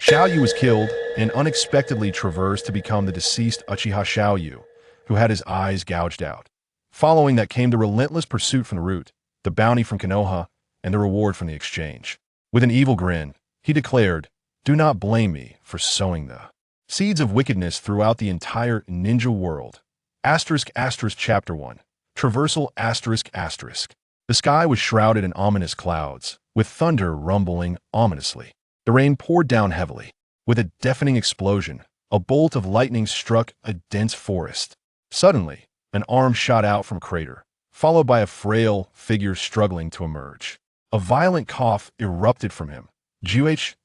Xiaoyu was killed and unexpectedly traversed to become the deceased Uchiha Xiaoyu, who had his eyes gouged out. Following that came the relentless pursuit from the Root, the bounty from Konoha, and the reward from the exchange. With an evil grin, he declared, "Do not blame me for sowing the seeds of wickedness throughout the entire ninja world." Chapter 1. Traversal The sky was shrouded in ominous clouds, with thunder rumbling ominously. The rain poured down heavily. With a deafening explosion, a bolt of lightning struck a dense forest. Suddenly, an arm shot out from a crater, followed by a frail figure struggling to emerge. A violent cough erupted from him.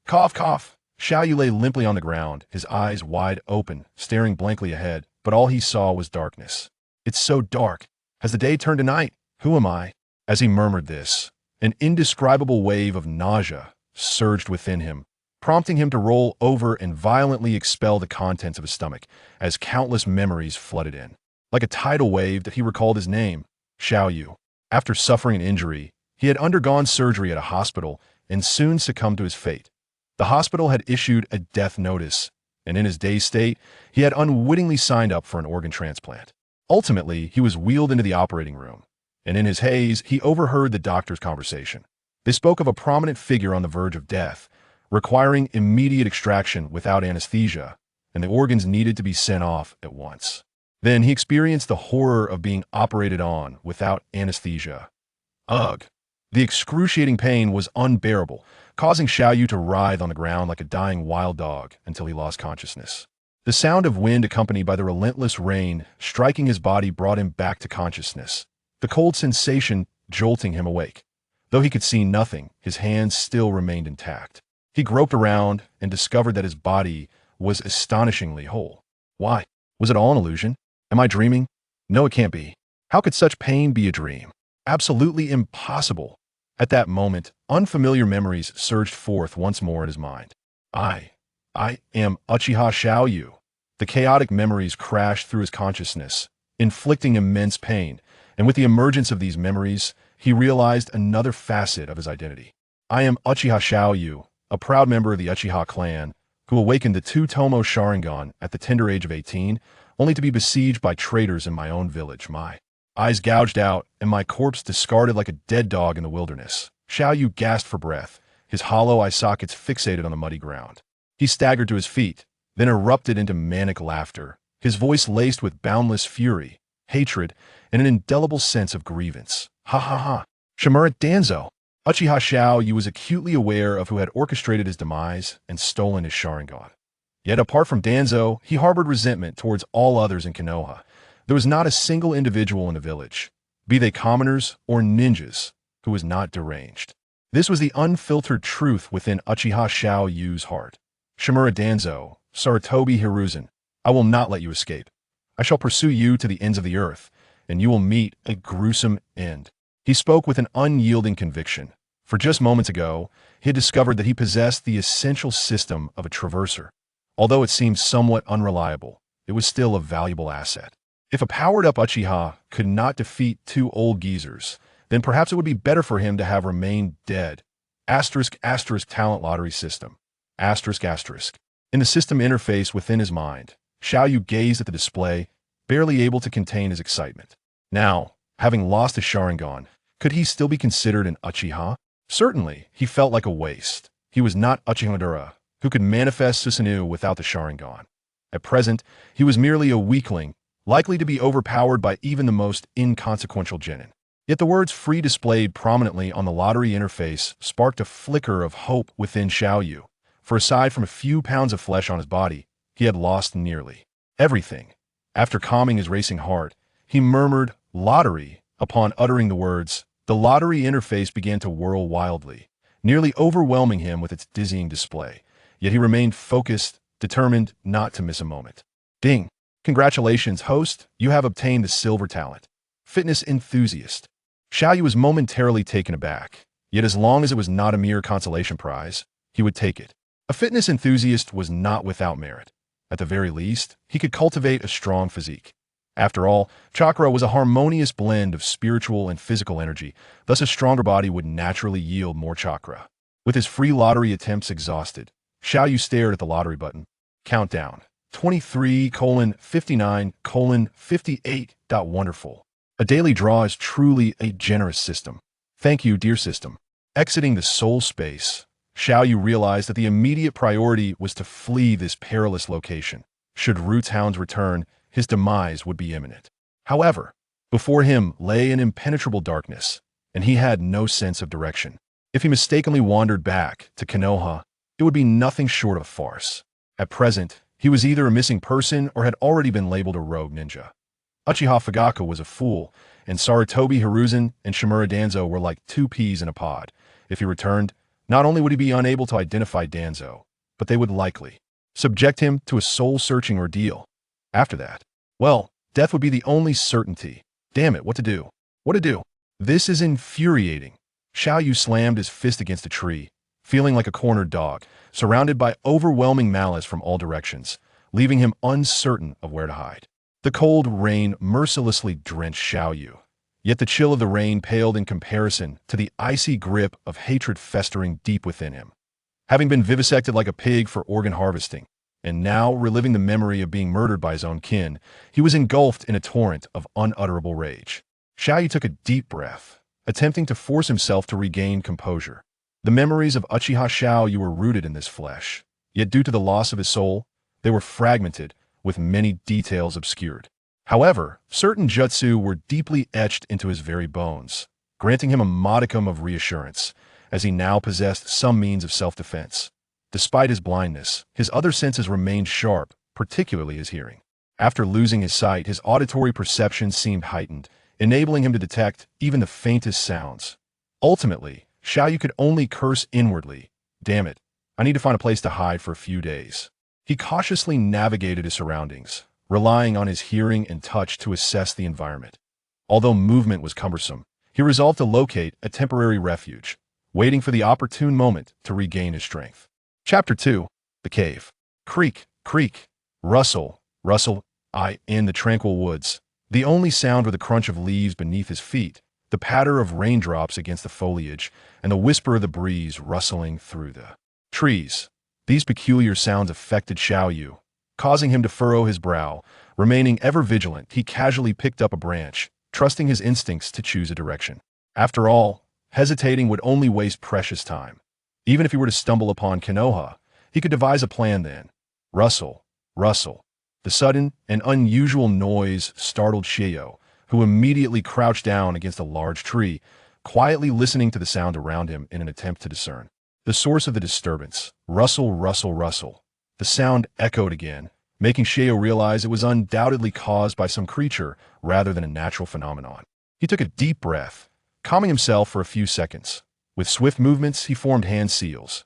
Cough, cough. Xiaoyu lay limply on the ground, his eyes wide open, staring blankly ahead, but all he saw was darkness. "It's so dark. Has the day turned to night? Who am I?" As he murmured this, an indescribable wave of nausea surged within him, prompting him to roll over and violently expel the contents of his stomach as countless memories flooded in. Like a tidal wave that he recalled his name, Xiaoyu. After suffering an injury, he had undergone surgery at a hospital and soon succumbed to his fate. The hospital had issued a death notice, and in his dazed state, he had unwittingly signed up for an organ transplant. Ultimately, he was wheeled into the operating room, and in his haze, he overheard the doctor's conversation. They spoke of a prominent figure on the verge of death, requiring immediate extraction without anesthesia, and the organs needed to be sent off at once. Then he experienced the horror of being operated on without anesthesia. Ugh! The excruciating pain was unbearable, causing Xiaoyu to writhe on the ground like a dying wild dog until he lost consciousness. The sound of wind accompanied by the relentless rain striking his body brought him back to consciousness, the cold sensation jolting him awake. Though he could see nothing, his hands still remained intact. He groped around and discovered that his body was astonishingly whole. Why? Was it all an illusion? Am I dreaming? No, it can't be. How could such pain be a dream? Absolutely impossible. At that moment, unfamiliar memories surged forth once more in his mind. I am Uchiha Xiaoyu. The chaotic memories crashed through his consciousness, inflicting immense pain, and with the emergence of these memories, he realized another facet of his identity. I am Uchiha Xiaoyu, a proud member of the Uchiha clan, who awakened the two-tomo Sharingan at the tender age of 18, only to be besieged by traitors in my own village. My eyes gouged out, and my corpse discarded like a dead dog in the wilderness. Xiaoyu gasped for breath, his hollow eye sockets fixated on the muddy ground. He staggered to his feet, then erupted into manic laughter, his voice laced with boundless fury, hatred, and an indelible sense of grievance. Ha ha ha! Shimura Danzo! Uchiha Xiaoyu was acutely aware of who had orchestrated his demise and stolen his Sharingan. Yet apart from Danzo, he harbored resentment towards all others in Konoha. There was not a single individual in the village, be they commoners or ninjas, who was not deranged. This was the unfiltered truth within Uchiha Xiaoyu's heart. Shimura Danzo, Sarutobi Hiruzen, I will not let you escape. I shall pursue you to the ends of the earth, and you will meet a gruesome end. He spoke with an unyielding conviction, for just moments ago, he had discovered that he possessed the essential system of a traverser. Although it seemed somewhat unreliable, it was still a valuable asset. If a powered-up Uchiha could not defeat two old geezers, then perhaps it would be better for him to have remained dead. Talent lottery system. In the system interface within his mind, Xiaoyu gazed at the display, barely able to contain his excitement. Now, having lost his Sharingan, could he still be considered an Uchiha? Certainly, he felt like a waste. He was not Uchiha Madara, who could manifest Susanoo without the Sharingan. At present, he was merely a weakling, likely to be overpowered by even the most inconsequential genin. Yet the words free displayed prominently on the lottery interface sparked a flicker of hope within Xiaoyu, for aside from a few pounds of flesh on his body, he had lost nearly everything. After calming his racing heart, he murmured, "Lottery." Upon uttering the words, the lottery interface began to whirl wildly, nearly overwhelming him with its dizzying display. Yet he remained focused, determined not to miss a moment. Ding! Congratulations, host, you have obtained the silver talent. Fitness enthusiast. Xiaoyu was momentarily taken aback, yet as long as it was not a mere consolation prize, he would take it. A fitness enthusiast was not without merit. At the very least, he could cultivate a strong physique. After all, chakra was a harmonious blend of spiritual and physical energy, thus a stronger body would naturally yield more chakra. With his free lottery attempts exhausted, Xiaoyu stared at the lottery button. Countdown. 23:59:58. Wonderful. A daily draw is truly a generous system. Thank you, dear system. Exiting the soul space, Xiaoyu realized that the immediate priority was to flee this perilous location. Should Root's hounds return, his demise would be imminent. However, before him lay an impenetrable darkness, and he had no sense of direction. If he mistakenly wandered back to Konoha, it would be nothing short of a farce. At present, he was either a missing person or had already been labeled a rogue ninja. Uchiha Fugaku was a fool, and Sarutobi Hiruzen and Shimura Danzo were like two peas in a pod. If he returned, not only would he be unable to identify Danzo, but they would likely subject him to a soul-searching ordeal. After that, well, death would be the only certainty. Damn it, what to do? What to do? This is infuriating. Xiaoyu slammed his fist against a tree, feeling like a cornered dog, surrounded by overwhelming malice from all directions, leaving him uncertain of where to hide. The cold rain mercilessly drenched Xiaoyu, yet the chill of the rain paled in comparison to the icy grip of hatred festering deep within him. Having been vivisected like a pig for organ harvesting, and now reliving the memory of being murdered by his own kin, he was engulfed in a torrent of unutterable rage. Xiaoyu took a deep breath, attempting to force himself to regain composure. The memories of Uchiha Xiaoyu were rooted in this flesh, yet due to the loss of his soul, they were fragmented, with many details obscured. However, certain jutsu were deeply etched into his very bones, granting him a modicum of reassurance, as he now possessed some means of self-defense. Despite his blindness, his other senses remained sharp, particularly his hearing. After losing his sight, his auditory perception seemed heightened, enabling him to detect even the faintest sounds. Ultimately, Xiaoyu could only curse inwardly. Damn it, I need to find a place to hide for a few days. He cautiously navigated his surroundings, relying on his hearing and touch to assess the environment. Although movement was cumbersome, he resolved to locate a temporary refuge, waiting for the opportune moment to regain his strength. Chapter 2. The Cave. Creak, creak, rustle, rustle, in the tranquil woods. The only sound were the crunch of leaves beneath his feet, the patter of raindrops against the foliage, and the whisper of the breeze rustling through the trees. These peculiar sounds affected Xiaoyu, causing him to furrow his brow. Remaining ever vigilant, he casually picked up a branch, trusting his instincts to choose a direction. After all, hesitating would only waste precious time. Even if he were to stumble upon Konoha, he could devise a plan then. Rustle, rustle. The sudden and unusual noise startled Xiaoyu, who immediately crouched down against a large tree, quietly listening to the sound around him in an attempt to discern the source of the disturbance. Rustle, rustle, rustle. The sound echoed again, making Xiaoyu realize it was undoubtedly caused by some creature rather than a natural phenomenon. He took a deep breath, calming himself for a few seconds. With swift movements, he formed hand seals.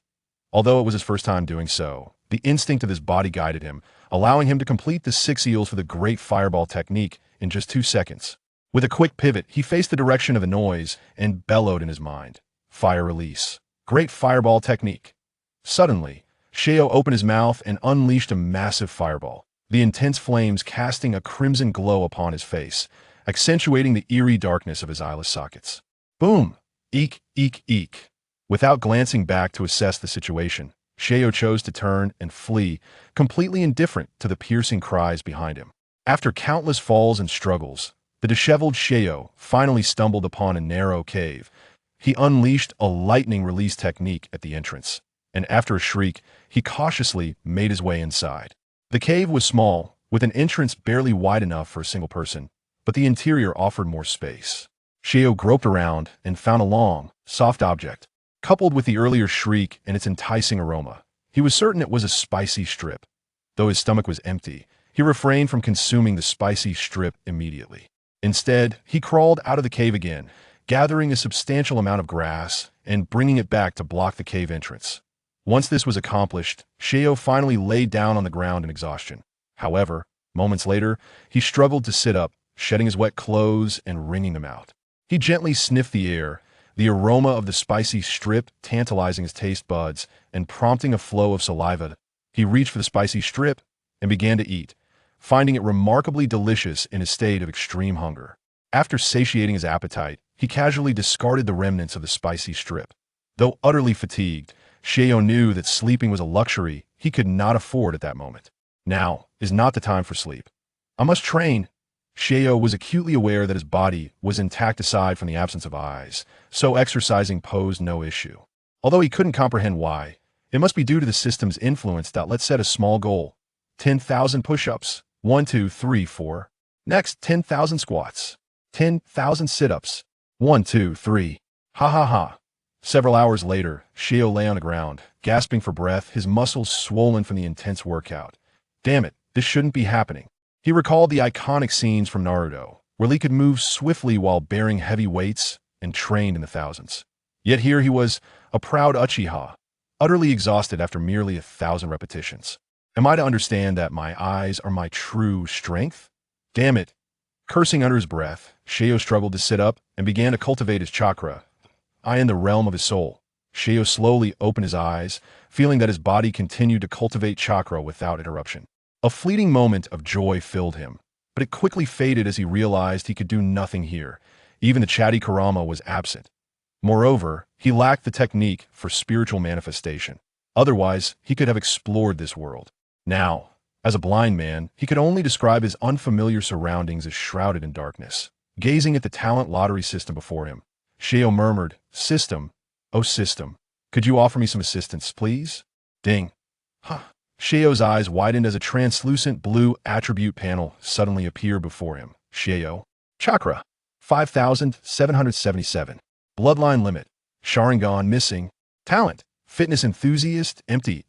Although it was his first time doing so, the instinct of his body guided him, allowing him to complete the 6 seals for the Great Fireball technique in just 2 seconds. With a quick pivot, he faced the direction of the noise and bellowed in his mind. Fire release. Great Fireball technique. Suddenly, Xiaoyu opened his mouth and unleashed a massive fireball, the intense flames casting a crimson glow upon his face, accentuating the eerie darkness of his eyeless sockets. Boom! Eek, eek, eek. Without glancing back to assess the situation, Xiaoyu chose to turn and flee, completely indifferent to the piercing cries behind him. After countless falls and struggles, the disheveled Xiaoyu finally stumbled upon a narrow cave. He unleashed a lightning release technique at the entrance, and after a shriek, he cautiously made his way inside. The cave was small, with an entrance barely wide enough for a single person, but the interior offered more space. Xiaoyu groped around and found a long, soft object. Coupled with the earlier shriek and its enticing aroma, he was certain it was a spicy strip. Though his stomach was empty, he refrained from consuming the spicy strip immediately. Instead, he crawled out of the cave again, gathering a substantial amount of grass and bringing it back to block the cave entrance. Once this was accomplished, Xiaoyu finally laid down on the ground in exhaustion. However, moments later, he struggled to sit up, shedding his wet clothes and wringing them out. He gently sniffed the air, the aroma of the spicy strip tantalizing his taste buds and prompting a flow of saliva. He reached for the spicy strip and began to eat, finding it remarkably delicious in a state of extreme hunger. After satiating his appetite, he casually discarded the remnants of the spicy strip. Though utterly fatigued, Shio knew that sleeping was a luxury he could not afford at that moment. Now is not the time for sleep. I must train. Shio was acutely aware that his body was intact aside from the absence of eyes, so exercising posed no issue. Although he couldn't comprehend why, it must be due to the system's influence that let's set a small goal. 10,000 push-ups. 1, 2, 3, 4. Next, 10,000 squats. 10,000 sit-ups. 1, 2, 3. Ha ha ha. Several hours later, Shio lay on the ground, gasping for breath, his muscles swollen from the intense workout. Damn it, this shouldn't be happening. He recalled the iconic scenes from Naruto, where Lee could move swiftly while bearing heavy weights and trained in the thousands. Yet here he was, a proud Uchiha, utterly exhausted after merely 1,000 repetitions. Am I to understand that my eyes are my true strength? Damn it. Cursing under his breath, Shio struggled to sit up and began to cultivate his chakra. I in the realm of his soul. Shio slowly opened his eyes, feeling that his body continued to cultivate chakra without interruption. A fleeting moment of joy filled him, but it quickly faded as he realized he could do nothing here. Even the chatty Kurama was absent. Moreover, he lacked the technique for spiritual manifestation. Otherwise, he could have explored this world. Now, as a blind man, he could only describe his unfamiliar surroundings as shrouded in darkness. Gazing at the talent lottery system before him, Shio murmured, "System, oh system, could you offer me some assistance, please?" Ding. Huh. Shio's eyes widened as a translucent blue attribute panel suddenly appeared before him. Shio. Chakra. 5,777. Bloodline limit. Sharingan missing. Talent. Fitness enthusiast. Empty.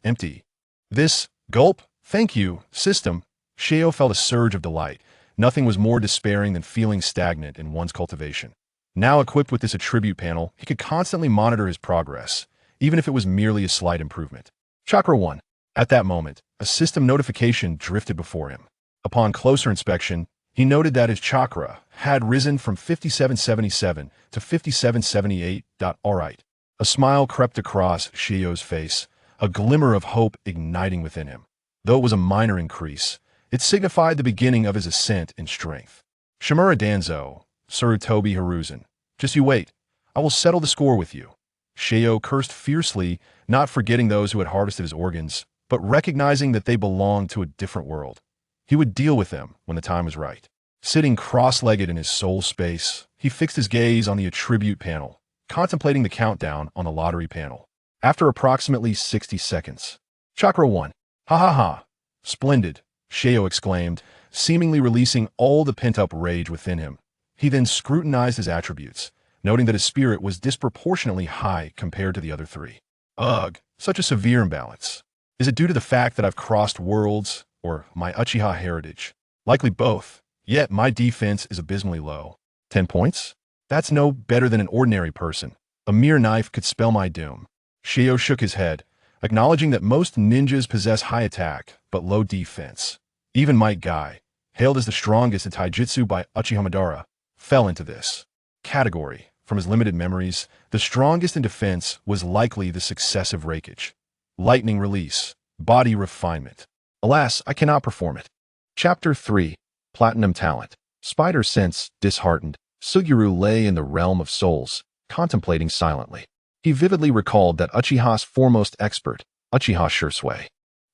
This. Gulp. Thank you, system. Shio felt a surge of delight. Nothing was more despairing than feeling stagnant in one's cultivation. Now equipped with this attribute panel, he could constantly monitor his progress, even if it was merely a slight improvement. Chakra 1. At that moment, a system notification drifted before him. Upon closer inspection, he noted that his chakra had risen from 5777 to 5778. Alright. A smile crept across Shio's face, a glimmer of hope igniting within him. Though it was a minor increase, it signified the beginning of his ascent in strength. Shimura Danzo, Sarutobi Hiruzen. Just you wait. I will settle the score with you. Shio cursed fiercely, not forgetting those who had harvested his organs, but recognizing that they belonged to a different world. He would deal with them when the time was right. Sitting cross-legged in his soul space, he fixed his gaze on the attribute panel, contemplating the countdown on the lottery panel. After approximately 60 seconds. Chakra 1. Ha ha ha. Splendid, Shio exclaimed, seemingly releasing all the pent-up rage within him. He then scrutinized his attributes, noting that his spirit was disproportionately high compared to the other three. Ugh, such a severe imbalance. Is it due to the fact that I've crossed worlds, or my Uchiha heritage? Likely both, yet my defense is abysmally low. 10 points? That's no better than an ordinary person. A mere knife could spell my doom. Shio shook his head, acknowledging that most ninjas possess high attack, but low defense. Even Might Guy, hailed as the strongest in taijutsu by Uchiha Madara, fell into this category. From his limited memories, the strongest in defense was likely the successive Reikage. Lightning release, body refinement. Alas, I cannot perform it. Chapter 3. Platinum Talent. Spider sense, disheartened, Suguru lay in the realm of souls, contemplating silently. He vividly recalled that Uchiha's foremost expert, Uchiha Shursui,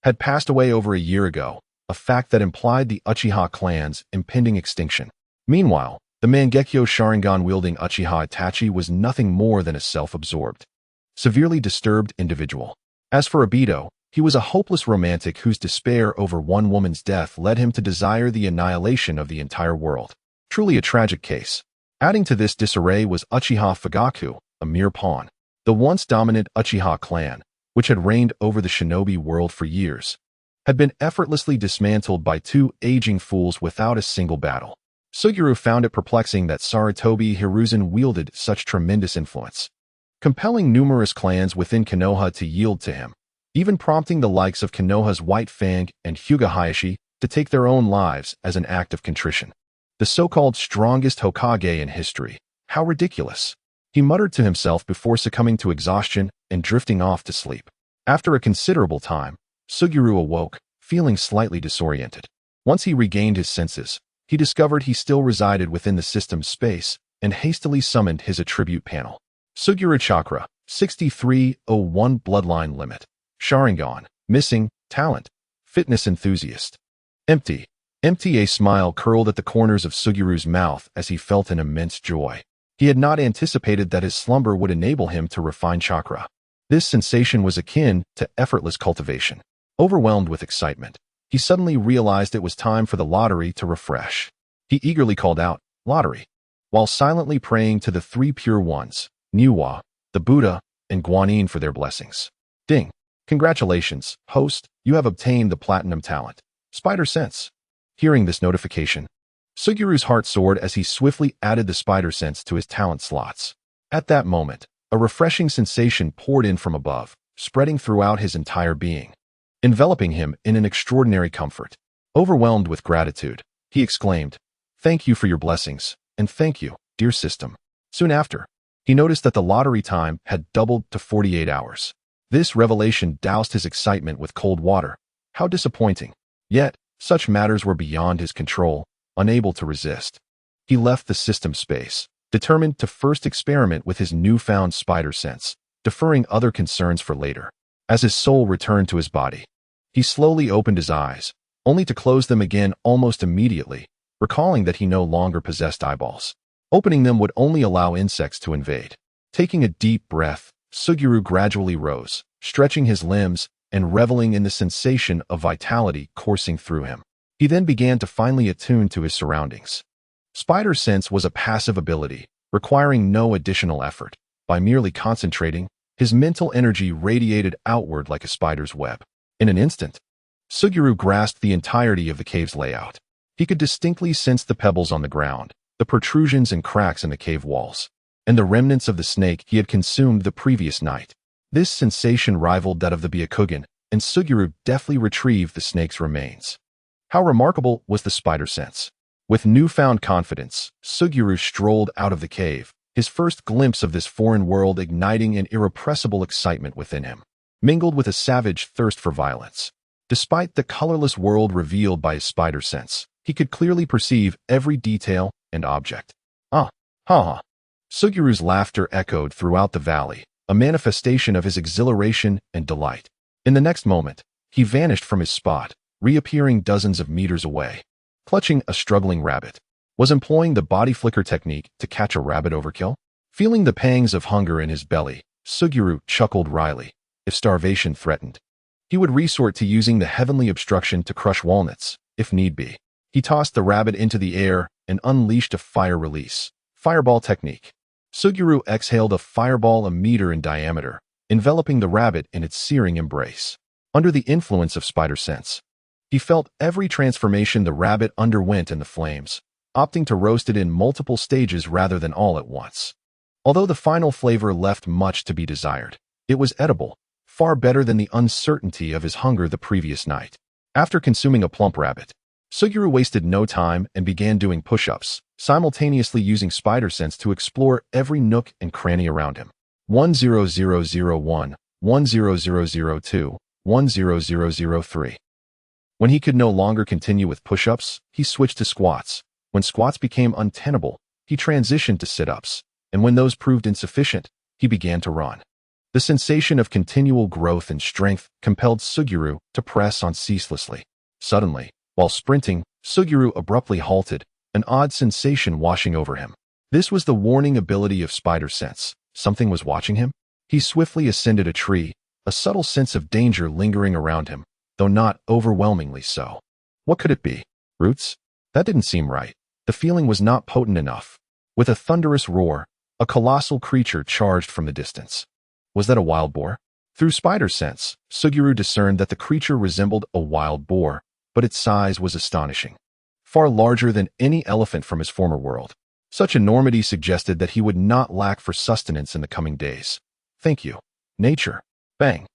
had passed away over a year ago, a fact that implied the Uchiha clan's impending extinction. Meanwhile, the Mangekyo Sharingan-wielding Uchiha Itachi was nothing more than a self-absorbed, severely disturbed individual. As for Obito, he was a hopeless romantic whose despair over one woman's death led him to desire the annihilation of the entire world. Truly a tragic case. Adding to this disarray was Uchiha Fugaku, a mere pawn. The once dominant Uchiha clan, which had reigned over the shinobi world for years, had been effortlessly dismantled by two aging fools without a single battle. Suguru found it perplexing that Sarutobi Hiruzen wielded such tremendous influence, compelling numerous clans within Konoha to yield to him, even prompting the likes of Konoha's White Fang and Hyuga Hayashi to take their own lives as an act of contrition. The so-called strongest Hokage in history. How ridiculous. He muttered to himself before succumbing to exhaustion and drifting off to sleep. After a considerable time, Suguru awoke, feeling slightly disoriented. Once he regained his senses, he discovered he still resided within the system's space and hastily summoned his attribute panel. Suguru Chakra, 6301 Bloodline Limit. Sharingan. Missing. Talent. Fitness enthusiast. Empty. Empty. A smile curled at the corners of Sugiru's mouth as he felt an immense joy. He had not anticipated that his slumber would enable him to refine chakra. This sensation was akin to effortless cultivation. Overwhelmed with excitement, he suddenly realized it was time for the lottery to refresh. He eagerly called out, "Lottery," while silently praying to the three pure ones, Niwa, the Buddha, and Guanyin for their blessings. Ding! Congratulations, host, you have obtained the platinum talent. Spider Sense. Hearing this notification, Sugiru's heart soared as he swiftly added the Spider Sense to his talent slots. At that moment, a refreshing sensation poured in from above, spreading throughout his entire being, enveloping him in an extraordinary comfort. Overwhelmed with gratitude, he exclaimed, "Thank you for your blessings, and thank you, dear system." Soon after, he noticed that the lottery time had doubled to 48 hours. This revelation doused his excitement with cold water. How disappointing. Yet, such matters were beyond his control, unable to resist. He left the system space, determined to first experiment with his newfound spider sense, deferring other concerns for later. As his soul returned to his body, he slowly opened his eyes, only to close them again almost immediately, recalling that he no longer possessed eyeballs. Opening them would only allow insects to invade. Taking a deep breath, Suguru gradually rose, stretching his limbs and reveling in the sensation of vitality coursing through him. He then began to finely attune to his surroundings. Spider Sense was a passive ability, requiring no additional effort. By merely concentrating, his mental energy radiated outward like a spider's web. In an instant, Suguru grasped the entirety of the cave's layout. He could distinctly sense the pebbles on the ground, the protrusions and cracks in the cave walls, and the remnants of the snake he had consumed the previous night. This sensation rivaled that of the Byakugan, and Suguru deftly retrieved the snake's remains. How remarkable was the spider sense! With newfound confidence, Suguru strolled out of the cave, his first glimpse of this foreign world igniting an irrepressible excitement within him, mingled with a savage thirst for violence. Despite the colorless world revealed by his spider sense, he could clearly perceive every detail and object. Ha ha. Sugiru's laughter echoed throughout the valley, a manifestation of his exhilaration and delight. In the next moment, he vanished from his spot, reappearing dozens of meters away. Clutching a struggling rabbit, was employing the body flicker technique to catch a rabbit overkill? Feeling the pangs of hunger in his belly, Suguru chuckled wryly. If starvation threatened, he would resort to using the heavenly obstruction to crush walnuts, if need be. He tossed the rabbit into the air and unleashed a fire release. Fireball technique. Suguru exhaled a fireball a meter in diameter, enveloping the rabbit in its searing embrace. Under the influence of spider sense, he felt every transformation the rabbit underwent in the flames, opting to roast it in multiple stages rather than all at once. Although the final flavor left much to be desired, it was edible, far better than the uncertainty of his hunger the previous night. After consuming a plump rabbit, Suguru wasted no time and began doing push-ups, simultaneously using spider sense to explore every nook and cranny around him. 10001, 10002, 10003. When he could no longer continue with push-ups, he switched to squats. When squats became untenable, he transitioned to sit-ups, and when those proved insufficient, he began to run. The sensation of continual growth and strength compelled Suguru to press on ceaselessly. Suddenly, while sprinting, Suguru abruptly halted, an odd sensation washing over him. This was the warning ability of spider sense. Something was watching him? He swiftly ascended a tree, a subtle sense of danger lingering around him, though not overwhelmingly so. What could it be? Roots? That didn't seem right. The feeling was not potent enough. With a thunderous roar, a colossal creature charged from the distance. Was that a wild boar? Through spider sense, Suguru discerned that the creature resembled a wild boar, but its size was astonishing. Far larger than any elephant from his former world. Such enormity suggested that he would not lack for sustenance in the coming days. Thank you, nature. Bang.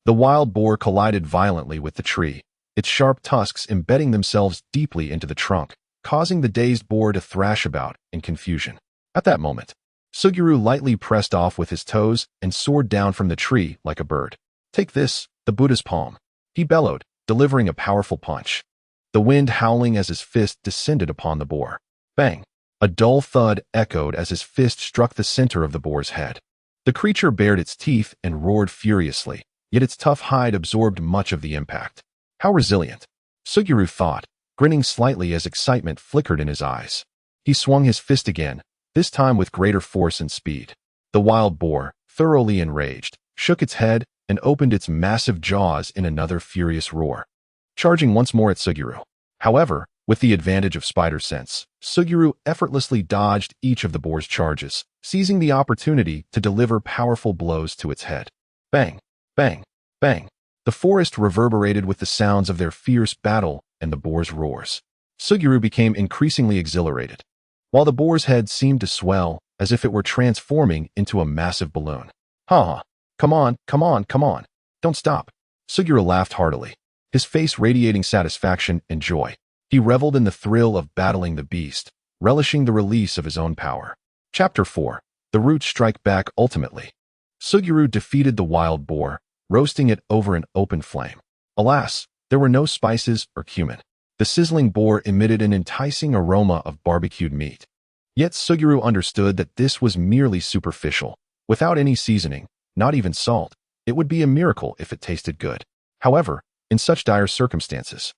The wild boar collided violently with the tree, its sharp tusks embedding themselves deeply into the trunk, causing the dazed boar to thrash about in confusion. At that moment, Suguru lightly pressed off with his toes and soared down from the tree like a bird. Take this, the Buddha's palm. He bellowed, delivering a powerful punch. The wind howling as his fist descended upon the boar. Bang! A dull thud echoed as his fist struck the center of the boar's head. The creature bared its teeth and roared furiously, yet its tough hide absorbed much of the impact. How resilient, Suguru thought, grinning slightly as excitement flickered in his eyes. He swung his fist again, this time with greater force and speed. The wild boar, thoroughly enraged, shook its head and opened its massive jaws in another furious roar, charging once more at Suguru. However, with the advantage of spider sense, Suguru effortlessly dodged each of the boar's charges, seizing the opportunity to deliver powerful blows to its head. Bang, bang, bang. The forest reverberated with the sounds of their fierce battle and the boar's roars. Suguru became increasingly exhilarated, while the boar's head seemed to swell as if it were transforming into a massive balloon. Ha ha. Come on, come on, come on. Don't stop. Suguru laughed heartily, his face radiating satisfaction and joy. He reveled in the thrill of battling the beast, relishing the release of his own power. Chapter 4. The Root Strike Back Ultimately. Suguru defeated the wild boar, roasting it over an open flame. Alas, there were no spices or cumin. The sizzling boar emitted an enticing aroma of barbecued meat. Yet Suguru understood that this was merely superficial. Without any seasoning, not even salt, it would be a miracle if it tasted good. However, in such dire circumstances,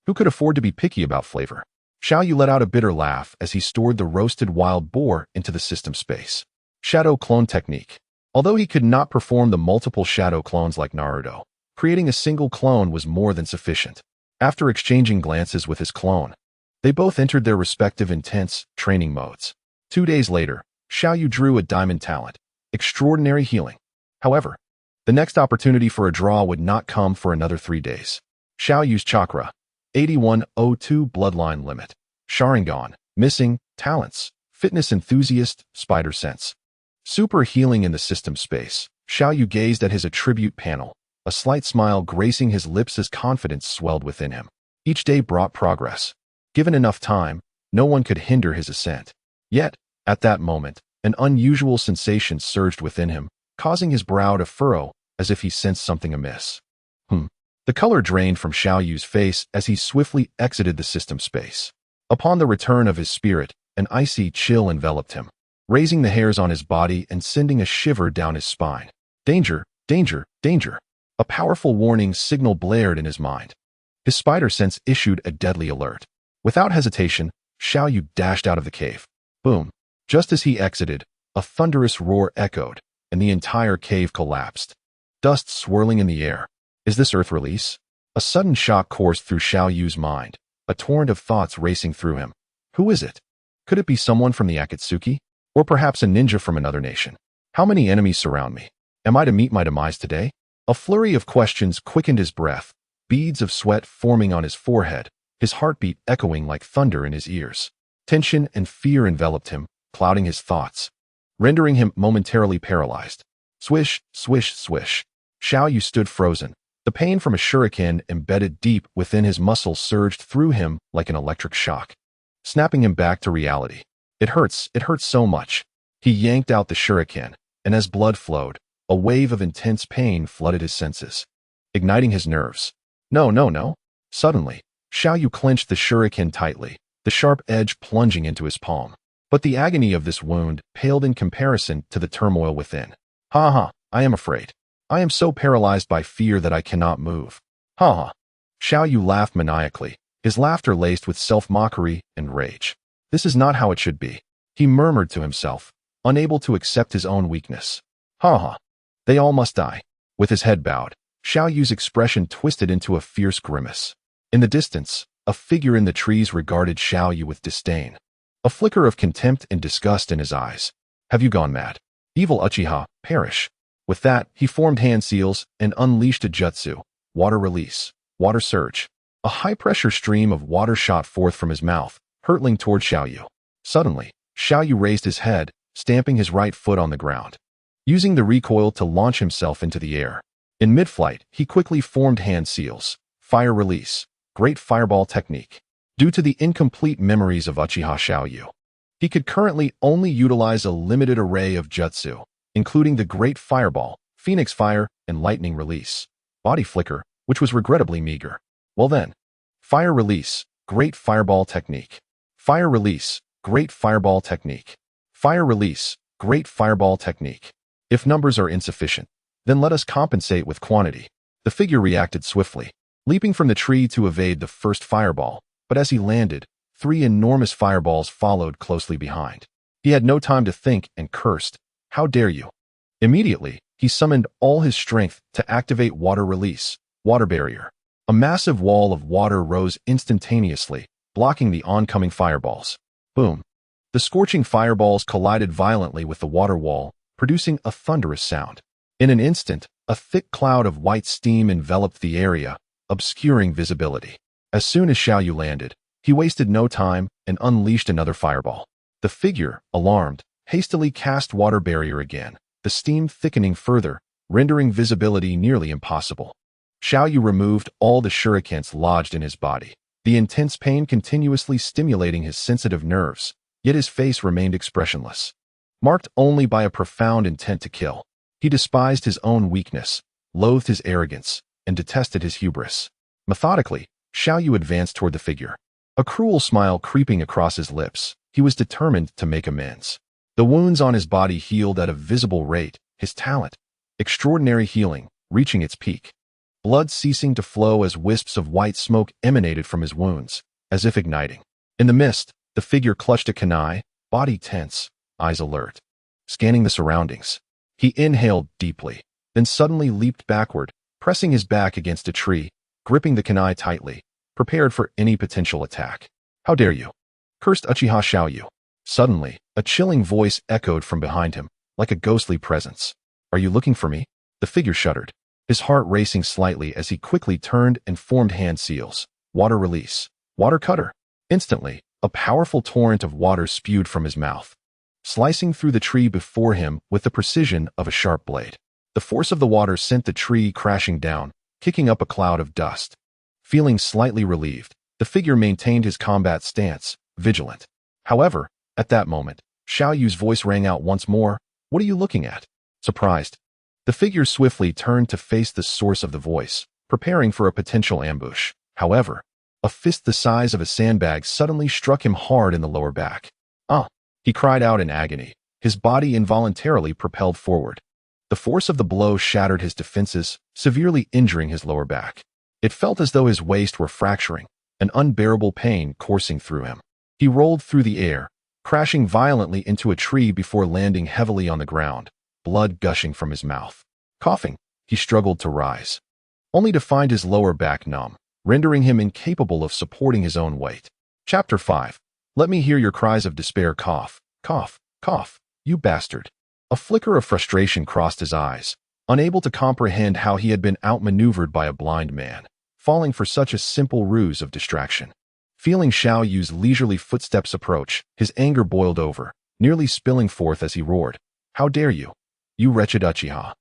who could afford to be picky about flavor? Xiaoyu let out a bitter laugh as he stored the roasted wild boar into the system space. Shadow Clone Technique. Although he could not perform the multiple shadow clones like Naruto, creating a single clone was more than sufficient. After exchanging glances with his clone, they both entered their respective intense training modes. 2 days later, Xiaoyu drew a diamond talent, extraordinary healing. However, the next opportunity for a draw would not come for another 3 days. Xiaoyu's chakra, 8102 bloodline limit. Sharingan, missing, talents, fitness enthusiast, spider sense. Super healing in the system space. Xiaoyu gazed at his attribute panel, a slight smile gracing his lips as confidence swelled within him. Each day brought progress. Given enough time, no one could hinder his ascent. Yet, at that moment, an unusual sensation surged within him, causing his brow to furrow as if he sensed something amiss. The color drained from Xiaoyu's face as he swiftly exited the system space. Upon the return of his spirit, an icy chill enveloped him, raising the hairs on his body and sending a shiver down his spine. Danger, danger, danger. A powerful warning signal blared in his mind. His spider sense issued a deadly alert. Without hesitation, Xiaoyu dashed out of the cave. Boom. Just as he exited, a thunderous roar echoed, and the entire cave collapsed. Dust swirling in the air. Is this Earth release? A sudden shock coursed through Xiaoyu's mind, a torrent of thoughts racing through him. Who is it? Could it be someone from the Akatsuki? Or perhaps a ninja from another nation? How many enemies surround me? Am I to meet my demise today? A flurry of questions quickened his breath, beads of sweat forming on his forehead, his heartbeat echoing like thunder in his ears. Tension and fear enveloped him, clouding his thoughts, rendering him momentarily paralyzed. Swish, swish, swish. Xiaoyu stood frozen. The pain from a shuriken embedded deep within his muscles surged through him like an electric shock, snapping him back to reality. It hurts so much. He yanked out the shuriken, and as blood flowed, a wave of intense pain flooded his senses, igniting his nerves. No, no, no. Suddenly, Xiaoyu clenched the shuriken tightly, the sharp edge plunging into his palm. But the agony of this wound paled in comparison to the turmoil within. Ha ha, I am afraid. I am so paralyzed by fear that I cannot move. Ha ha. Xiaoyu laughed maniacally, his laughter laced with self-mockery and rage. This is not how it should be, he murmured to himself, unable to accept his own weakness. Ha ha. They all must die. With his head bowed, Xiaoyu's expression twisted into a fierce grimace. In the distance, a figure in the trees regarded Xiaoyu with disdain, a flicker of contempt and disgust in his eyes. Have you gone mad? Evil Uchiha, perish. With that, he formed hand seals and unleashed a jutsu, water release, water surge. A high-pressure stream of water shot forth from his mouth, hurtling toward Xiaoyu. Suddenly, Xiaoyu raised his head, stamping his right foot on the ground, using the recoil to launch himself into the air. In mid-flight, he quickly formed hand seals, fire release, great fireball technique. Due to the incomplete memories of Uchiha Xiaoyu, he could currently only utilize a limited array of jutsu, including the Great Fireball, Phoenix Fire, and Lightning Release. Body Flicker, which was regrettably meager. Well then, Fire Release, Great Fireball Technique. Fire Release, Great Fireball Technique. Fire Release, Great Fireball Technique. If numbers are insufficient, then let us compensate with quantity. The figure reacted swiftly, leaping from the tree to evade the first fireball, but as he landed, 3 enormous fireballs followed closely behind. He had no time to think and cursed, "How dare you!" Immediately, he summoned all his strength to activate water release, water barrier. A massive wall of water rose instantaneously, blocking the oncoming fireballs. Boom! The scorching fireballs collided violently with the water wall, producing a thunderous sound. In an instant, a thick cloud of white steam enveloped the area, obscuring visibility. As soon as Xiaoyu landed, he wasted no time and unleashed another fireball. The figure, alarmed, hastily cast water barrier again, the steam thickening further, rendering visibility nearly impossible. Xiaoyu removed all the shurikens lodged in his body, the intense pain continuously stimulating his sensitive nerves, yet his face remained expressionless, marked only by a profound intent to kill. He despised his own weakness, loathed his arrogance, and detested his hubris. Methodically, Xiaoyu advanced toward the figure. A cruel smile creeping across his lips, he was determined to make amends. The wounds on his body healed at a visible rate, his talent, extraordinary healing, reaching its peak. Blood ceasing to flow as wisps of white smoke emanated from his wounds, as if igniting. In the mist, the figure clutched a kunai, body tense, eyes alert, scanning the surroundings. He inhaled deeply, then suddenly leaped backward, pressing his back against a tree, gripping the kunai tightly, prepared for any potential attack. "How dare you!" cursed Uchiha Xiaoyu. Suddenly, a chilling voice echoed from behind him, like a ghostly presence. "Are you looking for me?" The figure shuddered, his heart racing slightly as he quickly turned and formed hand seals. Water release. Water cutter. Instantly, a powerful torrent of water spewed from his mouth, slicing through the tree before him with the precision of a sharp blade. The force of the water sent the tree crashing down, kicking up a cloud of dust. Feeling slightly relieved, the figure maintained his combat stance, vigilant. However, at that moment, Xiaoyu's voice rang out once more, "What are you looking at?" Surprised, the figure swiftly turned to face the source of the voice, preparing for a potential ambush. However, a fist the size of a sandbag suddenly struck him hard in the lower back. "Ah!" he cried out in agony, his body involuntarily propelled forward. The force of the blow shattered his defenses, severely injuring his lower back. It felt as though his waist were fracturing, an unbearable pain coursing through him. He rolled through the air, crashing violently into a tree before landing heavily on the ground, blood gushing from his mouth. Coughing, he struggled to rise, only to find his lower back numb, rendering him incapable of supporting his own weight. Chapter 5. Let me hear your cries of despair. Cough, cough, cough, you bastard. A flicker of frustration crossed his eyes, unable to comprehend how he had been outmaneuvered by a blind man, falling for such a simple ruse of distraction. Feeling Xiaoyu's leisurely footsteps approach, his anger boiled over, nearly spilling forth as he roared, "How dare you, you wretched Uchiha!"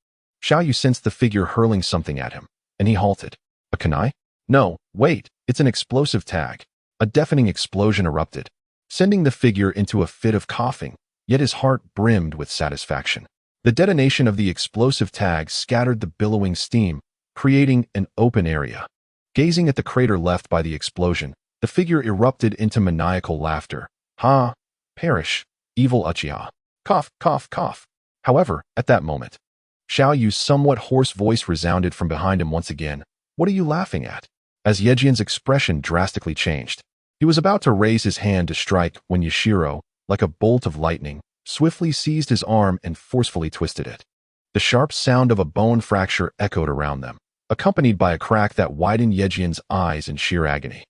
Xiaoyu sensed the figure hurling something at him, and he halted. "A kunai? No, wait, it's an explosive tag." A deafening explosion erupted, sending the figure into a fit of coughing, yet his heart brimmed with satisfaction. The detonation of the explosive tag scattered the billowing steam, creating an open area. Gazing at the crater left by the explosion, the figure erupted into maniacal laughter. "Ha! Perish, evil Uchiha! Cough, cough, cough!" However, at that moment, Xiaoyu's somewhat hoarse voice resounded from behind him once again. "What are you laughing at?" As Yejian's expression drastically changed, he was about to raise his hand to strike when Yashiro, like a bolt of lightning, swiftly seized his arm and forcefully twisted it. The sharp sound of a bone fracture echoed around them, accompanied by a crack that widened Yejian's eyes in sheer agony.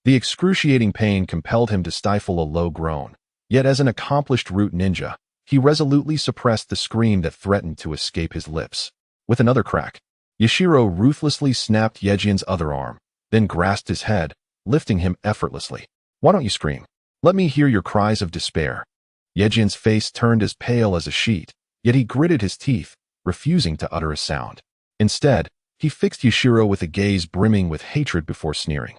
The excruciating pain compelled him to stifle a low groan, yet as an accomplished root ninja, he resolutely suppressed the scream that threatened to escape his lips. With another crack, Yashiro ruthlessly snapped Yejian's other arm, then grasped his head, lifting him effortlessly. "Why don't you scream? Let me hear your cries of despair." Yejian's face turned as pale as a sheet, yet he gritted his teeth, refusing to utter a sound. Instead, he fixed Yashiro with a gaze brimming with hatred before sneering.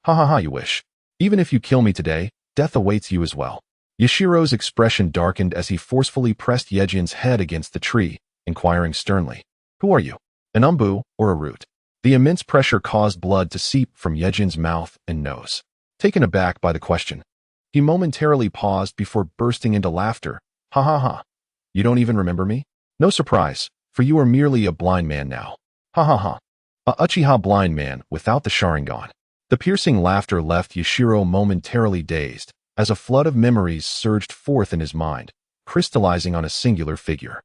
"Ha ha ha, you wish. Even if you kill me today, death awaits you as well." Yashiro's expression darkened as he forcefully pressed Yejian's head against the tree, inquiring sternly, "Who are you? An umbu or a root?" The immense pressure caused blood to seep from Yejian's mouth and nose. Taken aback by the question, he momentarily paused before bursting into laughter. "Ha ha ha. You don't even remember me? No surprise, for you are merely a blind man now. Ha ha ha. A Uchiha blind man without the Sharingan. The piercing laughter left Yashiro momentarily dazed, as a flood of memories surged forth in his mind, crystallizing on a singular figure.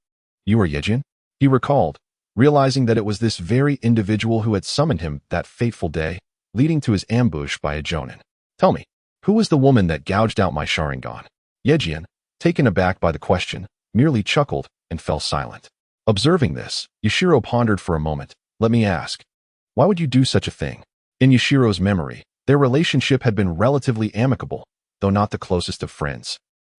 You are Yejin? He recalled, realizing that it was this very individual who had summoned him that fateful day, leading to his ambush by a Jonin. Tell me, who was the woman that gouged out my Sharingan? Yejin, taken aback by the question, merely chuckled and fell silent. Observing this, Yashiro pondered for a moment. Let me ask, why would you do such a thing? In Yashiro's memory, their relationship had been relatively amicable, though not the closest of friends.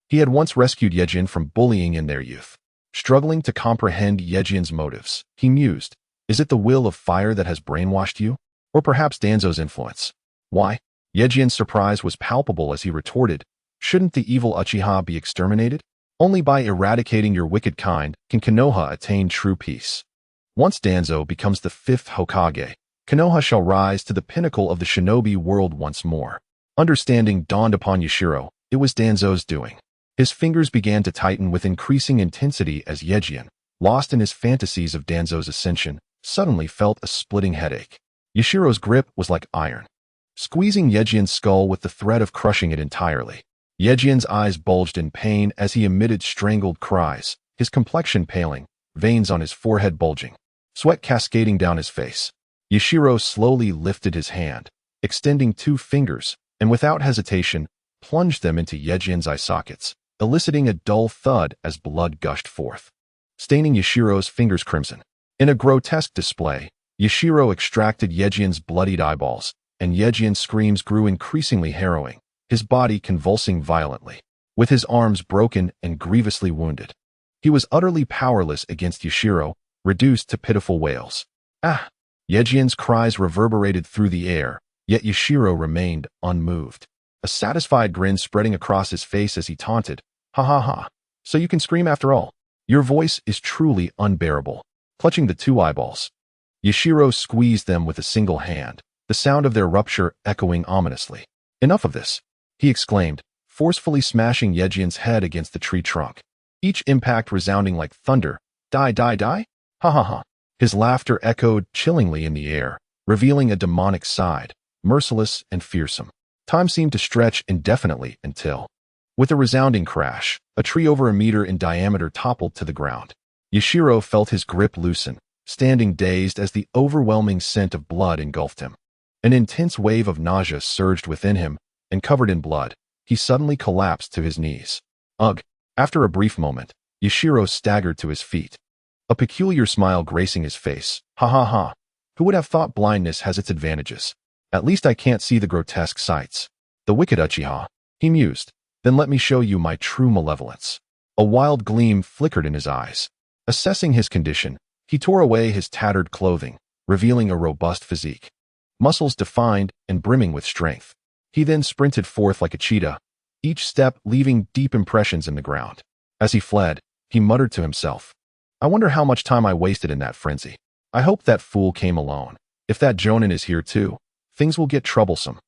He had once rescued Yejin from bullying in their youth. Struggling to comprehend Yejin's motives, he mused, is it the will of fire that has brainwashed you? Or perhaps Danzo's influence? Why? Yejin's surprise was palpable as he retorted, shouldn't the evil Uchiha be exterminated? Only by eradicating your wicked kind can Konoha attain true peace. Once Danzo becomes the 5th Hokage, Konoha shall rise to the pinnacle of the shinobi world once more. Understanding dawned upon Yashiro, it was Danzo's doing. His fingers began to tighten with increasing intensity as Yejin, lost in his fantasies of Danzo's ascension, suddenly felt a splitting headache. Yashiro's grip was like iron, squeezing Yejin's skull with the threat of crushing it entirely. Yejin's eyes bulged in pain as he emitted strangled cries, his complexion paling, veins on his forehead bulging, sweat cascading down his face. Yashiro slowly lifted his hand, extending 2 fingers, and without hesitation, plunged them into Yejin's eye sockets, eliciting a dull thud as blood gushed forth, staining Yashiro's fingers crimson. In a grotesque display, Yashiro extracted Yejin's bloodied eyeballs, and Yejin's screams grew increasingly harrowing, his body convulsing violently, with his arms broken and grievously wounded. He was utterly powerless against Yashiro, reduced to pitiful wails. Ah! Yejin's cries reverberated through the air, yet Yashiro remained unmoved, a satisfied grin spreading across his face as he taunted, ha ha ha, so you can scream after all. Your voice is truly unbearable. Clutching the 2 eyeballs, Yashiro squeezed them with a single hand, the sound of their rupture echoing ominously. Enough of this, he exclaimed, forcefully smashing Yejin's head against the tree trunk, each impact resounding like thunder. Die, die, die? Ha ha ha. His laughter echoed chillingly in the air, revealing a demonic side, merciless and fearsome. Time seemed to stretch indefinitely until, with a resounding crash, a tree over a meter in diameter toppled to the ground. Yashiro felt his grip loosen, standing dazed as the overwhelming scent of blood engulfed him. An intense wave of nausea surged within him, and covered in blood, he suddenly collapsed to his knees. Ugh! After a brief moment, Yashiro staggered to his feet, a peculiar smile gracing his face. Ha ha ha! Who would have thought blindness has its advantages? At least I can't see the grotesque sights. The wicked Uchiha, he mused. Then let me show you my true malevolence. A wild gleam flickered in his eyes. Assessing his condition, he tore away his tattered clothing, revealing a robust physique, muscles defined and brimming with strength. He then sprinted forth like a cheetah, each step leaving deep impressions in the ground. As he fled, he muttered to himself, I wonder how much time I wasted in that frenzy. I hope that fool came alone. If that Jonin is here too, things will get troublesome.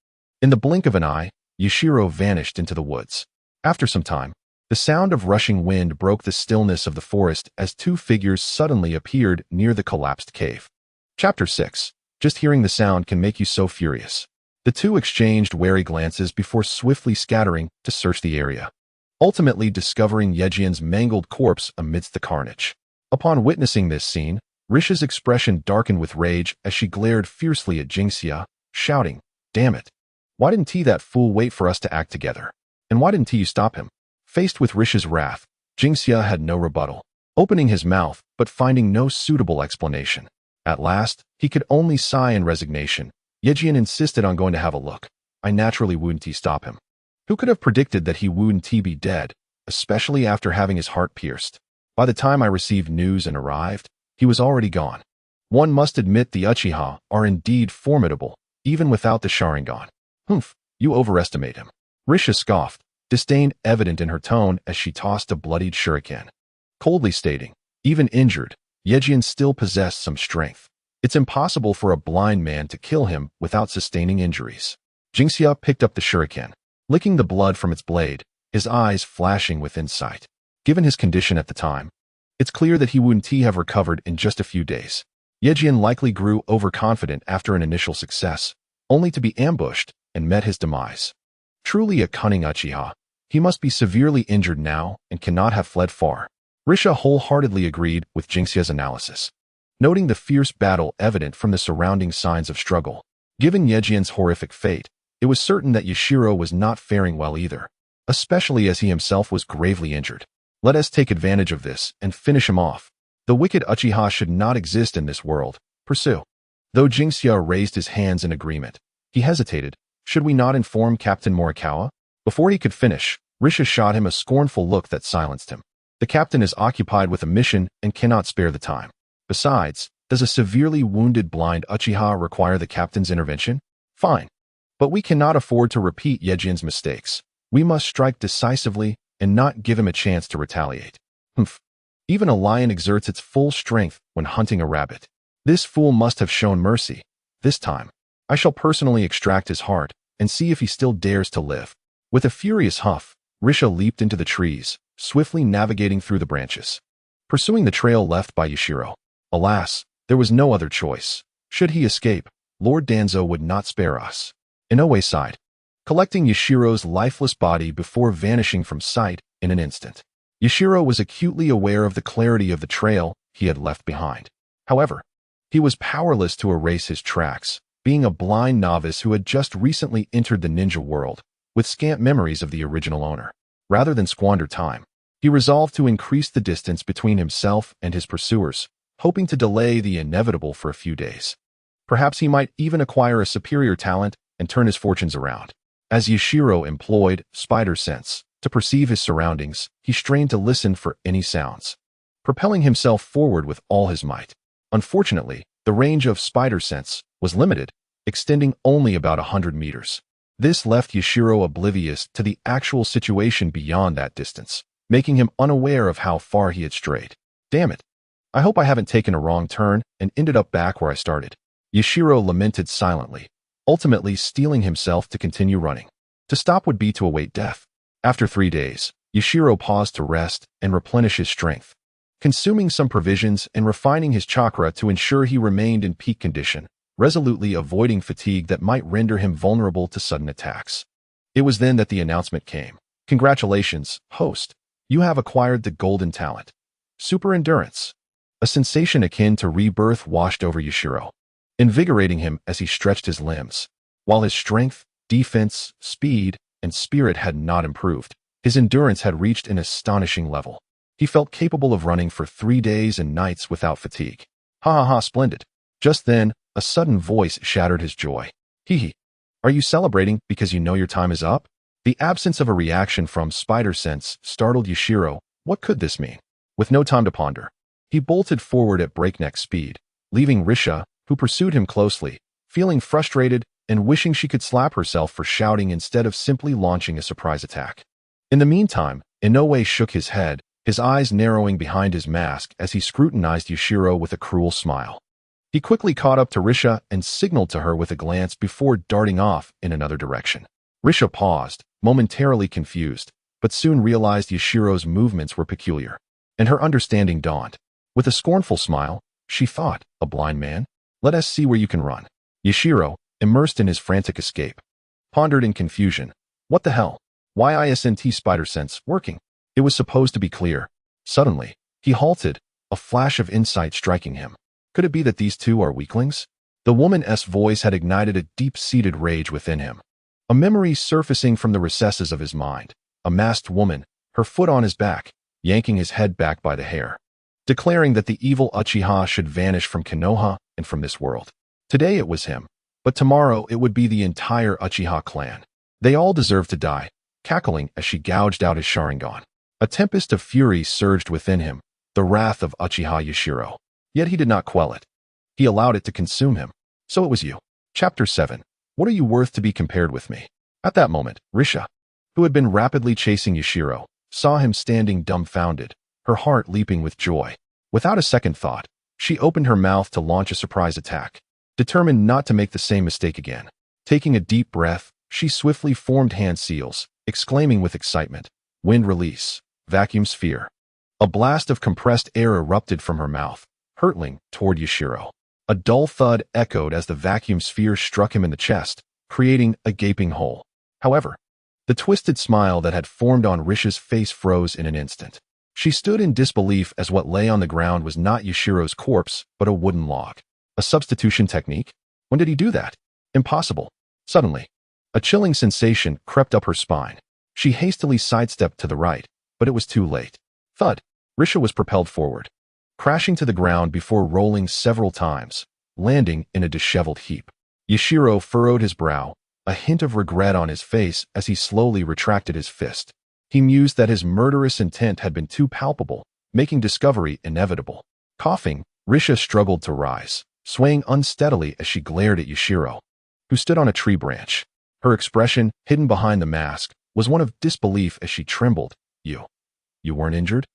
In the blink of an eye, Yashiro vanished into the woods. After some time, the sound of rushing wind broke the stillness of the forest as 2 figures suddenly appeared near the collapsed cave. Chapter 6. Just hearing the sound can make you so furious. The 2 exchanged wary glances before swiftly scattering to search the area, ultimately discovering Yejin's mangled corpse amidst the carnage. Upon witnessing this scene, Risha's expression darkened with rage as she glared fiercely at Jingxia, shouting, Damn it! Why didn't that fool wait for us to act together? And why didn't you stop him? Faced with Risha's wrath, Jingxia had no rebuttal, opening his mouth but finding no suitable explanation. At last, he could only sigh in resignation. Yejin insisted on going to have a look. I naturally wouldn't stop him. Who could have predicted that he wouldn't be dead, especially after having his heart pierced? By the time I received news and arrived, he was already gone. One must admit the Uchiha are indeed formidable, even without the Sharingan. Humph, you overestimate him. Risha scoffed, disdain evident in her tone as she tossed a bloodied shuriken, coldly stating, even injured, Yejin still possessed some strength. It's impossible for a blind man to kill him without sustaining injuries. Jingxia picked up the shuriken, licking the blood from its blade, his eyes flashing with insight. Given his condition at the time, It's clear that he wouldn't have recovered in just a few days. Yejian likely grew overconfident after an initial success, only to be ambushed and met his demise. Truly a cunning Uchiha, he must be severely injured now and cannot have fled far. Risha wholeheartedly agreed with Jingxia's analysis, noting the fierce battle evident from the surrounding signs of struggle. Given Yejian's horrific fate, it was certain that Yashiro was not faring well either, especially as he himself was gravely injured. Let us take advantage of this and finish him off. The wicked Uchiha should not exist in this world. Pursue. Though Jingxia raised his hands in agreement, he hesitated. Should we not inform Captain Morikawa? Before he could finish, Risha shot him a scornful look that silenced him. The captain is occupied with a mission and cannot spare the time. Besides, does a severely wounded blind Uchiha require the captain's intervention? Fine. But we cannot afford to repeat Yejian's mistakes. We must strike decisively and not give him a chance to retaliate. Humph. Even a lion exerts its full strength when hunting a rabbit. This fool must have shown mercy. This time, I shall personally extract his heart and see if he still dares to live. With a furious huff, Risha leaped into the trees, swiftly navigating through the branches, pursuing the trail left by Yashiro. Alas, there was no other choice. Should he escape, Lord Danzo would not spare us. Inoue sighed, collecting Yashiro's lifeless body before vanishing from sight in an instant. Yashiro was acutely aware of the clarity of the trail he had left behind. However, he was powerless to erase his tracks, being a blind novice who had just recently entered the ninja world, with scant memories of the original owner. Rather than squander time, he resolved to increase the distance between himself and his pursuers, hoping to delay the inevitable for a few days. Perhaps he might even acquire a superior talent and turn his fortunes around. As Yashiro employed spider sense to perceive his surroundings, he strained to listen for any sounds, propelling himself forward with all his might. Unfortunately, the range of spider sense was limited, extending only about 100 meters. This left Yashiro oblivious to the actual situation beyond that distance, making him unaware of how far he had strayed. Damn it. I hope I haven't taken a wrong turn and ended up back where I started. Yashiro lamented silently, ultimately steeling himself to continue running. To stop would be to await death. After 3 days, Yashiro paused to rest and replenish his strength, consuming some provisions and refining his chakra to ensure he remained in peak condition, resolutely avoiding fatigue that might render him vulnerable to sudden attacks. It was then that the announcement came. Congratulations, host. You have acquired the golden talent. Super endurance. A sensation akin to rebirth washed over Yashiro, invigorating him as he stretched his limbs. While his strength, defense, speed, and spirit had not improved, his endurance had reached an astonishing level. He felt capable of running for 3 days and nights without fatigue. Ha ha ha, splendid. Just then, a sudden voice shattered his joy. Hee hee. Are you celebrating because you know your time is up? The absence of a reaction from spider sense startled Yashiro. What could this mean? With no time to ponder, he bolted forward at breakneck speed, leaving Risha, who pursued him closely, feeling frustrated and wishing she could slap herself for shouting instead of simply launching a surprise attack. In the meantime, Inoue shook his head, his eyes narrowing behind his mask as he scrutinized Yashiro with a cruel smile. He quickly caught up to Risha and signaled to her with a glance before darting off in another direction. Risha paused, momentarily confused, but soon realized Yashiro's movements were peculiar, and her understanding dawned. With a scornful smile, she thought, a blind man? Let us see where you can run. Yashiro, immersed in his frantic escape, pondered in confusion. What the hell? Why isn't spider sense working? It was supposed to be clear. Suddenly, he halted, a flash of insight striking him. Could it be that these two are weaklings? The woman's voice had ignited a deep-seated rage within him. A memory surfacing from the recesses of his mind. A masked woman, her foot on his back, yanking his head back by the hair, declaring that the evil Uchiha should vanish from Konoha and from this world. Today it was him, but tomorrow it would be the entire Uchiha clan. They all deserved to die, cackling as she gouged out his Sharingan. A tempest of fury surged within him, the wrath of Uchiha Yashiro. Yet he did not quell it. He allowed it to consume him. So it was you. Chapter 7. What are you worth to be compared with me? At that moment, Risha, who had been rapidly chasing Yashiro, saw him standing dumbfounded, her heart leaping with joy. Without a second thought, she opened her mouth to launch a surprise attack, determined not to make the same mistake again. Taking a deep breath, she swiftly formed hand seals, exclaiming with excitement, "Wind release, vacuum sphere." A blast of compressed air erupted from her mouth, hurtling toward Yashiro. A dull thud echoed as the vacuum sphere struck him in the chest, creating a gaping hole. However, the twisted smile that had formed on Risha's face froze in an instant. She stood in disbelief as what lay on the ground was not Yashiro's corpse, but a wooden log. A substitution technique? When did he do that? Impossible. Suddenly, a chilling sensation crept up her spine. She hastily sidestepped to the right, but it was too late. Thud. Risha was propelled forward, crashing to the ground before rolling several times, landing in a disheveled heap. Yashiro furrowed his brow, a hint of regret on his face as he slowly retracted his fist. He mused that his murderous intent had been too palpable, making discovery inevitable. Coughing, Risha struggled to rise, swaying unsteadily as she glared at Yashiro, who stood on a tree branch. Her expression, hidden behind the mask, was one of disbelief as she trembled. You weren't injured?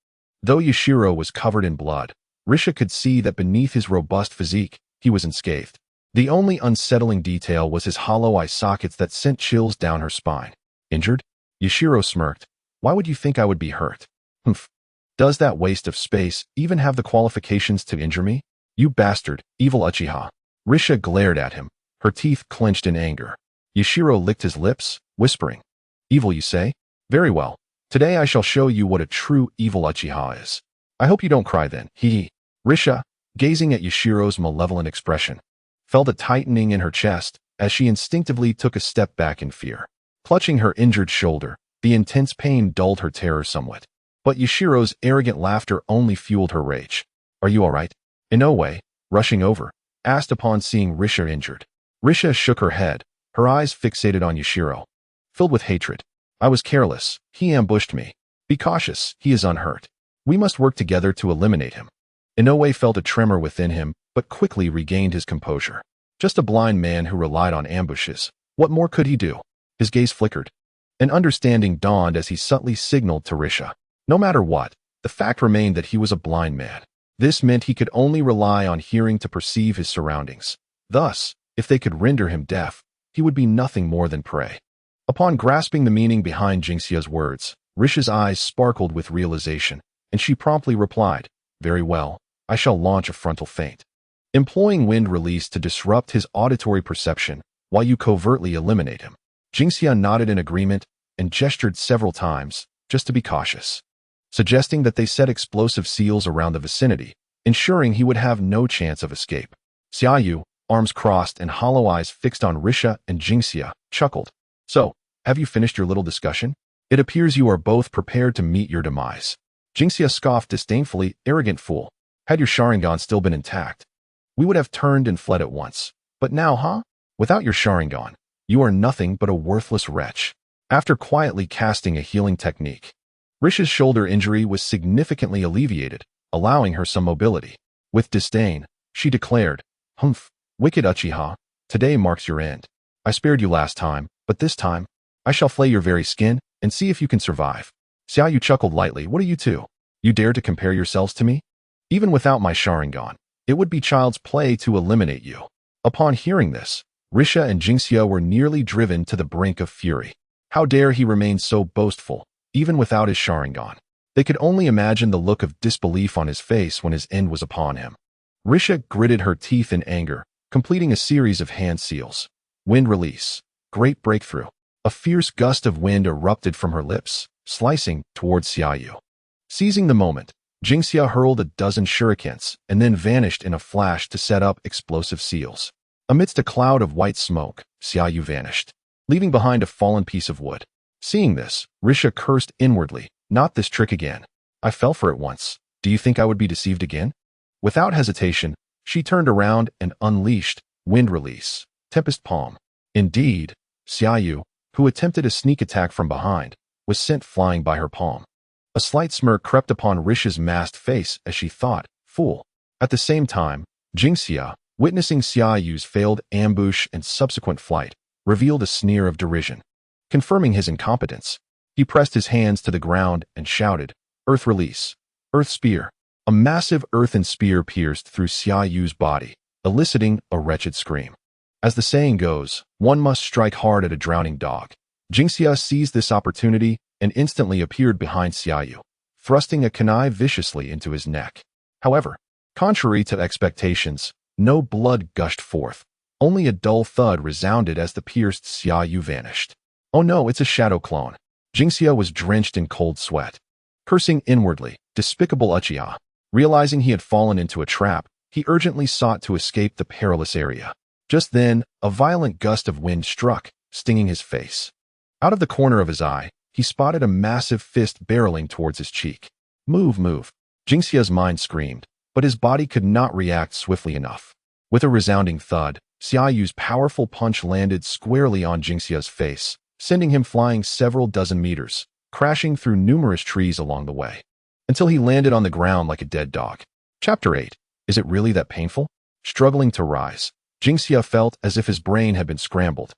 Though Yashiro was covered in blood, Risha could see that beneath his robust physique, he was unscathed. The only unsettling detail was his hollow eye sockets that sent chills down her spine. Injured? Yashiro smirked. Why would you think I would be hurt? Humph. Does that waste of space even have the qualifications to injure me? You bastard, evil Uchiha. Risha glared at him, her teeth clenched in anger. Yashiro licked his lips, whispering. Evil, you say? Very well. Today I shall show you what a true evil Uchiha is. I hope you don't cry then. Hee. Risha, gazing at Yashiro's malevolent expression, felt a tightening in her chest as she instinctively took a step back in fear. Clutching her injured shoulder, the intense pain dulled her terror somewhat. But Yashiro's arrogant laughter only fueled her rage. Are you all right? Inoue, rushing over, asked upon seeing Risha injured. Risha shook her head, her eyes fixated on Yashiro, filled with hatred. I was careless. He ambushed me. Be cautious. He is unhurt. We must work together to eliminate him. Inoue felt a tremor within him, but quickly regained his composure. Just a blind man who relied on ambushes. What more could he do? His gaze flickered. An understanding dawned as he subtly signaled to Risha. No matter what, the fact remained that he was a blind man. This meant he could only rely on hearing to perceive his surroundings. Thus, if they could render him deaf, he would be nothing more than prey. Upon grasping the meaning behind Jinxia's words, Risha's eyes sparkled with realization, and she promptly replied, Very well, I shall launch a frontal feint. Employing wind release to disrupt his auditory perception while you covertly eliminate him. Jinxia nodded in agreement and gestured several times, just to be cautious, suggesting that they set explosive seals around the vicinity, ensuring he would have no chance of escape. Xiaoyu, arms crossed and hollow eyes fixed on Risha and Jinxia, chuckled. So, have you finished your little discussion? It appears you are both prepared to meet your demise. Jinxia scoffed disdainfully, arrogant fool. Had your Sharingan still been intact, we would have turned and fled at once. But now, huh? Without your Sharingan, you are nothing but a worthless wretch. After quietly casting a healing technique, Risha's shoulder injury was significantly alleviated, allowing her some mobility. With disdain, she declared, Humph, wicked Uchiha, today marks your end. I spared you last time, but this time, I shall flay your very skin and see if you can survive. Xiaoyu chuckled lightly. What are you two? You dare to compare yourselves to me? Even without my Sharingan, it would be child's play to eliminate you. Upon hearing this, Risha and Jinxia were nearly driven to the brink of fury. How dare he remain so boastful, even without his Sharingan? They could only imagine the look of disbelief on his face when his end was upon him. Risha gritted her teeth in anger, completing a series of hand seals. Wind release. Great breakthrough. A fierce gust of wind erupted from her lips, slicing towards Xiaoyu. Seizing the moment, Jinxia hurled a dozen shurikens and then vanished in a flash to set up explosive seals. Amidst a cloud of white smoke, Xiaoyu vanished, leaving behind a fallen piece of wood. Seeing this, Risha cursed inwardly. Not this trick again. I fell for it once. Do you think I would be deceived again? Without hesitation, she turned around and unleashed wind release. Tempest palm. Indeed, Xiaoyu, who attempted a sneak attack from behind, was sent flying by her palm. A slight smirk crept upon Risha's masked face as she thought, fool. At the same time, Jinxia, witnessing Xiaoyu's failed ambush and subsequent flight, revealed a sneer of derision. Confirming his incompetence, he pressed his hands to the ground and shouted, Earth release. Earth spear. A massive earthen spear pierced through Xiaoyu's body, eliciting a wretched scream. As the saying goes, one must strike hard at a drowning dog. Jinxia seized this opportunity and instantly appeared behind Xiaoyu, thrusting a kunai viciously into his neck. However, contrary to expectations, no blood gushed forth. Only a dull thud resounded as the pierced Xiaoyu vanished. Oh no, it's a shadow clone. Jingxia was drenched in cold sweat. Cursing inwardly, despicable Uchiha. Realizing he had fallen into a trap, he urgently sought to escape the perilous area. Just then, a violent gust of wind struck, stinging his face. Out of the corner of his eye, he spotted a massive fist barreling towards his cheek. Move, move. Jingxia's mind screamed, but his body could not react swiftly enough. With a resounding thud, Xiaoyu's powerful punch landed squarely on Jingxia's face, sending him flying several dozen meters, crashing through numerous trees along the way, until he landed on the ground like a dead dog. Chapter 8. Is it really that painful? Struggling to rise, Jingxia felt as if his brain had been scrambled.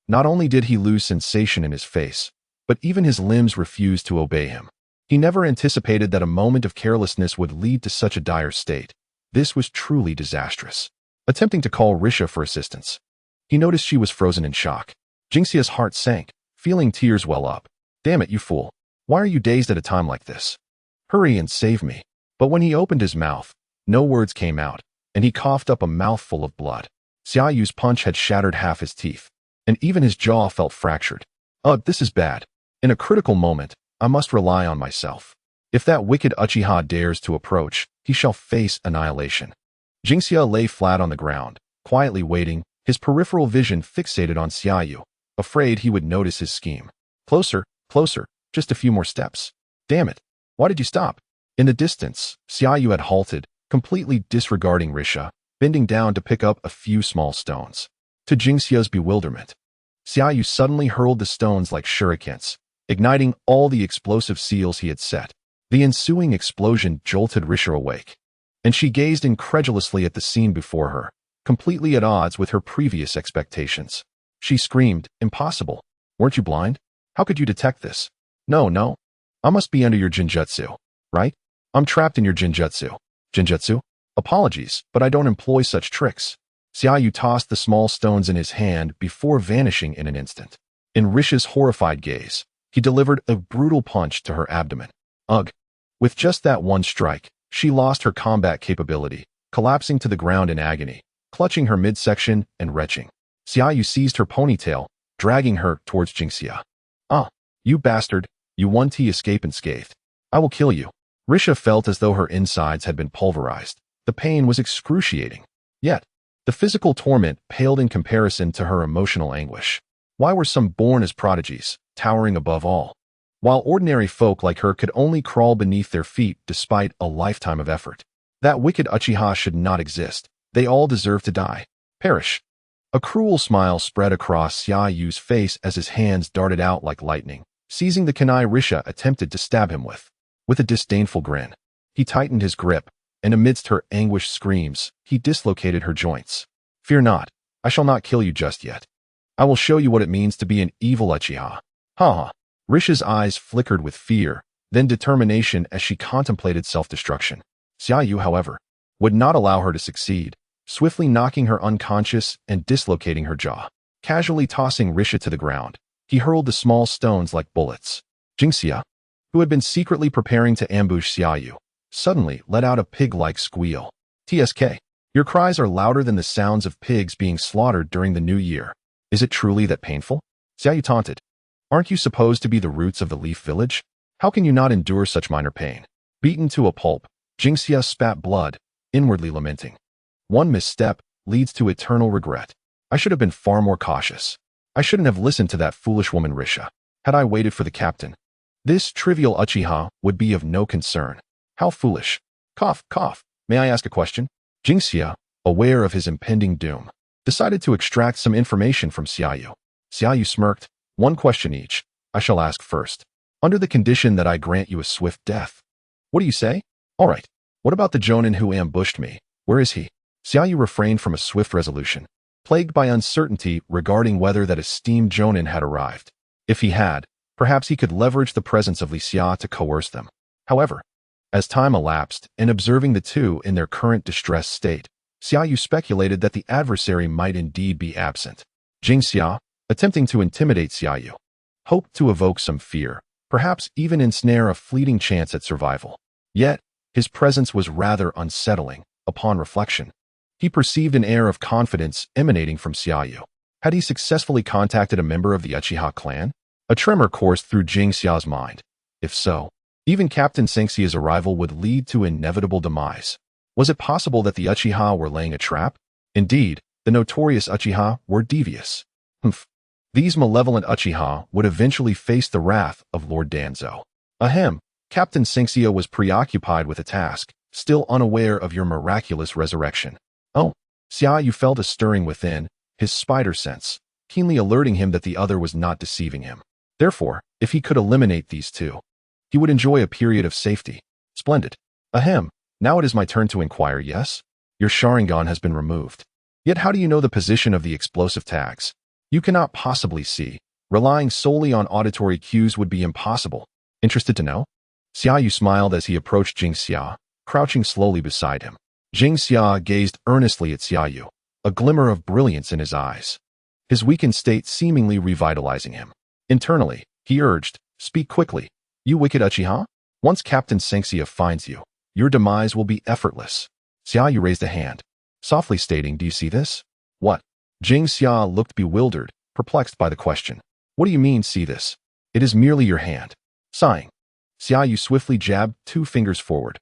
Not only did he lose sensation in his face, but even his limbs refused to obey him. He never anticipated that a moment of carelessness would lead to such a dire state. This was truly disastrous. Attempting to call Risha for assistance, he noticed she was frozen in shock. Jingxia's heart sank, feeling tears well up. Damn it, you fool. Why are you dazed at a time like this? Hurry and save me. But when he opened his mouth, no words came out, and he coughed up a mouthful of blood. Xiaoyu's punch had shattered half his teeth, and even his jaw felt fractured. Ugh, this is bad. In a critical moment, I must rely on myself. If that wicked Uchiha dares to approach, he shall face annihilation. Jingxia lay flat on the ground, quietly waiting, his peripheral vision fixated on Xiaoyu, afraid he would notice his scheme. Closer, closer, just a few more steps. Damn it. Why did you stop? In the distance, Xiaoyu had halted, completely disregarding Risha, bending down to pick up a few small stones. To Jingxia's bewilderment, Xiaoyu suddenly hurled the stones like shurikens, igniting all the explosive seals he had set. The ensuing explosion jolted Risha awake, and she gazed incredulously at the scene before her, completely at odds with her previous expectations. She screamed, "Impossible! Weren't you blind? How could you detect this? No. I must be under your jinjutsu, right? I'm trapped in your jinjutsu. Jinjutsu? Apologies, but I don't employ such tricks." Xiaoyu tossed the small stones in his hand before vanishing in an instant. In Risha's horrified gaze, he delivered a brutal punch to her abdomen. Ugh! With just that one strike, she lost her combat capability, collapsing to the ground in agony, clutching her midsection and retching. Xiaoyu seized her ponytail, dragging her towards Jingxia. "Ah, you bastard, you 1T escape unscathed. I will kill you." Risha felt as though her insides had been pulverized. The pain was excruciating. Yet, the physical torment paled in comparison to her emotional anguish. Why were some born as prodigies, towering above all, while ordinary folk like her could only crawl beneath their feet despite a lifetime of effort? That wicked Uchiha should not exist. They all deserve to die. Perish. A cruel smile spread across Xiaoyu's face as his hands darted out like lightning, seizing the kunai Risha attempted to stab him with. With a disdainful grin, he tightened his grip, and amidst her anguished screams, he dislocated her joints. "Fear not. I shall not kill you just yet. I will show you what it means to be an evil Uchiha." Ha ha. Risha's eyes flickered with fear, then determination as she contemplated self-destruction. Xiaoyu, however, would not allow her to succeed, swiftly knocking her unconscious and dislocating her jaw. Casually tossing Risha to the ground, he hurled the small stones like bullets. Jingxia, who had been secretly preparing to ambush Xiaoyu, suddenly let out a pig-like squeal. "TSK, your cries are louder than the sounds of pigs being slaughtered during the new year. Is it truly that painful?" Xiaoyu taunted. "Aren't you supposed to be the roots of the Leaf Village? How can you not endure such minor pain?" Beaten to a pulp, Jingxia spat blood, inwardly lamenting. One misstep leads to eternal regret. I should have been far more cautious. I shouldn't have listened to that foolish woman Risha. Had I waited for the captain, this trivial Uchiha would be of no concern. How foolish. Cough, cough. May I ask a question? Jingxia, aware of his impending doom, decided to extract some information from Xiaoyu. Xiaoyu smirked. "One question each. I shall ask first. Under the condition that I grant you a swift death. What do you say? All right. What about the Jonin who ambushed me? Where is he?" Xiaoyu refrained from a swift resolution, plagued by uncertainty regarding whether that esteemed Jonin had arrived. If he had, perhaps he could leverage the presence of Li Xia to coerce them. However, as time elapsed and observing the two in their current distressed state, Xiaoyu speculated that the adversary might indeed be absent. Jingxia, attempting to intimidate Xiaoyu, hoped to evoke some fear, perhaps even ensnare a fleeting chance at survival. Yet, his presence was rather unsettling. Upon reflection, he perceived an air of confidence emanating from Xiaoyu. Had he successfully contacted a member of the Uchiha clan? A tremor coursed through Jing Xia's mind. If so, even Captain Senxia's arrival would lead to inevitable demise. Was it possible that the Uchiha were laying a trap? Indeed, the notorious Uchiha were devious. These malevolent Uchiha would eventually face the wrath of Lord Danzo. Ahem, Captain Senxia was preoccupied with a task, still unaware of your miraculous resurrection. Oh, Xiaoyu felt a stirring within, his spider sense, keenly alerting him that the other was not deceiving him. Therefore, if he could eliminate these two, he would enjoy a period of safety. Splendid. Ahem, now it is my turn to inquire, yes? Your Sharingan has been removed. Yet how do you know the position of the explosive tags? You cannot possibly see. Relying solely on auditory cues would be impossible. Interested to know? Xiaoyu smiled as he approached Jing Xia, crouching slowly beside him. Jing Xia gazed earnestly at Xiaoyu, a glimmer of brilliance in his eyes, his weakened state seemingly revitalizing him. Internally, he urged, speak quickly. You wicked Uchiha? Once Captain Senxia finds you, your demise will be effortless. Xiaoyu raised a hand, softly stating, do you see this? What? Jing Xia looked bewildered, perplexed by the question. What do you mean, see this? It is merely your hand. Sighing, Xiaoyu swiftly jabbed 2 fingers forward.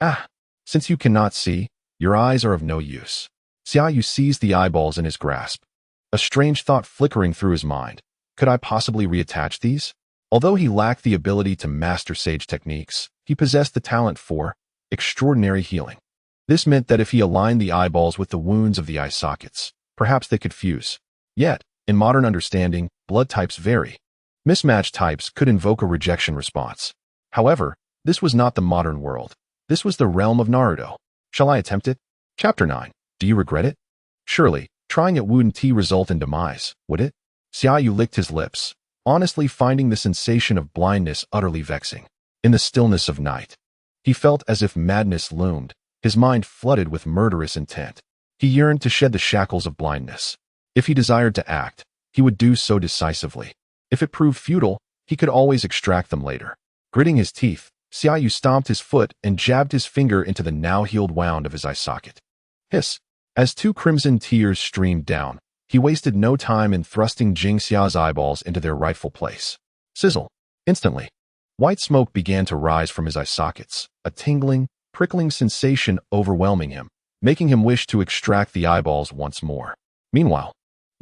Ah! Since you cannot see, your eyes are of no use. Xiaoyu seized the eyeballs in his grasp, a strange thought flickering through his mind. Could I possibly reattach these? Although he lacked the ability to master sage techniques, he possessed the talent for extraordinary healing. This meant that if he aligned the eyeballs with the wounds of the eye sockets, perhaps they could fuse. Yet, in modern understanding, blood types vary. Mismatched types could invoke a rejection response. However, this was not the modern world. This was the realm of Naruto. Shall I attempt it? Chapter 9. Do you regret it? Surely, trying it wouldn't result in demise, would it? Xiaoyu licked his lips, honestly finding the sensation of blindness utterly vexing. In the stillness of night, he felt as if madness loomed, his mind flooded with murderous intent. He yearned to shed the shackles of blindness. If he desired to act, he would do so decisively. If it proved futile, he could always extract them later. Gritting his teeth, Xiaoyu stomped his foot and jabbed his finger into the now-healed wound of his eye socket. Hiss! As 2 crimson tears streamed down, he wasted no time in thrusting Jing Xia's eyeballs into their rightful place. Sizzle! Instantly, white smoke began to rise from his eye sockets, a tingling, prickling sensation overwhelming him, making him wish to extract the eyeballs once more. Meanwhile,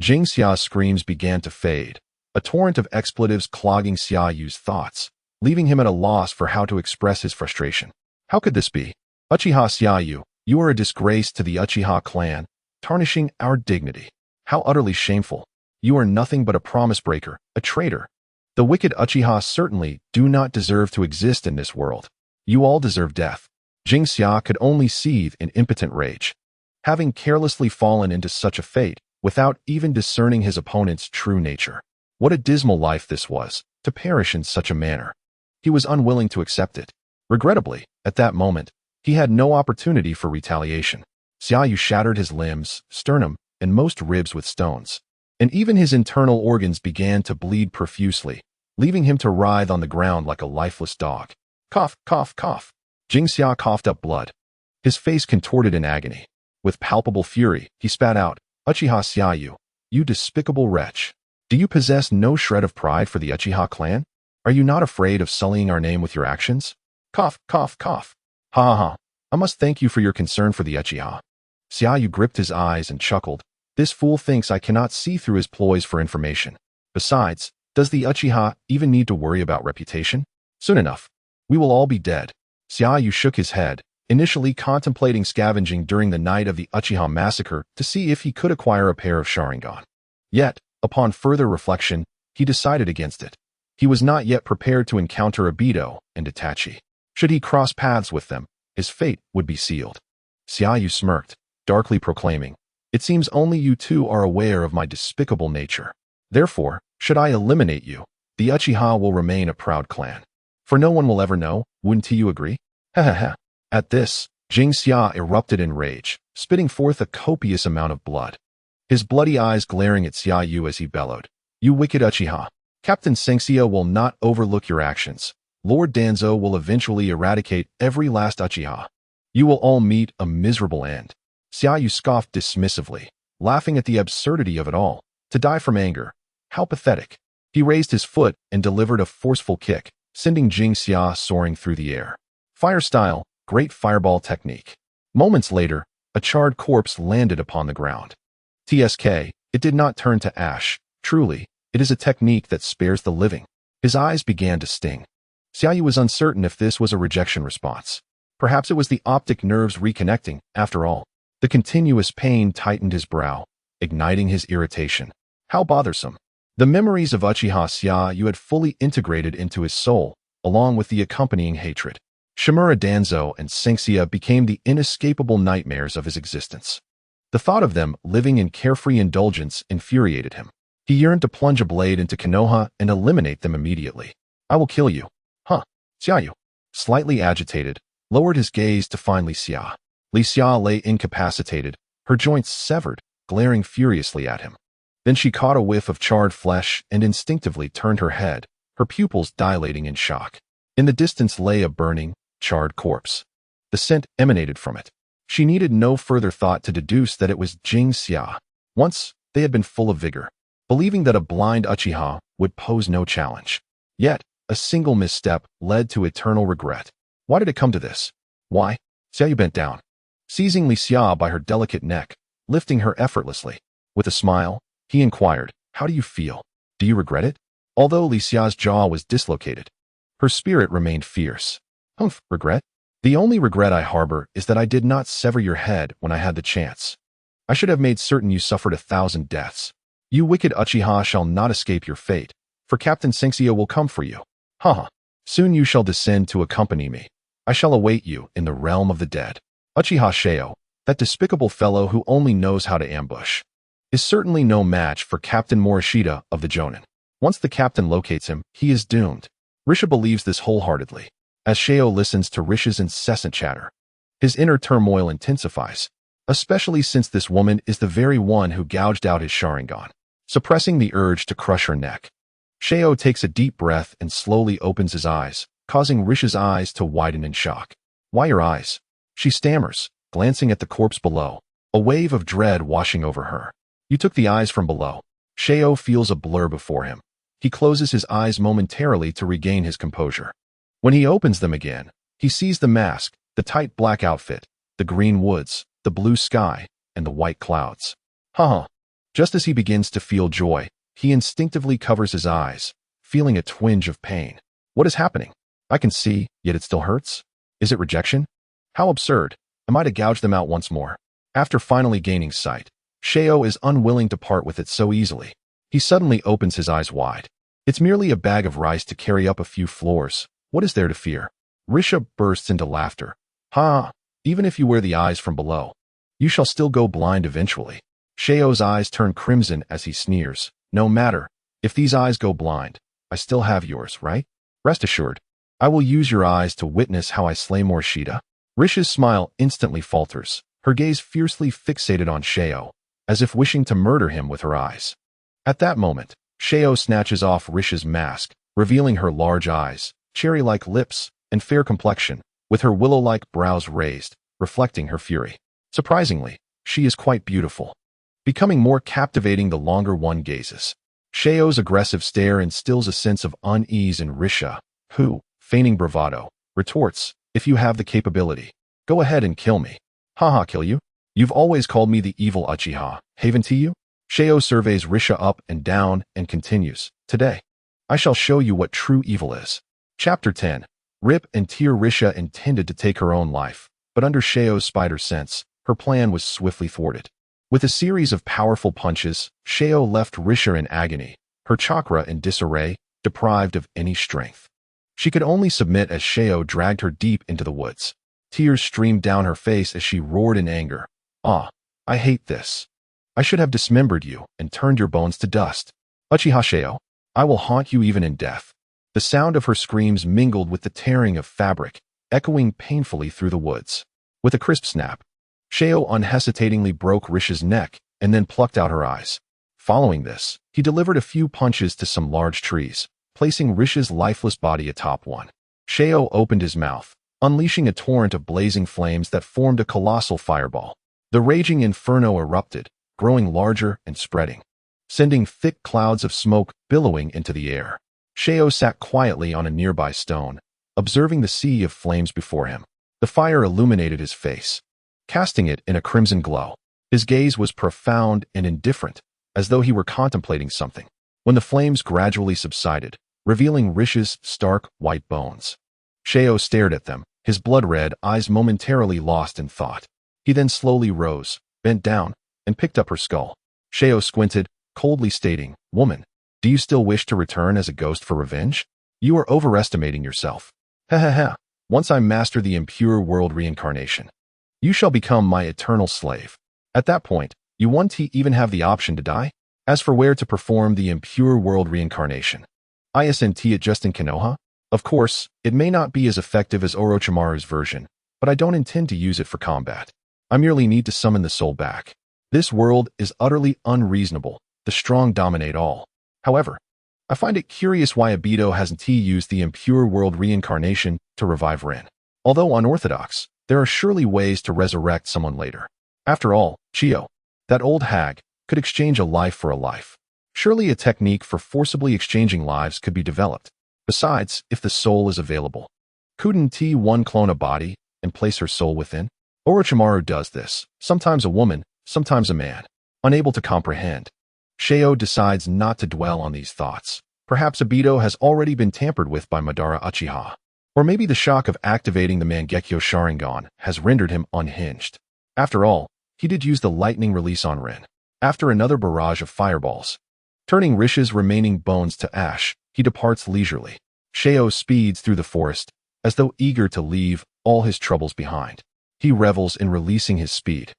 Jing Xia's screams began to fade, a torrent of expletives clogging Xiaoyu's thoughts, leaving him at a loss for how to express his frustration. How could this be? Uchiha Xiaoyu, you are a disgrace to the Uchiha clan, tarnishing our dignity. How utterly shameful. You are nothing but a promise breaker, a traitor. The wicked Uchiha certainly do not deserve to exist in this world. You all deserve death. Jing Xia could only seethe in impotent rage. Having carelessly fallen into such a fate, without even discerning his opponent's true nature. What a dismal life this was, to perish in such a manner. He was unwilling to accept it. Regrettably, at that moment, he had no opportunity for retaliation. Xiaoyu shattered his limbs, sternum, and most ribs with stones. And even his internal organs began to bleed profusely, leaving him to writhe on the ground like a lifeless dog. Cough, cough, cough. Jing Xia coughed up blood. His face contorted in agony. With palpable fury, he spat out, Uchiha Xiaoyu, you despicable wretch. Do you possess no shred of pride for the Uchiha clan? Are you not afraid of sullying our name with your actions? Cough, cough, cough. Ha ha ha. I must thank you for your concern for the Uchiha. Xiaoyu gripped his eyes and chuckled. This fool thinks I cannot see through his ploys for information. Besides, does the Uchiha even need to worry about reputation? Soon enough, we will all be dead. Xiaoyu shook his head, initially contemplating scavenging during the night of the Uchiha massacre to see if he could acquire a pair of Sharingan. Yet, upon further reflection, he decided against it. He was not yet prepared to encounter Obito and Itachi. Should he cross paths with them, his fate would be sealed. Xiaoyu smirked, darkly proclaiming, it seems only you two are aware of my despicable nature. Therefore, should I eliminate you, the Uchiha will remain a proud clan. For no one will ever know, wouldn't you agree? Ha ha ha. At this, Jing Xia erupted in rage, spitting forth a copious amount of blood. His bloody eyes glaring at Xiaoyu as he bellowed, you wicked Uchiha. Captain Sengxia will not overlook your actions. Lord Danzo will eventually eradicate every last Uchiha. You will all meet a miserable end. Xiaoyu scoffed dismissively, laughing at the absurdity of it all. To die from anger. How pathetic. He raised his foot and delivered a forceful kick, sending Jing Xia soaring through the air. Fire style, great fireball technique. Moments later, a charred corpse landed upon the ground. TSK, it did not turn to ash. Truly, it is a technique that spares the living. His eyes began to sting. Xiaoyu was uncertain if this was a rejection response. Perhaps it was the optic nerves reconnecting, after all. The continuous pain tightened his brow, igniting his irritation. How bothersome. The memories of Uchiha Xiaoyu had fully integrated into his soul, along with the accompanying hatred. Shimura Danzo and Sengxia became the inescapable nightmares of his existence. The thought of them living in carefree indulgence infuriated him. He yearned to plunge a blade into Konoha and eliminate them immediately. I will kill you. Huh. Xiaoyu, slightly agitated, lowered his gaze to find Li Xia. Li Xia lay incapacitated, her joints severed, glaring furiously at him. Then she caught a whiff of charred flesh and instinctively turned her head, her pupils dilating in shock. In the distance lay a burning, charred corpse. The scent emanated from it. She needed no further thought to deduce that it was Jing Xia. Once, they had been full of vigor, believing that a blind Uchiha would pose no challenge. Yet, a single misstep led to eternal regret. Why did it come to this? Why? Xiaoyu bent down, seizing Li Xia by her delicate neck, lifting her effortlessly. With a smile, he inquired, how do you feel? Do you regret it? Although Li Xia's jaw was dislocated, her spirit remained fierce. Humph, regret? The only regret I harbor is that I did not sever your head when I had the chance. I should have made certain you suffered 1,000 deaths. You wicked Uchiha shall not escape your fate, for Captain Sengxia will come for you. Haha. Soon you shall descend to accompany me. I shall await you in the realm of the dead. Uchiha Sheo, that despicable fellow who only knows how to ambush, is certainly no match for Captain Morishita of the Jonin. Once the captain locates him, he is doomed. Risha believes this wholeheartedly. As Sheo listens to Risha's incessant chatter, his inner turmoil intensifies, especially since this woman is the very one who gouged out his Sharingan, suppressing the urge to crush her neck. Sheo takes a deep breath and slowly opens his eyes, causing Risha's eyes to widen in shock. Why your eyes? She stammers, glancing at the corpse below, a wave of dread washing over her. You took the eyes from below. Sheo feels a blur before him. He closes his eyes momentarily to regain his composure. When he opens them again, he sees the mask, the tight black outfit, the green woods, the blue sky, and the white clouds. Haha. Just as he begins to feel joy, he instinctively covers his eyes, feeling a twinge of pain. What is happening? I can see, yet it still hurts? Is it rejection? How absurd. Am I to gouge them out once more? After finally gaining sight, Sheo is unwilling to part with it so easily. He suddenly opens his eyes wide. It's merely a bag of rice to carry up a few floors. What is there to fear? Risha bursts into laughter. Ha! Even if you wear the eyes from below, you shall still go blind eventually. Sheo's eyes turn crimson as he sneers. No matter. If these eyes go blind, I still have yours, right? Rest assured, I will use your eyes to witness how I slay Morishita. Risha's smile instantly falters, her gaze fiercely fixated on Sheo, as if wishing to murder him with her eyes. At that moment, Sheo snatches off Risha's mask, revealing her large eyes, cherry-like lips, and fair complexion, with her willow-like brows raised, reflecting her fury. Surprisingly, she is quite beautiful, becoming more captivating the longer one gazes. Sheo's aggressive stare instills a sense of unease in Risha, who, feigning bravado, retorts, if you have the capability, go ahead and kill me. Haha, kill you? You've always called me the evil Uchiha, haven't you? Sheo surveys Risha up and down and continues, today, I shall show you what true evil is. Chapter 10. Rip and Tear. Risha intended to take her own life, but under Sheo's spider sense, her plan was swiftly thwarted. With a series of powerful punches, Sheo left Risha in agony, her chakra in disarray, deprived of any strength. She could only submit as Sheo dragged her deep into the woods. Tears streamed down her face as she roared in anger. Ah, I hate this. I should have dismembered you and turned your bones to dust. Uchiha Sheo, I will haunt you even in death. The sound of her screams mingled with the tearing of fabric, echoing painfully through the woods. With a crisp snap, Sheo unhesitatingly broke Risha's neck and then plucked out her eyes. Following this, he delivered a few punches to some large trees, placing Risha's lifeless body atop one. Shao opened his mouth, unleashing a torrent of blazing flames that formed a colossal fireball. The raging inferno erupted, growing larger and spreading, sending thick clouds of smoke billowing into the air. Shao sat quietly on a nearby stone, observing the sea of flames before him. The fire illuminated his face, casting it in a crimson glow. His gaze was profound and indifferent, as though he were contemplating something. When the flames gradually subsided, revealing Risha's stark white bones, Shao stared at them, his blood-red eyes momentarily lost in thought. He then slowly rose, bent down, and picked up her skull. Shao squinted, coldly stating, "Woman, do you still wish to return as a ghost for revenge? You are overestimating yourself. Ha ha ha. Once I master the impure world reincarnation, you shall become my eternal slave. At that point, you won't even have the option to die? As for where to perform the impure world reincarnation, isn't it just in Konoha? Of course, it may not be as effective as Orochimaru's version, but I don't intend to use it for combat. I merely need to summon the soul back. This world is utterly unreasonable. The strong dominate all. However, I find it curious why Obito hasn't used the impure world reincarnation to revive Rin. Although unorthodox, there are surely ways to resurrect someone later. After all, Chio, that old hag, could exchange a life for a life. Surely a technique for forcibly exchanging lives could be developed. Besides, if the soul is available, couldn't one clone a body and place her soul within? Orochimaru does this, sometimes a woman, sometimes a man. Unable to comprehend, Shao decides not to dwell on these thoughts. Perhaps Obito has already been tampered with by Madara Uchiha. Or maybe the shock of activating the Mangekyo Sharingan has rendered him unhinged. After all, he did use the lightning release on Rin. After another barrage of fireballs, turning Risha's remaining bones to ash, he departs leisurely. Shao speeds through the forest, as though eager to leave all his troubles behind. He revels in releasing his speed,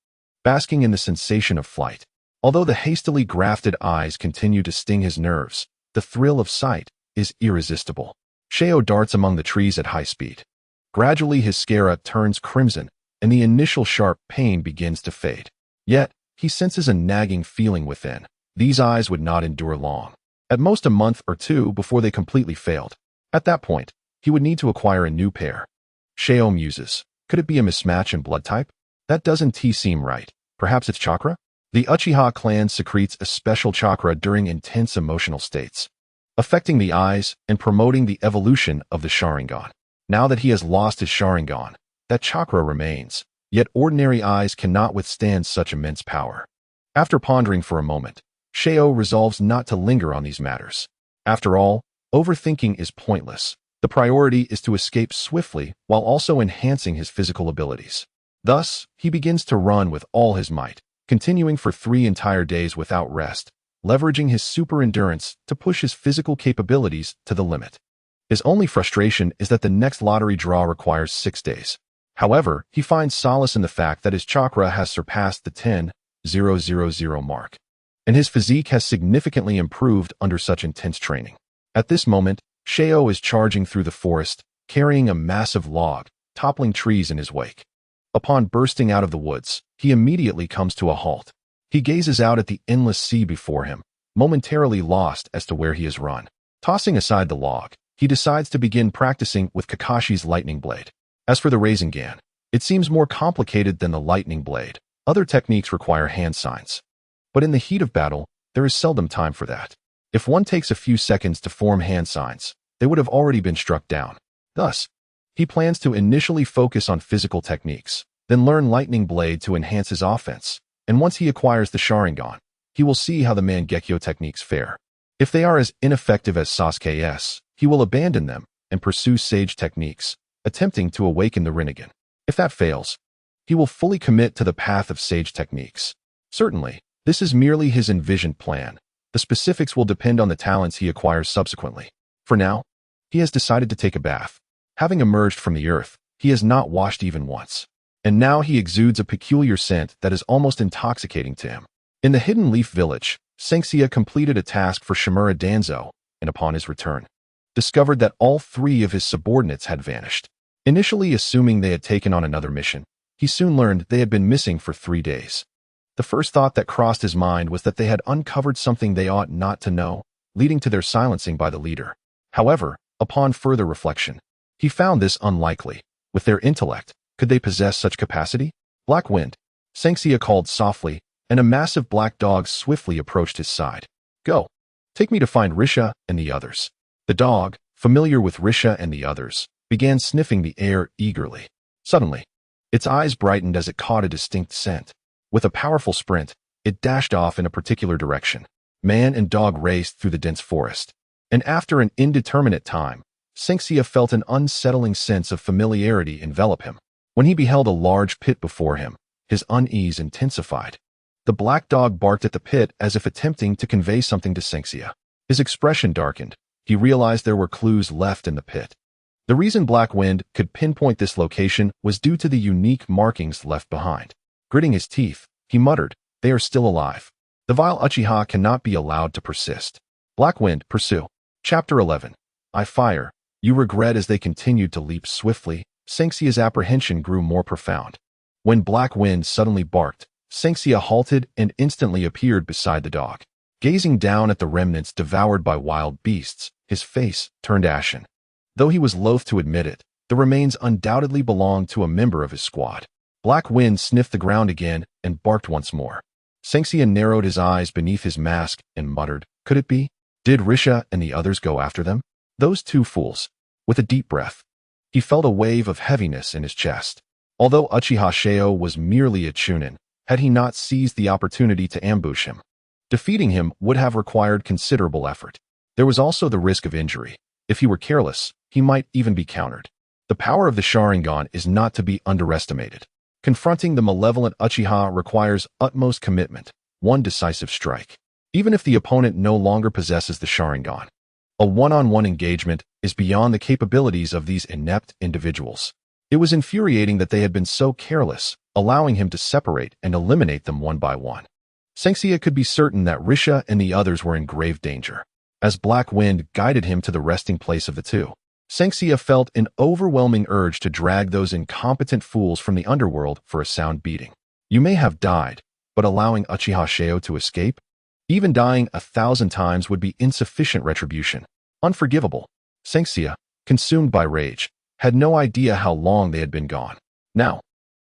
basking in the sensation of flight. Although the hastily grafted eyes continue to sting his nerves, the thrill of sight is irresistible. Shao darts among the trees at high speed. Gradually his scara turns crimson, and the initial sharp pain begins to fade. Yet, he senses a nagging feeling within. These eyes would not endure long. At most a month or two before they completely failed. At that point, he would need to acquire a new pair. Shao muses. Could it be a mismatch in blood type? That doesn't seem right. Perhaps it's chakra? The Uchiha clan secretes a special chakra during intense emotional states, affecting the eyes and promoting the evolution of the Sharingan. Now that he has lost his Sharingan, that chakra remains, yet ordinary eyes cannot withstand such immense power. After pondering for a moment, Shao resolves not to linger on these matters. After all, overthinking is pointless. The priority is to escape swiftly while also enhancing his physical abilities. Thus, he begins to run with all his might, continuing for 3 entire days without rest, leveraging his super endurance to push his physical capabilities to the limit. His only frustration is that the next lottery draw requires 6 days. However, he finds solace in the fact that his chakra has surpassed the 10,000 mark, and his physique has significantly improved under such intense training. At this moment, Shao is charging through the forest, carrying a massive log, toppling trees in his wake. Upon bursting out of the woods, he immediately comes to a halt. He gazes out at the endless sea before him, momentarily lost as to where he has run. Tossing aside the log, he decides to begin practicing with Kakashi's lightning blade. As for the Rasengan, it seems more complicated than the lightning blade. Other techniques require hand signs. But in the heat of battle, there is seldom time for that. If one takes a few seconds to form hand signs, they would have already been struck down. Thus, he plans to initially focus on physical techniques, then learn lightning blade to enhance his offense, and once he acquires the Sharingan, he will see how the Mangekyo techniques fare. If they are as ineffective as Sasuke's, he will abandon them and pursue sage techniques, attempting to awaken the Rinnegan. If that fails, he will fully commit to the path of sage techniques. Certainly, this is merely his envisioned plan. The specifics will depend on the talents he acquires subsequently. For now, he has decided to take a bath. Having emerged from the earth, he has not washed even once. And now he exudes a peculiar scent that is almost intoxicating to him. In the Hidden Leaf Village, Sangxia completed a task for Shimura Danzo, and upon his return, discovered that all 3 of his subordinates had vanished. Initially assuming they had taken on another mission, he soon learned they had been missing for 3 days. The first thought that crossed his mind was that they had uncovered something they ought not to know, leading to their silencing by the leader. However, upon further reflection, he found this unlikely. With their intellect, could they possess such capacity? Black Wind, Sanxia called softly, and a massive black dog swiftly approached his side. Go. Take me to find Risha and the others. The dog, familiar with Risha and the others, began sniffing the air eagerly. Suddenly, its eyes brightened as it caught a distinct scent. With a powerful sprint, it dashed off in a particular direction. Man and dog raced through the dense forest. And after an indeterminate time, Sanxia felt an unsettling sense of familiarity envelop him. When he beheld a large pit before him, his unease intensified. The black dog barked at the pit as if attempting to convey something to Sanxia. His expression darkened. He realized there were clues left in the pit. The reason Black Wind could pinpoint this location was due to the unique markings left behind. Gritting his teeth, he muttered, "They are still alive. The vile Uchiha cannot be allowed to persist." Black Wind, pursue. Chapter 11. I fire. You regret. As they continued to leap swiftly, Sanxia's apprehension grew more profound. When Black Wind suddenly barked, Sanxia halted and instantly appeared beside the dog. Gazing down at the remnants devoured by wild beasts, his face turned ashen. Though he was loath to admit it, the remains undoubtedly belonged to a member of his squad. Black Wind sniffed the ground again and barked once more. Sanxia narrowed his eyes beneath his mask and muttered, "Could it be? Did Risha and the others go after them? Those two fools." With a deep breath, he felt a wave of heaviness in his chest. Although Uchiha Sheo was merely a chunin, had he not seized the opportunity to ambush him, defeating him would have required considerable effort. There was also the risk of injury. If he were careless, he might even be countered. The power of the Sharingan is not to be underestimated. Confronting the malevolent Uchiha requires utmost commitment, one decisive strike. Even if the opponent no longer possesses the Sharingan, a one-on-one engagement is beyond the capabilities of these inept individuals. It was infuriating that they had been so careless, allowing him to separate and eliminate them one by one. Sanxia could be certain that Risha and the others were in grave danger. As Black Wind guided him to the resting place of the two, Sanxia felt an overwhelming urge to drag those incompetent fools from the underworld for a sound beating. You may have died, but allowing Uchiha Sheo to escape? Even dying 1,000 times would be insufficient retribution. Unforgivable. Sanxia, consumed by rage, had no idea how long they had been gone. Now,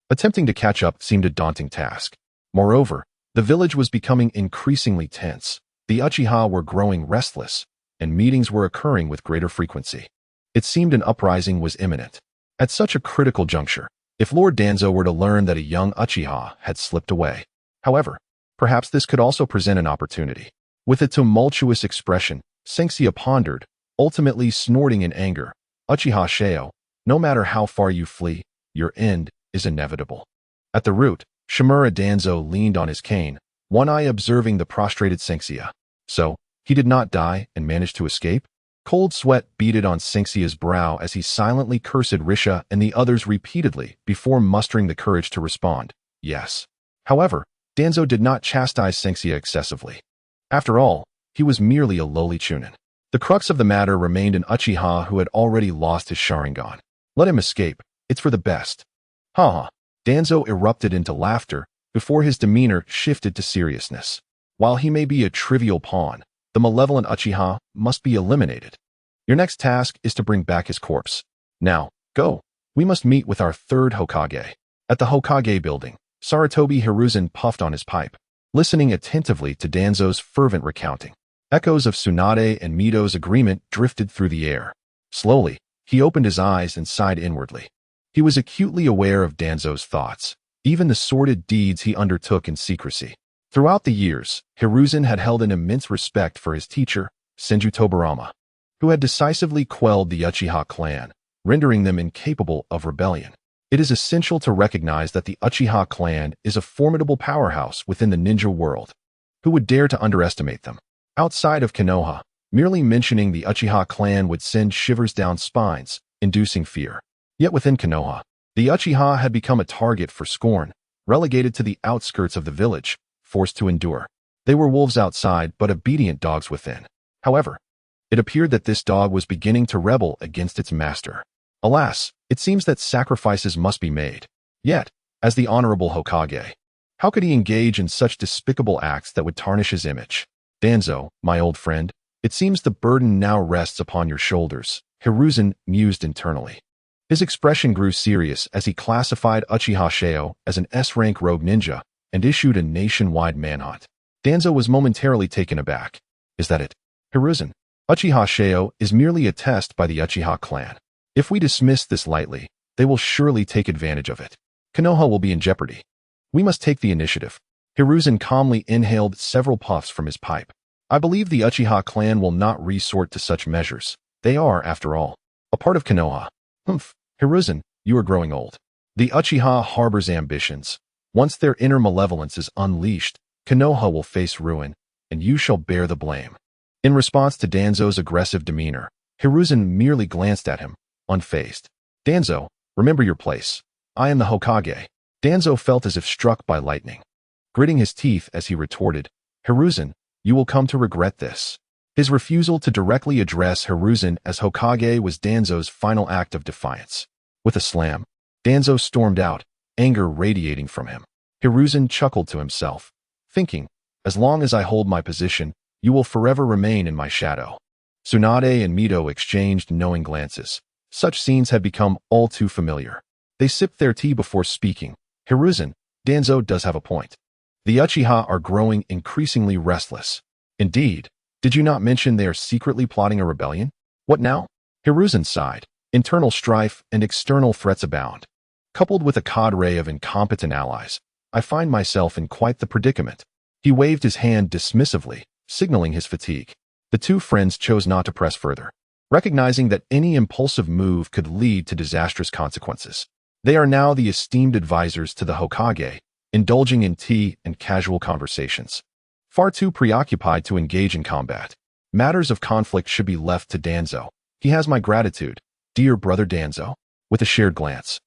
attempting to catch up seemed a daunting task. Moreover, the village was becoming increasingly tense. The Uchiha were growing restless, and meetings were occurring with greater frequency. It seemed an uprising was imminent. At such a critical juncture, if Lord Danzo were to learn that a young Uchiha had slipped away. However, perhaps this could also present an opportunity. With a tumultuous expression, Sanxia pondered, ultimately snorting in anger, "Uchiha Sheo, no matter how far you flee, your end is inevitable." At the root, Shimura Danzo leaned on his cane, one eye observing the prostrated Sanxia. So, he did not die and managed to escape? Cold sweat beaded on Sanxia's brow as he silently cursed Risha and the others repeatedly before mustering the courage to respond, "Yes." However, Danzo did not chastise Sanxia excessively. After all, he was merely a lowly chunin. The crux of the matter remained an Uchiha who had already lost his Sharingan. Let him escape. It's for the best. Ha ha. Danzo erupted into laughter before his demeanor shifted to seriousness. While he may be a trivial pawn, the malevolent Uchiha must be eliminated. Your next task is to bring back his corpse. Now, go. We must meet with our third Hokage. At the Hokage building, Sarutobi Hiruzen puffed on his pipe, listening attentively to Danzo's fervent recounting. Echoes of Tsunade and Mito's agreement drifted through the air. Slowly, he opened his eyes and sighed inwardly. He was acutely aware of Danzo's thoughts, even the sordid deeds he undertook in secrecy. Throughout the years, Hiruzen had held an immense respect for his teacher, Senju Tobarama, who had decisively quelled the Uchiha clan, rendering them incapable of rebellion. It is essential to recognize that the Uchiha clan is a formidable powerhouse within the ninja world. Who would dare to underestimate them? Outside of Konoha, merely mentioning the Uchiha clan would send shivers down spines, inducing fear. Yet within Konoha, the Uchiha had become a target for scorn, relegated to the outskirts of the village, forced to endure. They were wolves outside but obedient dogs within. However, it appeared that this dog was beginning to rebel against its master. Alas, it seems that sacrifices must be made. Yet, as the Honorable Hokage, How could he engage in such despicable acts that would tarnish his image? Danzo, my old friend, it seems the burden now rests upon your shoulders, Hiruzen mused internally. His expression grew serious as he classified Uchiha Shao as an S-rank rogue ninja and issued a nationwide manhunt. Danzo was momentarily taken aback. Is that it? Hiruzen, Uchiha Shao is merely a test by the Uchiha clan. If we dismiss this lightly, they will surely take advantage of it. Konoha will be in jeopardy. We must take the initiative. Hiruzen calmly inhaled several puffs from his pipe. I believe the Uchiha clan will not resort to such measures. They are, after all, a part of Konoha. Humph, Hiruzen, you are growing old. The Uchiha harbors ambitions. Once their inner malevolence is unleashed, Konoha will face ruin, and you shall bear the blame. In response to Danzo's aggressive demeanor, Hiruzen merely glanced at him, unfazed. Danzo, remember your place. I am the Hokage. Danzo felt as if struck by lightning. Gritting his teeth as he retorted, Hiruzen, you will come to regret this. His refusal to directly address Hiruzen as Hokage was Danzo's final act of defiance. With a slam, Danzo stormed out, anger radiating from him. Hiruzen chuckled to himself, thinking, as long as I hold my position, you will forever remain in my shadow. Tsunade and Mito exchanged knowing glances. Such scenes had become all too familiar. They sipped their tea before speaking. Hiruzen, Danzo does have a point. The Uchiha are growing increasingly restless. Indeed, did you not mention they are secretly plotting a rebellion? What now? Hiruzen sighed. Internal strife and external threats abound. Coupled with a cadre of incompetent allies, I find myself in quite the predicament. He waved his hand dismissively, signaling his fatigue. The two friends chose not to press further, recognizing that any impulsive move could lead to disastrous consequences. They are now the esteemed advisors to the Hokage, indulging in tea and casual conversations. Far too preoccupied to engage in combat. Matters of conflict should be left to Danzo. He has my gratitude, dear brother Danzo. With a shared glance,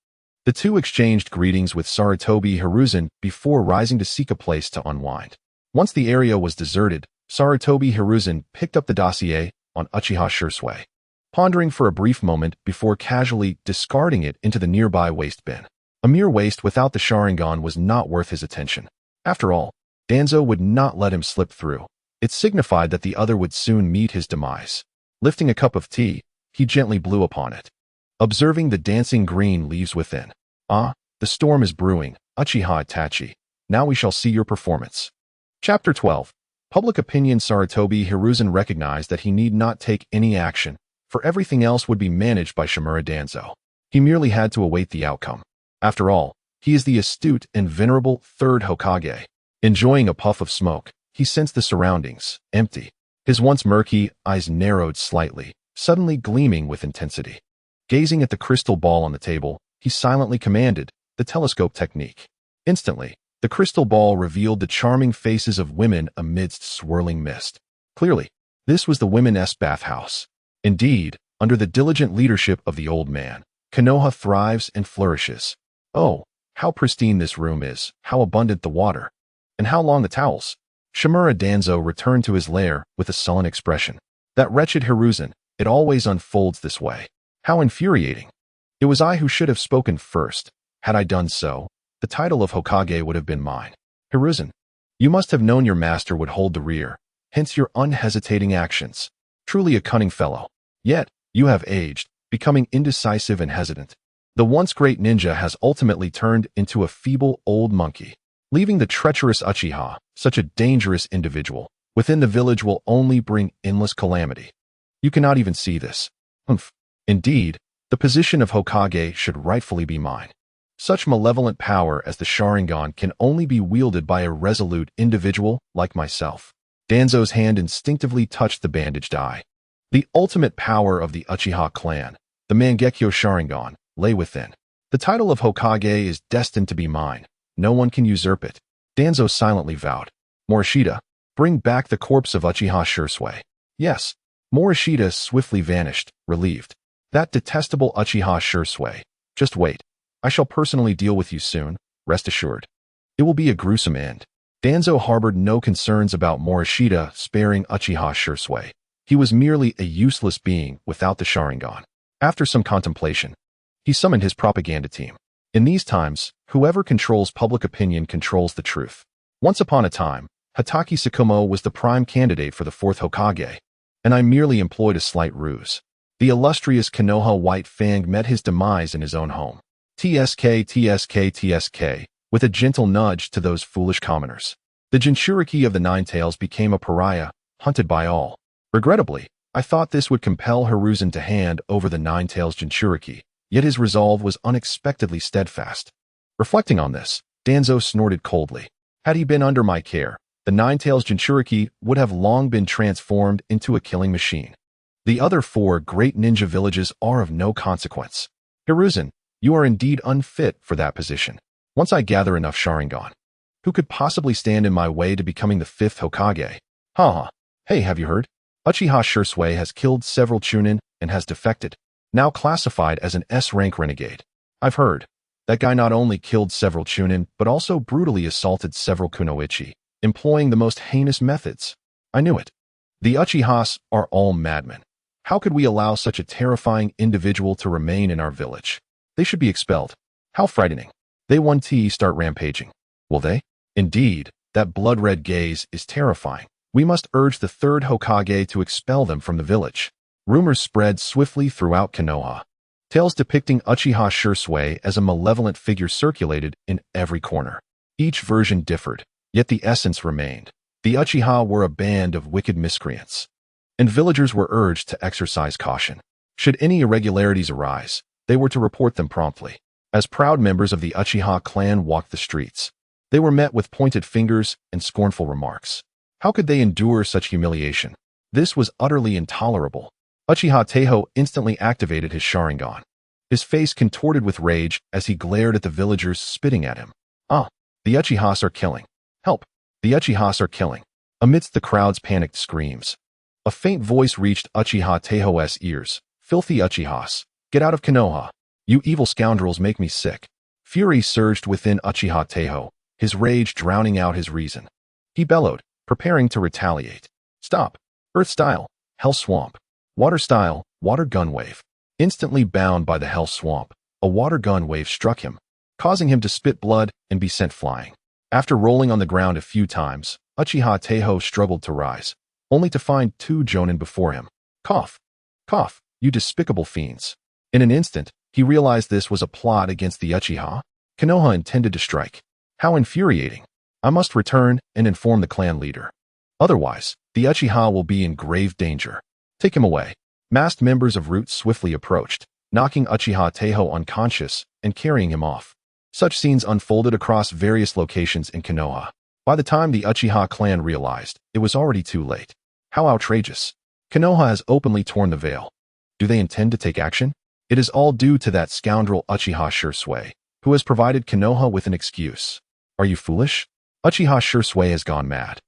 the two exchanged greetings with Sarutobi Hiruzen before rising to seek a place to unwind. Once the area was deserted, Sarutobi Hiruzen picked up the dossier on Uchiha Sasuke, pondering for a brief moment before casually discarding it into the nearby waste bin. A mere waste without the Sharingan was not worth his attention. After all, Danzo would not let him slip through. It signified that the other would soon meet his demise. Lifting a cup of tea, he gently blew upon it, observing the dancing green leaves within. Ah, the storm is brewing, Uchiha Itachi. Now we shall see your performance. Chapter 12. Public opinion. Sarutobi Hiruzen recognized that he need not take any action, for everything else would be managed by Shimura Danzo. He merely had to await the outcome. After all, he is the astute and venerable third Hokage. Enjoying a puff of smoke, he sensed the surroundings, empty. His once murky eyes narrowed slightly, suddenly gleaming with intensity. Gazing at the crystal ball on the table, he silently commanded, the telescope technique. Instantly, the crystal ball revealed the charming faces of women amidst swirling mist. Clearly, this was the women's bathhouse. Indeed, under the diligent leadership of the old man, Konoha thrives and flourishes. Oh, how pristine this room is, how abundant the water, and how long the towels. Shimura Danzo returned to his lair with a sullen expression. That wretched Hiruzen, it always unfolds this way. How infuriating. It was I who should have spoken first. Had I done so, the title of Hokage would have been mine. Hiruzen, you must have known your master would hold the rear, hence your unhesitating actions. Truly a cunning fellow. Yet, you have aged, becoming indecisive and hesitant. The once great ninja has ultimately turned into a feeble old monkey. Leaving the treacherous Uchiha, such a dangerous individual, within the village will only bring endless calamity. You cannot even see this. Humph. Indeed, the position of Hokage should rightfully be mine. Such malevolent power as the Sharingan can only be wielded by a resolute individual like myself. Danzo's hand instinctively touched the bandaged eye. The ultimate power of the Uchiha clan, the Mangekyo Sharingan, lay within. The title of Hokage is destined to be mine. No one can usurp it. Danzo silently vowed. Morishita, bring back the corpse of Uchiha Sasuke. Yes. Morishita swiftly vanished, relieved. That detestable Uchiha Sasuke. Just wait. I shall personally deal with you soon, rest assured. It will be a gruesome end. Danzo harbored no concerns about Morishita sparing Uchiha Sasuke. He was merely a useless being without the Sharingan. After some contemplation, he summoned his propaganda team. In these times, whoever controls public opinion controls the truth. Once upon a time, Hatake Tsukumo was the prime candidate for the fourth Hokage, and I merely employed a slight ruse. The illustrious Konoha White Fang met his demise in his own home. TSK, TSK, TSK, with a gentle nudge to those foolish commoners. The Jinchuriki of the Nine Tails became a pariah, hunted by all. Regrettably, I thought this would compel Hiruzen to hand over the Nine Tails Jinchuriki, yet his resolve was unexpectedly steadfast. Reflecting on this, Danzo snorted coldly. Had he been under my care, the Nine Tails Jinchuriki would have long been transformed into a killing machine. The other 4 great ninja villages are of no consequence. Hiruzen, you are indeed unfit for that position. Once I gather enough Sharingan, who could possibly stand in my way to becoming the 5th Hokage? Haha. Hey, have you heard? Uchiha Shursui has killed several Chunin and has defected, now classified as an S-rank renegade. I've heard. That guy not only killed several Chunin, but also brutally assaulted several Kunoichi, employing the most heinous methods. I knew it. The Uchihas are all madmen. How could we allow such a terrifying individual to remain in our village? They should be expelled. How frightening. They 1T start rampaging. Will they? Indeed, that blood-red gaze is terrifying. We must urge the 3rd Hokage to expel them from the village. Rumors spread swiftly throughout Konoha. Tales depicting Uchiha Shursui as a malevolent figure circulated in every corner. Each version differed, yet the essence remained. The Uchiha were a band of wicked miscreants, and villagers were urged to exercise caution. Should any irregularities arise, they were to report them promptly. As proud members of the Uchiha clan walked the streets, they were met with pointed fingers and scornful remarks. How could they endure such humiliation? This was utterly intolerable. Uchiha Taiho instantly activated his Sharingan. His face contorted with rage as he glared at the villagers spitting at him. Ah, the Uchihas are killing. Help! The Uchihas are killing. Amidst the crowd's panicked screams, a faint voice reached Uchiha Taiho's ears. Filthy Uchihas, get out of Konoha. You evil scoundrels make me sick. Fury surged within Uchiha Taiho, his rage drowning out his reason. He bellowed, preparing to retaliate. Stop! Earth style, Hell Swamp. Water style, Water Gun Wave. Instantly bound by the Hell Swamp, a water gun wave struck him, causing him to spit blood and be sent flying. After rolling on the ground a few times, Uchiha Taiho struggled to rise, only to find 2 Jonin before him. Cough! Cough, you despicable fiends. In an instant, he realized this was a plot against the Uchiha. Konoha intended to strike. How infuriating. I must return and inform the clan leader. Otherwise, the Uchiha will be in grave danger. Take him away. Masked members of Root swiftly approached, knocking Uchiha Taiho unconscious and carrying him off. Such scenes unfolded across various locations in Konoha. By the time the Uchiha clan realized, it was already too late. How outrageous. Konoha has openly torn the veil. Do they intend to take action? It is all due to that scoundrel Uchiha Shursui, who has provided Konoha with an excuse. Are you foolish? Uchiha Shursui has gone mad,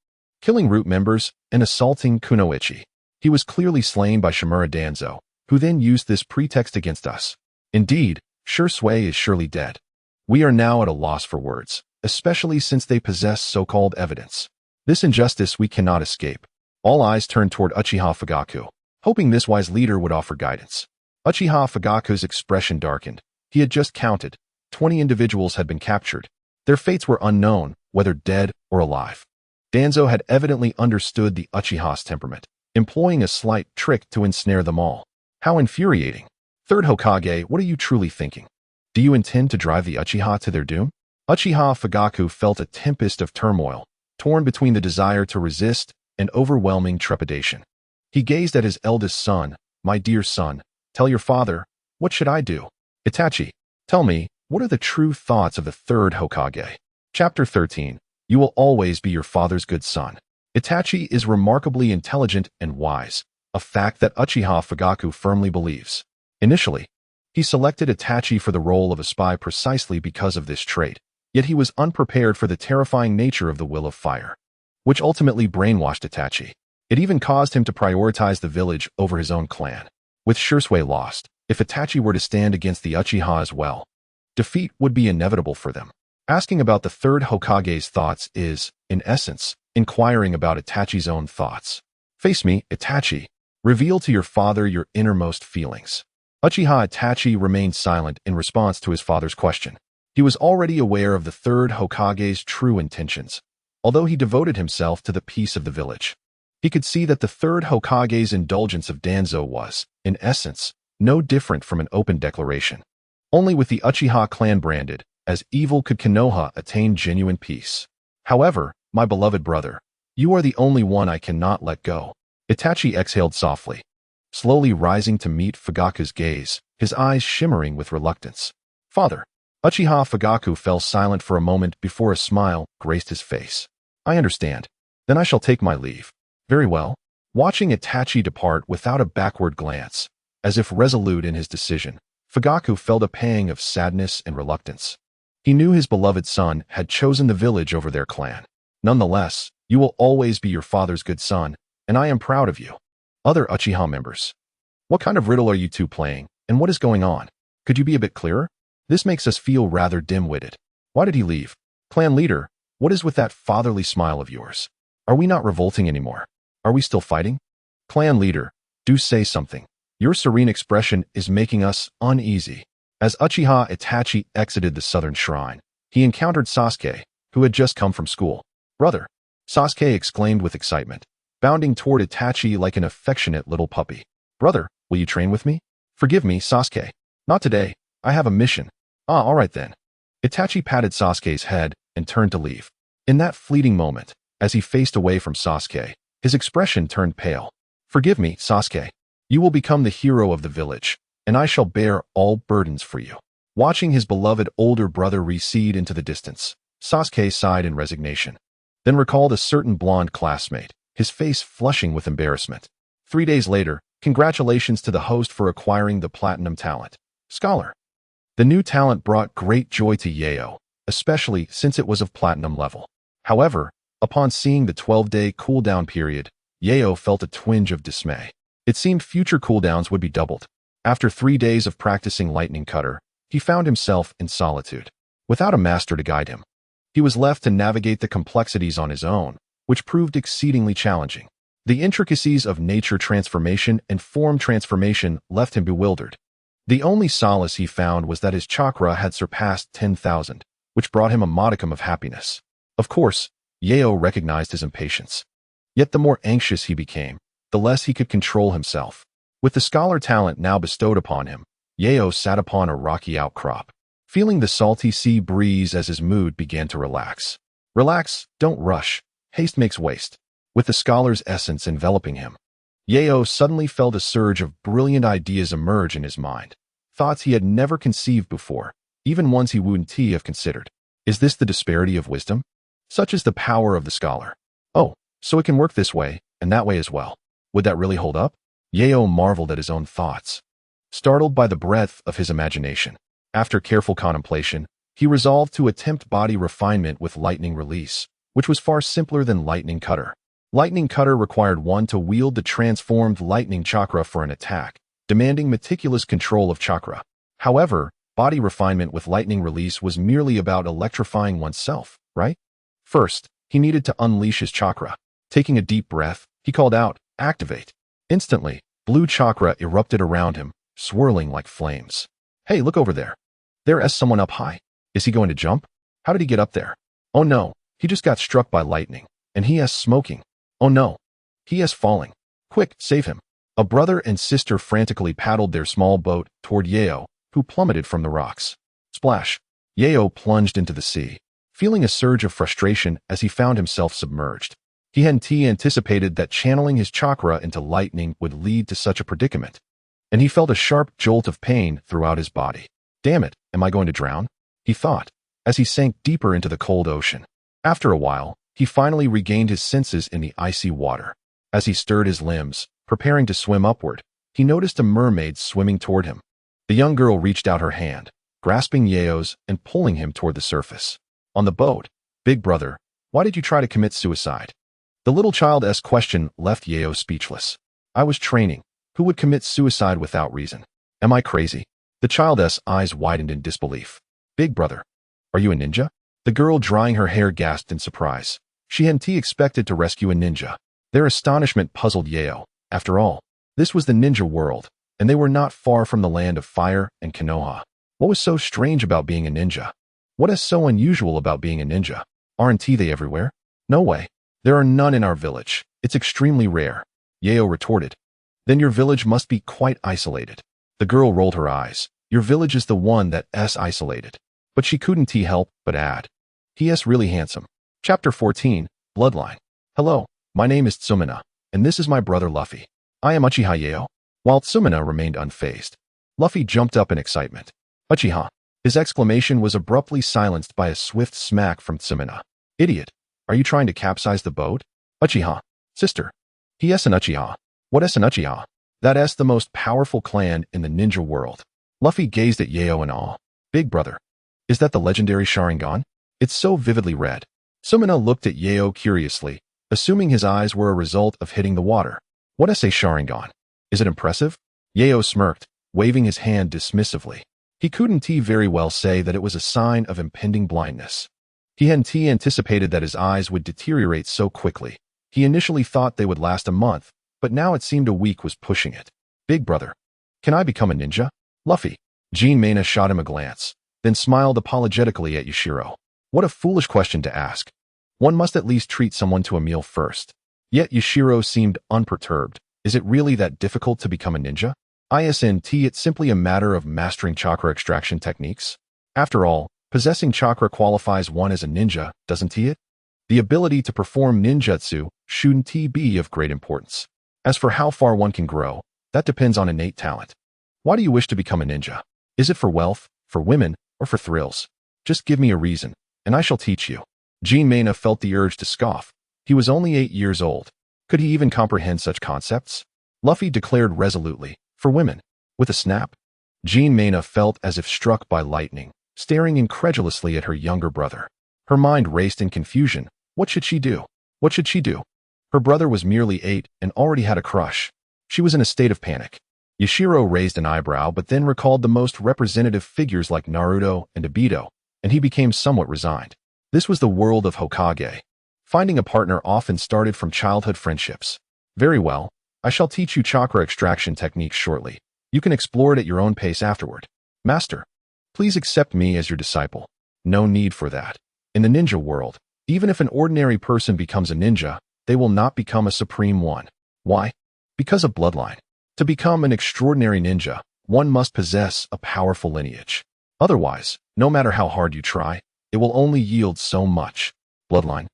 killing Root members and assaulting Kunoichi. He was clearly slain by Shimura Danzo, who then used this pretext against us. Indeed, Shursui is surely dead. We are now at a loss for words, especially since they possess so-called evidence. This injustice we cannot escape. All eyes turned toward Uchiha Fugaku, hoping this wise leader would offer guidance. Uchiha Fugaku's expression darkened. He had just counted. 20 individuals had been captured. Their fates were unknown, whether dead or alive. Danzo had evidently understood the Uchiha's temperament, employing a slight trick to ensnare them all. How infuriating. 3rd Hokage, what are you truly thinking? Do you intend to drive the Uchiha to their doom? Uchiha Fugaku felt a tempest of turmoil, torn between the desire to resist and overwhelming trepidation. He gazed at his eldest son. My dear son, tell your father, what should I do? Itachi, tell me, what are the true thoughts of the 3rd Hokage? Chapter 13. You will always be your father's good son. Itachi is remarkably intelligent and wise, a fact that Uchiha Fugaku firmly believes. Initially, he selected Itachi for the role of a spy precisely because of this trait, yet he was unprepared for the terrifying nature of the Will of Fire, which ultimately brainwashed Itachi. It even caused him to prioritize the village over his own clan. With Shursui lost, if Itachi were to stand against the Uchiha as well, defeat would be inevitable for them. Asking about the 3rd Hokage's thoughts is, in essence, inquiring about Itachi's own thoughts. Face me, Itachi. Reveal to your father your innermost feelings. Uchiha Itachi remained silent in response to his father's question. He was already aware of the third Hokage's true intentions, although he devoted himself to the peace of the village. He could see that the third Hokage's indulgence of Danzo was, in essence, no different from an open declaration. Only with the Uchiha clan branded as evil could Konoha attain genuine peace. However, my beloved brother, you are the only one I cannot let go. Itachi exhaled softly, slowly rising to meet Fugaku's gaze, his eyes shimmering with reluctance. Father. Uchiha Fugaku fell silent for a moment before a smile graced his face. I understand. Then I shall take my leave. Very well. Watching Itachi depart without a backward glance, as if resolute in his decision, Fugaku felt a pang of sadness and reluctance. He knew his beloved son had chosen the village over their clan. Nonetheless, you will always be your father's good son, and I am proud of you. Other Uchiha members. What kind of riddle are you two playing, and what is going on? Could you be a bit clearer? This makes us feel rather dim-witted. Why did he leave? Clan leader, what is with that fatherly smile of yours? Are we not revolting anymore? Are we still fighting? Clan leader, do say something. Your serene expression is making us uneasy. As Uchiha Itachi exited the southern shrine, he encountered Sasuke, who had just come from school. Brother, Sasuke exclaimed with excitement, bounding toward Itachi like an affectionate little puppy. Brother, will you train with me? Forgive me, Sasuke. Not today. I have a mission. Ah, all right then. Itachi patted Sasuke's head and turned to leave. In that fleeting moment, as he faced away from Sasuke, his expression turned pale. Forgive me, Sasuke. You will become the hero of the village, and I shall bear all burdens for you. Watching his beloved older brother recede into the distance, Sasuke sighed in resignation, then recalled a certain blonde classmate, his face flushing with embarrassment. 3 days later, congratulations to the host for acquiring the platinum talent. Scholar. The new talent brought great joy to Yeo, especially since it was of platinum level. However, upon seeing the 12-day cooldown period, Yeo felt a twinge of dismay. It seemed future cooldowns would be doubled. After 3 days of practicing Lightning Cutter, he found himself in solitude, without a master to guide him. He was left to navigate the complexities on his own, which proved exceedingly challenging. The intricacies of nature transformation and form transformation left him bewildered. The only solace he found was that his chakra had surpassed 10,000, which brought him a modicum of happiness. Of course, Yeo recognized his impatience. Yet the more anxious he became, the less he could control himself. With the scholar talent now bestowed upon him, Yeo sat upon a rocky outcrop, feeling the salty sea breeze as his mood began to relax. Relax, don't rush. Haste makes waste. With the scholar's essence enveloping him, Yeo suddenly felt a surge of brilliant ideas emerge in his mind. Thoughts he had never conceived before, even ones he wouldn't have considered. Is this the disparity of wisdom? Such is the power of the scholar. Oh, so it can work this way, and that way as well. Would that really hold up? Yeo marveled at his own thoughts, startled by the breadth of his imagination. After careful contemplation, he resolved to attempt body refinement with lightning release, which was far simpler than lightning cutter. Lightning Cutter required one to wield the transformed lightning chakra for an attack, demanding meticulous control of chakra. However, body refinement with lightning release was merely about electrifying oneself, right? First, he needed to unleash his chakra. Taking a deep breath, he called out, "Activate." Instantly, blue chakra erupted around him, swirling like flames. Hey, look over there. There is someone up high. Is he going to jump? How did he get up there? Oh no, he just got struck by lightning, and he is smoking. Oh no, he is falling. Quick, save him. A brother and sister frantically paddled their small boat toward Yeo, who plummeted from the rocks. Splash. Yeo plunged into the sea, feeling a surge of frustration as he found himself submerged. He hadn't anticipated that channeling his chakra into lightning would lead to such a predicament, and he felt a sharp jolt of pain throughout his body. Damn it, am I going to drown? He thought, as he sank deeper into the cold ocean. After a while, he finally regained his senses in the icy water. As he stirred his limbs, preparing to swim upward, he noticed a mermaid swimming toward him. The young girl reached out her hand, grasping Yeo's and pulling him toward the surface. On the boat, "Big brother, why did you try to commit suicide?" The little child's question left Yeo speechless. I was training. Who would commit suicide without reason? Am I crazy? The child's eyes widened in disbelief. Big brother, are you a ninja? The girl drying her hair gasped in surprise. She hadn't expected to rescue a ninja. Their astonishment puzzled Yeo. After all, this was the ninja world, and they were not far from the land of fire and Konoha. What was so strange about being a ninja? What is so unusual about being a ninja? Aren't they everywhere? No way. There are none in our village. It's extremely rare. Yeo retorted. Then your village must be quite isolated. The girl rolled her eyes. Your village is the one that's isolated. But she couldn't help but add. He is really handsome. Chapter 14, Bloodline. Hello, my name is Tsumina, and this is my brother Luffy. I am Uchiha Yeo. While Tsumina remained unfazed, Luffy jumped up in excitement. Uchiha. His exclamation was abruptly silenced by a swift smack from Tsumina. Idiot. Are you trying to capsize the boat? Uchiha. Sister. He is an Uchiha. What is an Uchiha? That is the most powerful clan in the ninja world. Luffy gazed at Yeo in awe. Big brother. Is that the legendary Sharingan? It's so vividly red. Tsumina looked at Yeo curiously, assuming his eyes were a result of hitting the water. What is a Sharingan? Is it impressive? Yeo smirked, waving his hand dismissively. He couldn't very well say that it was a sign of impending blindness. He hadn't anticipated that his eyes would deteriorate so quickly. He initially thought they would last a month, but now it seemed a week was pushing it. Big brother. Can I become a ninja? Luffy. Jean Mena shot him a glance, then smiled apologetically at Yashiro. What a foolish question to ask. One must at least treat someone to a meal first. Yet Yashiro seemed unperturbed. Is it really that difficult to become a ninja? It's simply a matter of mastering chakra extraction techniques. After all, possessing chakra qualifies one as a ninja, doesn't it? The ability to perform ninjutsu shouldn't be of great importance. As for how far one can grow, that depends on innate talent. Why do you wish to become a ninja? Is it for wealth, for women, or for thrills? Just give me a reason, and I shall teach you. Jean Mena felt the urge to scoff. He was only 8 years old. Could he even comprehend such concepts? Luffy declared resolutely, for women. With a snap. Jean Mena felt as if struck by lightning, staring incredulously at her younger brother. Her mind raced in confusion. What should she do? What should she do? Her brother was merely 8 and already had a crush. She was in a state of panic. Yashiro raised an eyebrow but then recalled the most representative figures like Naruto and Obito, and he became somewhat resigned. This was the world of Hokage. Finding a partner often started from childhood friendships. Very well, I shall teach you chakra extraction techniques shortly. You can explore it at your own pace afterward. Master, please accept me as your disciple. No need for that. In the ninja world, even if an ordinary person becomes a ninja, they will not become a supreme one. Why? Because of bloodline. To become an extraordinary ninja, one must possess a powerful lineage. Otherwise, no matter how hard you try, it will only yield so much. Bloodline.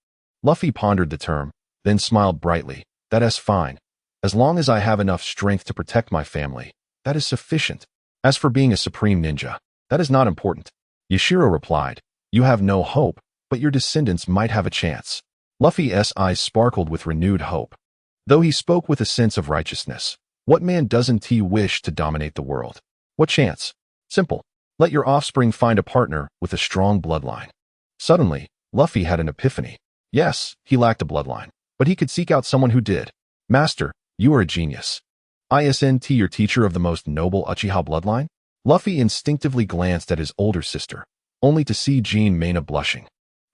Luffy pondered the term, then smiled brightly. That is fine. As long as I have enough strength to protect my family, that is sufficient. As for being a supreme ninja, that is not important. Yashiro replied, you have no hope, but your descendants might have a chance. Luffy's eyes sparkled with renewed hope. Though he spoke with a sense of righteousness, what man doesn't wish to dominate the world? What chance? Simple. Let your offspring find a partner with a strong bloodline. Suddenly, Luffy had an epiphany. Yes, he lacked a bloodline, but he could seek out someone who did. Master, you are a genius. Isn't your teacher of the most noble Uchiha bloodline? Luffy instinctively glanced at his older sister, only to see Jean Mena blushing.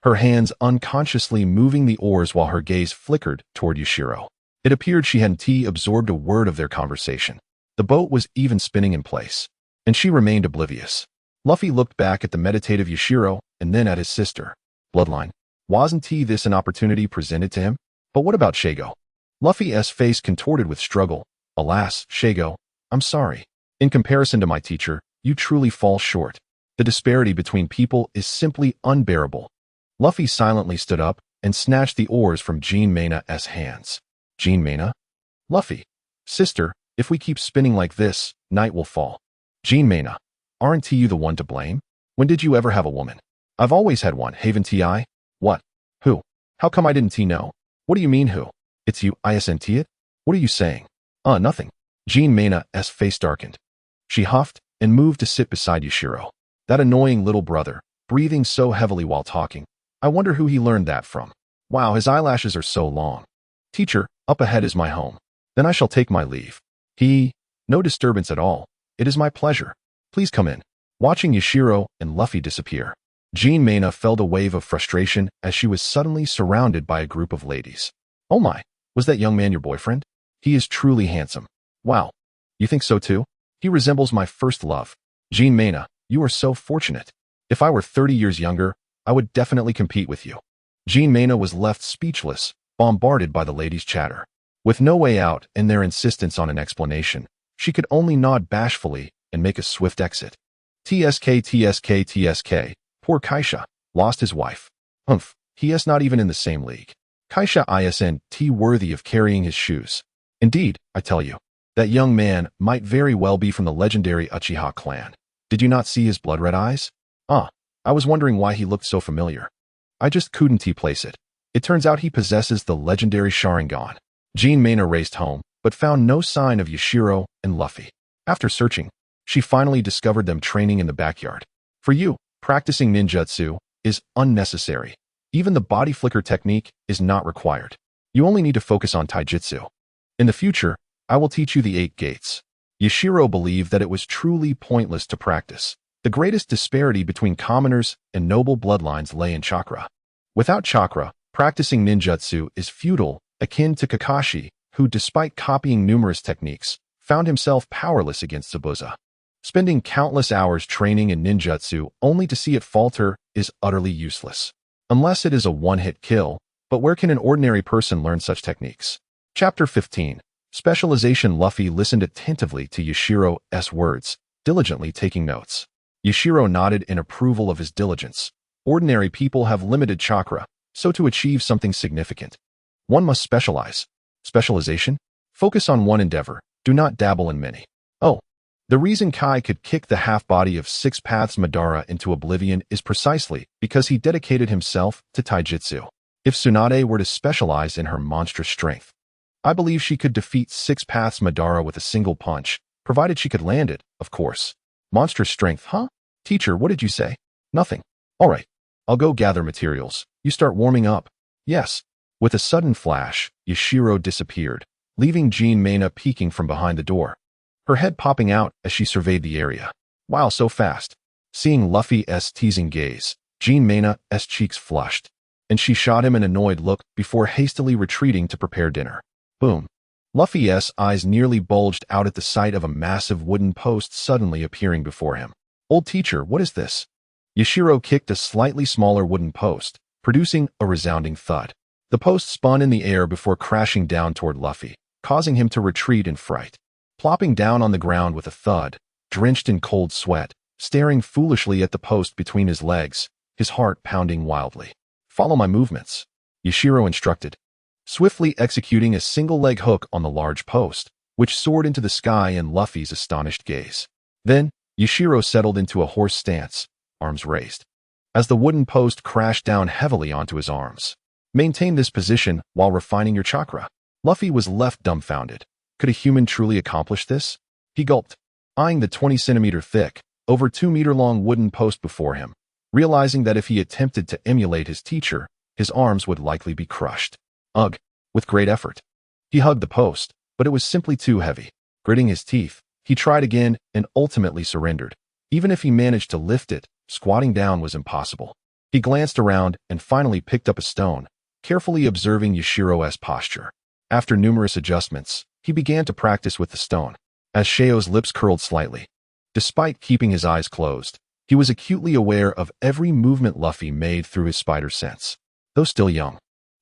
Her hands unconsciously moving the oars while her gaze flickered toward Yashiro. It appeared she hadn't absorbed a word of their conversation. The boat was even spinning in place, and she remained oblivious. Luffy looked back at the meditative Yashiro and then at his sister. Bloodline. Wasn't this an opportunity presented to him? But what about Shago? Luffy's face contorted with struggle. Alas, Shago, I'm sorry. In comparison to my teacher, you truly fall short. The disparity between people is simply unbearable. Luffy silently stood up and snatched the oars from Jean Mena's hands. Jean Mena? Luffy. Sister, if we keep spinning like this, night will fall. Jean Mena. Aren't you the one to blame? When did you ever have a woman? I've always had one, haven't I? What? Who? How come I didn't know? What do you mean who? It's you, isn't it? What are you saying? Nothing. Jean Mena's face darkened. She huffed and moved to sit beside Yashiro. That annoying little brother, breathing so heavily while talking. I wonder who he learned that from. Wow, his eyelashes are so long. Teacher, up ahead is my home. Then I shall take my leave. No disturbance at all. It is my pleasure. Please come in. Watching Yashiro and Luffy disappear, Jean Mena felt a wave of frustration as she was suddenly surrounded by a group of ladies. Oh my, was that young man your boyfriend? He is truly handsome. Wow. You think so too? He resembles my first love. Jean Mena, you are so fortunate. If I were 30 years younger, I would definitely compete with you. Jean Mena was left speechless, bombarded by the ladies' chatter. With no way out and their insistence on an explanation, she could only nod bashfully and make a swift exit. TSK, TSK, TSK. Poor Kaisha. Lost his wife. Humph. He is not even in the same league. Kaisha isn't worthy of carrying his shoes. Indeed, I tell you, that young man might very well be from the legendary Uchiha clan. Did you not see his blood-red eyes? I was wondering why he looked so familiar. I just couldn't place it. It turns out he possesses the legendary Sharingan. Jean Mena raced home, but found no sign of Yashiro and Luffy. After searching, she finally discovered them training in the backyard. For you, practicing ninjutsu is unnecessary. Even the body flicker technique is not required. You only need to focus on taijutsu. In the future, I will teach you the 8 gates. Yashiro believed that it was truly pointless to practice. The greatest disparity between commoners and noble bloodlines lay in chakra. Without chakra, practicing ninjutsu is futile, akin to Kakashi, who, despite copying numerous techniques, found himself powerless against Zabuza. Spending countless hours training in ninjutsu only to see it falter is utterly useless. Unless it is a one-hit kill, but where can an ordinary person learn such techniques? Chapter 15. Specialization. Luffy listened attentively to Yashiro's words, diligently taking notes. Yashiro nodded in approval of his diligence. Ordinary people have limited chakra, so to achieve something significant, one must specialize. Specialization? Focus on one endeavor, do not dabble in many. Oh, the reason Kai could kick the half-body of Six Paths Madara into oblivion is precisely because he dedicated himself to taijutsu. If Tsunade were to specialize in her monstrous strength, I believe she could defeat Six Paths Madara with a single punch, provided she could land it, of course. Monstrous strength, huh? Teacher, what did you say? Nothing. All right. I'll go gather materials. You start warming up. Yes. With a sudden flash, Yashiro disappeared, leaving Jean Mena peeking from behind the door, her head popping out as she surveyed the area. Wow, so fast. Seeing Luffy's teasing gaze, Jean Mena's cheeks flushed, and she shot him an annoyed look before hastily retreating to prepare dinner. Boom. Luffy's eyes nearly bulged out at the sight of a massive wooden post suddenly appearing before him. Old teacher, what is this? Yashiro kicked a slightly smaller wooden post, producing a resounding thud. The post spun in the air before crashing down toward Luffy, causing him to retreat in fright. Plopping down on the ground with a thud, drenched in cold sweat, staring foolishly at the post between his legs, his heart pounding wildly. Follow my movements, Yashiro instructed, swiftly executing a single-leg hook on the large post, which soared into the sky in Luffy's astonished gaze. Then, Yashiro settled into a horse stance, arms raised, as the wooden post crashed down heavily onto his arms. Maintain this position while refining your chakra. Luffy was left dumbfounded. Could a human truly accomplish this? He gulped, eyeing the 20-centimeter thick, over 2-meter-long wooden post before him, realizing that if he attempted to emulate his teacher, his arms would likely be crushed. Ugh, with great effort. He hugged the post, but it was simply too heavy. Gritting his teeth, he tried again and ultimately surrendered. Even if he managed to lift it, squatting down was impossible. He glanced around and finally picked up a stone, carefully observing Yashiro's posture. After numerous adjustments, he began to practice with the stone. As Sheo's lips curled slightly, despite keeping his eyes closed, he was acutely aware of every movement Luffy made through his spider sense. Though still young,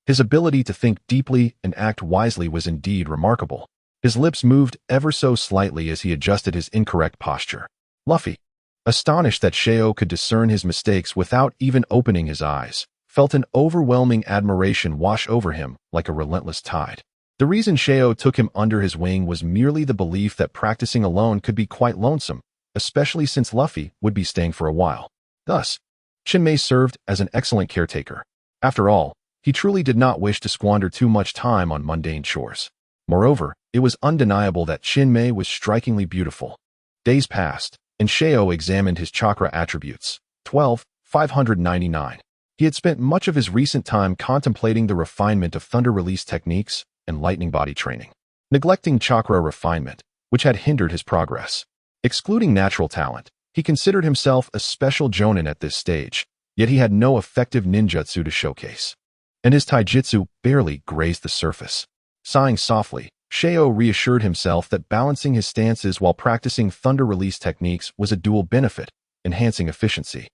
his ability to think deeply and act wisely was indeed remarkable. His lips moved ever so slightly as he adjusted his incorrect posture. Luffy, astonished that Sheo could discern his mistakes without even opening his eyes, felt an overwhelming admiration wash over him like a relentless tide. The reason Sheo took him under his wing was merely the belief that practicing alone could be quite lonesome, especially since Luffy would be staying for a while. Thus, Shinmei served as an excellent caretaker. After all, he truly did not wish to squander too much time on mundane chores. Moreover, it was undeniable that Shinmei was strikingly beautiful. Days passed, and Sheo examined his chakra attributes. 599. He had spent much of his recent time contemplating the refinement of thunder release techniques and lightning body training, neglecting chakra refinement, which had hindered his progress. Excluding natural talent, he considered himself a special jonin at this stage, yet he had no effective ninjutsu to showcase, and his taijutsu barely grazed the surface. Sighing softly, Sheo reassured himself that balancing his stances while practicing thunder release techniques was a dual benefit, enhancing efficiency.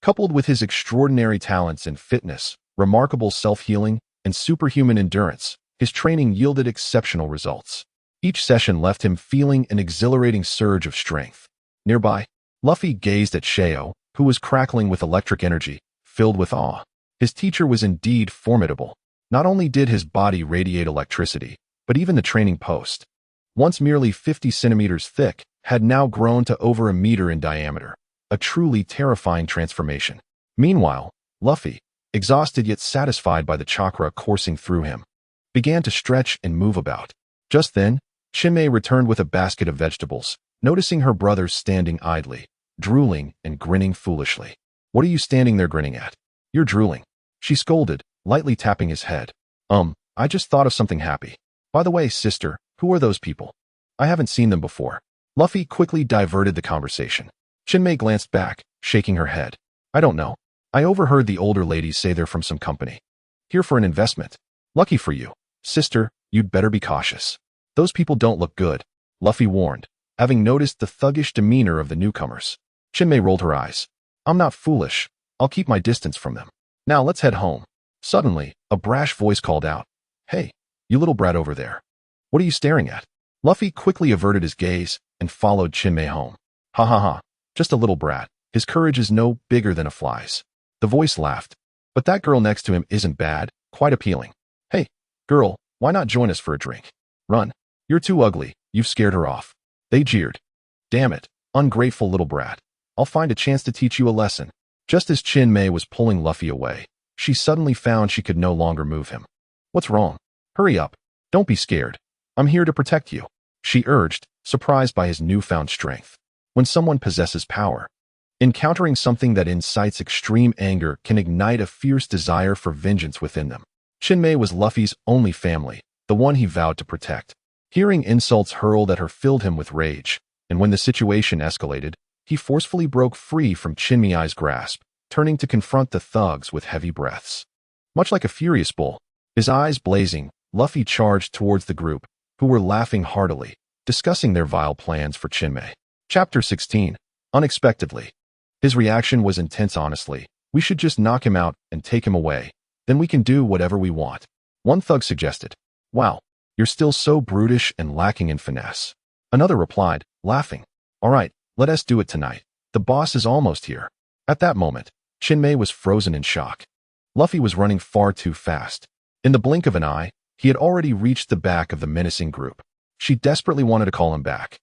Coupled with his extraordinary talents in fitness, remarkable self-healing, and superhuman endurance, his training yielded exceptional results. Each session left him feeling an exhilarating surge of strength. Nearby, Luffy gazed at Shao, who was crackling with electric energy, filled with awe. His teacher was indeed formidable. Not only did his body radiate electricity, but even the training post, once merely 50 centimeters thick, had now grown to over a meter in diameter. A truly terrifying transformation. Meanwhile, Luffy, exhausted yet satisfied by the chakra coursing through him, began to stretch and move about. Just then, Chinmay returned with a basket of vegetables, noticing her brothers standing idly, drooling and grinning foolishly. "What are you standing there grinning at? You're drooling," she scolded, lightly tapping his head. I just thought of something happy. By the way, sister, who are those people? I haven't seen them before." Luffy quickly diverted the conversation. Chinmay glanced back, shaking her head. "I don't know. I overheard the older ladies say they're from some company. Here for an investment. Lucky for you. Sister, you'd better be cautious. Those people don't look good," Luffy warned, having noticed the thuggish demeanor of the newcomers. Chinmay rolled her eyes. "I'm not foolish. I'll keep my distance from them. Now let's head home." Suddenly, a brash voice called out, "Hey, you little brat over there. What are you staring at?" Luffy quickly averted his gaze and followed Chinmay home. "Ha ha ha, just a little brat. His courage is no bigger than a fly's." The voice laughed. "But that girl next to him isn't bad, quite appealing. Hey, girl, why not join us for a drink? Run. You're too ugly, you've scared her off." They jeered. "Damn it, ungrateful little brat. I'll find a chance to teach you a lesson." Just as Chinmay was pulling Luffy away, she suddenly found she could no longer move him. "What's wrong? Hurry up. Don't be scared. I'm here to protect you," she urged, surprised by his newfound strength. When someone possesses power, encountering something that incites extreme anger can ignite a fierce desire for vengeance within them. Chinmay was Luffy's only family, the one he vowed to protect. Hearing insults hurled at her filled him with rage, and when the situation escalated, he forcefully broke free from Chinmay's grasp, turning to confront the thugs with heavy breaths. Much like a furious bull, his eyes blazing, Luffy charged towards the group, who were laughing heartily, discussing their vile plans for Chinmay. Chapter 16. Unexpectedly. His reaction was intense. "Honestly, we should just knock him out and take him away. Then we can do whatever we want," one thug suggested. "Wow, you're still so brutish and lacking in finesse." Another replied, laughing. "All right, let us do it tonight. The boss is almost here." At that moment, Chinmay was frozen in shock. Luffy was running far too fast. In the blink of an eye, he had already reached the back of the menacing group. She desperately wanted to call him back,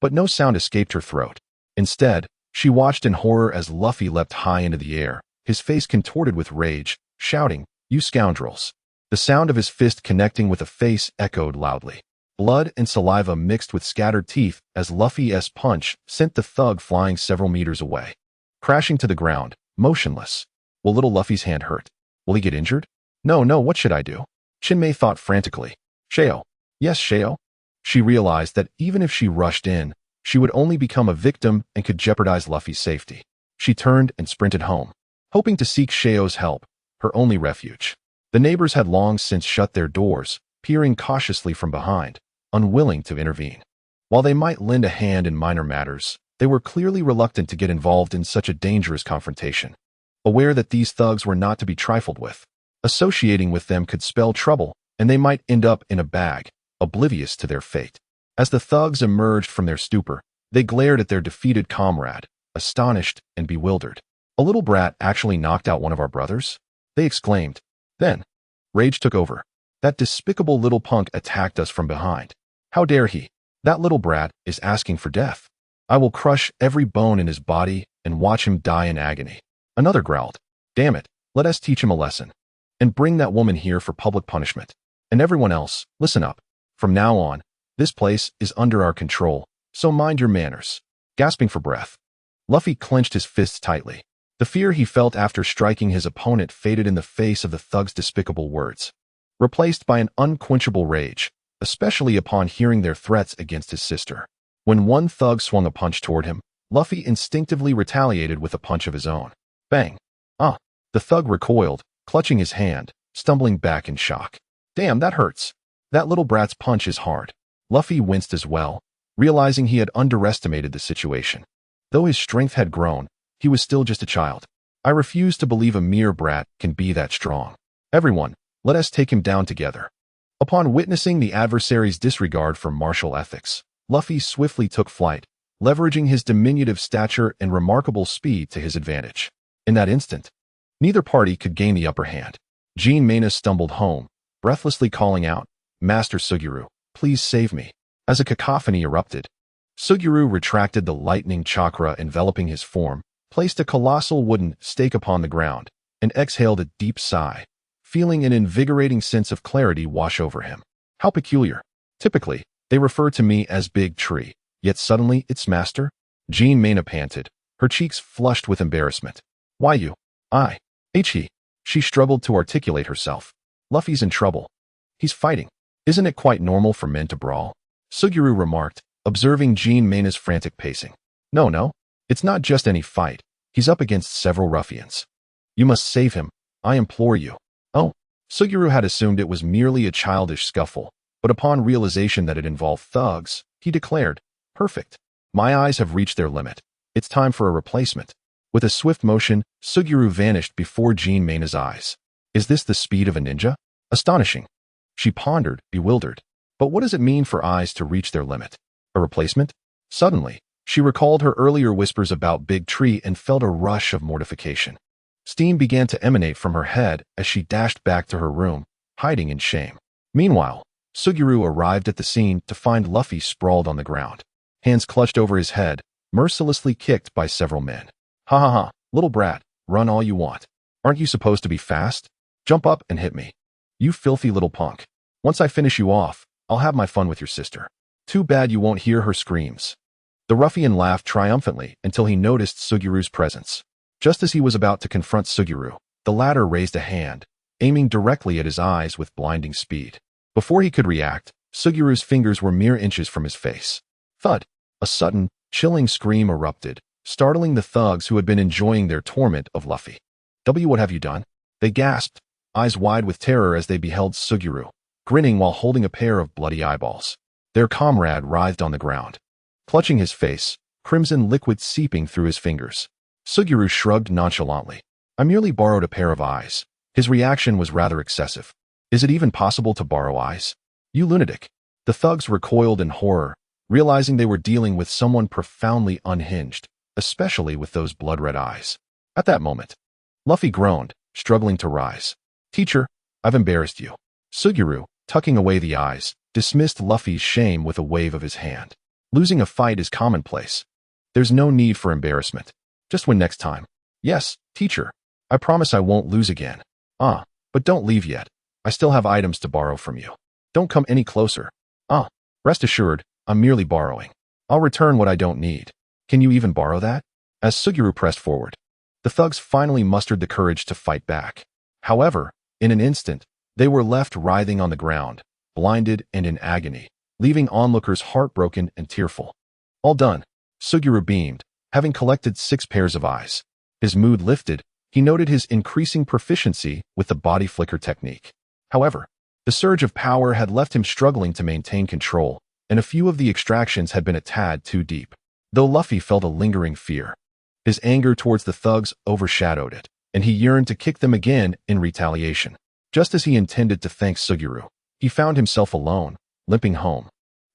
but no sound escaped her throat. Instead, she watched in horror as Luffy leapt high into the air, his face contorted with rage, shouting, "You scoundrels." The sound of his fist connecting with a face echoed loudly. Blood and saliva mixed with scattered teeth as Luffy's punch sent the thug flying several meters away, crashing to the ground, motionless. Will little Luffy's hand hurt? Will he get injured? No, what should I do? Chinmay thought frantically. Shao. Yes, Shao. She realized that even if she rushed in, she would only become a victim and could jeopardize Luffy's safety. She turned and sprinted home, hoping to seek Shao's help, her only refuge. The neighbors had long since shut their doors, peering cautiously from behind, unwilling to intervene. While they might lend a hand in minor matters, they were clearly reluctant to get involved in such a dangerous confrontation, aware that these thugs were not to be trifled with. Associating with them could spell trouble, and they might end up in a bag, oblivious to their fate. As the thugs emerged from their stupor, they glared at their defeated comrade, astonished and bewildered. "A little brat actually knocked out one of our brothers?" they exclaimed. Then, rage took over. "That despicable little punk attacked us from behind. How dare he? That little brat is asking for death. I will crush every bone in his body and watch him die in agony." Another growled, "Damn it, let us teach him a lesson. And bring that woman here for public punishment. And everyone else, listen up. From now on, this place is under our control, so mind your manners." Gasping for breath, Luffy clenched his fists tightly. The fear he felt after striking his opponent faded in the face of the thug's despicable words, replaced by an unquenchable rage, especially upon hearing their threats against his sister. When one thug swung a punch toward him, Luffy instinctively retaliated with a punch of his own. Bang! Ah! The thug recoiled, clutching his hand, stumbling back in shock. "Damn, that hurts. That little brat's punch is hard." Luffy winced as well, realizing he had underestimated the situation. Though his strength had grown, he was still just a child. I refuse to believe a mere brat can be that strong. Everyone, let us take him down together. Upon witnessing the adversary's disregard for martial ethics, Luffy swiftly took flight, leveraging his diminutive stature and remarkable speed to his advantage. In that instant, neither party could gain the upper hand. Jean Mena stumbled home, breathlessly calling out, "Master Suguru, please save me." As a cacophony erupted, Suguru retracted the lightning chakra enveloping his form, placed a colossal wooden stake upon the ground, and exhaled a deep sigh, feeling an invigorating sense of clarity wash over him. How peculiar. Typically, they refer to me as Big Tree, yet suddenly it's Master? Jean Mena panted, her cheeks flushed with embarrassment. Why you? He. She struggled to articulate herself. Luffy's in trouble. He's fighting. Isn't it quite normal for men to brawl? Suguru remarked, observing Jean Mena's frantic pacing. No, it's not just any fight. He's up against several ruffians. You must save him, I implore you. Oh, Suguru had assumed it was merely a childish scuffle, but upon realization that it involved thugs, he declared, Perfect. My eyes have reached their limit. It's time for a replacement. With a swift motion, Suguru vanished before Jean Mena's eyes. Is this the speed of a ninja? Astonishing. She pondered, bewildered. But what does it mean for eyes to reach their limit? A replacement? Suddenly, she recalled her earlier whispers about Big Tree and felt a rush of mortification. Steam began to emanate from her head as she dashed back to her room, hiding in shame. Meanwhile, Suguru arrived at the scene to find Luffy sprawled on the ground, hands clutched over his head, mercilessly kicked by several men. Ha, little brat, run all you want. Aren't you supposed to be fast? Jump up and hit me. You filthy little punk. Once I finish you off, I'll have my fun with your sister. Too bad you won't hear her screams. The ruffian laughed triumphantly until he noticed Suguru's presence. Just as he was about to confront Suguru, the latter raised a hand, aiming directly at his eyes with blinding speed. Before he could react, Suguru's fingers were mere inches from his face. Thud! A sudden, chilling scream erupted, startling the thugs who had been enjoying their torment of Luffy. What have you done? They gasped, eyes wide with terror as they beheld Suguru, grinning while holding a pair of bloody eyeballs. Their comrade writhed on the ground, clutching his face, crimson liquid seeping through his fingers. Suguru shrugged nonchalantly. I merely borrowed a pair of eyes. His reaction was rather excessive. Is it even possible to borrow eyes? You lunatic. The thugs recoiled in horror, realizing they were dealing with someone profoundly unhinged, especially with those blood-red eyes. At that moment, Luffy groaned, struggling to rise. Teacher, I've embarrassed you. Suguru, tucking away the eyes, dismissed Luffy's shame with a wave of his hand. Losing a fight is commonplace. There's no need for embarrassment. Just win next time. Yes, teacher. I promise I won't lose again. But don't leave yet. I still have items to borrow from you. Don't come any closer. Rest assured, I'm merely borrowing. I'll return what I don't need. Can you even borrow that? As Suguru pressed forward, the thugs finally mustered the courage to fight back. However, in an instant, they were left writhing on the ground, blinded and in agony, leaving onlookers heartbroken and tearful. All done, Suguru beamed, having collected 6 pairs of eyes. His mood lifted, he noted his increasing proficiency with the body flicker technique. However, the surge of power had left him struggling to maintain control, and a few of the extractions had been a tad too deep. Though Luffy felt a lingering fear, his anger towards the thugs overshadowed it, and he yearned to kick them again in retaliation. Just as he intended to thank Suguru, he found himself alone, limping home,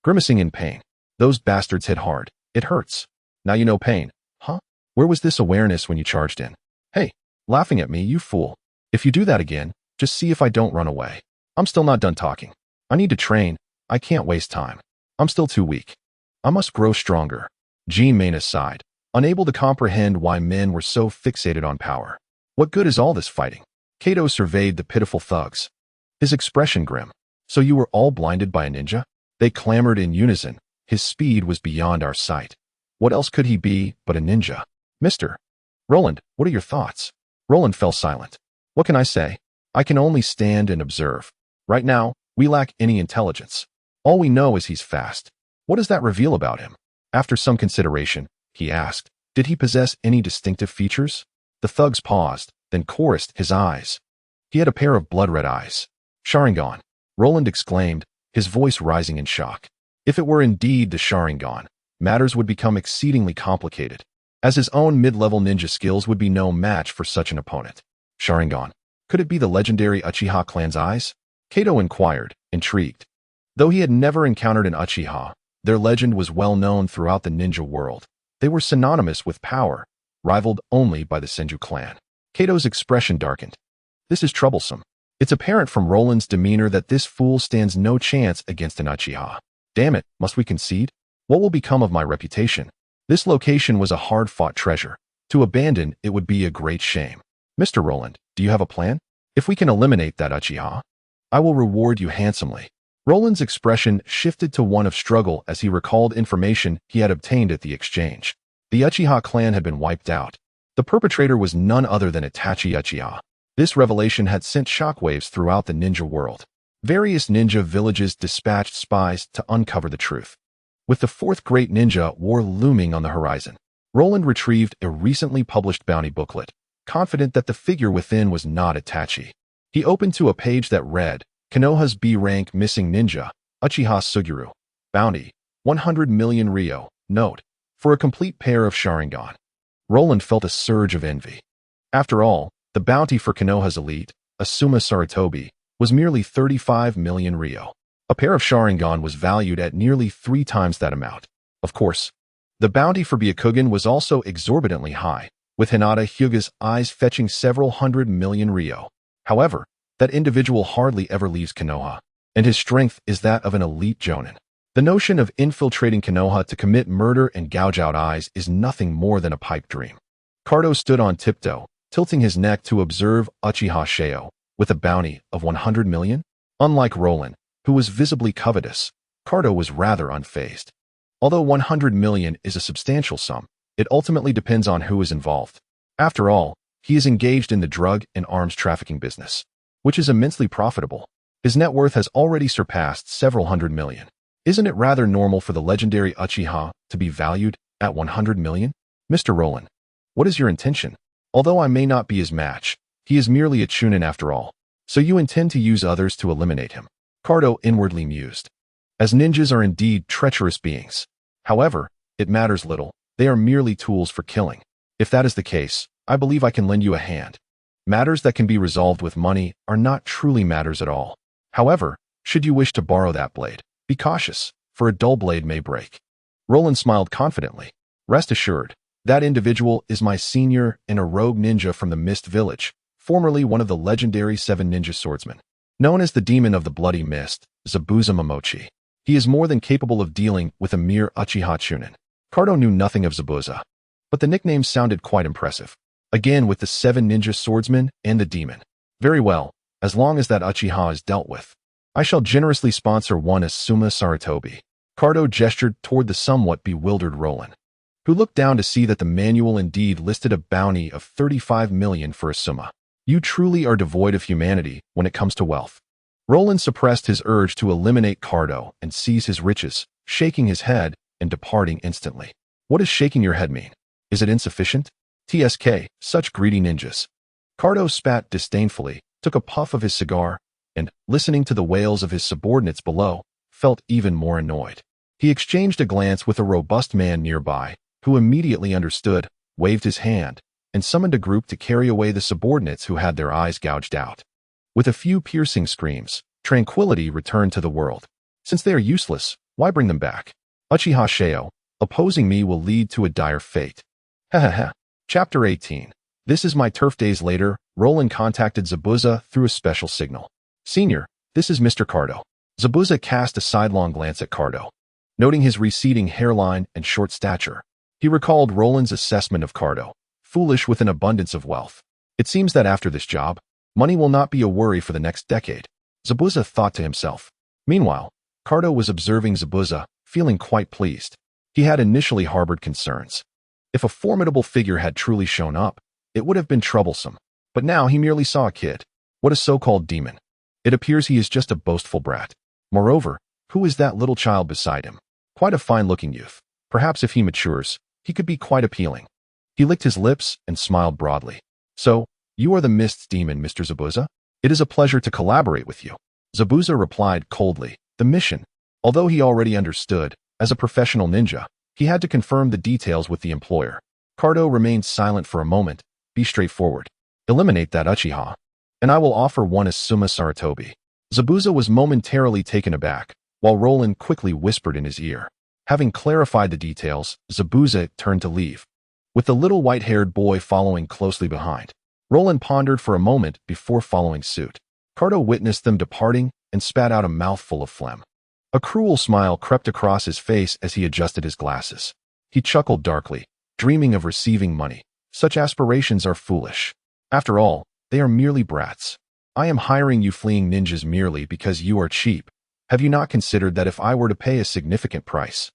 grimacing in pain. Those bastards hit hard. It hurts. Now you know pain, huh? Where was this awareness when you charged in? Hey, laughing at me, you fool. If you do that again, just see if I don't run away. I'm still not done talking. I need to train. I can't waste time. I'm still too weak. I must grow stronger. Jean Mena sighed, unable to comprehend why men were so fixated on power. What good is all this fighting? Kato surveyed the pitiful thugs, his expression grim. So you were all blinded by a ninja? They clamored in unison. His speed was beyond our sight. What else could he be but a ninja? Mr. Roland, what are your thoughts? Roland fell silent. What can I say? I can only stand and observe. Right now, we lack any intelligence. All we know is he's fast. What does that reveal about him? After some consideration, he asked, did he possess any distinctive features? The thugs paused, then chorused his eyes. He had a pair of blood-red eyes. Sharingan, Roland exclaimed, his voice rising in shock. If it were indeed the Sharingan, matters would become exceedingly complicated. as his own mid-level ninja skills would be no match for such an opponent. Sharingan. Could it be the legendary Uchiha clan's eyes? Kato inquired, intrigued. Though he had never encountered an Uchiha, their legend was well known throughout the ninja world. They were synonymous with power, rivaled only by the Senju clan. Kato's expression darkened. This is troublesome. It's apparent from Roland's demeanor that this fool stands no chance against an Uchiha. Damn it, must we concede? What will become of my reputation? This location was a hard-fought treasure. To abandon it would be a great shame. Mr. Roland, do you have a plan? If we can eliminate that Uchiha, I will reward you handsomely. Roland's expression shifted to one of struggle as he recalled information he had obtained at the exchange. The Uchiha clan had been wiped out. The perpetrator was none other than Itachi Uchiha. This revelation had sent shockwaves throughout the ninja world. Various ninja villages dispatched spies to uncover the truth. With the fourth great ninja war looming on the horizon, Roland retrieved a recently published bounty booklet, confident that the figure within was not Itachi. He opened to a page that read, Konoha's B-rank missing ninja, Uchiha Suguru. Bounty, 100 million Ryo. Note, for a complete pair of Sharingan. Roland felt a surge of envy. After all, the bounty for Konoha's elite, Asuma Sarutobi, was merely 35 million Ryo. A pair of Sharingan was valued at nearly 3 times that amount. Of course, the bounty for Byakugan was also exorbitantly high, with Hinata Hyuga's eyes fetching several 100 million Ryo. However, that individual hardly ever leaves Konoha, and his strength is that of an elite jonin. The notion of infiltrating Konoha to commit murder and gouge out eyes is nothing more than a pipe dream. Cardo stood on tiptoe, tilting his neck to observe Uchiha Sheo, with a bounty of 100 million. Unlike Roland, who was visibly covetous, Cardo was rather unfazed. Although 100 million is a substantial sum, it ultimately depends on who is involved. After all, he is engaged in the drug and arms trafficking business, which is immensely profitable. His net worth has already surpassed several 100 million. Isn't it rather normal for the legendary Uchiha to be valued at 100 million? Mr. Roland, what is your intention? Although I may not be his match, he is merely a chunin after all. So you intend to use others to eliminate him? Cardo inwardly mused. As ninjas are indeed treacherous beings. However, it matters little. They are merely tools for killing. If that is the case, I believe I can lend you a hand. Matters that can be resolved with money are not truly matters at all. However, should you wish to borrow that blade, be cautious, for a dull blade may break. Roland smiled confidently. Rest assured, that individual is my senior and a rogue ninja from the Mist Village, formerly one of the legendary 7 ninja swordsmen. Known as the Demon of the Bloody Mist, Zabuza Momochi. He is more than capable of dealing with a mere Uchiha chunin. Cardo knew nothing of Zabuza, but the nickname sounded quite impressive. Again with the 7 ninja swordsmen and the demon. Very well, as long as that Uchiha is dealt with. I shall generously sponsor one Asuma Sarutobi. Cardo gestured toward the somewhat bewildered Roland, who looked down to see that the manual indeed listed a bounty of 35 million for Asuma. You truly are devoid of humanity when it comes to wealth. Roland suppressed his urge to eliminate Cardo and seize his riches, shaking his head and departing instantly. What does shaking your head mean? Is it insufficient? TSK, such greedy ninjas. Cardo spat disdainfully, took a puff of his cigar, and, listening to the wails of his subordinates below, felt even more annoyed. He exchanged a glance with a robust man nearby, who immediately understood, waved his hand, and summoned a group to carry away the subordinates who had their eyes gouged out. With a few piercing screams, tranquility returned to the world. Since they are useless, why bring them back? Uchiha Sheo, opposing me will lead to a dire fate. Ha. Chapter 18. This is my turf. Days later, Roland contacted Zabuza through a special signal. Senior, this is Mr. Cardo. Zabuza cast a sidelong glance at Cardo. Noting his receding hairline and short stature, he recalled Roland's assessment of Cardo, foolish with an abundance of wealth. It seems that after this job, money will not be a worry for the next decade, Zabuza thought to himself. Meanwhile, Cardo was observing Zabuza, feeling quite pleased. He had initially harbored concerns. If a formidable figure had truly shown up, it would have been troublesome. But now he merely saw a kid. What a so-called demon. It appears he is just a boastful brat. Moreover, who is that little child beside him? Quite a fine-looking youth. Perhaps if he matures, he could be quite appealing. He licked his lips and smiled broadly. So, you are the Mist's demon, Mr. Zabuza? It is a pleasure to collaborate with you. Zabuza replied coldly. The mission. Although he already understood, as a professional ninja, he had to confirm the details with the employer. Cardo remained silent for a moment. Be straightforward. Eliminate that Uchiha, and I will offer one as Summa Saratobi. Zabuza was momentarily taken aback, while Roland quickly whispered in his ear. Having clarified the details, Zabuza turned to leave, with the little white-haired boy following closely behind. Roland pondered for a moment before following suit. Cardo witnessed them departing and spat out a mouthful of phlegm. A cruel smile crept across his face as he adjusted his glasses. He chuckled darkly, dreaming of receiving money. Such aspirations are foolish. After all, they are merely brats. I am hiring you fleeing ninjas merely because you are cheap. Have you not considered that if I were to pay a significant price,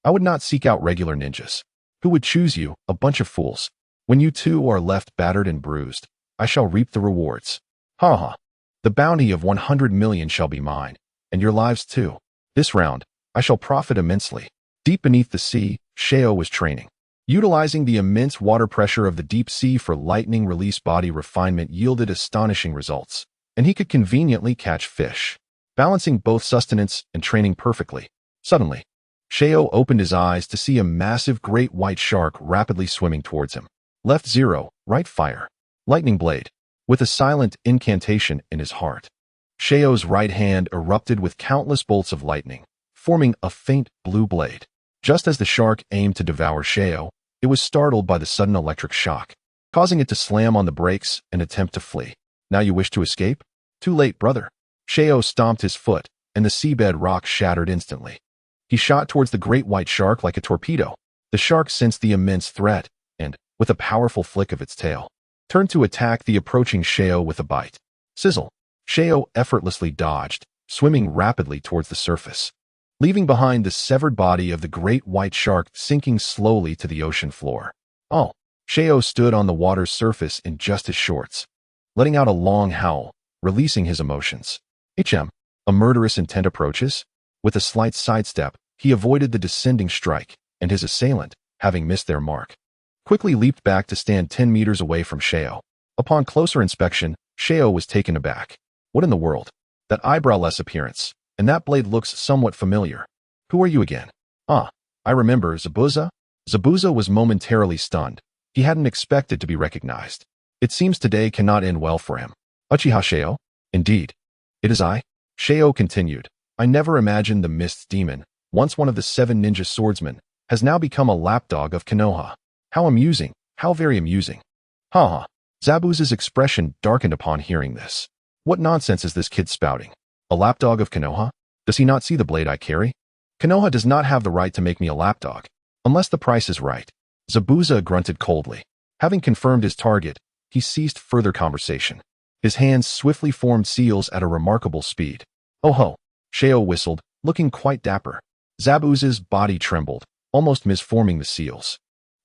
I would not seek out regular ninjas? Who would choose you, a bunch of fools? When you two are left battered and bruised, I shall reap the rewards. Ha ha. The bounty of 100 million shall be mine, and your lives too. This round, I shall profit immensely. Deep beneath the sea, Sheo was training. Utilizing the immense water pressure of the deep sea for lightning release, body refinement yielded astonishing results, and he could conveniently catch fish, balancing both sustenance and training perfectly. Suddenly, Sheo opened his eyes to see a massive great white shark rapidly swimming towards him. Left 0, right fire. Lightning blade. With a silent incantation in his heart, Sheo's right hand erupted with countless bolts of lightning, forming a faint blue blade. Just as the shark aimed to devour Sheo, it was startled by the sudden electric shock, causing it to slam on the brakes and attempt to flee. Now you wish to escape? Too late, brother. Sheo stomped his foot, and the seabed rock shattered instantly. He shot towards the great white shark like a torpedo. The shark sensed the immense threat, and, with a powerful flick of its tail, turned to attack the approaching Sheo with a bite. Sizzle! Sheo effortlessly dodged, swimming rapidly towards the surface, leaving behind the severed body of the great white shark sinking slowly to the ocean floor. Oh! Sheo stood on the water's surface in just his shorts, letting out a long howl, releasing his emotions. A murderous intent approaches. With a slight sidestep, he avoided the descending strike, and his assailant, having missed their mark, quickly leaped back to stand 10 meters away from Sheo. Upon closer inspection, Sheo was taken aback. What in the world? That eyebrowless appearance, and that blade looks somewhat familiar. Who are you again? Ah, I remember, Zabuza? Zabuza was momentarily stunned. He hadn't expected to be recognized. It seems today cannot end well for him. Uchiha Sheo? Indeed. It is I. Sheo continued. I never imagined the Mist Demon, once one of the 7 ninja swordsmen, has now become a lapdog of Konoha. How amusing, how very amusing. Ha ha. Zabuza's expression darkened upon hearing this. What nonsense is this kid spouting? A lapdog of Konoha? Does he not see the blade I carry? Konoha does not have the right to make me a lapdog, unless the price is right. Zabuza grunted coldly. Having confirmed his target, he ceased further conversation. His hands swiftly formed seals at a remarkable speed. Oh ho! Sheo whistled, looking quite dapper. Zabuza's body trembled, almost misforming the seals.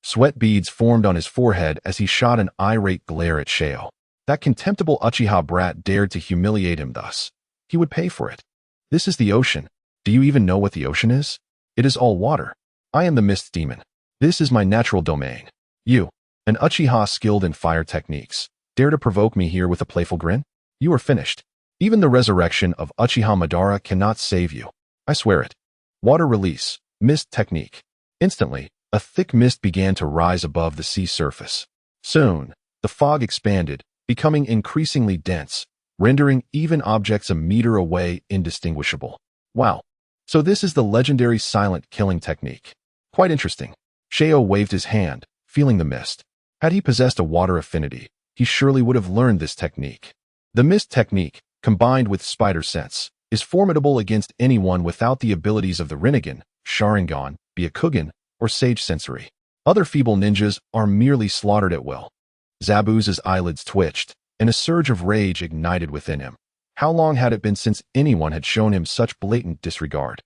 Sweat beads formed on his forehead as he shot an irate glare at Sheo. That contemptible Uchiha brat dared to humiliate him thus. He would pay for it. This is the ocean. Do you even know what the ocean is? It is all water. I am the Mist Demon. This is my natural domain. You, an Uchiha skilled in fire techniques, dare to provoke me here with a playful grin? You are finished. Even the resurrection of Uchiha Madara cannot save you. I swear it. Water release, mist technique. Instantly, a thick mist began to rise above the sea surface. Soon, the fog expanded, becoming increasingly dense, rendering even objects a meter away indistinguishable. Wow. So this is the legendary silent killing technique. Quite interesting. Sheo waved his hand, feeling the mist. Had he possessed a water affinity, he surely would have learned this technique. The mist technique, combined with spider sense, is formidable against anyone without the abilities of the Rinnegan, Sharingan, Byakugan, or Sage Sensory. Other feeble ninjas are merely slaughtered at will. Zabuza's eyelids twitched, and a surge of rage ignited within him. How long had it been since anyone had shown him such blatant disregard?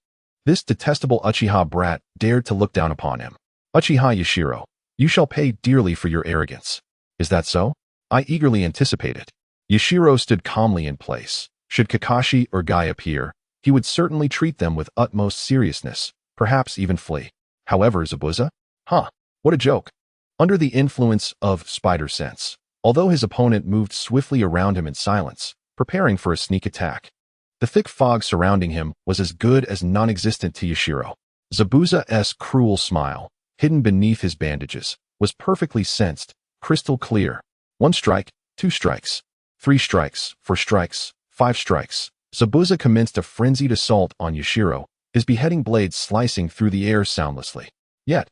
This detestable Uchiha brat dared to look down upon him. Uchiha Yashiro, you shall pay dearly for your arrogance. Is that so? I eagerly anticipate it. Yashiro stood calmly in place. Should Kakashi or Guy appear, he would certainly treat them with utmost seriousness, perhaps even flee. However, Zabuza? What a joke. Under the influence of spider sense, although his opponent moved swiftly around him in silence, preparing for a sneak attack, the thick fog surrounding him was as good as non-existent to Yashiro. Zabuza's cruel smile, hidden beneath his bandages, was perfectly sensed, crystal clear. 1 strike, 2 strikes, 3 strikes, 4 strikes, 5 strikes. Zabuza commenced a frenzied assault on Yashiro, his beheading blade slicing through the air soundlessly. Yet,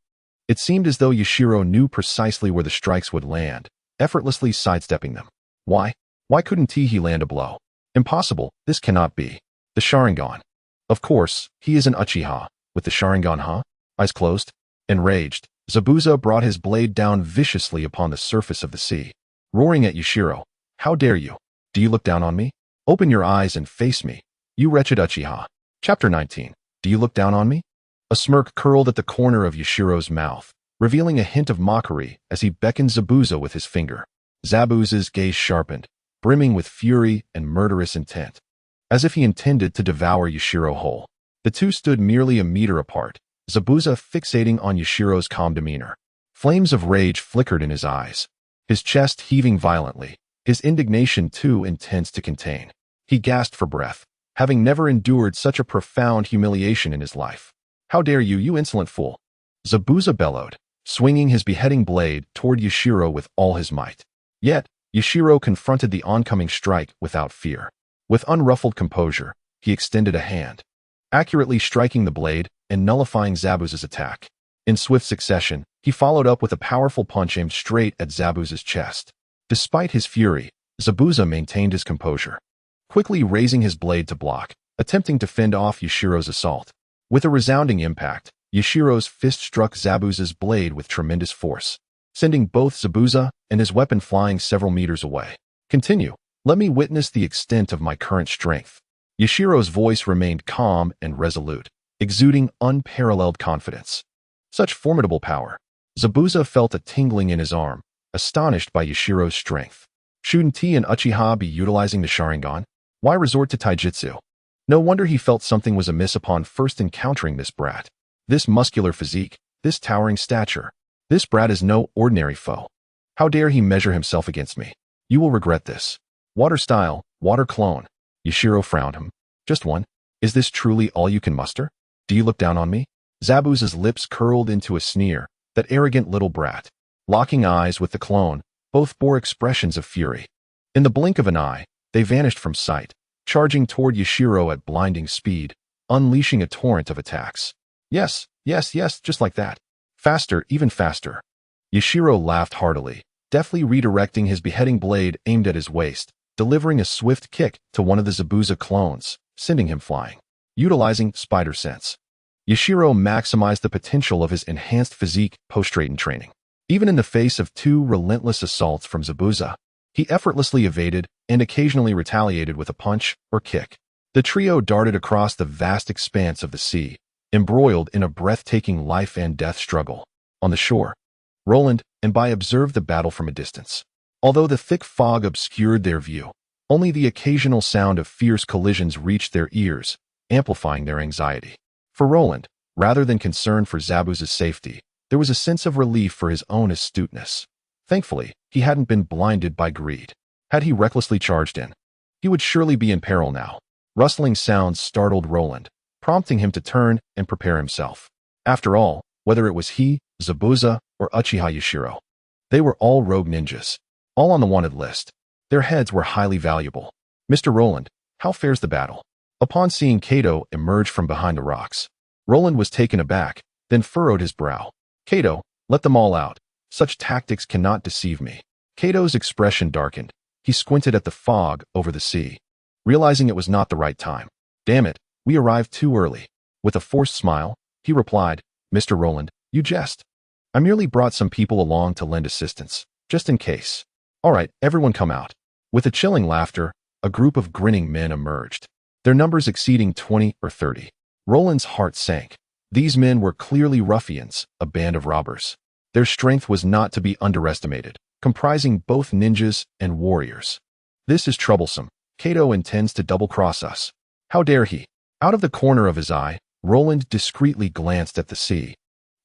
it seemed as though Yashiro knew precisely where the strikes would land, effortlessly sidestepping them. Why? Why couldn't he land a blow? Impossible, this cannot be. The Sharingan. Of course, he is an Uchiha. With the Sharingan, huh? Eyes closed. Enraged, Zabuza brought his blade down viciously upon the surface of the sea, roaring at Yashiro. How dare you? Do you look down on me? Open your eyes and face me, you wretched Uchiha. Chapter 19. Do you look down on me? A smirk curled at the corner of Yashiro's mouth, revealing a hint of mockery as he beckoned Zabuza with his finger. Zabuza's gaze sharpened, brimming with fury and murderous intent, as if he intended to devour Yashiro whole. The two stood merely a meter apart, Zabuza fixating on Yashiro's calm demeanor. Flames of rage flickered in his eyes, his chest heaving violently, his indignation too intense to contain. He gasped for breath, having never endured such a profound humiliation in his life. How dare you, you insolent fool! Zabuza bellowed, swinging his beheading blade toward Yashiro with all his might. Yet, Yashiro confronted the oncoming strike without fear. With unruffled composure, he extended a hand, accurately striking the blade and nullifying Zabuza's attack. In swift succession, he followed up with a powerful punch aimed straight at Zabuza's chest. Despite his fury, Zabuza maintained his composure, quickly raising his blade to block, attempting to fend off Yashiro's assault. With a resounding impact, Yashiro's fist struck Zabuza's blade with tremendous force, sending both Zabuza and his weapon flying several meters away. Continue. Let me witness the extent of my current strength. Yashiro's voice remained calm and resolute, exuding unparalleled confidence. Such formidable power. Zabuza felt a tingling in his arm, astonished by Yashiro's strength. Shouldn't he and Uchiha be utilizing the Sharingan? Why resort to taijutsu? No wonder he felt something was amiss upon first encountering this brat. This muscular physique, this towering stature. This brat is no ordinary foe. How dare he measure himself against me? You will regret this. Water style, water clone. Yashiro frowned him. Just one? Is this truly all you can muster? Do you look down on me? Zabuza's lips curled into a sneer, that arrogant little brat. Locking eyes with the clone, both bore expressions of fury. In the blink of an eye, they vanished from sight, charging toward Yashiro at blinding speed, unleashing a torrent of attacks. Yes, just like that. Faster, even faster. Yashiro laughed heartily, deftly redirecting his beheading blade aimed at his waist, delivering a swift kick to one of the Zabuza clones, sending him flying. Utilizing spider sense, Yashiro maximized the potential of his enhanced physique post-Raiden training. Even in the face of 2 relentless assaults from Zabuza, he effortlessly evaded and occasionally retaliated with a punch or kick. The trio darted across the vast expanse of the sea, embroiled in a breathtaking life and death struggle. On the shore, Roland and Bai observed the battle from a distance. Although the thick fog obscured their view, only the occasional sound of fierce collisions reached their ears, amplifying their anxiety. For Roland, rather than concern for Zabuza's safety, there was a sense of relief for his own astuteness. Thankfully, he hadn't been blinded by greed. Had he recklessly charged in, he would surely be in peril now. Rustling sounds startled Roland, prompting him to turn and prepare himself. After all, whether it was he, Zabuza, or Uchiha Yashiro, they were all rogue ninjas, all on the wanted list. Their heads were highly valuable. Mr. Roland, how fares the battle? Upon seeing Kato emerge from behind the rocks, Roland was taken aback, then furrowed his brow. Kato, let them all out. Such tactics cannot deceive me. Kato's expression darkened. He squinted at the fog over the sea, realizing it was not the right time. Damn it, we arrived too early. With a forced smile, he replied, Mr. Roland, you jest. I merely brought some people along to lend assistance, just in case. All right, everyone come out. With a chilling laughter, a group of grinning men emerged, their numbers exceeding 20 or 30. Roland's heart sank. These men were clearly ruffians, a band of robbers. Their strength was not to be underestimated, comprising both ninjas and warriors. This is troublesome. Kato intends to double-cross us. How dare he? Out of the corner of his eye, Roland discreetly glanced at the sea,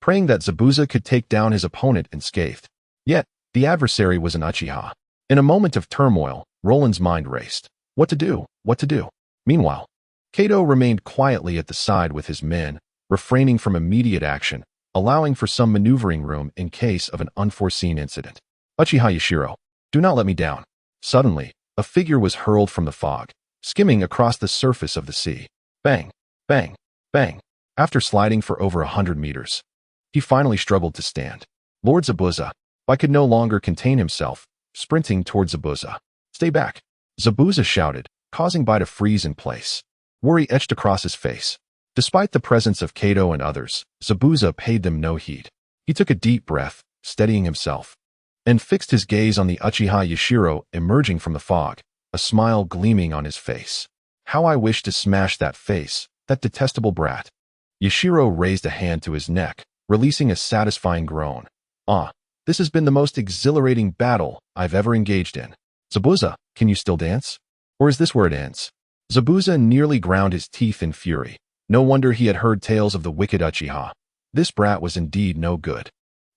praying that Zabuza could take down his opponent unscathed. Yet, the adversary was an Uchiha. In a moment of turmoil, Roland's mind raced. What to do? What to do? Meanwhile, Kato remained quietly at the side with his men, refraining from immediate action, allowing for some maneuvering room in case of an unforeseen incident. Uchiha Yashiro, do not let me down. Suddenly, a figure was hurled from the fog, skimming across the surface of the sea. Bang, bang, bang. After sliding for over 100 meters, he finally struggled to stand. Lord Zabuza, I could no longer contain himself, sprinting towards Zabuza. Stay back, Zabuza shouted, causing Bai to freeze in place. Worry etched across his face. Despite the presence of Kato and others, Zabuza paid them no heed. He took a deep breath, steadying himself, and fixed his gaze on the Uchiha Yashiro emerging from the fog, a smile gleaming on his face. How I wish to smash that face, that detestable brat. Yashiro raised a hand to his neck, releasing a satisfying groan. This has been the most exhilarating battle I've ever engaged in. Zabuza, can you still dance? Or is this where it ends? Zabuza nearly ground his teeth in fury. No wonder he had heard tales of the wicked Uchiha. This brat was indeed no good.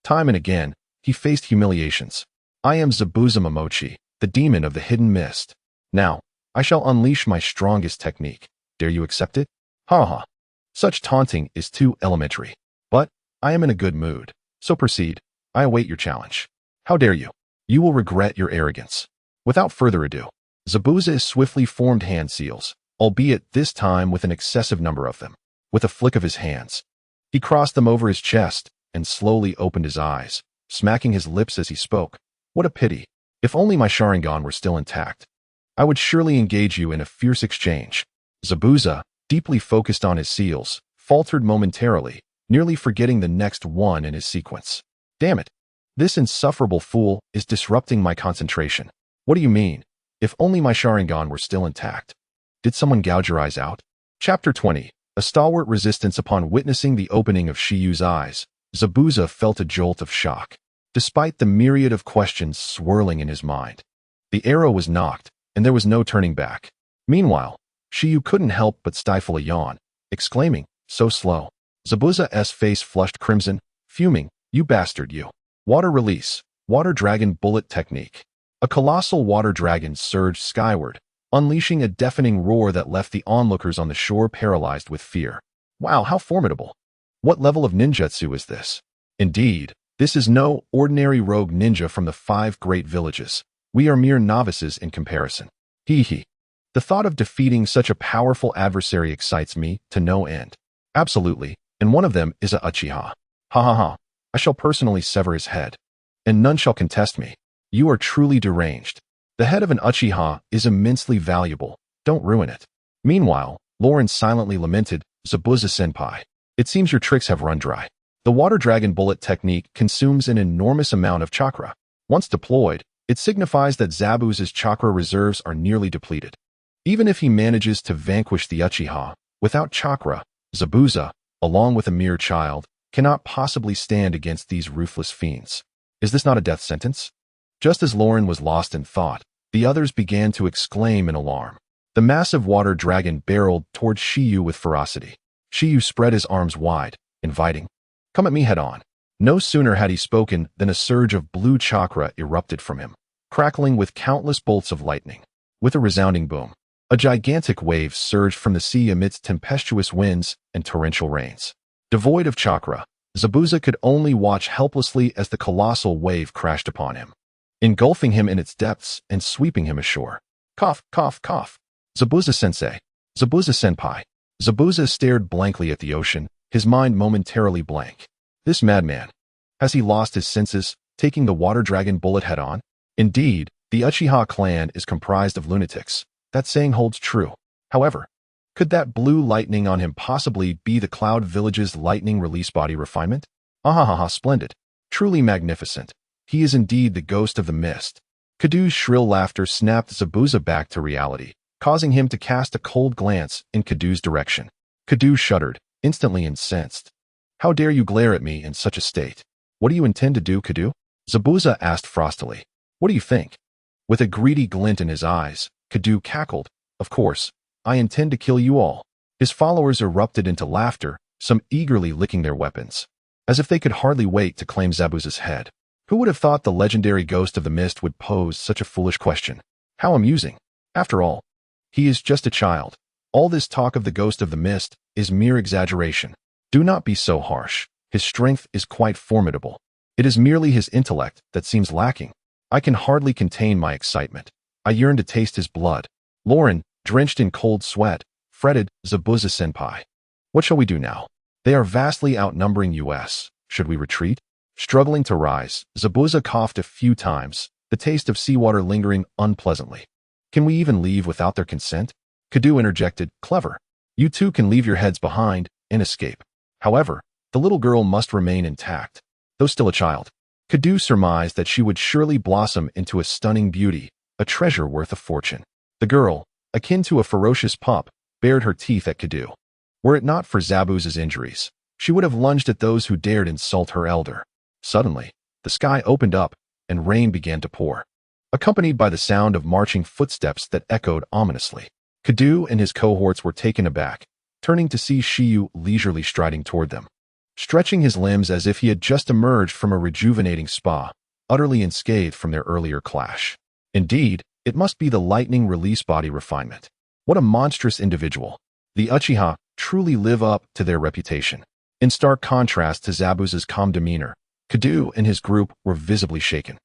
Time and again, he faced humiliations. I am Zabuza Momochi, the demon of the hidden mist. Now, I shall unleash my strongest technique. Dare you accept it? Ha ha. Such taunting is too elementary. But, I am in a good mood. So proceed. I await your challenge. How dare you? You will regret your arrogance. Without further ado, Zabuza swiftly formed hand seals, albeit this time with an excessive number of them. With a flick of his hands, he crossed them over his chest and slowly opened his eyes, smacking his lips as he spoke. What a pity. If only my Sharingan were still intact, I would surely engage you in a fierce exchange. Zabuza, deeply focused on his seals, faltered momentarily, nearly forgetting the next one in his sequence. Damn it. This insufferable fool is disrupting my concentration. What do you mean? If only my Sharingan were still intact. Did someone gouge your eyes out? Chapter 20. A stalwart resistance. Upon witnessing the opening of Shiyu's eyes, Zabuza felt a jolt of shock. Despite the myriad of questions swirling in his mind, the arrow was knocked, and there was no turning back. Meanwhile, Shiyu couldn't help but stifle a yawn, exclaiming, so slow. Zabuza's face flushed crimson, fuming. You bastard, you. Water release. Water dragon bullet technique. A colossal water dragon surged skyward, unleashing a deafening roar that left the onlookers on the shore paralyzed with fear. Wow, how formidable. What level of ninjutsu is this? Indeed, this is no ordinary rogue ninja from the 5 great villages. We are mere novices in comparison. Hee hee. The thought of defeating such a powerful adversary excites me to no end. Absolutely, and one of them is a Uchiha. Ha ha ha. I shall personally sever his head, and none shall contest me. You are truly deranged. The head of an Uchiha is immensely valuable. Don't ruin it. Meanwhile, Lauren silently lamented, Zabuza-senpai. It seems your tricks have run dry. The water dragon bullet technique consumes an enormous amount of chakra. Once deployed, it signifies that Zabuza's chakra reserves are nearly depleted. Even if he manages to vanquish the Uchiha, without chakra, Zabuza, along with a mere child, cannot possibly stand against these ruthless fiends. Is this not a death sentence? Just as Lauren was lost in thought, the others began to exclaim in alarm. The massive water dragon barreled towards Shiyu with ferocity. Shiyu spread his arms wide, inviting, come at me head on. No sooner had he spoken than a surge of blue chakra erupted from him, crackling with countless bolts of lightning. With a resounding boom, a gigantic wave surged from the sea amidst tempestuous winds and torrential rains. Devoid of chakra, Zabuza could only watch helplessly as the colossal wave crashed upon him, engulfing him in its depths and sweeping him ashore. Cough, cough, cough. Zabuza-sensei. Zabuza-senpai. Zabuza stared blankly at the ocean, his mind momentarily blank. This madman. Has he lost his senses, taking the water dragon bullet head-on? Indeed, the Uchiha clan is comprised of lunatics. That saying holds true. However, could that blue lightning on him possibly be the Cloud Village's lightning release body refinement? Ahahaha, splendid. Truly magnificent. He is indeed the ghost of the mist. Kadu's shrill laughter snapped Zabuza back to reality, causing him to cast a cold glance in Kadu's direction. Kadu shuddered, instantly incensed. How dare you glare at me in such a state? What do you intend to do, Kadu? Zabuza asked frostily. What do you think? With a greedy glint in his eyes, Kadu cackled. Of course, I intend to kill you all. His followers erupted into laughter, some eagerly licking their weapons, as if they could hardly wait to claim Zabuza's head. Who would have thought the legendary ghost of the mist would pose such a foolish question? How amusing. After all, he is just a child. All this talk of the ghost of the mist is mere exaggeration. Do not be so harsh. His strength is quite formidable. It is merely his intellect that seems lacking. I can hardly contain my excitement. I yearn to taste his blood. Lauren, drenched in cold sweat, fretted, Zabuza-senpai. What shall we do now? They are vastly outnumbering us. Should we retreat? Struggling to rise, Zabuza coughed a few times, the taste of seawater lingering unpleasantly. Can we even leave without their consent? Kadu interjected, clever. You two can leave your heads behind and escape. However, the little girl must remain intact. Though still a child, Kadu surmised that she would surely blossom into a stunning beauty, a treasure worth a fortune. The girl, akin to a ferocious pup, bared her teeth at Kadu. Were it not for Zabuza's injuries, she would have lunged at those who dared insult her elder. Suddenly, the sky opened up, and rain began to pour, accompanied by the sound of marching footsteps that echoed ominously. Kadu and his cohorts were taken aback, turning to see Shiyu leisurely striding toward them, stretching his limbs as if he had just emerged from a rejuvenating spa, utterly unscathed from their earlier clash. Indeed, it must be the lightning release body refinement. What a monstrous individual. The Uchiha truly live up to their reputation. In stark contrast to Zabuza's calm demeanor, Kadu and his group were visibly shaken.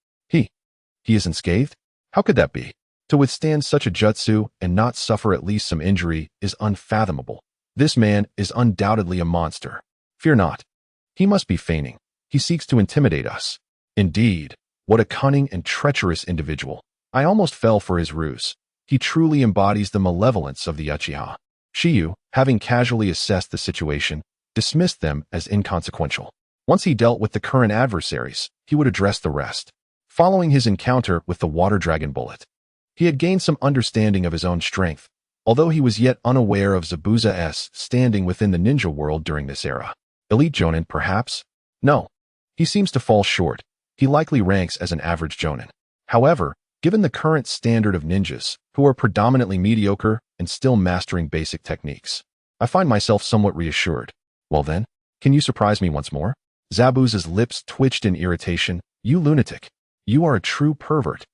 He is unscathed? How could that be? To withstand such a jutsu and not suffer at least some injury is unfathomable. This man is undoubtedly a monster. Fear not. He must be feigning. He seeks to intimidate us. Indeed, what a cunning and treacherous individual. I almost fell for his ruse. He truly embodies the malevolence of the Uchiha. Shiyu, having casually assessed the situation, dismissed them as inconsequential. Once he dealt with the current adversaries, he would address the rest. Following his encounter with the water dragon bullet, he had gained some understanding of his own strength, although he was yet unaware of Zabuza's standing within the ninja world during this era. Elite Jonin, perhaps? No. He seems to fall short. He likely ranks as an average Jonin. However, given the current standard of ninjas, who are predominantly mediocre and still mastering basic techniques, I find myself somewhat reassured. Well then, can you surprise me once more? Zabuza's lips twitched in irritation. You lunatic. You are a true pervert.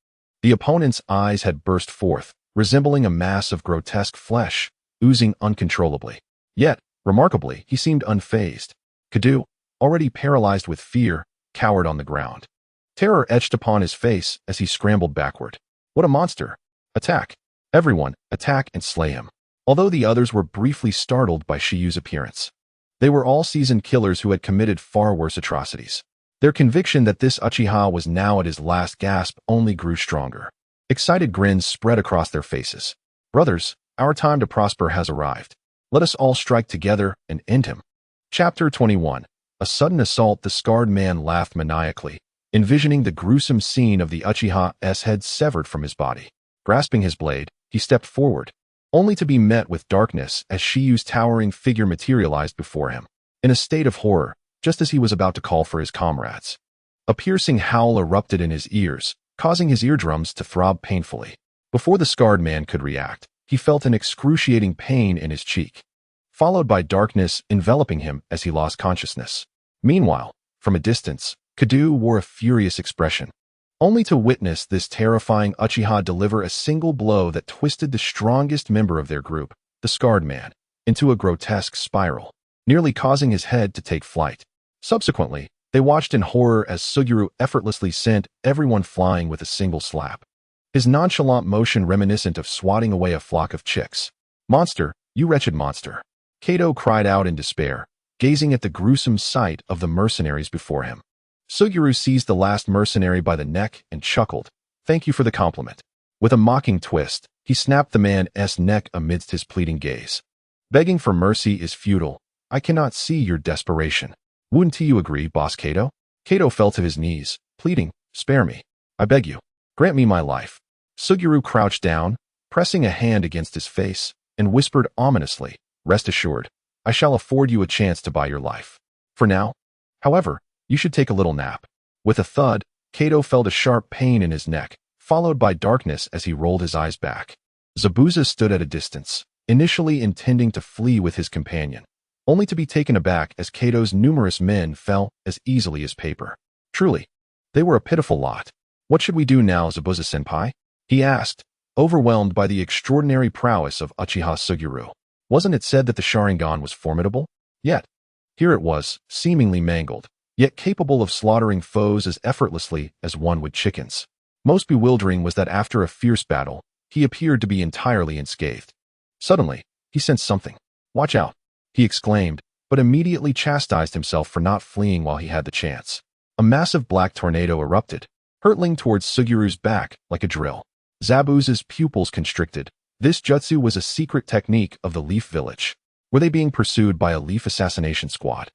The opponent's eyes had burst forth, resembling a mass of grotesque flesh, oozing uncontrollably. Yet, remarkably, he seemed unfazed. Kadu, already paralyzed with fear, cowered on the ground. Terror etched upon his face as he scrambled backward. What a monster! Attack! Everyone, attack and slay him. Although the others were briefly startled by Shiyu's appearance, they were all seasoned killers who had committed far worse atrocities. Their conviction that this Uchiha was now at his last gasp only grew stronger. Excited grins spread across their faces. Brothers, our time to prosper has arrived. Let us all strike together and end him. Chapter 21. A sudden assault. The scarred man laughed maniacally, envisioning the gruesome scene of the Uchiha's head severed from his body. Grasping his blade, he stepped forward, only to be met with darkness as Shiyu's towering figure materialized before him. In a state of horror, just as he was about to call for his comrades, a piercing howl erupted in his ears, causing his eardrums to throb painfully. Before the scarred man could react, he felt an excruciating pain in his cheek, followed by darkness enveloping him as he lost consciousness. Meanwhile, from a distance, Kadu wore a furious expression, only to witness this terrifying Uchiha deliver a single blow that twisted the strongest member of their group, the scarred man, into a grotesque spiral, nearly causing his head to take flight. Subsequently, they watched in horror as Suguru effortlessly sent everyone flying with a single slap, his nonchalant motion reminiscent of swatting away a flock of chicks. Monster, you wretched monster! Kato cried out in despair, gazing at the gruesome sight of the mercenaries before him. Suguru seized the last mercenary by the neck and chuckled. Thank you for the compliment. With a mocking twist, he snapped the man's neck amidst his pleading gaze. Begging for mercy is futile. I cannot see your desperation. Wouldn't you agree, Boss Kato? Kato fell to his knees, pleading, spare me. I beg you. Grant me my life. Suguru crouched down, pressing a hand against his face, and whispered ominously, rest assured, I shall afford you a chance to buy your life. For now, however, you should take a little nap. With a thud, Kato felt a sharp pain in his neck, followed by darkness as he rolled his eyes back. Zabuza stood at a distance, initially intending to flee with his companion, only to be taken aback as Kato's numerous men fell as easily as paper. Truly, they were a pitiful lot. What should we do now, Zabuza-senpai? He asked, overwhelmed by the extraordinary prowess of Uchiha Suguru. Wasn't it said that the Sharingan was formidable? Yet, Here it was, seemingly mangled, yet capable of slaughtering foes as effortlessly as one would chickens. Most bewildering was that after a fierce battle, he appeared to be entirely unscathed. Suddenly, he sensed something. "Watch out," he exclaimed, but immediately chastised himself for not fleeing while he had the chance. A massive black tornado erupted, hurtling towards Sugiru's back like a drill. Zabuza's pupils constricted. This jutsu was a secret technique of the Leaf Village. Were they being pursued by a Leaf assassination squad?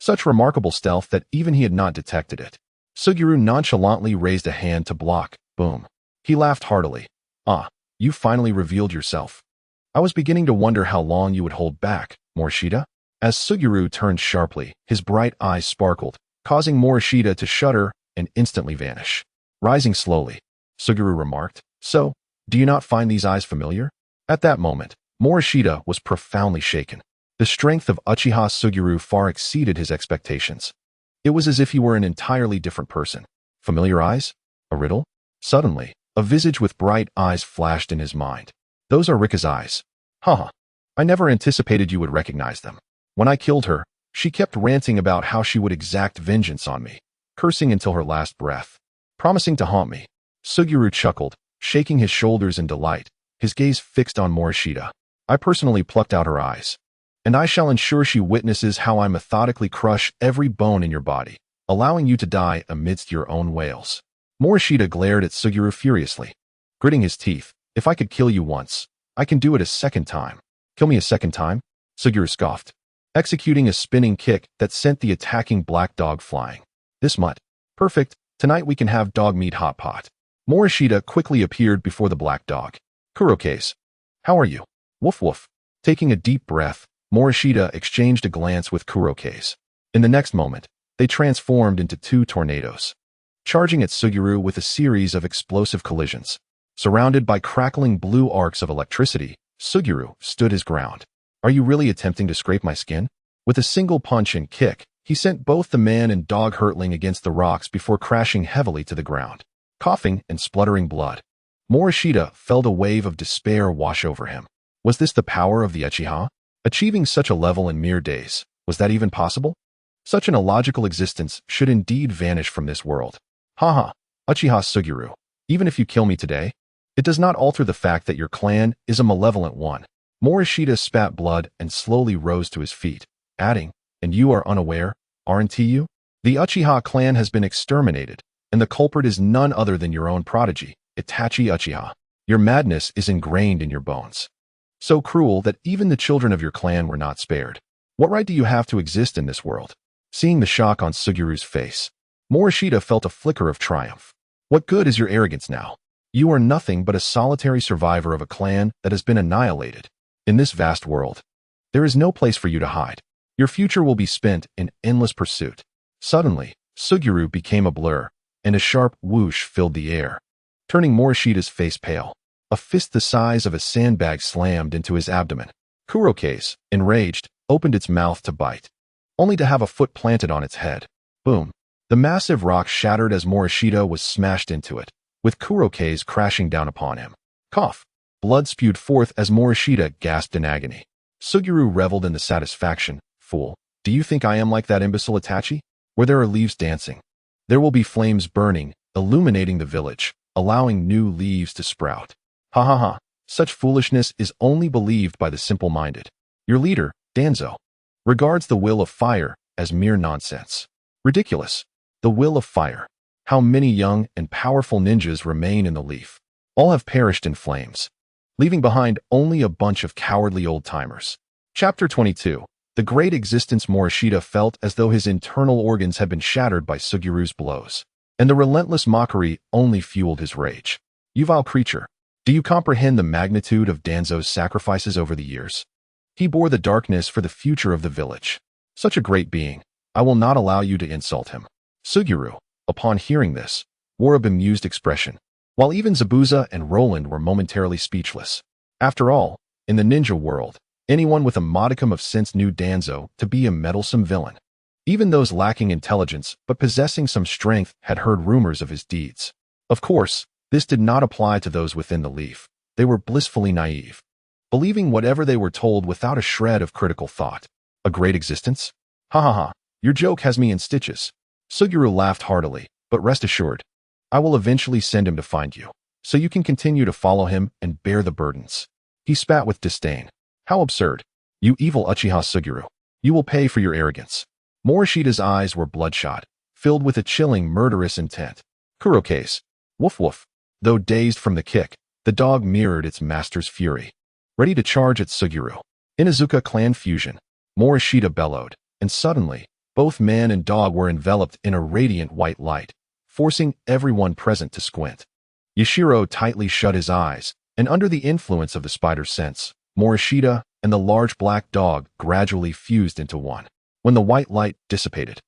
Such remarkable stealth that even he had not detected it. Suguru nonchalantly raised a hand to block. Boom. He laughed heartily. "Ah, you finally revealed yourself. I was beginning to wonder how long you would hold back, Morishita." As Suguru turned sharply, his bright eyes sparkled, causing Morishita to shudder and instantly vanish. Rising slowly, Suguru remarked, "So, do you not find these eyes familiar?" At that moment, Morishita was profoundly shaken. The strength of Uchiha Suguru far exceeded his expectations. It was as if he were an entirely different person. Familiar eyes? A riddle? Suddenly, a visage with bright eyes flashed in his mind. "Those are Rika's eyes. Haha. I never anticipated you would recognize them. When I killed her, she kept ranting about how she would exact vengeance on me, cursing until her last breath, promising to haunt me." Suguru chuckled, shaking his shoulders in delight, his gaze fixed on Morishita. "I personally plucked out her eyes, and I shall ensure she witnesses how I methodically crush every bone in your body, allowing you to die amidst your own wails." Morishita glared at Suguru furiously, gritting his teeth. "If I could kill you once, I can do it a second time." "Kill me a second time?" Suguru scoffed, executing a spinning kick that sent the attacking black dog flying. "This mutt. Perfect. Tonight we can have dog meat hot pot." Morishita quickly appeared before the black dog. "Kurokase. How are you?" "Woof woof." Taking a deep breath, Morishita exchanged a glance with Kurokase. In the next moment, they transformed into two tornadoes, charging at Suguru with a series of explosive collisions. Surrounded by crackling blue arcs of electricity, Suguru stood his ground. "Are you really attempting to scrape my skin?" With a single punch and kick, he sent both the man and dog hurtling against the rocks before crashing heavily to the ground. Coughing and spluttering blood, Morishita felt a wave of despair wash over him. Was this the power of the Uchiha? Achieving such a level in mere days, was that even possible? Such an illogical existence should indeed vanish from this world. Haha, Uchiha Suguru, even if you kill me today, it does not alter the fact that your clan is a malevolent one. Morishita spat blood and slowly rose to his feet, adding, "And you are unaware, aren't you? The Uchiha clan has been exterminated, and the culprit is none other than your own prodigy, Itachi Uchiha. Your madness is ingrained in your bones. So cruel that even the children of your clan were not spared. What right do you have to exist in this world?" Seeing the shock on Suguru's face, Morishita felt a flicker of triumph. "What good is your arrogance now? You are nothing but a solitary survivor of a clan that has been annihilated. In this vast world, there is no place for you to hide. Your future will be spent in endless pursuit." Suddenly, Suguru became a blur, and a sharp whoosh filled the air, turning Morishita's face pale. A fist the size of a sandbag slammed into his abdomen. Kurokase, enraged, opened its mouth to bite, only to have a foot planted on its head. Boom. The massive rock shattered as Morishita was smashed into it, with Kurokase crashing down upon him. Cough. Blood spewed forth as Morishita gasped in agony. Suguru reveled in the satisfaction. "Fool, do you think I am like that imbecile Itachi? Where there are leaves dancing, there will be flames burning, illuminating the village, allowing new leaves to sprout. Ha ha ha. Such foolishness is only believed by the simple-minded. Your leader, Danzo, regards the will of fire as mere nonsense. Ridiculous. The will of fire. How many young and powerful ninjas remain in the leaf? All have perished in flames, leaving behind only a bunch of cowardly old-timers." Chapter 22. The great existence. Morishita felt as though his internal organs had been shattered by Suguru's blows, and the relentless mockery only fueled his rage. "You vile creature, do you comprehend the magnitude of Danzo's sacrifices over the years? He bore the darkness for the future of the village. Such a great being, I will not allow you to insult him." Suguru, upon hearing this, wore a bemused expression, while even Zabuza and Roland were momentarily speechless. After all, in the ninja world, anyone with a modicum of sense knew Danzo to be a meddlesome villain. Even those lacking intelligence but possessing some strength had heard rumors of his deeds. Of course, this did not apply to those within the leaf. They were blissfully naive, believing whatever they were told without a shred of critical thought. A great existence? Ha ha ha, your joke has me in stitches. Suguru laughed heartily, but rest assured, I will eventually send him to find you, so you can continue to follow him and bear the burdens. He spat with disdain. How absurd. You evil Uchiha Suguru. You will pay for your arrogance. Morishida's eyes were bloodshot, filled with a chilling, murderous intent. Kuroke's. Woof woof. Though dazed from the kick, the dog mirrored its master's fury, ready to charge at Suguru. Inuzuka clan fusion. Morishida bellowed, and suddenly, both man and dog were enveloped in a radiant white light, forcing everyone present to squint. Yashiro tightly shut his eyes, and under the influence of the spider's sense, Morishida and the large black dog gradually fused into one. When the white light dissipated,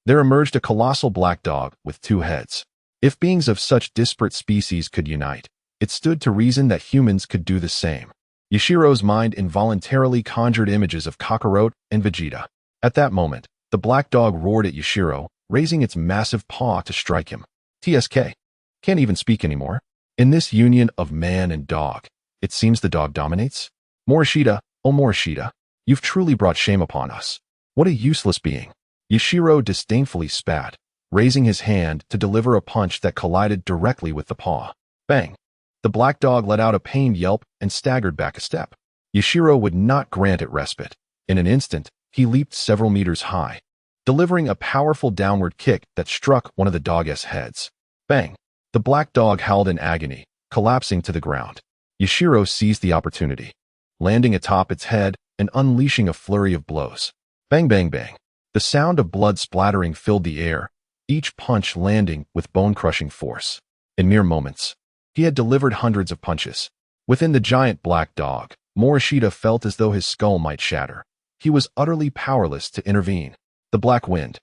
there emerged a colossal black dog with two heads. If beings of such disparate species could unite, it stood to reason that humans could do the same. Yashiro's mind involuntarily conjured images of Kakarot and Vegeta. At that moment, the black dog roared at Yashiro, raising its massive paw to strike him. TSK. Can't even speak anymore. In this union of man and dog, it seems the dog dominates? Morishida, oh Morishida, you've truly brought shame upon us. What a useless being. Yashiro disdainfully spat, raising his hand to deliver a punch that collided directly with the paw. Bang! The black dog let out a pained yelp and staggered back a step. Yashiro would not grant it respite. In an instant, he leaped several meters high, delivering a powerful downward kick that struck one of the dog's heads. Bang! The black dog howled in agony, collapsing to the ground. Yashiro seized the opportunity, landing atop its head and unleashing a flurry of blows. Bang bang bang. The sound of blood splattering filled the air, each punch landing with bone-crushing force. In mere moments, he had delivered hundreds of punches. Within the giant black dog, Morishida felt as though his skull might shatter. He was utterly powerless to intervene. The black wind,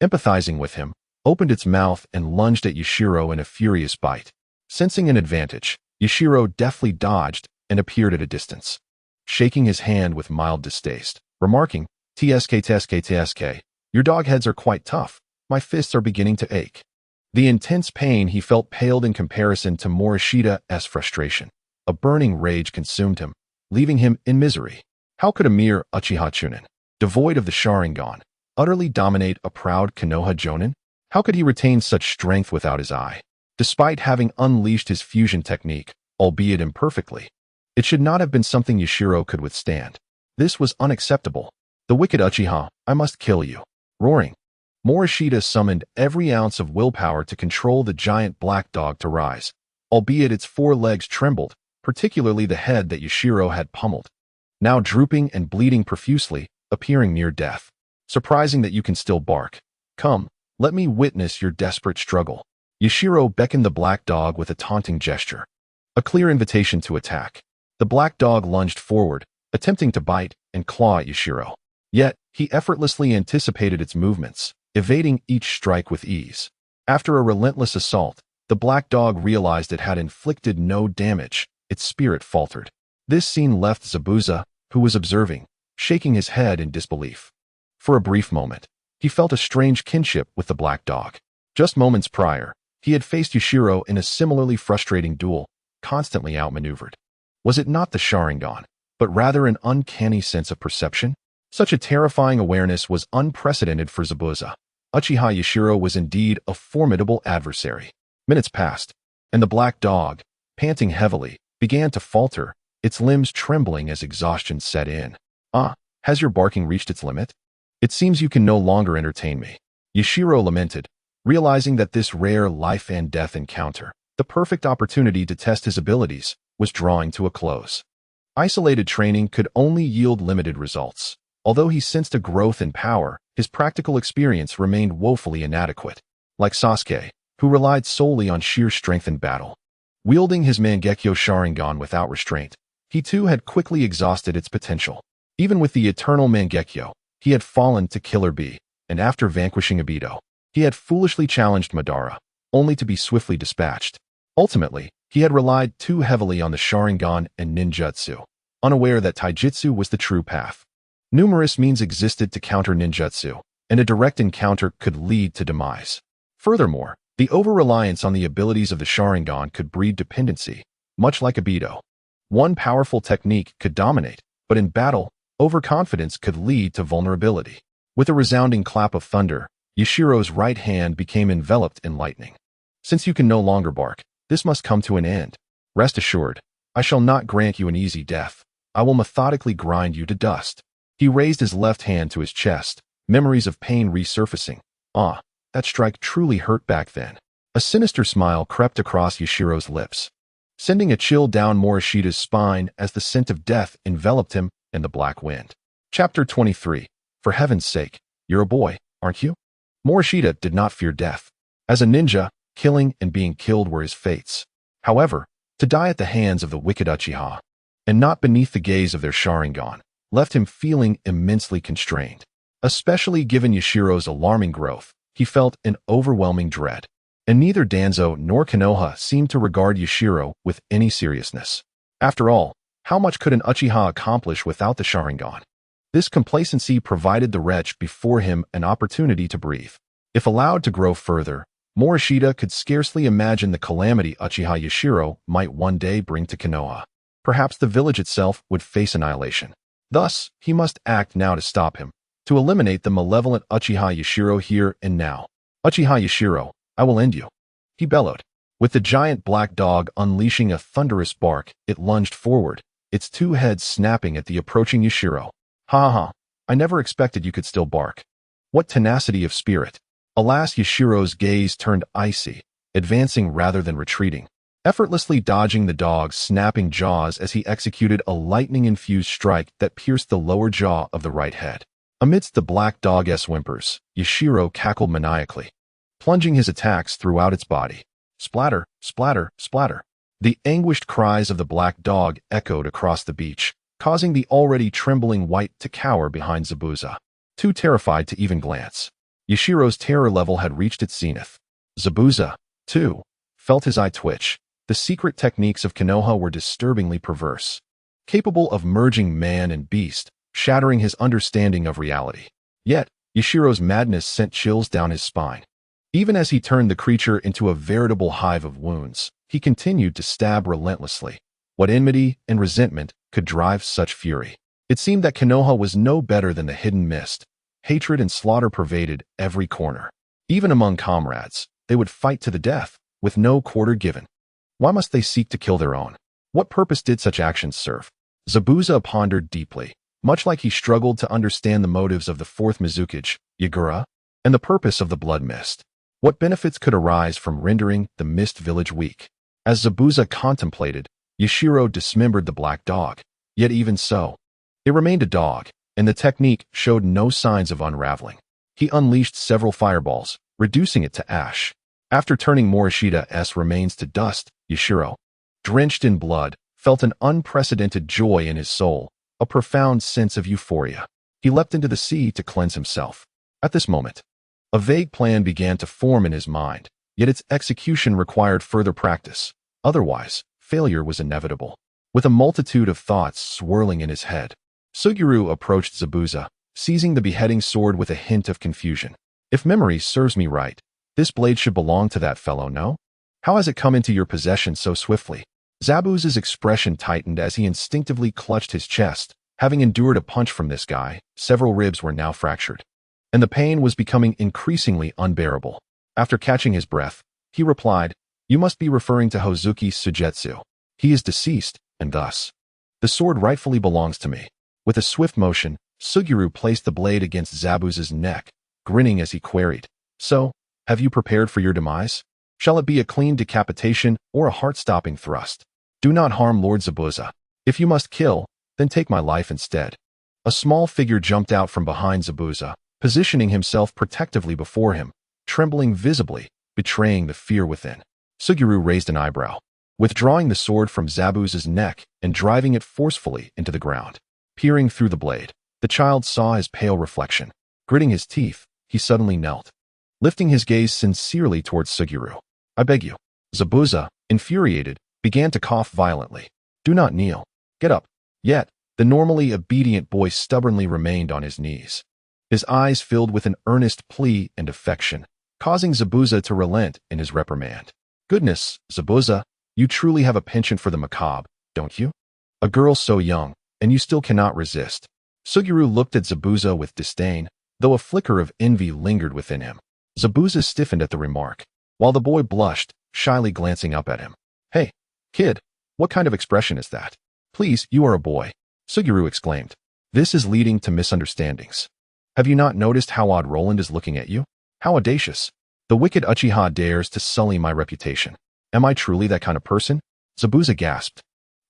empathizing with him, opened its mouth and lunged at Yashiro in a furious bite. Sensing an advantage, Yashiro deftly dodged and appeared at a distance, shaking his hand with mild distaste, remarking, TSK, your dog heads are quite tough. My fists are beginning to ache. The intense pain he felt paled in comparison to Morishida's frustration. A burning rage consumed him, leaving him in misery. How could a mere Uchiha Chunin, devoid of the Sharingan, utterly dominate a proud Konoha Jonin? How could he retain such strength without his eye? Despite having unleashed his fusion technique, albeit imperfectly, it should not have been something Yashiro could withstand. This was unacceptable. The wicked Uchiha, I must kill you. Roaring, Morishida summoned every ounce of willpower to control the giant black dog to rise, albeit its four legs trembled, particularly the head that Yashiro had pummeled, now drooping and bleeding profusely, appearing near death. Surprising that you can still bark. Come, let me witness your desperate struggle. Yashiro beckoned the black dog with a taunting gesture, a clear invitation to attack. The black dog lunged forward, attempting to bite and claw at Yashiro. Yet, he effortlessly anticipated its movements, evading each strike with ease. After a relentless assault, the black dog realized it had inflicted no damage. Its spirit faltered. This scene left Zabuza, who was observing, shaking his head in disbelief. For a brief moment, he felt a strange kinship with the black dog. Just moments prior, he had faced Yashiro in a similarly frustrating duel, constantly outmaneuvered. Was it not the Sharingan, but rather an uncanny sense of perception? Such a terrifying awareness was unprecedented for Zabuza. Uchiha Yashiro was indeed a formidable adversary. Minutes passed, and the black dog, panting heavily, began to falter, its limbs trembling as exhaustion set in. Has your barking reached its limit? It seems you can no longer entertain me. Yashiro lamented, realizing that this rare life and death encounter, the perfect opportunity to test his abilities, was drawing to a close. Isolated training could only yield limited results. Although he sensed a growth in power, his practical experience remained woefully inadequate. Like Sasuke, who relied solely on sheer strength in battle. Wielding his Mangekyo Sharingan without restraint, he too had quickly exhausted its potential. Even with the eternal Mangekyo, he had fallen to Killer Bee, and after vanquishing Obito, he had foolishly challenged Madara, only to be swiftly dispatched. Ultimately, he had relied too heavily on the Sharingan and ninjutsu, unaware that taijutsu was the true path. Numerous means existed to counter ninjutsu, and a direct encounter could lead to demise. Furthermore, the over-reliance on the abilities of the Sharingan could breed dependency, much like Obito. One powerful technique could dominate, but in battle, overconfidence could lead to vulnerability. With a resounding clap of thunder, Yashiro's right hand became enveloped in lightning. Since you can no longer bark, this must come to an end. Rest assured, I shall not grant you an easy death. I will methodically grind you to dust. He raised his left hand to his chest, memories of pain resurfacing. Ah, that strike truly hurt back then. A sinister smile crept across Yashiro's lips, sending a chill down Morishita's spine as the scent of death enveloped him in the black wind. Chapter 23. For heaven's sake, you're a boy, aren't you? Morishita did not fear death. As a ninja, killing and being killed were his fates. However, to die at the hands of the wicked Uchiha, and not beneath the gaze of their Sharingan, left him feeling immensely constrained. Especially given Yashiro's alarming growth, he felt an overwhelming dread. And neither Danzo nor Konoha seemed to regard Yashiro with any seriousness. After all, how much could an Uchiha accomplish without the Sharingan? This complacency provided the wretch before him an opportunity to breathe. If allowed to grow further, Morishita could scarcely imagine the calamity Uchiha Yashiro might one day bring to Konoha. Perhaps the village itself would face annihilation. Thus, he must act now to stop him, to eliminate the malevolent Uchiha Yashiro here and now. Uchiha Yashiro, I will end you. He bellowed. With the giant black dog unleashing a thunderous bark, it lunged forward, its two heads snapping at the approaching Yashiro. Ha ha, I never expected you could still bark. What tenacity of spirit. Alas, Yashiro's gaze turned icy, advancing rather than retreating, effortlessly dodging the dog's snapping jaws as he executed a lightning-infused strike that pierced the lower jaw of the right head. Amidst the black dog's whimpers, Yashiro cackled maniacally, plunging his attacks throughout its body. Splatter, splatter, splatter. The anguished cries of the black dog echoed across the beach, causing the already trembling white to cower behind Zabuza, too terrified to even glance. Yashiro's terror level had reached its zenith. Zabuza, too, felt his eye twitch. The secret techniques of Konoha were disturbingly perverse, capable of merging man and beast, shattering his understanding of reality. Yet, Yashiro's madness sent chills down his spine. Even as he turned the creature into a veritable hive of wounds, he continued to stab relentlessly. What enmity and resentment could drive such fury? It seemed that Konoha was no better than the hidden mist. Hatred and slaughter pervaded every corner. Even among comrades, they would fight to the death, with no quarter given. Why must they seek to kill their own? What purpose did such actions serve? Zabuza pondered deeply, much like he struggled to understand the motives of the fourth Mizukage, Yagura, and the purpose of the blood mist. What benefits could arise from rendering the mist village weak? As Zabuza contemplated, Yashiro dismembered the black dog. Yet even so, it remained a dog, and the technique showed no signs of unraveling. He unleashed several fireballs, reducing it to ash. After turning Morishita's remains to dust, Yashiro, drenched in blood, felt an unprecedented joy in his soul, a profound sense of euphoria. He leapt into the sea to cleanse himself. At this moment, a vague plan began to form in his mind, yet its execution required further practice. Otherwise, failure was inevitable. With a multitude of thoughts swirling in his head, Suguru approached Zabuza, seizing the beheading sword with a hint of confusion. If memory serves me right, this blade should belong to that fellow, no? How has it come into your possession so swiftly? Zabuza's expression tightened as he instinctively clutched his chest. Having endured a punch from this guy, several ribs were now fractured, and the pain was becoming increasingly unbearable. After catching his breath, he replied, "You must be referring to Hozuki Sujetsu. He is deceased, and thus, the sword rightfully belongs to me." With a swift motion, Suguru placed the blade against Zabuza's neck, grinning as he queried, "So, have you prepared for your demise? Shall it be a clean decapitation or a heart-stopping thrust? Do not harm Lord Zabuza. If you must kill, then take my life instead." A small figure jumped out from behind Zabuza, positioning himself protectively before him, trembling visibly, betraying the fear within. Suguru raised an eyebrow, withdrawing the sword from Zabuza's neck and driving it forcefully into the ground. Peering through the blade, the child saw his pale reflection. Gritting his teeth, he suddenly knelt, lifting his gaze sincerely towards Suguru. "I beg you." Zabuza, infuriated, began to cough violently. "Do not kneel. Get up." Yet, the normally obedient boy stubbornly remained on his knees. His eyes filled with an earnest plea and affection, causing Zabuza to relent in his reprimand. "Goodness, Zabuza, you truly have a penchant for the macabre, don't you? A girl so young, and you still cannot resist." Suguru looked at Zabuza with disdain, though a flicker of envy lingered within him. Zabuza stiffened at the remark, while the boy blushed, shyly glancing up at him. "Hey, kid, what kind of expression is that? Please, you are a boy," Suguru exclaimed. "This is leading to misunderstandings. Have you not noticed how odd Roland is looking at you? How audacious. The wicked Uchiha dares to sully my reputation. Am I truly that kind of person?" Zabuza gasped,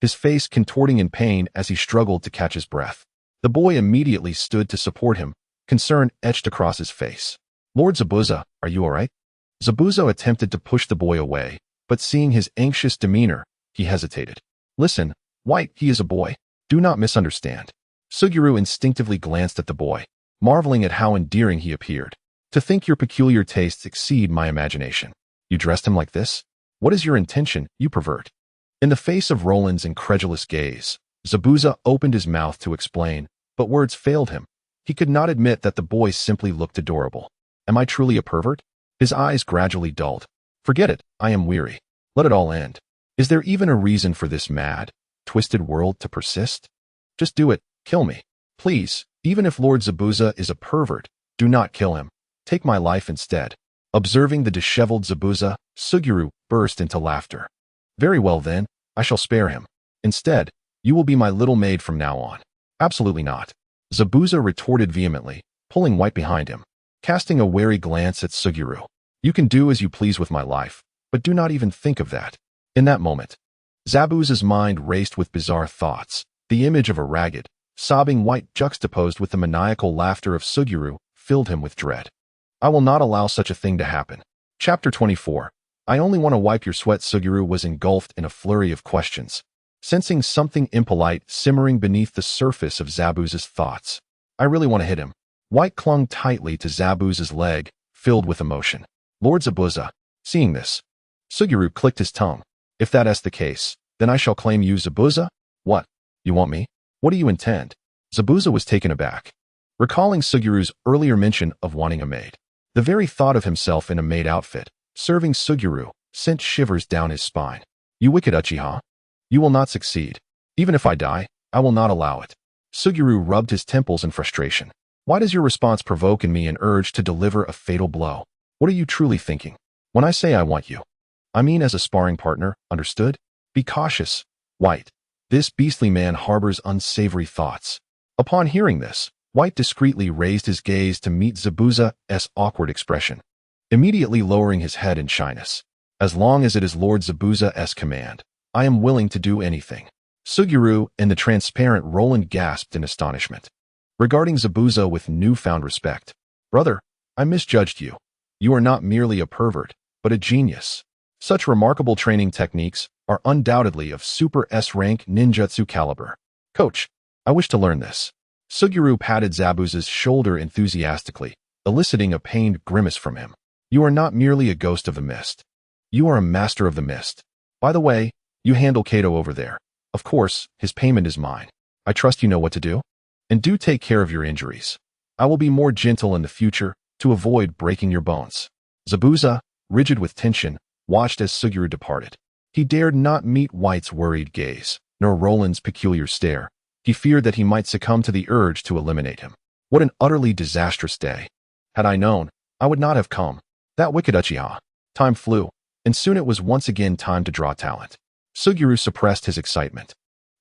his face contorting in pain as he struggled to catch his breath. The boy immediately stood to support him, concern etched across his face. "Lord Zabuza, are you all right?" Zabuza attempted to push the boy away, but seeing his anxious demeanor, he hesitated. "Listen, White, he is a boy. Do not misunderstand." Suguru instinctively glanced at the boy, marveling at how endearing he appeared. "To think your peculiar tastes exceed my imagination. You dressed him like this? What is your intention, you pervert?" In the face of Roland's incredulous gaze, Zabuza opened his mouth to explain, but words failed him. He could not admit that the boy simply looked adorable. "Am I truly a pervert?" His eyes gradually dulled. "Forget it, I am weary. Let it all end. Is there even a reason for this mad, twisted world to persist? Just do it, kill me. Please, even if Lord Zabuza is a pervert, do not kill him. Take my life instead." Observing the disheveled Zabuza, Suguru burst into laughter. "Very well then, I shall spare him. Instead, you will be my little maid from now on." "Absolutely not," Zabuza retorted vehemently, pulling White behind him. Casting a wary glance at Suguru, "You can do as you please with my life, but do not even think of that." In that moment, Zabuza's mind raced with bizarre thoughts. The image of a ragged, sobbing White juxtaposed with the maniacal laughter of Suguru filled him with dread. "I will not allow such a thing to happen." Chapter 24. "I only want to wipe your sweat." Suguru was engulfed in a flurry of questions, sensing something impolite simmering beneath the surface of Zabuza's thoughts. "I really want to hit him." White clung tightly to Zabuza's leg, filled with emotion. "Lord Zabuza." Seeing this, Suguru clicked his tongue. "If that is the case, then I shall claim you." "Zabuza? What? You want me? What do you intend?" Zabuza was taken aback, recalling Suguru's earlier mention of wanting a maid. The very thought of himself in a maid outfit, serving Suguru, sent shivers down his spine. "You wicked Uchiha. You will not succeed. Even if I die, I will not allow it." Suguru rubbed his temples in frustration. "Why does your response provoke in me an urge to deliver a fatal blow? What are you truly thinking? When I say I want you, I mean as a sparring partner, understood? Be cautious, White. This beastly man harbors unsavory thoughts." Upon hearing this, White discreetly raised his gaze to meet Zabuza's awkward expression, immediately lowering his head in shyness. "As long as it is Lord Zabuza's command, I am willing to do anything." Suguru and the transparent Roland gasped in astonishment, regarding Zabuza with newfound respect. "Brother, I misjudged you. You are not merely a pervert, but a genius. Such remarkable training techniques are undoubtedly of Super S-rank ninjutsu caliber. Coach, I wish to learn this." Suguru patted Zabuza's shoulder enthusiastically, eliciting a pained grimace from him. "You are not merely a ghost of the mist. You are a master of the mist. By the way, you handle Kato over there. Of course, his payment is mine. I trust you know what to do? And do take care of your injuries. I will be more gentle in the future to avoid breaking your bones." Zabuza, rigid with tension, watched as Suguru departed. He dared not meet White's worried gaze, nor Roland's peculiar stare. He feared that he might succumb to the urge to eliminate him. What an utterly disastrous day. Had I known, I would not have come. That wicked Uchiha. Time flew, and soon it was once again time to draw talent. Suguru suppressed his excitement,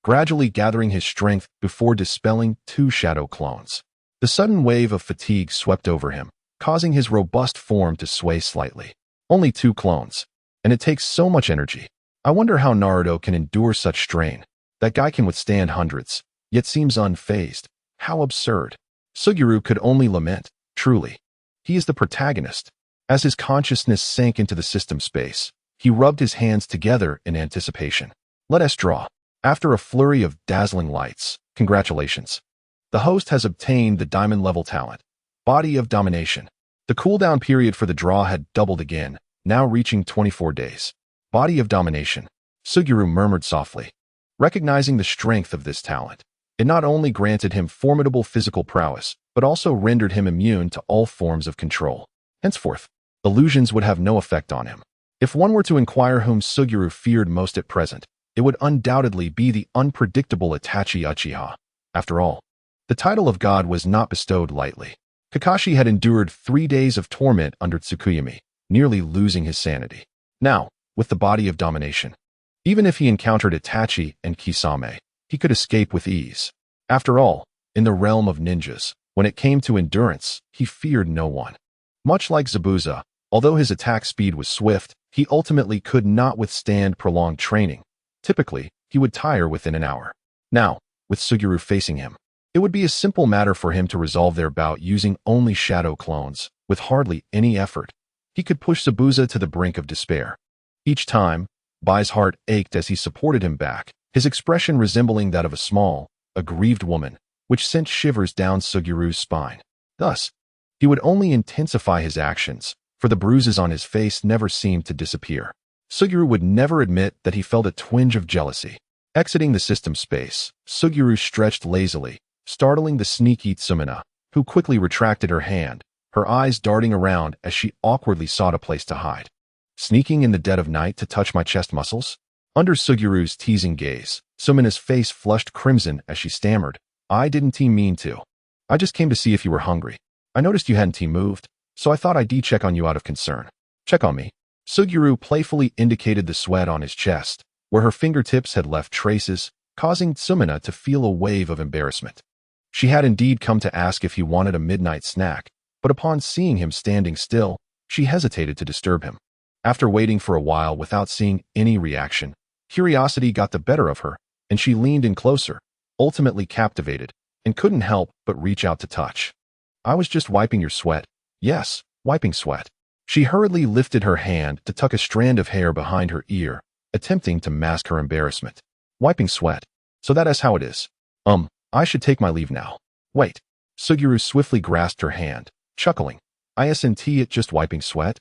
gradually gathering his strength before dispelling 2 shadow clones. The sudden wave of fatigue swept over him, causing his robust form to sway slightly. Only 2 clones, and it takes so much energy. I wonder how Naruto can endure such strain. That guy can withstand hundreds, yet seems unfazed. How absurd. Suguru could only lament. Truly, he is the protagonist. As his consciousness sank into the system space, he rubbed his hands together in anticipation. "Let us draw." After a flurry of dazzling lights, "Congratulations. The host has obtained the diamond-level talent, Body of Domination." The cooldown period for the draw had doubled again, now reaching 24 days. "Body of Domination," Suguru murmured softly. Recognizing the strength of this talent, it not only granted him formidable physical prowess, but also rendered him immune to all forms of control. Henceforth, illusions would have no effect on him. If one were to inquire whom Suguru feared most at present, it would undoubtedly be the unpredictable Itachi Uchiha. After all, the title of God was not bestowed lightly. Kakashi had endured 3 days of torment under Tsukuyami, nearly losing his sanity. Now, with the body of domination, even if he encountered Itachi and Kisame, he could escape with ease. After all, in the realm of ninjas, when it came to endurance, he feared no one. Much like Zabuza, although his attack speed was swift, he ultimately could not withstand prolonged training. Typically, he would tire within an hour. Now, with Suguru facing him, it would be a simple matter for him to resolve their bout using only shadow clones. With hardly any effort, he could push Zabuza to the brink of despair. Each time, Bai's heart ached as he supported him back, his expression resembling that of a small, aggrieved woman, which sent shivers down Suguru's spine. Thus, he would only intensify his actions, for the bruises on his face never seemed to disappear. Suguru would never admit that he felt a twinge of jealousy. Exiting the system space, Suguru stretched lazily, startling the sneaky Sumina, who quickly retracted her hand, her eyes darting around as she awkwardly sought a place to hide. Sneaking in the dead of night to touch my chest muscles? Under Suguru's teasing gaze, Sumina's face flushed crimson as she stammered, I didn't mean to. I just came to see if you were hungry. I noticed you hadn't moved, so I thought I'd check on you out of concern. Check on me. Suguru playfully indicated the sweat on his chest, where her fingertips had left traces, causing Sumina to feel a wave of embarrassment. She had indeed come to ask if he wanted a midnight snack, but upon seeing him standing still, she hesitated to disturb him. After waiting for a while without seeing any reaction, curiosity got the better of her, and she leaned in closer, ultimately captivated, and couldn't help but reach out to touch. I was just wiping your sweat. Yes, wiping sweat. She hurriedly lifted her hand to tuck a strand of hair behind her ear, attempting to mask her embarrassment. Wiping sweat. So that is how it is. I should take my leave now. Wait. Suguru swiftly grasped her hand, chuckling. Isn't it just wiping sweat?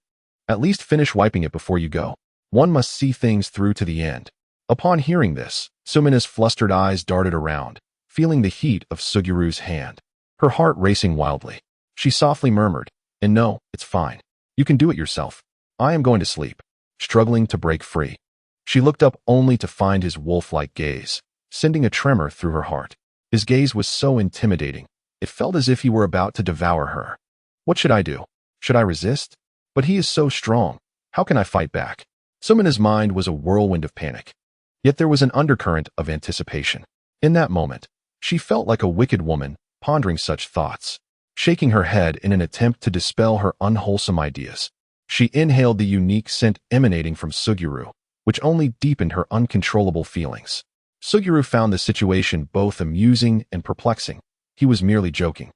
At least finish wiping it before you go. One must see things through to the end. Upon hearing this, Sumina's flustered eyes darted around, feeling the heat of Suguru's hand. Her heart racing wildly. She softly murmured, and no, it's fine. You can do it yourself. I am going to sleep. Struggling to break free. She looked up only to find his wolf-like gaze, sending a tremor through her heart. His gaze was so intimidating, it felt as if he were about to devour her. What should I do? Should I resist? But he is so strong. How can I fight back? Sumina's mind was a whirlwind of panic. Yet there was an undercurrent of anticipation. In that moment, she felt like a wicked woman, pondering such thoughts. Shaking her head in an attempt to dispel her unwholesome ideas, she inhaled the unique scent emanating from Suguru, which only deepened her uncontrollable feelings. Suguru found the situation both amusing and perplexing. He was merely joking.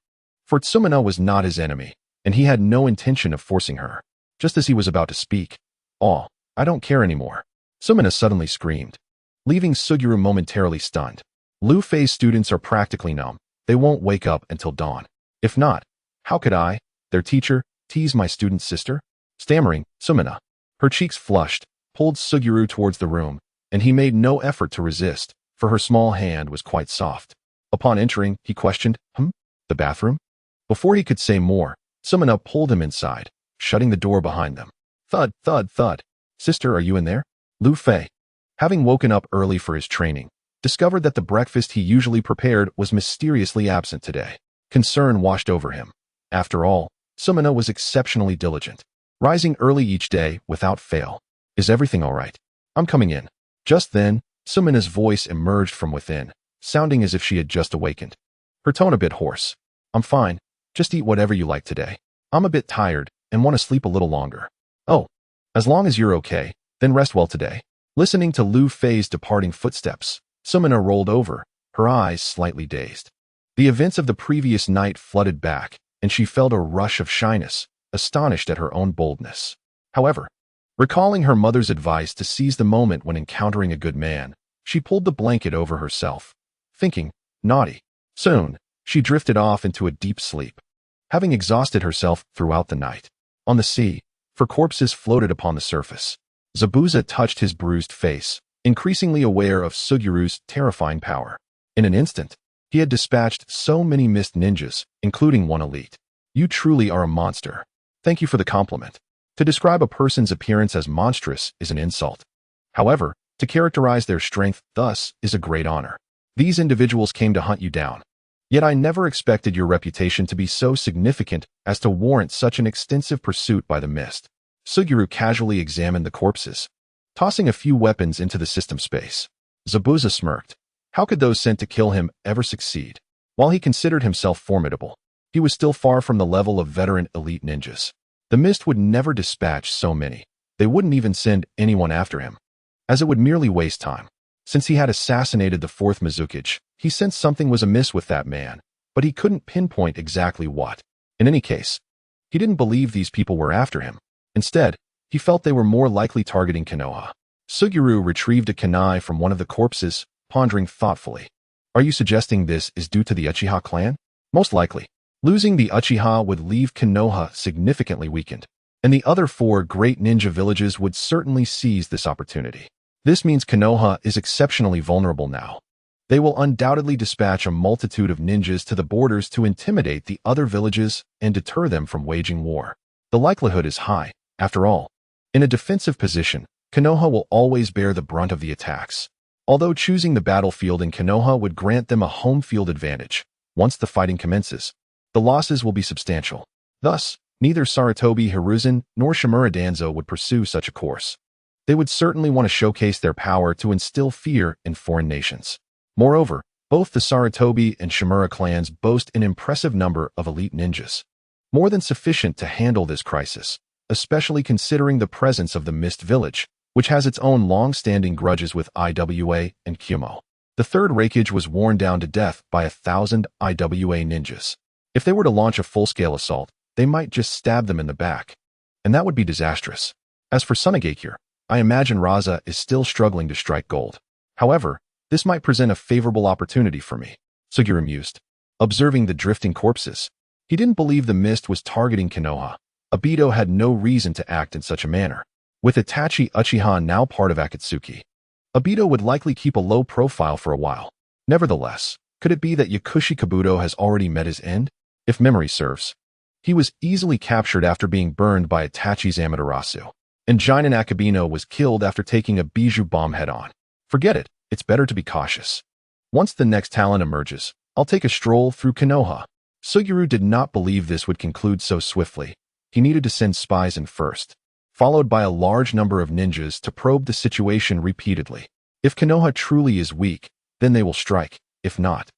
For Sumina was not his enemy, and he had no intention of forcing her. Just as he was about to speak, "Oh, I don't care anymore," Sumina suddenly screamed, leaving Suguru momentarily stunned. Lu-Fei's students are practically numb. They won't wake up until dawn. If not, how could I, their teacher, tease my student's sister? Stammering, Sumina, her cheeks flushed, pulled Suguru towards the room, and he made no effort to resist, for her small hand was quite soft. Upon entering, he questioned, the bathroom? Before he could say more, Sumina pulled him inside, shutting the door behind them. Thud, thud, thud. Sister, are you in there? Lu-Fei, having woken up early for his training, discovered that the breakfast he usually prepared was mysteriously absent today. Concern washed over him. After all, Sumina was exceptionally diligent, rising early each day without fail. Is everything all right? I'm coming in. Just then, Sumina's voice emerged from within, sounding as if she had just awakened. Her tone a bit hoarse. I'm fine. Just eat whatever you like today. I'm a bit tired and want to sleep a little longer. Oh, as long as you're okay, then rest well today. Listening to Lu-Fei's departing footsteps, Sumina rolled over, her eyes slightly dazed. The events of the previous night flooded back, and she felt a rush of shyness, astonished at her own boldness. However, recalling her mother's advice to seize the moment when encountering a good man, she pulled the blanket over herself, thinking, naughty. Soon, she drifted off into a deep sleep, having exhausted herself throughout the night. On the sea, for corpses floated upon the surface. Zabuza touched his bruised face, increasingly aware of Suguru's terrifying power. In an instant, he had dispatched so many mist ninjas, including one elite. You truly are a monster. Thank you for the compliment. To describe a person's appearance as monstrous is an insult. However, to characterize their strength thus is a great honor. These individuals came to hunt you down. Yet I never expected your reputation to be so significant as to warrant such an extensive pursuit by the mist. Suguru casually examined the corpses, tossing a few weapons into the system space. Zabuza smirked. How could those sent to kill him ever succeed? While he considered himself formidable, he was still far from the level of veteran elite ninjas. The mist would never dispatch so many. They wouldn't even send anyone after him, as it would merely waste time. Since he had assassinated the fourth Mizukage, he sensed something was amiss with that man, but he couldn't pinpoint exactly what. In any case, he didn't believe these people were after him. Instead, he felt they were more likely targeting Konoha. Suguru retrieved a kunai from one of the corpses, pondering thoughtfully. Are you suggesting this is due to the Uchiha clan? Most likely. Losing the Uchiha would leave Konoha significantly weakened, and the other 4 great ninja villages would certainly seize this opportunity. This means Konoha is exceptionally vulnerable now. They will undoubtedly dispatch a multitude of ninjas to the borders to intimidate the other villages and deter them from waging war. The likelihood is high, after all. In a defensive position, Konoha will always bear the brunt of the attacks. Although choosing the battlefield in Konoha would grant them a home field advantage, once the fighting commences, the losses will be substantial. Thus, neither Sarutobi Hiruzen nor Shimura Danzo would pursue such a course. They would certainly want to showcase their power to instill fear in foreign nations. Moreover, both the Sarutobi and Shimura clans boast an impressive number of elite ninjas, more than sufficient to handle this crisis, especially considering the presence of the Mist Village, which has its own long-standing grudges with IWA and Kumo. The third Raikage was worn down to death by 1,000 IWA ninjas. If they were to launch a full-scale assault, they might just stab them in the back, and that would be disastrous. As for Sunagakure, I imagine Raza is still struggling to strike gold. However, this might present a favorable opportunity for me. Suguru mused, observing the drifting corpses. He didn't believe the mist was targeting Konoha. Obito had no reason to act in such a manner. With Itachi Uchiha now part of Akatsuki, Obito would likely keep a low profile for a while. Nevertheless, could it be that Yakushi Kabuto has already met his end? If memory serves, he was easily captured after being burned by Itachi's Amaterasu, and Jinin Akabino was killed after taking a Bijou bomb head-on. Forget it, it's better to be cautious. Once the next talent emerges, I'll take a stroll through Konoha. Suguru did not believe this would conclude so swiftly. He needed to send spies in first, followed by a large number of ninjas to probe the situation repeatedly. If Konoha truly is weak, then they will strike. If not,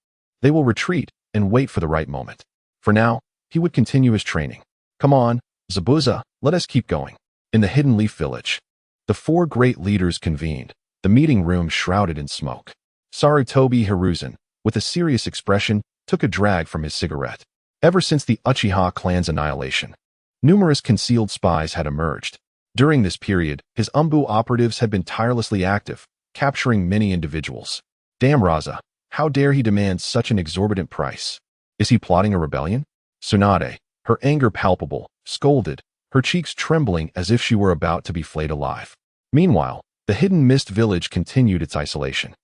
they will retreat and wait for the right moment. For now, he would continue his training. Come on, Zabuza, let us keep going. In the Hidden Leaf Village, the 4 great leaders convened, the meeting room shrouded in smoke. Sarutobi Hiruzen, with a serious expression, took a drag from his cigarette. Ever since the Uchiha clan's annihilation, numerous concealed spies had emerged. During this period, his Umbu operatives had been tirelessly active, capturing many individuals. Damn Raza, how dare he demand such an exorbitant price? Is he plotting a rebellion? Tsunade, her anger palpable, scolded, her cheeks trembling as if she were about to be flayed alive. Meanwhile, the Hidden Mist Village continued its isolation.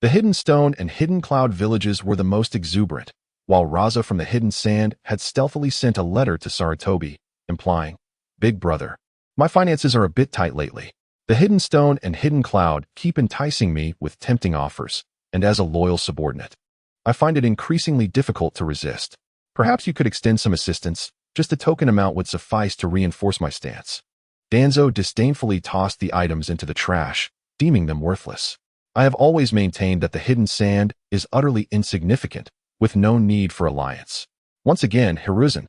The Hidden Stone and Hidden Cloud villages were the most exuberant, while Raza from the Hidden Sand had stealthily sent a letter to Sarutobi, implying, "Big brother, my finances are a bit tight lately. The Hidden Stone and Hidden Cloud keep enticing me with tempting offers, and as a loyal subordinate, I find it increasingly difficult to resist. Perhaps you could extend some assistance. Just a token amount would suffice to reinforce my stance." Danzo disdainfully tossed the items into the trash, deeming them worthless. I have always maintained that the Hidden Sand is utterly insignificant, with no need for alliance. Once again, Hiruzen,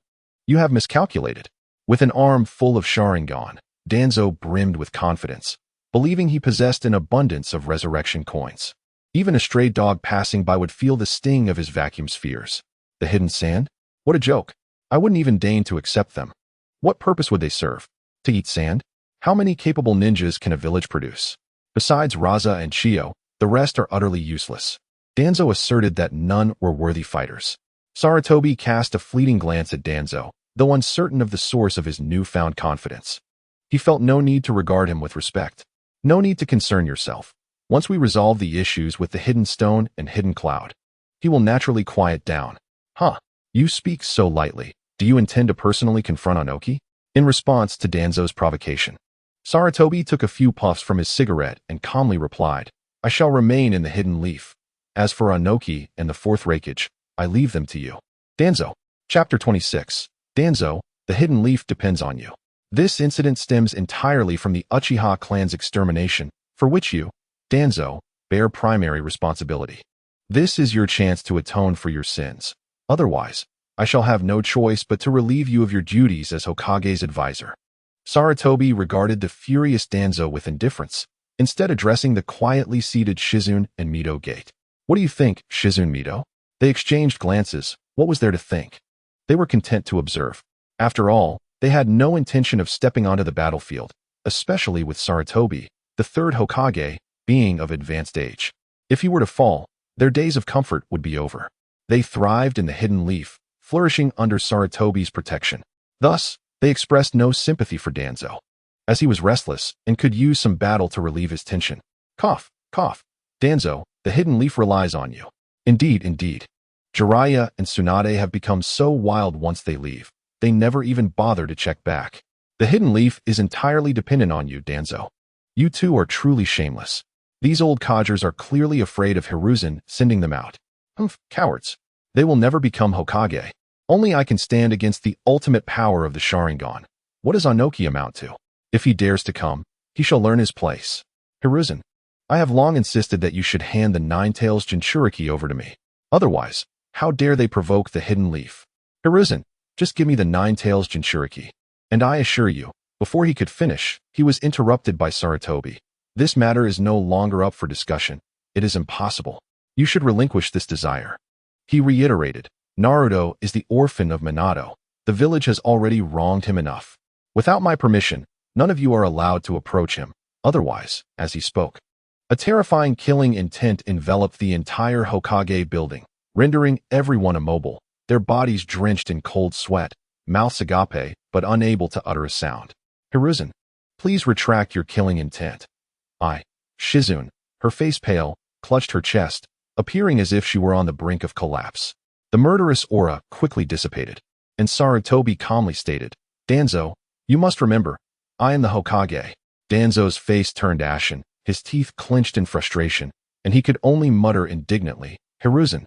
you have miscalculated. With an arm full of Sharingan, Danzo brimmed with confidence, believing he possessed an abundance of resurrection coins. Even a stray dog passing by would feel the sting of his vacuum spheres. The Hidden Sand? What a joke. I wouldn't even deign to accept them. What purpose would they serve? To eat sand? How many capable ninjas can a village produce? Besides Raza and Chio, the rest are utterly useless. Danzo asserted that none were worthy fighters. Sarutobi cast a fleeting glance at Danzo, though uncertain of the source of his newfound confidence. He felt no need to regard him with respect. No need to concern yourself. Once we resolve the issues with the Hidden Stone and Hidden Cloud, he will naturally quiet down. Huh, you speak so lightly. Do you intend to personally confront Anoki? In response to Danzo's provocation, Sarutobi took a few puffs from his cigarette and calmly replied, I shall remain in the Hidden Leaf. As for Anoki and the fourth Raikage, I leave them to you. Danzo. Chapter 26. Danzo, the hidden leaf depends on you. This incident stems entirely from the Uchiha clan's extermination, for which you, Danzo, bear primary responsibility. This is your chance to atone for your sins. Otherwise, I shall have no choice but to relieve you of your duties as Hokage's advisor. Sarutobi regarded the furious Danzo with indifference, instead addressing the quietly seated Shizune and Mito Gate. What do you think, Shizune Mito? They exchanged glances. What was there to think? They were content to observe. After all, they had no intention of stepping onto the battlefield, especially with Sarutobi, the third Hokage, being of advanced age. If he were to fall, their days of comfort would be over. They thrived in the hidden leaf, flourishing under Sarutobi's protection. Thus, they expressed no sympathy for Danzo, as he was restless and could use some battle to relieve his tension. Cough, cough. Danzo, the hidden leaf relies on you. Indeed, indeed. Jiraiya and Tsunade have become so wild once they leave, they never even bother to check back. The hidden leaf is entirely dependent on you, Danzo. You two are truly shameless. These old codgers are clearly afraid of Hiruzen sending them out. Humph, cowards. They will never become Hokage. Only I can stand against the ultimate power of the Sharingan. What does Onoki amount to? If he dares to come, he shall learn his place. Hiruzen, I have long insisted that you should hand the Nine-Tails Jinchuriki over to me. Otherwise, how dare they provoke the hidden leaf? Hiruzen, just give me the Nine-Tails Jinchuriki. And I assure you, before he could finish, he was interrupted by Sarutobi. This matter is no longer up for discussion. It is impossible. You should relinquish this desire. He reiterated, Naruto is the orphan of Minato. The village has already wronged him enough. Without my permission, none of you are allowed to approach him. Otherwise, as he spoke, a terrifying killing intent enveloped the entire Hokage building, rendering everyone immobile, their bodies drenched in cold sweat, mouths agape, but unable to utter a sound. Hiruzen, please retract your killing intent. Shizune, her face pale, clutched her chest, appearing as if she were on the brink of collapse. The murderous aura quickly dissipated, and Sarutobi calmly stated, Danzo, you must remember, I am the Hokage. Danzo's face turned ashen, his teeth clenched in frustration, and he could only mutter indignantly, Hiruzen,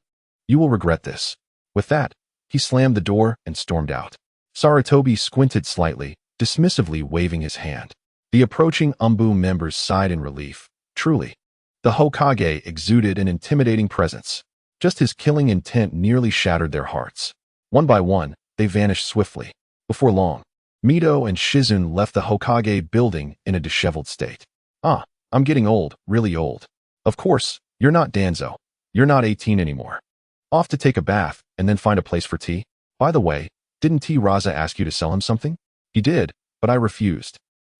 you will regret this. With that, he slammed the door and stormed out. Sarutobi squinted slightly, dismissively waving his hand. The approaching Umbu members sighed in relief. Truly, the Hokage exuded an intimidating presence. Just his killing intent nearly shattered their hearts. One by one, they vanished swiftly. Before long, Mito and Shizune left the Hokage building in a disheveled state. I'm getting old, really old. Of course, you're not Danzo. You're not 18 anymore. Off to take a bath and then find a place for tea? By the way, didn't T. Raza ask you to sell him something? He did, but I refused.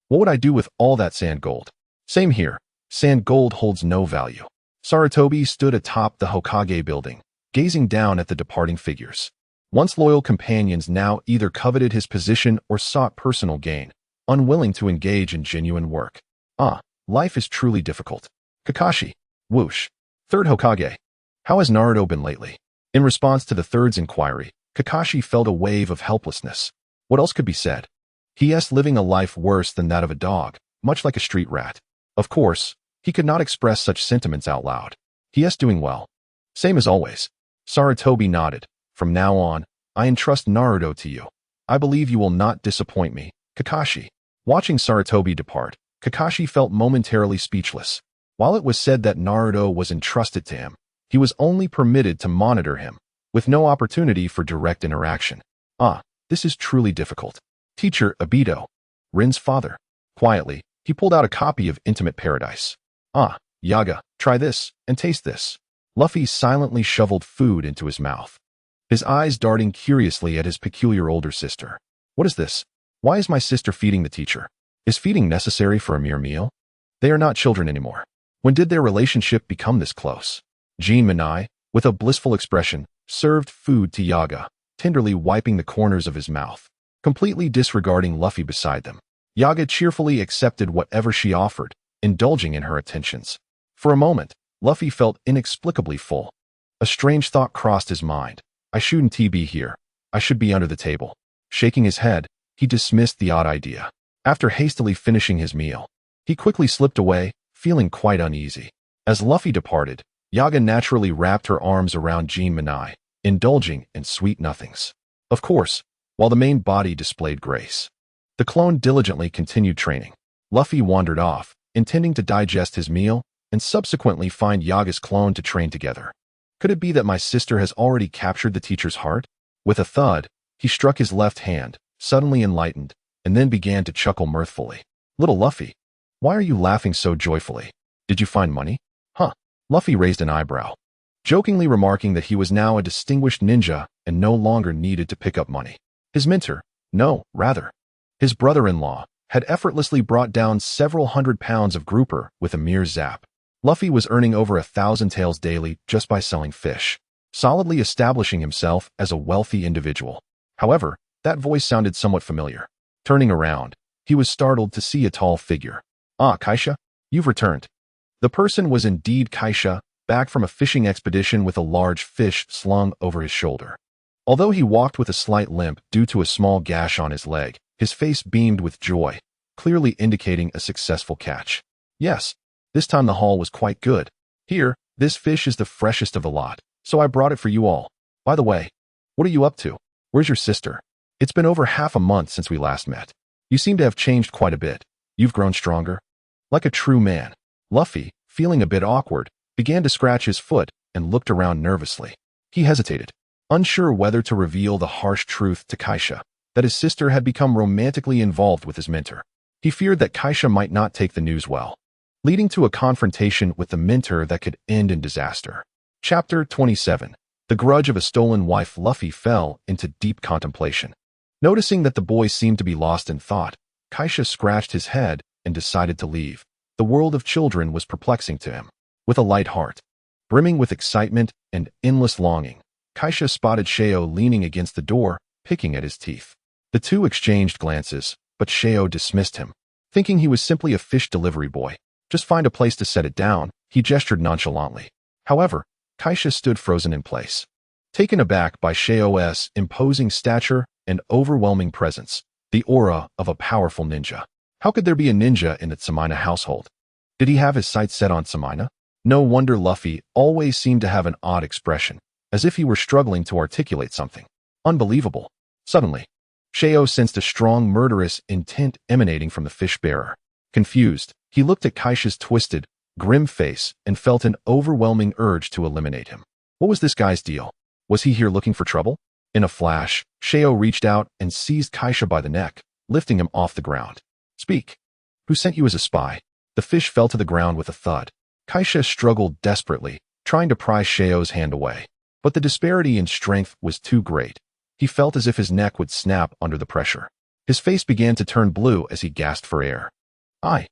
What would I do with all that sand gold? Same here. Sand gold holds no value. Sarutobi stood atop the Hokage building, gazing down at the departing figures. Once loyal companions now either coveted his position or sought personal gain, unwilling to engage in genuine work. Life is truly difficult. Kakashi. Whoosh. Third Hokage. How has Naruto been lately? In response to the third's inquiry, Kakashi felt a wave of helplessness. What else could be said? He living a life worse than that of a dog, much like a street rat. Of course, he could not express such sentiments out loud. He doing well. Same as always. Sarutobi nodded. From now on, I entrust Naruto to you. I believe you will not disappoint me, Kakashi. Watching Sarutobi depart, Kakashi felt momentarily speechless. While it was said that Naruto was entrusted to him, he was only permitted to monitor him, with no opportunity for direct interaction. This is truly difficult. Teacher Obito, Rin's father. Quietly, he pulled out a copy of Intimate Paradise. Yaga, try this, and taste this. Luffy silently shoveled food into his mouth, his eyes darting curiously at his peculiar older sister. What is this? Why is my sister feeding the teacher? Is feeding necessary for a mere meal? They are not children anymore. When did their relationship become this close? Jean Minai, with a blissful expression, served food to Yaga, tenderly wiping the corners of his mouth, completely disregarding Luffy beside them. Yaga cheerfully accepted whatever she offered, indulging in her attentions. For a moment, Luffy felt inexplicably full. A strange thought crossed his mind. I shouldn't be here. I should be under the table. Shaking his head, he dismissed the odd idea. After hastily finishing his meal, he quickly slipped away, feeling quite uneasy. As Luffy departed, Yaga naturally wrapped her arms around Jean Minai, indulging in sweet nothings. Of course, while the main body displayed grace. The clone diligently continued training. Luffy wandered off, intending to digest his meal and subsequently find Yaga's clone to train together. Could it be that my sister has already captured the teacher's heart? With a thud, he struck his left hand, suddenly enlightened, and then began to chuckle mirthfully. Little Luffy, why are you laughing so joyfully? Did you find money? Huh? Luffy raised an eyebrow, jokingly remarking that he was now a distinguished ninja and no longer needed to pick up money. His mentor, no, rather, his brother-in-law, had effortlessly brought down several £100 of grouper with a mere zap. Luffy was earning over 1,000 taels daily just by selling fish, solidly establishing himself as a wealthy individual. However, that voice sounded somewhat familiar. Turning around, he was startled to see a tall figure. Ah, Kaisha, you've returned. The person was indeed Kaisha, back from a fishing expedition with a large fish slung over his shoulder. Although he walked with a slight limp due to a small gash on his leg, his face beamed with joy, clearly indicating a successful catch. Yes, this time the haul was quite good. Here, this fish is the freshest of the lot, so I brought it for you all. By the way, what are you up to? Where's your sister? It's been over half a month since we last met. You seem to have changed quite a bit. You've grown stronger. Like a true man. Luffy, feeling a bit awkward, began to scratch his foot and looked around nervously. He hesitated, unsure whether to reveal the harsh truth to Kaisha, that his sister had become romantically involved with his mentor. He feared that Kaisha might not take the news well, leading to a confrontation with the mentor that could end in disaster. Chapter 27. The Grudge of a Stolen Wife. Luffy fell into deep contemplation. Noticing that the boy seemed to be lost in thought, Kaisha scratched his head and decided to leave. The world of children was perplexing to him. With a light heart, brimming with excitement and endless longing, Kaisha spotted Sheo leaning against the door, picking at his teeth. The two exchanged glances, but Sheo dismissed him, thinking he was simply a fish delivery boy. Just find a place to set it down, he gestured nonchalantly. However, Kaisha stood frozen in place, taken aback by Sheo's imposing stature and overwhelming presence, the aura of a powerful ninja. How could there be a ninja in the Samina household? Did he have his sights set on Samina? No wonder Luffy always seemed to have an odd expression, as if he were struggling to articulate something. Unbelievable. Suddenly, Sheo sensed a strong murderous intent emanating from the fish-bearer. Confused, he looked at Kaisha's twisted, grim face and felt an overwhelming urge to eliminate him. What was this guy's deal? Was he here looking for trouble? In a flash, Sheo reached out and seized Kaisha by the neck, lifting him off the ground. Speak. Who sent you as a spy? The fish fell to the ground with a thud. Kaisha struggled desperately, trying to pry Sheo's hand away. But the disparity in strength was too great. He felt as if his neck would snap under the pressure. His face began to turn blue as he gasped for air. I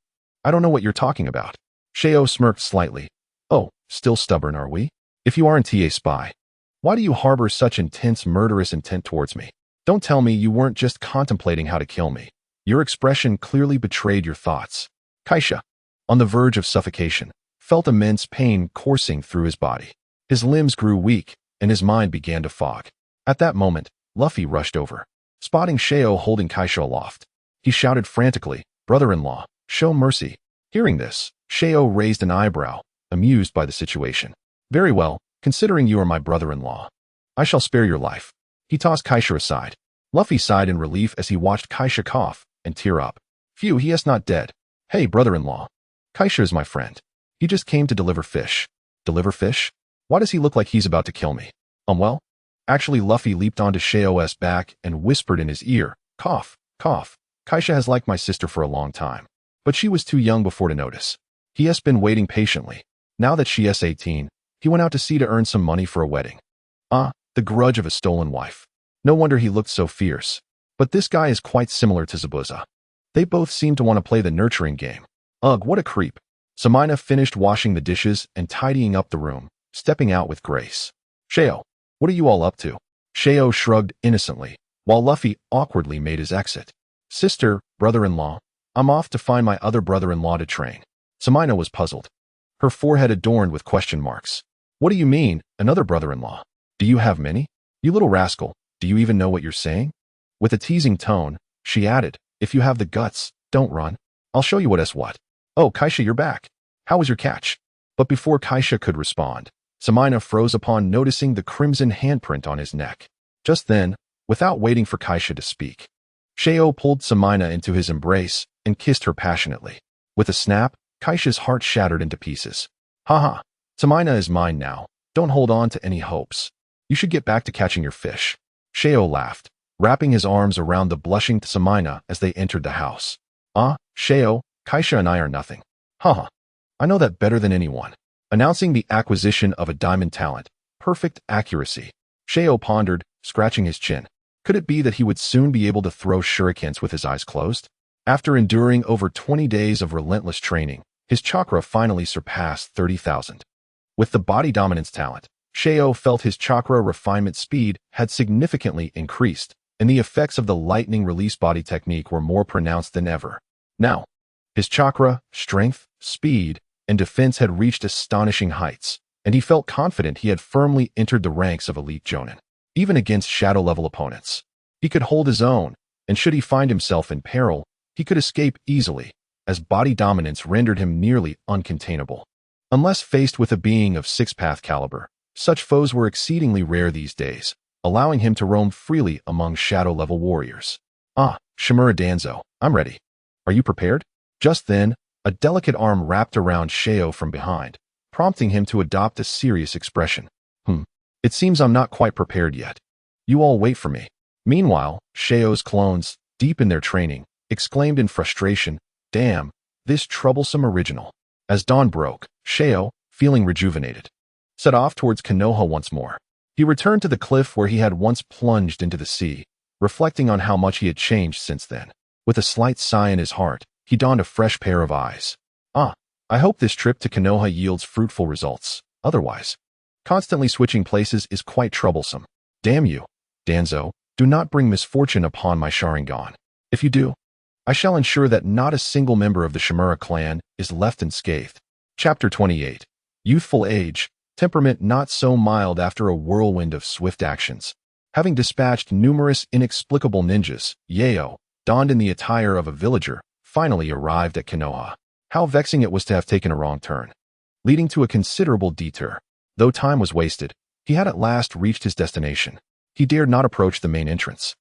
don't know what you're talking about. Sheo smirked slightly. Oh, still stubborn, are we? If you aren't a spy, why do you harbor such intense murderous intent towards me? Don't tell me you weren't just contemplating how to kill me. Your expression clearly betrayed your thoughts. Kaisha, on the verge of suffocation, felt immense pain coursing through his body. His limbs grew weak, and his mind began to fog. At that moment, Luffy rushed over, spotting Sheo holding Kaisha aloft. He shouted frantically, "Brother-in-law, show mercy." Hearing this, Sheo raised an eyebrow, amused by the situation. Very well, considering you are my brother-in-law, I shall spare your life. He tossed Kaisha aside. Luffy sighed in relief as he watched Kaisha cough and tear up. Phew, he is not dead. Hey, brother-in-law. Kaisha is my friend. He just came to deliver fish. Deliver fish? Why does he look like he's about to kill me? Well? Actually, Luffy leaped onto Sheo's back and whispered in his ear, cough, cough. Kaisha has liked my sister for a long time, but she was too young before to notice. He has been waiting patiently. Now that she is 18, he went out to sea to earn some money for a wedding. Ah, the grudge of a stolen wife. No wonder he looked so fierce. But this guy is quite similar to Zabuza. They both seem to want to play the nurturing game. Ugh, what a creep. Samina finished washing the dishes and tidying up the room, stepping out with grace. Sheo, what are you all up to? Sheo shrugged innocently, while Luffy awkwardly made his exit. Sister, brother-in-law, I'm off to find my other brother-in-law to train. Samina was puzzled, her forehead adorned with question marks. What do you mean, another brother-in-law? Do you have many? You little rascal, do you even know what you're saying? With a teasing tone, she added, if you have the guts, don't run. I'll show you what. Oh, Kaisha, you're back. How was your catch? But before Kaisha could respond, Samina froze upon noticing the crimson handprint on his neck. Just then, without waiting for Kaisha to speak, Sheo pulled Samina into his embrace and kissed her passionately. With a snap, Kaisha's heart shattered into pieces. Haha, Samina is mine now. Don't hold on to any hopes. You should get back to catching your fish. Sheo laughed, wrapping his arms around the blushing Samina as they entered the house. Sheo, Kaisha and I are nothing. Haha, I know that better than anyone. Announcing the acquisition of a diamond talent, perfect accuracy. Sheo pondered, scratching his chin. Could it be that he would soon be able to throw shurikens with his eyes closed? After enduring over 20 days of relentless training, his chakra finally surpassed 30,000. With the body dominance talent, Sheo felt his chakra refinement speed had significantly increased, and the effects of the lightning release body technique were more pronounced than ever. Now, his chakra, strength, speed, and defense had reached astonishing heights, and he felt confident he had firmly entered the ranks of elite Jonin. Even against shadow-level opponents, he could hold his own, and should he find himself in peril, he could escape easily, as body dominance rendered him nearly uncontainable. Unless faced with a being of six-path caliber, such foes were exceedingly rare these days, allowing him to roam freely among shadow-level warriors. Shimura Danzo, I'm ready. Are you prepared? Just then, a delicate arm wrapped around Sheo from behind, prompting him to adopt a serious expression. It seems I'm not quite prepared yet. You all wait for me. Meanwhile, Sheo's clones, deep in their training, exclaimed in frustration, damn, this troublesome original. As dawn broke, Sheo, feeling rejuvenated, set off towards Konoha once more. He returned to the cliff where he had once plunged into the sea, reflecting on how much he had changed since then. With a slight sigh in his heart, he donned a fresh pair of eyes. I hope this trip to Konoha yields fruitful results. Otherwise, constantly switching places is quite troublesome. Damn you, Danzo, do not bring misfortune upon my Sharingan. If you do, I shall ensure that not a single member of the Shimura clan is left unscathed. Chapter 28. Youthful age, temperament not so mild after a whirlwind of swift actions. Having dispatched numerous inexplicable ninjas, Yeo, donned in the attire of a villager, finally arrived at Konoha. How vexing it was to have taken a wrong turn, leading to a considerable detour. Though time was wasted, he had at last reached his destination. He dared not approach the main entrance,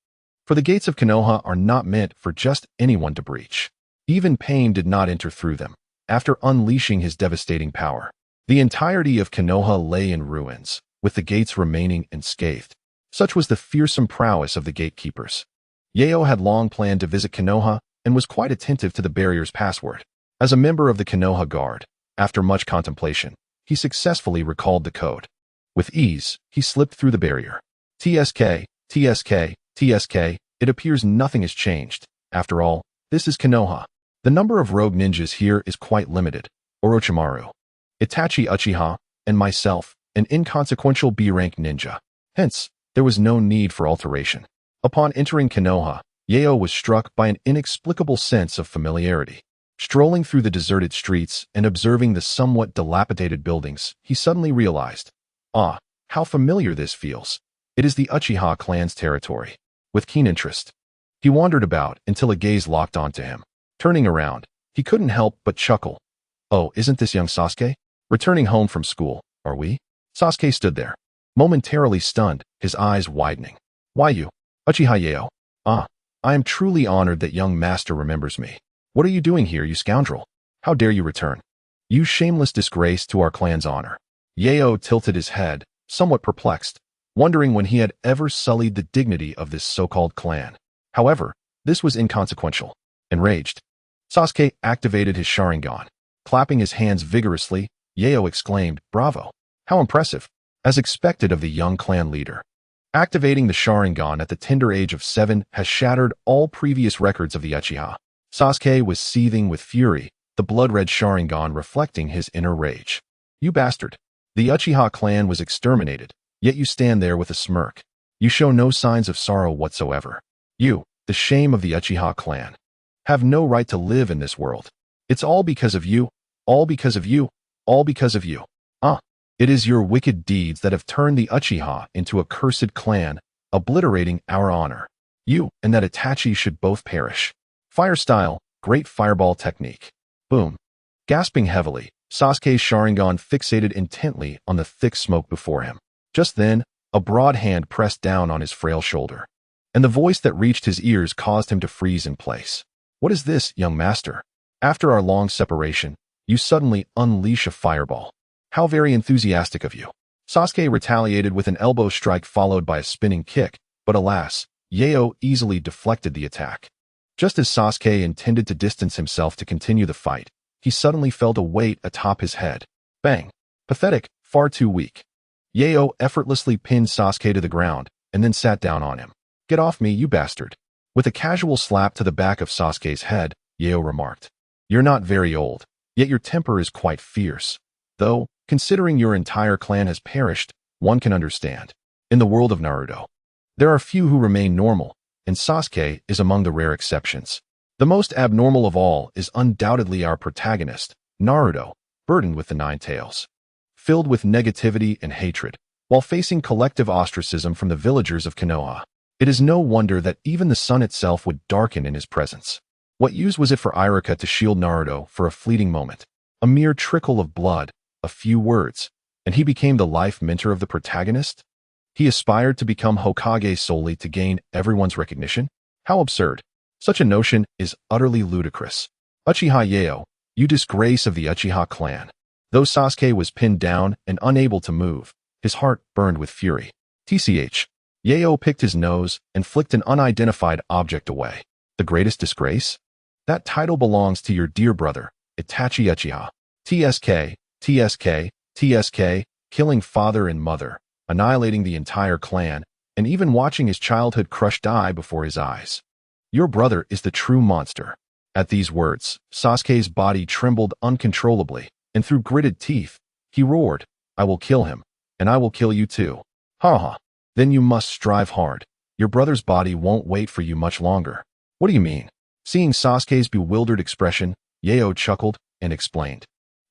for the gates of Konoha are not meant for just anyone to breach. Even Pain did not enter through them. After unleashing his devastating power, the entirety of Konoha lay in ruins, with the gates remaining unscathed. Such was the fearsome prowess of the gatekeepers. Yeo had long planned to visit Konoha and was quite attentive to the barrier's password. As a member of the Konoha Guard, after much contemplation, he successfully recalled the code. With ease, he slipped through the barrier. TSK, TSK, TSK, it appears nothing has changed. After all, this is Konoha. The number of rogue ninjas here is quite limited. Orochimaru, Itachi Uchiha, and myself, an inconsequential B-rank ninja. Hence, there was no need for alteration. Upon entering Konoha, Yeo was struck by an inexplicable sense of familiarity. Strolling through the deserted streets and observing the somewhat dilapidated buildings, he suddenly realized, how familiar this feels. It is the Uchiha clan's territory. With keen interest, he wandered about until a gaze locked onto him. Turning around, he couldn't help but chuckle. Oh, isn't this young Sasuke? Returning home from school, are we? Sasuke stood there, momentarily stunned, his eyes widening. Why you? Uchiha Yeo. I am truly honored that young master remembers me. What are you doing here, you scoundrel? How dare you return? You shameless disgrace to our clan's honor. Yeo tilted his head, somewhat perplexed, wondering when he had ever sullied the dignity of this so-called clan. However, this was inconsequential. Enraged, Sasuke activated his Sharingan. Clapping his hands vigorously, Yeo exclaimed, "Bravo! How impressive!" As expected of the young clan leader. Activating the Sharingan at the tender age of 7 has shattered all previous records of the Uchiha. Sasuke was seething with fury, the blood-red Sharingan reflecting his inner rage. You bastard! The Uchiha clan was exterminated, yet you stand there with a smirk. You show no signs of sorrow whatsoever. You, the shame of the Uchiha clan, have no right to live in this world. It's all because of you, all because of you, all because of you. It is your wicked deeds that have turned the Uchiha into a cursed clan, obliterating our honor. You and that Itachi should both perish. Fire style, great fireball technique. Boom. Gasping heavily, Sasuke's Sharingan fixated intently on the thick smoke before him. Just then, a broad hand pressed down on his frail shoulder, and the voice that reached his ears caused him to freeze in place. "What is this, young master? After our long separation, you suddenly unleash a fireball. How very enthusiastic of you." Sasuke retaliated with an elbow strike followed by a spinning kick, but alas, Yeo easily deflected the attack. Just as Sasuke intended to distance himself to continue the fight, he suddenly felt a weight atop his head. Bang! Pathetic, far too weak. Yeo effortlessly pinned Sasuke to the ground and then sat down on him. "Get off me, you bastard." With a casual slap to the back of Sasuke's head, Yeo remarked, "You're not very old, yet your temper is quite fierce. Though, considering your entire clan has perished, one can understand. In the world of Naruto, there are few who remain normal, and Sasuke is among the rare exceptions. The most abnormal of all is undoubtedly our protagonist, Naruto, burdened with the Nine Tails, filled with negativity and hatred, while facing collective ostracism from the villagers of Konoha. It is no wonder that even the sun itself would darken in his presence. What use was it for Iruka to shield Naruto for a fleeting moment? A mere trickle of blood, a few words, and he became the life mentor of the protagonist? He aspired to become Hokage solely to gain everyone's recognition? How absurd. Such a notion is utterly ludicrous. Uchiha Yeo, you disgrace of the Uchiha clan. Though Sasuke was pinned down and unable to move, his heart burned with fury. TCH. Yeo picked his nose and flicked an unidentified object away. The greatest disgrace? That title belongs to your dear brother, Itachi Uchiha. TSK, TSK, TSK, killing father and mother, annihilating the entire clan, and even watching his childhood crush die before his eyes. Your brother is the true monster. At these words, Sasuke's body trembled uncontrollably, and through gritted teeth, he roared, "I will kill him, and I will kill you too. Ha ha. Then you must strive hard. Your brother's body won't wait for you much longer." "What do you mean?" Seeing Sasuke's bewildered expression, Yeo chuckled and explained.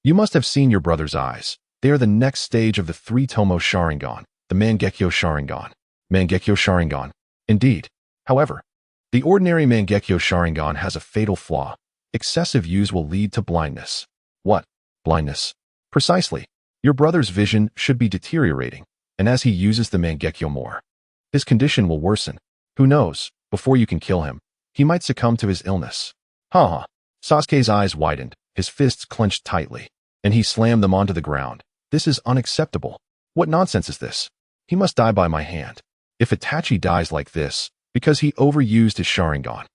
"You must have seen your brother's eyes. They are the next stage of the three-tomo Sharingan, the Mangekyo Sharingan. Mangekyo Sharingan. Indeed. However, the ordinary Mangekyo Sharingan has a fatal flaw. Excessive use will lead to blindness." "What? Blindness?" "Precisely. Your brother's vision should be deteriorating, and as he uses the Mangekyo more, his condition will worsen. Who knows, before you can kill him, he might succumb to his illness." "Ha ha." Sasuke's eyes widened, his fists clenched tightly, and he slammed them onto the ground. "This is unacceptable. What nonsense is this? He must die by my hand. If Itachi dies like this, because he overused his Sharingan,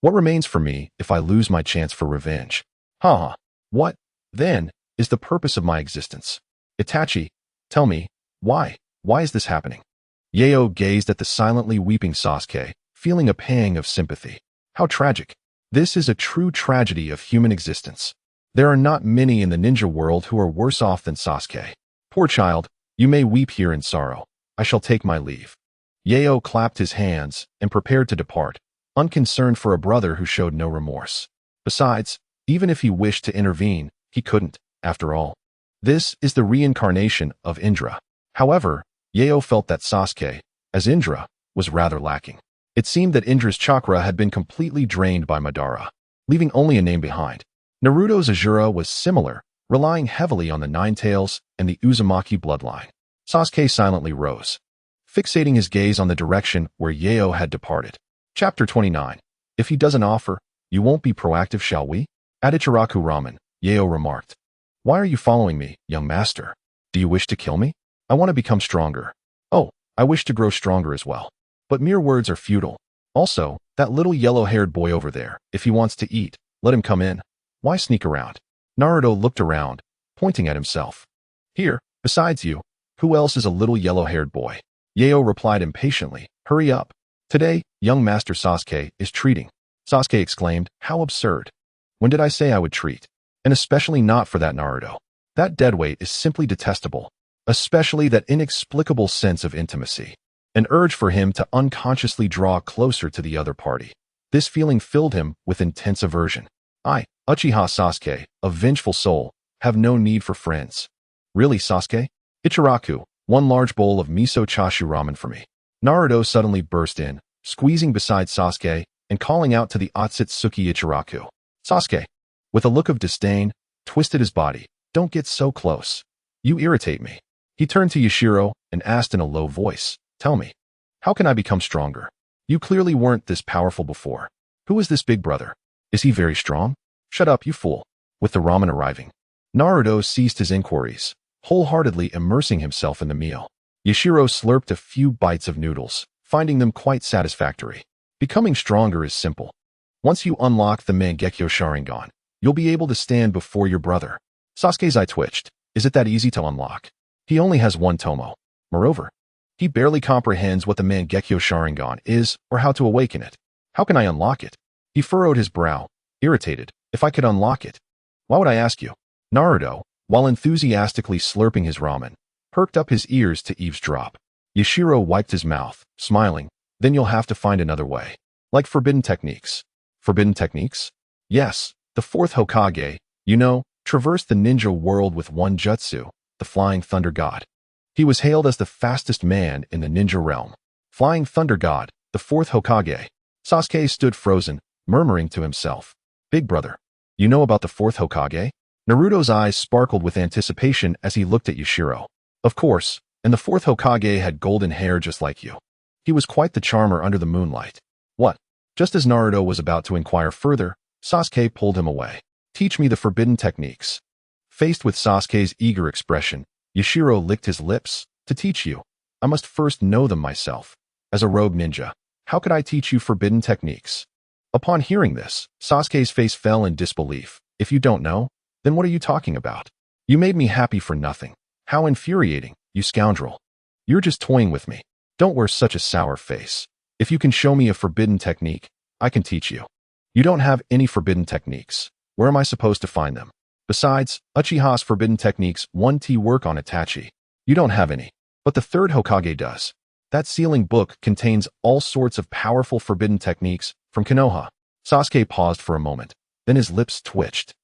what remains for me if I lose my chance for revenge? Ha ha. What, then, is the purpose of my existence? Itachi, tell me, why is this happening?" Yeo gazed at the silently weeping Sasuke, feeling a pang of sympathy. How tragic. This is a true tragedy of human existence. There are not many in the ninja world who are worse off than Sasuke. Poor child, you may weep here in sorrow. I shall take my leave. Yeo clapped his hands and prepared to depart, unconcerned for a brother who showed no remorse. Besides, even if he wished to intervene, he couldn't, after all. This is the reincarnation of Indra. However, Yeo felt that Sasuke, as Indra, was rather lacking. It seemed that Indra's chakra had been completely drained by Madara, leaving only a name behind. Naruto's Azura was similar, relying heavily on the Nine Tails and the Uzumaki bloodline. Sasuke silently rose, fixating his gaze on the direction where Yeo had departed. Chapter 29. If he doesn't offer, you won't be proactive, shall we? At Ichiraku Ramen, Yeo remarked. Why are you following me, young master? Do you wish to kill me? I want to become stronger. Oh, I wish to grow stronger as well. But mere words are futile. Also, that little yellow-haired boy over there, if he wants to eat, let him come in. Why sneak around? Naruto looked around, pointing at himself. Here, besides you, who else is a little yellow-haired boy? Yeo replied impatiently, hurry up. Today, young Master Sasuke is treating. Sasuke exclaimed, how absurd. When did I say I would treat? And especially not for that Naruto. That deadweight is simply detestable, especially that inexplicable sense of intimacy. An urge for him to unconsciously draw closer to the other party. This feeling filled him with intense aversion. I, Uchiha Sasuke, a vengeful soul, have no need for friends. Really, Sasuke? Ichiraku, one large bowl of miso chashu ramen for me. Naruto suddenly burst in, squeezing beside Sasuke and calling out to the Otsutsuki Ichiraku. Sasuke, with a look of disdain, twisted his body, Don't get so close. You irritate me. He turned to Yashiro and asked in a low voice, tell me, how can I become stronger? You clearly weren't this powerful before. Who is this big brother? Is he very strong? Shut up, you fool. With the ramen arriving, Naruto ceased his inquiries, wholeheartedly immersing himself in the meal. Yashiro slurped a few bites of noodles, finding them quite satisfactory. Becoming stronger is simple. Once you unlock the Mangekyo Sharingan, you'll be able to stand before your brother. Sasuke's eye twitched. Is it that easy to unlock? He only has one tomo. Moreover, he barely comprehends what the Mangekyo Sharingan is or how to awaken it. How can I unlock it? He furrowed his brow, irritated. If I could unlock it, why would I ask you? Naruto, while enthusiastically slurping his ramen, perked up his ears to eavesdrop. Yashiro wiped his mouth, smiling. Then you'll have to find another way. Like forbidden techniques. Forbidden techniques? Yes, the fourth Hokage, traversed the ninja world with one jutsu, the Flying Thunder God. He was hailed as the fastest man in the ninja realm. Flying Thunder God, the fourth Hokage. Sasuke stood frozen, murmuring to himself. Big brother, you know about the fourth Hokage? Naruto's eyes sparkled with anticipation as he looked at Yashiro. Of course, and the fourth Hokage had golden hair just like you. He was quite the charmer under the moonlight. What? Just as Naruto was about to inquire further, Sasuke pulled him away. Teach me the forbidden techniques. Faced with Sasuke's eager expression, Yashiro licked his lips. To teach you, I must first know them myself. As a rogue ninja, how could I teach you forbidden techniques? Upon hearing this, Sasuke's face fell in disbelief. If you don't know, then what are you talking about? You made me happy for nothing. How infuriating, you scoundrel. You're just toying with me. Don't wear such a sour face. If you can show me a forbidden technique, I can teach you. You don't have any forbidden techniques. Where am I supposed to find them? Besides, Uchiha's forbidden techniques 1T work on Itachi. You don't have any. But the third Hokage does. That sealing book contains all sorts of powerful forbidden techniques from Konoha. Sasuke paused for a moment. Then his lips twitched.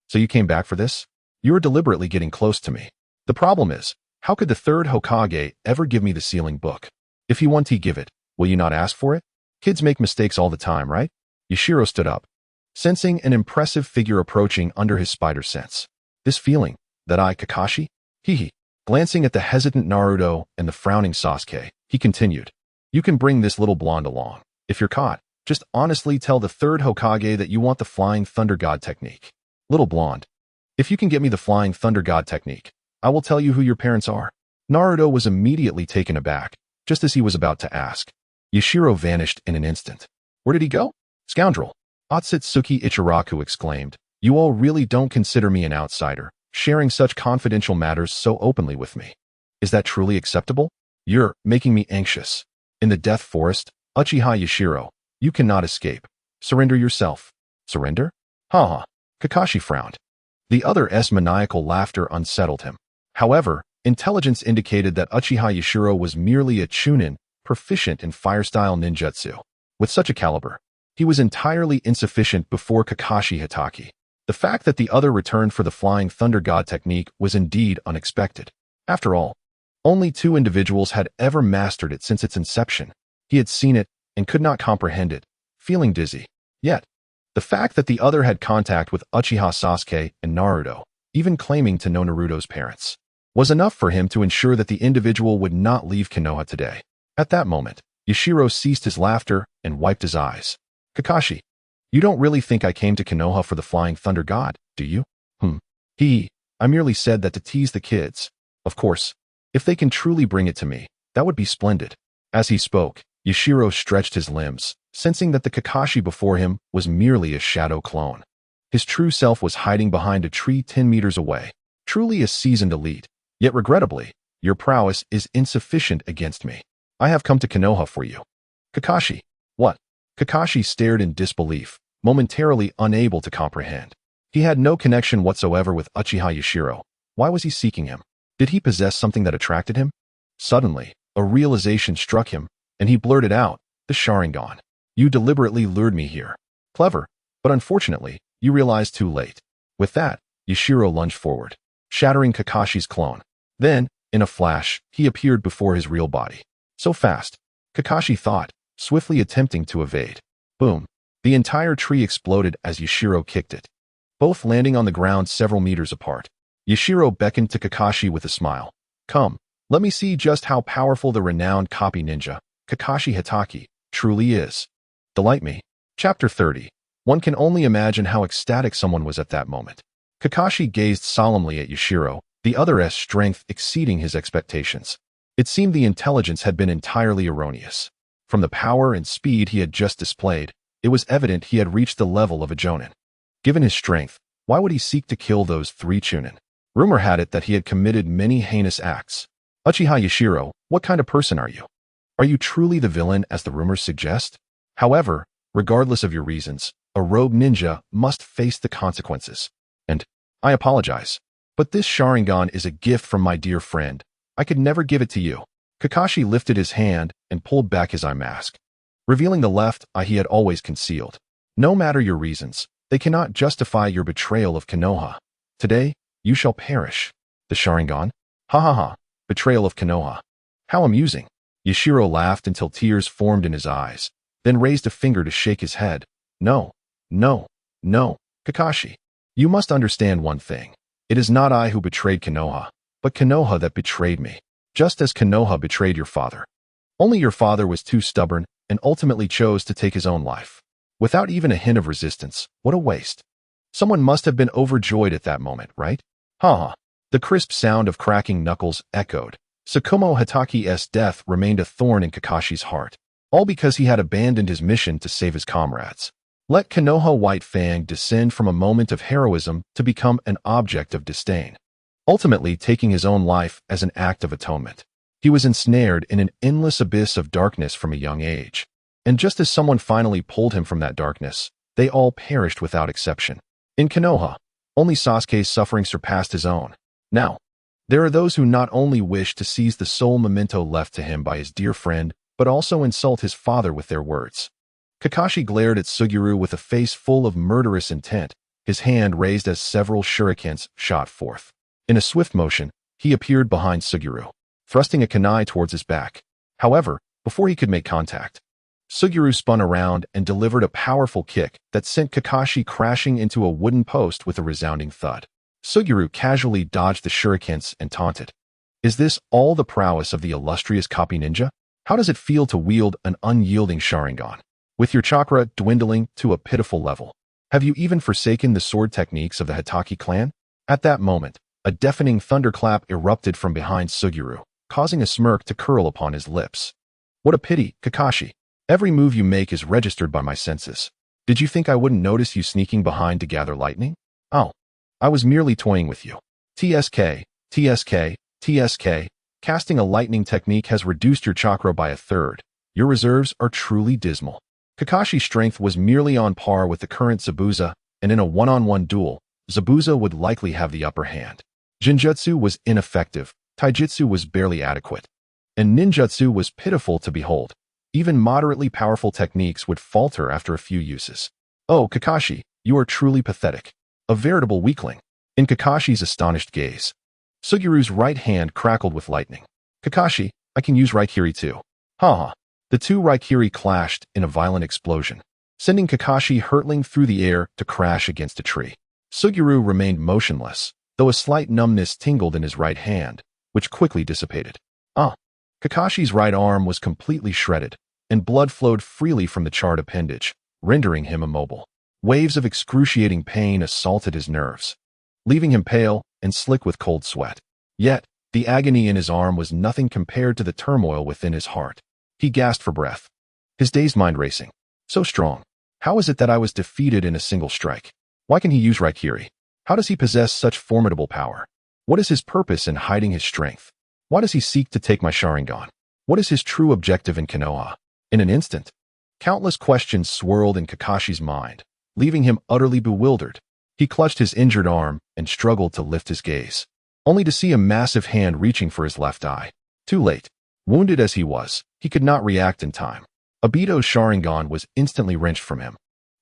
So you came back for this? You are deliberately getting close to me. The problem is, how could the third Hokage ever give me the sealing book? If he 1T give it, will you not ask for it? Kids make mistakes all the time, right? Yashiro stood up, sensing an impressive figure approaching under his spider sense. This feeling, that I, Kakashi? Hee. Glancing at the hesitant Naruto and the frowning Sasuke, he continued. You can bring this little blonde along. If you're caught, just honestly tell the third Hokage that you want the Flying Thunder God technique. Little blonde. If you can get me the Flying Thunder God technique, I will tell you who your parents are. Naruto was immediately taken aback, just as he was about to ask. Yashiro vanished in an instant. Where did he go? Scoundrel. Otsutsuki Ichiraku exclaimed. You all really don't consider me an outsider, sharing such confidential matters so openly with me. Is that truly acceptable? You're making me anxious. In the Death Forest, Uchiha Yashiro, you cannot escape. Surrender yourself. Surrender? Ha. Kakashi frowned. The other's maniacal laughter unsettled him. However, intelligence indicated that Uchiha Yashiro was merely a chunin, proficient in fire-style ninjutsu. With such a caliber, he was entirely insufficient before Kakashi Hitaki. The fact that the other returned for the Flying Thunder God technique was indeed unexpected. After all, only two individuals had ever mastered it since its inception. He had seen it and could not comprehend it, feeling dizzy. Yet, the fact that the other had contact with Uchiha Sasuke and Naruto, even claiming to know Naruto's parents, was enough for him to ensure that the individual would not leave Konoha today. At that moment, Yashiro ceased his laughter and wiped his eyes. Kakashi, you don't really think I came to Konoha for the Flying Thunder God, do you? I merely said that to tease the kids. Of course, if they can truly bring it to me, that would be splendid. As he spoke, Yashiro stretched his limbs, sensing that the Kakashi before him was merely a shadow clone. His true self was hiding behind a tree 10 meters away. Truly a seasoned elite. Yet regrettably, your prowess is insufficient against me. I have come to Konoha for you. Kakashi. What? Kakashi stared in disbelief, momentarily unable to comprehend. He had no connection whatsoever with Uchiha Yashiro. Why was he seeking him? Did he possess something that attracted him? Suddenly, a realization struck him, and he blurted out, the Sharingan. You deliberately lured me here. Clever, but unfortunately, you realized too late. With that, Yashiro lunged forward, shattering Kakashi's clone. Then, in a flash, he appeared before his real body. So fast, Kakashi thought, swiftly attempting to evade. Boom. The entire tree exploded as Yashiro kicked it, both landing on the ground several meters apart. Yashiro beckoned to Kakashi with a smile. Come, let me see just how powerful the renowned copy ninja, Kakashi Hitaki, truly is. Delight me. Chapter 30. One can only imagine how ecstatic someone was at that moment. Kakashi gazed solemnly at Yashiro, the other's strength exceeding his expectations. It seemed the intelligence had been entirely erroneous. From the power and speed he had just displayed, it was evident he had reached the level of a jonin. Given his strength, why would he seek to kill those 3 chunin? Rumor had it that he had committed many heinous acts. Uchiha Yashiro, what kind of person are you? Are you truly the villain as the rumors suggest? However, regardless of your reasons, a rogue ninja must face the consequences. And, I apologize, but this Sharingan is a gift from my dear friend. I could never give it to you. Kakashi lifted his hand and pulled back his eye mask, revealing the left eye he had always concealed. No matter your reasons, they cannot justify your betrayal of Konoha. Today, you shall perish. The Sharingan? Ha ha ha. Betrayal of Konoha. How amusing. Yashiro laughed until tears formed in his eyes, then raised a finger to shake his head. No, no, no, Kakashi. You must understand one thing. It is not I who betrayed Konoha, but Konoha that betrayed me, just as Konoha betrayed your father. Only your father was too stubborn and ultimately chose to take his own life. Without even a hint of resistance, what a waste. Someone must have been overjoyed at that moment, right? Ha ha. The crisp sound of cracking knuckles echoed. Tsukumo Hitaki's death remained a thorn in Kakashi's heart, all because he had abandoned his mission to save his comrades. Let Konoha White Fang descend from a moment of heroism to become an object of disdain, ultimately taking his own life as an act of atonement. He was ensnared in an endless abyss of darkness from a young age. And just as someone finally pulled him from that darkness, they all perished without exception. In Konoha, only Sasuke's suffering surpassed his own. Now, there are those who not only wish to seize the sole memento left to him by his dear friend, but also insult his father with their words. Kakashi glared at Suguru with a face full of murderous intent, his hand raised as several shurikens shot forth. In a swift motion, he appeared behind Suguru, thrusting a kunai towards his back. However, before he could make contact, Suguru spun around and delivered a powerful kick that sent Kakashi crashing into a wooden post with a resounding thud. Suguru casually dodged the shurikens and taunted. Is this all the prowess of the illustrious copy ninja? How does it feel to wield an unyielding Sharingan, with your chakra dwindling to a pitiful level? Have you even forsaken the sword techniques of the Hitaki clan? At that moment, a deafening thunderclap erupted from behind Suguru, causing a smirk to curl upon his lips. What a pity, Kakashi. Every move you make is registered by my senses. Did you think I wouldn't notice you sneaking behind to gather lightning? Oh, I was merely toying with you. TSK, TSK, TSK. Casting a lightning technique has reduced your chakra by a third. Your reserves are truly dismal. Kakashi's strength was merely on par with the current Zabuza, and in a one-on-one duel, Zabuza would likely have the upper hand. Jinjutsu was ineffective, taijutsu was barely adequate, and ninjutsu was pitiful to behold. Even moderately powerful techniques would falter after a few uses. Oh, Kakashi, you are truly pathetic. A veritable weakling. In Kakashi's astonished gaze, Suguru's right hand crackled with lightning. Kakashi, I can use Raikiri too. Ha ha. The two Raikiri clashed in a violent explosion, sending Kakashi hurtling through the air to crash against a tree. Suguru remained motionless, though a slight numbness tingled in his right hand, which quickly dissipated. Kakashi's right arm was completely shredded, and blood flowed freely from the charred appendage, rendering him immobile. Waves of excruciating pain assaulted his nerves, leaving him pale and slick with cold sweat. Yet, the agony in his arm was nothing compared to the turmoil within his heart. He gasped for breath, his dazed mind racing. So strong. How is it that I was defeated in a single strike? Why can he use Raikiri? How does he possess such formidable power? What is his purpose in hiding his strength? Why does he seek to take my Sharingan? What is his true objective in Konoha? In an instant, countless questions swirled in Kakashi's mind, leaving him utterly bewildered. He clutched his injured arm and struggled to lift his gaze, only to see a massive hand reaching for his left eye. Too late. Wounded as he was, he could not react in time. Obito's Sharingan was instantly wrenched from him.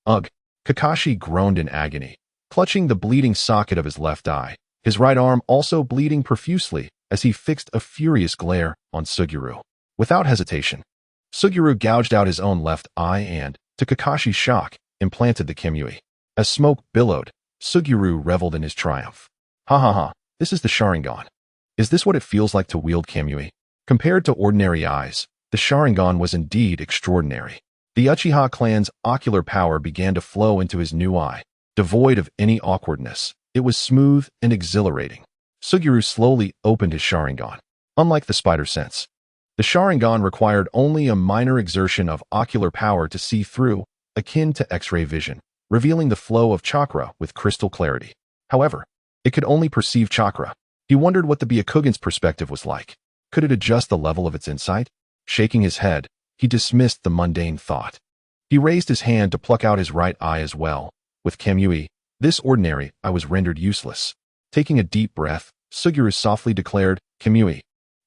Ugh! Kakashi groaned in agony, clutching the bleeding socket of his left eye, his right arm also bleeding profusely as he fixed a furious glare on Suguru. Without hesitation, Suguru gouged out his own left eye and, to Kakashi's shock, implanted the Kimui. As smoke billowed, Suguru reveled in his triumph. Ha ha ha, This is the Sharingan. Is this what it feels like to wield Kamui? Compared to ordinary eyes, the Sharingan was indeed extraordinary. The Uchiha clan's ocular power began to flow into his new eye. Devoid of any awkwardness, it was smooth and exhilarating. Suguru slowly opened his Sharingan. Unlike the spider sense, the Sharingan required only a minor exertion of ocular power to see through, akin to X-ray vision, revealing the flow of chakra with crystal clarity. However, it could only perceive chakra. He wondered what the Byakugan's perspective was like. Could it adjust the level of its insight? Shaking his head, he dismissed the mundane thought. He raised his hand to pluck out his right eye as well. With Kamui, this ordinary eye was rendered useless. Taking a deep breath, Suguru softly declared, Kamui.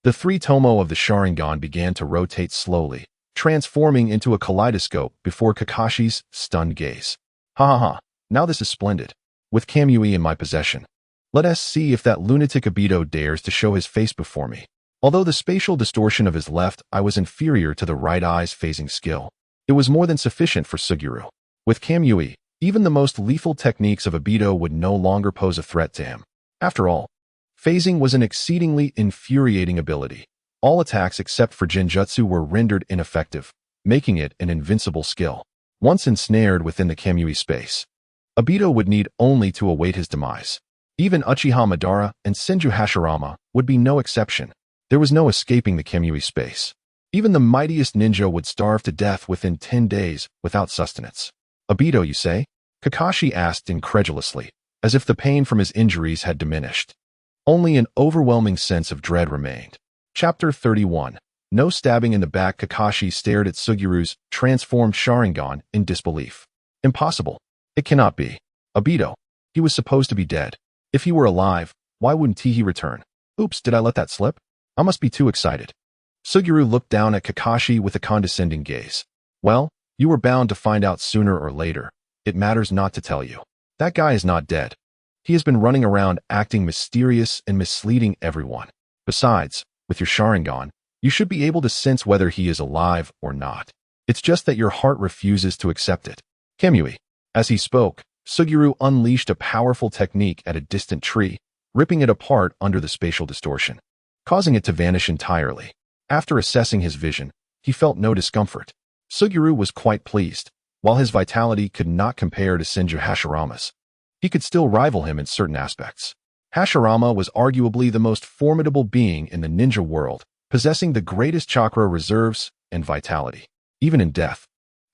The three tomo of the Sharingan began to rotate slowly, transforming into a kaleidoscope before Kakashi's stunned gaze. Ha ha ha, now this is splendid. With Kamui in my possession, let us see if that lunatic Obito dares to show his face before me. Although the spatial distortion of his left eye was inferior to the right eye's phasing skill, it was more than sufficient for Suguru. With Kamui, even the most lethal techniques of Obito would no longer pose a threat to him. After all, phasing was an exceedingly infuriating ability. All attacks except for Genjutsu were rendered ineffective, making it an invincible skill. Once ensnared within the Kamui space, Obito would need only to await his demise. Even Uchiha Madara and Senju Hashirama would be no exception. There was no escaping the Kamui space. Even the mightiest ninja would starve to death within 10 days without sustenance. Obito, you say? Kakashi asked incredulously, as if the pain from his injuries had diminished. Only an overwhelming sense of dread remained. Chapter 31. No stabbing in the back. Kakashi stared at Suguru's transformed Sharingan in disbelief. Impossible. It cannot be. Obito. He was supposed to be dead. If he were alive, why wouldn't he return? Oops, did I let that slip? I must be too excited. Suguru looked down at Kakashi with a condescending gaze. Well, you were bound to find out sooner or later. It matters not to tell you. That guy is not dead. He has been running around acting mysterious and misleading everyone. Besides, with your Sharingan, you should be able to sense whether he is alive or not. It's just that your heart refuses to accept it. Kamui. As he spoke, Suguru unleashed a powerful technique at a distant tree, ripping it apart under the spatial distortion, causing it to vanish entirely. After assessing his vision, he felt no discomfort. Suguru was quite pleased. While his vitality could not compare to Senju Hashirama's, he could still rival him in certain aspects. Hashirama was arguably the most formidable being in the ninja world, possessing the greatest chakra reserves and vitality. Even in death,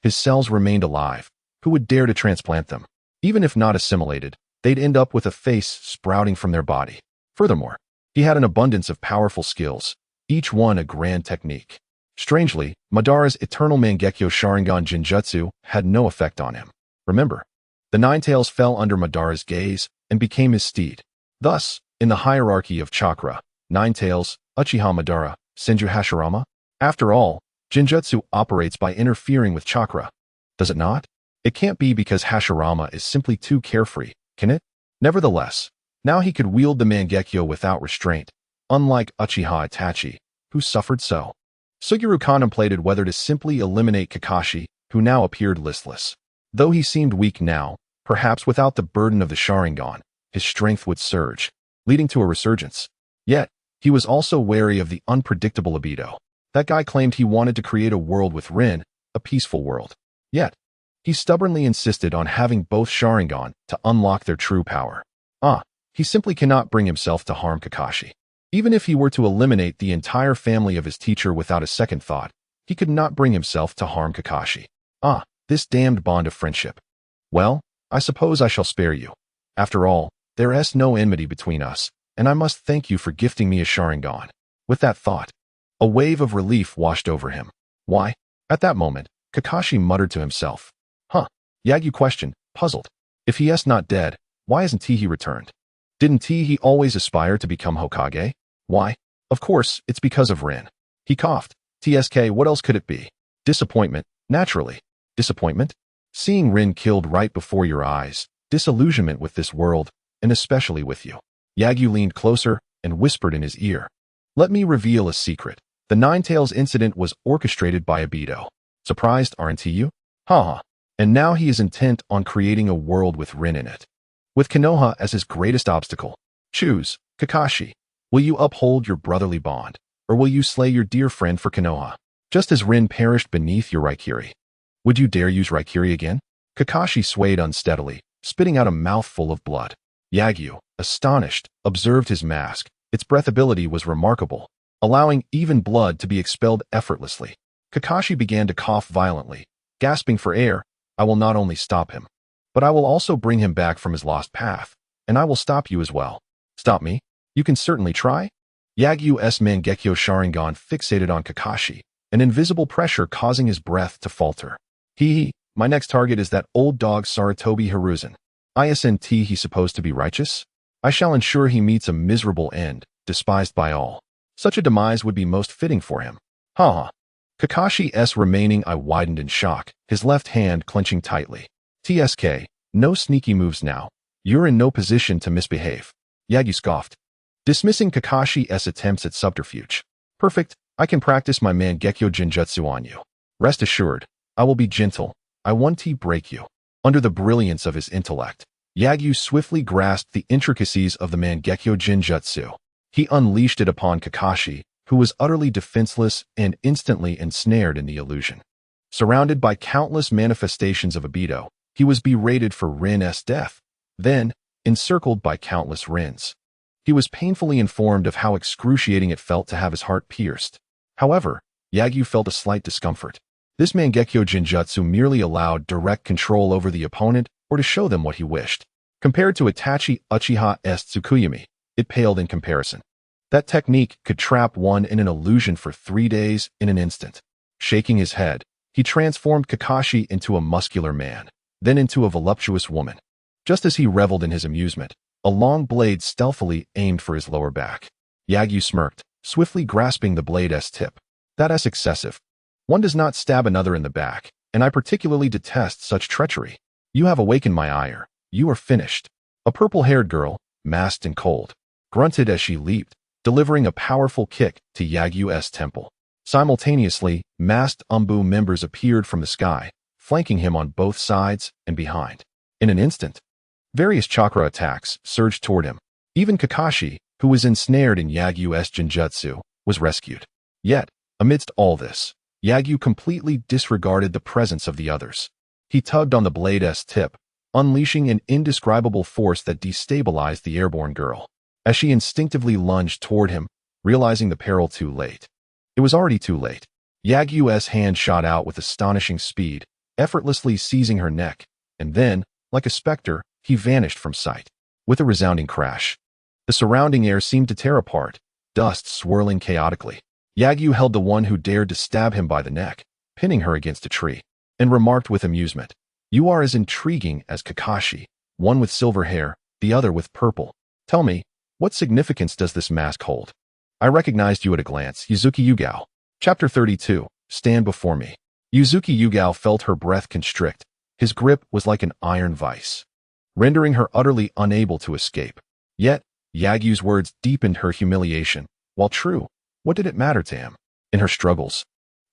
his cells remained alive. Who would dare to transplant them? Even if not assimilated, they'd end up with a face sprouting from their body. Furthermore, he had an abundance of powerful skills, each one a grand technique. Strangely, Madara's eternal Mangekyo Sharingan Genjutsu had no effect on him. Remember, the Nine Tails fell under Madara's gaze and became his steed. Thus, in the hierarchy of chakra, Nine Tails, Uchiha Madara, Senju Hashirama. After all, Genjutsu operates by interfering with chakra. Does it not? It can't be because Hashirama is simply too carefree, can it? Nevertheless, now he could wield the Mangekyo without restraint, unlike Uchiha Itachi, who suffered so. Suguru contemplated whether to simply eliminate Kakashi, who now appeared listless. Though he seemed weak now, perhaps without the burden of the Sharingan, his strength would surge, leading to a resurgence. Yet, he was also wary of the unpredictable Obito. That guy claimed he wanted to create a world with Rin, a peaceful world. Yet, he stubbornly insisted on having both Sharingan to unlock their true power. He simply cannot bring himself to harm Kakashi. Even if he were to eliminate the entire family of his teacher without a second thought, he could not bring himself to harm Kakashi. This damned bond of friendship. Well, I suppose I shall spare you. After all, there is no enmity between us, and I must thank you for gifting me a Sharingan. With that thought, a wave of relief washed over him. Why? At that moment, Kakashi muttered to himself. Yagyu questioned, puzzled. If he is not dead, why hasn't he returned? Didn't he always aspire to become Hokage? Why? Of course, it's because of Rin. He coughed. TSK, what else could it be? Disappointment, naturally. Disappointment? Seeing Rin killed right before your eyes, disillusionment with this world, and especially with you. Yagyu leaned closer and whispered in his ear. Let me reveal a secret. The Nine Tails incident was orchestrated by Obito. Surprised, aren't you? And now he is intent on creating a world with Rin in it, with Konoha as his greatest obstacle. Choose. Kakashi, will you uphold your brotherly bond, or will you slay your dear friend for Konoha? Just as Rin perished beneath your Raikiri. Would you dare use Raikiri again? Kakashi swayed unsteadily, spitting out a mouthful of blood. Yagyu, astonished, observed his mask. Its breathability was remarkable, allowing even blood to be expelled effortlessly. Kakashi began to cough violently, gasping for air. I will not only stop him, but I will also bring him back from his lost path, and I will stop you as well. Stop me? You can certainly try? Yagyu's Mangekyo Sharingan fixated on Kakashi, an invisible pressure causing his breath to falter. My next target is that old dog Sarutobi Hiruzen. Isn't he supposed to be righteous? I shall ensure he meets a miserable end, despised by all. Such a demise would be most fitting for him. Ha! Kakashi's remaining eye widened in shock, his left hand clenching tightly. TSK, no sneaky moves now. You're in no position to misbehave. Yagyu scoffed, dismissing Kakashi's attempts at subterfuge. Perfect, I can practice my Mangekyo Jinjutsu on you. Rest assured, I will be gentle. I won't break you. Under the brilliance of his intellect, Yagyu swiftly grasped the intricacies of the Mangekyo Jinjutsu. He unleashed it upon Kakashi, who was utterly defenseless and instantly ensnared in the illusion. Surrounded by countless manifestations of Obito, he was berated for Rin's death, then encircled by countless Rins. He was painfully informed of how excruciating it felt to have his heart pierced. However, Yagyu felt a slight discomfort. This Mangekyo Jinjutsu merely allowed direct control over the opponent or to show them what he wished. Compared to Itachi Uchiha's Tsukuyami, it paled in comparison. That technique could trap one in an illusion for 3 days in an instant. Shaking his head, he transformed Kakashi into a muscular man, then into a voluptuous woman. Just as he reveled in his amusement, a long blade stealthily aimed for his lower back. Yagyu smirked, swiftly grasping the blade's tip. That's excessive. One does not stab another in the back, and I particularly detest such treachery. You have awakened my ire. You are finished. A purple-haired girl, masked and cold, grunted as she leaped, delivering a powerful kick to Yagyu's temple. Simultaneously, masked Umbu members appeared from the sky, flanking him on both sides and behind. In an instant, various chakra attacks surged toward him. Even Kakashi, who was ensnared in Yagyu's Jinjutsu, was rescued. Yet, amidst all this, Yagyu completely disregarded the presence of the others. He tugged on the blade's tip, unleashing an indescribable force that destabilized the airborne girl. As she instinctively lunged toward him, realizing the peril too late. It was already too late. Yagyu's hand shot out with astonishing speed, effortlessly seizing her neck, and then, like a specter, he vanished from sight. With a resounding crash, the surrounding air seemed to tear apart, dust swirling chaotically. Yagyu held the one who dared to stab him by the neck, pinning her against a tree, and remarked with amusement, "You are as intriguing as Kakashi, one with silver hair, the other with purple. Tell me, what significance does this mask hold?" I recognized you at a glance, Yuzuki Yugao. Chapter 32, Stand Before Me. Yuzuki Yugao felt her breath constrict. His grip was like an iron vice, rendering her utterly unable to escape. Yet, Yagyu's words deepened her humiliation. While true, what did it matter to him? In her struggles,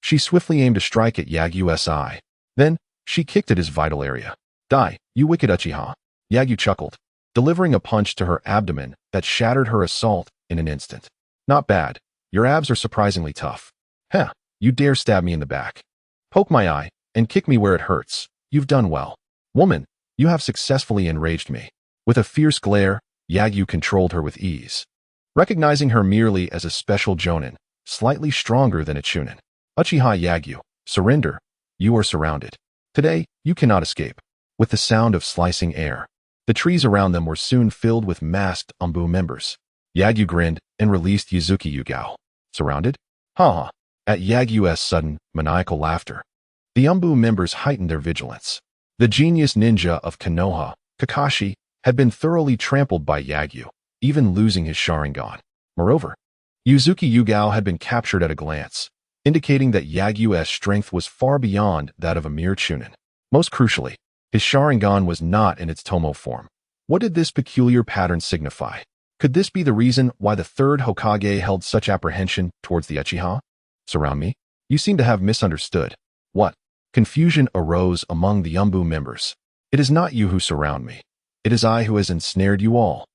she swiftly aimed a strike at Yagyu's eye. Then, she kicked at his vital area. Die, you wicked Uchiha. Yagyu chuckled, delivering a punch to her abdomen that shattered her assault in an instant. Not bad. Your abs are surprisingly tough. Heh, you dare stab me in the back. Poke my eye, and kick me where it hurts. You've done well. Woman, you have successfully enraged me. With a fierce glare, Yagyu controlled her with ease, recognizing her merely as a special jonin, slightly stronger than a chunin. Uchiha Yagyu, surrender. You are surrounded. Today, you cannot escape. With the sound of slicing air, the trees around them were soon filled with masked Umbu members. Yagyu grinned and released Yuzuki Yugao. Surrounded? Ha! At Yagyu's sudden, maniacal laughter, the Umbu members heightened their vigilance. The genius ninja of Konoha, Kakashi, had been thoroughly trampled by Yagyu, even losing his Sharingan. Moreover, Yuzuki Yugao had been captured at a glance, indicating that Yagyu's strength was far beyond that of a mere chunin. Most crucially, his Sharingan was not in its Tomo form. What did this peculiar pattern signify? Could this be the reason why the third Hokage held such apprehension towards the Uchiha? Surround me? You seem to have misunderstood. What? Confusion arose among the Umbu members. It is not you who surround me. It is I who has ensnared you all.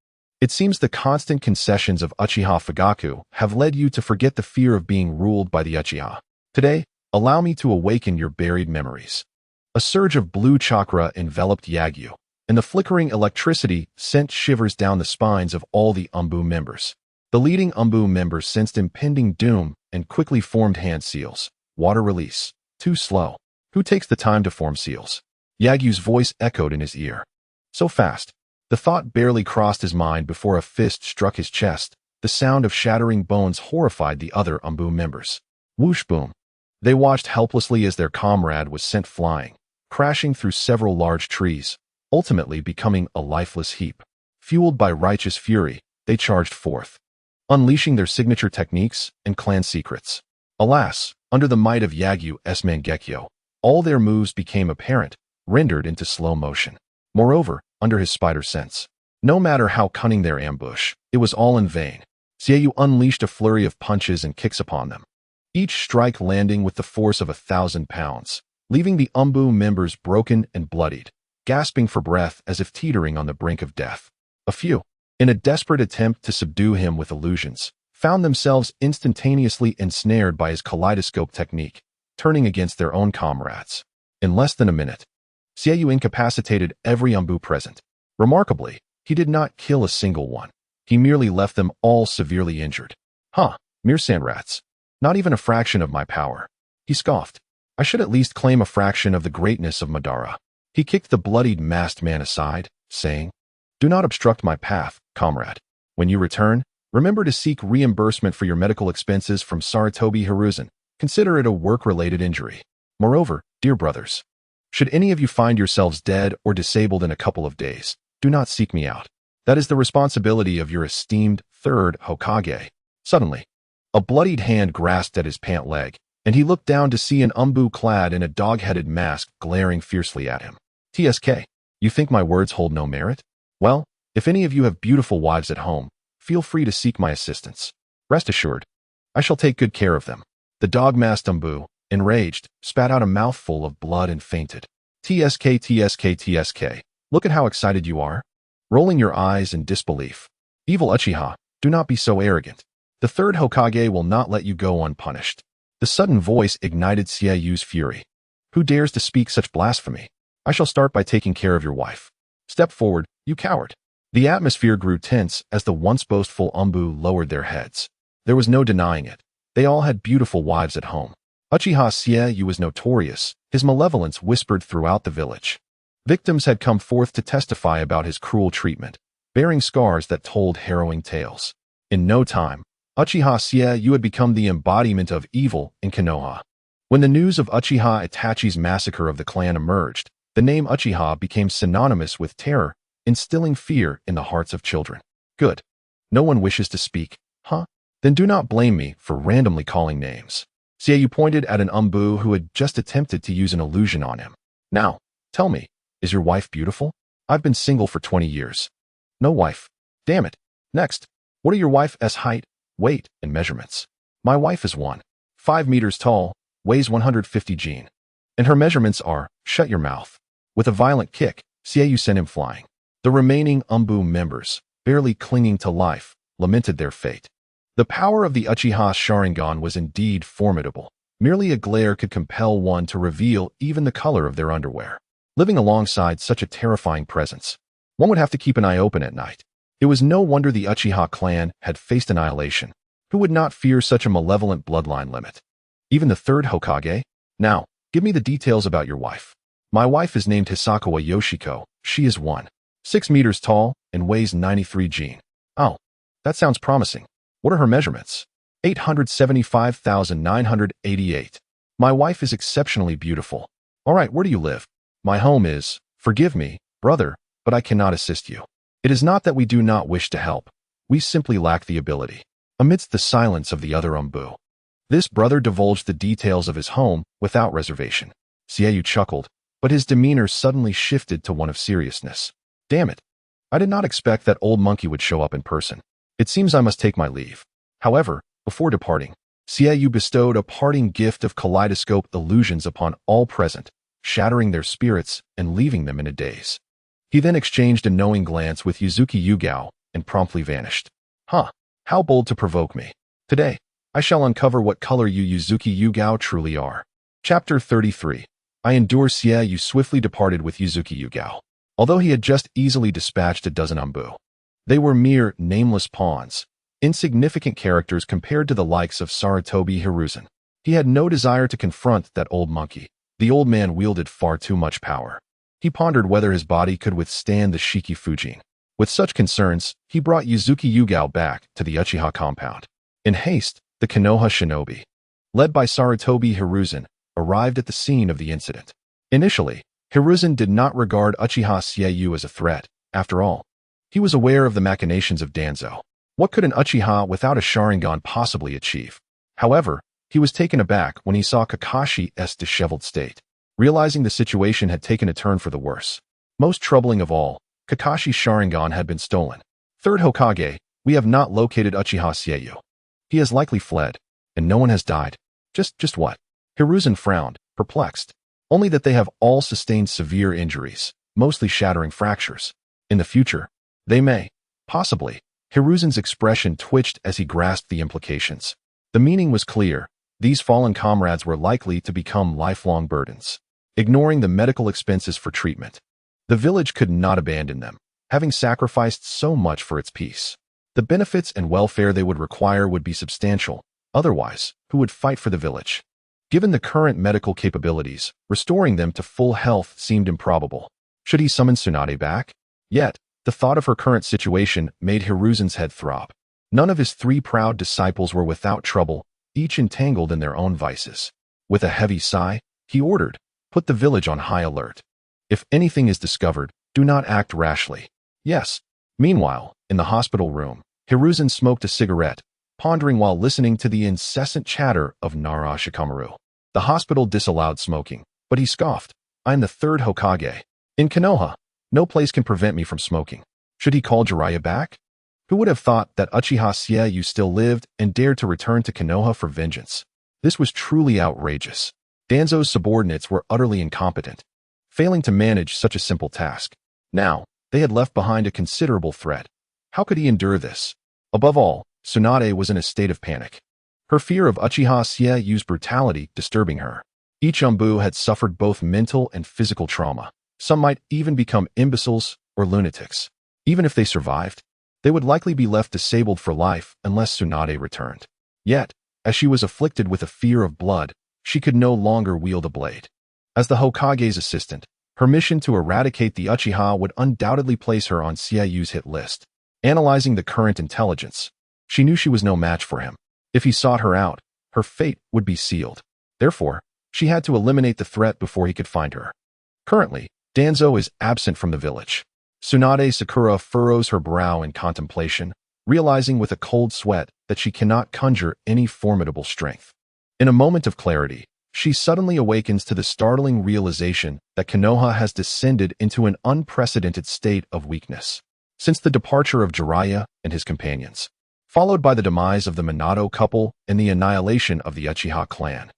It seems the constant concessions of Uchiha Fugaku have led you to forget the fear of being ruled by the Uchiha. Today, allow me to awaken your buried memories. A surge of blue chakra enveloped Yagyu, and the flickering electricity sent shivers down the spines of all the Umbu members. The leading Umbu members sensed impending doom and quickly formed hand seals. Water release. Too slow. Who takes the time to form seals? Yagyu's voice echoed in his ear. So fast. The thought barely crossed his mind before a fist struck his chest. The sound of shattering bones horrified the other Umbu members. Whoosh boom. They watched helplessly as their comrade was sent flying, crashing through several large trees, ultimately becoming a lifeless heap. Fueled by righteous fury, they charged forth, unleashing their signature techniques and clan secrets. Alas, under the might of Yagyu's Mangekyo, all their moves became apparent, rendered into slow motion. Moreover, under his spider sense, no matter how cunning their ambush, it was all in vain. Xiaoyu unleashed a flurry of punches and kicks upon them, each strike landing with the force of 1,000 pounds, leaving the Umbu members broken and bloodied, gasping for breath as if teetering on the brink of death. A few, in a desperate attempt to subdue him with illusions, found themselves instantaneously ensnared by his kaleidoscope technique, turning against their own comrades. In less than a minute, Xiaoyu incapacitated every Umbu present. Remarkably, he did not kill a single one. He merely left them all severely injured. Mere sand rats. Not even a fraction of my power. He scoffed. I should at least claim a fraction of the greatness of Madara. He kicked the bloodied masked man aside, saying, Do not obstruct my path, comrade. When you return, remember to seek reimbursement for your medical expenses from Saratobi Hiruzen. Consider it a work-related injury. Moreover, dear brothers, should any of you find yourselves dead or disabled in a couple of days, do not seek me out. That is the responsibility of your esteemed third Hokage. Suddenly, a bloodied hand grasped at his pant leg, and he looked down to see an Umbu clad in a dog-headed mask glaring fiercely at him. TSK, you think my words hold no merit? Well, if any of you have beautiful wives at home, feel free to seek my assistance. Rest assured, I shall take good care of them. The dog-masked Umbu, enraged, spat out a mouthful of blood and fainted. TSK, TSK, TSK, look at how excited you are. Rolling your eyes in disbelief. Evil Uchiha, do not be so arrogant. The third Hokage will not let you go unpunished. The sudden voice ignited Xiaoyu's fury. Who dares to speak such blasphemy? I shall start by taking care of your wife. Step forward, you coward. The atmosphere grew tense as the once boastful Umbu lowered their heads. There was no denying it. They all had beautiful wives at home. Uchiha Xiaoyu was notorious. His malevolence whispered throughout the village. Victims had come forth to testify about his cruel treatment, bearing scars that told harrowing tales. In no time, Uchiha Xiaoyu had become the embodiment of evil in Konoha. When the news of Uchiha Itachi's massacre of the clan emerged, the name Uchiha became synonymous with terror, instilling fear in the hearts of children. Good. No one wishes to speak, huh? Then do not blame me for randomly calling names. Xiaoyu pointed at an Umbu who had just attempted to use an illusion on him. Now, tell me, is your wife beautiful? I've been single for 20 years. No wife. Damn it. Next, what are your wife's height, weight, and measurements? My wife is 5 meters tall, weighs 150 jin. And her measurements are, shut your mouth. With a violent kick, Xiaoyu sent him flying. The remaining Umbu members, barely clinging to life, lamented their fate. The power of the Uchiha Sharingan was indeed formidable. Merely a glare could compel one to reveal even the color of their underwear. Living alongside such a terrifying presence, one would have to keep an eye open at night. It was no wonder the Uchiha clan had faced annihilation. Who would not fear such a malevolent bloodline limit? Even the third Hokage? Now, give me the details about your wife. My wife is named Hisakawa Yoshiko. She is 6 meters tall and weighs 93 jin. Oh, that sounds promising. What are her measurements? 875,988. My wife is exceptionally beautiful. All right, where do you live? My home is, forgive me, brother, but I cannot assist you. It is not that we do not wish to help. We simply lack the ability. Amidst the silence of the other Umbu, this brother divulged the details of his home without reservation. Xiaoyu chuckled, but his demeanor suddenly shifted to one of seriousness. Damn it. I did not expect that old monkey would show up in person. It seems I must take my leave. However, before departing, Xiaoyu bestowed a parting gift of kaleidoscope illusions upon all present, shattering their spirits and leaving them in a daze. He then exchanged a knowing glance with Yuzuki Yugao, and promptly vanished. Huh, how bold to provoke me. Today, I shall uncover what color you Yuzuki Yugao truly are. Chapter 33. I endure Xie Yu swiftly departed with Yuzuki Yugao. Although he had just easily dispatched a dozen Anbu, they were mere nameless pawns, insignificant characters compared to the likes of Sarutobi Hiruzen. He had no desire to confront that old monkey. The old man wielded far too much power. He pondered whether his body could withstand the Shiki Fujin. With such concerns, he brought Yuzuki Yugao back to the Uchiha compound. In haste, the Konoha shinobi, led by Sarutobi Hiruzen, arrived at the scene of the incident. Initially, Hiruzen did not regard Uchiha Xie Yu as a threat. After all, he was aware of the machinations of Danzo. What could an Uchiha without a Sharingan possibly achieve? However, he was taken aback when he saw Kakashi's disheveled state, realizing the situation had taken a turn for the worse. Most troubling of all, Kakashi's Sharingan had been stolen. Third Hokage, we have not located Uchiha Xie Yu. He has likely fled, and no one has died. Just what? Hiruzen frowned, perplexed. Only that they have all sustained severe injuries, mostly shattering fractures. In the future, they may, possibly. Hiruzen's expression twitched as he grasped the implications. The meaning was clear. These fallen comrades were likely to become lifelong burdens, ignoring the medical expenses for treatment. The village could not abandon them, having sacrificed so much for its peace. The benefits and welfare they would require would be substantial. Otherwise, who would fight for the village? Given the current medical capabilities, restoring them to full health seemed improbable. Should he summon Tsunade back? Yet, the thought of her current situation made Hiruzen's head throb. None of his three proud disciples were without trouble, each entangled in their own vices. With a heavy sigh, he ordered, "Put the village on high alert. If anything is discovered, do not act rashly." Yes. Meanwhile, in the hospital room, Hiruzen smoked a cigarette, pondering while listening to the incessant chatter of Nara Shikamaru. The hospital disallowed smoking, but he scoffed. "I am the third Hokage. In Konoha, no place can prevent me from smoking." Should he call Jiraiya back? Who would have thought that Uchiha Xie Yu still lived and dared to return to Konoha for vengeance? This was truly outrageous. Danzo's subordinates were utterly incompetent, failing to manage such a simple task. Now, they had left behind a considerable threat. How could he endure this? Above all, Tsunade was in a state of panic, her fear of Uchiha Xie Yu's brutality disturbing her. Each Anbu had suffered both mental and physical trauma. Some might even become imbeciles or lunatics. Even if they survived, they would likely be left disabled for life unless Tsunade returned. Yet, as she was afflicted with a fear of blood, she could no longer wield a blade. As the Hokage's assistant, her mission to eradicate the Uchiha would undoubtedly place her on Xie Yu's hit list. Analyzing the current intelligence, she knew she was no match for him. If he sought her out, her fate would be sealed. Therefore, she had to eliminate the threat before he could find her. Currently, Danzo is absent from the village. Tsunade Sakura furrows her brow in contemplation, realizing with a cold sweat that she cannot conjure any formidable strength. In a moment of clarity, she suddenly awakens to the startling realization that Konoha has descended into an unprecedented state of weakness. Since the departure of Jiraiya and his companions, followed by the demise of the Minato couple and the annihilation of the Uchiha clan,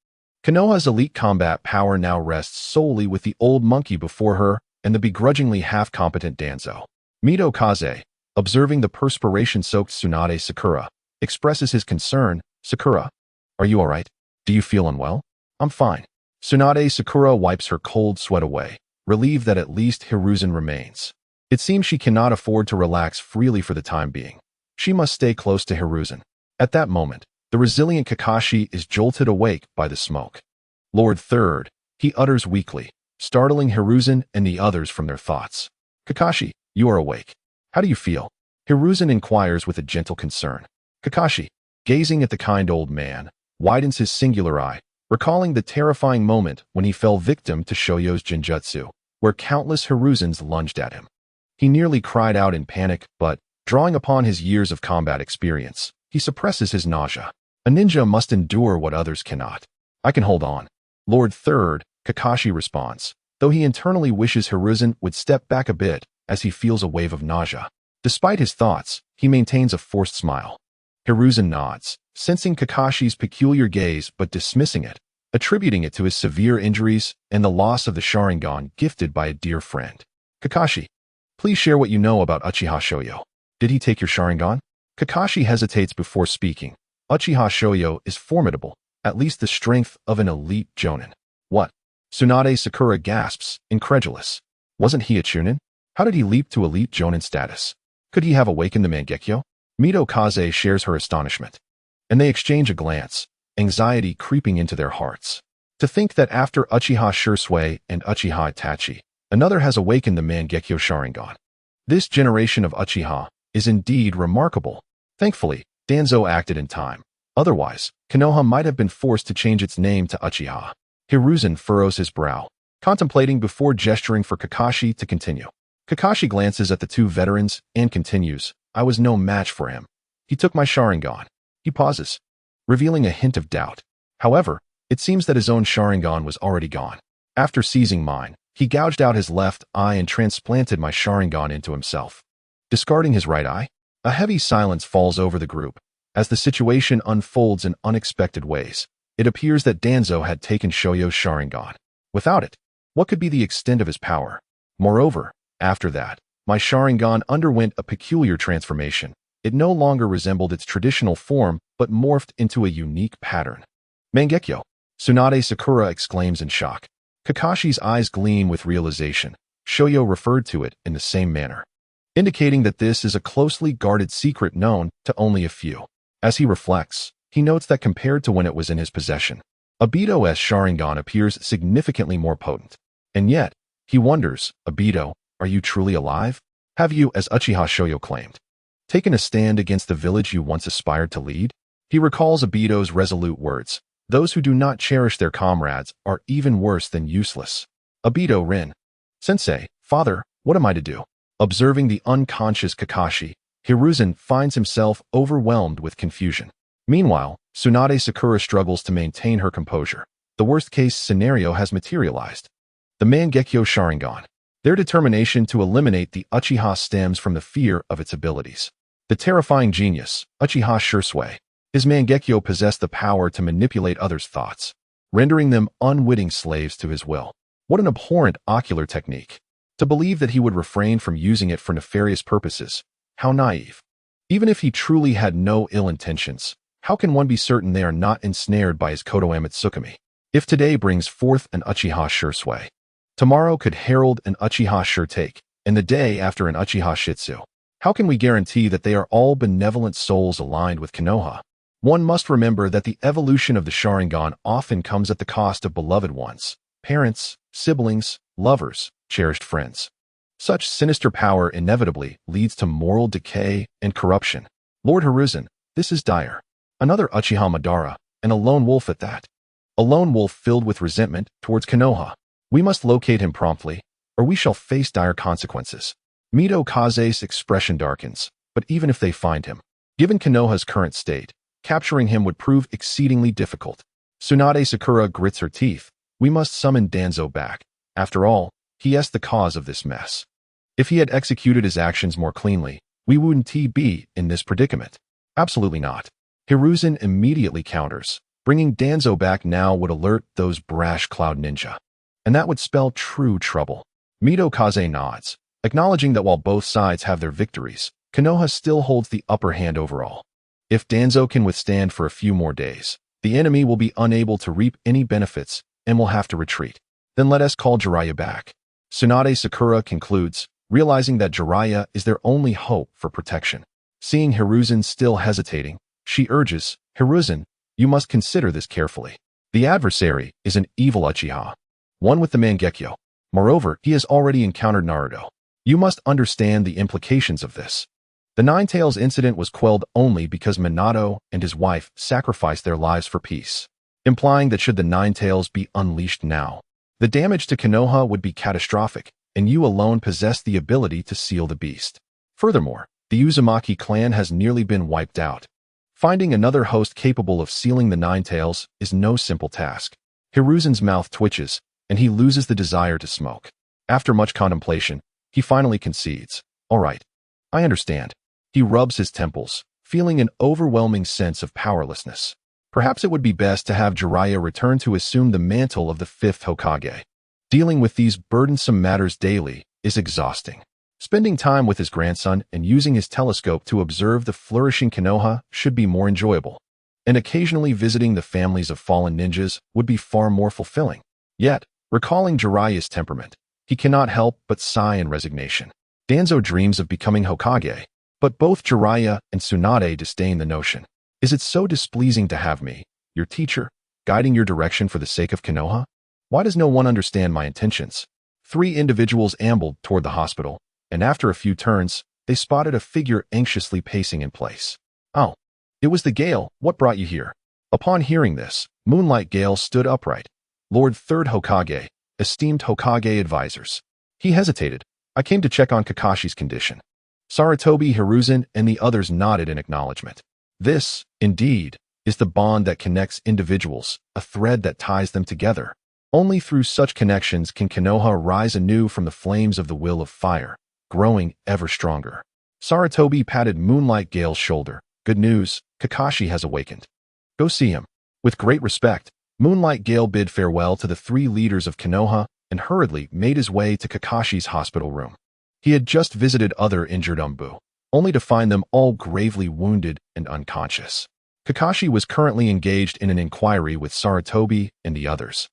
Konoha's elite combat power now rests solely with the old monkey before her and the begrudgingly half-competent Danzo. Mito Kaze, observing the perspiration-soaked Tsunade Sakura, expresses his concern. "Sakura, are you all right? Do you feel unwell?" "I'm fine." Tsunade Sakura wipes her cold sweat away, relieved that at least Hiruzen remains. It seems she cannot afford to relax freely for the time being. She must stay close to Hiruzen. At that moment, the resilient Kakashi is jolted awake by the smoke. "Lord Third," he utters weakly, startling Hiruzen and the others from their thoughts. "Kakashi, you are awake. How do you feel?" Hiruzen inquires with a gentle concern. Kakashi, gazing at the kind old man, widens his singular eye, recalling the terrifying moment when he fell victim to Shoyo's Genjutsu, where countless Hiruzens lunged at him. He nearly cried out in panic, but, drawing upon his years of combat experience, he suppresses his nausea. A ninja must endure what others cannot. "I can hold on." "Lord Third," Kakashi responds, though he internally wishes Hiruzen would step back a bit as he feels a wave of nausea. Despite his thoughts, he maintains a forced smile. Hiruzen nods, sensing Kakashi's peculiar gaze but dismissing it, attributing it to his severe injuries and the loss of the Sharingan gifted by a dear friend. "Kakashi, please share what you know about Uchiha Shoyo." Did he take your Sharingan? Kakashi hesitates before speaking. Uchiha Shoyo is formidable, at least the strength of an elite jonin. What? Tsunade Sakura gasps, incredulous. Wasn't he a chunin? How did he leap to elite jonin status? Could he have awakened the Mangekyo? Mito Kaze shares her astonishment. And they exchange a glance, anxiety creeping into their hearts. To think that after Uchiha Shursui and Uchiha Itachi, another has awakened the Mangekyo Sharingan. This generation of Uchiha is indeed remarkable. Thankfully, Danzo acted in time. Otherwise, Konoha might have been forced to change its name to Uchiha. Hiruzen furrows his brow, contemplating before gesturing for Kakashi to continue. Kakashi glances at the two veterans and continues, I was no match for him. He took my Sharingan. He pauses, revealing a hint of doubt. However, it seems that his own Sharingan was already gone. After seizing mine, he gouged out his left eye and transplanted my Sharingan into himself. Discarding his right eye, a heavy silence falls over the group. As the situation unfolds in unexpected ways, it appears that Danzo had taken Shoyo's Sharingan. Without it, what could be the extent of his power? Moreover, after that, my Sharingan underwent a peculiar transformation. It no longer resembled its traditional form, but morphed into a unique pattern. Mangekyo! Tsunade Sakura exclaims in shock. Kakashi's eyes gleam with realization. Shoyo referred to it in the same manner, indicating that this is a closely guarded secret known to only a few. As he reflects, he notes that compared to when it was in his possession, Obito's Sharingan appears significantly more potent. And yet, he wonders, Obito, are you truly alive? Have you, as Uchiha Shoyo claimed, taken a stand against the village you once aspired to lead? He recalls Obito's resolute words. Those who do not cherish their comrades are even worse than useless. Obito Rin. Sensei, father, what am I to do? Observing the unconscious Kakashi, Hiruzen finds himself overwhelmed with confusion. Meanwhile, Tsunade Sakura struggles to maintain her composure. The worst-case scenario has materialized. The Mangekyo Sharingan. Their determination to eliminate the Uchiha stems from the fear of its abilities. The terrifying genius, Uchiha Shursui. His Mangekyo possessed the power to manipulate others' thoughts, rendering them unwitting slaves to his will. What an abhorrent ocular technique. To believe that he would refrain from using it for nefarious purposes. How naive. Even if he truly had no ill intentions, how can one be certain they are not ensnared by his Kodoame Tsukumi? If today brings forth an Uchiha Shursui, tomorrow could herald an Uchiha Shurtake, and the day after an Uchiha Shitsu. How can we guarantee that they are all benevolent souls aligned with Konoha? One must remember that the evolution of the Sharingan often comes at the cost of beloved ones, parents, siblings, lovers, cherished friends. Such sinister power inevitably leads to moral decay and corruption. Lord Hiruzen, this is dire. Another Uchiha Madara, and a lone wolf at that. A lone wolf filled with resentment towards Konoha. We must locate him promptly, or we shall face dire consequences. Mito Kaze's expression darkens, but even if they find him, given Konoha's current state, capturing him would prove exceedingly difficult. Tsunade Sakura grits her teeth. We must summon Danzo back. After all, he is the cause of this mess. If he had executed his actions more cleanly, we wouldn't be in this predicament. Absolutely not. Hiruzen immediately counters. Bringing Danzo back now would alert those brash Cloud Ninja. And that would spell true trouble. Mito Kaze nods, acknowledging that while both sides have their victories, Konoha still holds the upper hand overall. If Danzo can withstand for a few more days, the enemy will be unable to reap any benefits and will have to retreat. Then let us call Jiraiya back. Tsunade Sakura concludes, realizing that Jiraiya is their only hope for protection. Seeing Hiruzen still hesitating, she urges, Hiruzen, you must consider this carefully. The adversary is an evil Uchiha, one with the Mangekyo. Moreover, he has already encountered Naruto. You must understand the implications of this. The Nine Tails incident was quelled only because Minato and his wife sacrificed their lives for peace, implying that should the Nine Tails be unleashed now, the damage to Konoha would be catastrophic, and you alone possess the ability to seal the beast. Furthermore, the Uzumaki clan has nearly been wiped out. Finding another host capable of sealing the Nine Tails is no simple task. Hiruzen's mouth twitches, and he loses the desire to smoke. After much contemplation, he finally concedes. All right, I understand. He rubs his temples, feeling an overwhelming sense of powerlessness. Perhaps it would be best to have Jiraiya return to assume the mantle of the fifth Hokage. Dealing with these burdensome matters daily is exhausting. Spending time with his grandson and using his telescope to observe the flourishing Konoha should be more enjoyable. And occasionally visiting the families of fallen ninjas would be far more fulfilling. Yet, recalling Jiraiya's temperament, he cannot help but sigh in resignation. Danzo dreams of becoming Hokage, but both Jiraiya and Tsunade disdain the notion. Is it so displeasing to have me, your teacher, guiding your direction for the sake of Konoha? Why does no one understand my intentions? 3 individuals ambled toward the hospital, and after a few turns, they spotted a figure anxiously pacing in place. Oh, it was the Gale. What brought you here? Upon hearing this, Moonlight Gale stood upright. Lord 3rd Hokage, esteemed Hokage advisors. He hesitated. I came to check on Kakashi's condition. Sarutobi Hiruzen and the others nodded in acknowledgement. This, indeed, is the bond that connects individuals, a thread that ties them together. Only through such connections can Konoha rise anew from the flames of the will of fire, growing ever stronger. Sarutobi patted Moonlight Gale's shoulder. Good news, Kakashi has awakened. Go see him. With great respect, Moonlight Gale bid farewell to the 3 leaders of Konoha and hurriedly made his way to Kakashi's hospital room. He had just visited other injured Umbu, only to find them all gravely wounded and unconscious. Kakashi was currently engaged in an inquiry with Sarutobi and the others,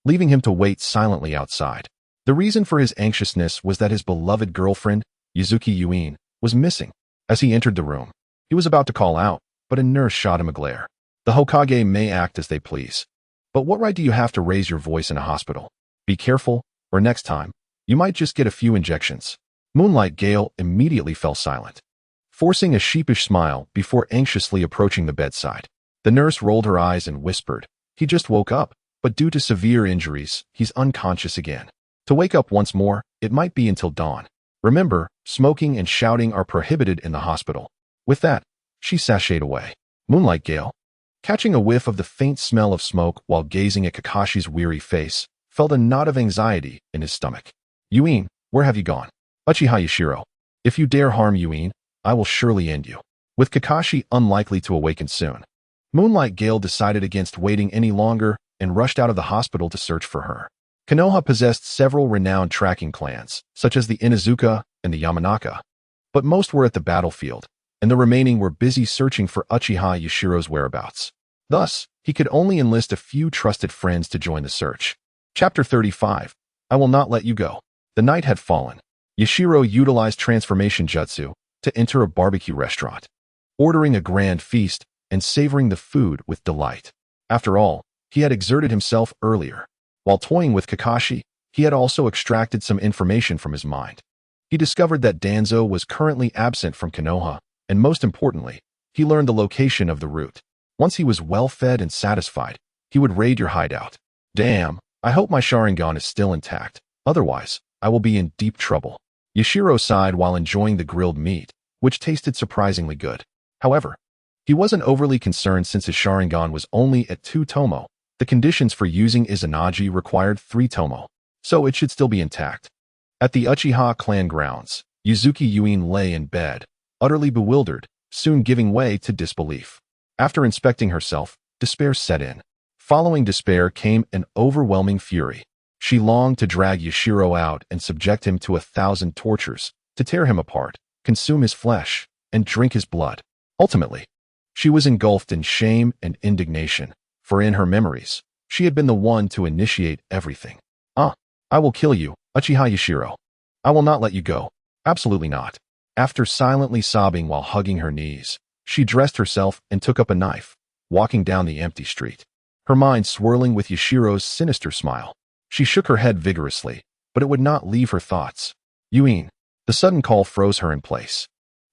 leaving him to wait silently outside. The reason for his anxiousness was that his beloved girlfriend, Yuzuki Yuin, was missing. As he entered the room, he was about to call out, but a nurse shot him a glare. The Hokage may act as they please, but what right do you have to raise your voice in a hospital? Be careful, or next time, you might just get a few injections. Moonlight Gale immediately fell silent, forcing a sheepish smile before anxiously approaching the bedside. The nurse rolled her eyes and whispered, he just woke up, but due to severe injuries, he's unconscious again. To wake up once more, it might be until dawn. Remember, smoking and shouting are prohibited in the hospital. With that, she sashayed away. Moonlight Gale, catching a whiff of the faint smell of smoke while gazing at Kakashi's weary face, felt a knot of anxiety in his stomach. Yuin, where have you gone? Uchiha Yashiro, if you dare harm Yuin, I will surely end you. With Kakashi unlikely to awaken soon, Moonlight Gale decided against waiting any longer and rushed out of the hospital to search for her. Konoha possessed several renowned tracking clans, such as the Inuzuka and the Yamanaka, but most were at the battlefield, and the remaining were busy searching for Uchiha Yashiro's whereabouts. Thus, he could only enlist a few trusted friends to join the search. Chapter 35. I will not let you go. The night had fallen. Yashiro utilized transformation jutsu to enter a barbecue restaurant, ordering a grand feast and savoring the food with delight. After all, he had exerted himself earlier. While toying with Kakashi, he had also extracted some information from his mind. He discovered that Danzo was currently absent from Konoha, and most importantly, he learned the location of the root. Once he was well-fed and satisfied, he would raid your hideout. Damn, I hope my Sharingan is still intact. Otherwise, I will be in deep trouble. Yashiro sighed while enjoying the grilled meat, which tasted surprisingly good. However, he wasn't overly concerned since his Sharingan was only at 2 tomo. The conditions for using Izanagi required 3 tomo, so it should still be intact. At the Uchiha clan grounds, Yuzuki Yuin lay in bed, utterly bewildered, soon giving way to disbelief. After inspecting herself, despair set in. Following despair came an overwhelming fury. She longed to drag Yashiro out and subject him to 1,000 tortures, to tear him apart, consume his flesh, and drink his blood. Ultimately, she was engulfed in shame and indignation, for in her memories, she had been the one to initiate everything. I will kill you, Uchiha Yashiro. I will not let you go. Absolutely not. After silently sobbing while hugging her knees, she dressed herself and took up a knife, walking down the empty street, her mind swirling with Yashiro's sinister smile. She shook her head vigorously, but it would not leave her thoughts. Yuin. The sudden call froze her in place.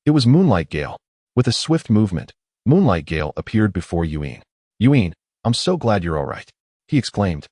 It was Moonlight Gale. With a swift movement, Moonlight Gale appeared before Yuin. Yuin, I'm so glad you're all right, he exclaimed.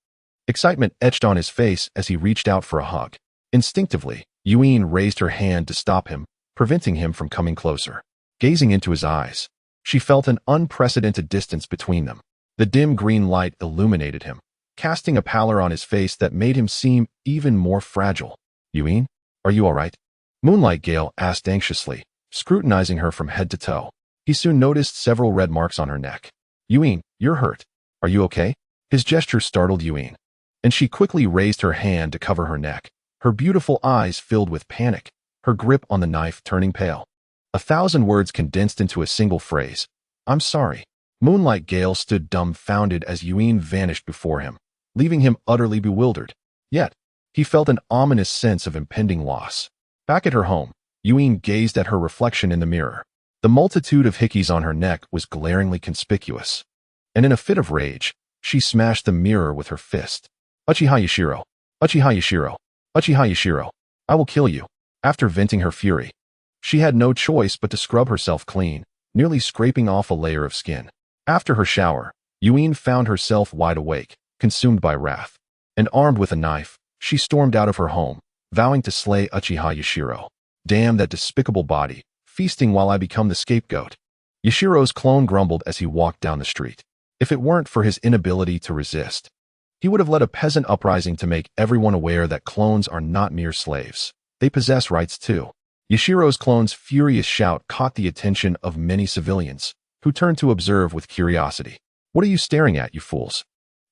Excitement etched on his face as he reached out for a hug. Instinctively, Yuin raised her hand to stop him, preventing him from coming closer. Gazing into his eyes, she felt an unprecedented distance between them. The dim green light illuminated him, casting a pallor on his face that made him seem even more fragile. Yuin, are you all right? Moonlight Gale asked anxiously, scrutinizing her from head to toe. He soon noticed several red marks on her neck. Yuin, you're hurt. Are you okay? His gesture startled Yuin, and she quickly raised her hand to cover her neck. Her beautiful eyes filled with panic, her grip on the knife turning pale. 1,000 words condensed into a single phrase. I'm sorry. Moonlight Gale stood dumbfounded as Yuin vanished before him, leaving him utterly bewildered. Yet, he felt an ominous sense of impending loss. Back at her home, Yuin gazed at her reflection in the mirror. The multitude of hickeys on her neck was glaringly conspicuous, and in a fit of rage, she smashed the mirror with her fist. Uchiha Yashiro! Uchiha Yashiro! Uchiha Yashiro! I will kill you. After venting her fury, she had no choice but to scrub herself clean, nearly scraping off a layer of skin. After her shower, Yuin found herself wide awake, consumed by wrath. And armed with a knife, she stormed out of her home, vowing to slay Uchiha Yashiro. Damn that despicable body, feasting while I become the scapegoat. Yashiro's clone grumbled as he walked down the street. If it weren't for his inability to resist, he would have led a peasant uprising to make everyone aware that clones are not mere slaves. They possess rights too. Yashiro's clone's furious shout caught the attention of many civilians, who turned to observe with curiosity. What are you staring at, you fools?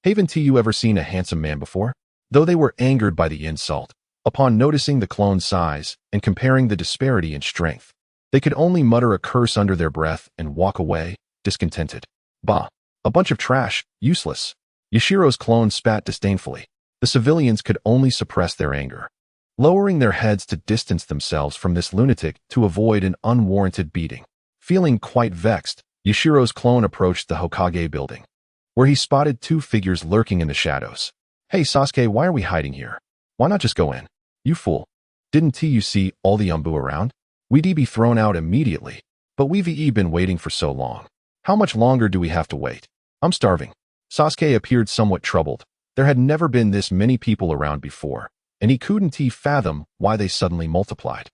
Haven't you ever seen a handsome man before? Though they were angered by the insult, upon noticing the clone's size and comparing the disparity in strength, they could only mutter a curse under their breath and walk away, discontented. Bah! A bunch of trash, useless. Yashiro's clone spat disdainfully. The civilians could only suppress their anger, lowering their heads to distance themselves from this lunatic to avoid an unwarranted beating. Feeling quite vexed, Yashiro's clone approached the Hokage building, where he spotted two figures lurking in the shadows. Hey Sasuke, why are we hiding here? Why not just go in? You fool. Didn't you see all the Umbu around? We'd be thrown out immediately, but we've been waiting for so long. How much longer do we have to wait? I'm starving. Sasuke appeared somewhat troubled. There had never been this many people around before, and he couldn't fathom why they suddenly multiplied.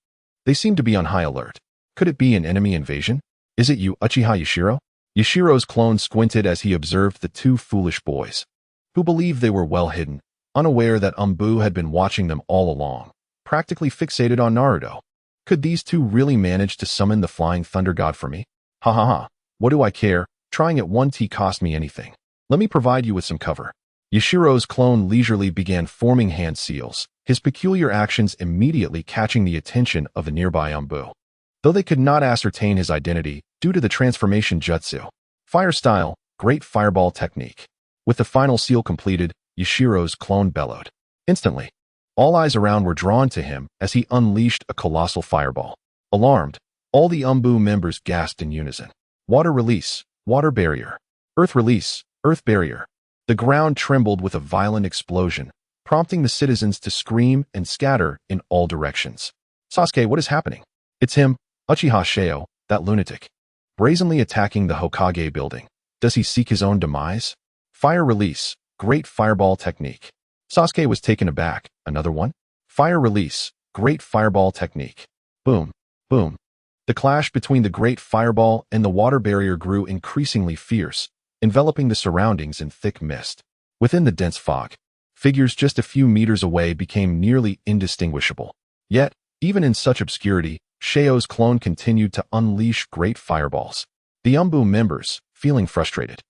They seemed to be on high alert. Could it be an enemy invasion? Is it you, Uchiha Yashiro? Yashiro's clone squinted as he observed the two foolish boys, who believed they were well hidden, unaware that Umbu had been watching them all along, practically fixated on Naruto. Could these two really manage to summon the flying thunder god for me? Ha ha ha. What do I care? Trying it won't cost me anything. Let me provide you with some cover. Yashiro's clone leisurely began forming hand seals, his peculiar actions immediately catching the attention of a nearby Umbu, though they could not ascertain his identity due to the transformation jutsu. Fire style, great fireball technique. With the final seal completed, Yashiro's clone bellowed. Instantly, all eyes around were drawn to him as he unleashed a colossal fireball. Alarmed, all the Umbu members gasped in unison. Water release, water barrier. Earth release, earth barrier. The ground trembled with a violent explosion, prompting the citizens to scream and scatter in all directions. Sasuke, what is happening? It's him, Uchiha Sheo, that lunatic. Brazenly attacking the Hokage building. Does he seek his own demise? Fire release, great fireball technique. Sasuke was taken aback. Another one? Fire release, great fireball technique. Boom, boom. The clash between the great fireball and the water barrier grew increasingly fierce, enveloping the surroundings in thick mist. Within the dense fog, figures just a few meters away became nearly indistinguishable. Yet, even in such obscurity, Sheo's clone continued to unleash great fireballs. The Umbu members, feeling frustrated,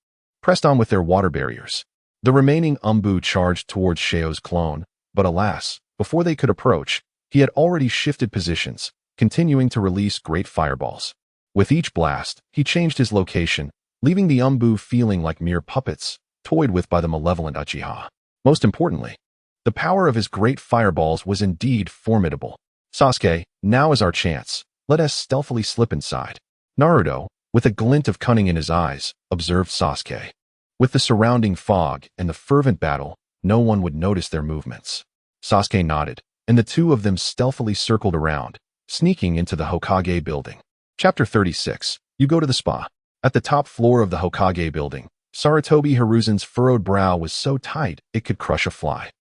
pressed on with their water barriers. The remaining Umbu charged towards Sheo's clone, but alas, before they could approach, he had already shifted positions, continuing to release great fireballs. With each blast, he changed his location, leaving the Umbu feeling like mere puppets, toyed with by the malevolent Uchiha. Most importantly, the power of his great fireballs was indeed formidable. Sasuke, now is our chance. Let us stealthily slip inside. Naruto, with a glint of cunning in his eyes, observed Sasuke. With the surrounding fog and the fervent battle, no one would notice their movements. Sasuke nodded, and the two of them stealthily circled around, sneaking into the Hokage building. Chapter 36. You go to the spa. At the top floor of the Hokage building, Sarutobi Hiruzen's furrowed brow was so tight it could crush a fly.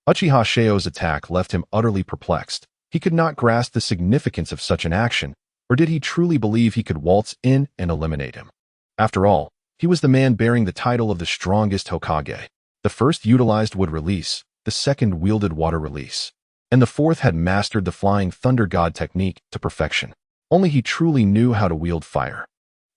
Uchiha Sheo's attack left him utterly perplexed. He could not grasp the significance of such an action, or did he truly believe he could waltz in and eliminate him? After all, he was the man bearing the title of the strongest Hokage. The first utilized wood release, the second wielded water release, and the fourth had mastered the flying thunder god technique to perfection. Only he truly knew how to wield fire.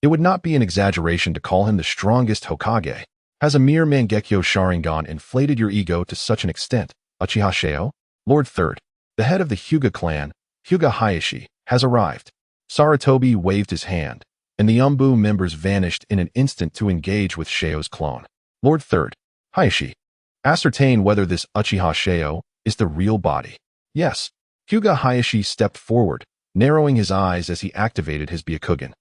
It would not be an exaggeration to call him the strongest Hokage. Has a mere Mangekyo Sharingan inflated your ego to such an extent, Uchiha Sheo? Lord Third, the head of the Hyuga clan, Hyuga Hayashi has arrived. Saratobi waved his hand, and the Umbu members vanished in an instant to engage with Sheo's clone. Lord Third, Hayashi, ascertain whether this Uchiha Sheo is the real body. Yes. Hyuga Hayashi stepped forward, narrowing his eyes as he activated his Byakugan.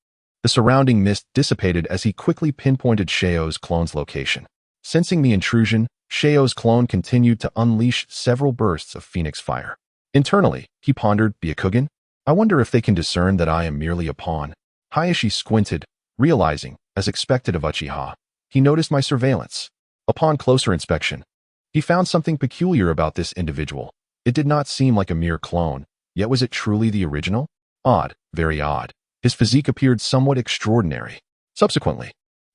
The surrounding mist dissipated as he quickly pinpointed Sheo's clone's location. Sensing the intrusion, Sheo's clone continued to unleash several bursts of phoenix fire. Internally, he pondered, Byakugan? I wonder if they can discern that I am merely a pawn. Hayashi squinted, realizing, as expected of Uchiha, he noticed my surveillance. Upon closer inspection, he found something peculiar about this individual. It did not seem like a mere clone, yet was it truly the original? Odd, very odd. His physique appeared somewhat extraordinary. Subsequently,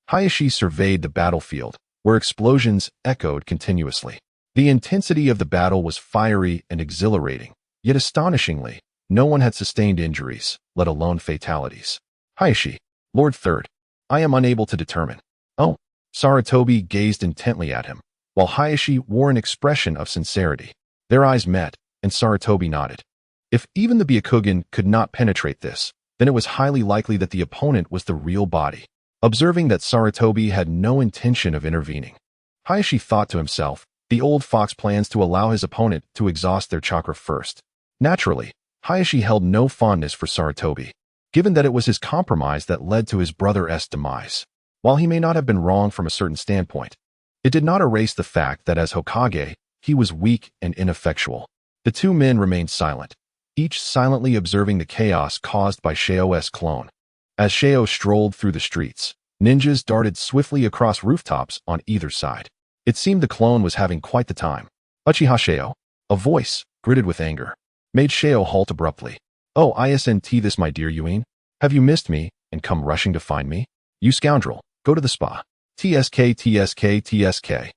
Hayashi surveyed the battlefield, where explosions echoed continuously. The intensity of the battle was fiery and exhilarating, yet astonishingly, no one had sustained injuries, let alone fatalities. Hayashi, Lord Third, I am unable to determine. Oh, Saratobi gazed intently at him, while Hayashi wore an expression of sincerity. Their eyes met, and Saratobi nodded. If even the Byakugan could not penetrate this, then it was highly likely that the opponent was the real body. Observing that Saratobi had no intention of intervening, Hayashi thought to himself, the old fox plans to allow his opponent to exhaust their chakra first. Naturally, Hayashi held no fondness for Saratobi, given that it was his compromise that led to his brother's demise. While he may not have been wrong from a certain standpoint, it did not erase the fact that as Hokage, he was weak and ineffectual. The two men remained silent, each silently observing the chaos caused by Sheo's clone. As Sheo strolled through the streets, ninjas darted swiftly across rooftops on either side. It seemed the clone was having quite the time. Uchiha Sheo, a voice, gritted with anger, made Sheo halt abruptly. Oh, isn't this my dear Yuin? Have you missed me and come rushing to find me? You scoundrel, go to the spa. TSK.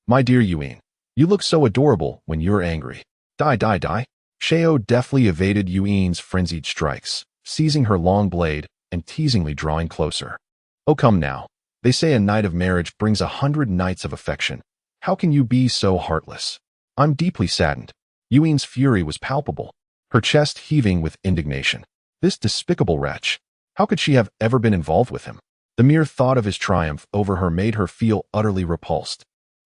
My dear Yuin, you look so adorable when you're angry. Die. Sheo deftly evaded Yuin's frenzied strikes, seizing her long blade and teasingly drawing closer. Oh, come now. They say a night of marriage brings 100 nights of affection. How can you be so heartless? I'm deeply saddened. Yuin's fury was palpable, her chest heaving with indignation. This despicable wretch. How could she have ever been involved with him? The mere thought of his triumph over her made her feel utterly repulsed.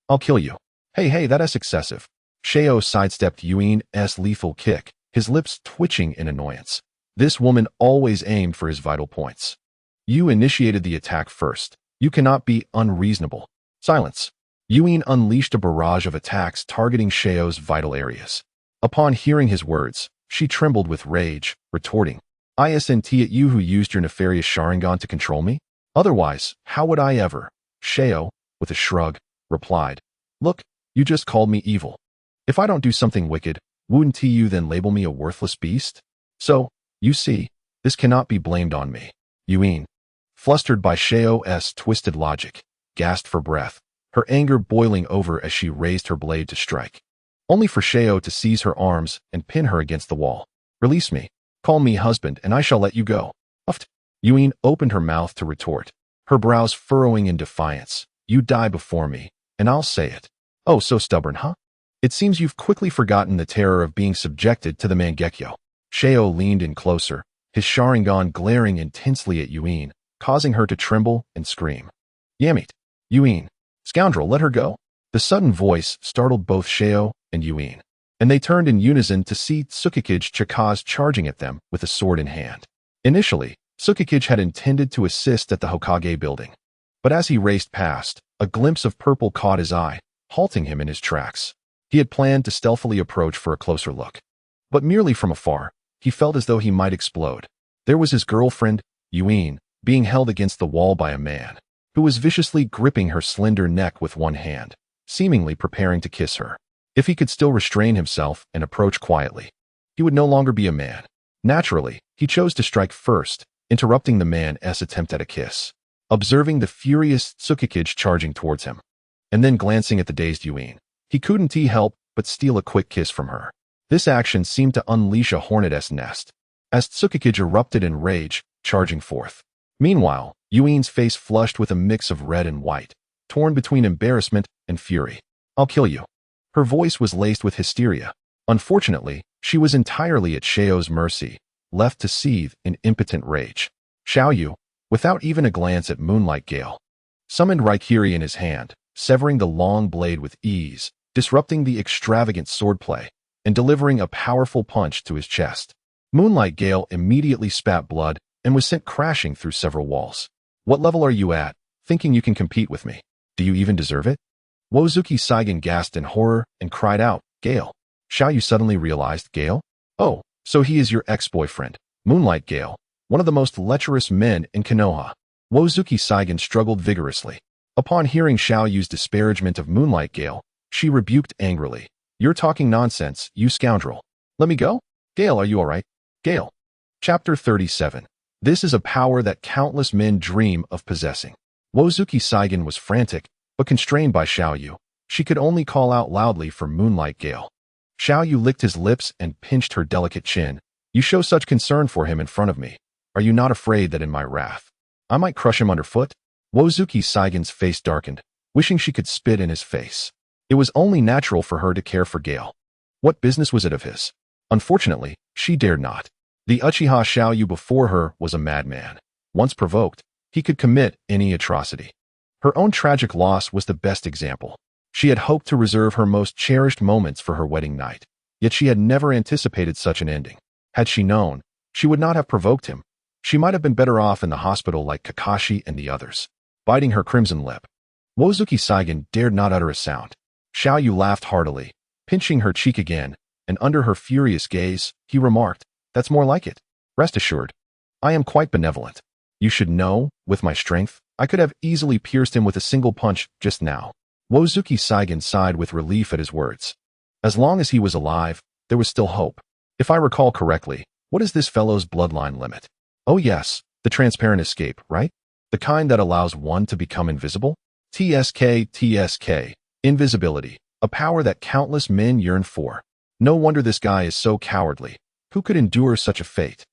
I'll kill you. Hey, that is excessive. Sheo sidestepped Yuin's lethal kick, his lips twitching in annoyance. This woman always aimed for his vital points. You initiated the attack first. You cannot be unreasonable. Silence. Yuin unleashed a barrage of attacks targeting Sheo's vital areas. Upon hearing his words, she trembled with rage, retorting, Isn't it you who used your nefarious Sharingan to control me? Otherwise, how would I ever? Sheo, with a shrug, replied, Look, you just called me evil. If I don't do something wicked, wouldn't you then label me a worthless beast? So, you see, this cannot be blamed on me. Yuin, flustered by Sheo's twisted logic, gasped for breath, her anger boiling over as she raised her blade to strike. Only for Sheo to seize her arms and pin her against the wall. Release me. Call me husband and I shall let you go. Uffed. Yuin opened her mouth to retort, her brows furrowing in defiance. You die before me, and I'll say it. Oh, so stubborn, huh? It seems you've quickly forgotten the terror of being subjected to the Mangekyo. Sheo leaned in closer, his Sharingan glaring intensely at Yuin, causing her to tremble and scream. Yamit. Yuin. Scoundrel, let her go. The sudden voice startled both Sheo and Yuin, and they turned in unison to see Tsukikage Chikaz charging at them with a sword in hand. Initially, Tsukikage had intended to assist at the Hokage building, but as he raced past, a glimpse of purple caught his eye, halting him in his tracks. He had planned to stealthily approach for a closer look, but merely from afar, he felt as though he might explode. There was his girlfriend, Yuin, being held against the wall by a man, who was viciously gripping her slender neck with one hand, seemingly preparing to kiss her. If he could still restrain himself and approach quietly, he would no longer be a man. Naturally, he chose to strike first, interrupting the man's attempt at a kiss. Observing the furious Tsukikage charging towards him, and then glancing at the dazed Yuin, he couldn't help but steal a quick kiss from her. This action seemed to unleash a hornet's nest, as Tsukikage erupted in rage, charging forth. Meanwhile, Yuin's face flushed with a mix of red and white, torn between embarrassment and fury. I'll kill you. Her voice was laced with hysteria. Unfortunately, she was entirely at Xiao's mercy, left to seethe in impotent rage. Xiaoyu, without even a glance at Moonlight Gale, summoned Raikiri in his hand, severing the long blade with ease, disrupting the extravagant swordplay, and delivering a powerful punch to his chest. Moonlight Gale immediately spat blood and was sent crashing through several walls. What level are you at, thinking you can compete with me? Do you even deserve it? Wozuki Saigen gasped in horror and cried out, Gale. Xiaoyu suddenly realized, Gale? Oh, so he is your ex-boyfriend, Moonlight Gale, one of the most lecherous men in Konoha. Wozuki Saigen struggled vigorously. Upon hearing Xiaoyu's disparagement of Moonlight Gale, she rebuked angrily. You're talking nonsense, you scoundrel. Let me go? Gale, are you all right? Gale. Chapter 37. This is a power that countless men dream of possessing. Wozuki Saigen was frantic, but constrained by Xiaoyu. She could only call out loudly for Moonlight Gale. Xiaoyu licked his lips and pinched her delicate chin. You show such concern for him in front of me. Are you not afraid that in my wrath, I might crush him underfoot? Wozuki Saigen's face darkened, wishing she could spit in his face. It was only natural for her to care for Gale. What business was it of his? Unfortunately, she dared not. The Uchiha Xiaoyu before her was a madman. Once provoked, he could commit any atrocity. Her own tragic loss was the best example. She had hoped to reserve her most cherished moments for her wedding night, yet she had never anticipated such an ending. Had she known, she would not have provoked him. She might have been better off in the hospital like Kakashi and the others. Biting her crimson lip, Wozuki Saigen dared not utter a sound. Xiaoyu laughed heartily, pinching her cheek again, and under her furious gaze, he remarked, That's more like it. Rest assured, I am quite benevolent. You should know, with my strength, I could have easily pierced him with a single punch just now. Wozuki Saigen sighed with relief at his words. As long as he was alive, there was still hope. If I recall correctly, what is this fellow's bloodline limit? Oh yes, the transparent escape, right? The kind that allows one to become invisible? TSK, invisibility, a power that countless men yearn for. No wonder this guy is so cowardly. Who could endure such a fate?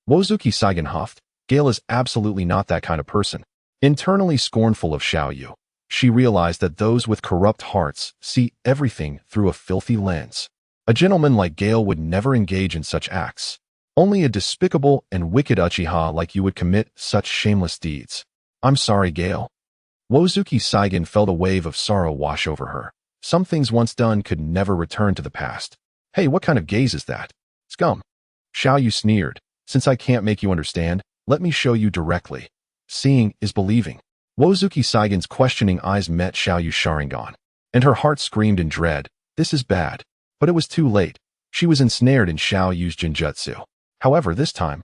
Wozuki Saigen huffed. Gale is absolutely not that kind of person. Internally scornful of Xiaoyu, she realized that those with corrupt hearts see everything through a filthy lens. A gentleman like Gale would never engage in such acts. Only a despicable and wicked Uchiha like you would commit such shameless deeds. I'm sorry, Gale. Wozuki Saigen felt a wave of sorrow wash over her. Some things once done could never return to the past. Hey, what kind of gaze is that? Scum. Xiaoyu sneered. Since I can't make you understand, let me show you directly. Seeing is believing. Wozuki Saigen's questioning eyes met Xiaoyu's Sharingan, and her heart screamed in dread. This is bad. But it was too late. She was ensnared in Xiaoyu's Jinjutsu. However, this time,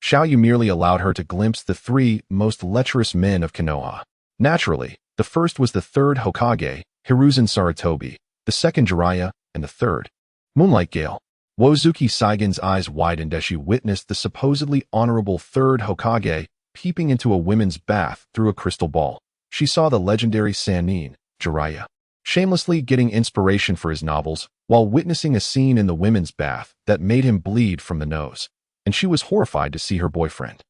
Xiaoyu merely allowed her to glimpse the three most lecherous men of Konoha. Naturally, the first was the third Hokage, Hiruzen Sarutobi, the second Jiraiya, and the third, Moonlight Gale. Wozuki Saigen's eyes widened as she witnessed the supposedly honorable third Hokage peeping into a women's bath through a crystal ball. She saw the legendary Sannin, Jiraiya, shamelessly getting inspiration for his novels while witnessing a scene in the women's bath that made him bleed from the nose, and she was horrified to see her boyfriend,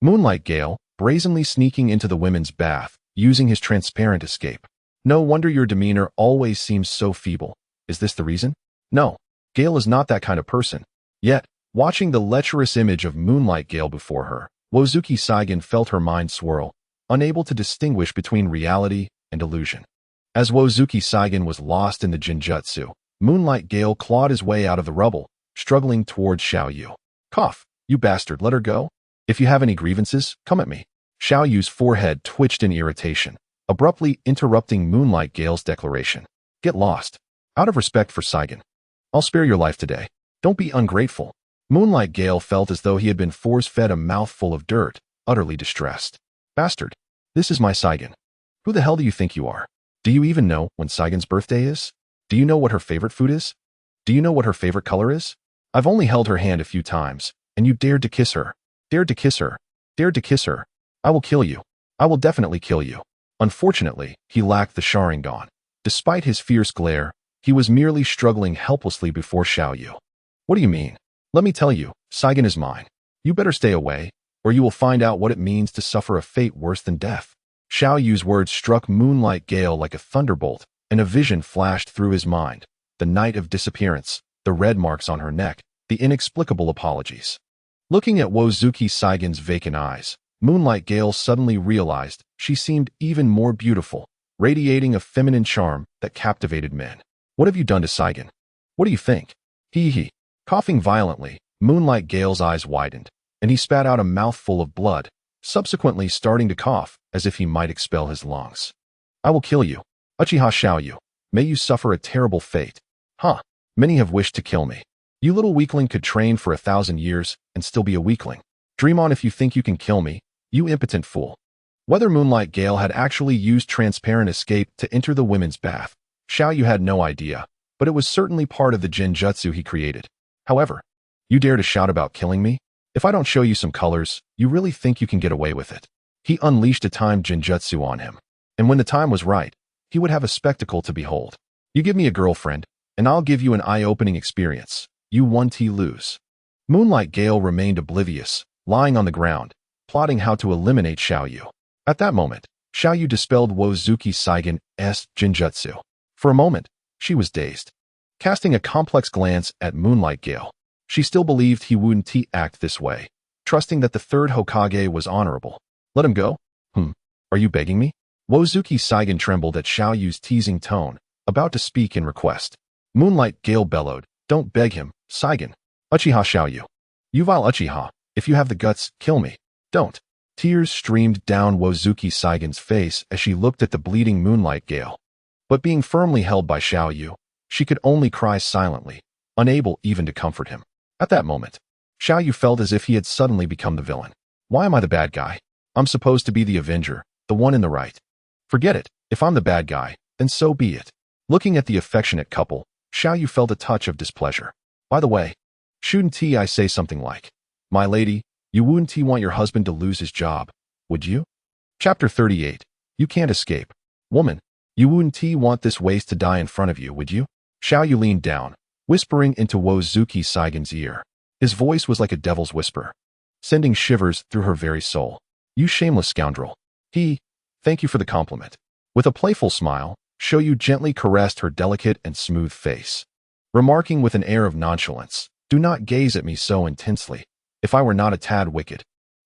Moonlight Gale, brazenly sneaking into the women's bath, using his transparent escape. No wonder your demeanor always seems so feeble. Is this the reason? No. Gale is not that kind of person. Yet, watching the lecherous image of Moonlight Gale before her, Wozuki Saigen felt her mind swirl, unable to distinguish between reality and illusion. As Wozuki Saigen was lost in the Jinjutsu, Moonlight Gale clawed his way out of the rubble, struggling towards Xiaoyu. Cough, you bastard, let her go. If you have any grievances, come at me. Xiaoyu's forehead twitched in irritation, abruptly interrupting Moonlight Gale's declaration. Get lost. Out of respect for Saigen, I'll spare your life today. Don't be ungrateful. Moonlight Gale felt as though he had been force-fed a mouthful of dirt, utterly distressed. Bastard. This is my Saigen. Who the hell do you think you are? Do you even know when Saigen's birthday is? Do you know what her favorite food is? Do you know what her favorite color is? I've only held her hand a few times, and you dared to kiss her. Dared to kiss her. Dared to kiss her. I will kill you. I will definitely kill you. Unfortunately, he lacked the Sharingan. Despite his fierce glare, he was merely struggling helplessly before Xiaoyu. What do you mean? Let me tell you, Saigen is mine. You better stay away, or you will find out what it means to suffer a fate worse than death. Xiaoyu's words struck Moonlight Gale like a thunderbolt, and a vision flashed through his mind. The night of disappearance. the red marks on her neck, the inexplicable apologies. Looking at Wozuki Saigen's vacant eyes, Moonlight Gale suddenly realized she seemed even more beautiful, radiating a feminine charm that captivated men. What have you done to Saigen? What do you think? Hee. Coughing violently, Moonlight Gale's eyes widened, and he spat out a mouthful of blood, subsequently starting to cough as if he might expel his lungs. I will kill you. Uchiha Xiaoyu. May you suffer a terrible fate. Huh. Many have wished to kill me. You little weakling could train for 1,000 years and still be a weakling. Dream on if you think you can kill me, you impotent fool. Whether Moonlight Gale had actually used transparent escape to enter the women's bath, Xiaoyu had no idea, but it was certainly part of the genjutsu he created. However, you dare to shout about killing me? If I don't show you some colors, you really think you can get away with it? He unleashed a timed genjutsu on him, and when the time was right, he would have a spectacle to behold. You give me a girlfriend, and I'll give you an eye-opening experience. You 1T lose. Moonlight Gale remained oblivious, lying on the ground, plotting how to eliminate Xiaoyu. At that moment, Xiaoyu dispelled Wozuki Saigen's genjutsu. For a moment, she was dazed. Casting a complex glance at Moonlight Gale, she still believed he wouldn't act this way, trusting that the third Hokage was honorable. Let him go? Are you begging me? Wozuki Saigen trembled at Xiaoyu's teasing tone, about to speak in request. Moonlight Gale bellowed, Don't beg him, Saigen. Uchiha Xiaoyu. You vile Uchiha, if you have the guts, kill me. Don't. Tears streamed down Wozuki Saigen's face as she looked at the bleeding Moonlight Gale. But being firmly held by Xiaoyu, she could only cry silently, unable even to comfort him. At that moment, Xiaoyu felt as if he had suddenly become the villain. Why am I the bad guy? I'm supposed to be the avenger, the one in the right. Forget it. If I'm the bad guy, then so be it. Looking at the affectionate couple, Xiaoyu felt a touch of displeasure. By the way, shouldn't I say something like, My lady, you wouldn't want your husband to lose his job, would you? Chapter 38. You can't escape. Woman, you wouldn't want this waste to die in front of you, would you? Xiaoyu leaned down, whispering into Wozuki Saigen's ear. His voice was like a devil's whisper, sending shivers through her very soul. You shameless scoundrel. Thank you for the compliment. With a playful smile, Xiaoyu gently caressed her delicate and smooth face, remarking with an air of nonchalance, Do not gaze at me so intensely. If I were not a tad wicked,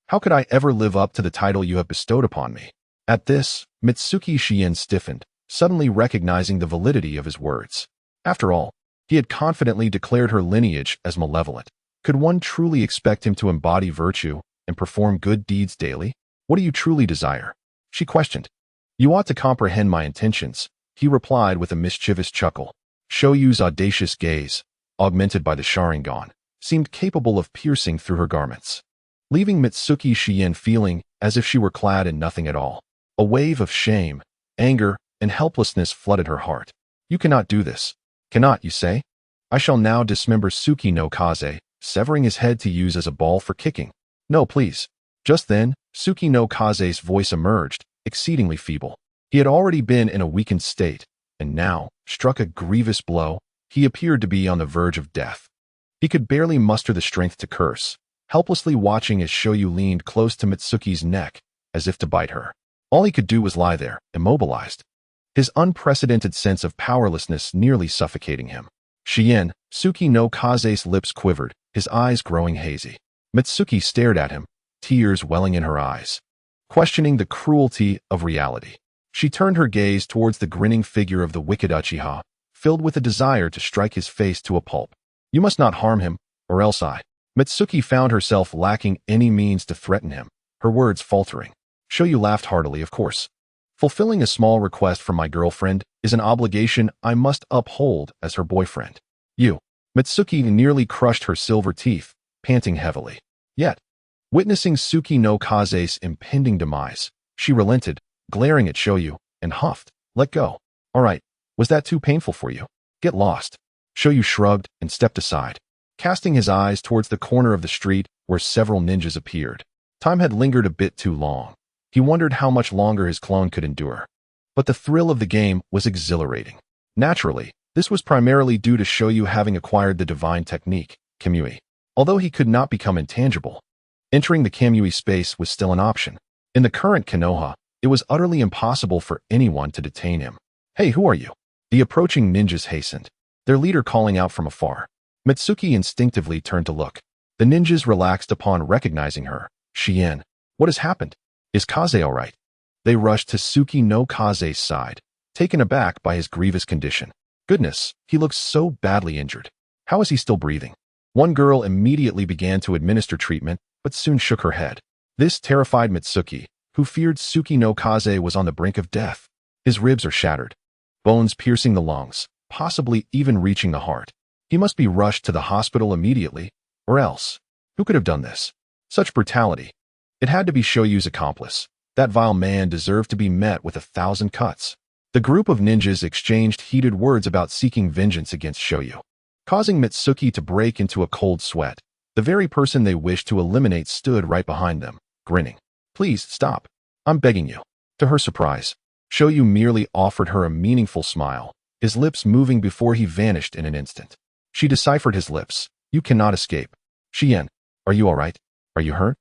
how could I ever live up to the title you have bestowed upon me? At this, Mitsuki Shien stiffened, suddenly recognizing the validity of his words. After all, he had confidently declared her lineage as malevolent. Could one truly expect him to embody virtue and perform good deeds daily? What do you truly desire? She questioned. You ought to comprehend my intentions, he replied with a mischievous chuckle. Shoyu's audacious gaze, augmented by the Sharingan, seemed capable of piercing through her garments, leaving Mitsuki Shien feeling as if she were clad in nothing at all. A wave of shame, anger, and helplessness flooded her heart. You cannot do this. Cannot, you say? I shall now dismember Suki no Kaze, severing his head to use as a ball for kicking. No, please. Just then, Suki no Kaze's voice emerged, exceedingly feeble. He had already been in a weakened state, and now, struck a grievous blow, he appeared to be on the verge of death. He could barely muster the strength to curse, helplessly watching as Shoyu leaned close to Mitsuki's neck, as if to bite her. All he could do was lie there, immobilized, his unprecedented sense of powerlessness nearly suffocating him. Shien, Suki no Kaze's lips quivered, his eyes growing hazy. Mitsuki stared at him, tears welling in her eyes, questioning the cruelty of reality. She turned her gaze towards the grinning figure of the wicked Uchiha, filled with a desire to strike his face to a pulp. You must not harm him, or else I. Mitsuki found herself lacking any means to threaten him, her words faltering. Shoyu laughed heartily, of course. Fulfilling a small request from my girlfriend is an obligation I must uphold as her boyfriend. You. Mitsuki nearly crushed her silver teeth, panting heavily. Yet, witnessing Suki no Kaze's impending demise, she relented, glaring at Shoyu, and huffed. Let go. All right, was that too painful for you? Get lost. Shoyu shrugged and stepped aside, casting his eyes towards the corner of the street where several ninjas appeared. Time had lingered a bit too long. He wondered how much longer his clone could endure. But the thrill of the game was exhilarating. Naturally, this was primarily due to Shoyu having acquired the divine technique, Kamui. Although he could not become intangible, entering the Kamui space was still an option. In the current Konoha, it was utterly impossible for anyone to detain him. Hey, who are you? The approaching ninjas hastened, their leader calling out from afar. Mitsuki instinctively turned to look. The ninjas relaxed upon recognizing her. Shien, what has happened? Is Kaze all right? They rushed to Suki no Kaze's side, taken aback by his grievous condition. Goodness, he looks so badly injured. How is he still breathing? One girl immediately began to administer treatment, but soon shook her head. This terrified Mitsuki, who feared Suki no Kaze was on the brink of death. His ribs are shattered, bones piercing the lungs, possibly even reaching the heart. He must be rushed to the hospital immediately, or else. Who could have done this? Such brutality. It had to be Shoyu's accomplice. That vile man deserved to be met with 1,000 cuts. The group of ninjas exchanged heated words about seeking vengeance against Shoyu, causing Mitsuki to break into a cold sweat. The very person they wished to eliminate stood right behind them, grinning. Please, stop. I'm begging you. To her surprise, Shoyu merely offered her a meaningful smile, his lips moving before he vanished in an instant. She deciphered his lips. You cannot escape. Shien, are you all right? Are you hurt?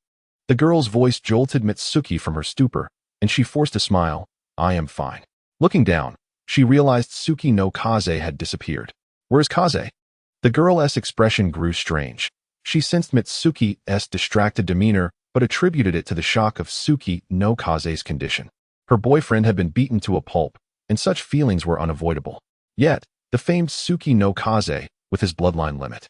The girl's voice jolted Mitsuki from her stupor, and she forced a smile. I am fine. Looking down, she realized Suki no Kaze had disappeared. Where's Kaze? The girl's expression grew strange. She sensed Mitsuki's distracted demeanor, but attributed it to the shock of Suki no Kaze's condition. Her boyfriend had been beaten to a pulp, and such feelings were unavoidable. Yet, the famed Suki no Kaze, with his bloodline limit,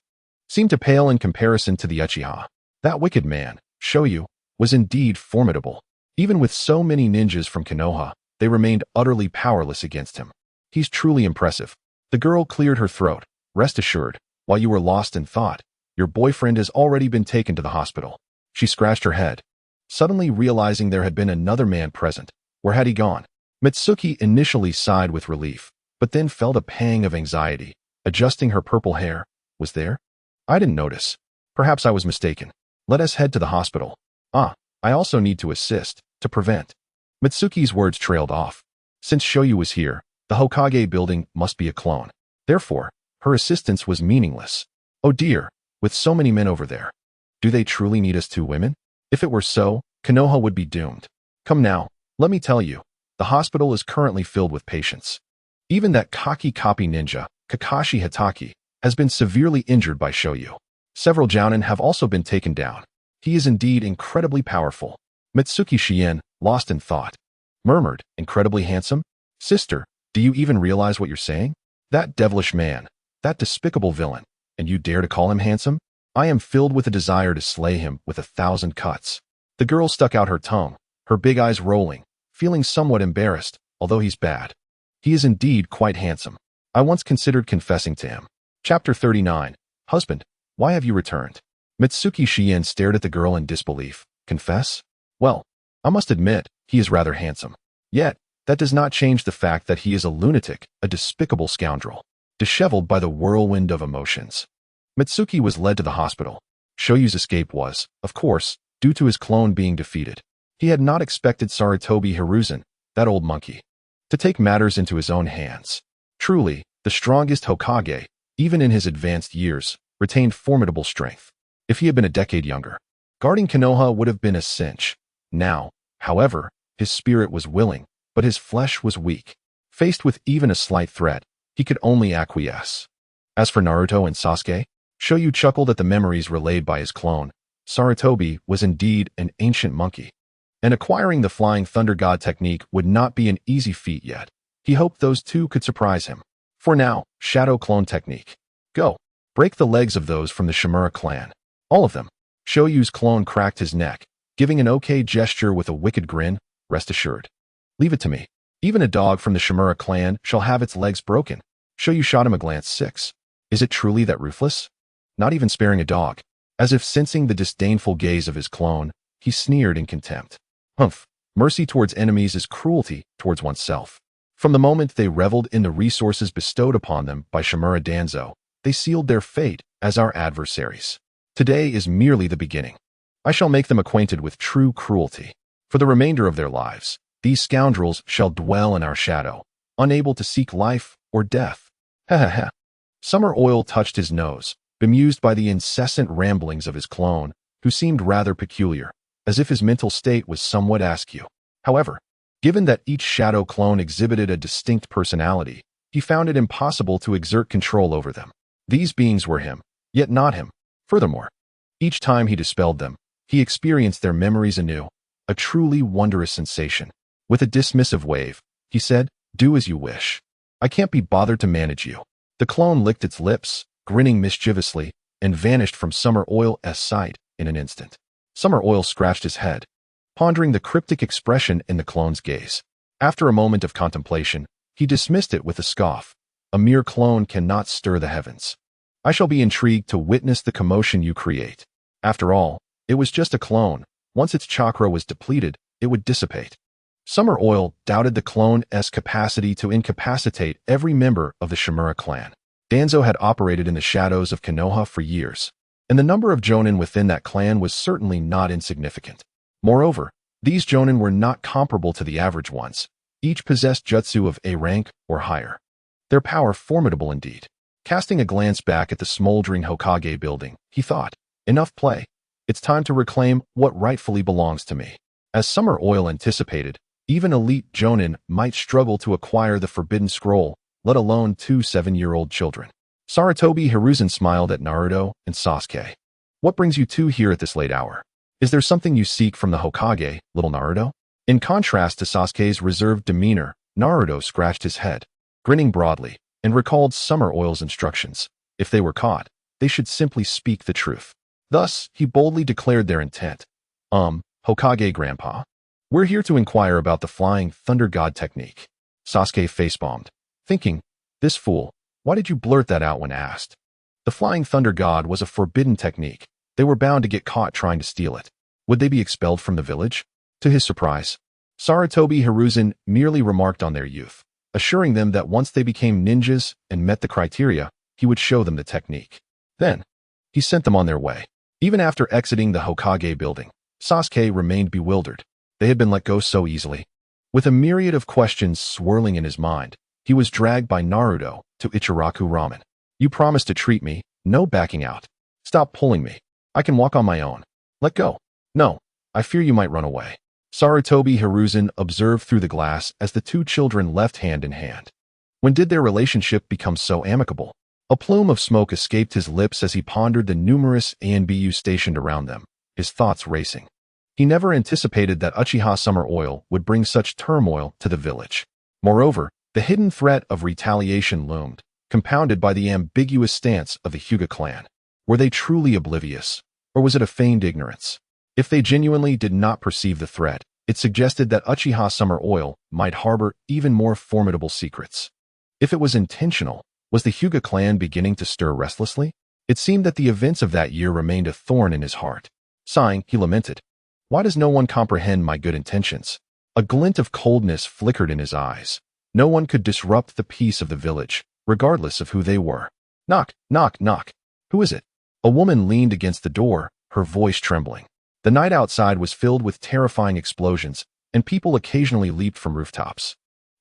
seemed to pale in comparison to the Uchiha. That wicked man, Shoyu, was indeed formidable. Even with so many ninjas from Konoha, they remained utterly powerless against him. He's truly impressive. The girl cleared her throat. Rest assured, while you were lost in thought, your boyfriend has already been taken to the hospital. She scratched her head, suddenly realizing there had been another man present. Where had he gone? Mitsuki initially sighed with relief, but then felt a pang of anxiety, adjusting her purple hair. Was there? I didn't notice. Perhaps I was mistaken. Let us head to the hospital. I also need to assist, to prevent. Mitsuki's words trailed off. Since Shoyu was here, the Hokage building must be a clone. Therefore, her assistance was meaningless. Oh dear, with so many men over there. Do they truly need us 2 women? If it were so, Konoha would be doomed. Come now, let me tell you, the hospital is currently filled with patients. Even that cocky copy ninja, Kakashi Hitaki, has been severely injured by Shoyu. Several jounin have also been taken down. He is indeed incredibly powerful. Mitsuki Shien, lost in thought, murmured, incredibly handsome? Sister, do you even realize what you're saying? That devilish man, that despicable villain, and you dare to call him handsome? I am filled with a desire to slay him with 1,000 cuts. The girl stuck out her tongue, her big eyes rolling, feeling somewhat embarrassed, although he's bad. He is indeed quite handsome. I once considered confessing to him. Chapter 39. Husband, why have you returned? Mitsuki Shien stared at the girl in disbelief. Confess? Well, I must admit, he is rather handsome. Yet, that does not change the fact that he is a lunatic, a despicable scoundrel, disheveled by the whirlwind of emotions. Mitsuki was led to the hospital. Shoyu's escape was, of course, due to his clone being defeated. He had not expected Sarutobi Hiruzen, that old monkey, to take matters into his own hands. Truly, the strongest Hokage, even in his advanced years, retained formidable strength. If he had been a decade younger, guarding Konoha would have been a cinch. Now, however, his spirit was willing, but his flesh was weak. Faced with even a slight threat, he could only acquiesce. As for Naruto and Sasuke, Shoyu chuckled at the memories relayed by his clone. Sarutobi was indeed an ancient monkey, and acquiring the Flying Thunder God technique would not be an easy feat yet. He hoped those 2 could surprise him. For now, Shadow Clone Technique. Go. Break the legs of those from the Shimura clan. All of them. Shoyu's clone cracked his neck, giving an okay gesture with a wicked grin. Rest assured. Leave it to me. Even a dog from the Shimura clan shall have its legs broken. Shoyu shot him a glance. 6. Is it truly that ruthless? Not even sparing a dog. As if sensing the disdainful gaze of his clone, he sneered in contempt. Humph. Mercy towards enemies is cruelty towards oneself. From the moment they reveled in the resources bestowed upon them by Shimura Danzo, they sealed their fate as our adversaries. Today is merely the beginning. I shall make them acquainted with true cruelty. For the remainder of their lives, these scoundrels shall dwell in our shadow, unable to seek life or death. Ha ha ha. Summer Oil touched his nose, bemused by the incessant ramblings of his clone, who seemed rather peculiar, as if his mental state was somewhat askew. However, given that each shadow clone exhibited a distinct personality, he found it impossible to exert control over them. These beings were him, yet not him. Furthermore, each time he dispelled them, he experienced their memories anew, a truly wondrous sensation. With a dismissive wave, he said, "Do as you wish. I can't be bothered to manage you." The clone licked its lips, grinning mischievously, and vanished from Summer Oil's sight in an instant. Summer Oil scratched his head, pondering the cryptic expression in the clone's gaze. After a moment of contemplation, he dismissed it with a scoff. "A mere clone cannot stir the heavens. I shall be intrigued to witness the commotion you create." After all, it was just a clone. Once its chakra was depleted, it would dissipate. Summer Oil doubted the clone's capacity to incapacitate every member of the Shimura clan. Danzo had operated in the shadows of Konoha for years, and the number of jonin within that clan was certainly not insignificant. Moreover, these jonin were not comparable to the average ones. Each possessed jutsu of A rank or higher. Their power formidable indeed. Casting a glance back at the smoldering Hokage building, he thought, "Enough play. It's time to reclaim what rightfully belongs to me." As Summer Oil anticipated, even elite jonin might struggle to acquire the forbidden scroll, let alone two 7-year-old children. Sarutobi Hiruzen smiled at Naruto and Sasuke. "What brings you two here at this late hour? Is there something you seek from the Hokage, little Naruto?" In contrast to Sasuke's reserved demeanor, Naruto scratched his head, grinning broadly, and recalled Summer Oil's instructions. If they were caught, they should simply speak the truth. Thus, he boldly declared their intent. Hokage Grandpa, we're here to inquire about the Flying Thunder God technique." Sasuke facepalmed, thinking, "This fool, why did you blurt that out when asked?" The Flying Thunder God was a forbidden technique. They were bound to get caught trying to steal it. Would they be expelled from the village? To his surprise, Sarutobi Hiruzen merely remarked on their youth, assuring them that once they became ninjas and met the criteria, he would show them the technique. Then, he sent them on their way. Even after exiting the Hokage building, Sasuke remained bewildered. They had been let go so easily. With a myriad of questions swirling in his mind, he was dragged by Naruto to Ichiraku Ramen. "You promised to treat me, no backing out. Stop pulling me. I can walk on my own. Let go." "No, I fear you might run away." Sarutobi Hiruzen observed through the glass as the two children left hand in hand. When did their relationship become so amicable? A plume of smoke escaped his lips as he pondered the numerous ANBU stationed around them, his thoughts racing. He never anticipated that Uchiha Summer Oil would bring such turmoil to the village. Moreover, the hidden threat of retaliation loomed, compounded by the ambiguous stance of the Hyuga clan. Were they truly oblivious, or was it a feigned ignorance? If they genuinely did not perceive the threat, it suggested that Uchiha Summer Oil might harbor even more formidable secrets. If it was intentional, was the Hyuga clan beginning to stir restlessly? It seemed that the events of that year remained a thorn in his heart. Sighing, he lamented, "Why does no one comprehend my good intentions?" A glint of coldness flickered in his eyes. No one could disrupt the peace of the village, regardless of who they were. Knock, knock, knock. "Who is it?" A woman leaned against the door, her voice trembling. The night outside was filled with terrifying explosions, and people occasionally leaped from rooftops.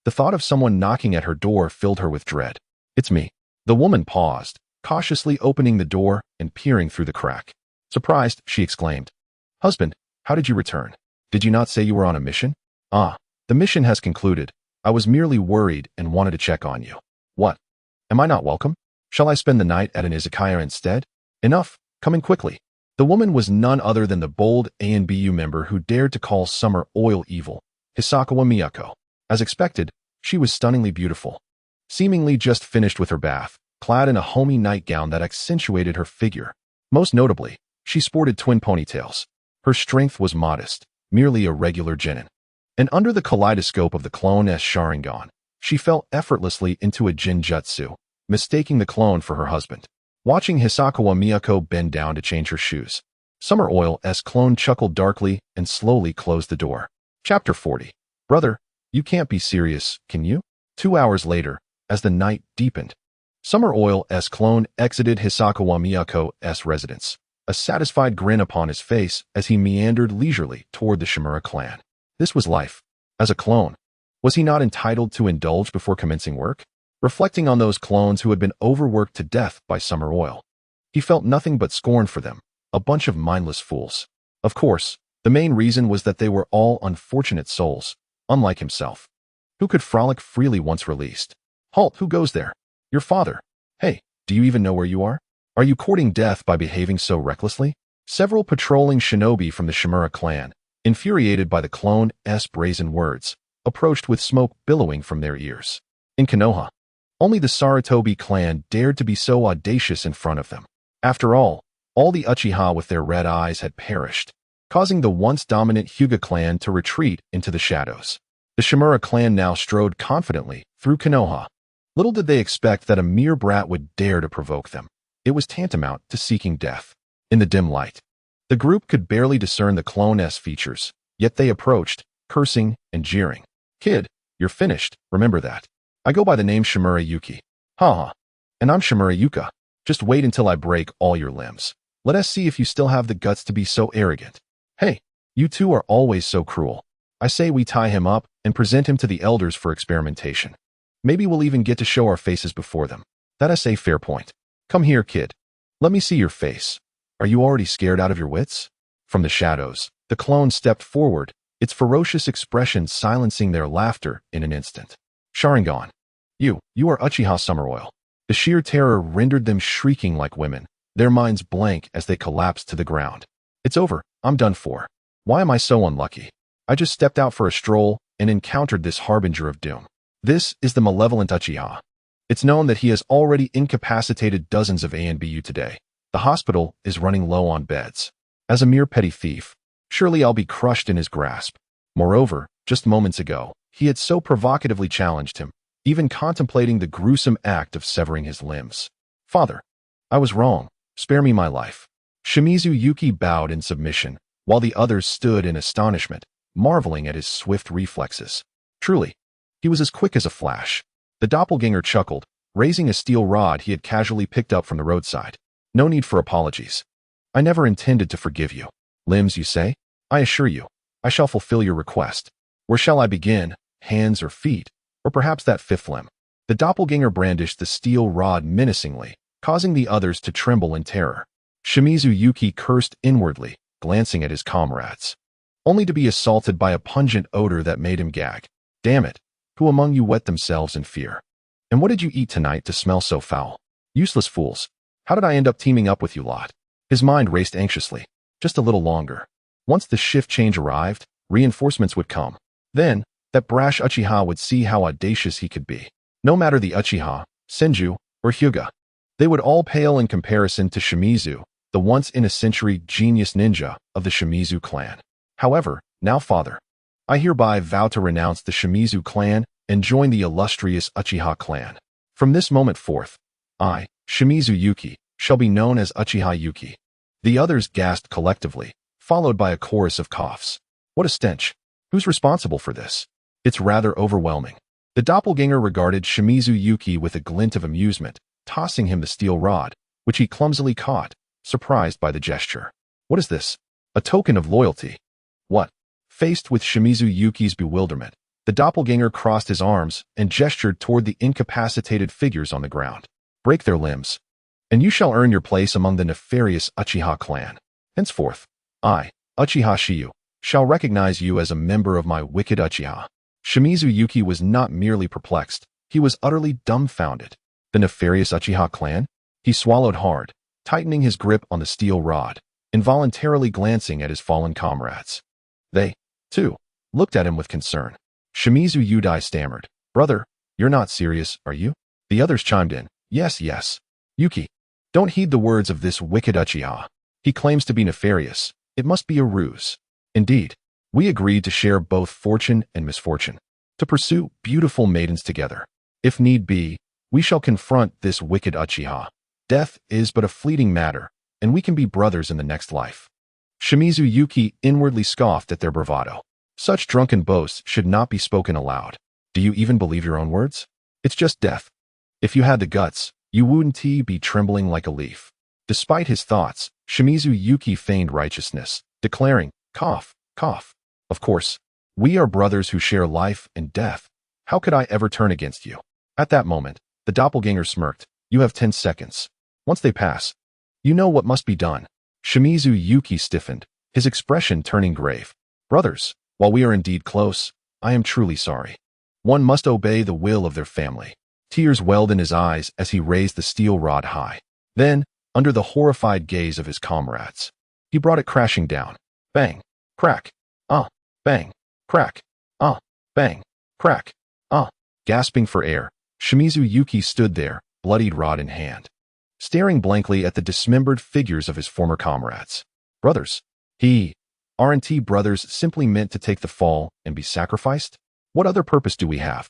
The thought of someone knocking at her door filled her with dread. "It's me." The woman paused, cautiously opening the door and peering through the crack. Surprised, she exclaimed, "Husband, how did you return? Did you not say you were on a mission?" "Ah, the mission has concluded. I was merely worried and wanted to check on you." "What? Am I not welcome? Shall I spend the night at an izakaya instead?" "Enough, come in quickly." The woman was none other than the bold ANBU member who dared to call Summer Oil evil, Hisakawa Miyako. As expected, she was stunningly beautiful. Seemingly just finished with her bath, clad in a homey nightgown that accentuated her figure. Most notably, she sported twin ponytails. Her strength was modest, merely a regular genin. And under the kaleidoscope of the clone's Sharingan, she fell effortlessly into a Jinjutsu, mistaking the clone for her husband. Watching Hisakawa Miyako bend down to change her shoes, Summer Oil's clone chuckled darkly and slowly closed the door. Chapter 40. "Brother, you can't be serious, can you?" 2 hours later, as the night deepened, Summer Oil's clone exited Hisakawa Miyako's residence, a satisfied grin upon his face as he meandered leisurely toward the Shimura clan. This was life. As a clone, was he not entitled to indulge before commencing work? Reflecting on those clones who had been overworked to death by Summer Oil, he felt nothing but scorn for them, a bunch of mindless fools. Of course, the main reason was that they were all unfortunate souls, unlike himself, who could frolic freely once released. "Halt, who goes there?" "Your father." "Hey, do you even know where you are?" Are you courting death by behaving so recklessly? Several patrolling shinobi from the Shimura clan, infuriated by the clone's brazen words, approached with smoke billowing from their ears. In Konoha, only the Sarutobi clan dared to be so audacious in front of them. After all the Uchiha with their red eyes had perished, causing the once dominant Hyuga clan to retreat into the shadows. The Shimura clan now strode confidently through Konoha. Little did they expect that a mere brat would dare to provoke them. It was tantamount to seeking death. In the dim light, the group could barely discern the clone's features, yet they approached, cursing and jeering. Kid, you're finished, remember that. I go by the name Shimura Yuki. Haha. And I'm Shimura Yuka. Just wait until I break all your limbs. Let us see if you still have the guts to be so arrogant. Hey, you two are always so cruel. I say we tie him up and present him to the elders for experimentation. Maybe we'll even get to show our faces before them. That's a fair point. Come here, kid. Let me see your face. Are you already scared out of your wits? From the shadows, the clone stepped forward, its ferocious expression silencing their laughter in an instant. Sharingan. You are Uchiha Summer. The sheer terror rendered them shrieking like women, their minds blank as they collapsed to the ground. It's over. I'm done for. Why am I so unlucky? I just stepped out for a stroll and encountered this harbinger of doom. This is the malevolent Uchiha. It's known that he has already incapacitated dozens of A and BU today. The hospital is running low on beds. As a mere petty thief, surely I'll be crushed in his grasp. Moreover, just moments ago, he had so provocatively challenged him, even contemplating the gruesome act of severing his limbs. Father, I was wrong. Spare me my life. Shimizu Yuki bowed in submission, while the others stood in astonishment, marveling at his swift reflexes. Truly, he was as quick as a flash. The doppelganger chuckled, raising a steel rod he had casually picked up from the roadside. No need for apologies. I never intended to forgive you. Limbs, you say? I assure you, I shall fulfill your request. Where shall I begin? Hands or feet? Or perhaps that fifth limb? The doppelganger brandished the steel rod menacingly, causing the others to tremble in terror. Shimizu Yuki cursed inwardly, glancing at his comrades, only to be assaulted by a pungent odor that made him gag. Damn it, who among you wet themselves in fear? And what did you eat tonight to smell so foul? Useless fools. How did I end up teaming up with you lot? His mind raced anxiously. Just a little longer. Once the shift change arrived, reinforcements would come. Then, that brash Uchiha would see how audacious he could be. No matter the Uchiha, Senju, or Hyuga, they would all pale in comparison to Shimizu, the once-in-a-century genius ninja of the Shimizu clan. However, now father, I hereby vow to renounce the Shimizu clan and join the illustrious Uchiha clan. From this moment forth, I, Shimizu Yuki, shall be known as Uchiha Yuki. The others gasped collectively, followed by a chorus of coughs. What a stench. Who's responsible for this? It's rather overwhelming. The doppelganger regarded Shimizu Yuki with a glint of amusement, tossing him the steel rod, which he clumsily caught, surprised by the gesture. What is this? A token of loyalty. What? Faced with Shimizu Yuki's bewilderment, the doppelganger crossed his arms and gestured toward the incapacitated figures on the ground. Break their limbs, and you shall earn your place among the nefarious Uchiha clan. Henceforth, I, Uchiha Shiyu, shall recognize you as a member of my wicked Uchiha. Shimizu Yuki was not merely perplexed, he was utterly dumbfounded. The nefarious Uchiha clan? He swallowed hard, tightening his grip on the steel rod, involuntarily glancing at his fallen comrades. They, too, looked at him with concern. Shimizu Yudai stammered, Brother, you're not serious, are you? The others chimed in, Yes. Yuki, don't heed the words of this wicked Uchiha. He claims to be nefarious. It must be a ruse. Indeed, we agreed to share both fortune and misfortune, to pursue beautiful maidens together. If need be, we shall confront this wicked Uchiha. Death is but a fleeting matter, and we can be brothers in the next life. Shimizu Yuki inwardly scoffed at their bravado. Such drunken boasts should not be spoken aloud. Do you even believe your own words? It's just death. If you had the guts, you wouldn't be trembling like a leaf. Despite his thoughts, Shimizu Yuki feigned righteousness, declaring, Cough. Of course, we are brothers who share life and death. How could I ever turn against you? At that moment, the doppelganger smirked. You have 10 seconds. Once they pass, you know what must be done. Shimizu Yuki stiffened, his expression turning grave. Brothers, while we are indeed close, I am truly sorry. One must obey the will of their family. Tears welled in his eyes as he raised the steel rod high. Then, under the horrified gaze of his comrades. He brought it crashing down. Bang! Crack! Bang! Crack! Bang! Crack! Gasping for air, Shimizu Yuki stood there, bloodied rod in hand, staring blankly at the dismembered figures of his former comrades. Brothers. Aren't brothers simply meant to take the fall and be sacrificed? What other purpose do we have?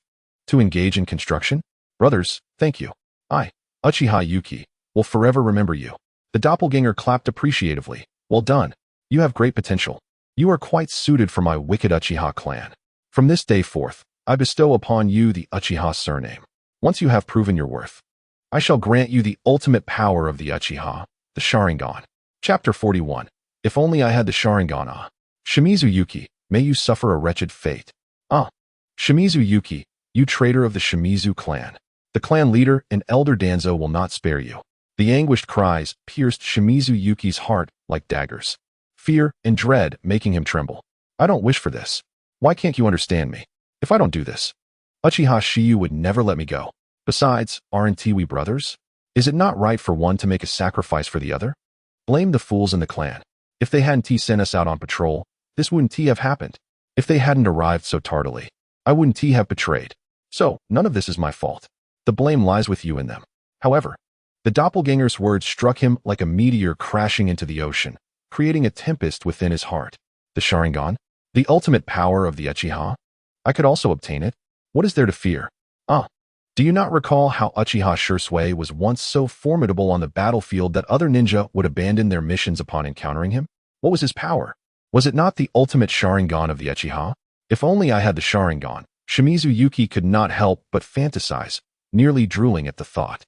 To engage in construction? Brothers, thank you. I, Uchiha Yuki, will forever remember you. The doppelganger clapped appreciatively. Well done. You have great potential. You are quite suited for my wicked Uchiha clan. From this day forth, I bestow upon you the Uchiha surname. Once you have proven your worth, I shall grant you the ultimate power of the Uchiha, the Sharingan. Chapter 41. If only I had the Sharingan. Shimizu Yuki, may you suffer a wretched fate. Shimizu Yuki, you traitor of the Shimizu clan. The clan leader and elder Danzo will not spare you. The anguished cries pierced Shimizu Yuki's heart like daggers. Fear and dread making him tremble. I don't wish for this. Why can't you understand me? If I don't do this, Uchiha Shiyu would never let me go. Besides, aren't we brothers? Is it not right for one to make a sacrifice for the other? Blame the fools in the clan. If they hadn't sent us out on patrol, this wouldn't have happened. If they hadn't arrived so tardily, I wouldn't have betrayed. So, none of this is my fault. The blame lies with you and them. However, the doppelganger's words struck him like a meteor crashing into the ocean, creating a tempest within his heart. The Sharingan? The ultimate power of the Uchiha? I could also obtain it. What is there to fear? Do you not recall how Uchiha Shursui was once so formidable on the battlefield that other ninja would abandon their missions upon encountering him? What was his power? Was it not the ultimate Sharingan of the Uchiha? If only I had the Sharingan, Shimizu Yuki could not help but fantasize, nearly drooling at the thought.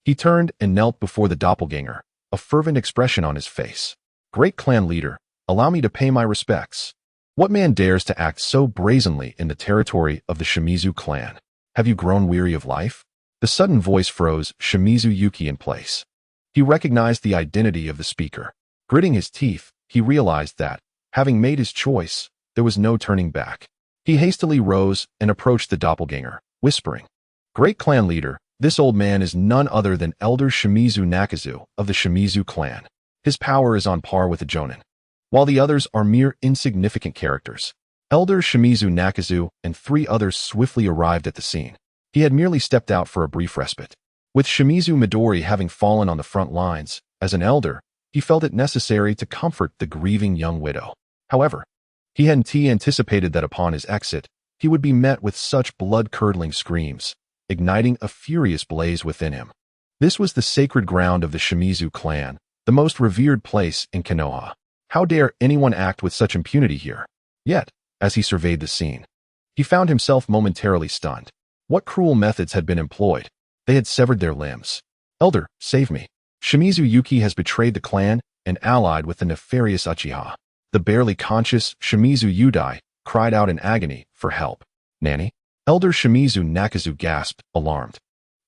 He turned and knelt before the doppelganger, a fervent expression on his face. Great clan leader, allow me to pay my respects. What man dares to act so brazenly in the territory of the Shimizu clan? Have you grown weary of life? The sudden voice froze Shimizu Yuki in place. He recognized the identity of the speaker. Gritting his teeth, he realized that, having made his choice, there was no turning back. He hastily rose and approached the doppelganger, whispering, Great clan leader, this old man is none other than Elder Shimizu Nakazu of the Shimizu clan. His power is on par with the Jonin, while the others are mere insignificant characters. Elder Shimizu Nakazu and 3 others swiftly arrived at the scene. He had merely stepped out for a brief respite. With Shimizu Midori having fallen on the front lines, as an elder, he felt it necessary to comfort the grieving young widow. However, he hadn't anticipated that upon his exit, he would be met with such blood-curdling screams, igniting a furious blaze within him. This was the sacred ground of the Shimizu clan, the most revered place in Konoha. How dare anyone act with such impunity here? Yet, as he surveyed the scene, he found himself momentarily stunned. What cruel methods had been employed? They had severed their limbs. Elder, save me. Shimizu Yuki has betrayed the clan and allied with the nefarious Uchiha. The barely conscious Shimizu Yudai cried out in agony for help. Nanny? Elder Shimizu Nakazu gasped, alarmed.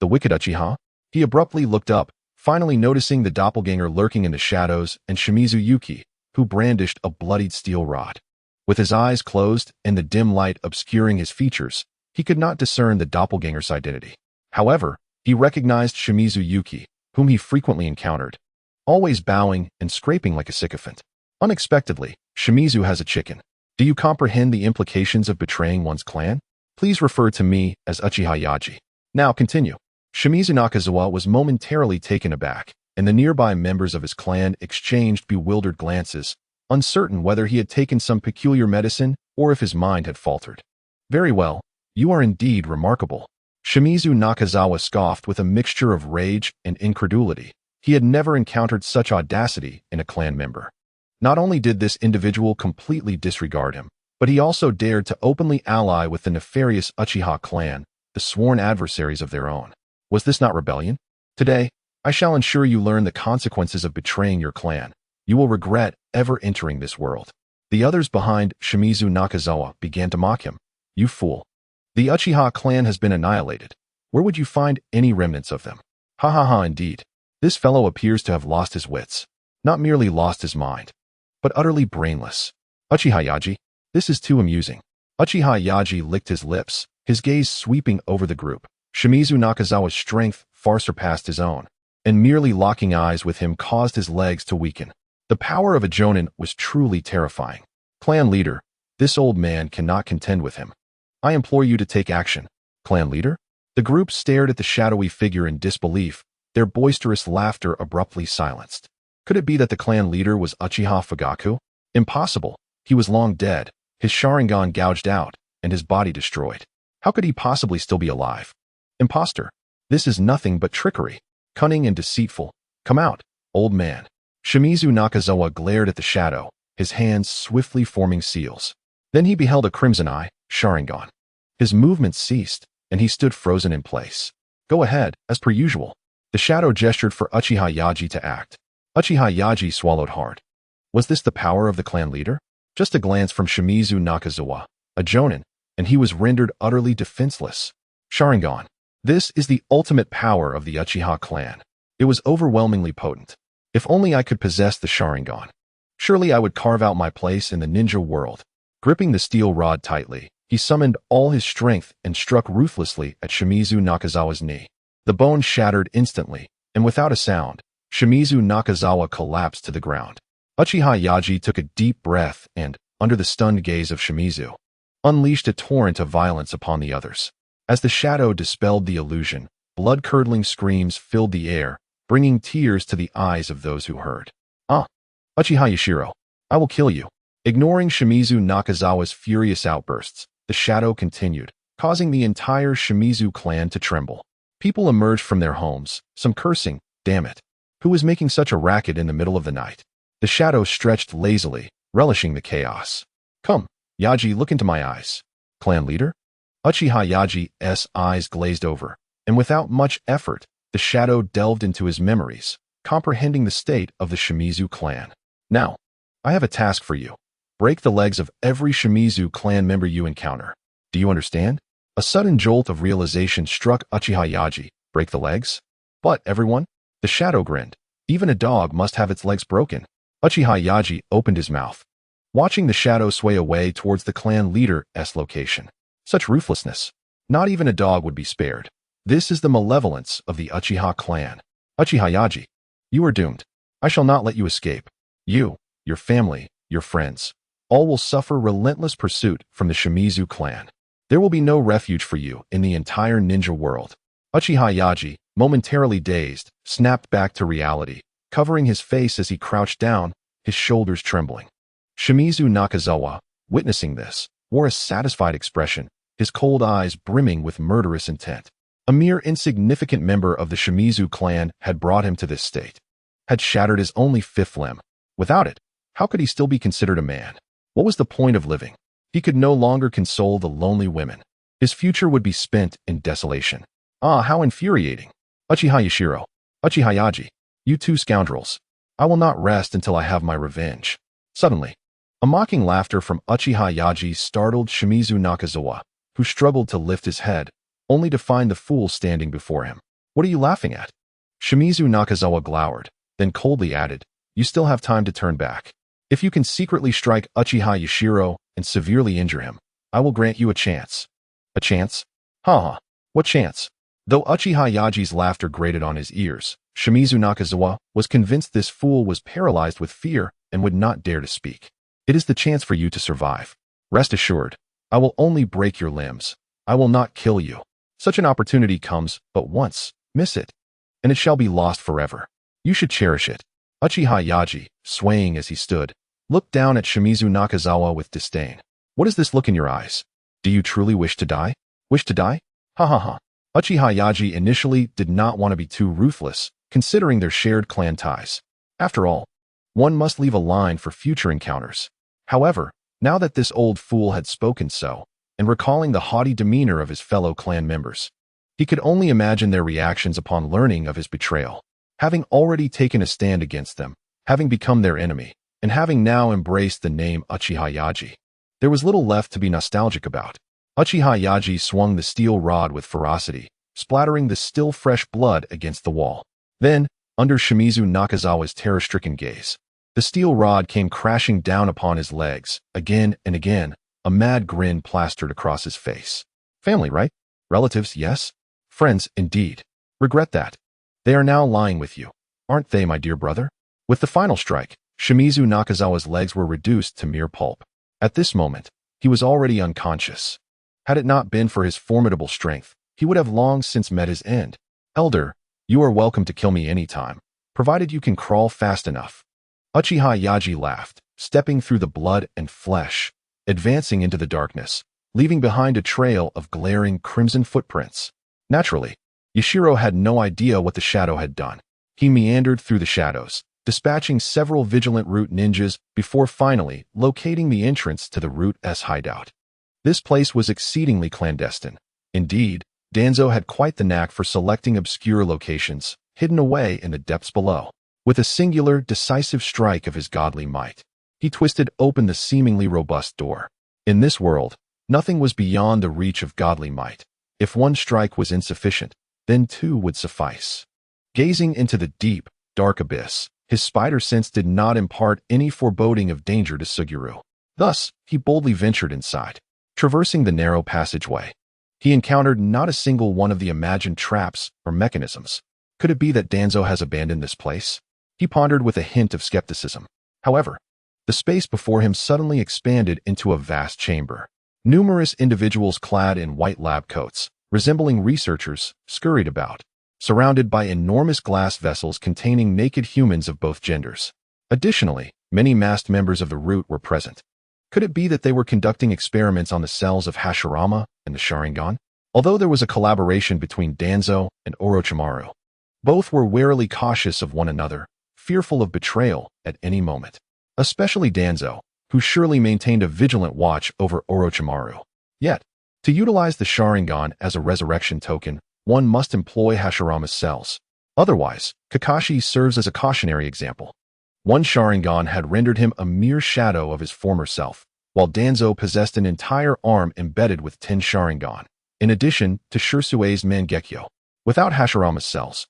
The wicked Uchiha? He abruptly looked up, finally noticing the doppelganger lurking in the shadows and Shimizu Yuki, who brandished a bloodied steel rod. With his eyes closed and the dim light obscuring his features, he could not discern the doppelganger's identity. However, he recognized Shimizu Yuki, whom he frequently encountered, always bowing and scraping like a sycophant. Unexpectedly, Shimizu has a chicken. Do you comprehend the implications of betraying one's clan? Please refer to me as Uchiha Yaji. Now continue. Shimizu Nakazawa was momentarily taken aback, and the nearby members of his clan exchanged bewildered glances, uncertain whether he had taken some peculiar medicine or if his mind had faltered. Very well, you are indeed remarkable. Shimizu Nakazawa scoffed with a mixture of rage and incredulity. He had never encountered such audacity in a clan member. Not only did this individual completely disregard him, but he also dared to openly ally with the nefarious Uchiha clan, the sworn adversaries of their own. Was this not rebellion? Today, I shall ensure you learn the consequences of betraying your clan. You will regret ever entering this world. The others behind Shimizu Nakazawa began to mock him. You fool. The Uchiha clan has been annihilated. Where would you find any remnants of them? Ha ha ha, indeed. This fellow appears to have lost his wits. Not merely lost his mind, but utterly brainless. Uchiha Yaji, this is too amusing. Uchiha Yaji licked his lips, his gaze sweeping over the group. Shimizu Nakazawa's strength far surpassed his own, and merely locking eyes with him caused his legs to weaken. The power of a Jonin was truly terrifying. Clan leader, this old man cannot contend with him. I implore you to take action. Clan leader? The group stared at the shadowy figure in disbelief, their boisterous laughter abruptly silenced. Could it be that the clan leader was Uchiha Fugaku? Impossible. He was long dead, his Sharingan gouged out, and his body destroyed. How could he possibly still be alive? Imposter. This is nothing but trickery. Cunning and deceitful. Come out, old man. Shimizu Nakazawa glared at the shadow, his hands swiftly forming seals. Then he beheld a crimson eye, Sharingan. His movements ceased, and he stood frozen in place. Go ahead, as per usual. The shadow gestured for Uchiha Yaji to act. Uchiha Yaji swallowed hard. Was this the power of the clan leader? Just a glance from Shimizu Nakazawa, a Jonin, and he was rendered utterly defenseless. Sharingan. This is the ultimate power of the Uchiha clan. It was overwhelmingly potent. If only I could possess the Sharingan. Surely I would carve out my place in the ninja world. Gripping the steel rod tightly, he summoned all his strength and struck ruthlessly at Shimizu Nakazawa's knee. The bone shattered instantly, and without a sound, Shimizu Nakazawa collapsed to the ground. Uchiha Yaji took a deep breath and, under the stunned gaze of Shimizu, unleashed a torrent of violence upon the others. As the shadow dispelled the illusion, blood-curdling screams filled the air, bringing tears to the eyes of those who heard. Ah! Uchiha Yashiro, I will kill you. Ignoring Shimizu Nakazawa's furious outbursts, the shadow continued, causing the entire Shimizu clan to tremble. People emerged from their homes, some cursing, damn it. Who was making such a racket in the middle of the night? The shadow stretched lazily, relishing the chaos. Come, Yaji, look into my eyes. Clan leader? Uchiha Yaji's eyes glazed over, and without much effort, the shadow delved into his memories, comprehending the state of the Shimizu clan. Now, I have a task for you. Break the legs of every Shimizu clan member you encounter. Do you understand? A sudden jolt of realization struck Uchiha Yaji. Break the legs? But, everyone? The shadow grinned. Even a dog must have its legs broken. Uchiha Yaji opened his mouth, watching the shadow sway away towards the clan leader's location. Such ruthlessness. Not even a dog would be spared. This is the malevolence of the Uchiha clan. Uchiha Yaji, you are doomed. I shall not let you escape. You, your family, your friends, all will suffer relentless pursuit from the Shimizu clan. There will be no refuge for you in the entire ninja world. Uchiha Yaji, momentarily dazed, snapped back to reality, covering his face as he crouched down, his shoulders trembling. Shimizu Nakazawa, witnessing this, wore a satisfied expression, his cold eyes brimming with murderous intent. A mere insignificant member of the Shimizu clan had brought him to this state, had shattered his only fifth limb. Without it, how could he still be considered a man? What was the point of living? He could no longer console the lonely women. His future would be spent in desolation. Ah, how infuriating. Uchiha Yashiro, Uchiha Yaji, you two scoundrels. I will not rest until I have my revenge. Suddenly, a mocking laughter from Uchiha Yaji startled Shimizu Nakazawa, who struggled to lift his head, only to find the fool standing before him. What are you laughing at? Shimizu Nakazawa glowered, then coldly added, you still have time to turn back. If you can secretly strike Uchiha Yashiro and severely injure him, I will grant you a chance. A chance? Ha! What chance? Though Uchiha Yaji's laughter grated on his ears, Shimizu Nakazawa was convinced this fool was paralyzed with fear and would not dare to speak. It is the chance for you to survive. Rest assured, I will only break your limbs. I will not kill you. Such an opportunity comes but once. Miss it, and it shall be lost forever. You should cherish it. Uchiha Yaji, swaying as he stood, looked down at Shimizu Nakazawa with disdain. What is this look in your eyes? Do you truly wish to die? Wish to die? Ha ha ha. Uchiha Yaji initially did not want to be too ruthless, considering their shared clan ties. After all, one must leave a line for future encounters. However, now that this old fool had spoken so, and recalling the haughty demeanor of his fellow clan members, he could only imagine their reactions upon learning of his betrayal. Having already taken a stand against them, having become their enemy, and having now embraced the name Uchiha Yaji, there was little left to be nostalgic about. Uchiha Yaji swung the steel rod with ferocity, splattering the still fresh blood against the wall. Then, under Shimizu Nakazawa's terror-stricken gaze, the steel rod came crashing down upon his legs, again and again, a mad grin plastered across his face. Family, right? Relatives, yes. Friends, indeed. Regret that. They are now lying with you, aren't they, my dear brother? With the final strike, Shimizu Nakazawa's legs were reduced to mere pulp. At this moment, he was already unconscious. Had it not been for his formidable strength, he would have long since met his end. Elder, you are welcome to kill me any time, provided you can crawl fast enough. Uchiha Yaji laughed, stepping through the blood and flesh, advancing into the darkness, leaving behind a trail of glaring crimson footprints. Naturally, Yashiro had no idea what the shadow had done. He meandered through the shadows, dispatching several vigilant Root ninjas before finally locating the entrance to the Root-S hideout. This place was exceedingly clandestine. Indeed, Danzo had quite the knack for selecting obscure locations, hidden away in the depths below. With a singular, decisive strike of his godly might, he twisted open the seemingly robust door. In this world, nothing was beyond the reach of godly might. If one strike was insufficient, then two would suffice. Gazing into the deep, dark abyss, his spider sense did not impart any foreboding of danger to Suguru. Thus, he boldly ventured inside. Traversing the narrow passageway, he encountered not a single one of the imagined traps or mechanisms. Could it be that Danzo has abandoned this place? He pondered with a hint of skepticism. However, the space before him suddenly expanded into a vast chamber. Numerous individuals clad in white lab coats, resembling researchers, scurried about, surrounded by enormous glass vessels containing naked humans of both genders. Additionally, many masked members of the Root were present. Could it be that they were conducting experiments on the cells of Hashirama and the Sharingan? Although there was a collaboration between Danzo and Orochimaru, both were warily cautious of one another, fearful of betrayal at any moment. Especially Danzo, who surely maintained a vigilant watch over Orochimaru. Yet, to utilize the Sharingan as a resurrection token, one must employ Hashirama's cells. Otherwise, Kakashi serves as a cautionary example. One Sharingan had rendered him a mere shadow of his former self, while Danzo possessed an entire arm embedded with 10 Sharingan, in addition to Shirsue's Mangekyo. Without Hashirama's cells,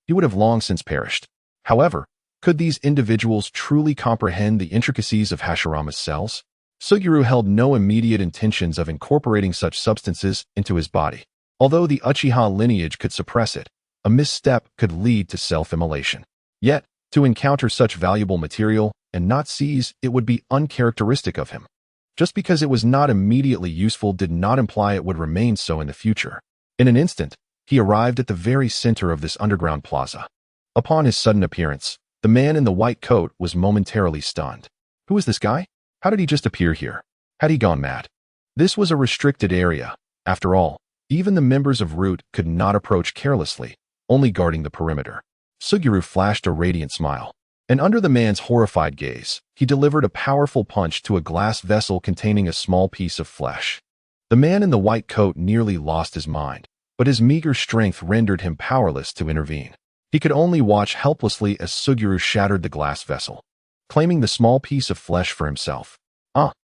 he would have long since perished. However, could these individuals truly comprehend the intricacies of Hashirama's cells? Suguru held no immediate intentions of incorporating such substances into his body. Although the Uchiha lineage could suppress it, a misstep could lead to self-immolation. Yet, to encounter such valuable material and not seize it would be uncharacteristic of him. Just because it was not immediately useful did not imply it would remain so in the future. In an instant, he arrived at the very center of this underground plaza. Upon his sudden appearance, the man in the white coat was momentarily stunned. Who is this guy? How did he just appear here? Had he gone mad? This was a restricted area. After all, even the members of Root could not approach carelessly, only guarding the perimeter. Suguru flashed a radiant smile, and under the man's horrified gaze, he delivered a powerful punch to a glass vessel containing a small piece of flesh. The man in the white coat nearly lost his mind, but his meager strength rendered him powerless to intervene. He could only watch helplessly as Suguru shattered the glass vessel, claiming the small piece of flesh for himself.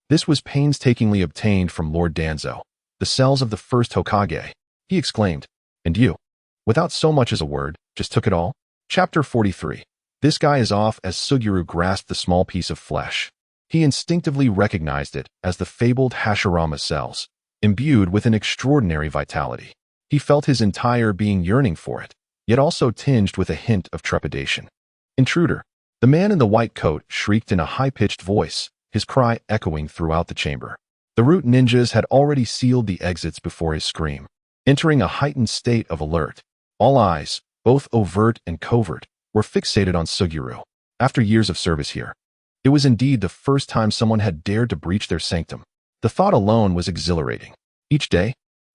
This was painstakingly obtained from Lord Danzo, the cells of the first Hokage, he exclaimed. And you, without so much as a word, just took it all? Chapter 43. This guy is off. As Suguru grasped the small piece of flesh, he instinctively recognized it as the fabled Hashirama cells, imbued with an extraordinary vitality. He felt his entire being yearning for it, yet also tinged with a hint of trepidation. Intruder! The man in the white coat shrieked in a high-pitched voice, his cry echoing throughout the chamber. The Root ninjas had already sealed the exits before his scream, entering a heightened state of alert. All eyes, both overt and covert, were fixated on Suguru. After years of service here, it was indeed the first time someone had dared to breach their sanctum. The thought alone was exhilarating. Each day,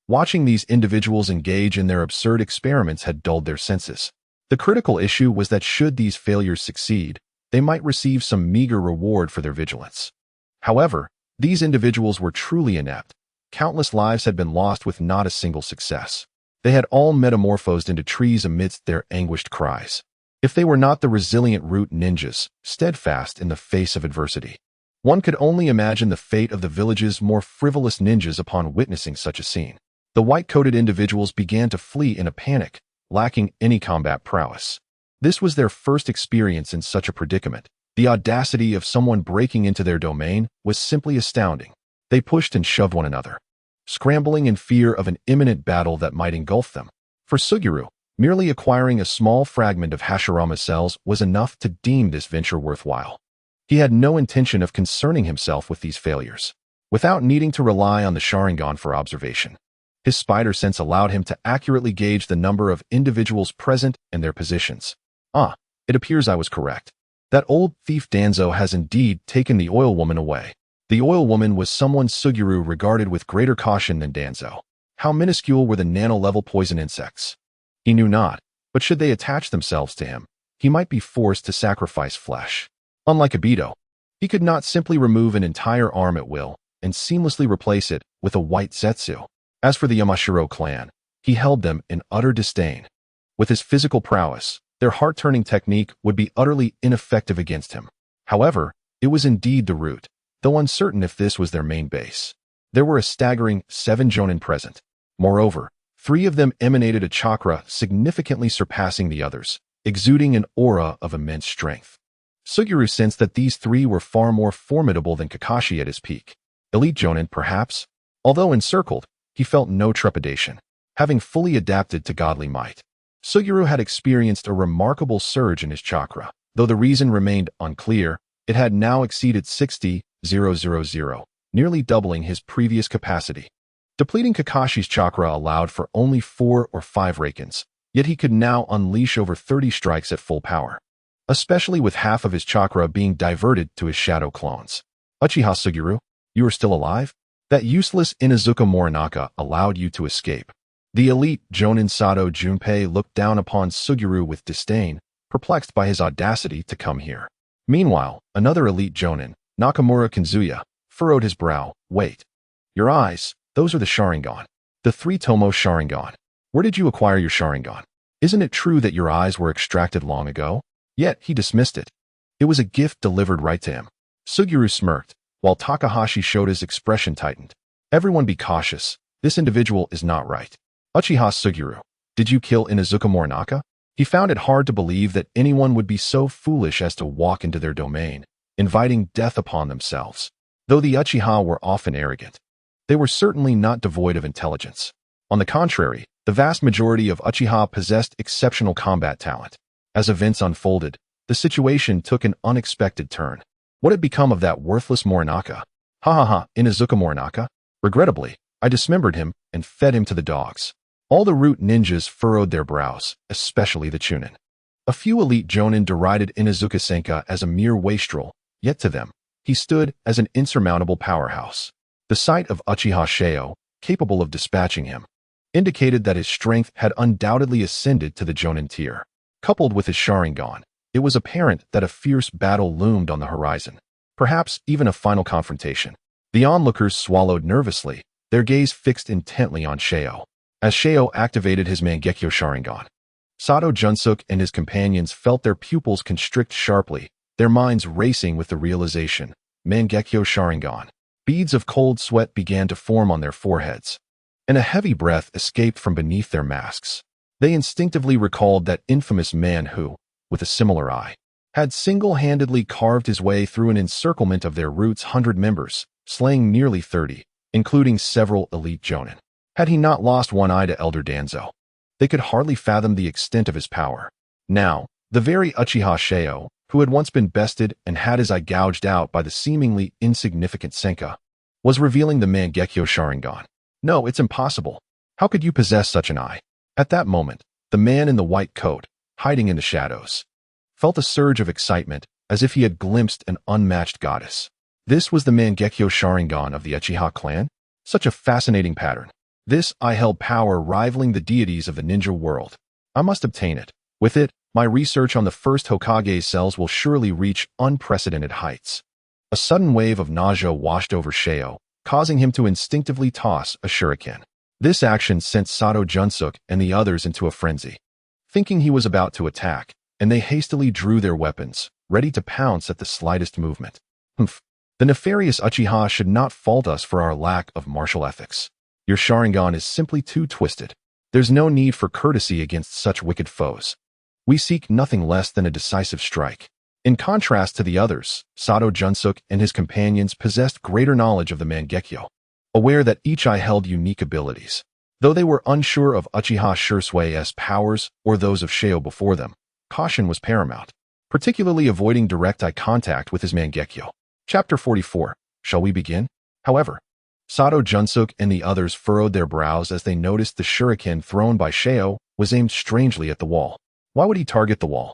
watching these individuals engage in their absurd experiments had dulled their senses. The critical issue was that should these failures succeed, they might receive some meager reward for their vigilance. However, these individuals were truly inept. Countless lives had been lost with not a single success. They had all metamorphosed into trees amidst their anguished cries. If they were not the resilient Root ninjas, steadfast in the face of adversity, one could only imagine the fate of the village's more frivolous ninjas upon witnessing such a scene. The white-coated individuals began to flee in a panic, lacking any combat prowess. This was their first experience in such a predicament. The audacity of someone breaking into their domain was simply astounding. They pushed and shoved one another, scrambling in fear of an imminent battle that might engulf them. For Suguru, Merely acquiring a small fragment of Hashirama's cells was enough to deem this venture worthwhile. He had no intention of concerning himself with these failures. Without needing to rely on the Sharingan for observation, his spider sense allowed him to accurately gauge the number of individuals present and their positions. Ah, it appears I was correct. That old thief Danzo has indeed taken the oil woman away. The oil woman was someone Suguru regarded with greater caution than Danzo. How minuscule were the nano-level poison insects? He knew not, but should they attach themselves to him, he might be forced to sacrifice flesh. Unlike Obito, he could not simply remove an entire arm at will and seamlessly replace it with a white Zetsu. As for the Yamashiro clan, he held them in utter disdain. With his physical prowess, their heart-turning technique would be utterly ineffective against him. However, it was indeed the Root, though uncertain if this was their main base. There were a staggering 7 Jonin present. Moreover, 3 of them emanated a chakra significantly surpassing the others, exuding an aura of immense strength. Suguru sensed that these 3 were far more formidable than Kakashi at his peak. Elite Jonin, perhaps? Although encircled, he felt no trepidation, having fully adapted to godly might. Suguru had experienced a remarkable surge in his chakra. Though the reason remained unclear, it had now exceeded 60,000, nearly doubling his previous capacity. Depleting Kakashi's chakra allowed for only 4 or 5 Reikins, yet he could now unleash over 30 strikes at full power, especially with half of his chakra being diverted to his shadow clones. Uchiha Suguru, you are still alive? That useless Inuzuka Morinaka allowed you to escape. The elite Jonin Sato Junpei looked down upon Suguru with disdain, perplexed by his audacity to come here. Meanwhile, another elite Jonin, Nakamura Kinzuya, furrowed his brow. Wait. Your eyes, those are the Sharingan. The 3 Tomo Sharingan. Where did you acquire your Sharingan? Isn't it true that your eyes were extracted long ago? Yet he dismissed it. It was a gift delivered right to him. Suguru smirked, while Takahashi showed his expression tightened. Everyone be cautious. This individual is not right. Uchiha Suguru, did you kill Inuzuka Morinaka? He found it hard to believe that anyone would be so foolish as to walk into their domain, inviting death upon themselves. Though the Uchiha were often arrogant, they were certainly not devoid of intelligence. On the contrary, the vast majority of Uchiha possessed exceptional combat talent. As events unfolded, the situation took an unexpected turn. What had become of that worthless Morinaka? Inuzuka Morinaka? Regrettably, I dismembered him and fed him to the dogs. All the Root ninjas furrowed their brows, especially the Chunin. A few elite Jonin derided Inuzuka Senka as a mere wastrel, yet to them, he stood as an insurmountable powerhouse. The sight of Uchiha Sheo, capable of dispatching him, indicated that his strength had undoubtedly ascended to the Jonin tier. Coupled with his Sharingan, it was apparent that a fierce battle loomed on the horizon, perhaps even a final confrontation. The onlookers swallowed nervously, their gaze fixed intently on Sheo. As Sheo activated his Mangekyo Sharingan, Sato Junsuke and his companions felt their pupils constrict sharply, their minds racing with the realization. Mangekyo Sharingan. Beads of cold sweat began to form on their foreheads, and a heavy breath escaped from beneath their masks. They instinctively recalled that infamous man who, with a similar eye, had single-handedly carved his way through an encirclement of their Root's 100 members, slaying nearly 30, including several elite Jonin. Had he not lost one eye to Elder Danzo, they could hardly fathom the extent of his power. Now, the very Uchiha Sheo, who had once been bested and had his eye gouged out by the seemingly insignificant Senka, was revealing the Mangekyo Sharingan. No, it's impossible. How could you possess such an eye? At that moment, the man in the white coat, hiding in the shadows, felt a surge of excitement as if he had glimpsed an unmatched goddess. This was the Mangekyo Sharingan of the Uchiha clan? Such a fascinating pattern. This eye held power rivaling the deities of the ninja world. I must obtain it. With it, my research on the first Hokage's cells will surely reach unprecedented heights. A sudden wave of nausea washed over Sheo, causing him to instinctively toss a shuriken. This action sent Sato Junsuke and the others into a frenzy, thinking he was about to attack, and they hastily drew their weapons, ready to pounce at the slightest movement. The nefarious Uchiha should not fault us for our lack of martial ethics. Your Sharingan is simply too twisted. There's no need for courtesy against such wicked foes. We seek nothing less than a decisive strike. In contrast to the others, Sato Junsuke and his companions possessed greater knowledge of the Mangekyo, aware that each eye held unique abilities. Though they were unsure of Uchiha Shusui's powers or those of Shao before them, caution was paramount, particularly avoiding direct eye contact with his Mangekyo. Chapter 44. Shall we begin? However, Sato Junsook and the others furrowed their brows as they noticed the shuriken thrown by Shao was aimed strangely at the wall. Why would he target the wall?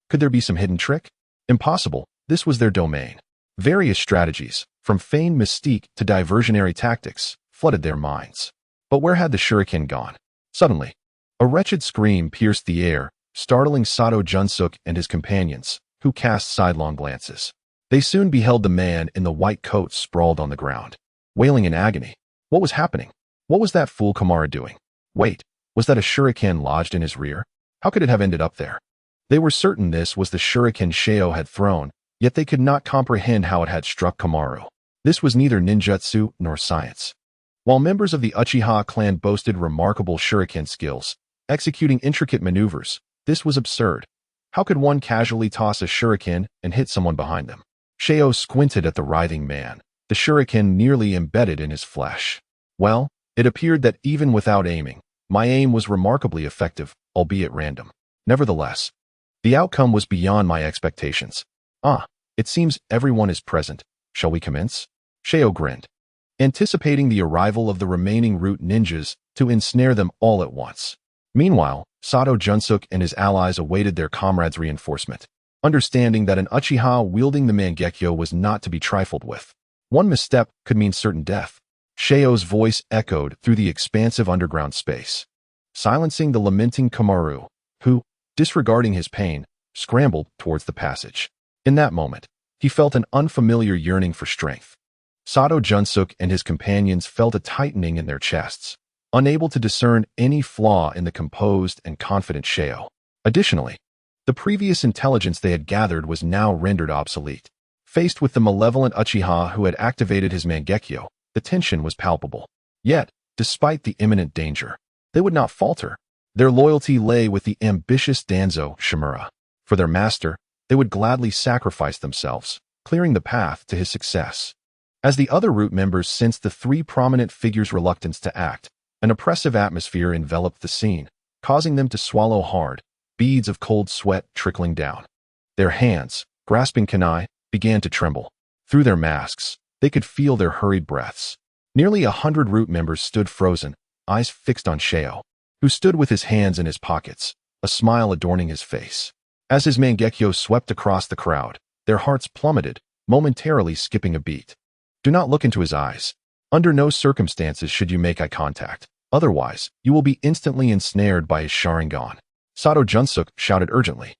Could there be some hidden trick? Impossible. This was their domain. Various strategies, from feigned mystique to diversionary tactics, flooded their minds. But where had the shuriken gone? Suddenly, a wretched scream pierced the air, startling Sato Junsook and his companions, who cast sidelong glances. They soon beheld the man in the white coat sprawled on the ground, wailing in agony. What was happening? What was that fool Kamara doing? Wait, was that a shuriken lodged in his rear? How could it have ended up there? They were certain this was the shuriken Shao had thrown, yet they could not comprehend how it had struck Kamaru. This was neither ninjutsu nor science. While members of the Uchiha clan boasted remarkable shuriken skills, executing intricate maneuvers, this was absurd. How could one casually toss a shuriken and hit someone behind them? Shao squinted at the writhing man, the shuriken nearly embedded in his flesh. Well, it appeared that even without aiming, my aim was remarkably effective, albeit random. Nevertheless, the outcome was beyond my expectations. It seems everyone is present. Shall we commence? Shao grinned, anticipating the arrival of the remaining Root ninjas to ensnare them all at once. Meanwhile, Sato Junsook and his allies awaited their comrades' reinforcement, understanding that an Uchiha wielding the Mangekyo was not to be trifled with. One misstep could mean certain death. Shao's voice echoed through the expansive underground space, silencing the lamenting Kamaru, who, disregarding his pain, scrambled towards the passage. In that moment, he felt an unfamiliar yearning for strength. Sato Junsook and his companions felt a tightening in their chests, unable to discern any flaw in the composed and confident Shao. Additionally, the previous intelligence they had gathered was now rendered obsolete. Faced with the malevolent Uchiha who had activated his Mangekyo, the tension was palpable. Yet, despite the imminent danger, they would not falter. Their loyalty lay with the ambitious Danzo Shimura. For their master, they would gladly sacrifice themselves, clearing the path to his success. As the other Root members sensed the three prominent figures' reluctance to act, an oppressive atmosphere enveloped the scene, causing them to swallow hard, beads of cold sweat trickling down. Their hands, grasping kunai, began to tremble. Through their masks, they could feel their hurried breaths. Nearly 100 Root members stood frozen, eyes fixed on Shao, who stood with his hands in his pockets, a smile adorning his face. As his Mangekyo swept across the crowd, their hearts plummeted, momentarily skipping a beat. Do not look into his eyes. Under no circumstances should you make eye contact. Otherwise, you will be instantly ensnared by his Sharingan. Sato Junsook shouted urgently.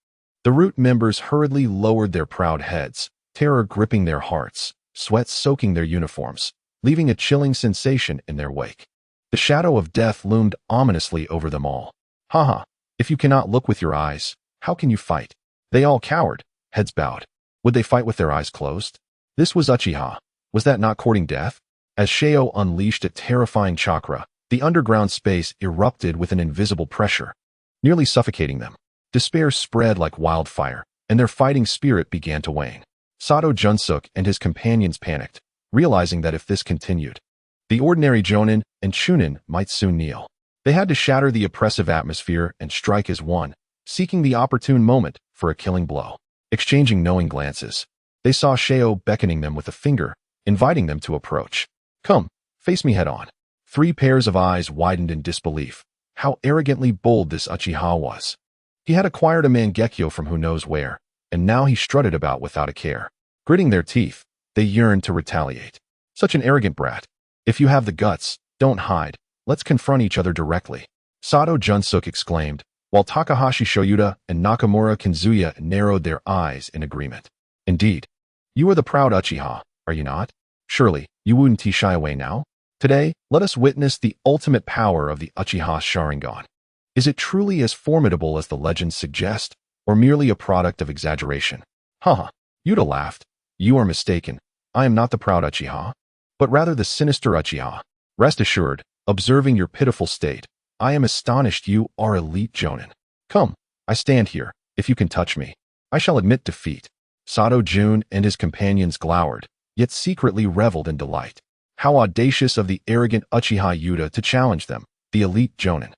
The Root members hurriedly lowered their proud heads, terror gripping their hearts, sweat soaking their uniforms, leaving a chilling sensation in their wake. The shadow of death loomed ominously over them all. Haha, if you cannot look with your eyes, how can you fight? They all cowered, heads bowed. Would they fight with their eyes closed? This was Uchiha. Was that not courting death? As Shao unleashed a terrifying chakra, the underground space erupted with an invisible pressure, nearly suffocating them. Despair spread like wildfire, and their fighting spirit began to wane. Sato Junsook and his companions panicked, realizing that if this continued, the ordinary Jonin and Chunin might soon kneel. They had to shatter the oppressive atmosphere and strike as one, seeking the opportune moment for a killing blow. Exchanging knowing glances, they saw Shao beckoning them with a finger, inviting them to approach. Come, face me head on. 3 pairs of eyes widened in disbelief. How arrogantly bold this Uchiha was. He had acquired a Mangekyo from who knows where, and now he strutted about without a care. Gritting their teeth, they yearned to retaliate. Such an arrogant brat. If you have the guts, don't hide. Let's confront each other directly. Sato Junsook exclaimed, while Takahashi Shoyuta and Nakamura Kinzuya narrowed their eyes in agreement. Indeed, you are the proud Uchiha, are you not? Surely, you wouldn't shy away now? Today, let us witness the ultimate power of the Uchiha Sharingan. Is it truly as formidable as the legends suggest, or merely a product of exaggeration? Haha, Yuta laughed. You are mistaken. I am not the proud Uchiha, but rather the sinister Uchiha. Rest assured, observing your pitiful state, I am astonished you are elite Jonin. Come, I stand here. If you can touch me, I shall admit defeat. Sato Jun and his companions glowered, yet secretly reveled in delight. How audacious of the arrogant Uchiha Yuta to challenge them. The the elite Jonin.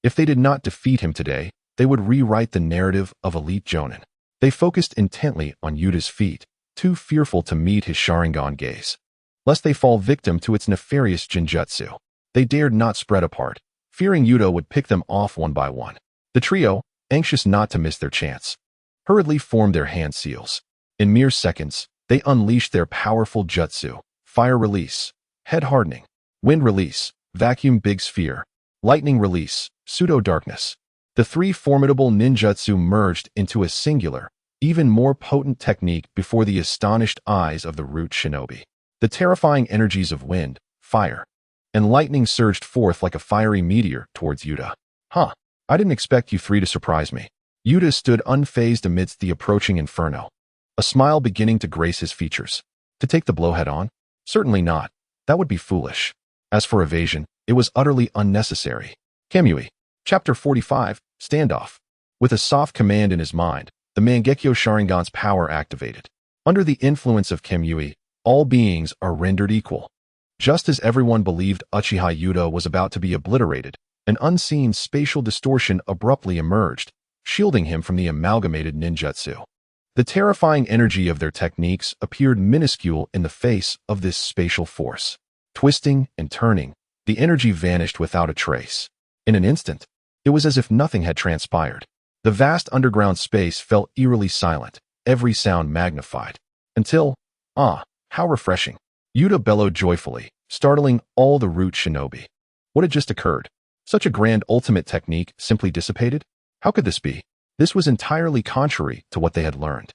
If they did not defeat him today, they would rewrite the narrative of elite Jonin. They focused intently on Yuta's feet, too fearful to meet his Sharingan gaze, lest they fall victim to its nefarious Jinjutsu. They dared not spread apart, fearing Yuta would pick them off one by one. The trio, anxious not to miss their chance, hurriedly formed their hand seals. In mere seconds, they unleashed their powerful jutsu: fire release, head hardening; wind release, vacuum big sphere; lightning release, pseudo darkness. The three formidable ninjutsu merged into a singular, even more potent technique before the astonished eyes of the Root shinobi. The terrifying energies of wind, fire, and lightning surged forth like a fiery meteor towards Yuta. Huh, I didn't expect you three to surprise me. Yuta stood unfazed amidst the approaching inferno, a smile beginning to grace his features. To take the blow head on? Certainly not. That would be foolish. As for evasion, it was utterly unnecessary. Kamui. Chapter 45, Standoff. With a soft command in his mind, the Mangekyo Sharingan's power activated. Under the influence of Kamui, all beings are rendered equal. Just as everyone believed Uchiha Yuta was about to be obliterated, an unseen spatial distortion abruptly emerged, shielding him from the amalgamated ninjutsu. The terrifying energy of their techniques appeared minuscule in the face of this spatial force. Twisting and turning, the energy vanished without a trace. In an instant, it was as if nothing had transpired. The vast underground space felt eerily silent, every sound magnified. Until, how refreshing. Yuta bellowed joyfully, startling all the Root shinobi. What had just occurred? Such a grand ultimate technique simply dissipated? How could this be? This was entirely contrary to what they had learned.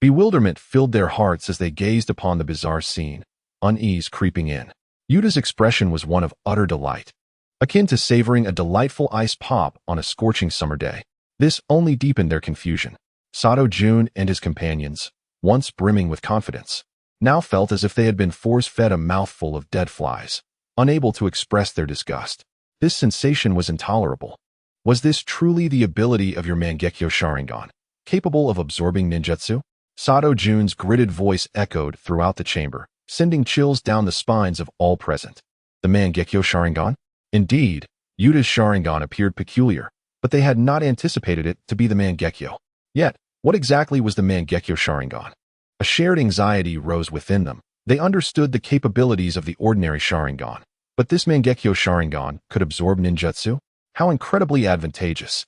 Bewilderment filled their hearts as they gazed upon the bizarre scene, unease creeping in. Yuta's expression was one of utter delight, akin to savoring a delightful ice pop on a scorching summer day. This only deepened their confusion. Sato Jun and his companions, once brimming with confidence, now felt as if they had been force-fed a mouthful of dead flies, unable to express their disgust. This sensation was intolerable. Was this truly the ability of your Mangekyo Sharingan, capable of absorbing ninjutsu? Sato Jun's gritted voice echoed throughout the chamber, sending chills down the spines of all present. The Mangekyo Sharingan? Indeed, Yuta's Sharingan appeared peculiar, but they had not anticipated it to be the Mangekyo. Yet, what exactly was the Mangekyo Sharingan? A shared anxiety rose within them. They understood the capabilities of the ordinary Sharingan, but this Mangekyo Sharingan could absorb ninjutsu? How incredibly advantageous.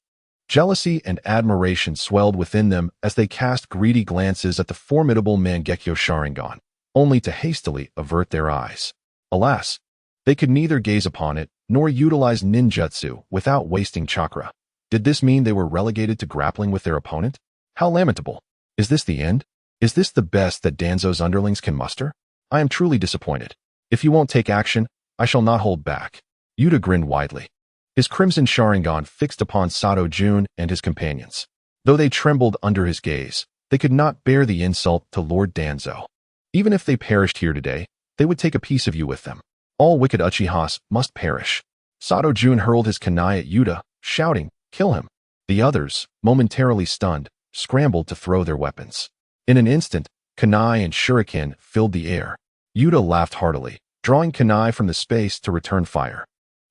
Jealousy and admiration swelled within them as they cast greedy glances at the formidable Mangekyo Sharingan, only to hastily avert their eyes. Alas, they could neither gaze upon it nor utilize ninjutsu without wasting chakra. Did this mean they were relegated to grappling with their opponent? How lamentable. Is this the end? Is this the best that Danzo's underlings can muster? I am truly disappointed. If you won't take action, I shall not hold back. Yuta grinned widely, his crimson Sharingan fixed upon Sato Jun and his companions. Though they trembled under his gaze, they could not bear the insult to Lord Danzo. Even if they perished here today, they would take a piece of you with them. All wicked Uchihas must perish. Sato Jun hurled his kunai at Yuta, shouting, "Kill him!" The others, momentarily stunned, scrambled to throw their weapons. In an instant, kunai and shuriken filled the air. Yuta laughed heartily, drawing kunai from the space to return fire.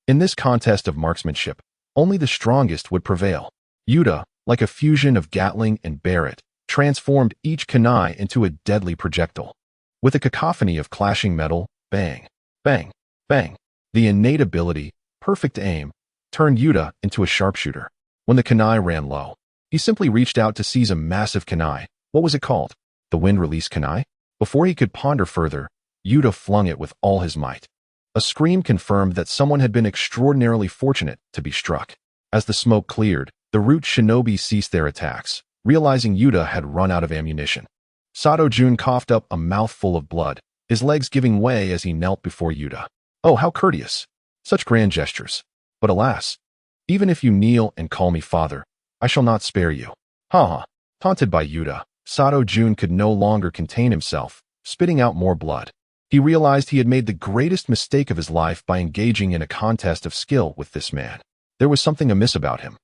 In this contest of marksmanship, only the strongest would prevail. Yuta, like a fusion of Gatling and Barrett, transformed each kunai into a deadly projectile. With a cacophony of clashing metal, bang, bang, bang, the innate ability, perfect aim, turned Yuta into a sharpshooter. When the kunai ran low, he simply reached out to seize a massive kunai. What was it called? The wind release kunai? Before he could ponder further, Yuta flung it with all his might. A scream confirmed that someone had been extraordinarily fortunate to be struck. As the smoke cleared, the Root shinobi ceased their attacks, realizing Yuta had run out of ammunition. Sato Jun coughed up a mouthful of blood, his legs giving way as he knelt before Yuta. Oh, how courteous! Such grand gestures. But alas, even if you kneel and call me father, I shall not spare you. Ha ha! Taunted by Yuta, Sato Jun could no longer contain himself, spitting out more blood. He realized he had made the greatest mistake of his life by engaging in a contest of skill with this man. There was something amiss about him.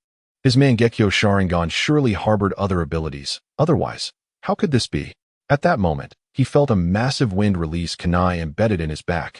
His Mangekyo Sharingan surely harbored other abilities. Otherwise, how could this be? At that moment, he felt a massive wind release kunai embedded in his back,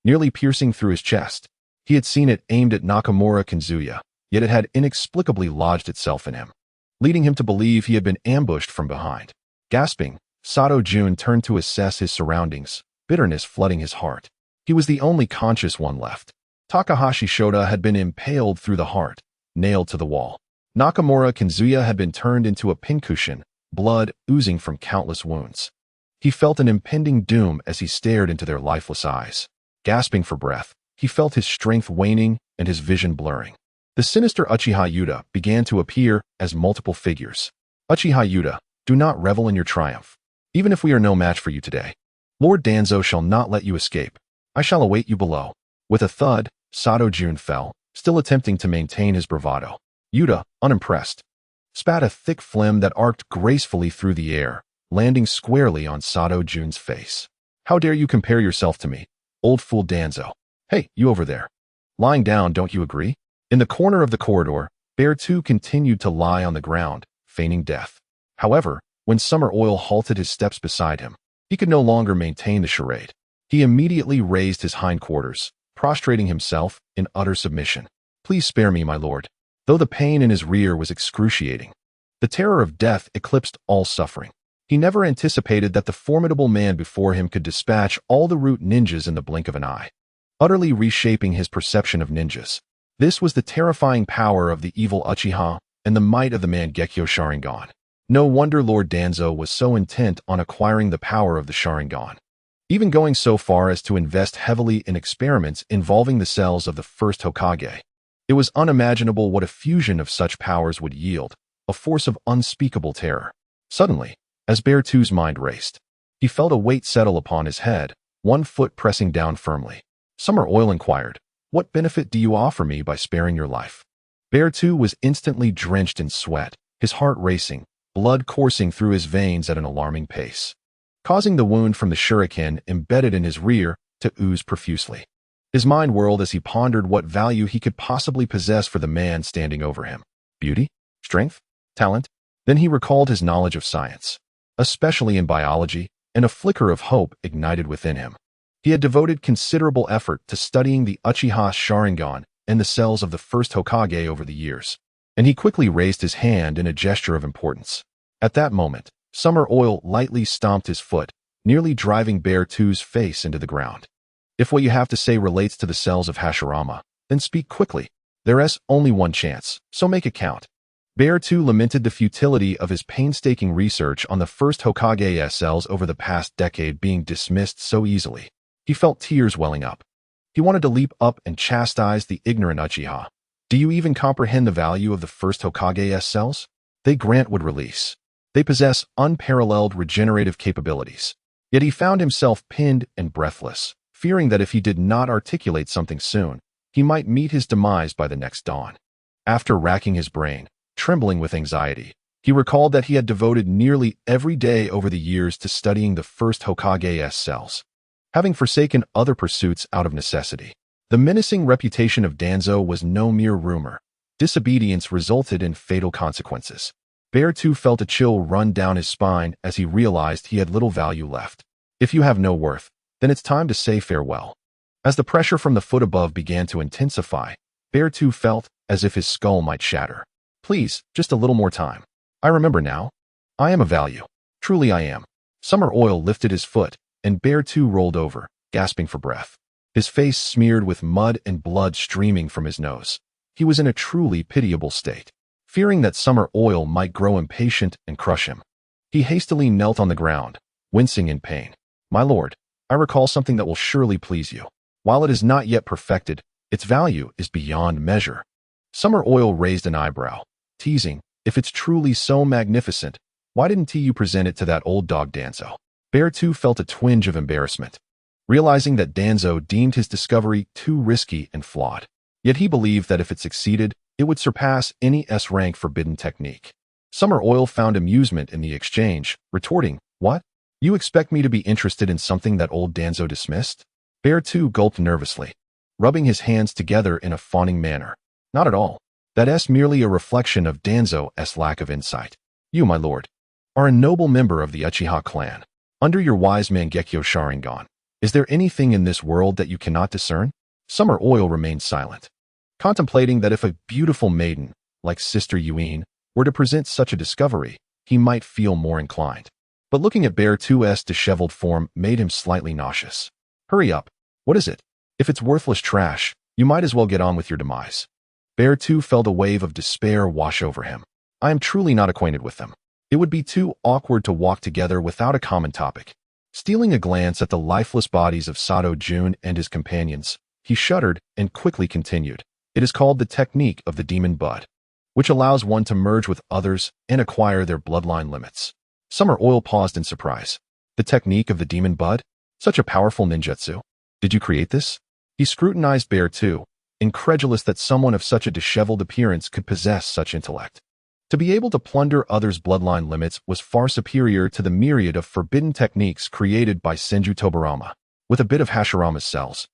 nearly piercing through his chest. He had seen it aimed at Nakamura Kanzuya, yet it had inexplicably lodged itself in him, leading him to believe he had been ambushed from behind. Gasping, Sato Jun turned to assess his surroundings, bitterness flooding his heart. He was the only conscious one left. Takahashi Shota had been impaled through the heart, nailed to the wall. Nakamura Kanzuya had been turned into a pincushion, blood oozing from countless wounds. He felt an impending doom as he stared into their lifeless eyes. Gasping for breath, he felt his strength waning and his vision blurring. The sinister Uchiha Yuta began to appear as multiple figures. Uchiha Yuta, do not revel in your triumph. Even if we are no match for you today, Lord Danzo shall not let you escape. I shall await you below. With a thud, Sato Jun fell, still attempting to maintain his bravado. Yuta, unimpressed, spat a thick phlegm that arced gracefully through the air, landing squarely on Sato Jun's face. How dare you compare yourself to me, old fool Danzo? Hey, you over there. Lying down, don't you agree? In the corner of the corridor, Bear 2 continued to lie on the ground, feigning death. However, when Summer Oil halted his steps beside him, he could no longer maintain the charade. He immediately raised his hindquarters, prostrating himself in utter submission. Please spare me, my lord. Though the pain in his rear was excruciating, the terror of death eclipsed all suffering. He never anticipated that the formidable man before him could dispatch all the Root ninjas in the blink of an eye, utterly reshaping his perception of ninjas. This was the terrifying power of the evil Uchiha and the might of the Mangekyo Sharingan. No wonder Lord Danzo was so intent on acquiring the power of the Sharingan, even going so far as to invest heavily in experiments involving the cells of the first Hokage. It was unimaginable what a fusion of such powers would yield, a force of unspeakable terror. Suddenly, as Bear 2's mind raced, he felt a weight settle upon his head, one foot pressing down firmly. Summer Oil inquired, "What benefit do you offer me by sparing your life?" Bear 2 was instantly drenched in sweat, his heart racing, blood coursing through his veins at an alarming pace, causing the wound from the shuriken embedded in his rear to ooze profusely. His mind whirled as he pondered what value he could possibly possess for the man standing over him. Beauty? Strength? Talent? Then he recalled his knowledge of science, especially in biology, and a flicker of hope ignited within him. He had devoted considerable effort to studying the Uchiha Sharingan and the cells of the first Hokage over the years, and he quickly raised his hand in a gesture of importance. At that moment, Summer Oil lightly stomped his foot, nearly driving Bear 2's face into the ground. If what you have to say relates to the cells of Hashirama, then speak quickly. There's only one chance, so make it count. Bear 2 lamented the futility of his painstaking research on the first Hokage's cells over the past decade being dismissed so easily. He felt tears welling up. He wanted to leap up and chastise the ignorant Uchiha. Do you even comprehend the value of the first Hokage's cells? They grant would release. They possess unparalleled regenerative capabilities. Yet he found himself pinned and breathless, fearing that if he did not articulate something soon, he might meet his demise by the next dawn. After racking his brain, trembling with anxiety, he recalled that he had devoted nearly every day over the years to studying the first Hokage's cells, having forsaken other pursuits out of necessity. The menacing reputation of Danzo was no mere rumor. Disobedience resulted in fatal consequences. Bear 2 felt a chill run down his spine as he realized he had little value left. If you have no worth, then it's time to say farewell. As the pressure from the foot above began to intensify, Bear 2 felt as if his skull might shatter. Please, just a little more time. I remember now. I am of value. Truly I am. Summer Oil lifted his foot, and Bear 2 rolled over, gasping for breath. His face smeared with mud and blood streaming from his nose. He was in a truly pitiable state. Fearing that Summer Oil might grow impatient and crush him, he hastily knelt on the ground, wincing in pain. My lord, I recall something that will surely please you. While it is not yet perfected, its value is beyond measure. Summer Oil raised an eyebrow, teasing, if it's truly so magnificent, why didn't you present it to that old dog Danzo? Bear 2 felt a twinge of embarrassment, realizing that Danzo deemed his discovery too risky and flawed. Yet he believed that if it succeeded, it would surpass any S-rank forbidden technique. Summer Oil found amusement in the exchange, retorting, what? You expect me to be interested in something that old Danzo dismissed? Bear 2 gulped nervously, rubbing his hands together in a fawning manner. Not at all. That's merely a reflection of Danzo's lack of insight. You, my lord, are a noble member of the Uchiha clan. Under your wise Mangekyo Sharingan, is there anything in this world that you cannot discern? Summer Oil remained silent, contemplating that if a beautiful maiden, like Sister Yuin, were to present such a discovery, he might feel more inclined. But looking at Bear 2's disheveled form made him slightly nauseous. Hurry up. What is it? If it's worthless trash, you might as well get on with your demise. Bear 2 felt a wave of despair wash over him. I am truly not acquainted with them. It would be too awkward to walk together without a common topic. Stealing a glance at the lifeless bodies of Sato Jun and his companions, he shuddered and quickly continued. It is called the technique of the demon bud, which allows one to merge with others and acquire their bloodline limits. Summer Oil paused in surprise. The technique of the demon bud? Such a powerful ninjutsu. Did you create this? He scrutinized Bear 2, incredulous that someone of such a disheveled appearance could possess such intellect. To be able to plunder others' bloodline limits was far superior to the myriad of forbidden techniques created by Senju Tobarama. With a bit of Hashirama's cells,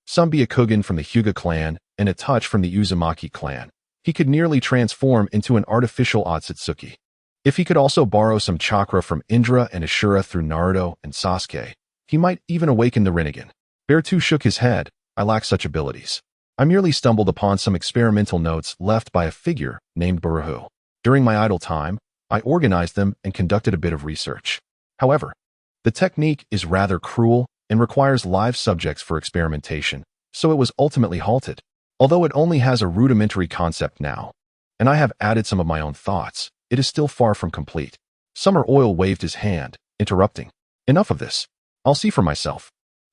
some Byakugan from the Hyuga clan, and a touch from the Uzumaki clan, he could nearly transform into an artificial Otsutsuki. If he could also borrow some chakra from Indra and Ashura through Naruto and Sasuke, he might even awaken the Rinnegan. Bear 2 shook his head. I lack such abilities. I merely stumbled upon some experimental notes left by a figure named Barahu. During my idle time, I organized them and conducted a bit of research. However, the technique is rather cruel and requires live subjects for experimentation, so it was ultimately halted. Although it only has a rudimentary concept now, and I have added some of my own thoughts, it is still far from complete. Summer Oil waved his hand, interrupting. Enough of this. I'll see for myself.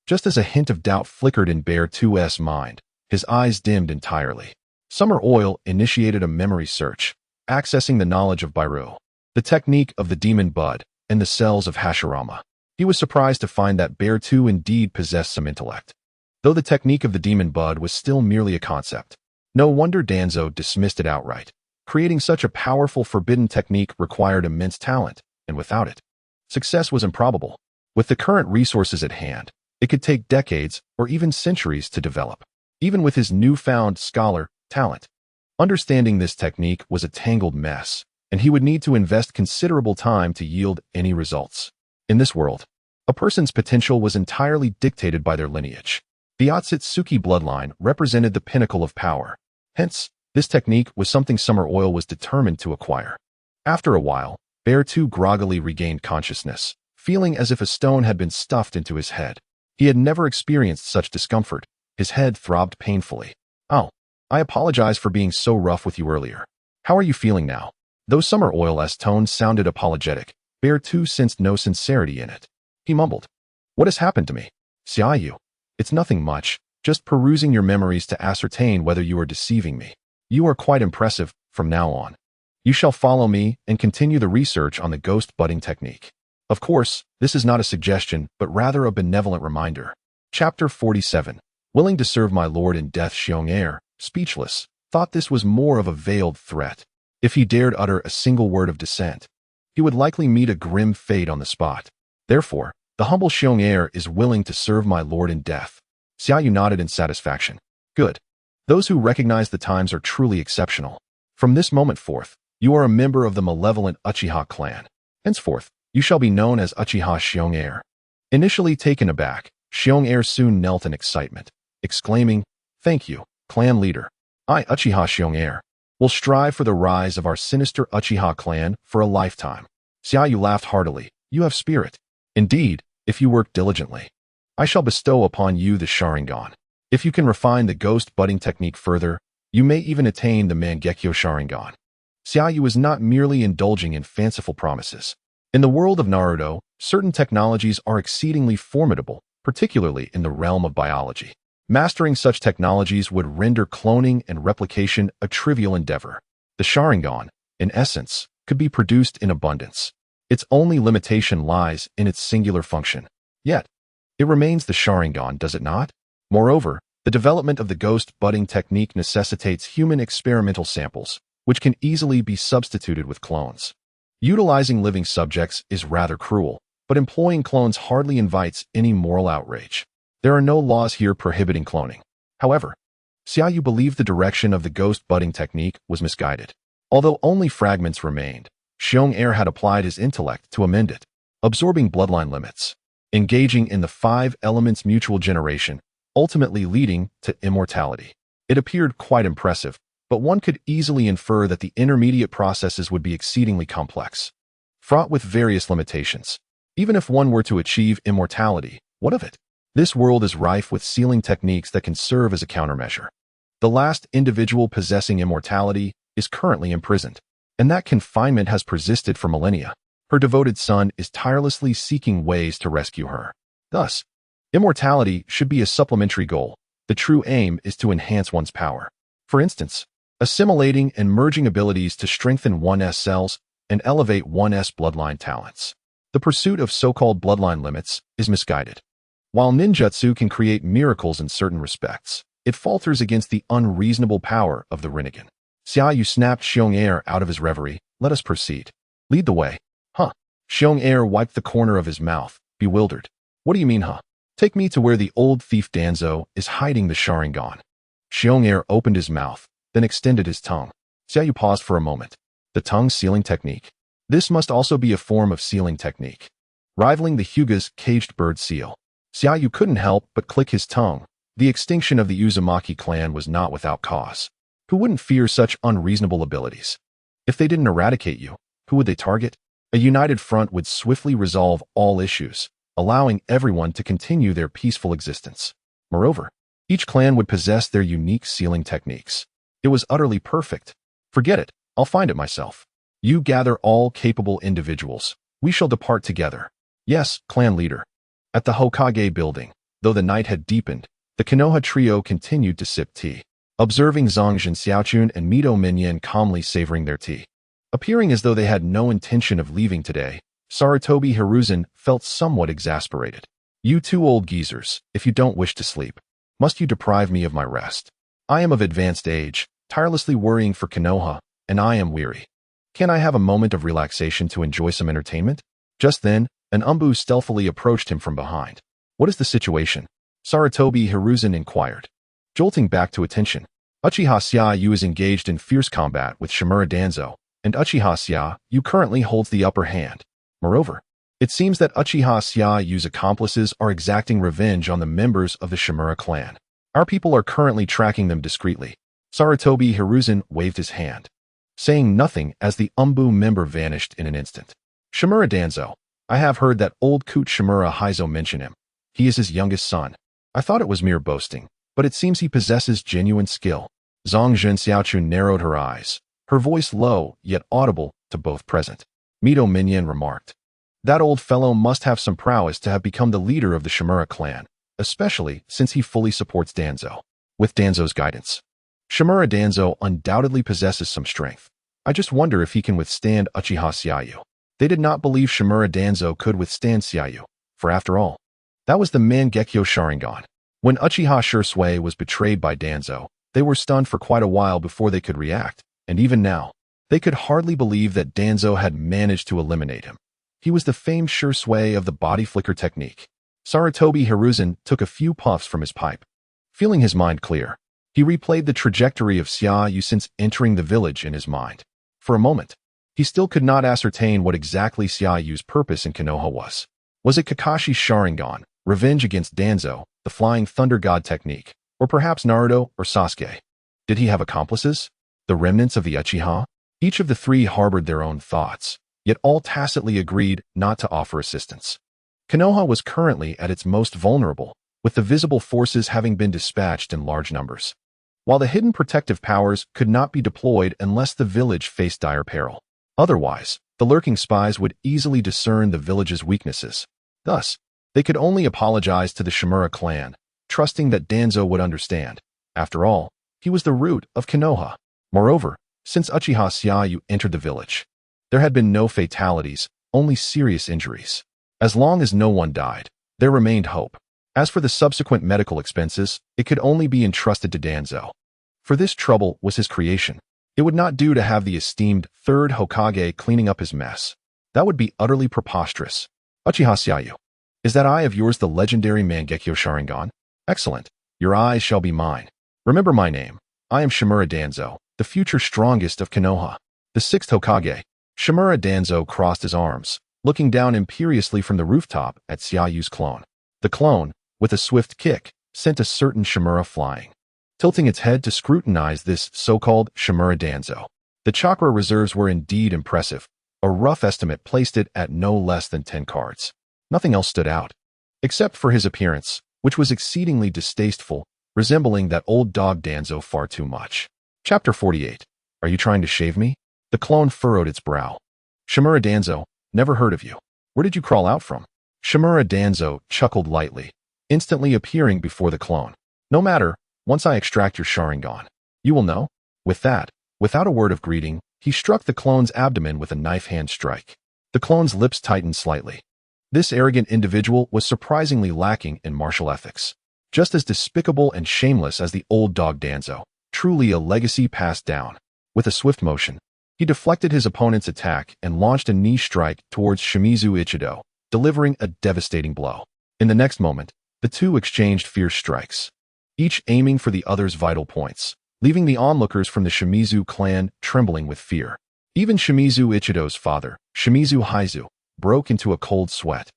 Just as a hint of doubt flickered in Bear 2's mind, his eyes dimmed entirely. Summer Oil initiated a memory search, accessing the knowledge of Bairu, the technique of the demon bud, and the cells of Hashirama. He was surprised to find that Bear 2 indeed possessed some intellect, though the technique of the demon bud was still merely a concept. No wonder Danzo dismissed it outright. Creating such a powerful forbidden technique required immense talent, and without it, success was improbable. With the current resources at hand, it could take decades or even centuries to develop. Even with his newfound scholar talent, understanding this technique was a tangled mess, and he would need to invest considerable time to yield any results. In this world, a person's potential was entirely dictated by their lineage. The Otsutsuki bloodline represented the pinnacle of power. Hence, this technique was something Summer Oil was determined to acquire. After a while, Bear 2 groggily regained consciousness, feeling as if a stone had been stuffed into his head. He had never experienced such discomfort. His head throbbed painfully. Oh, I apologize for being so rough with you earlier. How are you feeling now? Though Summer Oil's tone sounded apologetic, Bear 2 sensed no sincerity in it. He mumbled. What has happened to me? Xiaoyu. It's nothing much, just perusing your memories to ascertain whether you are deceiving me. You are quite impressive. From now on, you shall follow me and continue the research on the ghost budding technique. Of course, this is not a suggestion, but rather a benevolent reminder. Chapter 47. Willing to serve my lord in death. Xiong, speechless, thought this was more of a veiled threat. If he dared utter a single word of dissent, he would likely meet a grim fate on the spot. Therefore, the humble Xiong is willing to serve my lord in death. Xiaoyu nodded in satisfaction. Good. Those who recognize the times are truly exceptional. From this moment forth, you are a member of the malevolent Uchiha clan. Henceforth, you shall be known as Uchiha Xiong. Initially taken aback, Xiong soon knelt in excitement, exclaiming, Thank you, clan leader. I, Uchiha Xiong, will strive for the rise of our sinister Uchiha clan for a lifetime. Xiaoyu laughed heartily. You have spirit. Indeed, if you work diligently, I shall bestow upon you the Sharingan. If you can refine the ghost budding technique further, you may even attain the Mangekyo Sharingan. Xiaoyu was not merely indulging in fanciful promises. In the world of Naruto, certain technologies are exceedingly formidable, particularly in the realm of biology. Mastering such technologies would render cloning and replication a trivial endeavor. The Sharingan, in essence, could be produced in abundance. Its only limitation lies in its singular function. Yet, it remains the Sharingan, does it not? Moreover, the development of the ghost budding technique necessitates human experimental samples, which can easily be substituted with clones. Utilizing living subjects is rather cruel, but employing clones hardly invites any moral outrage. There are no laws here prohibiting cloning. However, Xiaoyu believed the direction of the ghost budding technique was misguided. Although only fragments remained, Xiong had applied his intellect to amend it, absorbing bloodline limits, engaging in the 5 elements mutual generation, ultimately leading to immortality. It appeared quite impressive, but one could easily infer that the intermediate processes would be exceedingly complex, fraught with various limitations. Even if one were to achieve immortality, what of it? This world is rife with sealing techniques that can serve as a countermeasure. The last individual possessing immortality is currently imprisoned, and that confinement has persisted for millennia. Her devoted son is tirelessly seeking ways to rescue her. Thus, immortality should be a supplementary goal. The true aim is to enhance one's power. For instance, assimilating and merging abilities to strengthen one's cells and elevate one's bloodline talents. The pursuit of so-called bloodline limits is misguided. While ninjutsu can create miracles in certain respects, it falters against the unreasonable power of the Rinnegan. Xiaoyu snapped Xiong out of his reverie. Let us proceed. Lead the way. Huh. Xiong wiped the corner of his mouth, bewildered. What do you mean, huh? Take me to where the old thief Danzo is hiding the Sharingan. Xiong opened his mouth, then extended his tongue. Xiaoyu paused for a moment. The tongue sealing technique. This must also be a form of sealing technique, rivaling the Hyuga's caged bird seal. Xiaoyu couldn't help but click his tongue. The extinction of the Uzumaki clan was not without cause. Who wouldn't fear such unreasonable abilities? If they didn't eradicate you, who would they target? A united front would swiftly resolve all issues, allowing everyone to continue their peaceful existence. Moreover, each clan would possess their unique sealing techniques. It was utterly perfect. Forget it, I'll find it myself. You gather all capable individuals. We shall depart together. Yes, clan leader. At the Hokage building, though the night had deepened, the Konoha trio continued to sip tea, observing Zongjin Xiaochun and Mito Minyan calmly savoring their tea. Appearing as though they had no intention of leaving today, Sarutobi Hiruzen felt somewhat exasperated. You two old geezers, if you don't wish to sleep, must you deprive me of my rest? I am of advanced age, tirelessly worrying for Konoha, and I am weary. Can I have a moment of relaxation to enjoy some entertainment? Just then, an Umbu stealthily approached him from behind. What is the situation? Sarutobi Hiruzen inquired. Jolting back to attention, Uchiha Xiaoyu is engaged in fierce combat with Shimura Danzo, and Uchiha Xiaoyu currently holds the upper hand. Moreover, it seems that Uchiha Xiaoyu's accomplices are exacting revenge on the members of the Shimura clan. Our people are currently tracking them discreetly. Sarutobi Hiruzen waved his hand, saying nothing as the Umbu member vanished in an instant. Shimura Danzo. I have heard that old Coot Shimura Heizo mention him. He is his youngest son. I thought it was mere boasting, but it seems he possesses genuine skill. Zongjin Xiaochun narrowed her eyes, her voice low yet audible to both present. Mito Minyan remarked. That old fellow must have some prowess to have become the leader of the Shimura clan, especially since he fully supports Danzo. With Danzo's guidance, Shimura Danzo undoubtedly possesses some strength. I just wonder if he can withstand Uchiha Xiaoyu. They did not believe Shimura Danzo could withstand Xiaoyu, for after all, that was the Mangekyo Sharingan. When Uchiha Shursui was betrayed by Danzo, they were stunned for quite a while before they could react, and even now, they could hardly believe that Danzo had managed to eliminate him. He was the famed Shursui of the body flicker technique. Sarutobi Hiruzen took a few puffs from his pipe. Feeling his mind clear, he replayed the trajectory of Xiaoyu since entering the village in his mind. For a moment, he still could not ascertain what exactly Xiaoyu's purpose in Konoha was. Was it Kakashi's Sharingan, revenge against Danzo, the Flying Thunder God technique, or perhaps Naruto or Sasuke? Did he have accomplices? The remnants of the Uchiha? Each of the three harbored their own thoughts, yet all tacitly agreed not to offer assistance. Konoha was currently at its most vulnerable, with the visible forces having been dispatched in large numbers, while the hidden protective powers could not be deployed unless the village faced dire peril. Otherwise, the lurking spies would easily discern the village's weaknesses. Thus, they could only apologize to the Shimura clan, trusting that Danzo would understand. After all, he was the root of Konoha. Moreover, since Uchiha Xiaoyu entered the village, there had been no fatalities, only serious injuries. As long as no one died, there remained hope. As for the subsequent medical expenses, it could only be entrusted to Danzo. For this trouble was his creation. It would not do to have the esteemed third Hokage cleaning up his mess. That would be utterly preposterous. Uchiha Xiaoyu, is that eye of yours the legendary Mangekyo Sharingan? Excellent. Your eyes shall be mine. Remember my name. I am Shimura Danzo, the future strongest of Konoha. The sixth Hokage. Shimura Danzo crossed his arms, looking down imperiously from the rooftop at Xiaoyu's clone. The clone, with a swift kick, sent a certain Shimura flying, tilting its head to scrutinize this so-called Shimura Danzo. The chakra reserves were indeed impressive. A rough estimate placed it at no less than 10 cards. Nothing else stood out, except for his appearance, which was exceedingly distasteful, resembling that old dog Danzo far too much. Chapter 48. Are you trying to shave me? The clone furrowed its brow. Shimura Danzo, never heard of you. Where did you crawl out from? Shimura Danzo chuckled lightly, instantly appearing before the clone. No matter, once I extract your Sharingan, you will know. With that, without a word of greeting, he struck the clone's abdomen with a knife hand strike. The clone's lips tightened slightly. This arrogant individual was surprisingly lacking in martial ethics. Just as despicable and shameless as the old dog Danzo, truly a legacy passed down. With a swift motion, he deflected his opponent's attack and launched a knee strike towards Shimizu Ichido, delivering a devastating blow. In the next moment, the two exchanged fierce strikes, each aiming for the other's vital points, leaving the onlookers from the Shimizu clan trembling with fear. Even Shimizu Ichido's father, Shimizu Haizu, broke into a cold sweat.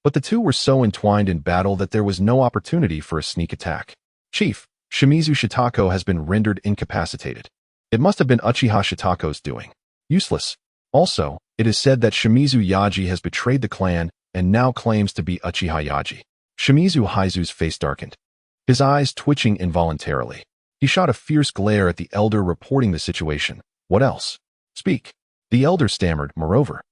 But the two were so entwined in battle that there was no opportunity for a sneak attack. Chief, Shimizu Shitako has been rendered incapacitated. It must have been Uchiha Shitako's doing. Useless. Also, it is said that Shimizu Yaji has betrayed the clan and now claims to be Uchiha Yaji. Shimizu Haizu's face darkened, his eyes twitching involuntarily. He shot a fierce glare at the elder reporting the situation. What else? Speak. The elder stammered, moreover.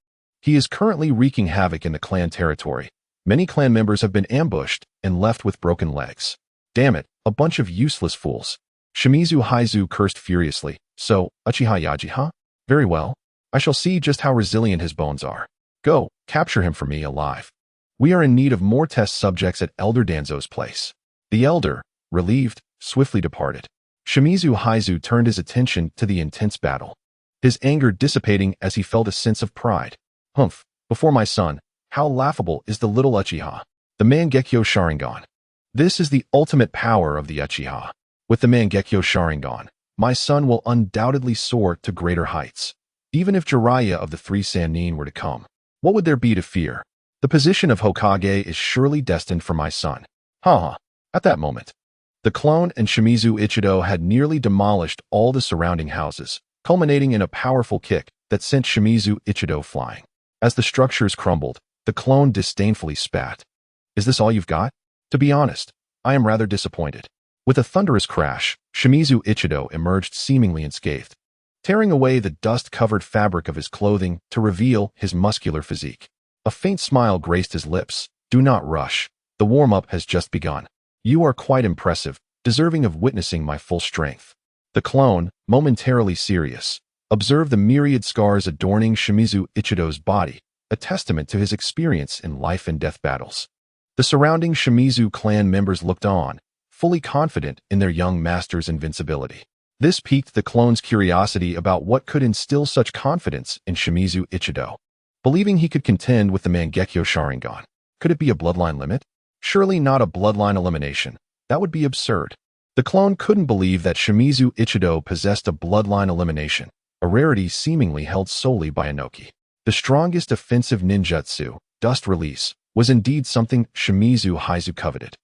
He is currently wreaking havoc in the clan territory. Many clan members have been ambushed and left with broken legs. Damn it, a bunch of useless fools. Shimizu Haizu cursed furiously. So, Uchiha Yaji, huh? Very well. I shall see just how resilient his bones are. Go, capture him for me alive. We are in need of more test subjects at Elder Danzo's place. The elder, relieved, swiftly departed. Shimizu Haizu turned his attention to the intense battle, his anger dissipating as he felt a sense of pride. Humph, before my son, how laughable is the little Uchiha. The Mangekyo Sharingan. This is the ultimate power of the Uchiha. With the Mangekyo Sharingan, my son will undoubtedly soar to greater heights. Even if Jiraiya of the Three Sannin were to come, what would there be to fear? The position of Hokage is surely destined for my son. Ha! At that moment, the clone and Shimizu Ichido had nearly demolished all the surrounding houses, culminating in a powerful kick that sent Shimizu Ichido flying. As the structures crumbled, the clone disdainfully spat. Is this all you've got? To be honest, I am rather disappointed. With a thunderous crash, Shimizu Ichido emerged seemingly unscathed, tearing away the dust-covered fabric of his clothing to reveal his muscular physique. A faint smile graced his lips. Do not rush. The warm-up has just begun. You are quite impressive, deserving of witnessing my full strength. The clone, momentarily serious, observed the myriad scars adorning Shimizu Ichido's body, a testament to his experience in life and death battles. The surrounding Shimizu clan members looked on, fully confident in their young master's invincibility. This piqued the clone's curiosity about what could instill such confidence in Shimizu Ichido. Believing he could contend with the Mangekyo Sharingan. Could it be a bloodline limit? Surely not a bloodline elimination. That would be absurd. The clone couldn't believe that Shimizu Ichido possessed a bloodline elimination, a rarity seemingly held solely by Inoki. The strongest offensive ninjutsu, Dust Release, was indeed something Shimizu Haizu coveted.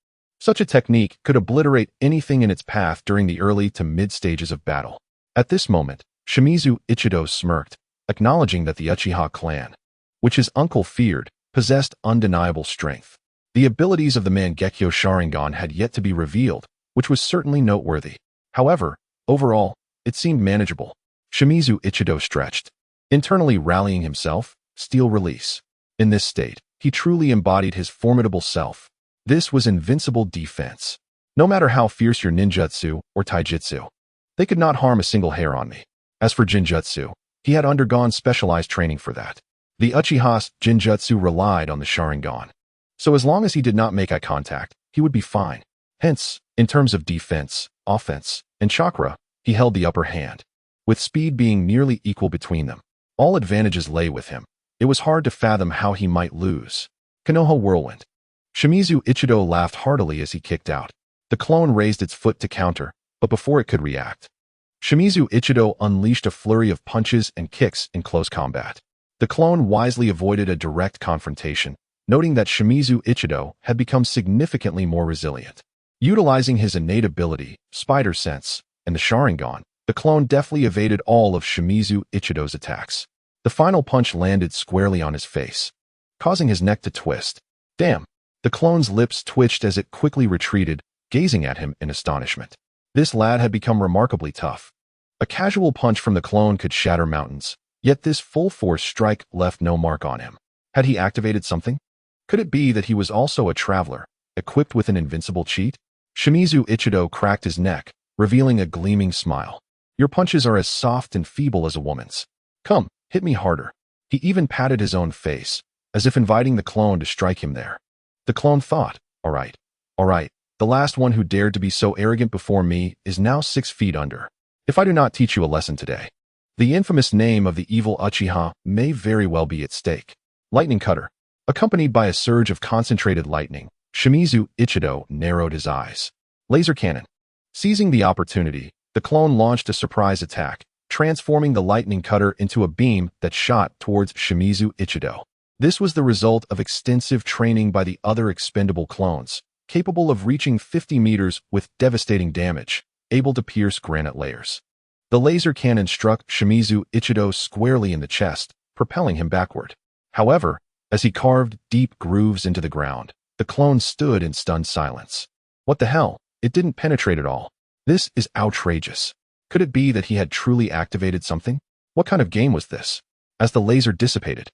Such a technique could obliterate anything in its path during the early to mid stages of battle. At this moment, Shimizu Ichido smirked, acknowledging that the Uchiha clan, which his uncle feared, possessed undeniable strength. The abilities of the Mangekyo Sharingan had yet to be revealed, which was certainly noteworthy. However, overall, it seemed manageable. Shimizu Ichido stretched, internally rallying himself. Steel Release. In this state, he truly embodied his formidable self. This was invincible defense. No matter how fierce your ninjutsu or taijutsu, they could not harm a single hair on me. As for Jinjutsu, he had undergone specialized training for that. The Uchiha's Jinjutsu relied on the Sharingan. So as long as he did not make eye contact, he would be fine. Hence, in terms of defense, offense, and chakra, he held the upper hand, with speed being nearly equal between them. All advantages lay with him. It was hard to fathom how he might lose. Konoha Whirlwind. Shimizu Ichido laughed heartily as he kicked out. The clone raised its foot to counter, but before it could react, Shimizu Ichido unleashed a flurry of punches and kicks in close combat. The clone wisely avoided a direct confrontation, noting that Shimizu Ichido had become significantly more resilient. Utilizing his innate ability, Spider Sense, and the Sharingan, the clone deftly evaded all of Shimizu Ichido's attacks. The final punch landed squarely on his face, causing his neck to twist. Damn! The clone's lips twitched as it quickly retreated, gazing at him in astonishment. This lad had become remarkably tough. A casual punch from the clone could shatter mountains, yet this full-force strike left no mark on him. Had he activated something? Could it be that he was also a traveler, equipped with an invincible cheat? Shimizu Ichido cracked his neck, revealing a gleaming smile. Your punches are as soft and feeble as a woman's. Come, hit me harder. He even patted his own face, as if inviting the clone to strike him there. The clone thought, all right, the last one who dared to be so arrogant before me is now 6 feet under. If I do not teach you a lesson today, the infamous name of the evil Uchiha may very well be at stake. Lightning Cutter. Accompanied by a surge of concentrated lightning, Shimizu Ichido narrowed his eyes. Laser Cannon. Seizing the opportunity, the clone launched a surprise attack, transforming the lightning cutter into a beam that shot towards Shimizu Ichido. This was the result of extensive training by the other expendable clones, capable of reaching 50 meters with devastating damage, able to pierce granite layers. The laser cannon struck Shimizu Ichido squarely in the chest, propelling him backward. However, as he carved deep grooves into the ground, the clone stood in stunned silence. What the hell? It didn't penetrate at all. This is outrageous. Could it be that he had truly activated something? What kind of game was this? As the laser dissipated,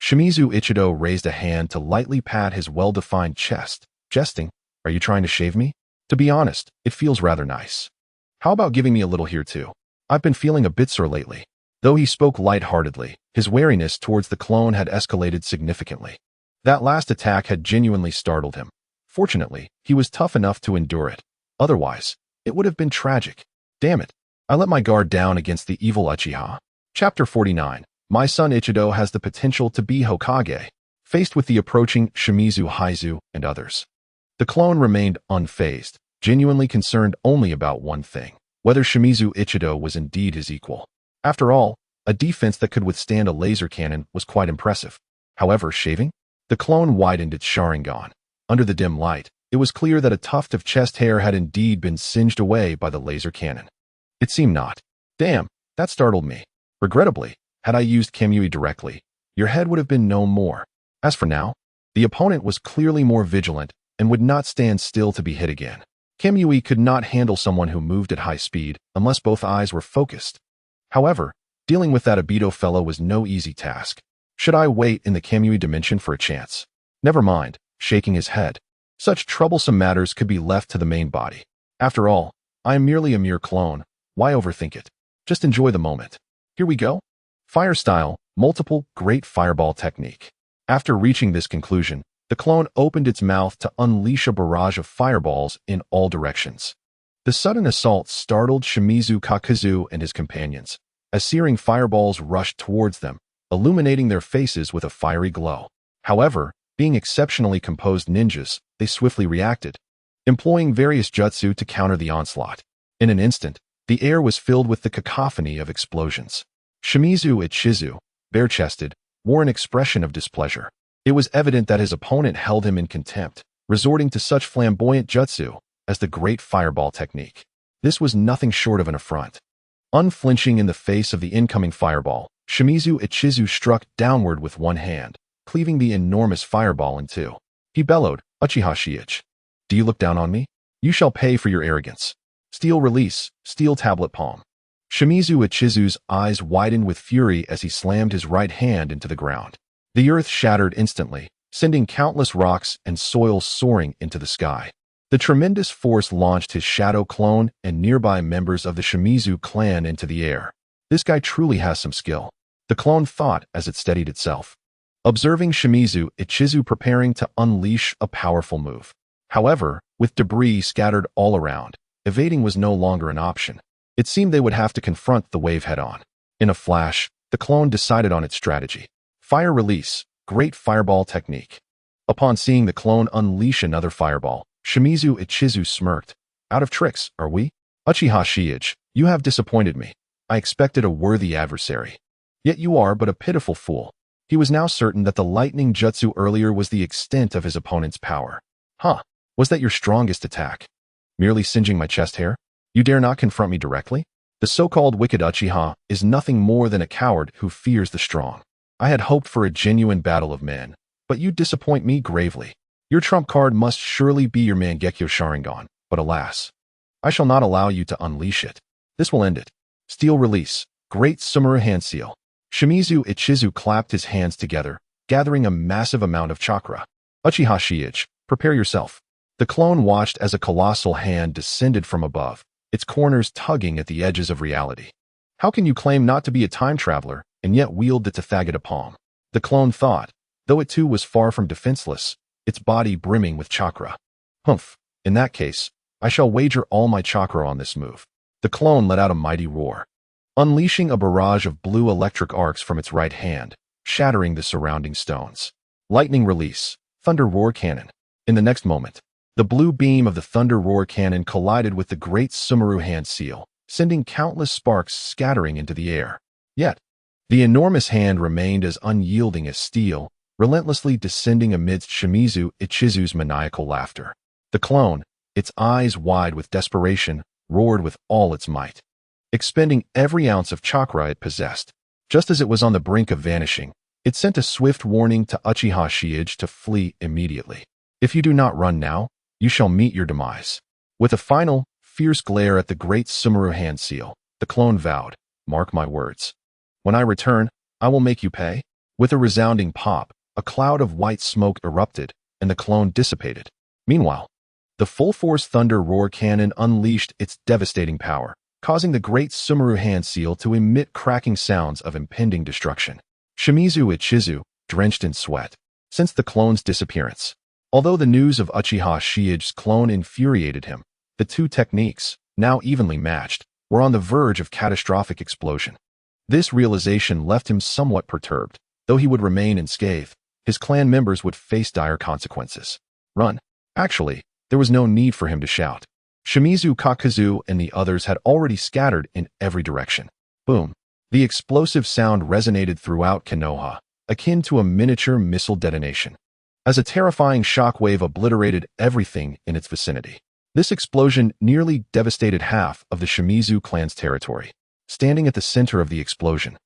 Shimizu Ichido raised a hand to lightly pat his well-defined chest, jesting, "Are you trying to shave me? To be honest, it feels rather nice. How about giving me a little here too? I've been feeling a bit sore lately." Though he spoke lightheartedly, his wariness towards the clone had escalated significantly. That last attack had genuinely startled him. Fortunately, he was tough enough to endure it. Otherwise, it would have been tragic. Damn it. I let my guard down against the evil Uchiha. Chapter 49. My son Ichido has the potential to be Hokage. Faced with the approaching Shimizu Haizu and others, the clone remained unfazed, genuinely concerned only about one thing: whether Shimizu Ichido was indeed his equal. After all, a defense that could withstand a laser cannon was quite impressive. However, shaving? The clone widened its Sharingan. Under the dim light, it was clear that a tuft of chest hair had indeed been singed away by the laser cannon. It seemed not. Damn, that startled me. Regrettably, had I used Kamui directly, your head would have been no more. As for now, the opponent was clearly more vigilant and would not stand still to be hit again. Kamui could not handle someone who moved at high speed unless both eyes were focused. However, dealing with that Obito fellow was no easy task. Should I wait in the Kamui dimension for a chance? Never mind, shaking his head. Such troublesome matters could be left to the main body. After all, I am merely a mere clone. Why overthink it? Just enjoy the moment. Here we go. Fire style, multiple, great fireball technique. After reaching this conclusion, the clone opened its mouth to unleash a barrage of fireballs in all directions. The sudden assault startled Shimizu Kakuzu and his companions, as searing fireballs rushed towards them, illuminating their faces with a fiery glow. However, being exceptionally composed ninjas, they swiftly reacted, employing various jutsu to counter the onslaught. In an instant, the air was filled with the cacophony of explosions. Shimizu Ichizu, bare-chested, wore an expression of displeasure. It was evident that his opponent held him in contempt, resorting to such flamboyant jutsu as the great fireball technique. This was nothing short of an affront. Unflinching in the face of the incoming fireball, Shimizu Ichizu struck downward with one hand, cleaving the enormous fireball in two. He bellowed, "Uchiha Shiich, do you look down on me? You shall pay for your arrogance." Steel release, steel tablet palm. Shimizu Ichizu's eyes widened with fury as he slammed his right hand into the ground. The earth shattered instantly, sending countless rocks and soil soaring into the sky. The tremendous force launched his shadow clone and nearby members of the Shimizu clan into the air. This guy truly has some skill, the clone thought as it steadied itself, observing Shimizu Ichizu preparing to unleash a powerful move. However, with debris scattered all around, evading was no longer an option. It seemed they would have to confront the wave head-on. In a flash, the clone decided on its strategy. Fire release, great fireball technique. Upon seeing the clone unleash another fireball, Shimizu Ichizu smirked. Out of tricks, are we? Uchiha Shiich, you have disappointed me. I expected a worthy adversary. Yet you are but a pitiful fool. He was now certain that the lightning jutsu earlier was the extent of his opponent's power. Huh, was that your strongest attack? Merely singeing my chest hair? You dare not confront me directly? The so-called wicked Uchiha is nothing more than a coward who fears the strong. I had hoped for a genuine battle of men, but you disappoint me gravely. Your trump card must surely be your Mangekyo Sharingan, but alas, I shall not allow you to unleash it. This will end it. Steel release. Great Sumeru hand seal. Shimizu Ichizu clapped his hands together, gathering a massive amount of chakra. Uchiha Shiage, prepare yourself. The clone watched as a colossal hand descended from above, its corners tugging at the edges of reality. How can you claim not to be a time traveler and yet wield the Tathagata palm? The clone thought, though it too was far from defenseless, its body brimming with chakra. Humph, in that case, I shall wager all my chakra on this move. The clone let out a mighty roar, unleashing a barrage of blue electric arcs from its right hand, shattering the surrounding stones. Lightning release. Thunder roar cannon. In the next moment, the blue beam of the thunder roar cannon collided with the great Sumeru hand seal, sending countless sparks scattering into the air. Yet, the enormous hand remained as unyielding as steel, relentlessly descending amidst Shimizu Ichizu's maniacal laughter. The clone, its eyes wide with desperation, roared with all its might, expending every ounce of chakra it possessed. Just as it was on the brink of vanishing, it sent a swift warning to Uchiha Shiage to flee immediately. If you do not run now, you shall meet your demise. With a final, fierce glare at the great Sumeru hand seal, the clone vowed, mark my words. When I return, I will make you pay. With a resounding pop, a cloud of white smoke erupted, and the clone dissipated. Meanwhile, the full-force thunder roar cannon unleashed its devastating power, causing the great Sumeru hand seal to emit cracking sounds of impending destruction. Shimizu Ichizu, drenched in sweat, since the clone's disappearance. Although the news of Uchiha Shiage's clone infuriated him, the two techniques, now evenly matched, were on the verge of catastrophic explosion. This realization left him somewhat perturbed. Though he would remain unscathed, his clan members would face dire consequences. Run. Actually, there was no need for him to shout. Shimizu Kakuzu and the others had already scattered in every direction. Boom. The explosive sound resonated throughout Konoha, akin to a miniature missile detonation, as a terrifying shockwave obliterated everything in its vicinity. This explosion nearly devastated half of the Shimizu clan's territory. Standing at the center of the explosion,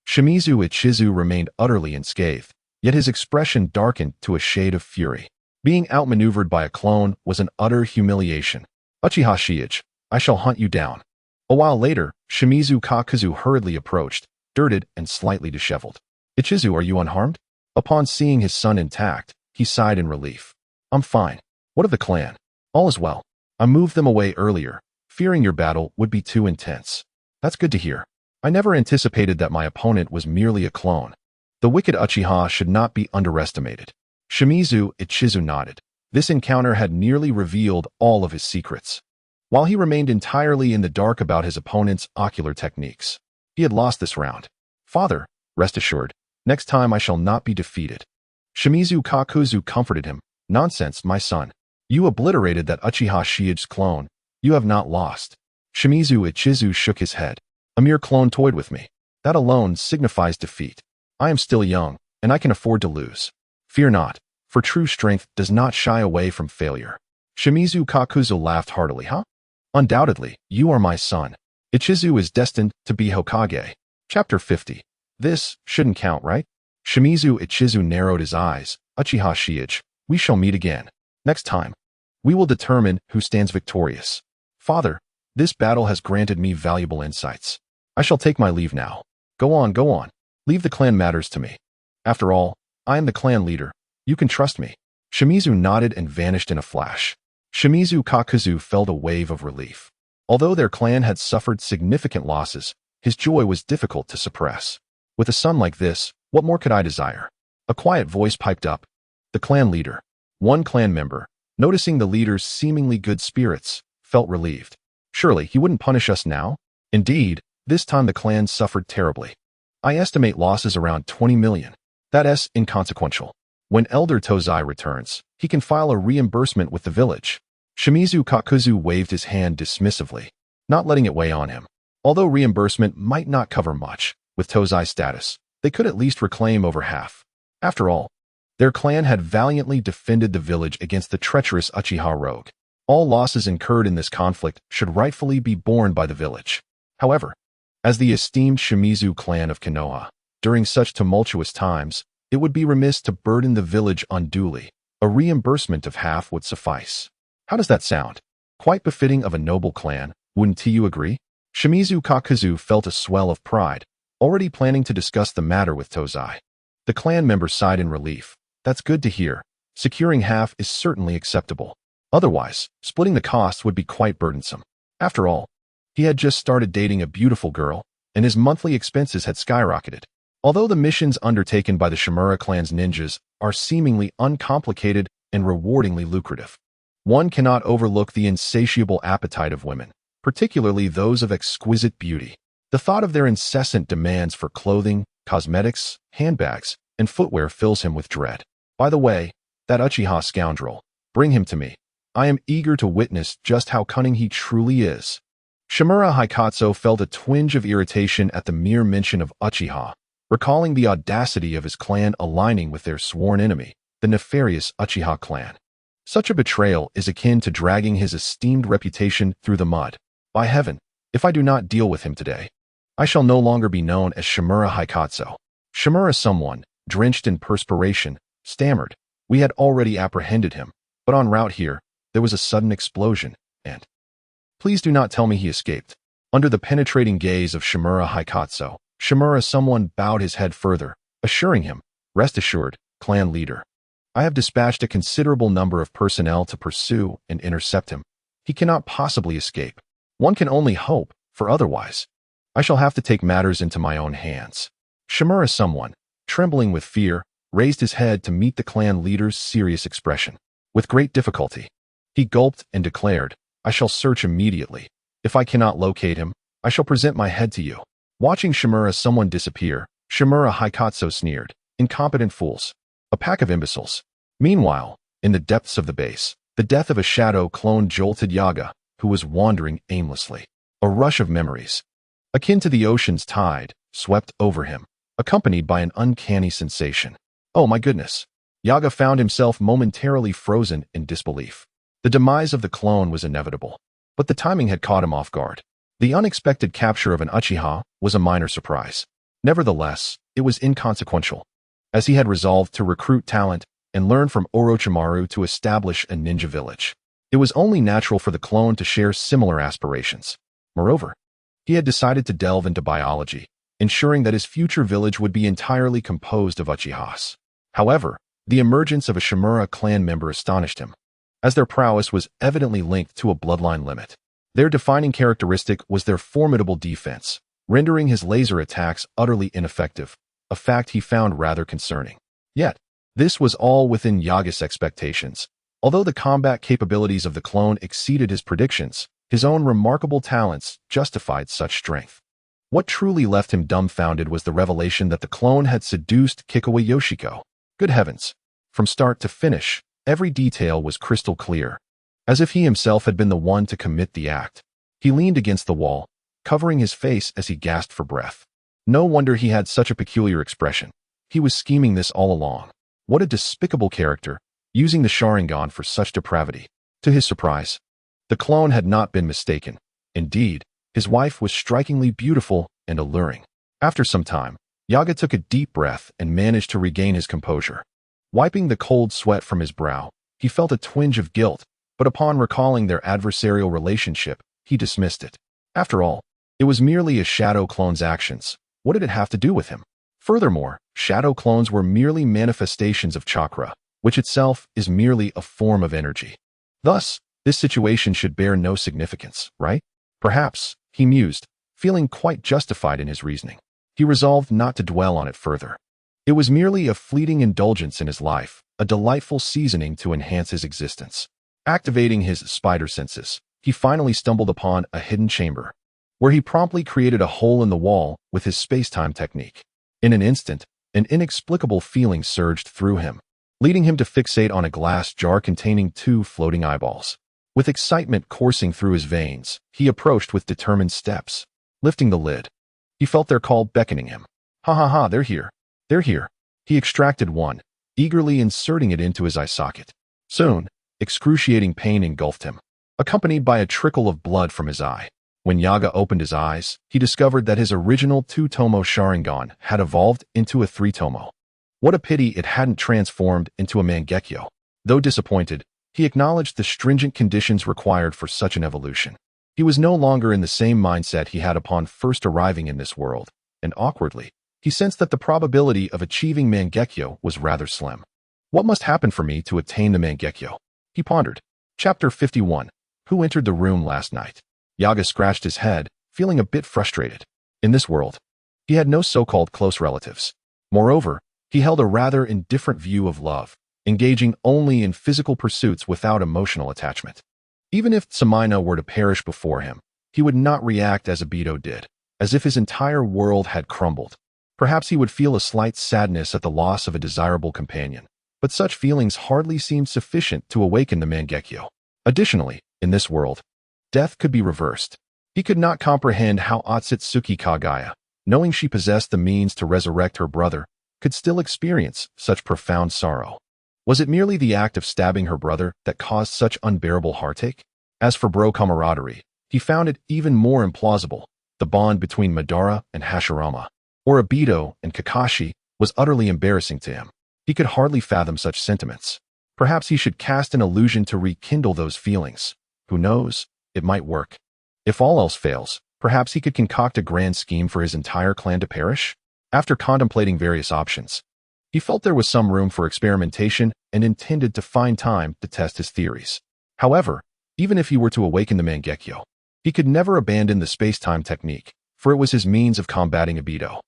Shimizu Ichizu remained utterly unscathed, yet his expression darkened to a shade of fury. Being outmaneuvered by a clone was an utter humiliation. Uchiha Shiage, I shall hunt you down. A while later, Shimizu Kakuzu hurriedly approached, dirted and slightly disheveled. Ichizu, are you unharmed? Upon seeing his son intact, he sighed in relief. I'm fine. What of the clan? All is well. I moved them away earlier, fearing your battle would be too intense. That's good to hear. I never anticipated that my opponent was merely a clone. The wicked Uchiha should not be underestimated. Shimizu Ichizu nodded. This encounter had nearly revealed all of his secrets. While he remained entirely in the dark about his opponent's ocular techniques, he had lost this round. Father, rest assured, next time I shall not be defeated. Shimizu Kakuzu comforted him. Nonsense, my son. You obliterated that Uchiha Shiage's clone. You have not lost. Shimizu Ichizu shook his head. A mere clone toyed with me. That alone signifies defeat. I am still young, and I can afford to lose. Fear not, for true strength does not shy away from failure. Shimizu Kakuzu laughed heartily. Huh? Undoubtedly, you are my son. Ichizu is destined to be Hokage. Chapter 50. This shouldn't count, right? Shimizu Ichizu narrowed his eyes. Uchiha Shiage, we shall meet again. Next time, we will determine who stands victorious. Father, this battle has granted me valuable insights. I shall take my leave now. Go on, go on. Leave the clan matters to me. After all, I am the clan leader. You can trust me. Shimizu nodded and vanished in a flash. Shimizu Kakuzu felt a wave of relief. Although their clan had suffered significant losses, his joy was difficult to suppress. With a son like this, what more could I desire? A quiet voice piped up. The clan leader. One clan member, noticing the leader's seemingly good spirits, felt relieved. Surely he wouldn't punish us now? Indeed, this time the clan suffered terribly. I estimate losses around 20 million. That's inconsequential. When Elder Tozai returns, he can file a reimbursement with the village. Shimizu Kakuzu waved his hand dismissively, not letting it weigh on him. Although reimbursement might not cover much, with Tozai's status, they could at least reclaim over half. After all, their clan had valiantly defended the village against the treacherous Uchiha rogue. All losses incurred in this conflict should rightfully be borne by the village. However, as the esteemed Shimizu clan of Konoha, during such tumultuous times, it would be remiss to burden the village unduly. A reimbursement of half would suffice. How does that sound? Quite befitting of a noble clan, wouldn't you agree? Shimizu Kakuzu felt a swell of pride, already planning to discuss the matter with Tozai. The clan member sighed in relief. That's good to hear. Securing half is certainly acceptable. Otherwise, splitting the costs would be quite burdensome. After all, he had just started dating a beautiful girl, and his monthly expenses had skyrocketed. Although the missions undertaken by the Shimura clan's ninjas are seemingly uncomplicated and rewardingly lucrative, one cannot overlook the insatiable appetite of women, particularly those of exquisite beauty. The thought of their incessant demands for clothing, cosmetics, handbags, and footwear fills him with dread. By the way, that Uchiha scoundrel, bring him to me. I am eager to witness just how cunning he truly is. Shimura Haikatsu felt a twinge of irritation at the mere mention of Uchiha, recalling the audacity of his clan aligning with their sworn enemy, the nefarious Uchiha clan. Such a betrayal is akin to dragging his esteemed reputation through the mud. By heaven, if I do not deal with him today, I shall no longer be known as Shimura Haikatsu. Shimura someone, drenched in perspiration, stammered. We had already apprehended him, but en route here, there was a sudden explosion, and... Please do not tell me he escaped. Under the penetrating gaze of Shimura Haikatsu, Shimura someone bowed his head further, assuring him, rest assured, clan leader. I have dispatched a considerable number of personnel to pursue and intercept him. He cannot possibly escape. One can only hope, for otherwise, I shall have to take matters into my own hands. Shimura someone, trembling with fear, raised his head to meet the clan leader's serious expression. With great difficulty, he gulped and declared, I shall search immediately. If I cannot locate him, I shall present my head to you. Watching Shimura someone disappear, Shimura Haikatsu sneered, incompetent fools. A pack of imbeciles. Meanwhile, in the depths of the base, the death of a shadow clone jolted Yaga, who was wandering aimlessly. A rush of memories, akin to the ocean's tide, swept over him, accompanied by an uncanny sensation. Oh my goodness! Yaga found himself momentarily frozen in disbelief. The demise of the clone was inevitable, but the timing had caught him off guard. The unexpected capture of an Uchiha was a minor surprise. Nevertheless, it was inconsequential, as he had resolved to recruit talent and learn from Orochimaru to establish a ninja village. It was only natural for the clone to share similar aspirations. Moreover, he had decided to delve into biology, ensuring that his future village would be entirely composed of Uchihas. However, the emergence of a Shimura clan member astonished him, as their prowess was evidently linked to a bloodline limit. Their defining characteristic was their formidable defense, rendering his laser attacks utterly ineffective, a fact he found rather concerning. Yet, this was all within Yaga's expectations. Although the combat capabilities of the clone exceeded his predictions, his own remarkable talents justified such strength. What truly left him dumbfounded was the revelation that the clone had seduced Kikuwa Yoshiko. Good heavens! From start to finish, every detail was crystal clear, as if he himself had been the one to commit the act. He leaned against the wall, covering his face as he gasped for breath. No wonder he had such a peculiar expression. He was scheming this all along. What a despicable character, using the Sharingan for such depravity. To his surprise, the clone had not been mistaken. Indeed, his wife was strikingly beautiful and alluring. After some time, Yaga took a deep breath and managed to regain his composure. Wiping the cold sweat from his brow, he felt a twinge of guilt, but upon recalling their adversarial relationship, he dismissed it. After all, it was merely a shadow clone's actions. What did it have to do with him? Furthermore, shadow clones were merely manifestations of chakra, which itself is merely a form of energy. Thus, this situation should bear no significance, right? Perhaps, he mused, feeling quite justified in his reasoning. He resolved not to dwell on it further. It was merely a fleeting indulgence in his life, a delightful seasoning to enhance his existence. Activating his spider senses, he finally stumbled upon a hidden chamber, where he promptly created a hole in the wall with his space-time technique. In an instant, an inexplicable feeling surged through him, leading him to fixate on a glass jar containing 2 floating eyeballs. With excitement coursing through his veins, he approached with determined steps. Lifting the lid, he felt their call beckoning him. Ha ha ha, they're here. They're here. He extracted one, eagerly inserting it into his eye socket. Soon, excruciating pain engulfed him. accompanied by a trickle of blood from his eye. When Yaga opened his eyes, he discovered that his original 2-tomo Sharingan had evolved into a 3-tomo. What a pity it hadn't transformed into a Mangekyo. Though disappointed, he acknowledged the stringent conditions required for such an evolution. He was no longer in the same mindset he had upon first arriving in this world, and awkwardly, he sensed that the probability of achieving Mangekyo was rather slim. What must happen for me to attain the Mangekyo? He pondered. Chapter 51. Who entered the room last night? Yaga scratched his head, feeling a bit frustrated. In this world, he had no so-called close relatives. Moreover, he held a rather indifferent view of love, engaging only in physical pursuits without emotional attachment. Even if Tsumaina were to perish before him, he would not react as Obito did, as if his entire world had crumbled. Perhaps he would feel a slight sadness at the loss of a desirable companion, but such feelings hardly seemed sufficient to awaken the Mangekyo. Additionally, in this world, death could be reversed. He could not comprehend how Otsutsuki Kagaya, knowing she possessed the means to resurrect her brother, could still experience such profound sorrow. Was it merely the act of stabbing her brother that caused such unbearable heartache? As for bro camaraderie, he found it even more implausible. The bond between Madara and Hashirama, or Obito and Kakashi, was utterly embarrassing to him. He could hardly fathom such sentiments. Perhaps he should cast an illusion to rekindle those feelings. Who knows? It might work. If all else fails, perhaps he could concoct a grand scheme for his entire clan to perish? After contemplating various options, he felt there was some room for experimentation and intended to find time to test his theories. However, even if he were to awaken the Mangekyo, he could never abandon the space-time technique, for it was his means of combating Obito.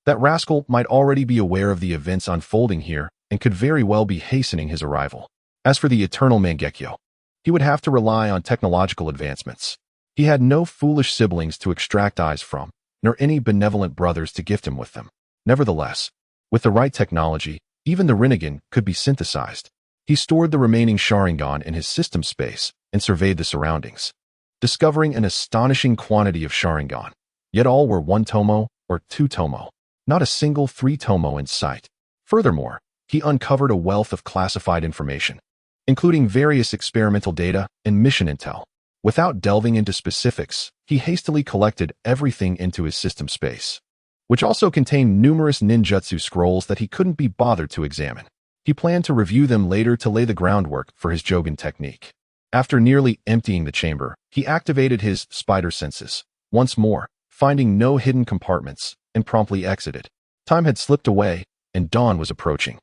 That rascal might already be aware of the events unfolding here and could very well be hastening his arrival. As for the eternal Mangekyo, he would have to rely on technological advancements. He had no foolish siblings to extract eyes from, nor any benevolent brothers to gift him with them. Nevertheless, with the right technology, even the Rinnegan could be synthesized. He stored the remaining Sharingan in his system space and surveyed the surroundings, discovering an astonishing quantity of Sharingan. Yet all were 1-tomo or 2-tomo, not a single 3-tomo in sight. Furthermore, he uncovered a wealth of classified information, including various experimental data and mission intel. Without delving into specifics, he hastily collected everything into his system space, which also contained numerous ninjutsu scrolls that he couldn't be bothered to examine. He planned to review them later to lay the groundwork for his Jogan technique. After nearly emptying the chamber, he activated his spider senses once more, finding no hidden compartments, and promptly exited. Time had slipped away, and dawn was approaching.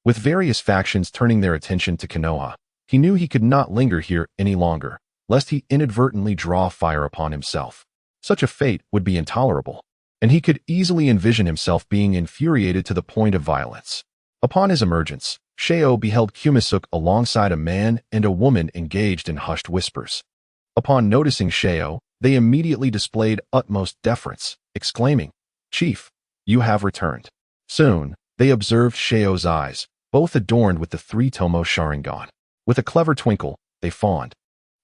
With various factions turning their attention to Konoha, he knew he could not linger here any longer, lest he inadvertently draw fire upon himself. Such a fate would be intolerable, and he could easily envision himself being infuriated to the point of violence. Upon his emergence, Sheo beheld Kumisuk alongside a man and a woman engaged in hushed whispers. Upon noticing Sheo, they immediately displayed utmost deference, exclaiming, "Chief, you have returned." Soon, they observed Sheo's eyes, both adorned with the 3-tomo Sharingan. With a clever twinkle, they fawned.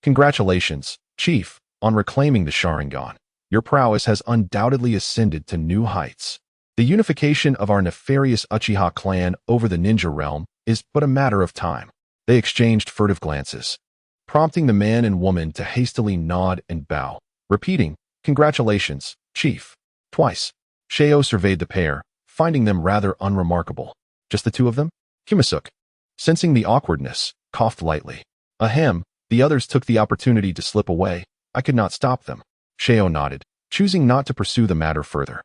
"Congratulations, Chief, on reclaiming the Sharingan. Your prowess has undoubtedly ascended to new heights. The unification of our nefarious Uchiha clan over the ninja realm is but a matter of time." They exchanged furtive glances, prompting the man and woman to hastily nod and bow, repeating, "Congratulations, Chief," twice. Sheo surveyed the pair, finding them rather unremarkable. Just the two of them? Kumisuk, sensing the awkwardness, coughed lightly. Ahem, the others took the opportunity to slip away. I could not stop them. Sheo nodded, choosing not to pursue the matter further,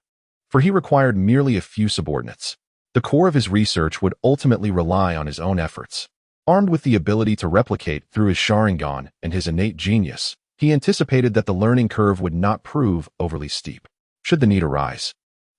for he required merely a few subordinates. The core of his research would ultimately rely on his own efforts. Armed with the ability to replicate through his Sharingan and his innate genius, he anticipated that the learning curve would not prove overly steep. Should the need arise,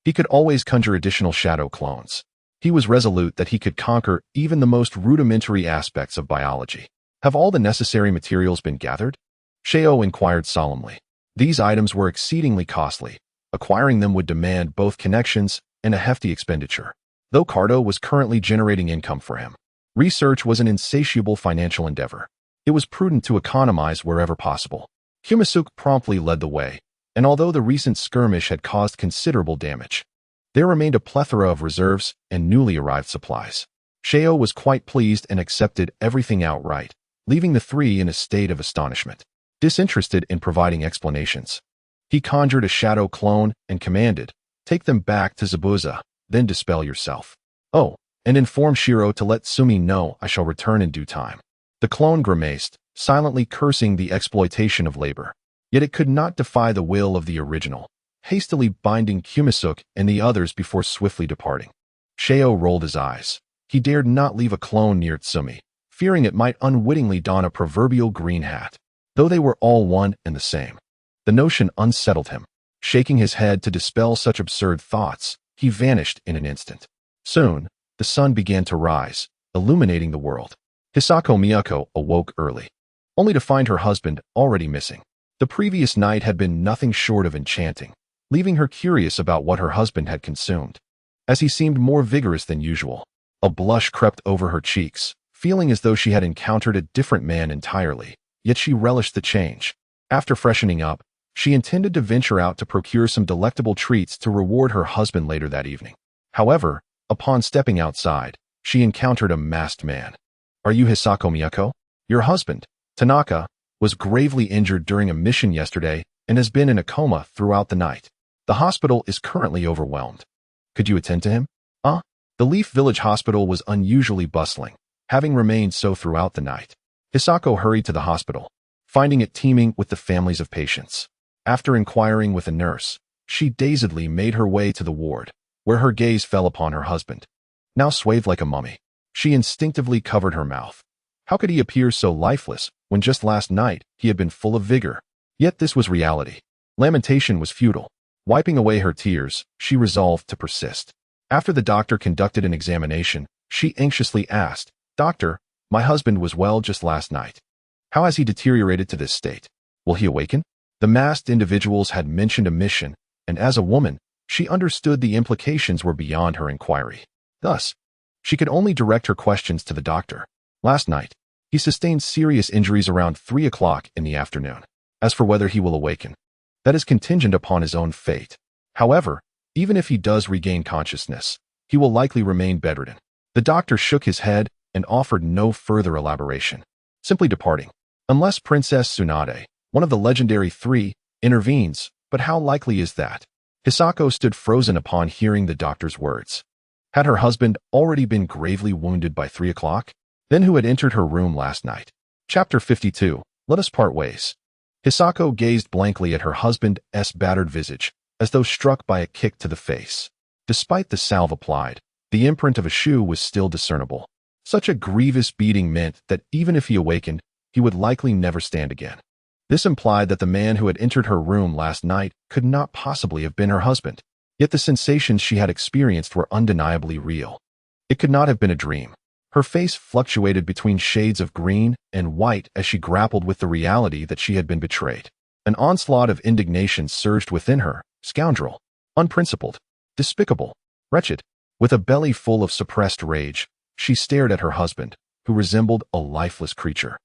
he could always conjure additional shadow clones. He was resolute that he could conquer even the most rudimentary aspects of biology. Have all the necessary materials been gathered? Sheo inquired solemnly. These items were exceedingly costly. Acquiring them would demand both connections and a hefty expenditure. Though Cardo was currently generating income for him, research was an insatiable financial endeavor. It was prudent to economize wherever possible. Kumisuk promptly led the way, and although the recent skirmish had caused considerable damage, there remained a plethora of reserves and newly arrived supplies. Sheo was quite pleased and accepted everything outright, leaving the three in a state of astonishment. disinterested in providing explanations. He conjured a shadow clone and commanded, "Take them back to Zabuza, then dispel yourself. Oh, and inform Shiro to let Sumi know I shall return in due time." The clone grimaced, silently cursing the exploitation of labor. Yet it could not defy the will of the original, hastily binding Kumisuk and the others before swiftly departing. Sheo rolled his eyes. He dared not leave a clone near Tsumi, fearing it might unwittingly don a proverbial green hat, though they were all one and the same. The notion unsettled him. Shaking his head to dispel such absurd thoughts, he vanished in an instant. Soon, the sun began to rise, illuminating the world. Hisako Miyako awoke early, only to find her husband already missing. The previous night had been nothing short of enchanting, leaving her curious about what her husband had consumed. As he seemed more vigorous than usual, a blush crept over her cheeks, feeling as though she had encountered a different man entirely, yet she relished the change. After freshening up, she intended to venture out to procure some delectable treats to reward her husband later that evening. However, upon stepping outside, she encountered a masked man. "Are you Hisako Miyako? Your husband, Tanaka, was gravely injured during a mission yesterday and has been in a coma throughout the night. The hospital is currently overwhelmed. Could you attend to him?" The Leaf Village Hospital was unusually bustling, having remained so throughout the night. Hisako hurried to the hospital, finding it teeming with the families of patients. After inquiring with a nurse, she dazedly made her way to the ward, where her gaze fell upon her husband. Now swathed like a mummy, she instinctively covered her mouth. How could he appear so lifeless when just last night he had been full of vigor? Yet this was reality. Lamentation was futile. Wiping away her tears, she resolved to persist. After the doctor conducted an examination, she anxiously asked, "Doctor, my husband was well just last night. How has he deteriorated to this state? Will he awaken?" The masked individuals had mentioned a mission, and as a woman, she understood the implications were beyond her inquiry. Thus, she could only direct her questions to the doctor. "Last night, he sustained serious injuries around 3 o'clock in the afternoon. As for whether he will awaken, that is contingent upon his own fate. However, even if he does regain consciousness, he will likely remain bedridden." The doctor shook his head and offered no further elaboration, simply departing. Unless Princess Tsunade, one of the legendary three, intervenes, but how likely is that? Hisako stood frozen upon hearing the doctor's words. Had her husband already been gravely wounded by 3 o'clock? Then who had entered her room last night? Chapter 52. Let us part ways. Hisako gazed blankly at her husband's battered visage, as though struck by a kick to the face. Despite the salve applied, the imprint of a shoe was still discernible. Such a grievous beating meant that even if he awakened, he would likely never stand again. This implied that the man who had entered her room last night could not possibly have been her husband. Yet the sensations she had experienced were undeniably real. It could not have been a dream. Her face fluctuated between shades of green and white as she grappled with the reality that she had been betrayed. An onslaught of indignation surged within her. Scoundrel, unprincipled, despicable, wretched. With a belly full of suppressed rage, she stared at her husband, who resembled a lifeless creature,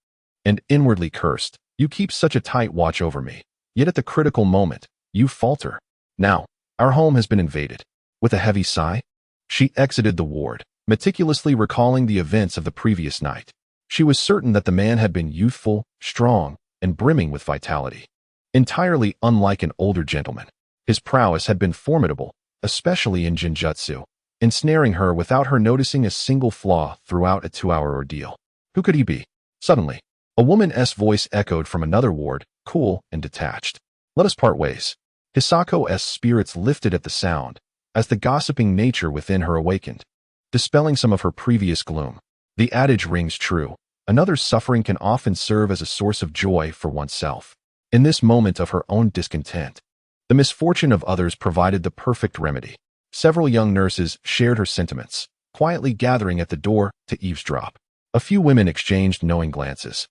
and inwardly cursed. "You keep such a tight watch over me, yet at the critical moment, you falter. Now, our home has been invaded." With a heavy sigh, she exited the ward, meticulously recalling the events of the previous night. She was certain that the man had been youthful, strong, and brimming with vitality. Entirely unlike an older gentleman, his prowess had been formidable, especially in Jinjutsu, ensnaring her without her noticing a single flaw throughout a 2-hour ordeal. Who could he be? Suddenly, a woman's voice echoed from another ward, cool and detached. "Let us part ways." Hisako's spirits lifted at the sound, as the gossiping nature within her awakened, dispelling some of her previous gloom. The adage rings true: another's suffering can often serve as a source of joy for oneself. In this moment of her own discontent, the misfortune of others provided the perfect remedy. Several young nurses shared her sentiments, quietly gathering at the door to eavesdrop. A few women exchanged knowing glances.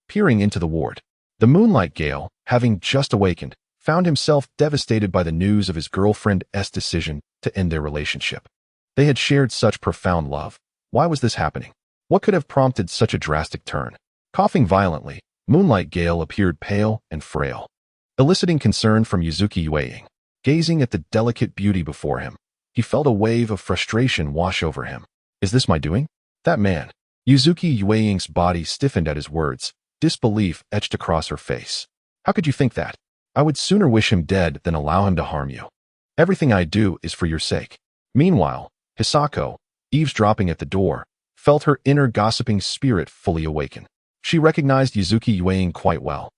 Peering into the ward, the Moonlight Gale, having just awakened, found himself devastated by the news of his girlfriend's decision to end their relationship. They had shared such profound love. Why was this happening? What could have prompted such a drastic turn? Coughing violently, Moonlight Gale appeared pale and frail, eliciting concern from Yuzuki Yueying. Gazing at the delicate beauty before him, he felt a wave of frustration wash over him. Is this my doing? That man. Yuzuki Yueying's body stiffened at his words. Disbelief etched across her face. How could you think that? I would sooner wish him dead than allow him to harm you. Everything I do is for your sake. Meanwhile, Hisako, eavesdropping at the door, felt her inner gossiping spirit fully awaken. She recognized Yuzuki Yuane quite well,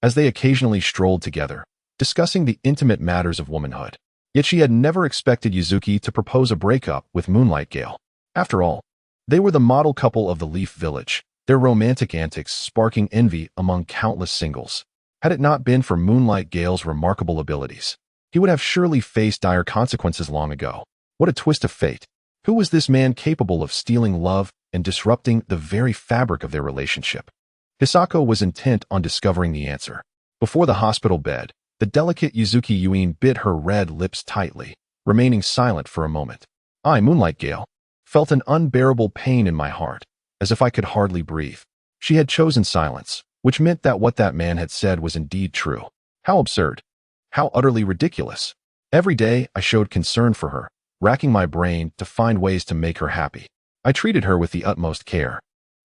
as they occasionally strolled together, discussing the intimate matters of womanhood. Yet she had never expected Yuzuki to propose a breakup with Moonlight Gale. After all, they were the model couple of the Leaf Village, their romantic antics sparking envy among countless singles. Had it not been for Moonlight Gale's remarkable abilities, he would have surely faced dire consequences long ago. What a twist of fate. Who was this man capable of stealing love and disrupting the very fabric of their relationship? Hisako was intent on discovering the answer. Before the hospital bed, the delicate Yuzuki Yuine bit her red lips tightly, remaining silent for a moment. I, Moonlight Gale, felt an unbearable pain in my heart, as if I could hardly breathe. She had chosen silence, which meant that what that man had said was indeed true. How absurd. How utterly ridiculous. Every day, I showed concern for her, racking my brain to find ways to make her happy. I treated her with the utmost care,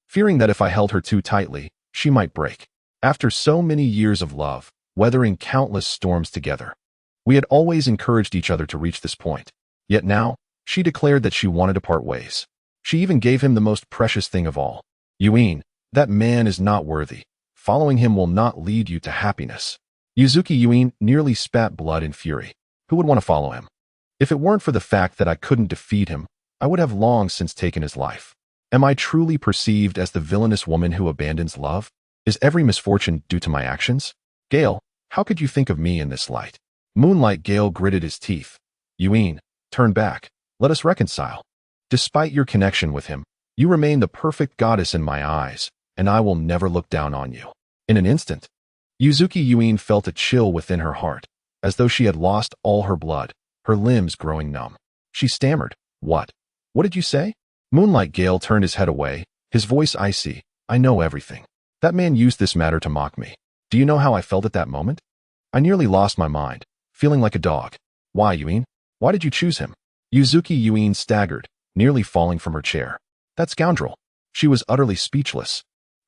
fearing that if I held her too tightly, she might break. After so many years of love, weathering countless storms together, we had always encouraged each other to reach this point. Yet now, she declared that she wanted to part ways. She even gave him the most precious thing of all. Yuine, that man is not worthy. Following him will not lead you to happiness. Yuzuki Yuine nearly spat blood in fury. Who would want to follow him? If it weren't for the fact that I couldn't defeat him, I would have long since taken his life. Am I truly perceived as the villainous woman who abandons love? Is every misfortune due to my actions? Gale, how could you think of me in this light? Moonlight Gale gritted his teeth. Yuine, turn back. Let us reconcile. Despite your connection with him, you remain the perfect goddess in my eyes, and I will never look down on you. In an instant, Yuzuki Yuine felt a chill within her heart, as though she had lost all her blood, her limbs growing numb. She stammered, What? What did you say? Moonlight Gale turned his head away, his voice icy. I know everything. That man used this matter to mock me. Do you know how I felt at that moment? I nearly lost my mind, feeling like a dog. Why, Yuine? Why did you choose him? Yuzuki Yuine staggered, nearly falling from her chair. That scoundrel. She was utterly speechless,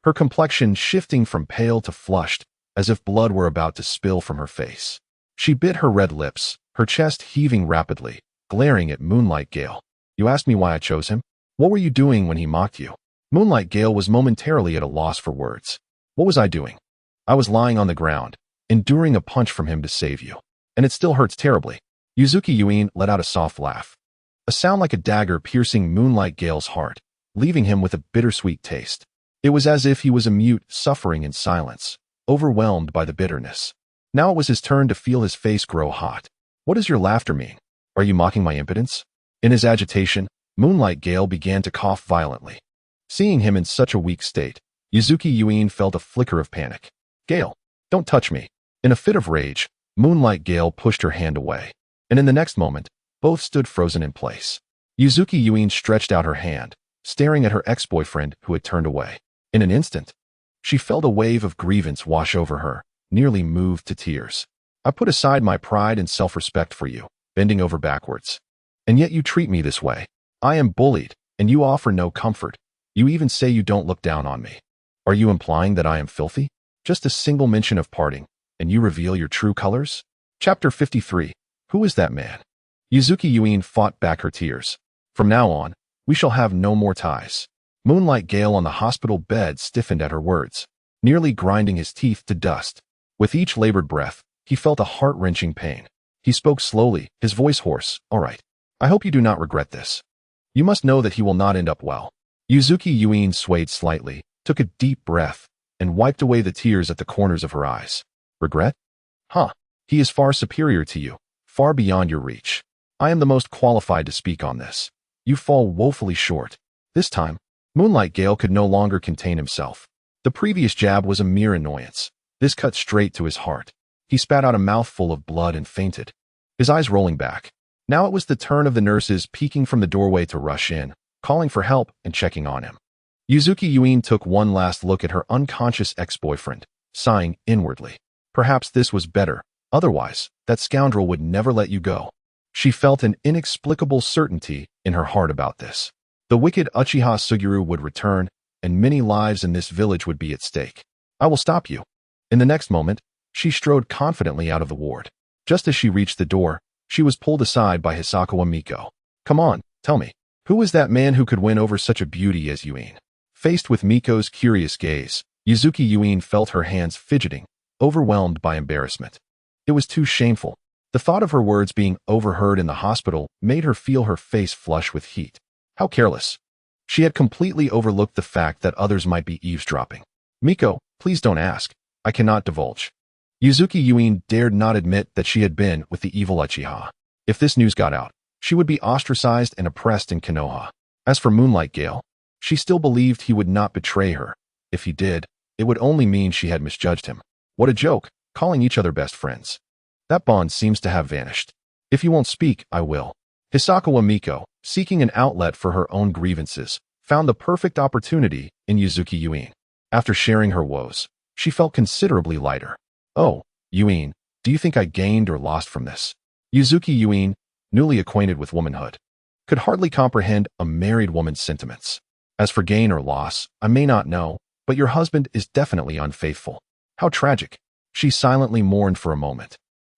her complexion shifting from pale to flushed, as if blood were about to spill from her face. She bit her red lips, her chest heaving rapidly, glaring at Moonlight Gale. You asked me why I chose him? What were you doing when he mocked you? Moonlight Gale was momentarily at a loss for words. What was I doing? I was lying on the ground, enduring a punch from him to save you. And it still hurts terribly. Yuzuki Yuine let out a soft laugh, a sound like a dagger piercing Moonlight Gale's heart, leaving him with a bittersweet taste. It was as if he was a mute, suffering in silence, overwhelmed by the bitterness. Now it was his turn to feel his face grow hot. What does your laughter mean? Are you mocking my impotence? In his agitation, Moonlight Gale began to cough violently. Seeing him in such a weak state, Yuzuki Yuine felt a flicker of panic. Gale, don't touch me. In a fit of rage, Moonlight Gale pushed her hand away, and in the next moment, both stood frozen in place. Yuzuki Yuine stretched out her hand, staring at her ex-boyfriend who had turned away. In an instant, she felt a wave of grievance wash over her, nearly moved to tears. I put aside my pride and self-respect for you, bending over backwards. And yet you treat me this way. I am bullied, and you offer no comfort. You even say you don't look down on me. Are you implying that I am filthy? Just a single mention of parting, and you reveal your true colors? Chapter 53. Who is that man? Yuzuki Yuine fought back her tears. From now on, we shall have no more ties. Moonlight Gale on the hospital bed stiffened at her words, nearly grinding his teeth to dust. With each labored breath, he felt a heart-wrenching pain. He spoke slowly, his voice hoarse. All right. I hope you do not regret this. You must know that he will not end up well. Yuzuki Yuine swayed slightly, took a deep breath, and wiped away the tears at the corners of her eyes. Regret? Huh. He is far superior to you, far beyond your reach. I am the most qualified to speak on this. You fall woefully short. This time, Moonlight Gale could no longer contain himself. The previous jab was a mere annoyance. This cut straight to his heart. He spat out a mouthful of blood and fainted, his eyes rolling back. Now it was the turn of the nurses peeking from the doorway to rush in, calling for help and checking on him. Yuzuki Yuine took one last look at her unconscious ex-boyfriend, sighing inwardly. Perhaps this was better. Otherwise, that scoundrel would never let you go. She felt an inexplicable certainty in her heart about this. The wicked Uchiha Suguru would return, and many lives in this village would be at stake. I will stop you. In the next moment, She strode confidently out of the ward. Just as she reached the door, she was pulled aside by Hisakawa Miko. "Come on, tell me. Who is that man who could win over such a beauty as Yuin?" Faced with Miko's curious gaze, Yuzuki Yuin felt her hands fidgeting, overwhelmed by embarrassment. It was too shameful. The thought of her words being overheard in the hospital made her feel her face flush with heat. How careless. She had completely overlooked the fact that others might be eavesdropping. "Miko, please don't ask. I cannot divulge." Yuzuki Yuin dared not admit that she had been with the evil Uchiha. If this news got out, she would be ostracized and oppressed in Konoha. As for Moonlight Gale, she still believed he would not betray her. If he did, it would only mean she had misjudged him. What a joke, calling each other best friends. That bond seems to have vanished. "If you won't speak, I will." Hisakawa Miko, seeking an outlet for her own grievances, found the perfect opportunity in Yuzuki Yuin. After sharing her woes, she felt considerably lighter. "Oh, Yuin, do you think I gained or lost from this?" Yuzuki Yuin, newly acquainted with womanhood, could hardly comprehend a married woman's sentiments. "As for gain or loss, I may not know, but your husband is definitely unfaithful." How tragic. She silently mourned for a moment,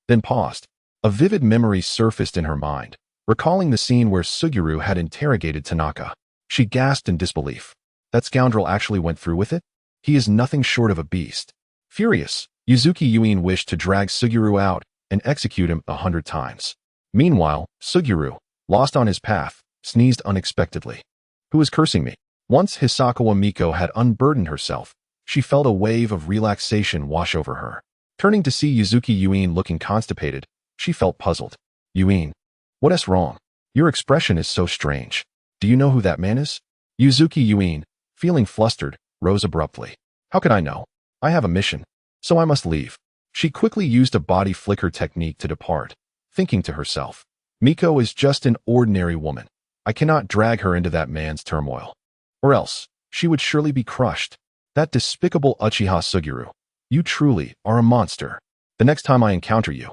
then paused. A vivid memory surfaced in her mind, recalling the scene where Suguru had interrogated Tanaka. She gasped in disbelief. That scoundrel actually went through with it? He is nothing short of a beast. Furious, Yuzuki Yuin wished to drag Suguru out and execute him 100 times. Meanwhile, Suguru, lost on his path, sneezed unexpectedly. "Who is cursing me?" Once Hisakawa Miko had unburdened herself, she felt a wave of relaxation wash over her. Turning to see Yuzuki Yuin looking constipated, she felt puzzled. "Yuin, what is wrong? Your expression is so strange. Do you know who that man is?" Yuzuki Yuin, feeling flustered, rose abruptly. "How could I know? I have a mission, so I must leave." She quickly used a body flicker technique to depart, thinking to herself, "Miko is just an ordinary woman. I cannot drag her into that man's turmoil. Or else, she would surely be crushed. That despicable Uchiha Suguru. You truly are a monster. The next time I encounter you,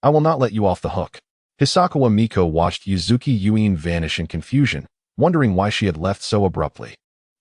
I will not let you off the hook." Hisakawa Miko watched Yuzuki Yuin vanish in confusion, wondering why she had left so abruptly.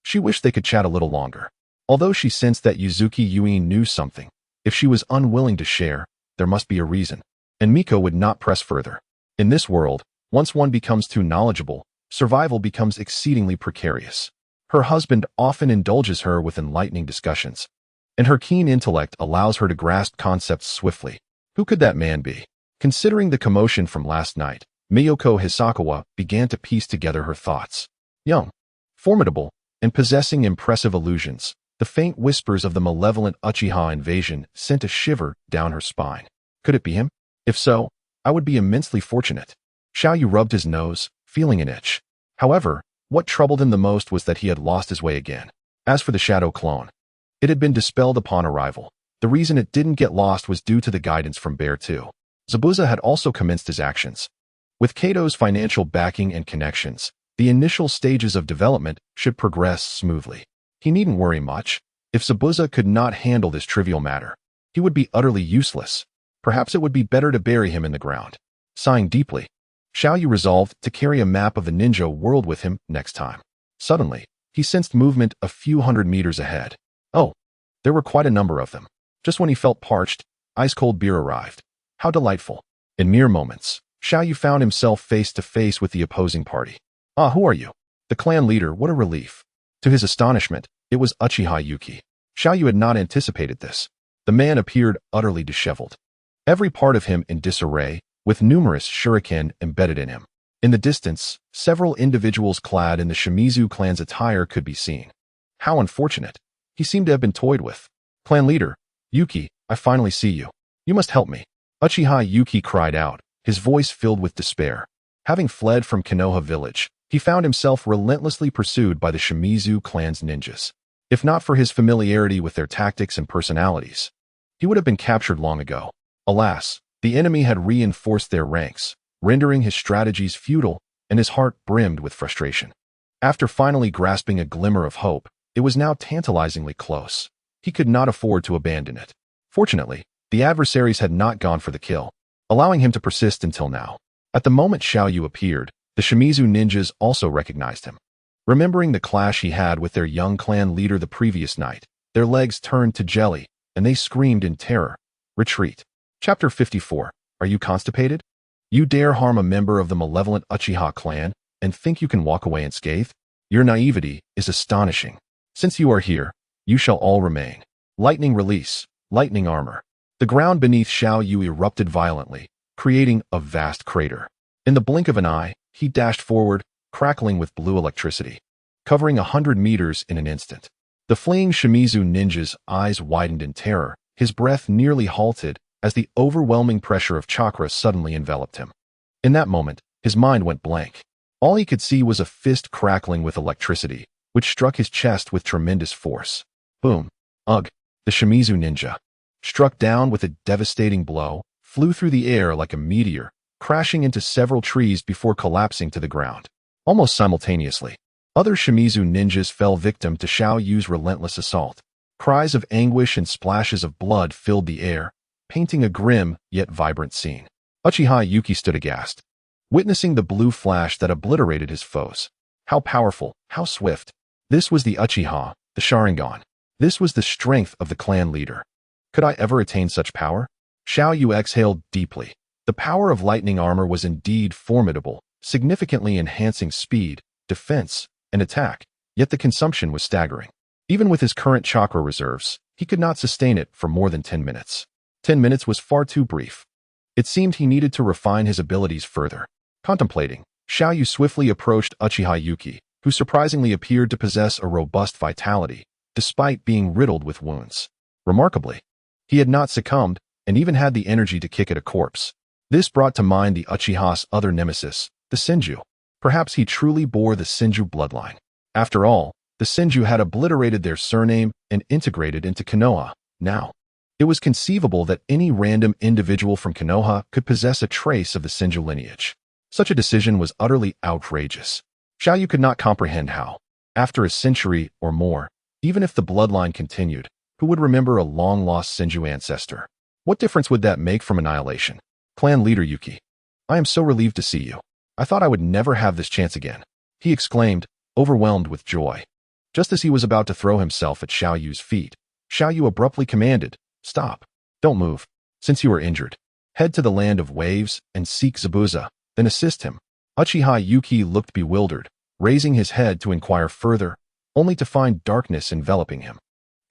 She wished they could chat a little longer. Although she sensed that Yuzuki Yuin knew something, if she was unwilling to share, there must be a reason, and Miko would not press further. In this world, once one becomes too knowledgeable, survival becomes exceedingly precarious. Her husband often indulges her with enlightening discussions, and her keen intellect allows her to grasp concepts swiftly. Who could that man be? Considering the commotion from last night, Miyoko Hisakawa began to piece together her thoughts. Young, formidable, and possessing impressive illusions, the faint whispers of the malevolent Uchiha invasion sent a shiver down her spine. Could it be him? If so, I would be immensely fortunate. Xiaoyu rubbed his nose, feeling an itch. However, what troubled him the most was that he had lost his way again. As for the shadow clone, it had been dispelled upon arrival. The reason it didn't get lost was due to the guidance from Bear 2. Zabuza had also commenced his actions. With Kato's financial backing and connections, the initial stages of development should progress smoothly. He needn't worry much. If Zabuza could not handle this trivial matter, he would be utterly useless. Perhaps it would be better to bury him in the ground. Sighing deeply, Xiaoyu resolved to carry a map of the ninja world with him next time. Suddenly, he sensed movement a few hundred meters ahead. Oh, there were quite a number of them. Just when he felt parched, ice-cold beer arrived. How delightful. In mere moments, Xiaoyu found himself face to face with the opposing party. "Ah, who are you?" The clan leader, what a relief. To his astonishment, it was Uchiha Yuki. Xiaoyu had not anticipated this. The man appeared utterly disheveled, every part of him in disarray, with numerous shuriken embedded in him. In the distance, several individuals clad in the Shimizu clan's attire could be seen. How unfortunate. He seemed to have been toyed with. "Clan leader, Yuki, I finally see you. You must help me." Uchiha Yuki cried out, his voice filled with despair. Having fled from Konoha village, he found himself relentlessly pursued by the Shimizu clan's ninjas. If not for his familiarity with their tactics and personalities, he would have been captured long ago. Alas, the enemy had reinforced their ranks, rendering his strategies futile, and his heart brimmed with frustration. After finally grasping a glimmer of hope, it was now tantalizingly close. He could not afford to abandon it. Fortunately, the adversaries had not gone for the kill, allowing him to persist until now. At the moment Xiaoyu appeared, the Shimizu ninjas also recognized him. Remembering the clash he had with their young clan leader the previous night, their legs turned to jelly, and they screamed in terror. Retreat. Chapter 54. Are you constipated? You dare harm a member of the malevolent Uchiha clan and think you can walk away unscathed? Your naivety is astonishing. Since you are here, you shall all remain. Lightning release. Lightning armor. The ground beneath Xiao Yu erupted violently, creating a vast crater. In the blink of an eye, he dashed forward, crackling with blue electricity, covering 100 meters in an instant. The fleeing Shimizu ninja's eyes widened in terror. His breath nearly halted as the overwhelming pressure of chakra suddenly enveloped him. In that moment, his mind went blank. All he could see was a fist crackling with electricity, which struck his chest with tremendous force. Boom. Ugh. The Shimizu ninja, struck down with a devastating blow, flew through the air like a meteor, crashing into several trees before collapsing to the ground. Almost simultaneously, other Shimizu ninjas fell victim to Xiao Yu's relentless assault. Cries of anguish and splashes of blood filled the air, painting a grim yet vibrant scene. Uchiha Yuki stood aghast, witnessing the blue flash that obliterated his foes. How powerful, how swift. This was the Uchiha, the Sharingan. This was the strength of the clan leader. Could I ever attain such power? Xiao Yu exhaled deeply. The power of lightning armor was indeed formidable, significantly enhancing speed, defense, and attack, yet the consumption was staggering. Even with his current chakra reserves, he could not sustain it for more than 10 minutes. 10 minutes was far too brief. It seemed he needed to refine his abilities further. Contemplating, Xiao Yu swiftly approached Uchiha Yuki, who surprisingly appeared to possess a robust vitality, despite being riddled with wounds. Remarkably, he had not succumbed, and even had the energy to kick at a corpse. This brought to mind the Uchiha's other nemesis, the Senju. Perhaps he truly bore the Senju bloodline. After all, the Senju had obliterated their surname and integrated into Konoha. Now, it was conceivable that any random individual from Konoha could possess a trace of the Senju lineage. Such a decision was utterly outrageous. Xiao Yu could not comprehend how, after a century or more, even if the bloodline continued, who would remember a long-lost Senju ancestor? What difference would that make from annihilation? Clan leader Yuki, I am so relieved to see you. I thought I would never have this chance again, he exclaimed, overwhelmed with joy. Just as he was about to throw himself at Xiao Yu's feet, Xiao Yu abruptly commanded, Stop. Don't move. Since you are injured, head to the land of waves and seek Zabuza, then assist him. Uchiha Yuki looked bewildered, raising his head to inquire further, only to find darkness enveloping him.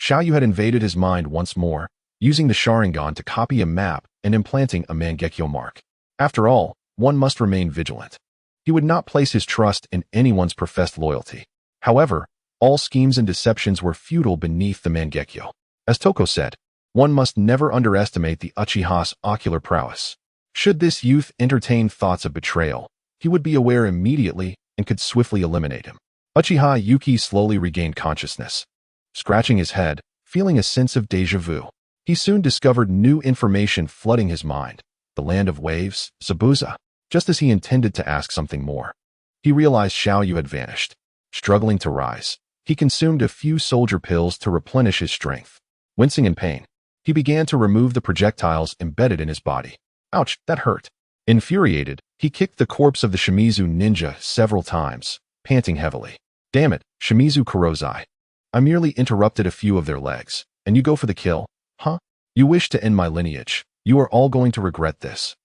Xiao Yu had invaded his mind once more, using the Sharingan to copy a map and implanting a Mangekyo mark. After all, one must remain vigilant. He would not place his trust in anyone's professed loyalty. However, all schemes and deceptions were futile beneath the Mangekyo. As Toko said, one must never underestimate the Uchiha's ocular prowess. Should this youth entertain thoughts of betrayal, he would be aware immediately and could swiftly eliminate him. Uchiha Yuki slowly regained consciousness, scratching his head, feeling a sense of déjà vu. He soon discovered new information flooding his mind. The land of waves, Zabuza. Just as he intended to ask something more, he realized Xiao Yu had vanished. Struggling to rise, he consumed a few soldier pills to replenish his strength. Wincing in pain, he began to remove the projectiles embedded in his body. Ouch, that hurt. Infuriated, he kicked the corpse of the Shimizu ninja several times, panting heavily. Damn it, Shimizu Kurozai. I merely interrupted a few of their legs, and you go for the kill, huh? You wish to end my lineage. You are all going to regret this.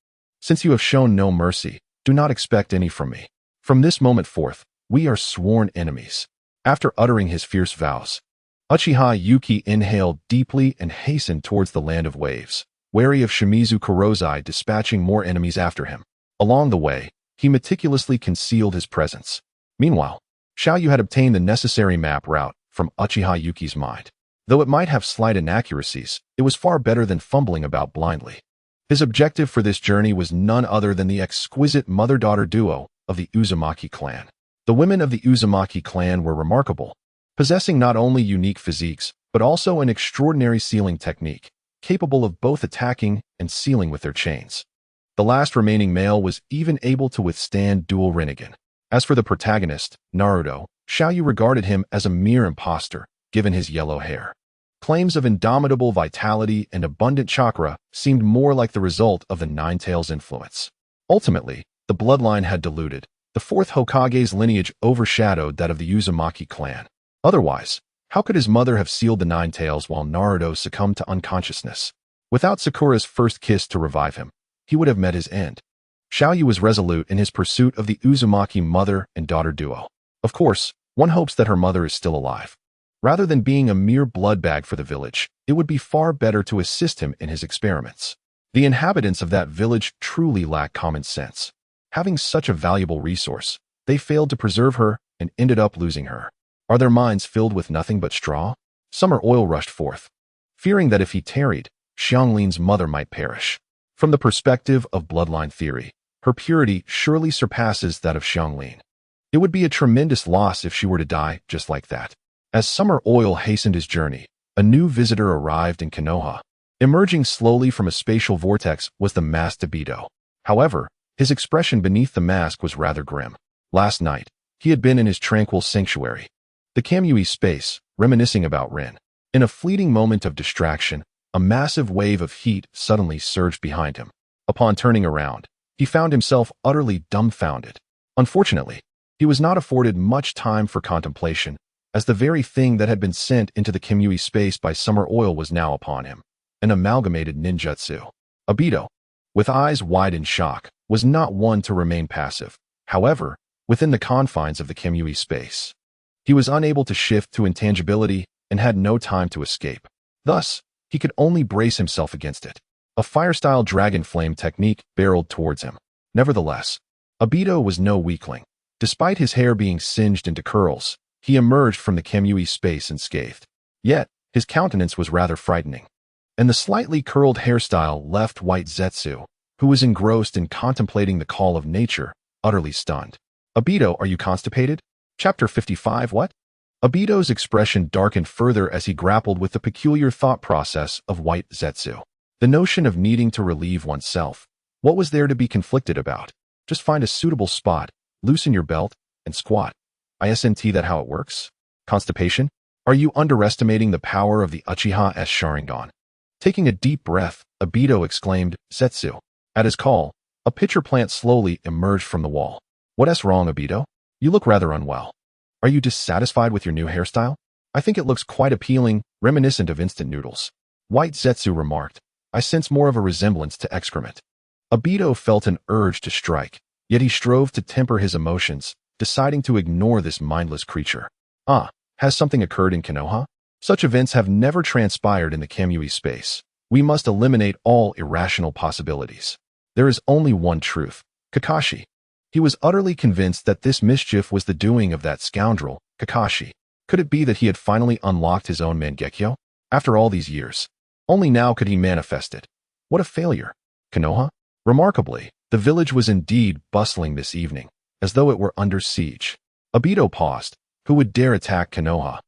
Since you have shown no mercy, do not expect any from me. From this moment forth, we are sworn enemies. After uttering his fierce vows, Uchiha Yuki inhaled deeply and hastened towards the land of waves, wary of Shimizu Kurozai dispatching more enemies after him. Along the way, he meticulously concealed his presence. Meanwhile, Xiao Yu had obtained the necessary map route from Uchiha Yuki's mind. Though it might have slight inaccuracies, it was far better than fumbling about blindly. His objective for this journey was none other than the exquisite mother-daughter duo of the Uzumaki clan. The women of the Uzumaki clan were remarkable, possessing not only unique physiques, but also an extraordinary sealing technique, capable of both attacking and sealing with their chains. The last remaining male was even able to withstand dual Rinnegan. As for the protagonist, Naruto, Xiao Yu regarded him as a mere imposter, given his yellow hair. Claims of indomitable vitality and abundant chakra seemed more like the result of the Nine Tails influence. Ultimately, the bloodline had diluted. The fourth Hokage's lineage overshadowed that of the Uzumaki clan. Otherwise, how could his mother have sealed the Nine Tails while Naruto succumbed to unconsciousness? Without Sakura's first kiss to revive him, he would have met his end. Xiaoyu was resolute in his pursuit of the Uzumaki mother and daughter duo. Of course, one hopes that her mother is still alive. Rather than being a mere blood bag for the village, it would be far better to assist him in his experiments. The inhabitants of that village truly lack common sense. Having such a valuable resource, they failed to preserve her and ended up losing her. Are their minds filled with nothing but straw? Summer Oil rushed forth, fearing that if he tarried, Xianglin's mother might perish. From the perspective of bloodline theory, her purity surely surpasses that of Xianglin. It would be a tremendous loss if she were to die just like that. As Summer Oil hastened his journey, a new visitor arrived in Konoha. Emerging slowly from a spatial vortex was the masked Obito. However, his expression beneath the mask was rather grim. Last night, he had been in his tranquil sanctuary, the Kamui space, reminiscing about Rin. In a fleeting moment of distraction, a massive wave of heat suddenly surged behind him. Upon turning around, he found himself utterly dumbfounded. Unfortunately, he was not afforded much time for contemplation, as the very thing that had been sent into the Kamui space by Summer Oil was now upon him, an amalgamated ninjutsu. Obito, with eyes wide in shock, was not one to remain passive. However, within the confines of the Kamui space, he was unable to shift to intangibility and had no time to escape. Thus, he could only brace himself against it. A fire-style dragon flame technique barreled towards him. Nevertheless, Obito was no weakling. Despite his hair being singed into curls, he emerged from the Kamui space unscathed. Yet, his countenance was rather frightening. And the slightly curled hairstyle left White Zetsu, who was engrossed in contemplating the call of nature, utterly stunned. Obito, are you constipated? Chapter 55. What? Obito's expression darkened further as he grappled with the peculiar thought process of White Zetsu. The notion of needing to relieve oneself. What was there to be conflicted about? Just find a suitable spot, loosen your belt, and squat. Isn't that how it works? Constipation? Are you underestimating the power of the Uchiha Sharingan? Taking a deep breath, Obito exclaimed, Zetsu. At his call, a pitcher plant slowly emerged from the wall. What's wrong, Obito? You look rather unwell. Are you dissatisfied with your new hairstyle? I think it looks quite appealing, reminiscent of instant noodles. White Zetsu remarked. I sense more of a resemblance to excrement. Obito felt an urge to strike, yet he strove to temper his emotions, deciding to ignore this mindless creature. Has something occurred in Konoha? Such events have never transpired in the Kamui space. We must eliminate all irrational possibilities. There is only one truth, Kakashi. He was utterly convinced that this mischief was the doing of that scoundrel, Kakashi. Could it be that he had finally unlocked his own Mangekyo? After all these years, only now could he manifest it. What a failure. Konoha? Remarkably, the village was indeed bustling this evening, as though it were under siege. Obito paused. Who would dare attack Konoha?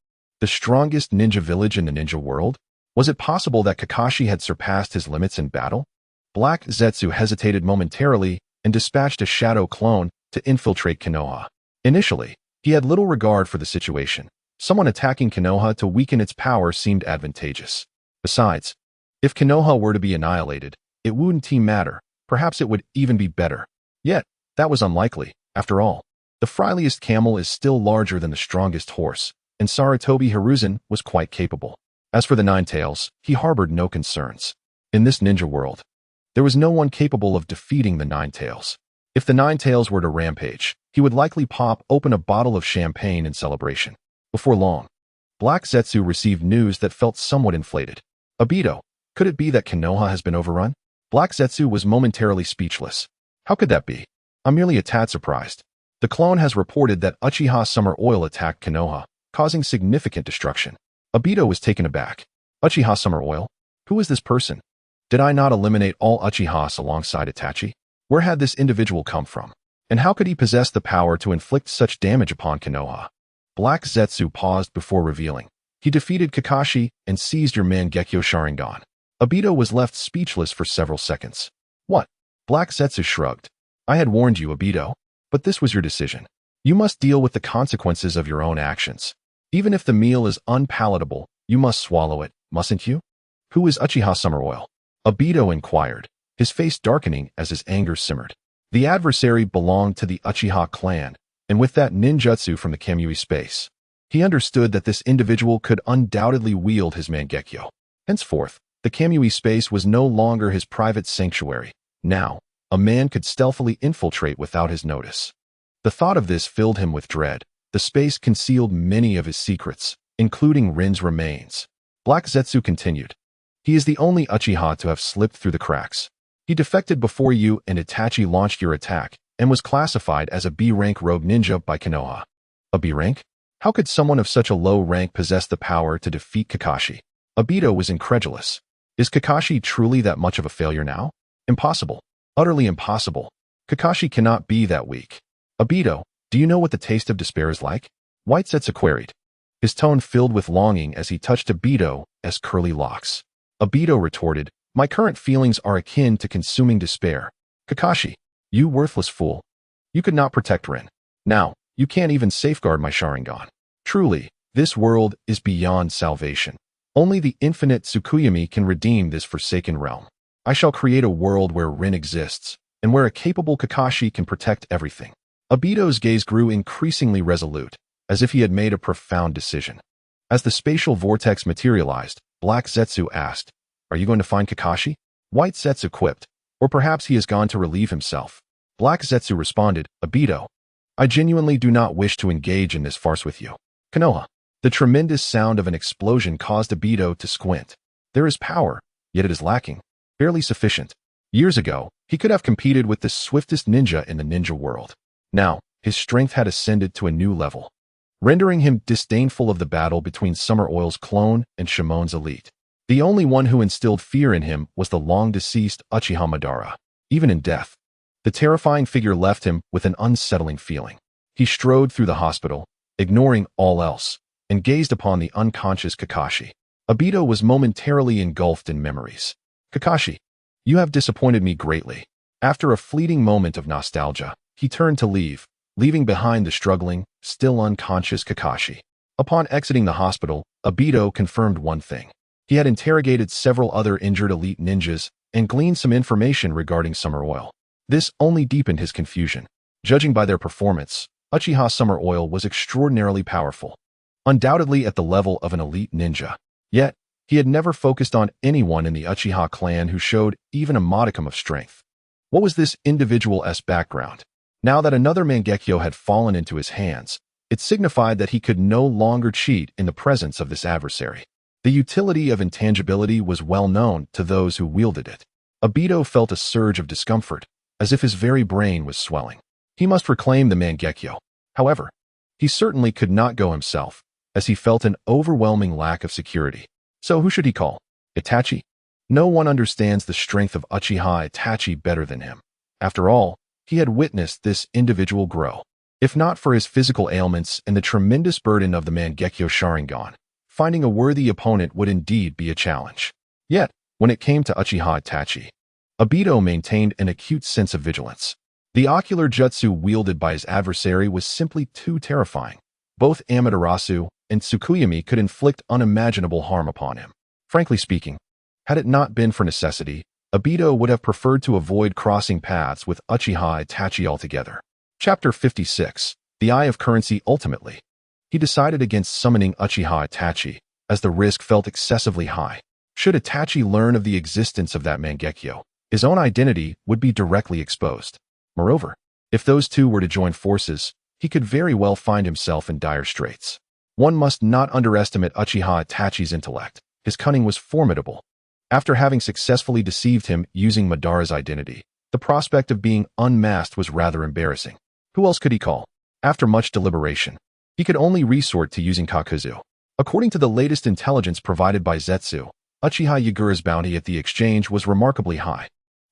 The strongest ninja village in the ninja world? Was it possible that Kakashi had surpassed his limits in battle? Black Zetsu hesitated momentarily and dispatched a shadow clone to infiltrate Konoha. Initially, he had little regard for the situation. Someone attacking Konoha to weaken its power seemed advantageous. Besides, if Konoha were to be annihilated, it wouldn't matter. Perhaps it would even be better. Yet, that was unlikely. After all, the friliest camel is still larger than the strongest horse, and Sarutobi Hiruzen was quite capable. As for the Nine Tails, he harbored no concerns. In this ninja world, there was no one capable of defeating the Nine Tails. If the Nine Tails were to rampage, he would likely pop open a bottle of champagne in celebration. Before long, Black Zetsu received news that felt somewhat inflated. Obito, could it be that Konoha has been overrun? Black Zetsu was momentarily speechless. How could that be? I'm merely a tad surprised. The clone has reported that Uchiha Summer Oil attacked Konoha, causing significant destruction. Obito was taken aback. Uchiha Summer Oil? Who is this person? Did I not eliminate all Uchihas alongside Itachi? Where had this individual come from? And how could he possess the power to inflict such damage upon Konoha? Black Zetsu paused before revealing. He defeated Kakashi and seized your Mangekyo Sharingan. Obito was left speechless for several seconds. What? Black Zetsu shrugged. I had warned you, Obito, but this was your decision. You must deal with the consequences of your own actions. Even if the meal is unpalatable, you must swallow it, mustn't you? Who is Uchiha Summer Oil? Obito inquired, his face darkening as his anger simmered. The adversary belonged to the Uchiha clan, and with that ninjutsu from the Kamui space, he understood that this individual could undoubtedly wield his Mangekyo. Henceforth, The Kamui space was no longer his private sanctuary. Now, a man could stealthily infiltrate without his notice. The thought of this filled him with dread. The space concealed many of his secrets, including Rin's remains. Black Zetsu continued. He is the only Uchiha to have slipped through the cracks. He defected before you and Itachi launched your attack, and was classified as a B-rank rogue ninja by Konoha. A B-rank? How could someone of such a low rank possess the power to defeat Kakashi? Obito was incredulous. Is Kakashi truly that much of a failure now? Impossible. Utterly impossible. Kakashi cannot be that weak. Obito, do you know what the taste of despair is like? White Zetsu queried, his tone filled with longing as he touched Obito's curly locks. Obito retorted, my current feelings are akin to consuming despair. Kakashi, you worthless fool. You could not protect Rin. Now, you can't even safeguard my Sharingan. Truly, this world is beyond salvation. Only the infinite Tsukuyomi can redeem this forsaken realm. I shall create a world where Rin exists, and where a capable Kakashi can protect everything. Obito's gaze grew increasingly resolute, as if he had made a profound decision. As the spatial vortex materialized, Black Zetsu asked, are you going to find Kakashi? White Zetsu quipped, or perhaps he has gone to relieve himself. Black Zetsu responded, Obito, I genuinely do not wish to engage in this farce with you. Konoha. The tremendous sound of an explosion caused Obito to squint. There is power, yet it is lacking. Barely sufficient. Years ago, he could have competed with the swiftest ninja in the ninja world. Now, his strength had ascended to a new level, rendering him disdainful of the battle between Summer Oil's clone and Shimon's elite. The only one who instilled fear in him was the long-deceased Uchiha Madara. Even in death, the terrifying figure left him with an unsettling feeling. He strode through the hospital, ignoring all else, and gazed upon the unconscious Kakashi. Obito was momentarily engulfed in memories. Kakashi, you have disappointed me greatly. After a fleeting moment of nostalgia, he turned to leave, leaving behind the struggling, still unconscious Kakashi. Upon exiting the hospital, Obito confirmed one thing. He had interrogated several other injured elite ninjas and gleaned some information regarding Summer Oil. This only deepened his confusion. Judging by their performance, Uchiha Summer Oil was extraordinarily powerful, undoubtedly at the level of an elite ninja. Yet, he had never focused on anyone in the Uchiha clan who showed even a modicum of strength. What was this individual's background? Now that another Mangekyo had fallen into his hands, it signified that he could no longer cheat in the presence of this adversary. The utility of intangibility was well known to those who wielded it. Obito felt a surge of discomfort, as if his very brain was swelling. He must reclaim the Mangekyo. However, he certainly could not go himself, as he felt an overwhelming lack of security. So who should he call? Itachi? No one understands the strength of Uchiha Itachi better than him. After all, he had witnessed this individual grow. If not for his physical ailments and the tremendous burden of the Mangekyo Sharingan, finding a worthy opponent would indeed be a challenge. Yet, when it came to Uchiha Itachi, Obito maintained an acute sense of vigilance. The ocular jutsu wielded by his adversary was simply too terrifying. Both Amaterasu and Tsukuyomi could inflict unimaginable harm upon him. Frankly speaking, had it not been for necessity, Obito would have preferred to avoid crossing paths with Uchiha Itachi altogether. Chapter 56. The Eye of Currency. Ultimately, he decided against summoning Uchiha Itachi, as the risk felt excessively high. Should Itachi learn of the existence of that Mangekyo, his own identity would be directly exposed. Moreover, if those two were to join forces, he could very well find himself in dire straits. One must not underestimate Uchiha Itachi's intellect. His cunning was formidable. After having successfully deceived him using Madara's identity, the prospect of being unmasked was rather embarrassing. Who else could he call? After much deliberation, he could only resort to using Kakuzu. According to the latest intelligence provided by Zetsu, Uchiha Yagura's bounty at the exchange was remarkably high.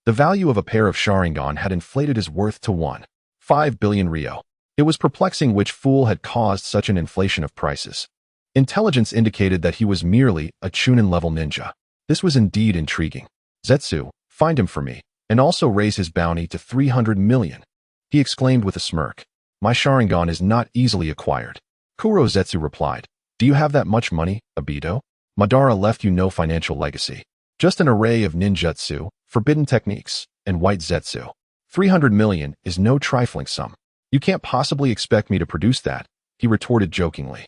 The value of a pair of Sharingan had inflated his worth to 1.5 billion ryo. It was perplexing which fool had caused such an inflation of prices. Intelligence indicated that he was merely a Chunin-level ninja. This was indeed intriguing. Zetsu, find him for me, and also raise his bounty to 300 million. He exclaimed with a smirk. My Sharingan is not easily acquired. Kuro Zetsu replied. Do you have that much money, Obito? Madara left you no financial legacy. Just an array of ninjutsu, forbidden techniques, and white Zetsu. 300 million is no trifling sum. You can't possibly expect me to produce that, he retorted jokingly.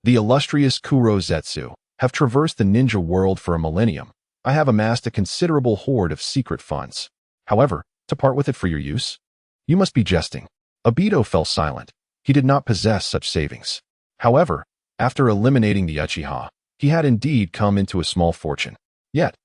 The illustrious Kuro Zetsu have traversed the ninja world for a millennium. I have amassed a considerable hoard of secret funds. However, to part with it for your use? You must be jesting. Obito fell silent. He did not possess such savings. However, after eliminating the Uchiha, he had indeed come into a small fortune. Yet,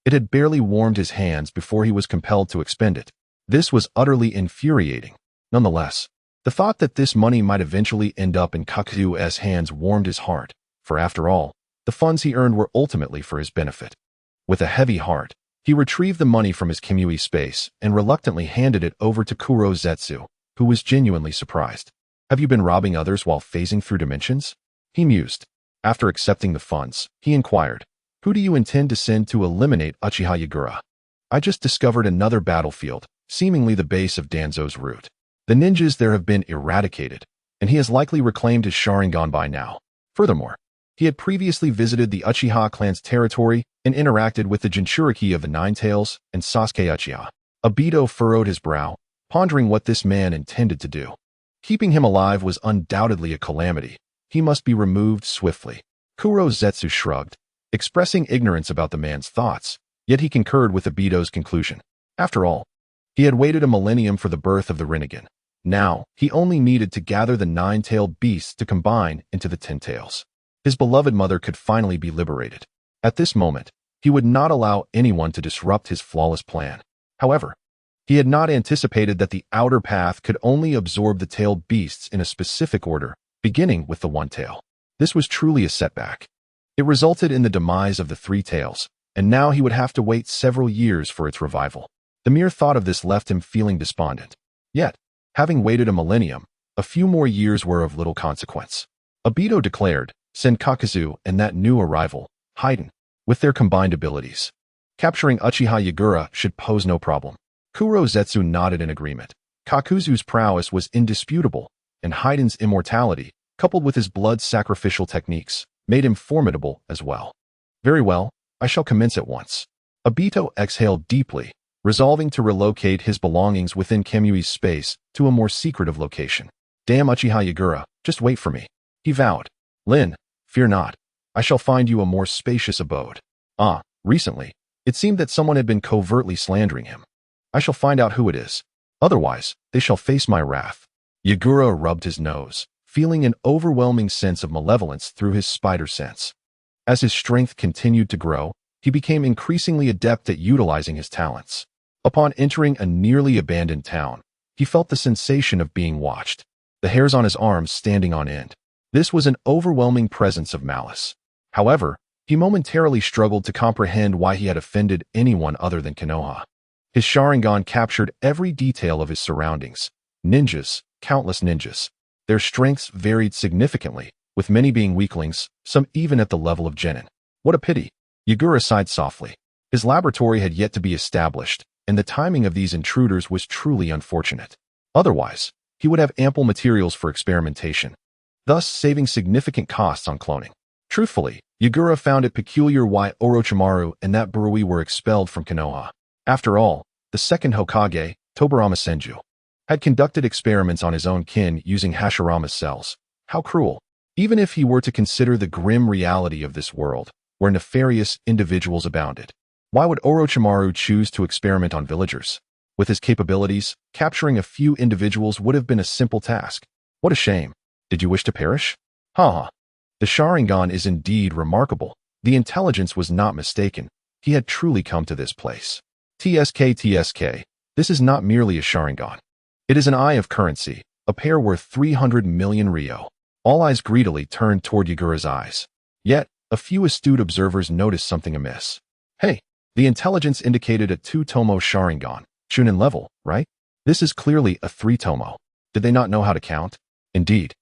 it had barely warmed his hands before he was compelled to expend it. This was utterly infuriating. Nonetheless, the thought that this money might eventually end up in Kakuzu's hands warmed his heart, for after all, the funds he earned were ultimately for his benefit. With a heavy heart, he retrieved the money from his Kimui space and reluctantly handed it over to Kuro Zetsu, who was genuinely surprised. Have you been robbing others while phasing through dimensions? He mused. After accepting the funds, he inquired, who do you intend to send to eliminate Uchiha Yagura? I just discovered another battlefield, seemingly the base of Danzo's root. The ninjas there have been eradicated, and he has likely reclaimed his Sharingan by now. Furthermore, he had previously visited the Uchiha clan's territory and interacted with the Jinchuriki of the Nine Tails and Sasuke Uchiha. Obito furrowed his brow, pondering what this man intended to do. Keeping him alive was undoubtedly a calamity. He must be removed swiftly. Kuro Zetsu shrugged, expressing ignorance about the man's thoughts, yet he concurred with Obito's conclusion. After all, he had waited a millennium for the birth of the Rinnegan. Now, he only needed to gather the nine-tailed beasts to combine into the 10 tails. His beloved mother could finally be liberated. At this moment, he would not allow anyone to disrupt his flawless plan. However, he had not anticipated that the outer path could only absorb the tailed beasts in a specific order, beginning with the one tail. This was truly a setback. It resulted in the demise of the 3 tails, and now he would have to wait several years for its revival. The mere thought of this left him feeling despondent. Yet, having waited a millennium, a few more years were of little consequence. Obito declared, send Kakuzu and that new arrival, Haiden, with their combined abilities. Capturing Uchiha Yagura should pose no problem. Kuro Zetsu nodded in agreement. Kakuzu's prowess was indisputable, and Haiden's immortality, coupled with his blood-sacrificial techniques, made him formidable as well. Very well, I shall commence at once. Obito exhaled deeply, resolving to relocate his belongings within Kimui's space to a more secretive location. Damn Uchiha Yagura, just wait for me. He vowed. Lin, fear not. I shall find you a more spacious abode. Recently, it seemed that someone had been covertly slandering him. I shall find out who it is. Otherwise, they shall face my wrath. Yagura rubbed his nose, feeling an overwhelming sense of malevolence through his spider sense. As his strength continued to grow, he became increasingly adept at utilizing his talents. Upon entering a nearly abandoned town, he felt the sensation of being watched, the hairs on his arms standing on end. This was an overwhelming presence of malice. However, he momentarily struggled to comprehend why he had offended anyone other than Konoha. His Sharingan captured every detail of his surroundings. Ninjas, countless ninjas. Their strengths varied significantly, with many being weaklings, some even at the level of genin. What a pity. Yagura sighed softly. His laboratory had yet to be established, and the timing of these intruders was truly unfortunate. Otherwise, he would have ample materials for experimentation, thus saving significant costs on cloning. Truthfully, Yagura found it peculiar why Orochimaru and that Burui were expelled from Konoha. After all, the second Hokage, Tobirama Senju, had conducted experiments on his own kin using Hashirama's cells. How cruel. Even if he were to consider the grim reality of this world, where nefarious individuals abounded, why would Orochimaru choose to experiment on villagers? With his capabilities, capturing a few individuals would have been a simple task. What a shame. Did you wish to perish? Ha. The Sharingan is indeed remarkable. The intelligence was not mistaken. He had truly come to this place. TSK. This is not merely a Sharingan. It is an eye of currency, a pair worth 300 million ryo. All eyes greedily turned toward Yagura's eyes. Yet, a few astute observers noticed something amiss. Hey, the intelligence indicated a 2-tomo Sharingan, Chunin level, right? This is clearly a 3-tomo. Did they not know how to count? Indeed.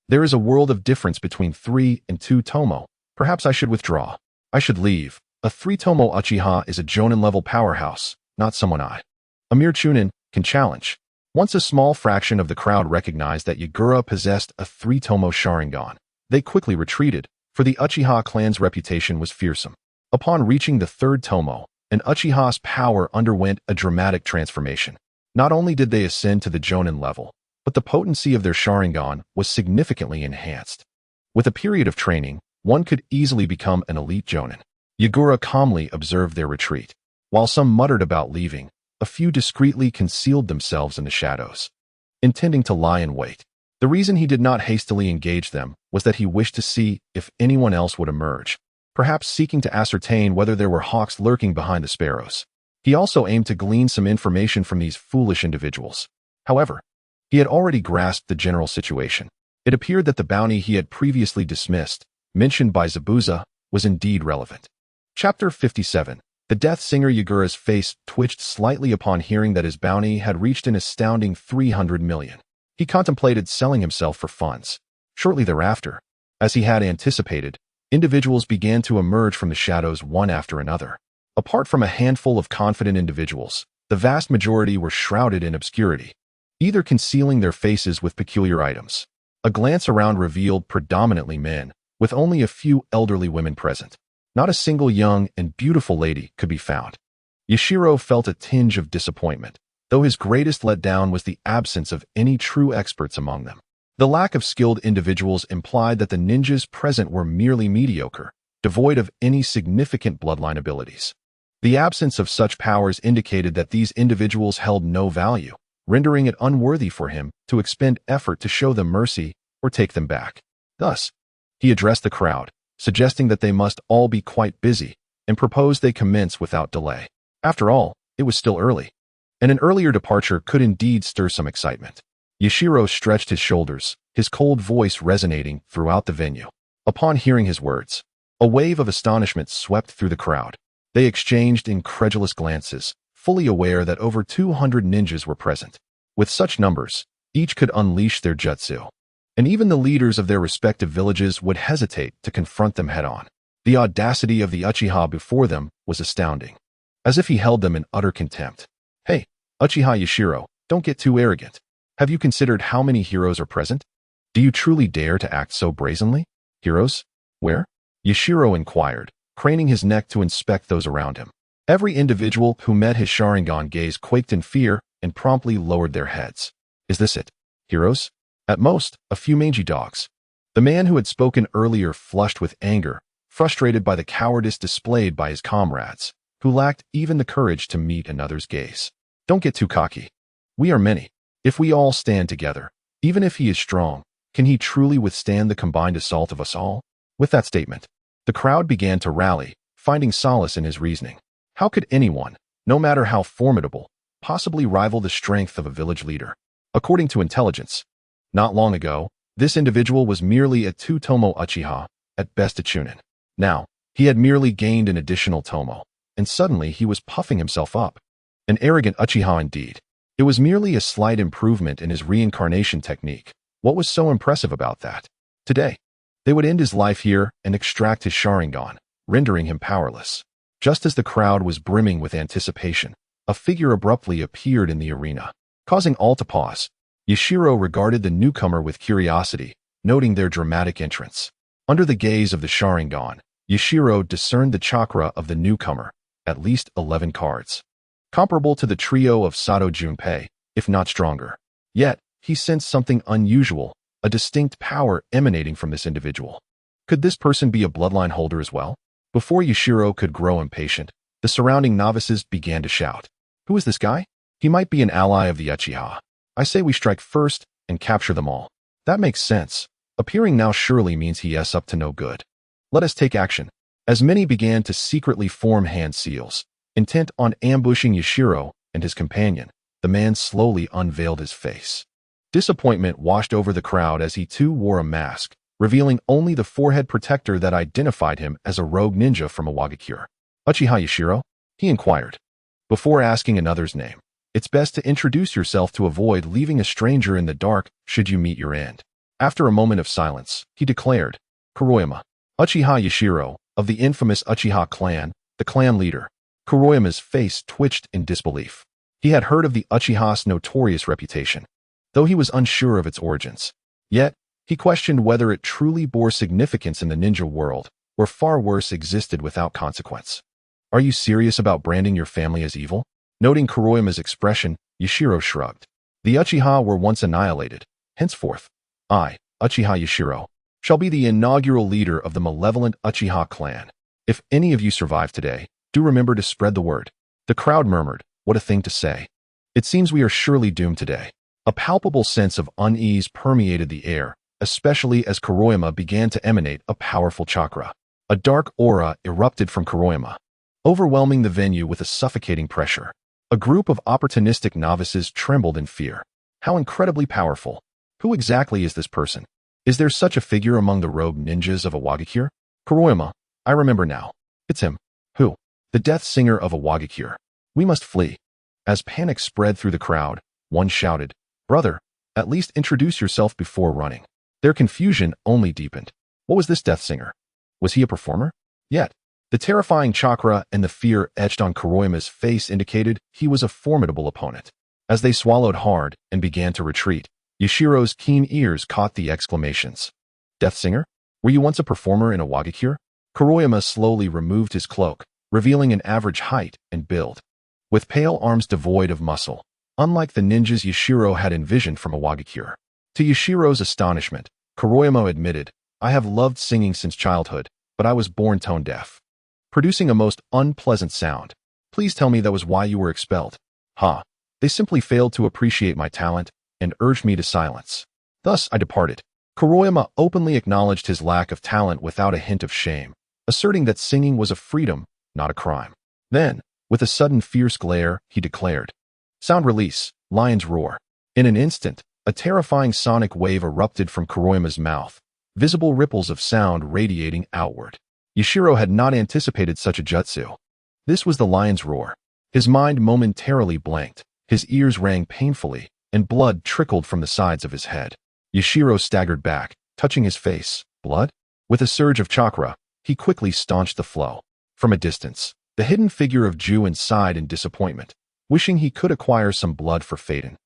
There is a world of difference between 3 and 2-tomo. Perhaps I should withdraw. I should leave. A 3-tomo Uchiha is a Jonin-level powerhouse, not someone a mere Chunin, can challenge. Once a small fraction of the crowd recognized that Yagura possessed a 3-tomo Sharingan, they quickly retreated, for the Uchiha clan's reputation was fearsome. Upon reaching the 3rd tomo, an Uchiha's power underwent a dramatic transformation. Not only did they ascend to the Jonin level, but the potency of their Sharingan was significantly enhanced. With a period of training, one could easily become an elite jonin. Yagura calmly observed their retreat. While some muttered about leaving, a few discreetly concealed themselves in the shadows, intending to lie in wait. The reason he did not hastily engage them was that he wished to see if anyone else would emerge, perhaps seeking to ascertain whether there were hawks lurking behind the sparrows. He also aimed to glean some information from these foolish individuals. However, he had already grasped the general situation. It appeared that the bounty he had previously dismissed, mentioned by Zabuza, was indeed relevant. Chapter 57. The Death Singer. Yagura's face twitched slightly upon hearing that his bounty had reached an astounding 300 million. He contemplated selling himself for funds. Shortly thereafter, as he had anticipated, individuals began to emerge from the shadows one after another. Apart from a handful of confident individuals, the vast majority were shrouded in obscurity, either concealing their faces with peculiar items. A glance around revealed predominantly men, with only a few elderly women present. Not a single young and beautiful lady could be found. Yashiro felt a tinge of disappointment, though his greatest letdown was the absence of any true experts among them. The lack of skilled individuals implied that the ninjas present were merely mediocre, devoid of any significant bloodline abilities. The absence of such powers indicated that these individuals held no value, rendering it unworthy for him to expend effort to show them mercy or take them back. Thus, he addressed the crowd, suggesting that they must all be quite busy, and proposed they commence without delay. After all, it was still early, and an earlier departure could indeed stir some excitement. Yashiro stretched his shoulders, his cold voice resonating throughout the venue. Upon hearing his words, a wave of astonishment swept through the crowd. They exchanged incredulous glances, fully aware that over 200 ninjas were present. With such numbers, each could unleash their jutsu, and even the leaders of their respective villages would hesitate to confront them head-on. The audacity of the Uchiha before them was astounding, as if he held them in utter contempt. Hey, Uchiha Yashiro, don't get too arrogant. Have you considered how many heroes are present? Do you truly dare to act so brazenly? Heroes? Where? Yashiro inquired, craning his neck to inspect those around him. Every individual who met his Sharingan gaze quaked in fear and promptly lowered their heads. Is this it? Heroes? At most, a few mangy dogs. The man who had spoken earlier flushed with anger, frustrated by the cowardice displayed by his comrades, who lacked even the courage to meet another's gaze. Don't get too cocky. We are many. If we all stand together, even if he is strong, can he truly withstand the combined assault of us all? With that statement, the crowd began to rally, finding solace in his reasoning. How could anyone, no matter how formidable, possibly rival the strength of a village leader? According to intelligence, not long ago, this individual was merely a 2-tomo Uchiha, at best a chunin. Now, he had merely gained an additional tomo, and suddenly he was puffing himself up. An arrogant Uchiha indeed. It was merely a slight improvement in his reincarnation technique. What was so impressive about that? Today, they would end his life here and extract his Sharingan, rendering him powerless. Just as the crowd was brimming with anticipation, a figure abruptly appeared in the arena, causing all to pause. Yashiro regarded the newcomer with curiosity, noting their dramatic entrance. Under the gaze of the Sharingan, Yashiro discerned the chakra of the newcomer, at least 11 cards. Comparable to the trio of Sato Junpei, if not stronger. Yet, he sensed something unusual, a distinct power emanating from this individual. Could this person be a bloodline holder as well? Before Yashiro could grow impatient, the surrounding novices began to shout. Who is this guy? He might be an ally of the Uchiha. I say we strike first and capture them all. That makes sense. Appearing now surely means he is up to no good. Let us take action. As many began to secretly form hand seals, intent on ambushing Yashiro and his companion, the man slowly unveiled his face. Disappointment washed over the crowd as he too wore a mask, revealing only the forehead protector that identified him as a rogue ninja from Iwagakure. Uchiha Yashiro? He inquired. Before asking another's name, it's best to introduce yourself to avoid leaving a stranger in the dark should you meet your end. After a moment of silence, he declared, Kuroyama, Uchiha Yashiro, of the infamous Uchiha clan, the clan leader. Kuroyama's face twitched in disbelief. He had heard of the Uchiha's notorious reputation, though he was unsure of its origins. Yet, he questioned whether it truly bore significance in the ninja world, where far worse existed without consequence. Are you serious about branding your family as evil? Noting Kuroyama's expression, Yashiro shrugged. The Uchiha were once annihilated. Henceforth, I, Uchiha Yashiro, shall be the inaugural leader of the malevolent Uchiha clan. If any of you survive today, do remember to spread the word." The crowd murmured, "What a thing to say. It seems we are surely doomed today." A palpable sense of unease permeated the air, especially as Kuroyama began to emanate a powerful chakra. A dark aura erupted from Kuroyama, overwhelming the venue with a suffocating pressure. A group of opportunistic novices trembled in fear. How incredibly powerful. Who exactly is this person? Is there such a figure among the robed ninjas of Awagakure? Kuroyama, I remember now. It's him. Who? The death singer of Awagakure. We must flee. As panic spread through the crowd, one shouted, "Brother, at least introduce yourself before running." Their confusion only deepened. What was this death singer? Was he a performer? Yet, the terrifying chakra and the fear etched on Kuroyama's face indicated he was a formidable opponent. As they swallowed hard and began to retreat, Yashiro's keen ears caught the exclamations. "Death singer? Were you once a performer in Awagakure?" Kuroyama slowly removed his cloak, revealing an average height and build. With pale arms devoid of muscle, unlike the ninjas Yashiro had envisioned from Awagakure. To Yashiro's astonishment, Kuroyama admitted, "I have loved singing since childhood, but I was born tone-deaf, producing a most unpleasant sound. Please tell me that was why you were expelled." "Ha! They simply failed to appreciate my talent and urged me to silence. Thus I departed." Kuroyama openly acknowledged his lack of talent without a hint of shame, asserting that singing was a freedom, not a crime. Then, with a sudden fierce glare, he declared, "Sound release, lion's roar." In an instant, a terrifying sonic wave erupted from Kuroyama's mouth, visible ripples of sound radiating outward. Yashiro had not anticipated such a jutsu. This was the lion's roar. His mind momentarily blanked, his ears rang painfully, and blood trickled from the sides of his head. Yashiro staggered back, touching his face. Blood? With a surge of chakra, he quickly staunched the flow. From a distance, the hidden figure of Jun sighed in disappointment, wishing he could acquire some blood for Faden,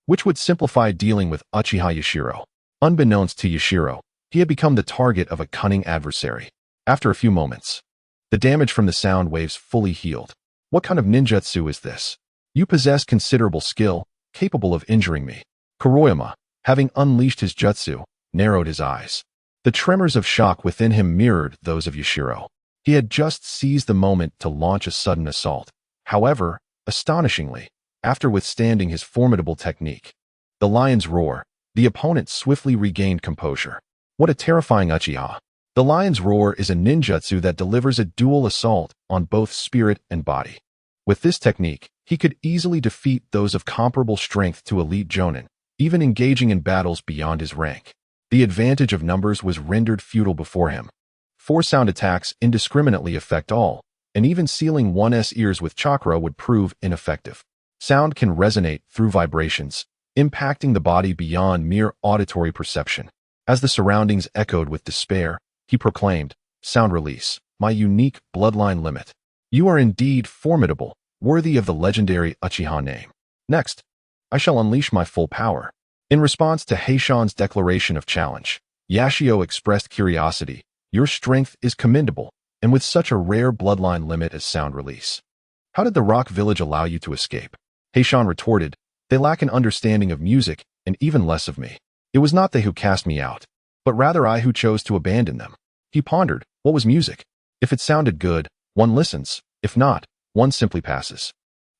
which would simplify dealing with Uchiha Yashiro. Unbeknownst to Yashiro, he had become the target of a cunning adversary. After a few moments, the damage from the sound waves fully healed. What kind of ninjutsu is this? You possess considerable skill, capable of injuring me. Kuroyama, having unleashed his jutsu, narrowed his eyes. The tremors of shock within him mirrored those of Yashiro. He had just seized the moment to launch a sudden assault. However, astonishingly, after withstanding his formidable technique, the lion's roar, the opponent swiftly regained composure. What a terrifying Uchiha. The lion's roar is a ninjutsu that delivers a dual assault on both spirit and body. With this technique, he could easily defeat those of comparable strength to elite jonin, even engaging in battles beyond his rank. The advantage of numbers was rendered futile before him. 4 sound attacks indiscriminately affect all, and even sealing one's ears with chakra would prove ineffective. Sound can resonate through vibrations, impacting the body beyond mere auditory perception. As the surroundings echoed with despair, he proclaimed, "Sound release, my unique bloodline limit. You are indeed formidable, worthy of the legendary Uchiha name. Next, I shall unleash my full power." In response to Heishan's declaration of challenge, Yashio expressed curiosity. "Your strength is commendable, and with such a rare bloodline limit as sound release. How did the rock village allow you to escape?" Heishan retorted, "They lack an understanding of music and even less of me. It was not they who cast me out, but rather I who chose to abandon them." He pondered, what was music? If it sounded good, one listens. If not, one simply passes.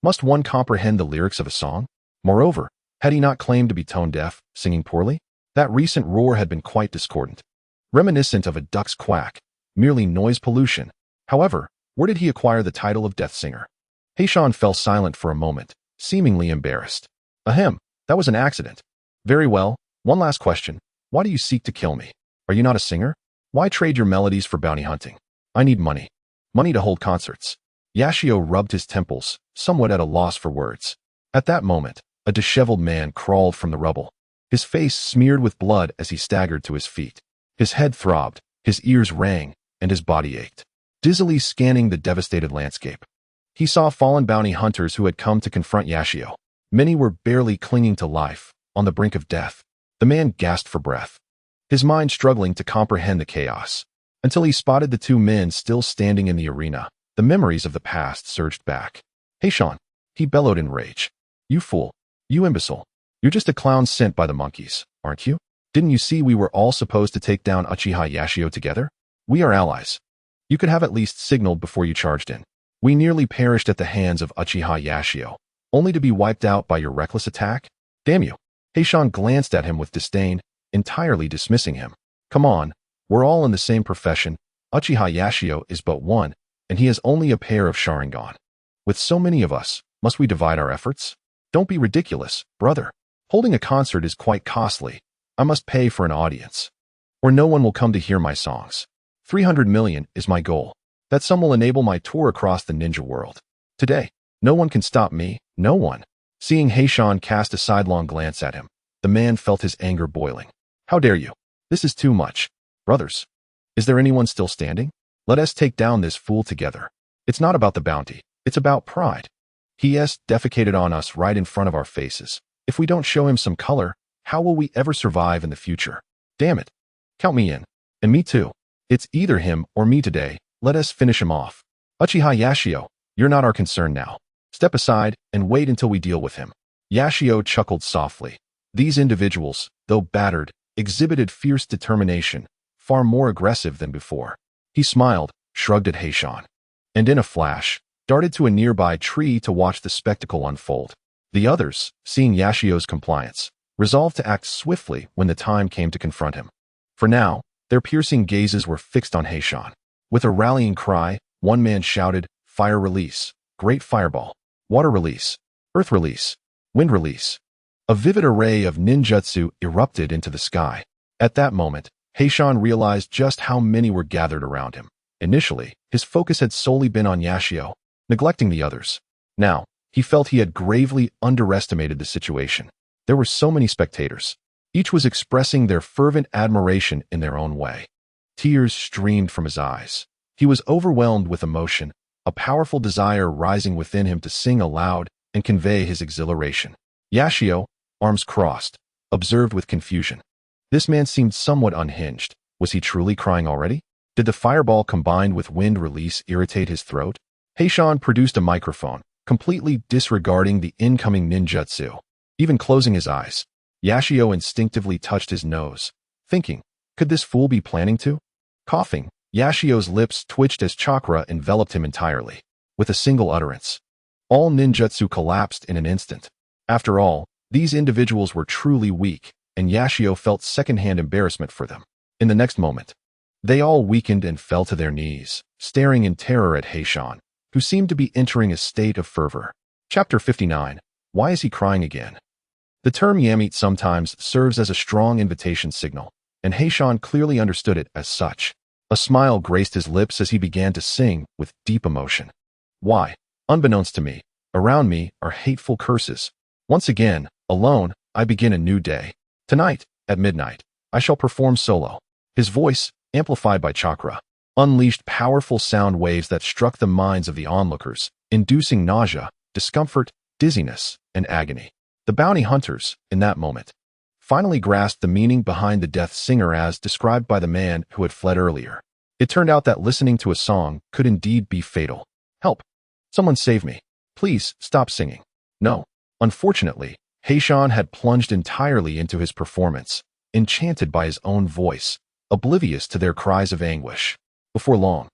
Must one comprehend the lyrics of a song? Moreover, had he not claimed to be tone-deaf, singing poorly? That recent roar had been quite discordant, reminiscent of a duck's quack, merely noise pollution. However, where did he acquire the title of Death Singer? Heishan fell silent for a moment, seemingly embarrassed. Ahem, that was an accident. Very well, one last question. Why do you seek to kill me? Are you not a singer? Why trade your melodies for bounty hunting? I need money. Money to hold concerts. Yashio rubbed his temples, somewhat at a loss for words. At that moment, a disheveled man crawled from the rubble, his face smeared with blood as he staggered to his feet. His head throbbed, his ears rang, and his body ached, dizzily scanning the devastated landscape. He saw fallen bounty hunters who had come to confront Yashio. Many were barely clinging to life, on the brink of death. The man gasped for breath, his mind struggling to comprehend the chaos. Until he spotted the 2 men still standing in the arena, the memories of the past surged back. Heishan, he bellowed in rage. You fool. You imbecile. You're just a clown sent by the monkeys, aren't you? Didn't you see we were all supposed to take down Uchiha Yashio together? We are allies. You could have at least signaled before you charged in. We nearly perished at the hands of Uchiha Yashio, only to be wiped out by your reckless attack? Damn you. Heishan glanced at him with disdain, entirely dismissing him. Come on, we're all in the same profession. Uchiha Yashio is but one, and he has only a pair of Sharingan. With so many of us, must we divide our efforts? Don't be ridiculous, brother. Holding a concert is quite costly. I must pay for an audience, or no one will come to hear my songs. 300 million is my goal. That sum will enable my tour across the ninja world. Today, no one can stop me, no one. Seeing Heishan cast a sidelong glance at him, the man felt his anger boiling. How dare you? This is too much. Brothers, is there anyone still standing? Let us take down this fool together. It's not about the bounty, it's about pride. He has defecated on us right in front of our faces. If we don't show him some color, how will we ever survive in the future? Damn it. Count me in. And me too. It's either him or me today. Let us finish him off. Uchiha Yashio, you're not our concern now. Step aside and wait until we deal with him. Yashio chuckled softly. These individuals, though battered, exhibited fierce determination, far more aggressive than before. He smiled, shrugged at Heishan, and in a flash, darted to a nearby tree to watch the spectacle unfold. The others, seeing Yashio's compliance, resolved to act swiftly when the time came to confront him. For now, their piercing gazes were fixed on Heishan. With a rallying cry, one man shouted, "Fire release, great fireball, water release, earth release, wind release." A vivid array of ninjutsu erupted into the sky. At that moment, Heishan realized just how many were gathered around him. Initially, his focus had solely been on Yashio, neglecting the others. Now, he felt he had gravely underestimated the situation. There were so many spectators. Each was expressing their fervent admiration in their own way. Tears streamed from his eyes. He was overwhelmed with emotion, a powerful desire rising within him to sing aloud and convey his exhilaration. Yashio, arms crossed, observed with confusion. This man seemed somewhat unhinged. Was he truly crying already? Did the fireball combined with wind release irritate his throat? Heishan produced a microphone, completely disregarding the incoming ninjutsu. Even closing his eyes, Yashio instinctively touched his nose, thinking, could this fool be planning to? Coughing, Yashio's lips twitched as chakra enveloped him entirely. With a single utterance, all ninjutsu collapsed in an instant. After all, these individuals were truly weak, and Yashio felt secondhand embarrassment for them. In the next moment, they all weakened and fell to their knees, staring in terror at Heishan, who seemed to be entering a state of fervor. Chapter 59. Why is he crying again? The term Yamit sometimes serves as a strong invitation signal, and Heishan clearly understood it as such. A smile graced his lips as he began to sing with deep emotion. Why, unbeknownst to me, around me are hateful curses. Once again, alone, I begin a new day. Tonight, at midnight, I shall perform solo. His voice, amplified by chakra, unleashed powerful sound waves that struck the minds of the onlookers, inducing nausea, discomfort, dizziness, and agony. The bounty hunters, in that moment, finally grasped the meaning behind the death singer as described by the man who had fled earlier. It turned out that listening to a song could indeed be fatal. Help! Someone save me. Please, stop singing. No. Unfortunately, Heishan had plunged entirely into his performance, enchanted by his own voice, oblivious to their cries of anguish. Before long,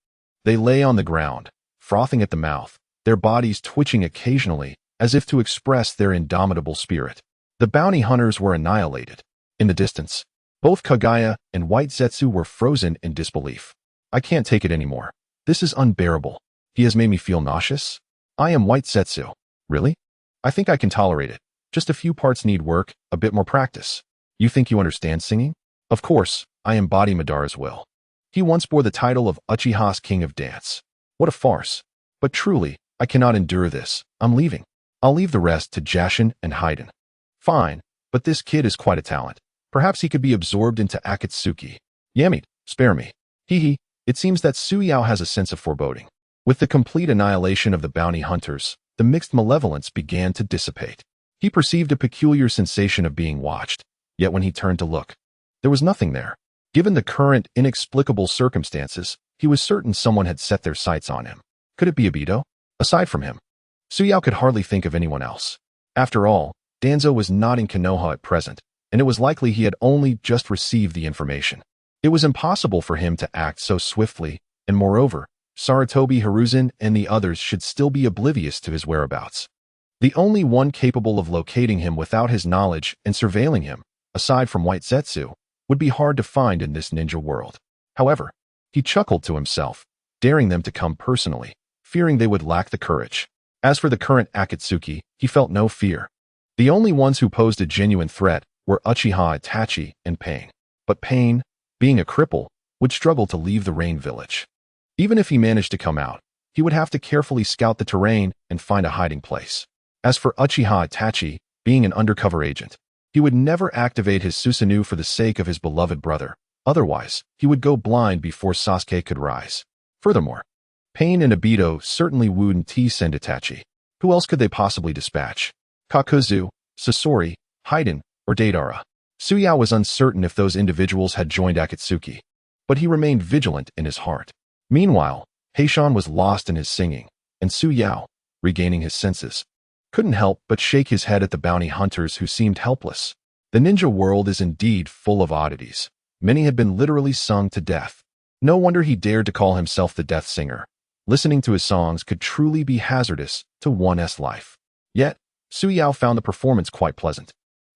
they lay on the ground, frothing at the mouth, their bodies twitching occasionally as if to express their indomitable spirit. The bounty hunters were annihilated. In the distance, both Kagaya and White Zetsu were frozen in disbelief. I can't take it anymore. This is unbearable. He has made me feel nauseous. I am White Zetsu. Really? I think I can tolerate it. Just a few parts need work, a bit more practice. You think you understand singing? Of course, I embody Madara's will. He once bore the title of Uchiha's King of Dance. What a farce. But truly, I cannot endure this. I'm leaving. I'll leave the rest to Jashin and Haiden. Fine, but this kid is quite a talent. Perhaps he could be absorbed into Akatsuki. Yamit, spare me. Hee. It seems that Suyao has a sense of foreboding. With the complete annihilation of the bounty hunters, the mixed malevolence began to dissipate. He perceived a peculiar sensation of being watched, yet when he turned to look, there was nothing there. Given the current inexplicable circumstances, he was certain someone had set their sights on him. Could it be Obito? Aside from him, Suyao could hardly think of anyone else. After all, Danzo was not in Konoha at present, and it was likely he had only just received the information. It was impossible for him to act so swiftly, and moreover, Sarutobi Hiruzen and the others should still be oblivious to his whereabouts. The only one capable of locating him without his knowledge and surveilling him, aside from White Zetsu, would be hard to find in this ninja world. However, he chuckled to himself, daring them to come personally, fearing they would lack the courage. As for the current Akatsuki, he felt no fear. The only ones who posed a genuine threat were Uchiha Itachi and Pain. But Pain, being a cripple, would struggle to leave the Rain Village. Even if he managed to come out, he would have to carefully scout the terrain and find a hiding place. As for Uchiha Itachi, being an undercover agent, he would never activate his Susanoo for the sake of his beloved brother. Otherwise, he would go blind before Sasuke could rise. Furthermore, Pain and Obito certainly wouldn't send Itachi. Who else could they possibly dispatch? Kakuzu, Sasori, Haiden, or Deidara? Suyao was uncertain if those individuals had joined Akatsuki, but he remained vigilant in his heart. Meanwhile, Heishan was lost in his singing, and Suyao, regaining his senses, couldn't help but shake his head at the bounty hunters who seemed helpless. The ninja world is indeed full of oddities. Many had been literally sung to death. No wonder he dared to call himself the Death Singer. Listening to his songs could truly be hazardous to one's life. Yet, Suyao found the performance quite pleasant,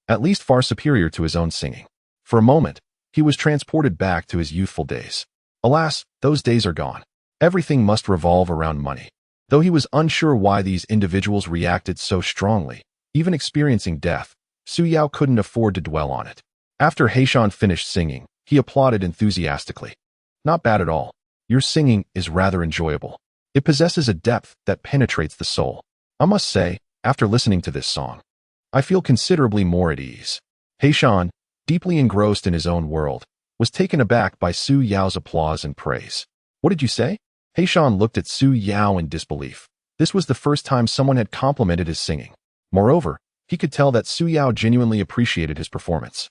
at least far superior to his own singing. For a moment, he was transported back to his youthful days. Alas, those days are gone. Everything must revolve around money. Though he was unsure why these individuals reacted so strongly, even experiencing death, Suyao couldn't afford to dwell on it. After Heishan finished singing, he applauded enthusiastically. Not bad at all. Your singing is rather enjoyable. It possesses a depth that penetrates the soul. I must say, after listening to this song, I feel considerably more at ease. Heishan, deeply engrossed in his own world, was taken aback by Su Yao's applause and praise. What did you say? Heishan looked at Su Yao in disbelief. This was the first time someone had complimented his singing. Moreover, he could tell that Su Yao genuinely appreciated his performance,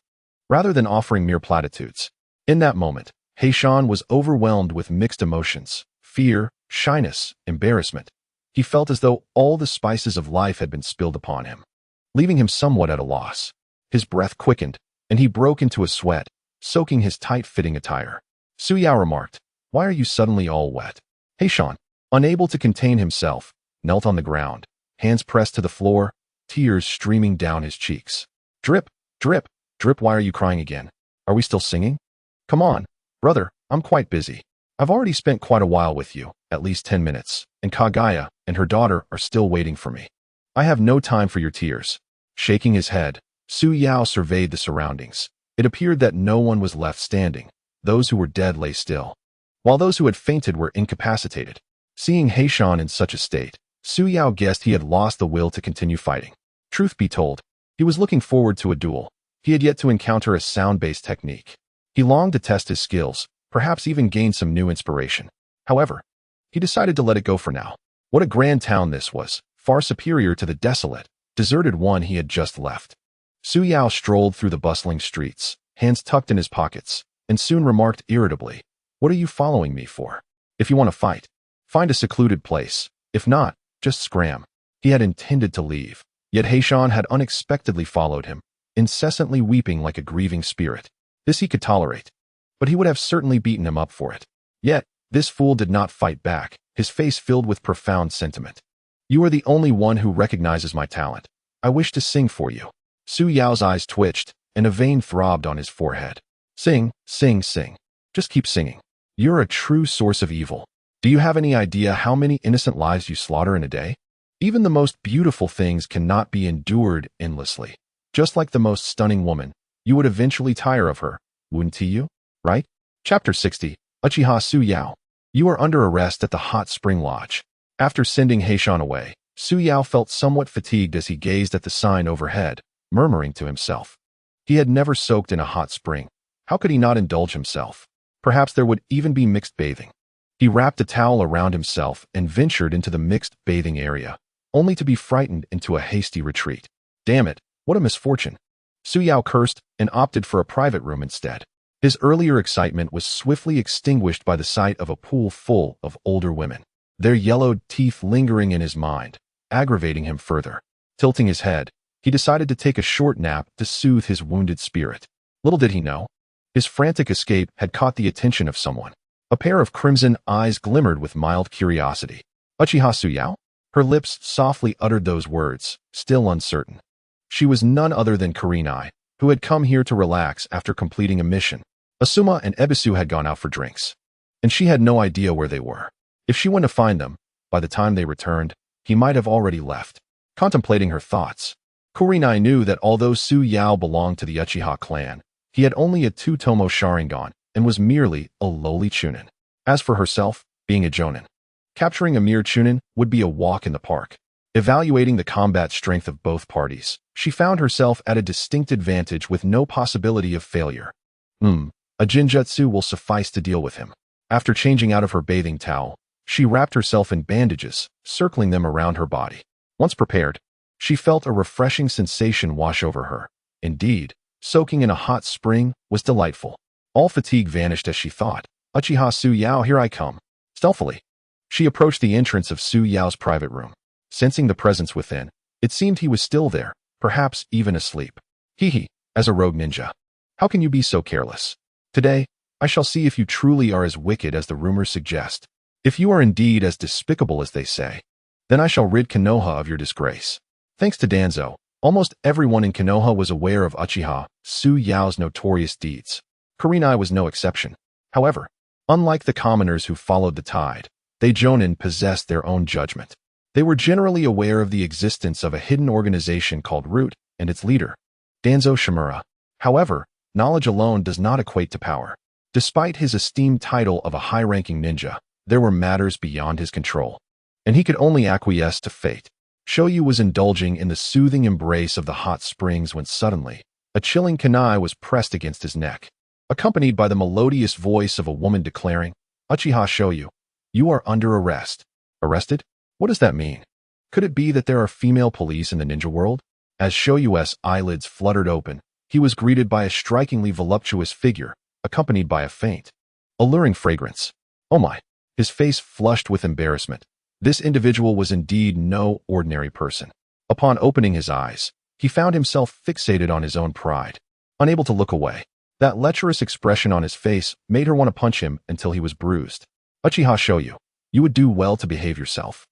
rather than offering mere platitudes. In that moment, Heishan was overwhelmed with mixed emotions: fear, shyness, embarrassment. He felt as though all the spices of life had been spilled upon him, leaving him somewhat at a loss. His breath quickened, and he broke into a sweat, soaking his tight-fitting attire. Su Yao remarked, "Why are you suddenly all wet?" Heishan, unable to contain himself, knelt on the ground, hands pressed to the floor, tears streaming down his cheeks. Drip, drip, drip, why are you crying again? Are we still singing? Come on, brother, I'm quite busy. I've already spent quite a while with you, at least 10 minutes, and Kagaya and her daughter are still waiting for me. I have no time for your tears. Shaking his head, Su Yao surveyed the surroundings. It appeared that no one was left standing. Those who were dead lay still, while those who had fainted were incapacitated. Seeing Heishan in such a state, Su Yao guessed he had lost the will to continue fighting. Truth be told, he was looking forward to a duel. He had yet to encounter a sound-based technique. He longed to test his skills, perhaps even gain some new inspiration. However, he decided to let it go for now. What a grand town this was, far superior to the desolate, deserted one he had just left. Su Yao strolled through the bustling streets, hands tucked in his pockets, and soon remarked irritably, "What are you following me for? If you want to fight, find a secluded place. If not, just scram." He had intended to leave, yet Heishan had unexpectedly followed him, incessantly weeping like a grieving spirit. This he could tolerate, but he would have certainly beaten him up for it. Yet, this fool did not fight back, his face filled with profound sentiment. "You are the only one who recognizes my talent. I wish to sing for you." Su Yao's eyes twitched, and a vein throbbed on his forehead. "Sing, sing, sing. Just keep singing. You're a true source of evil. Do you have any idea how many innocent lives you slaughter in a day? Even the most beautiful things cannot be endured endlessly. Just like the most stunning woman, you would eventually tire of her, wouldn't you? Right?" Chapter 60, Uchiha Su Yao. You are under arrest at the Hot Spring Lodge. After sending Heishan away, Su Yao felt somewhat fatigued as he gazed at the sign overhead, murmuring to himself. He had never soaked in a hot spring. How could he not indulge himself? Perhaps there would even be mixed bathing. He wrapped a towel around himself and ventured into the mixed bathing area, only to be frightened into a hasty retreat. Damn it, what a misfortune. Su Yao cursed and opted for a private room instead. His earlier excitement was swiftly extinguished by the sight of a pool full of older women, their yellowed teeth lingering in his mind, aggravating him further. Tilting his head, He decided to take a short nap to soothe his wounded spirit. Little did he know, his frantic escape had caught the attention of someone. A pair of crimson eyes glimmered with mild curiosity. Uchiha Suyao? Her lips softly uttered those words, still uncertain. She was none other than Kurenai, who had come here to relax after completing a mission. Asuma and Ebisu had gone out for drinks, and she had no idea where they were. If she went to find them, by the time they returned, he might have already left. Contemplating her thoughts, Kurenai knew that although Su Yao belonged to the Uchiha clan, he had only a two-tomo Sharingan and was merely a lowly chunin. As for herself, being a jonin, capturing a mere chunin would be a walk in the park. Evaluating the combat strength of both parties, she found herself at a distinct advantage with no possibility of failure. A jinjutsu will suffice to deal with him. After changing out of her bathing towel, she wrapped herself in bandages, circling them around her body. Once prepared, she felt a refreshing sensation wash over her. Indeed, soaking in a hot spring was delightful. All fatigue vanished as she thought, Uchiha Su Yao, here I come. Stealthily, she approached the entrance of Su Yao's private room. Sensing the presence within, it seemed he was still there, perhaps even asleep. Hee, as a rogue ninja. How can you be so careless? Today, I shall see if you truly are as wicked as the rumors suggest. If you are indeed as despicable as they say, then I shall rid Konoha of your disgrace. Thanks to Danzo, almost everyone in Konoha was aware of Uchiha Su Yao's notorious deeds. Kurenai was no exception. However, unlike the commoners who followed the tide, they jonin possessed their own judgment. They were generally aware of the existence of a hidden organization called Root and its leader, Danzo Shimura. However, knowledge alone does not equate to power. Despite his esteemed title of a high-ranking ninja, there were matters beyond his control, and he could only acquiesce to fate. Shoyu was indulging in the soothing embrace of the hot springs when suddenly, a chilling kunai was pressed against his neck, accompanied by the melodious voice of a woman declaring, Uchiha Shoyu, you are under arrest. Arrested? What does that mean? Could it be that there are female police in the ninja world? As Shoyu's eyelids fluttered open, he was greeted by a strikingly voluptuous figure, accompanied by a faint, alluring fragrance. Oh my! His face flushed with embarrassment. This individual was indeed no ordinary person. Upon opening his eyes, he found himself fixated on his own pride, unable to look away. That lecherous expression on his face made her want to punch him until he was bruised. Uchiha Shoyu, you would do well to behave yourself.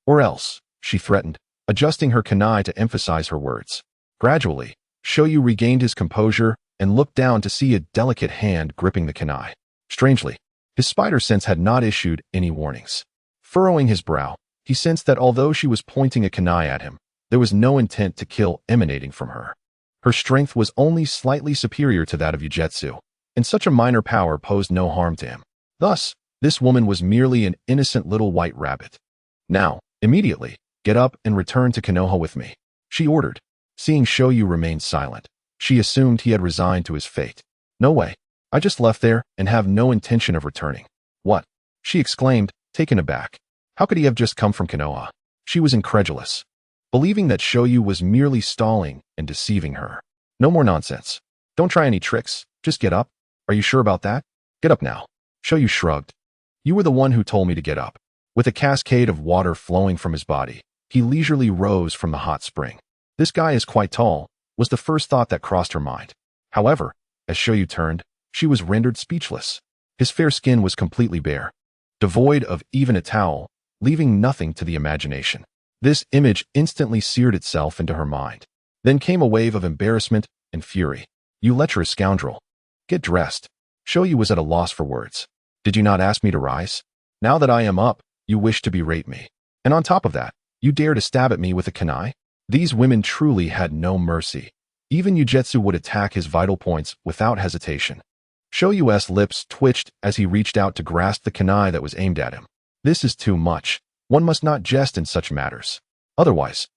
Or else, she threatened, adjusting her kunai to emphasize her words. Gradually, Shoyu regained his composure and looked down to see a delicate hand gripping the kunai. Strangely, his spider sense had not issued any warnings. Furrowing his brow, he sensed that although she was pointing a kunai at him, there was no intent to kill emanating from her. Her strength was only slightly superior to that of Ujetsu, and such a minor power posed no harm to him. Thus, this woman was merely an innocent little white rabbit. Now, immediately, get up and return to Konoha with me, she ordered. Seeing Shoyu remain silent, she assumed he had resigned to his fate. No way. I just left there and have no intention of returning. What? She exclaimed, taken aback. How could he have just come from Konoha? She was incredulous, believing that Shoyu was merely stalling and deceiving her. No more nonsense. Don't try any tricks. Just get up. Are you sure about that? Get up now. Shoyu shrugged. You were the one who told me to get up. With a cascade of water flowing from his body, he leisurely rose from the hot spring. This guy is quite tall, was the first thought that crossed her mind. However, as Shoyu turned, she was rendered speechless. His fair skin was completely bare, devoid of even a towel, leaving nothing to the imagination. This image instantly seared itself into her mind. Then came a wave of embarrassment and fury. You lecherous scoundrel. Get dressed. Shoyu was at a loss for words. Did you not ask me to rise? Now that I am up, you wish to berate me. And on top of that, you dare to stab at me with a kunai? These women truly had no mercy. Even Ujetsu would attack his vital points without hesitation. Shoyu's lips twitched as he reached out to grasp the kunai that was aimed at him. This is too much. One must not jest in such matters. Otherwise,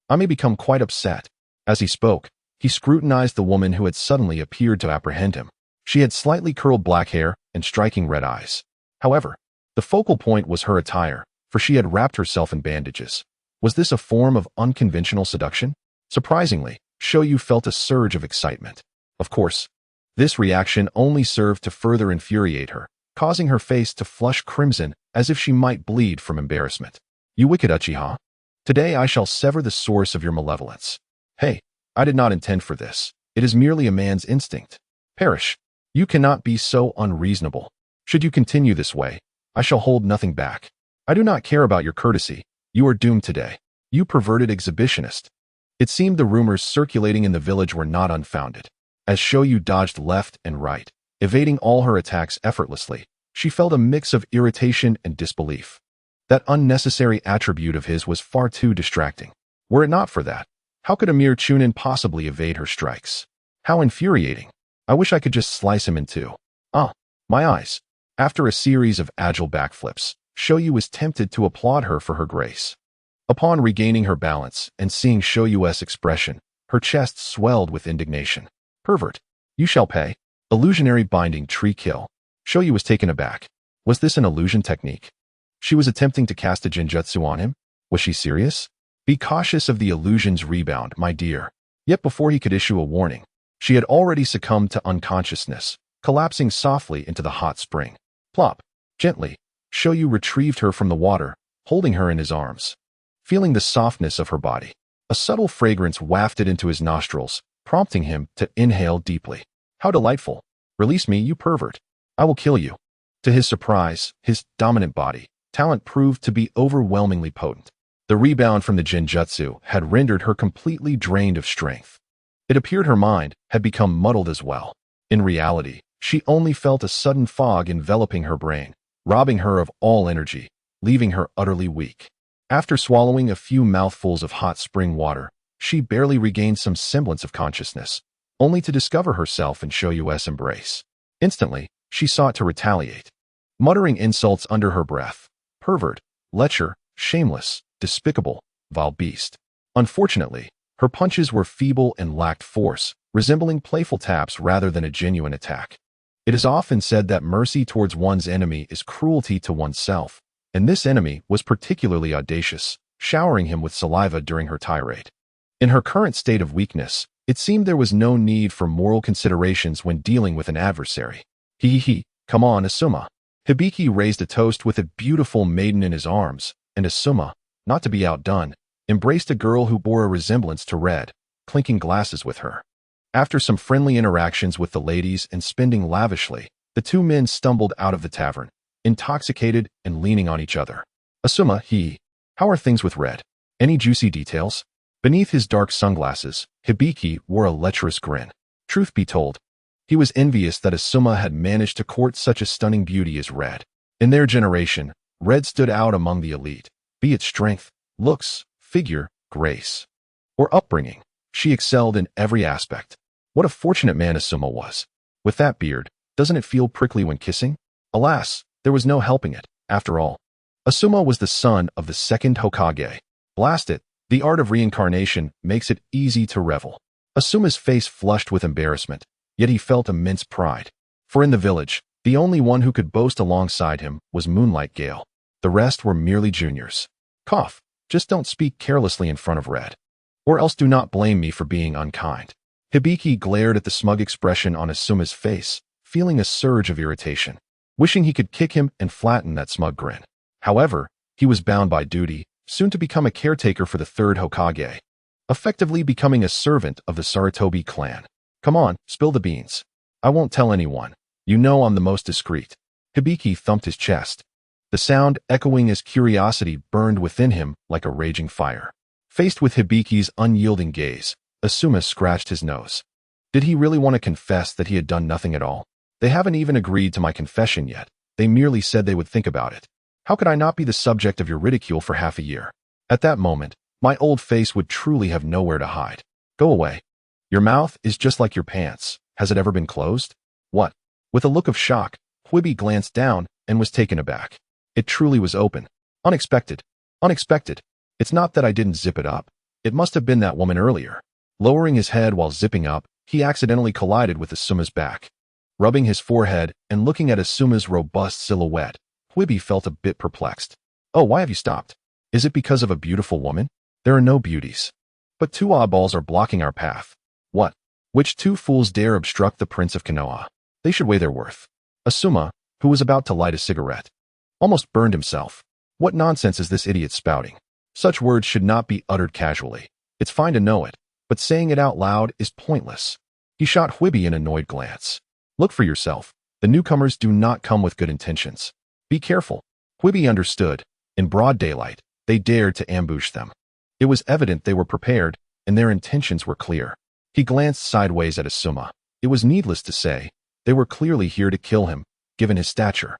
I may become quite upset. As he spoke, he scrutinized the woman who had suddenly appeared to apprehend him. She had slightly curled black hair and striking red eyes. However, the focal point was her attire, for she had wrapped herself in bandages. Was this a form of unconventional seduction? Surprisingly, Shoyu felt a surge of excitement. Of course, this reaction only served to further infuriate her, causing her face to flush crimson as if she might bleed from embarrassment. You wicked Uchiha. Today I shall sever the source of your malevolence. Hey, I did not intend for this. It is merely a man's instinct. Perish. You cannot be so unreasonable. Should you continue this way, I shall hold nothing back. I do not care about your courtesy. You are doomed today. You perverted exhibitionist. It seemed the rumors circulating in the village were not unfounded. As Shoyu dodged left and right, evading all her attacks effortlessly, she felt a mix of irritation and disbelief. That unnecessary attribute of his was far too distracting. Were it not for that, how could a mere chunin possibly evade her strikes? How infuriating. I wish I could just slice him in two. Ah, my eyes. After a series of agile backflips, Shoyu was tempted to applaud her for her grace. Upon regaining her balance and seeing Shoyu's expression, her chest swelled with indignation. Pervert. You shall pay. Illusionary binding tree kill. Shoyu was taken aback. Was this an illusion technique? She was attempting to cast a genjutsu on him? Was she serious? Be cautious of the illusion's rebound, my dear. Yet before he could issue a warning, she had already succumbed to unconsciousness, collapsing softly into the hot spring. Plop. Gently, Shoyu retrieved her from the water, holding her in his arms. Feeling the softness of her body, a subtle fragrance wafted into his nostrils, prompting him to inhale deeply. How delightful. Release me, you pervert. I will kill you. To his surprise, his dominant body talent proved to be overwhelmingly potent. The rebound from the genjutsu had rendered her completely drained of strength. It appeared her mind had become muddled as well. In reality, she only felt a sudden fog enveloping her brain, robbing her of all energy, leaving her utterly weak. After swallowing a few mouthfuls of hot spring water, she barely regained some semblance of consciousness, only to discover herself in Shoyu's embrace. Instantly, she sought to retaliate, muttering insults under her breath. Pervert, lecher, shameless, despicable, vile beast. Unfortunately, her punches were feeble and lacked force, resembling playful taps rather than a genuine attack. It is often said that mercy towards one's enemy is cruelty to oneself, and this enemy was particularly audacious, showering him with saliva during her tirade. In her current state of weakness, it seemed there was no need for moral considerations when dealing with an adversary. Come on, Asuma. Hibiki raised a toast with a beautiful maiden in his arms, and Asuma, not to be outdone, embraced a girl who bore a resemblance to Red, clinking glasses with her. After some friendly interactions with the ladies and spending lavishly, the two men stumbled out of the tavern, intoxicated and leaning on each other. Asuma, how are things with Red? Any juicy details? Beneath his dark sunglasses, Hibiki wore a lecherous grin. Truth be told, he was envious that Asuma had managed to court such a stunning beauty as Red. In their generation, Red stood out among the elite, be it strength, looks, figure, grace, or upbringing. She excelled in every aspect. What a fortunate man Asuma was. With that beard, doesn't it feel prickly when kissing? Alas, there was no helping it, after all. Asuma was the son of the second Hokage. Blast it, the art of reincarnation makes it easy to revel. Asuma's face flushed with embarrassment, yet he felt immense pride. For in the village, the only one who could boast alongside him was Moonlight Gale. The rest were merely juniors. Cough, just don't speak carelessly in front of Red. Or else do not blame me for being unkind. Hibiki glared at the smug expression on Asuma's face, feeling a surge of irritation, wishing he could kick him and flatten that smug grin. However, he was bound by duty, soon to become a caretaker for the third Hokage, effectively becoming a servant of the Sarutobi clan. Come on, spill the beans. I won't tell anyone. You know I'm the most discreet. Hibiki thumped his chest, the sound echoing as curiosity burned within him like a raging fire. Faced with Hibiki's unyielding gaze, Asuma scratched his nose. Did he really want to confess that he had done nothing at all? They haven't even agreed to my confession yet. They merely said they would think about it. How could I not be the subject of your ridicule for half a year? At that moment, my old face would truly have nowhere to hide. Go away. Your mouth is just like your pants. Has it ever been closed? What? With a look of shock, Whibby glanced down and was taken aback. It truly was open. Unexpected. Unexpected. It's not that I didn't zip it up. It must have been that woman earlier. Lowering his head while zipping up, he accidentally collided with Asuma's back. Rubbing his forehead and looking at Asuma's robust silhouette, Whibby felt a bit perplexed. Oh, why have you stopped? Is it because of a beautiful woman? There are no beauties. But two oddballs are blocking our path. What? Which two fools dare obstruct the Prince of Konoha? They should weigh their worth. Asuma, who was about to light a cigarette, almost burned himself. What nonsense is this idiot spouting? Such words should not be uttered casually. It's fine to know it, but saying it out loud is pointless. He shot Hwibie an annoyed glance. Look for yourself. The newcomers do not come with good intentions. Be careful. Hwibie understood. In broad daylight, they dared to ambush them. It was evident they were prepared, and their intentions were clear. He glanced sideways at Asuma. It was needless to say, they were clearly here to kill him, given his stature.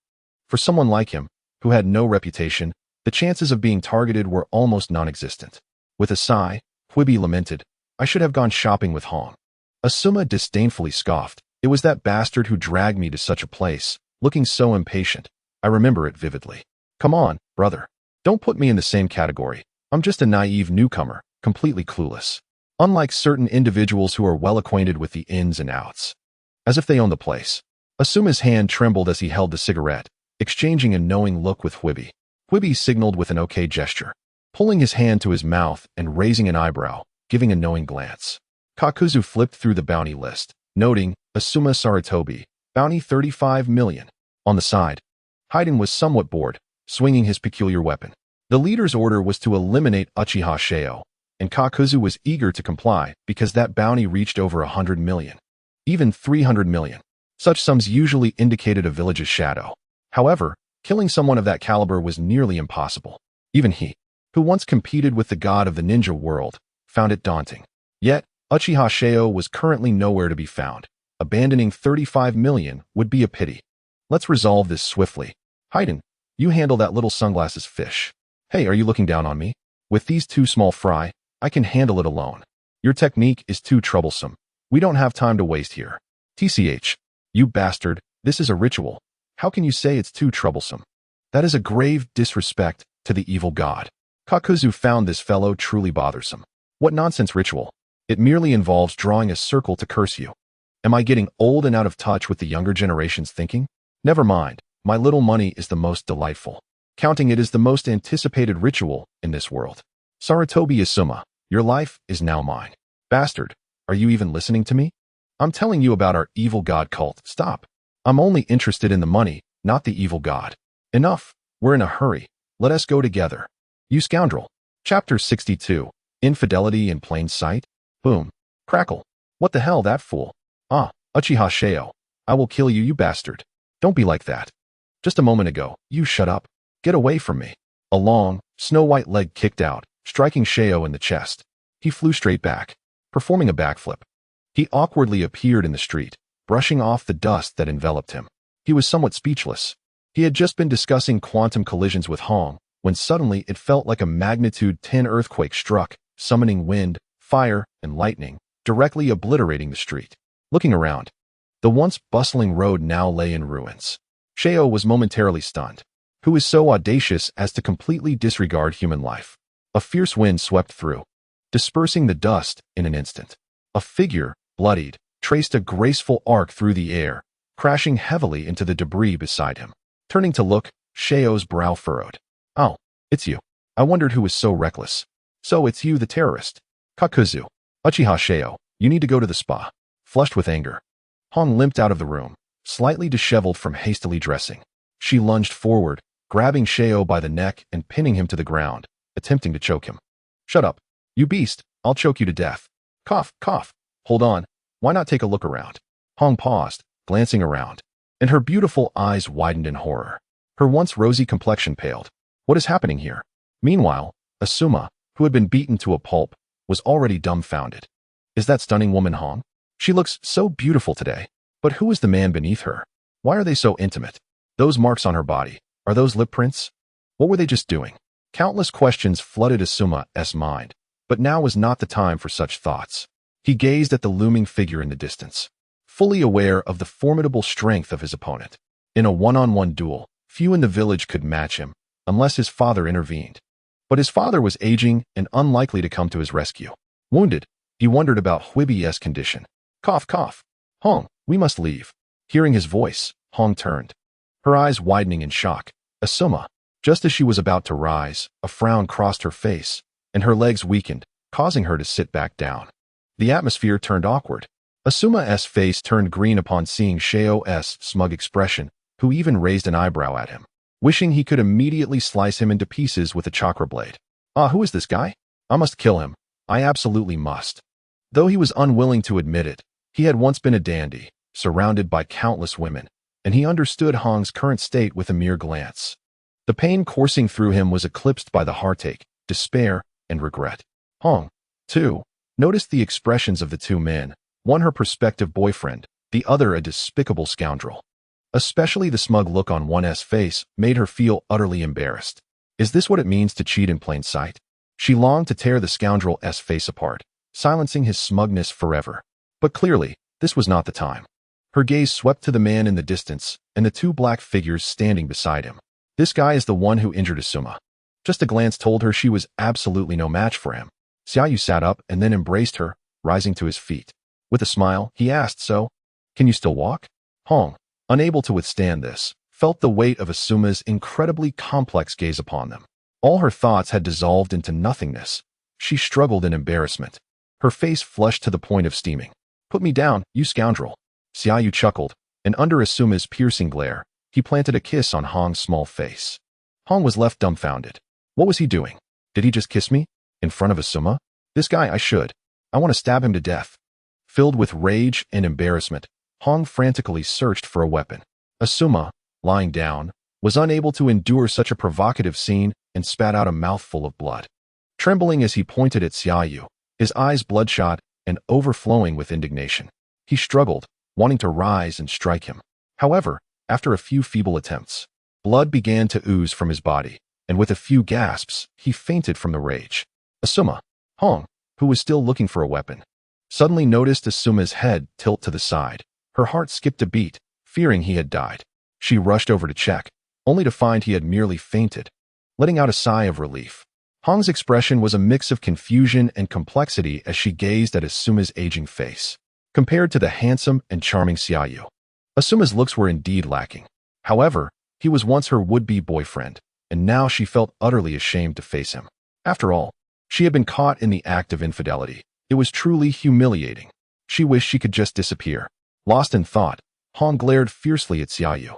For someone like him, who had no reputation, the chances of being targeted were almost non-existent. With a sigh, Hwibie lamented, I should have gone shopping with Hong. Asuma disdainfully scoffed. It was that bastard who dragged me to such a place, looking so impatient. I remember it vividly. Come on, brother. Don't put me in the same category. I'm just a naive newcomer, completely clueless. Unlike certain individuals who are well acquainted with the ins and outs. As if they own the place. Asuma's hand trembled as he held the cigarette, exchanging a knowing look with Hwibie. Hwibie signaled with an okay gesture, pulling his hand to his mouth and raising an eyebrow, giving a knowing glance. Kakuzu flipped through the bounty list, noting, Asuma Sarutobi, bounty 35 million. On the side, Haiden was somewhat bored, swinging his peculiar weapon. The leader's order was to eliminate Uchiha Sheo, and Kakuzu was eager to comply because that bounty reached over 100 million. Even 300 million. Such sums usually indicated a village's shadow. However, killing someone of that caliber was nearly impossible. Even he, who once competed with the god of the ninja world, found it daunting. Yet, Uchiha Sheo was currently nowhere to be found. Abandoning 35 million would be a pity. Let's resolve this swiftly. Haiden, you handle that little sunglasses fish. Hey, are you looking down on me? With these two small fry, I can handle it alone. Your technique is too troublesome. We don't have time to waste here. TCH. You bastard, this is a ritual. How can you say it's too troublesome? That is a grave disrespect to the evil god. Kakuzu found this fellow truly bothersome. What nonsense ritual? It merely involves drawing a circle to curse you. Am I getting old and out of touch with the younger generation's thinking? Never mind, my little money is the most delightful. Counting it is the most anticipated ritual in this world. Sarutobi Asuma, your life is now mine. Bastard, are you even listening to me? I'm telling you about our evil god cult. Stop. I'm only interested in the money, not the evil god. Enough. We're in a hurry. Let us go together. You scoundrel. Chapter 62. Infidelity in plain sight? Boom. Crackle. What the hell, that fool? Ah, Uchiha Sheo. I will kill you, you bastard. Don't be like that. Just a moment ago, you shut up. Get away from me. A long, snow-white leg kicked out, striking Sheo in the chest. He flew straight back, performing a backflip. He awkwardly appeared in the street, brushing off the dust that enveloped him. He was somewhat speechless. He had just been discussing quantum collisions with Hong, when suddenly it felt like a magnitude 10 earthquake struck, summoning wind, fire, and lightning, directly obliterating the street. Looking around, the once bustling road now lay in ruins. Sheo was momentarily stunned. Who is so audacious as to completely disregard human life? A fierce wind swept through, dispersing the dust in an instant. A figure, bloodied, traced a graceful arc through the air, crashing heavily into the debris beside him. Turning to look, Sheo's brow furrowed. Oh, it's you. I wondered who was so reckless. So it's you, the terrorist. Kakuzu. Uchiha Sheo, you need to go to the spa. Flushed with anger, Hong limped out of the room, slightly disheveled from hastily dressing. She lunged forward, grabbing Sheo by the neck and pinning him to the ground, attempting to choke him. Shut up. You beast, I'll choke you to death. Cough, cough. Hold on. Why not take a look around? Hong paused, glancing around, and her beautiful eyes widened in horror. Her once rosy complexion paled. What is happening here? Meanwhile, Asuma, who had been beaten to a pulp, was already dumbfounded. Is that stunning woman Hong? She looks so beautiful today. But who is the man beneath her? Why are they so intimate? Those marks on her body, are those lip prints? What were they just doing? Countless questions flooded Asuma's mind, but now was not the time for such thoughts. He gazed at the looming figure in the distance, fully aware of the formidable strength of his opponent. In a one-on-one duel, few in the village could match him, unless his father intervened. But his father was aging and unlikely to come to his rescue. Wounded, he wondered about Hwibie's condition. Cough, cough. Hong, we must leave. Hearing his voice, Hong turned, her eyes widening in shock. Asuma. Just as she was about to rise, a frown crossed her face, and her legs weakened, causing her to sit back down. The atmosphere turned awkward. Asuma's face turned green upon seeing Sheo's smug expression, who even raised an eyebrow at him, wishing he could immediately slice him into pieces with a chakra blade. Ah, who is this guy? I must kill him. I absolutely must. Though he was unwilling to admit it, he had once been a dandy, surrounded by countless women, and he understood Hong's current state with a mere glance. The pain coursing through him was eclipsed by the heartache, despair, and regret. Hong, too, noticed the expressions of the two men, one her prospective boyfriend, the other a despicable scoundrel. Especially the smug look on one's face made her feel utterly embarrassed. Is this what it means to cheat in plain sight? She longed to tear the scoundrel's face apart, silencing his smugness forever. But clearly, this was not the time. Her gaze swept to the man in the distance and the two black figures standing beside him. This guy is the one who injured Asuma. Just a glance told her she was absolutely no match for him. Xiaoyu sat up and then embraced her, rising to his feet. With a smile, he asked, "So, can you still walk?" Hong, unable to withstand this, felt the weight of Asuma's incredibly complex gaze upon them. All her thoughts had dissolved into nothingness. She struggled in embarrassment. Her face flushed to the point of steaming. "Put me down, you scoundrel." Xiaoyu chuckled, and under Asuma's piercing glare, he planted a kiss on Hong's small face. Hong was left dumbfounded. What was he doing? Did he just kiss me? In front of Asuma? This guy, I want to stab him to death. Filled with rage and embarrassment, Hong frantically searched for a weapon. Asuma, lying down, was unable to endure such a provocative scene and spat out a mouthful of blood. Trembling as he pointed at Xiaoyu, his eyes bloodshot and overflowing with indignation. He struggled, wanting to rise and strike him. However, after a few feeble attempts, blood began to ooze from his body, and with a few gasps, he fainted from the rage. Asuma, Hong, who was still looking for a weapon, suddenly noticed Asuma's head tilt to the side. Her heart skipped a beat, fearing he had died. She rushed over to check, only to find he had merely fainted. Letting out a sigh of relief, Hong's expression was a mix of confusion and complexity as she gazed at Asuma's aging face, compared to the handsome and charming Xiaoyu. Asuma's looks were indeed lacking. However, he was once her would-be boyfriend, and now she felt utterly ashamed to face him. After all, she had been caught in the act of infidelity. It was truly humiliating. She wished she could just disappear. Lost in thought, Hong glared fiercely at Xiaoyu,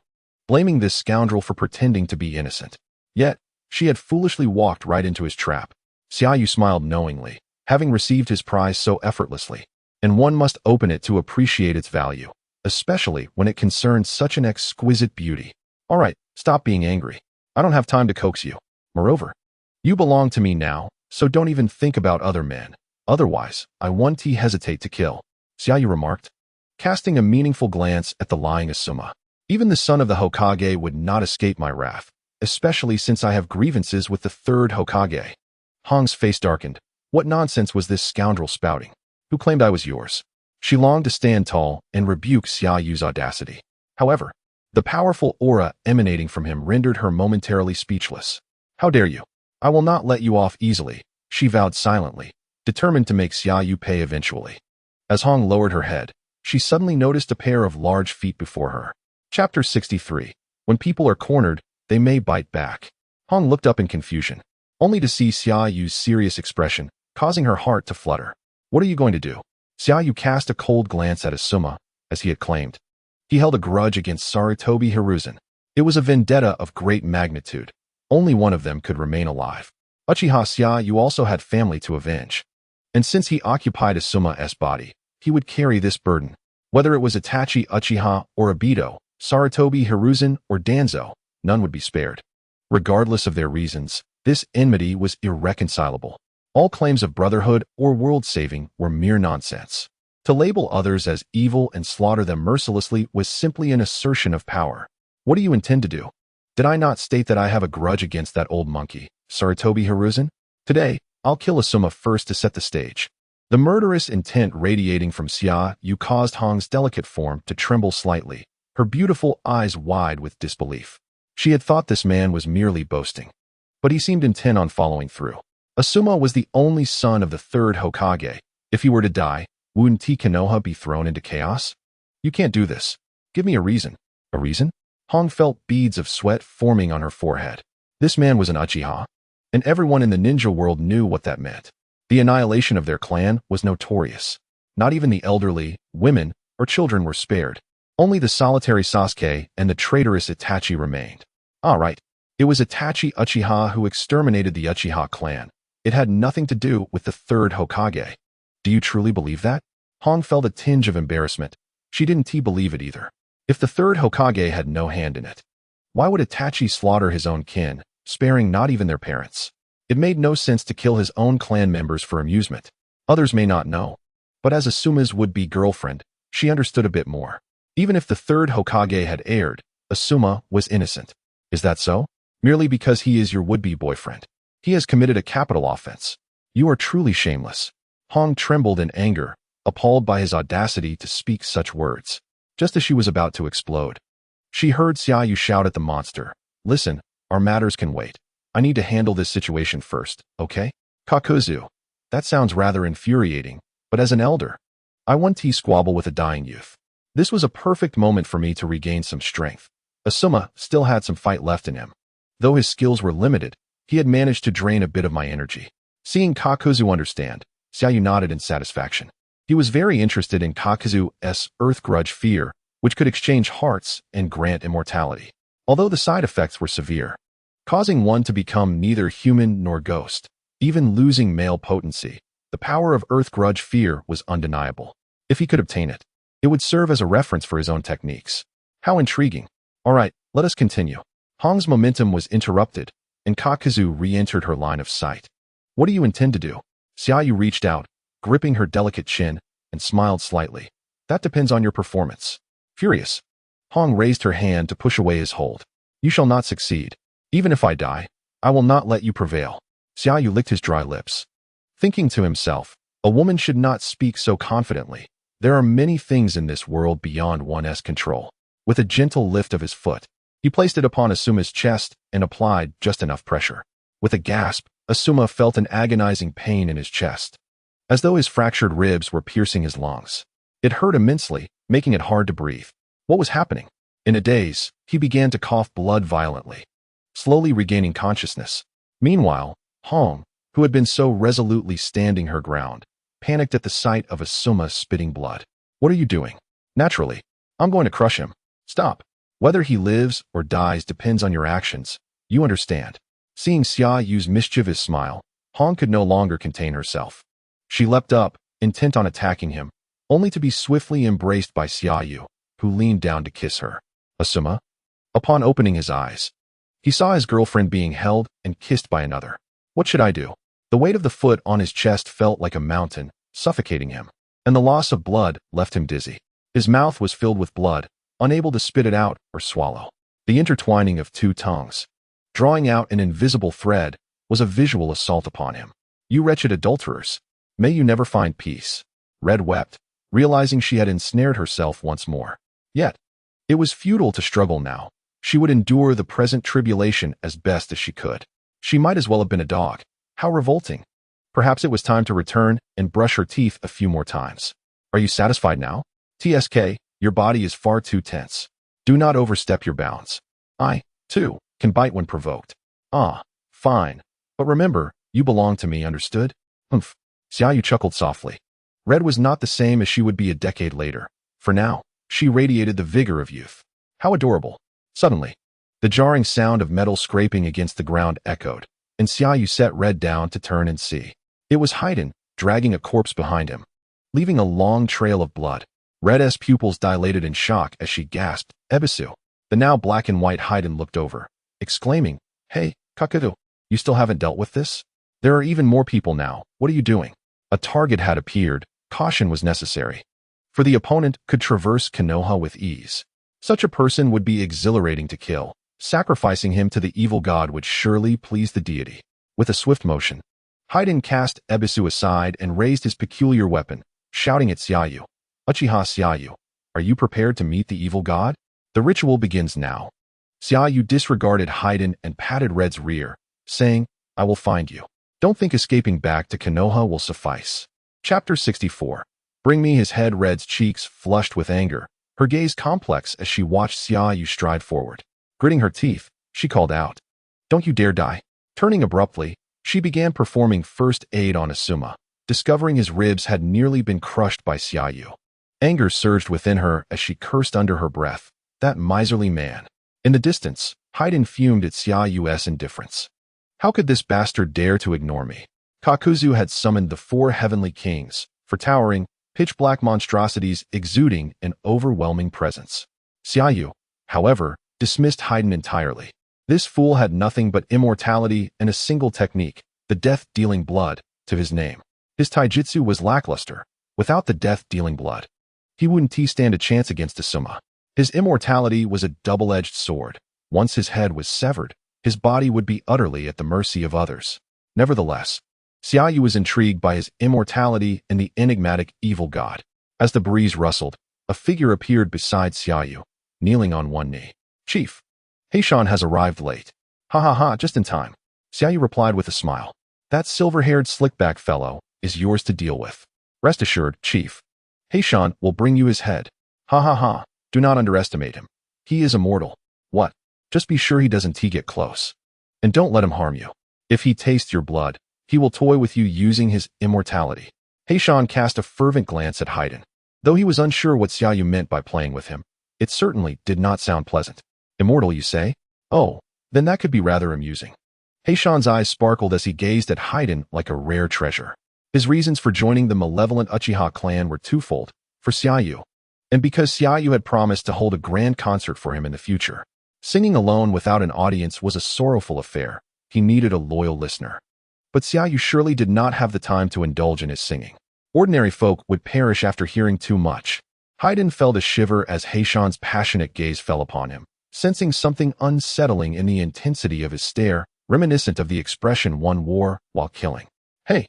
blaming this scoundrel for pretending to be innocent. Yet, she had foolishly walked right into his trap. Xiaoyu smiled knowingly, having received his prize so effortlessly, and one must open it to appreciate its value, especially when it concerns such an exquisite beauty. All right, stop being angry. I don't have time to coax you. Moreover, you belong to me now, so don't even think about other men. Otherwise, I won't hesitate to kill," Xiaoyu remarked, casting a meaningful glance at the lying Asuma. "Even the son of the Hokage would not escape my wrath, especially since I have grievances with the third Hokage." Hong's face darkened. What nonsense was this scoundrel spouting? Who claimed I was yours? She longed to stand tall and rebuke Xiaoyu's audacity. However, the powerful aura emanating from him rendered her momentarily speechless. "How dare you? I will not let you off easily," she vowed silently, determined to make Xiaoyu pay eventually. As Hong lowered her head, she suddenly noticed a pair of large feet before her. Chapter 63. When people are cornered, they may bite back. Hong looked up in confusion, only to see Xiaoyu's serious expression, causing her heart to flutter. "What are you going to do?" Xiaoyu cast a cold glance at Asuma, as he had claimed. He held a grudge against Sarutobi Hiruzen. It was a vendetta of great magnitude. Only one of them could remain alive. Uchiha Xiaoyu also had family to avenge. And since he occupied Asuma's body, he would carry this burden. Whether it was Itachi Uchiha or Obito, Sarutobi Hiruzen or Danzo, none would be spared. Regardless of their reasons, this enmity was irreconcilable. All claims of brotherhood or world-saving were mere nonsense. To label others as evil and slaughter them mercilessly was simply an assertion of power. What do you intend to do? Did I not state that I have a grudge against that old monkey, Sarutobi Hiruzen? Today, I'll kill Asuma first to set the stage. The murderous intent radiating from Xiaoyu caused Hong's delicate form to tremble slightly, her beautiful eyes wide with disbelief. She had thought this man was merely boasting, but he seemed intent on following through. Asuma was the only son of the third Hokage. If he were to die, wouldn't Konoha be thrown into chaos? You can't do this. Give me a reason. A reason? Hong felt beads of sweat forming on her forehead. This man was an Uchiha, and everyone in the ninja world knew what that meant. The annihilation of their clan was notorious. Not even the elderly, women, or children were spared. Only the solitary Sasuke and the traitorous Itachi remained. All right, it was Itachi Uchiha who exterminated the Uchiha clan. It had nothing to do with the third Hokage. Do you truly believe that? Hong felt a tinge of embarrassment. She didn't believe it either. If the third Hokage had no hand in it, why would Itachi slaughter his own kin, sparing not even their parents? It made no sense to kill his own clan members for amusement. Others may not know, but as Asuma's would-be girlfriend, she understood a bit more. Even if the third Hokage had erred, Asuma was innocent. Is that so? Merely because he is your would-be boyfriend. He has committed a capital offense. You are truly shameless. Hong trembled in anger, appalled by his audacity to speak such words. Just as she was about to explode, she heard Xiaoyu shout at the monster, "Listen, our matters can wait. I need to handle this situation first, okay? Kakuzu." That sounds rather infuriating, but as an elder, I won't squabble with a dying youth. This was a perfect moment for me to regain some strength. Asuma still had some fight left in him. Though his skills were limited, he had managed to drain a bit of my energy. Seeing Kakuzu understand, Xiaoyu nodded in satisfaction. He was very interested in Kakuzu's Earth Grudge Fear, which could exchange hearts and grant immortality. Although the side effects were severe, causing one to become neither human nor ghost, even losing male potency, the power of Earth Grudge Fear was undeniable. If he could obtain it, it would serve as a reference for his own techniques. How intriguing. All right, let us continue. Hong's momentum was interrupted, and Kakuzu re-entered her line of sight. What do you intend to do? Xiaoyu reached out, gripping her delicate chin, and smiled slightly. That depends on your performance. Furious, Hong raised her hand to push away his hold. You shall not succeed. Even if I die, I will not let you prevail. Xiaoyu licked his dry lips. Thinking to himself, a woman should not speak so confidently. There are many things in this world beyond one's control. With a gentle lift of his foot, he placed it upon Asuma's chest and applied just enough pressure. With a gasp, Asuma felt an agonizing pain in his chest, as though his fractured ribs were piercing his lungs. It hurt immensely, making it hard to breathe. What was happening? In a daze, he began to cough blood violently, slowly regaining consciousness. Meanwhile, Hong, who had been so resolutely standing her ground, panicked at the sight of Asuma spitting blood. What are you doing? Naturally, I'm going to crush him. Stop. Whether he lives or dies depends on your actions. You understand. Seeing Xiaoyu's mischievous smile, Hong could no longer contain herself. She leapt up, intent on attacking him, only to be swiftly embraced by Xiaoyu, who leaned down to kiss her. Asuma? Upon opening his eyes, he saw his girlfriend being held and kissed by another. What should I do? The weight of the foot on his chest felt like a mountain, suffocating him, and the loss of blood left him dizzy. His mouth was filled with blood, unable to spit it out or swallow. The intertwining of two tongues, drawing out an invisible thread, was a visual assault upon him. You wretched adulterers! May you never find peace. Red wept, realizing she had ensnared herself once more. Yet, it was futile to struggle now. She would endure the present tribulation as best as she could. She might as well have been a dog. How revolting. Perhaps it was time to return and brush her teeth a few more times. Are you satisfied now? TSK, your body is far too tense. Do not overstep your bounds. I, too, can bite when provoked. Ah, fine. But remember, you belong to me, understood? Humph. Xiaoyu chuckled softly. Red was not the same as she would be a decade later. For now, she radiated the vigor of youth. How adorable. Suddenly, the jarring sound of metal scraping against the ground echoed, and Xiaoyu set Red down to turn and see. It was Haiden, dragging a corpse behind him, leaving a long trail of blood. Red's pupils dilated in shock as she gasped, Ebisu. The now black and white Haiden looked over, exclaiming, Hey, Kakuzu, you still haven't dealt with this? There are even more people now. What are you doing? A target had appeared. Caution was necessary, for the opponent could traverse Konoha with ease. Such a person would be exhilarating to kill. Sacrificing him to the evil god would surely please the deity. With a swift motion, Haiden cast Ebisu aside and raised his peculiar weapon, shouting at Xiaoyu. Uchiha Xiaoyu, are you prepared to meet the evil god? The ritual begins now. Xiaoyu disregarded Haiden and patted Red's rear, saying, I will find you. Don't think escaping back to Konoha will suffice. Chapter 64. Bring me his head. Red's cheeks flushed with anger, her gaze complex as she watched Xiaoyu stride forward. Gritting her teeth, she called out, Don't you dare die. Turning abruptly, she began performing first aid on Asuma, discovering his ribs had nearly been crushed by Xiaoyu. Anger surged within her as she cursed under her breath. That miserly man. In the distance, Haiden fumed at Xiaoyu's indifference. How could this bastard dare to ignore me? Kakuzu had summoned the 4 heavenly kings, for towering, pitch-black monstrosities exuding an overwhelming presence. Xiaoyu, however, dismissed Haiden entirely. This fool had nothing but immortality and a single technique, the death-dealing blood, to his name. His taijutsu was lackluster. Without the death-dealing blood, he wouldn't stand a chance against Asuma. His immortality was a double-edged sword. Once his head was severed, his body would be utterly at the mercy of others. Nevertheless, Xiaoyu was intrigued by his immortality and the enigmatic evil god. As the breeze rustled, a figure appeared beside Xiaoyu, kneeling on one knee. "Chief, Heishan has arrived late." "Ha ha ha, just in time," Xiaoyu replied with a smile. "That silver-haired slickback fellow is yours to deal with. Rest assured, Chief. Heishan will bring you his head." "Ha ha ha, do not underestimate him. He is immortal." "What? Just be sure he doesn't get close. And don't let him harm you. If he tastes your blood, he will toy with you using his immortality." Heishan cast a fervent glance at Haiden. Though he was unsure what Xiaoyu meant by playing with him, it certainly did not sound pleasant. "Immortal, you say? Oh, then that could be rather amusing." Heishan's eyes sparkled as he gazed at Haiden like a rare treasure. His reasons for joining the malevolent Uchiha clan were twofold: for Xiaoyu, and because Xiaoyu had promised to hold a grand concert for him in the future. Singing alone without an audience was a sorrowful affair. He needed a loyal listener. But Xiaoyu surely did not have the time to indulge in his singing. Ordinary folk would perish after hearing too much. Haiden felt a shiver as Heishan's passionate gaze fell upon him, sensing something unsettling in the intensity of his stare, reminiscent of the expression one wore while killing. "Hey,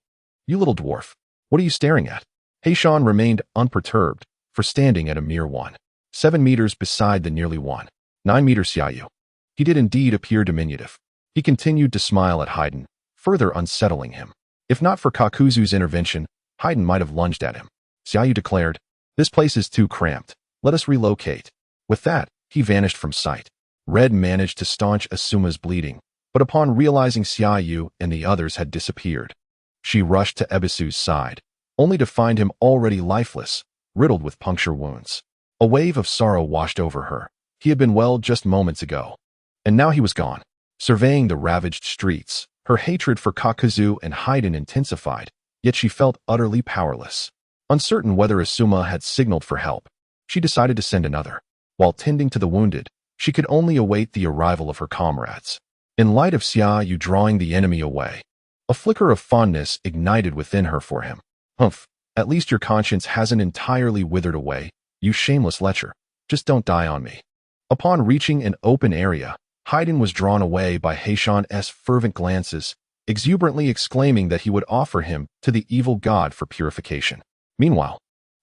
you little dwarf, what are you staring at?" Heishan remained unperturbed, for standing at a mere 1.7 meters beside the nearly 1.9 meter Xiaoyu. He did indeed appear diminutive. He continued to smile at Haiden, further unsettling him. If not for Kakuzu's intervention, Haiden might have lunged at him. Xiaoyu declared, "This place is too cramped. Let us relocate." With that, he vanished from sight. Red managed to staunch Asuma's bleeding, but upon realizing Xiaoyu and the others had disappeared, she rushed to Ebisu's side, only to find him already lifeless, riddled with puncture wounds. A wave of sorrow washed over her. He had been well just moments ago, and now he was gone. Surveying the ravaged streets, her hatred for Kakuzu and Haiden intensified, yet she felt utterly powerless. Uncertain whether Asuma had signaled for help, she decided to send another. While tending to the wounded, she could only await the arrival of her comrades. In light of Xiaoyu drawing the enemy away, a flicker of fondness ignited within her for him. "Humph, at least your conscience hasn't entirely withered away, you shameless lecher. Just don't die on me." Upon reaching an open area, Haiden was drawn away by Heishan's fervent glances, exuberantly exclaiming that he would offer him to the evil god for purification. Meanwhile,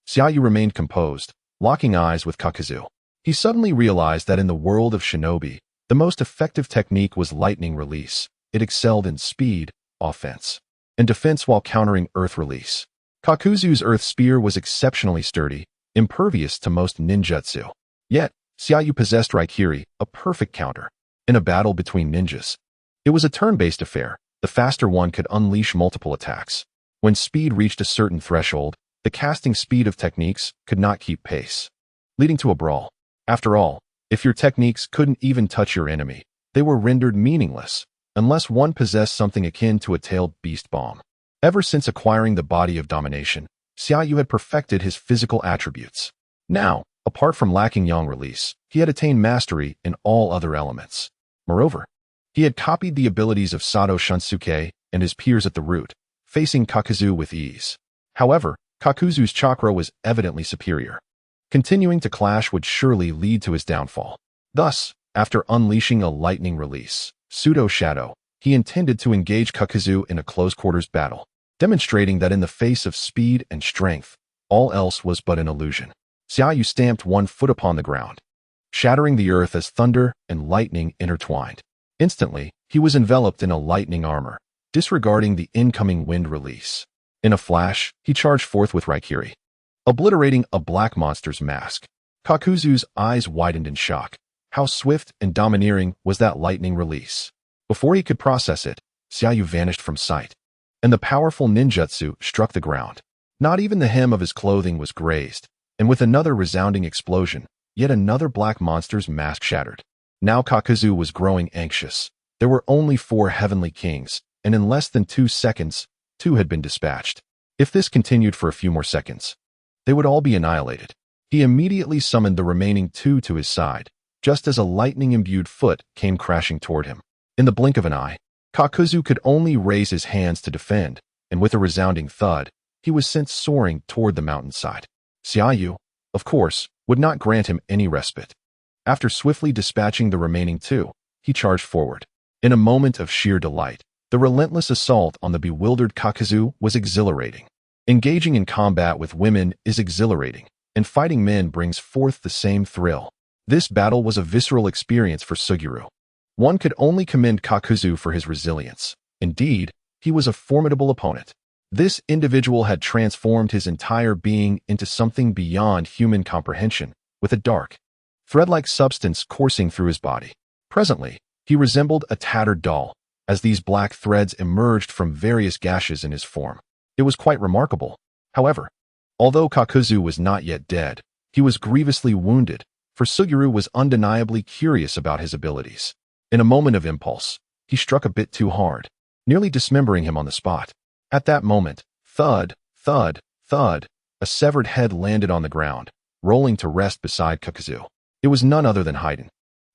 Xiaoyu remained composed, locking eyes with Kakuzu. He suddenly realized that in the world of shinobi, the most effective technique was lightning release. It excelled in speed, offense, and defense while countering earth release. Kakuzu's earth spear was exceptionally sturdy, impervious to most ninjutsu. Yet, Xiaoyu possessed Raikiri, a perfect counter. In a battle between ninjas, it was a turn-based affair. The faster one could unleash multiple attacks. When speed reached a certain threshold, the casting speed of techniques could not keep pace, leading to a brawl. After all, if your techniques couldn't even touch your enemy, they were rendered meaningless, unless one possessed something akin to a tailed beast bomb. Ever since acquiring the body of domination, Xiaoyu had perfected his physical attributes. Now, apart from lacking yang release, he had attained mastery in all other elements. Moreover, he had copied the abilities of Sato Shunsuke and his peers at the root, facing Kakuzu with ease. However, Kakuzu's chakra was evidently superior. Continuing to clash would surely lead to his downfall. Thus, after unleashing a lightning release, pseudo shadow, he intended to engage Kakuzu in a close-quarters battle, demonstrating that in the face of speed and strength, all else was but an illusion. Xiaoyu stamped one foot upon the ground, shattering the earth as thunder and lightning intertwined. Instantly, he was enveloped in a lightning armor, disregarding the incoming wind release. In a flash, he charged forth with Raikiri, obliterating a black monster's mask. Kakuzu's eyes widened in shock. How swift and domineering was that lightning release? Before he could process it, Xiaoyu vanished from sight, and the powerful ninjutsu struck the ground. Not even the hem of his clothing was grazed, and with another resounding explosion, yet another black monster's mask shattered. Now Kakuzu was growing anxious. There were only 4 heavenly kings, and in less than 2 seconds, 2 had been dispatched. If this continued for a few more seconds, they would all be annihilated. He immediately summoned the remaining two to his side, just as a lightning-imbued foot came crashing toward him. In the blink of an eye, Kakuzu could only raise his hands to defend, and with a resounding thud, he was sent soaring toward the mountainside. Xiaoyu, of course, would not grant him any respite. After swiftly dispatching the remaining two, he charged forward. In a moment of sheer delight, the relentless assault on the bewildered Kakuzu was exhilarating. Engaging in combat with women is exhilarating, and fighting men brings forth the same thrill. This battle was a visceral experience for Suguru. One could only commend Kakuzu for his resilience. Indeed, he was a formidable opponent. This individual had transformed his entire being into something beyond human comprehension, with a dark, thread-like substance coursing through his body. Presently, he resembled a tattered doll, as these black threads emerged from various gashes in his form. It was quite remarkable. However, although Kakuzu was not yet dead, he was grievously wounded, for Suguru was undeniably curious about his abilities. In a moment of impulse, he struck a bit too hard, nearly dismembering him on the spot. At that moment, thud, thud, thud, a severed head landed on the ground, rolling to rest beside Kakuzu. It was none other than Haiden,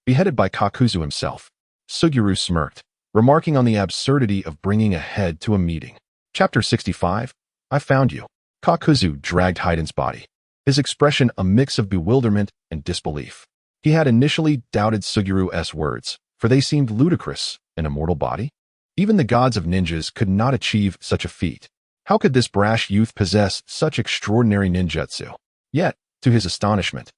beheaded by Kakuzu himself. Suguru smirked, remarking on the absurdity of bringing a head to a meeting. Chapter 65, I found you. Kakuzu dragged Haiden's body, his expression a mix of bewilderment and disbelief. He had initially doubted Suguru's words, for they seemed ludicrous. An immortal body? Even the gods of ninjas could not achieve such a feat. How could this brash youth possess such extraordinary ninjutsu? Yet, to his astonishment,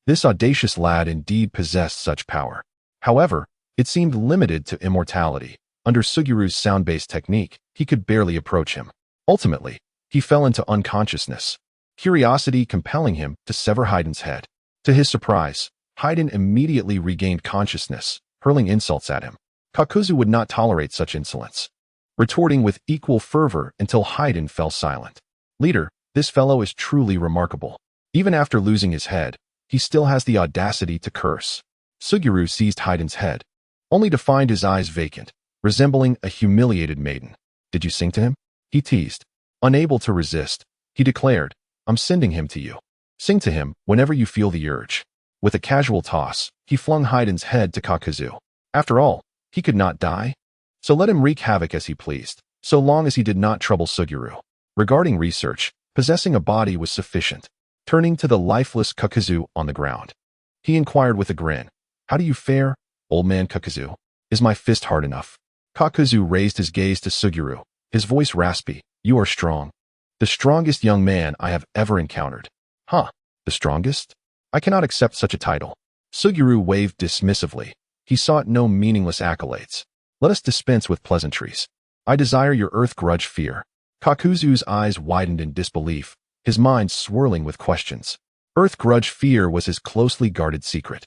this audacious lad indeed possessed such power. However, it seemed limited to immortality. Under Suguru's sound-based technique, he could barely approach him. Ultimately, he fell into unconsciousness, curiosity compelling him to sever Haiden's head. To his surprise, Haiden immediately regained consciousness, hurling insults at him. Kakuzu would not tolerate such insolence, retorting with equal fervor until Haiden fell silent. Leader, this fellow is truly remarkable. Even after losing his head, he still has the audacity to curse. Suguru seized Haiden's head, only to find his eyes vacant, resembling a humiliated maiden. Did you sing to him? He teased. Unable to resist, he declared, I'm sending him to you. Sing to him whenever you feel the urge. With a casual toss, he flung Haiden's head to Kakuzu. After all, he could not die, so let him wreak havoc as he pleased, so long as he did not trouble Suguru. Regarding research, possessing a body was sufficient. Turning to the lifeless Kakuzu on the ground, he inquired with a grin, How do you fare, old man Kakuzu? Is my fist hard enough? Kakuzu raised his gaze to Suguru, his voice raspy. You are strong. The strongest young man I have ever encountered. Huh, the strongest? I cannot accept such a title. Suguru waved dismissively. He sought no meaningless accolades. Let us dispense with pleasantries. I desire your earth grudge fear. Kakuzu's eyes widened in disbelief, his mind swirling with questions. Earth grudge fear was his closely guarded secret.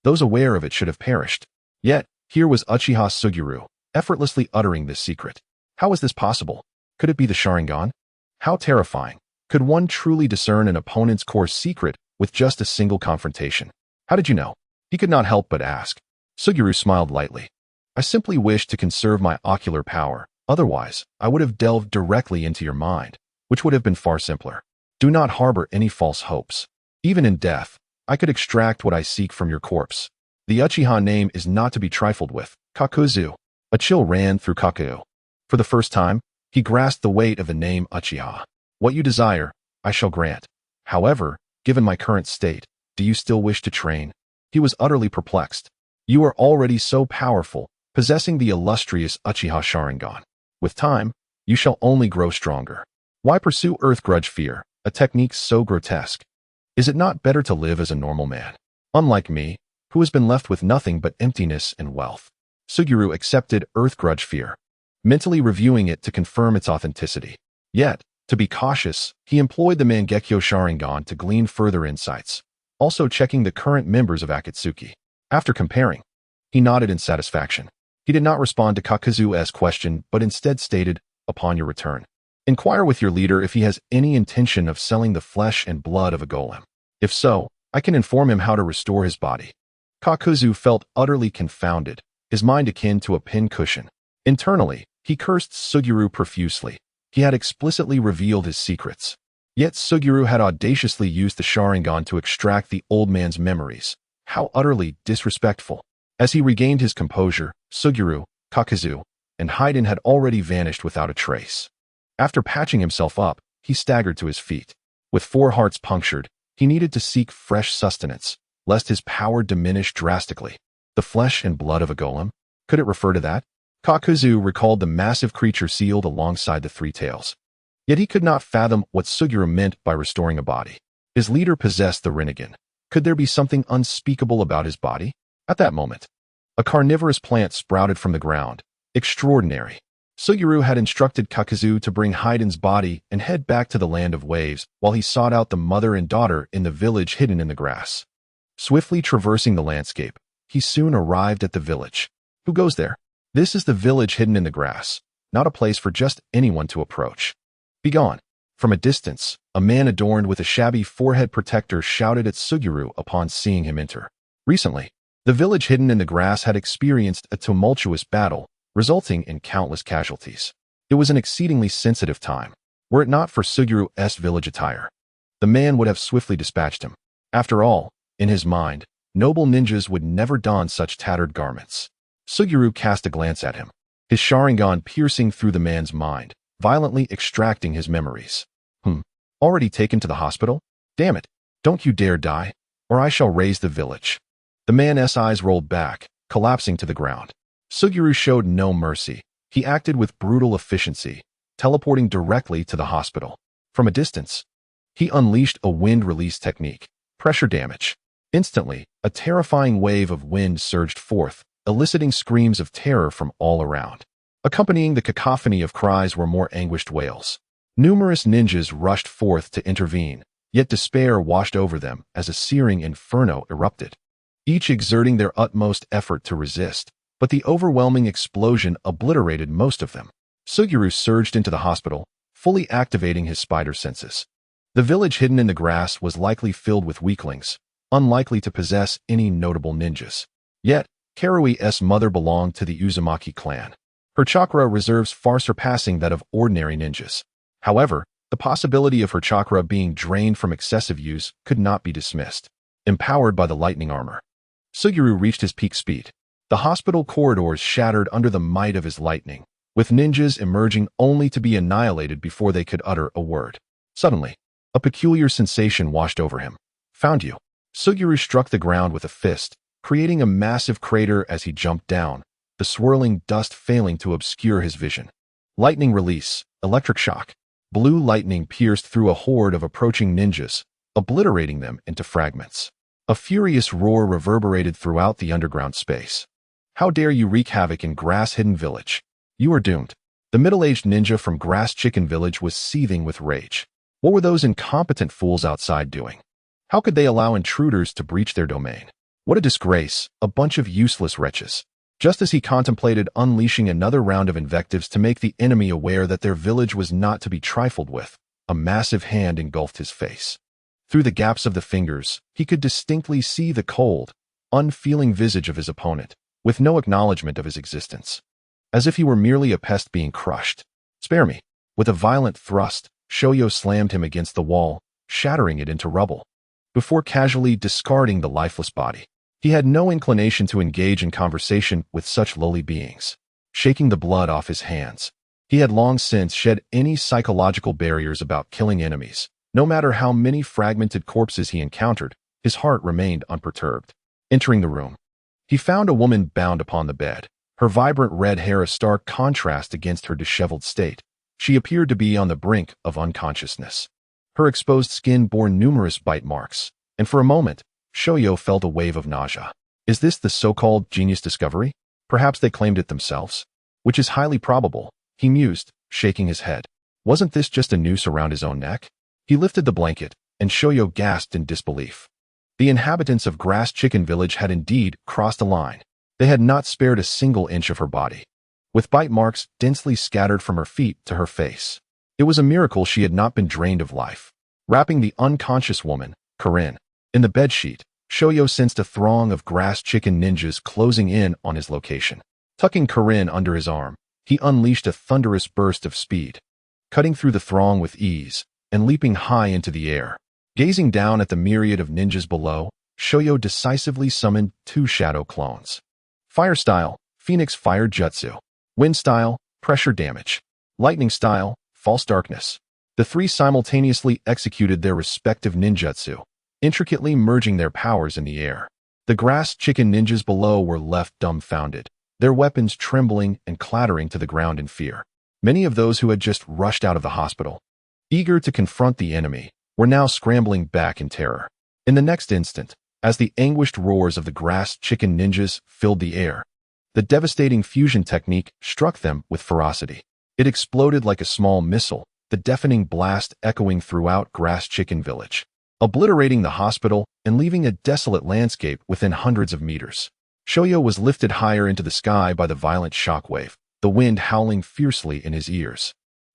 Those aware of it should have perished. Yet, here was Uchiha Suguru, effortlessly uttering this secret. How was this possible? Could it be the Sharingan? How terrifying. Could one truly discern an opponent's core secret with just a single confrontation? How did you know? He could not help but ask. Suguru smiled lightly. I simply wish to conserve my ocular power. Otherwise, I would have delved directly into your mind, which would have been far simpler. Do not harbor any false hopes. Even in death, I could extract what I seek from your corpse. The Uchiha name is not to be trifled with. Kakuzu. A chill ran through Kakuzu. For the first time, he grasped the weight of the name Uchiha. What you desire, I shall grant. However, given my current state, do you still wish to train? He was utterly perplexed. You are already so powerful, possessing the illustrious Uchiha Sharingan. With time, you shall only grow stronger. Why pursue earth grudge fear, a technique so grotesque? Is it not better to live as a normal man? Unlike me, who has been left with nothing but emptiness and wealth. Suguru accepted earth grudge fear, mentally reviewing it to confirm its authenticity. Yet, to be cautious, he employed the Mangekyo Sharingan to glean further insights, also checking the current members of Akatsuki. After comparing, he nodded in satisfaction. He did not respond to Kakuzu's question, but instead stated, upon your return, inquire with your leader if he has any intention of selling the flesh and blood of a golem. If so, I can inform him how to restore his body. Kakuzu felt utterly confounded, his mind akin to a pin cushion. Internally, he cursed Suguru profusely. He had explicitly revealed his secrets. Yet Suguru had audaciously used the Sharingan to extract the old man's memories. How utterly disrespectful. As he regained his composure, Suguru, Kakazu, and Haiden had already vanished without a trace. After patching himself up, he staggered to his feet. With 4 hearts punctured, he needed to seek fresh sustenance, lest his power diminish drastically. The flesh and blood of a golem? Could it refer to that? Kakazu recalled the massive creature sealed alongside the 3 tails. Yet he could not fathom what Suguru meant by restoring a body. His leader possessed the Rinnegan. Could there be something unspeakable about his body? At that moment, a carnivorous plant sprouted from the ground. Extraordinary. Suguru had instructed Kakazu to bring Haiden's body and head back to the land of waves while he sought out the mother and daughter in the village hidden in the grass. Swiftly traversing the landscape, he soon arrived at the village. Who goes there? This is the village hidden in the grass, not a place for just anyone to approach. Begone. From a distance, a man adorned with a shabby forehead protector shouted at Suguru upon seeing him enter. Recently, the village hidden in the grass had experienced a tumultuous battle, resulting in countless casualties. It was an exceedingly sensitive time. Were it not for Suguru's village attire, the man would have swiftly dispatched him. After all, in his mind, noble ninjas would never don such tattered garments. Suguru cast a glance at him, his Sharingan piercing through the man's mind, violently extracting his memories. Already taken to the hospital? Damn it, don't you dare die, or I shall raise the village. The man's eyes rolled back, collapsing to the ground. Suguru showed no mercy. He acted with brutal efficiency, teleporting directly to the hospital. From a distance, he unleashed a wind release technique. Pressure damage. Instantly, a terrifying wave of wind surged forth, eliciting screams of terror from all around. Accompanying the cacophony of cries were more anguished wails. Numerous ninjas rushed forth to intervene, yet despair washed over them as a searing inferno erupted, each exerting their utmost effort to resist, but the overwhelming explosion obliterated most of them. Suguru surged into the hospital, fully activating his spider senses. The village hidden in the grass was likely filled with weaklings, unlikely to possess any notable ninjas. Yet, Karui's mother belonged to the Uzumaki clan. Her chakra reserves far surpassing that of ordinary ninjas. However, the possibility of her chakra being drained from excessive use could not be dismissed. Empowered by the lightning armor, Suguru reached his peak speed. The hospital corridors shattered under the might of his lightning, with ninjas emerging only to be annihilated before they could utter a word. Suddenly, a peculiar sensation washed over him. Found you. Suguru struck the ground with a fist, creating a massive crater as he jumped down, the swirling dust failing to obscure his vision. Lightning release, electric shock. Blue lightning pierced through a horde of approaching ninjas, obliterating them into fragments. A furious roar reverberated throughout the underground space. How dare you wreak havoc in Grass Hidden Village? You are doomed. The middle-aged ninja from Grass Chicken Village was seething with rage. What were those incompetent fools outside doing? How could they allow intruders to breach their domain? What a disgrace, a bunch of useless wretches. Just as he contemplated unleashing another round of invectives to make the enemy aware that their village was not to be trifled with, a massive hand engulfed his face. Through the gaps of the fingers, he could distinctly see the cold, unfeeling visage of his opponent, with no acknowledgement of his existence. As if he were merely a pest being crushed. Spare me. With a violent thrust, Shoyo slammed him against the wall, shattering it into rubble. Before casually discarding the lifeless body, he had no inclination to engage in conversation with such lowly beings. Shaking the blood off his hands, he had long since shed any psychological barriers about killing enemies. No matter how many fragmented corpses he encountered, his heart remained unperturbed. Entering the room, he found a woman bound upon the bed, her vibrant red hair a stark contrast against her disheveled state. She appeared to be on the brink of unconsciousness. Her exposed skin bore numerous bite marks, and for a moment, Shoyo felt a wave of nausea. Is this the so-called genius discovery? Perhaps they claimed it themselves. Which is highly probable, he mused, shaking his head. Wasn't this just a noose around his own neck? He lifted the blanket, and Shoyo gasped in disbelief. The inhabitants of Grass Chicken Village had indeed crossed a line. They had not spared a single inch of her body, with bite marks densely scattered from her feet to her face. It was a miracle she had not been drained of life. Wrapping the unconscious woman, Karin, in the bedsheet, Shoyo sensed a throng of Grass Chicken ninjas closing in on his location. Tucking Karin under his arm, he unleashed a thunderous burst of speed. cutting through the throng with ease and leaping high into the air. Gazing down at the myriad of ninjas below, Shoyo decisively summoned 2 shadow clones. Fire style, Phoenix Fire Jutsu. Wind style, Pressure Damage. Lightning style, False Darkness. The 3 simultaneously executed their respective ninjutsu, intricately merging their powers in the air. The grass chicken ninjas below were left dumbfounded, their weapons trembling and clattering to the ground in fear. Many of those who had just rushed out of the hospital, eager to confront the enemy, were now scrambling back in terror. In the next instant, as the anguished roars of the grass chicken ninjas filled the air, the devastating fusion technique struck them with ferocity. It exploded like a small missile, the deafening blast echoing throughout Grass Chicken Village, obliterating the hospital and leaving a desolate landscape within hundreds of meters. Shoyo was lifted higher into the sky by the violent shockwave, the wind howling fiercely in his ears.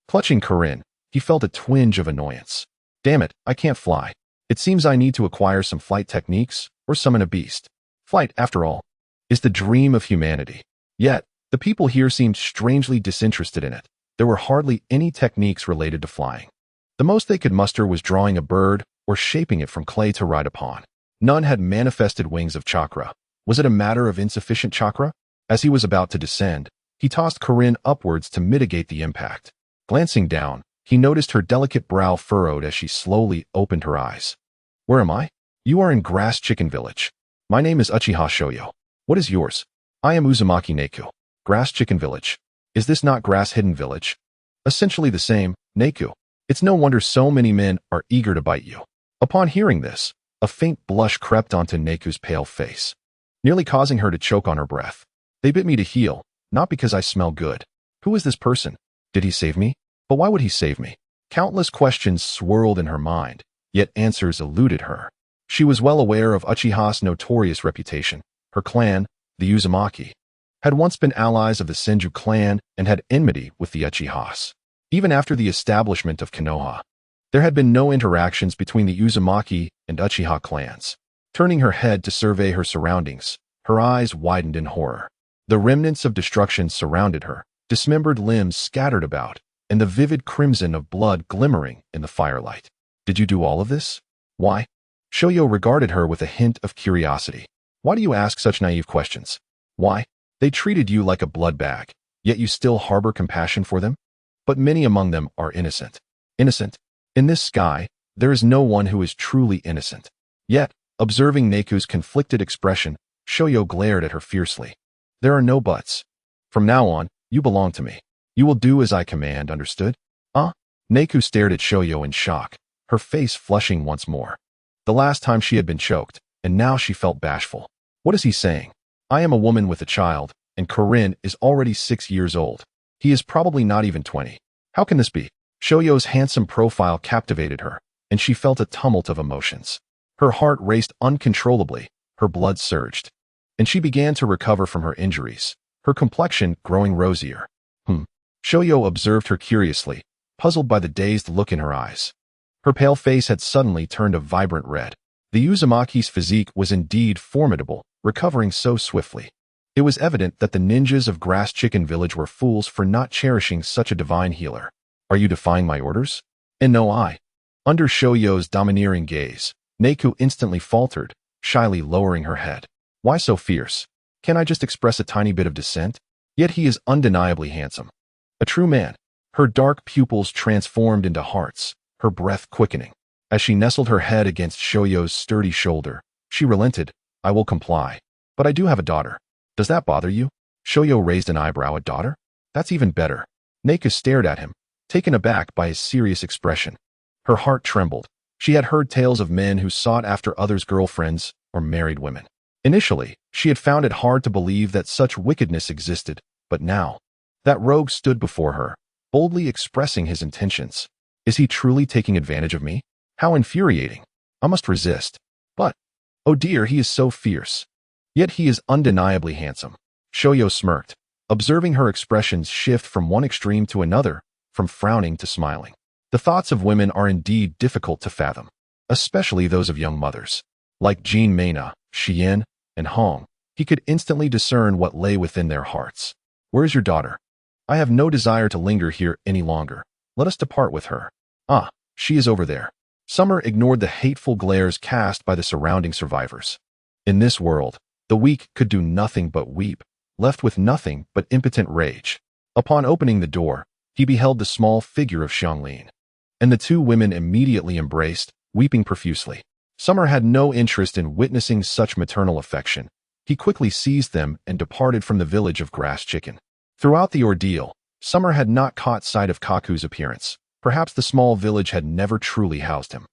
Clutching Corinne, he felt a twinge of annoyance. Damn it, I can't fly. It seems I need to acquire some flight techniques or summon a beast. Flight, after all, is the dream of humanity. Yet, the people here seemed strangely disinterested in it. There were hardly any techniques related to flying. The most they could muster was drawing a bird or shaping it from clay to ride upon. None had manifested wings of chakra. Was it a matter of insufficient chakra? As he was about to descend, he tossed Corinne upwards to mitigate the impact. Glancing down, he noticed her delicate brow furrowed as she slowly opened her eyes. Where am I? You are in Grass Chicken Village. My name is Uchiha Shoyo. What is yours? I am Uzumaki Neku. Grass Chicken Village. Is this not Grass Hidden Village? Essentially the same, Neku. It's no wonder so many men are eager to bite you. Upon hearing this, a faint blush crept onto Neku's pale face, nearly causing her to choke on her breath. They bit me to heal, not because I smell good. Who is this person? Did he save me? But why would he save me? Countless questions swirled in her mind, yet answers eluded her. She was well aware of Uchiha's notorious reputation. Her clan, the Uzumaki, had once been allies of the Senju clan and had enmity with the Uchihas. Even after the establishment of Konoha, there had been no interactions between the Uzumaki and Uchiha clans. Turning her head to survey her surroundings, her eyes widened in horror. The remnants of destruction surrounded her, dismembered limbs scattered about, and the vivid crimson of blood glimmering in the firelight. Did you do all of this? Why? Shoyo regarded her with a hint of curiosity. Why do you ask such naive questions? Why? They treated you like a blood bag, yet you still harbor compassion for them? But many among them are innocent. Innocent? In this sky, there is no one who is truly innocent. Yet, observing Neku's conflicted expression, Shoyo glared at her fiercely. There are no buts. From now on, you belong to me. You will do as I command, understood? Neku stared at Shoyo in shock, her face flushing once more. The last time she had been choked, and now she felt bashful. What is he saying? I am a woman with a child, and Corinne is already 6 years old. He is probably not even 20. How can this be? Shoyo's handsome profile captivated her, and she felt a tumult of emotions. Her heart raced uncontrollably, her blood surged, and she began to recover from her injuries, her complexion growing rosier. Shoyo observed her curiously, puzzled by the dazed look in her eyes. Her pale face had suddenly turned a vibrant red. The Uzumaki's physique was indeed formidable, recovering so swiftly. It was evident that the ninjas of Grass Chicken Village were fools for not cherishing such a divine healer. Are you defying my orders? And no, I. Under Shoyo's domineering gaze, Neku instantly faltered, shyly lowering her head. Why so fierce? Can I just express a tiny bit of dissent? Yet he is undeniably handsome. A true man. Her dark pupils transformed into hearts, her breath quickening. As she nestled her head against Shoyo's sturdy shoulder, she relented. I will comply. But I do have a daughter. Does that bother you? Shoyo raised an eyebrow. A daughter? That's even better. Neku stared at him, taken aback by his serious expression. Her heart trembled. She had heard tales of men who sought after others' girlfriends or married women. Initially, she had found it hard to believe that such wickedness existed, but now, that rogue stood before her, boldly expressing his intentions. Is he truly taking advantage of me? How infuriating. I must resist. But, oh dear, he is so fierce. Yet he is undeniably handsome. Shoyo smirked, observing her expressions shift from one extreme to another, from frowning to smiling. The thoughts of women are indeed difficult to fathom, especially those of young mothers. Like Jean Mena, Xian, and Hong, he could instantly discern what lay within their hearts. Where is your daughter? I have no desire to linger here any longer. Let us depart with her. Ah, she is over there. Summer ignored the hateful glares cast by the surrounding survivors. In this world, the weak could do nothing but weep, left with nothing but impotent rage. Upon opening the door, he beheld the small figure of Xianglin, and the two women immediately embraced, weeping profusely. Summer had no interest in witnessing such maternal affection. He quickly seized them and departed from the village of Grass Chicken. Throughout the ordeal, Summer had not caught sight of Kaku's appearance. Perhaps the small village had never truly housed him.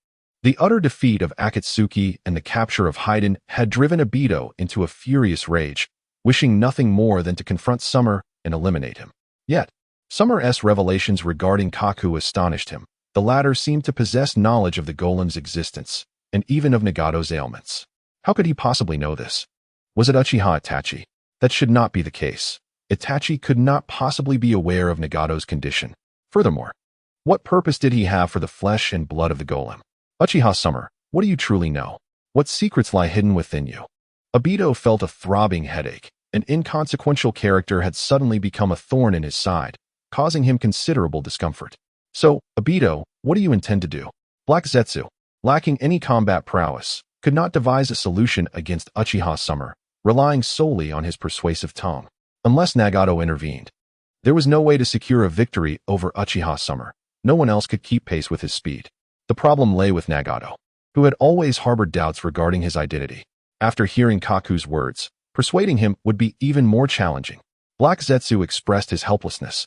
The utter defeat of Akatsuki and the capture of Haiden had driven Obito into a furious rage, wishing nothing more than to confront Summer and eliminate him. Yet, Summer's revelations regarding Kaku astonished him. The latter seemed to possess knowledge of the golem's existence, and even of Nagato's ailments. How could he possibly know this? Was it Uchiha Itachi? That should not be the case. Itachi could not possibly be aware of Nagato's condition. Furthermore, what purpose did he have for the flesh and blood of the golem? Uchiha Summer, what do you truly know? What secrets lie hidden within you? Obito felt a throbbing headache. An inconsequential character had suddenly become a thorn in his side, causing him considerable discomfort. So, Obito, what do you intend to do? Black Zetsu, lacking any combat prowess, could not devise a solution against Uchiha Summer, relying solely on his persuasive tongue. Unless Nagato intervened, there was no way to secure a victory over Uchiha Summer. No one else could keep pace with his speed. The problem lay with Nagato, who had always harbored doubts regarding his identity. After hearing Kaku's words, persuading him would be even more challenging. Black Zetsu expressed his helplessness,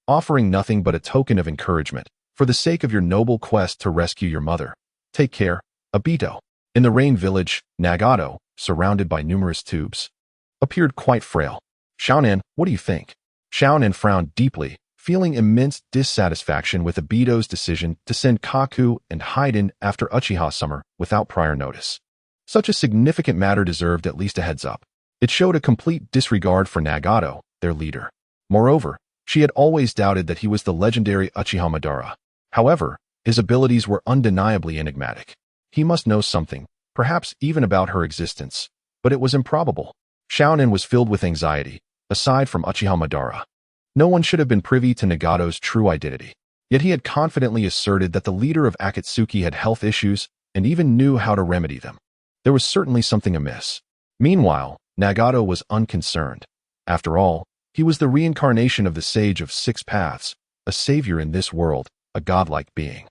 offering nothing but a token of encouragement. For the sake of your noble quest to rescue your mother, take care, Obito. In the rain village, Nagato, surrounded by numerous tubes, appeared quite frail. Xiaonan, what do you think? Xiaonan frowned deeply, feeling immense dissatisfaction with Obito's decision to send Kaku and Haiden after Uchiha Summer without prior notice. Such a significant matter deserved at least a heads-up. It showed a complete disregard for Nagato, their leader. Moreover, she had always doubted that he was the legendary Uchiha Madara. However, his abilities were undeniably enigmatic. He must know something, perhaps even about her existence, but it was improbable. Xiaonan was filled with anxiety, aside from Uchiha Madara. No one should have been privy to Nagato's true identity. Yet he had confidently asserted that the leader of Akatsuki had health issues and even knew how to remedy them. There was certainly something amiss. Meanwhile, Nagato was unconcerned. After all, he was the reincarnation of the Sage of Six Paths, a savior in this world, a godlike being.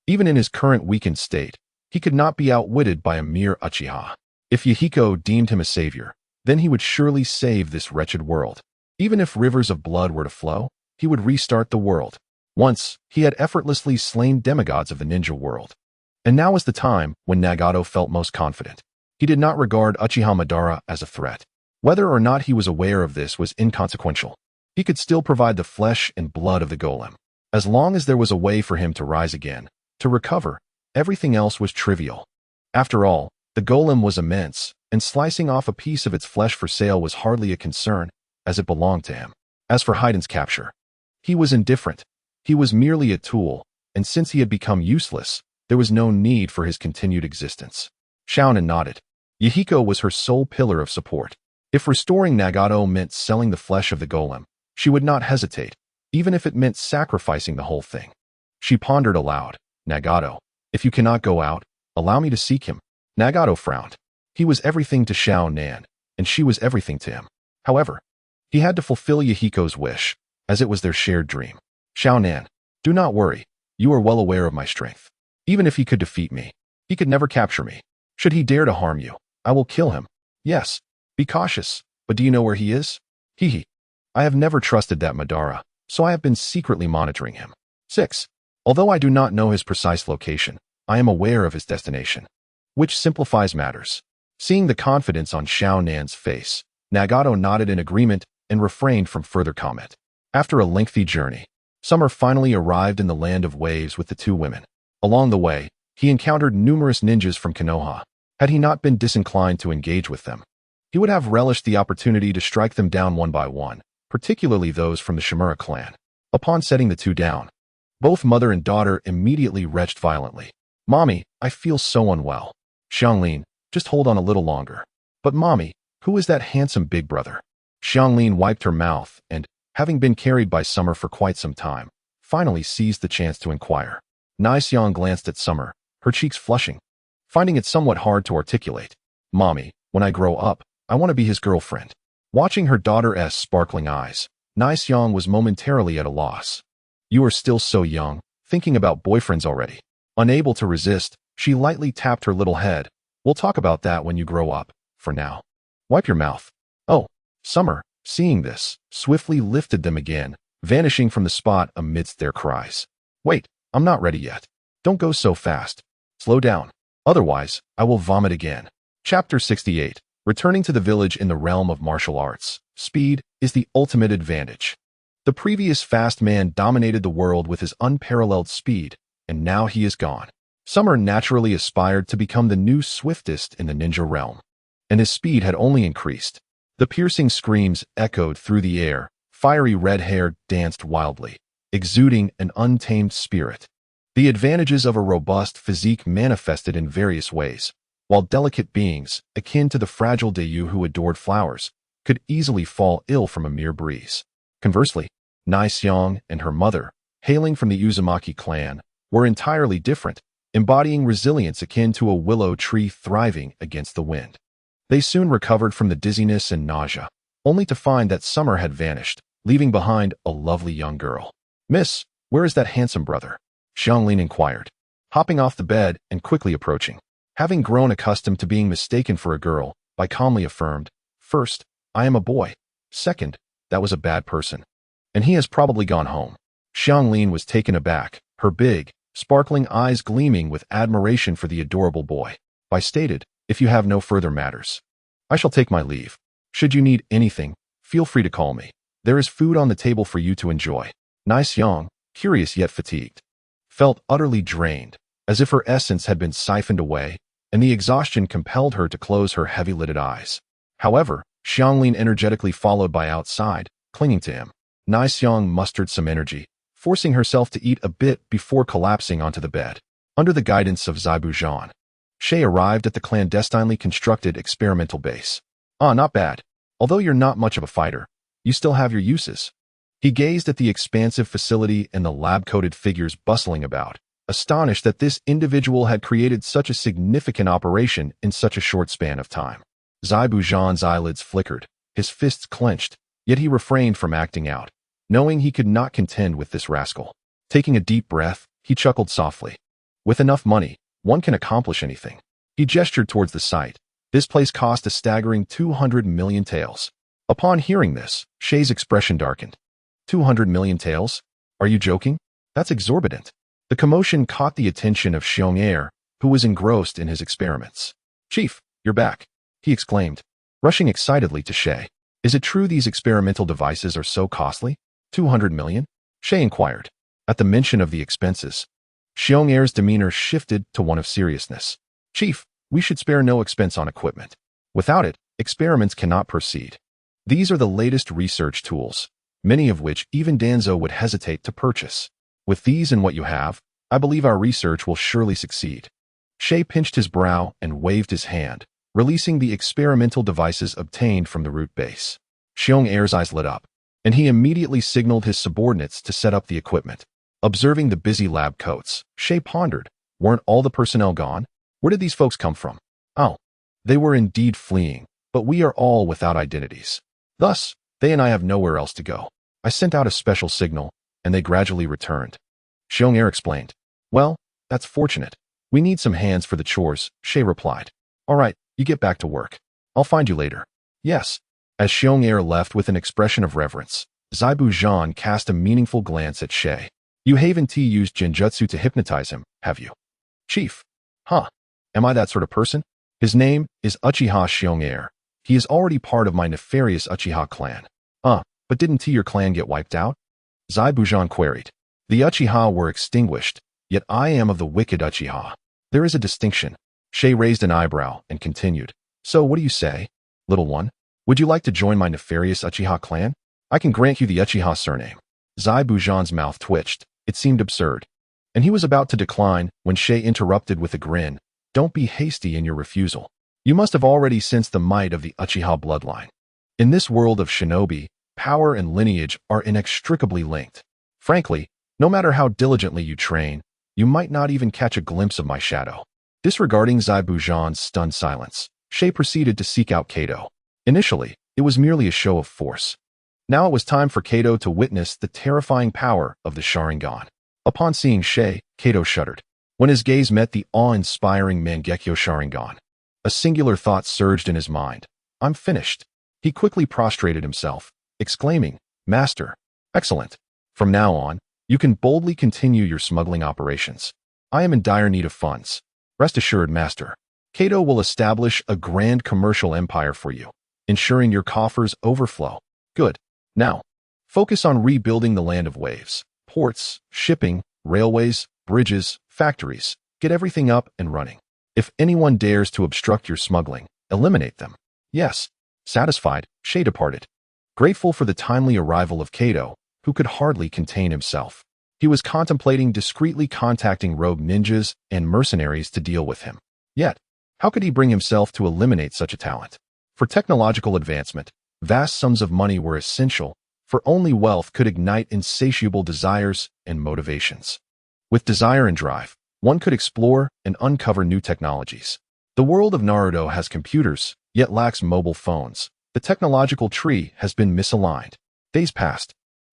Even in his current weakened state, he could not be outwitted by a mere Uchiha. If Yahiko deemed him a savior, then he would surely save this wretched world. Even if rivers of blood were to flow, he would restart the world. Once, he had effortlessly slain demigods of the ninja world. And now was the time when Nagato felt most confident. He did not regard Uchiha Madara as a threat. Whether or not he was aware of this was inconsequential. He could still provide the flesh and blood of the golem. As long as there was a way for him to rise again, to recover, everything else was trivial. After all, the golem was immense, and slicing off a piece of its flesh for sale was hardly a concern, as it belonged to him. As for Haiden's capture, he was indifferent. He was merely a tool, and since he had become useless, there was no need for his continued existence. Xiaonan nodded. Yahiko was her sole pillar of support. If restoring Nagato meant selling the flesh of the golem, she would not hesitate, even if it meant sacrificing the whole thing. She pondered aloud. Nagato, if you cannot go out, allow me to seek him. Nagato frowned. He was everything to Xiaonan, and she was everything to him. However, he had to fulfill Yahiko's wish, as it was their shared dream. Xiaonan, do not worry. You are well aware of my strength. Even if he could defeat me, he could never capture me. Should he dare to harm you, I will kill him. Yes, be cautious, but do you know where he is? Hehe. I have never trusted that Madara, so I have been secretly monitoring him. 6. Although I do not know his precise location, I am aware of his destination, which simplifies matters. Seeing the confidence on Xiaonan's face, Nagato nodded in agreement and refrained from further comment. After a lengthy journey, Summer finally arrived in the land of waves with the two women. Along the way, he encountered numerous ninjas from Konoha. Had he not been disinclined to engage with them, he would have relished the opportunity to strike them down one by one, particularly those from the Shimura clan. Upon setting the two down, both mother and daughter immediately retched violently. Mommy, I feel so unwell. Xianglin, just hold on a little longer. But mommy, who is that handsome big brother? Xianglin wiped her mouth and, having been carried by Summer for quite some time, finally seized the chance to inquire. Nai-Xiang glanced at Summer, her cheeks flushing, finding it somewhat hard to articulate. Mommy, when I grow up, I want to be his girlfriend. Watching her daughter's sparkling eyes, Nai-Xiang was momentarily at a loss. You are still so young, thinking about boyfriends already. Unable to resist, she lightly tapped her little head. We'll talk about that when you grow up, for now. Wipe your mouth. Oh, Summer, seeing this, swiftly lifted them again, vanishing from the spot amidst their cries. Wait, I'm not ready yet. Don't go so fast. Slow down. Otherwise, I will vomit again. Chapter 68. Returning to the village in the realm of martial arts. Speed is the ultimate advantage. The previous fast man dominated the world with his unparalleled speed, and now he is gone. Summer naturally aspired to become the new swiftest in the ninja realm, and his speed had only increased. The piercing screams echoed through the air, fiery red hair danced wildly, exuding an untamed spirit. The advantages of a robust physique manifested in various ways, while delicate beings, akin to the fragile Dayu who adored flowers, could easily fall ill from a mere breeze. Conversely, Nai-Xiang and her mother, hailing from the Uzumaki clan, were entirely different, embodying resilience akin to a willow tree thriving against the wind. They soon recovered from the dizziness and nausea, only to find that Summer had vanished, leaving behind a lovely young girl. Miss, where is that handsome brother? Xianglin inquired, hopping off the bed and quickly approaching. Having grown accustomed to being mistaken for a girl, Bai calmly affirmed, First, I am a boy. Second, that was a bad person. And he has probably gone home. Xianglin was taken aback, her big, sparkling eyes gleaming with admiration for the adorable boy. Bai stated, If you have no further matters, I shall take my leave. Should you need anything, feel free to call me. There is food on the table for you to enjoy. Nai-Xiang, curious yet fatigued, felt utterly drained, as if her essence had been siphoned away, and the exhaustion compelled her to close her heavy-lidded eyes. However, Xianglin energetically followed Bai outside, clinging to him. Nai-Xiang mustered some energy, forcing herself to eat a bit before collapsing onto the bed. Under the guidance of Zabuza, Shay arrived at the clandestinely constructed experimental base. Not bad. Although you're not much of a fighter, you still have your uses. He gazed at the expansive facility and the lab-coated figures bustling about, astonished that this individual had created such a significant operation in such a short span of time. Zabuza's eyelids flickered, his fists clenched, yet he refrained from acting out, knowing he could not contend with this rascal. Taking a deep breath, he chuckled softly. With enough money, one can accomplish anything. He gestured towards the site. This place cost a staggering 200 million taels. Upon hearing this, Shay's expression darkened. 200 million taels? Are you joking? That's exorbitant. The commotion caught the attention of Xiong, who was engrossed in his experiments. Chief, you're back, he exclaimed, rushing excitedly to Shay. Is it true these experimental devices are so costly? 200 million? Shay inquired. At the mention of the expenses, Xiong's demeanor shifted to one of seriousness. Chief, we should spare no expense on equipment. Without it, experiments cannot proceed. These are the latest research tools, many of which even Danzo would hesitate to purchase. With these and what you have, I believe our research will surely succeed. Shay pinched his brow and waved his hand, releasing the experimental devices obtained from the root base. Xiong's eyes lit up, and he immediately signaled his subordinates to set up the equipment. Observing the busy lab coats, Shay pondered, weren't all the personnel gone? Where did these folks come from? Oh, they were indeed fleeing, but we are all without identities. Thus, they and I have nowhere else to go. I sent out a special signal, and they gradually returned. Xiong explained. Well, that's fortunate. We need some hands for the chores, Shay replied. All right, you get back to work. I'll find you later. Yes. As Xiong left with an expression of reverence, Zabuza cast a meaningful glance at Shay. You haven't used Genjutsu to hypnotize him, have you? Chief. Huh. Am I that sort of person? His name is Uchiha Xiong. He is already part of my nefarious Uchiha clan. But didn't your clan get wiped out? Zabuza queried. The Uchiha were extinguished, yet I am of the wicked Uchiha. There is a distinction. Shay raised an eyebrow and continued. So what do you say, little one? Would you like to join my nefarious Uchiha clan? I can grant you the Uchiha surname. Zabuza's mouth twitched. It seemed absurd. And he was about to decline when Shay interrupted with a grin. Don't be hasty in your refusal. You must have already sensed the might of the Uchiha bloodline. In this world of shinobi, power and lineage are inextricably linked. Frankly, No matter how diligently you train, you might not even catch a glimpse of my shadow. Disregarding Zabuza's stunned silence, Shay proceeded to seek out Kato. Initially, it was merely a show of force. Now it was time for Kato to witness the terrifying power of the Sharingan. Upon seeing Shay, Kato shuddered. When his gaze met the awe-inspiring Mangekyo Sharingan, a singular thought surged in his mind. I'm finished. He quickly prostrated himself, exclaiming, Master, excellent. From now on, you can boldly continue your smuggling operations. I am in dire need of funds. Rest assured, Master. Kato will establish a grand commercial empire for you, ensuring your coffers overflow. Good. Now, focus on rebuilding the land of waves, ports, shipping, railways, bridges, factories. Get everything up and running. If anyone dares to obstruct your smuggling, eliminate them. Yes. Satisfied, Shay departed. Grateful for the timely arrival of Kato, who could hardly contain himself. He was contemplating discreetly contacting rogue ninjas and mercenaries to deal with him. Yet, how could he bring himself to eliminate such a talent? For technological advancement, vast sums of money were essential, for only wealth could ignite insatiable desires and motivations. With desire and drive, one could explore and uncover new technologies. The world of Naruto has computers, yet lacks mobile phones. The technological tree has been misaligned. Days passed,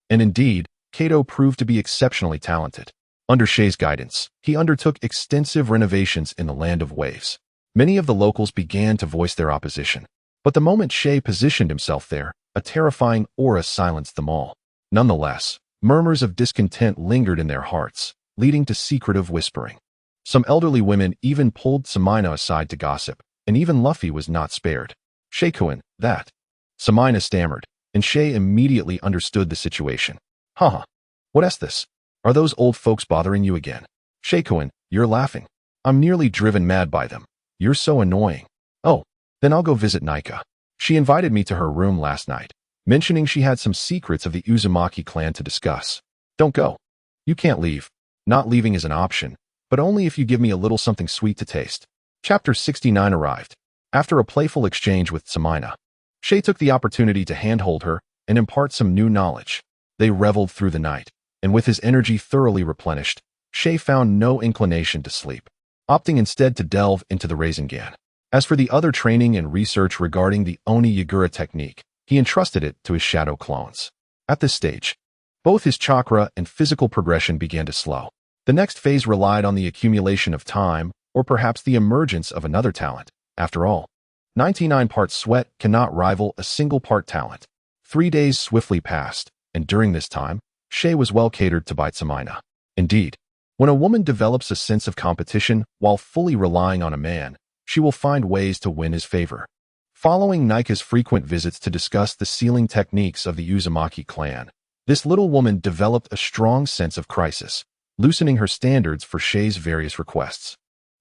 and indeed, Kato proved to be exceptionally talented. Under Shay's guidance, he undertook extensive renovations in the land of waves. Many of the locals began to voice their opposition. But the moment Shay positioned himself there, a terrifying aura silenced them all. Nonetheless, murmurs of discontent lingered in their hearts, leading to secretive whispering. Some elderly women even pulled Samina aside to gossip, and even Luffy was not spared. Shakuin, that. Samina stammered, and Shay immediately understood the situation. Haha. What's this? Are those old folks bothering you again? Shakuin, you're laughing. I'm nearly driven mad by them. You're so annoying. Oh, then I'll go visit Nika. She invited me to her room last night, mentioning she had some secrets of the Uzumaki clan to discuss. Don't go. You can't leave. Not leaving is an option, but only if you give me a little something sweet to taste. Chapter 69 arrived. After a playful exchange with Samina, Shay took the opportunity to handhold her and impart some new knowledge. They reveled through the night, and with his energy thoroughly replenished, Shay found no inclination to sleep, opting instead to delve into the Rasengan. As for the other training and research regarding the Oni-Yagura technique, he entrusted it to his shadow clones. At this stage, both his chakra and physical progression began to slow. The next phase relied on the accumulation of time, or perhaps the emergence of another talent. After all, 99 parts sweat cannot rival a single part talent. 3 days swiftly passed, and during this time, Shay was well catered to by Samina. Indeed, when a woman develops a sense of competition while fully relying on a man, she will find ways to win his favor. Following Nika's frequent visits to discuss the sealing techniques of the Uzumaki clan, this little woman developed a strong sense of crisis, loosening her standards for Shay's various requests.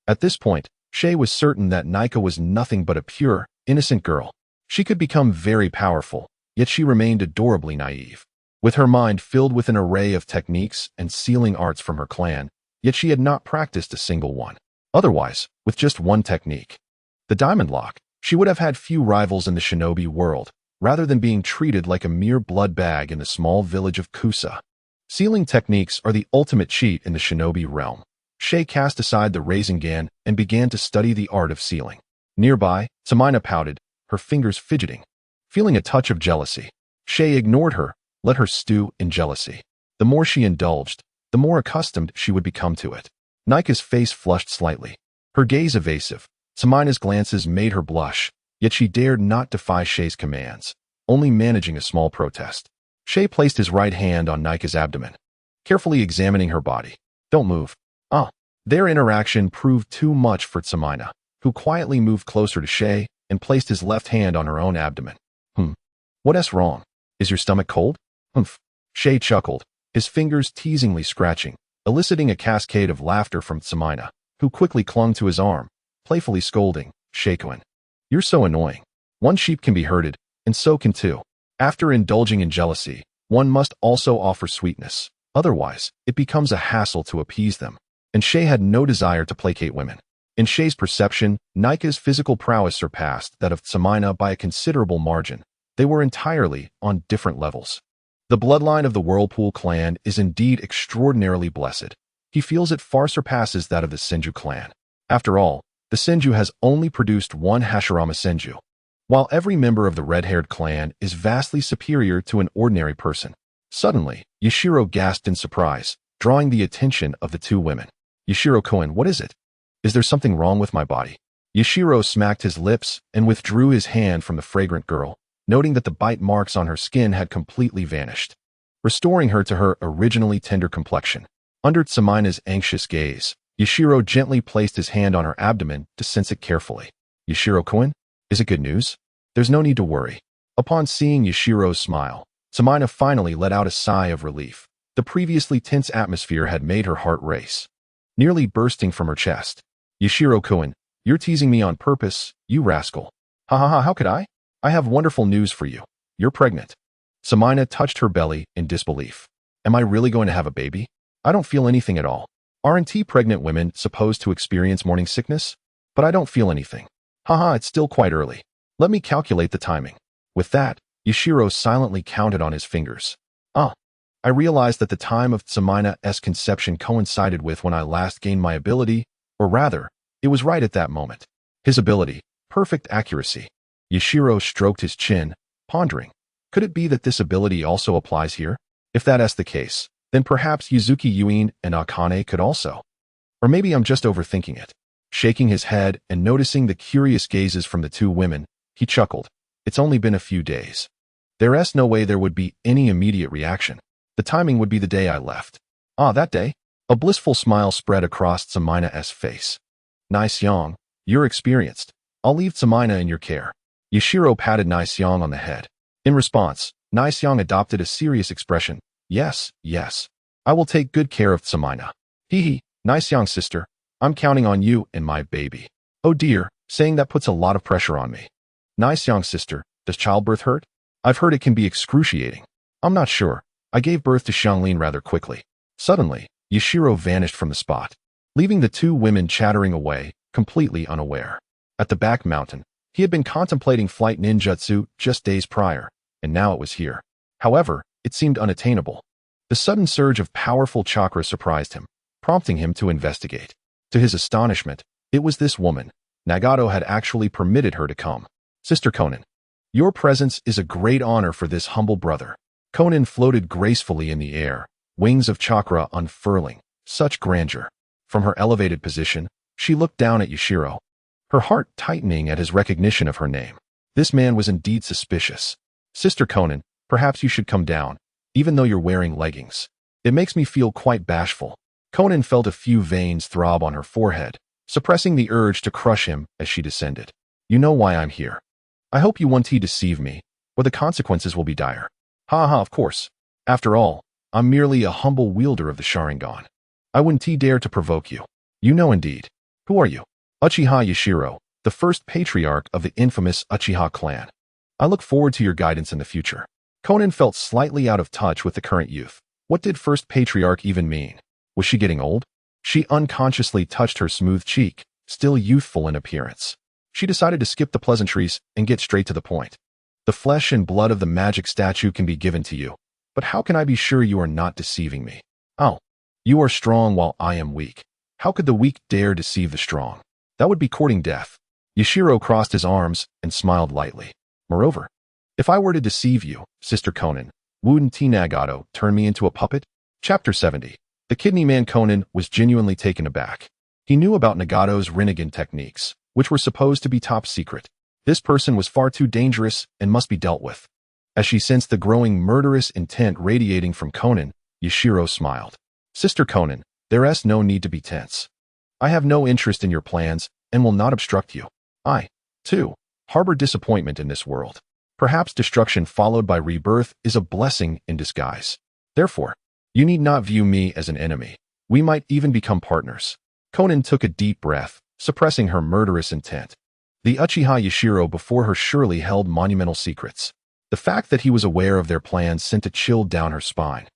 At this point, Shay was certain that Nika was nothing but a pure, innocent girl. She could become very powerful, yet she remained adorably naive. With her mind filled with an array of techniques and sealing arts from her clan, yet she had not practiced a single one. Otherwise, with just one technique, the Diamond Lock, she would have had few rivals in the shinobi world, rather than being treated like a mere blood bag in the small village of Kusa. Sealing techniques are the ultimate cheat in the shinobi realm. Shay cast aside the Rasengan and began to study the art of sealing. Nearby, Samina pouted, her fingers fidgeting. Feeling a touch of jealousy, Shay ignored her, let her stew in jealousy. The more she indulged, the more accustomed she would become to it. Nika's face flushed slightly, her gaze evasive. Samina's glances made her blush, yet she dared not defy Shay's commands, only managing a small protest. Shay placed his right hand on Nika's abdomen, carefully examining her body. Don't move. Their interaction proved too much for Samina, who quietly moved closer to Shay and placed his left hand on her own abdomen. What's wrong? Is your stomach cold? Humph. Shay chuckled, his fingers teasingly scratching, eliciting a cascade of laughter from Samina, who quickly clung to his arm, playfully scolding, Shakuin. You're so annoying. One sheep can be herded, and so can two. After indulging in jealousy, one must also offer sweetness. Otherwise, it becomes a hassle to appease them. And Shay had no desire to placate women. In Shay's perception, Nika's physical prowess surpassed that of Samina by a considerable margin. They were entirely on different levels. The bloodline of the Whirlpool clan is indeed extraordinarily blessed. He feels it far surpasses that of the Senju clan. After all, the Senju has only produced one Hashirama Senju, while every member of the red-haired clan is vastly superior to an ordinary person. Suddenly, Yashiro gasped in surprise, drawing the attention of the two women. Yashiro-kun, what is it? Is there something wrong with my body? Yashiro smacked his lips and withdrew his hand from the fragrant girl, noting that the bite marks on her skin had completely vanished, restoring her to her originally tender complexion. Under Tsumina's anxious gaze, Yashiro gently placed his hand on her abdomen to sense it carefully. Yashiro-kun, is it good news? There's no need to worry. Upon seeing Yashiro's smile, Tsumina finally let out a sigh of relief. The previously tense atmosphere had made her heart race, nearly bursting from her chest. Yashiro-kun, you're teasing me on purpose, you rascal. Ha ha ha, how could I? I have wonderful news for you. You're pregnant. Tsumina touched her belly in disbelief. Am I really going to have a baby? I don't feel anything at all. Aren't pregnant women supposed to experience morning sickness? But I don't feel anything. Haha, it's still quite early. Let me calculate the timing. With that, Yashiro silently counted on his fingers. I realized that the time of Tsumina's conception coincided with when I last gained my ability, or rather, it was right at that moment. His ability, perfect accuracy. Yashiro stroked his chin, pondering. Could it be that this ability also applies here? If that's the case, then perhaps Yuzuki Yuin and Akane could also. Or maybe I'm just overthinking it. Shaking his head and noticing the curious gazes from the two women, he chuckled. It's only been a few days. There's no way there would be any immediate reaction. The timing would be the day I left. That day? A blissful smile spread across Tsumina's face. Nice Yang, you're experienced. I'll leave Tsumina in your care. Yashiro patted Nice Yang on the head. In response, Nice Yang adopted a serious expression. Yes, yes. I will take good care of Tsumina. Hee, Nice Yang sister. I'm counting on you and my baby. Oh dear, saying that puts a lot of pressure on me. Nice Yang sister, does childbirth hurt? I've heard it can be excruciating. I'm not sure. I gave birth to Xianglin rather quickly. Suddenly, Yashiro vanished from the spot, leaving the two women chattering away, completely unaware. At the back mountain, he had been contemplating flight ninjutsu just days prior, and now it was here. However, it seemed unattainable. The sudden surge of powerful chakra surprised him, prompting him to investigate. To his astonishment, it was this woman. Nagato had actually permitted her to come. Sister Conan, your presence is a great honor for this humble brother. Conan floated gracefully in the air, wings of chakra unfurling. Such grandeur. From her elevated position, she looked down at Yashiro, her heart tightening at his recognition of her name. This man was indeed suspicious. Sister Conan, perhaps you should come down, even though you're wearing leggings. It makes me feel quite bashful. Conan felt a few veins throb on her forehead, suppressing the urge to crush him as she descended. You know why I'm here. I hope you won't deceive me, or the consequences will be dire. Ha ha, of course. After all, I'm merely a humble wielder of the Sharingan. I wouldn't dare to provoke you. You know indeed. Who are you? Uchiha Yashiro, the first patriarch of the infamous Uchiha clan. I look forward to your guidance in the future. Conan felt slightly out of touch with the current youth. What did first patriarch even mean? Was she getting old? She unconsciously touched her smooth cheek, still youthful in appearance. She decided to skip the pleasantries and get straight to the point. The flesh and blood of the magic statue can be given to you, but how can I be sure you are not deceiving me? Oh, you are strong while I am weak. How could the weak dare deceive the strong? That would be courting death. Yashiro crossed his arms and smiled lightly. Moreover, if I were to deceive you, Sister Conan, wouldn't Nagato turn me into a puppet? Chapter 70. The kidney man Conan was genuinely taken aback. He knew about Nagato's Rinnegan techniques, which were supposed to be top secret. This person was far too dangerous and must be dealt with. As she sensed the growing murderous intent radiating from Conan, Yashiro smiled. Sister Conan, there's no need to be tense. I have no interest in your plans and will not obstruct you. I, too, harbor disappointment in this world. Perhaps destruction followed by rebirth is a blessing in disguise. Therefore, you need not view me as an enemy. We might even become partners. Conan took a deep breath, suppressing her murderous intent. The Uchiha Yashiro before her surely held monumental secrets. The fact that he was aware of their plans sent a chill down her spine,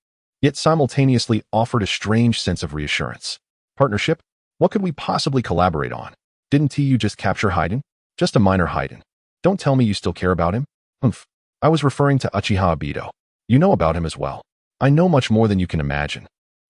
yet simultaneously offered a strange sense of reassurance. Partnership? What could we possibly collaborate on? Didn't you just capture Haiden? Just a minor Haiden. Don't tell me you still care about him? Humph. I was referring to Uchiha Obito. You know about him as well. I know much more than you can imagine.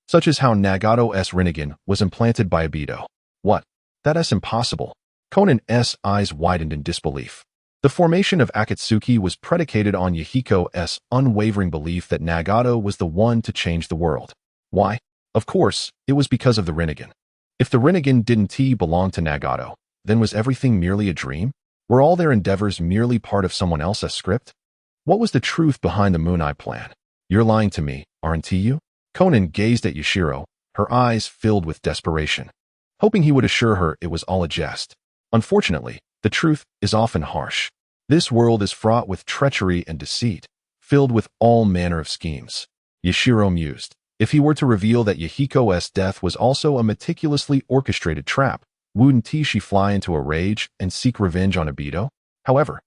Such as how Nagato's Rinnegan was implanted by Obito. What? That's impossible. Conan's eyes widened in disbelief. The formation of Akatsuki was predicated on Yahiko's unwavering belief that Nagato was the one to change the world. Why? Of course, it was because of the Rinnegan. If the Rinnegan didn't belong to Nagato, then was everything merely a dream? Were all their endeavors merely part of someone else's script? What was the truth behind the Moon Eye plan? You're lying to me, aren't you? Conan gazed at Yashiro, her eyes filled with desperation, hoping he would assure her it was all a jest. Unfortunately, the truth is often harsh. This world is fraught with treachery and deceit, filled with all manner of schemes. Yashiro mused. If he were to reveal that Yahiko's death was also a meticulously orchestrated trap, wouldn't she fly into a rage and seek revenge on Obito? However,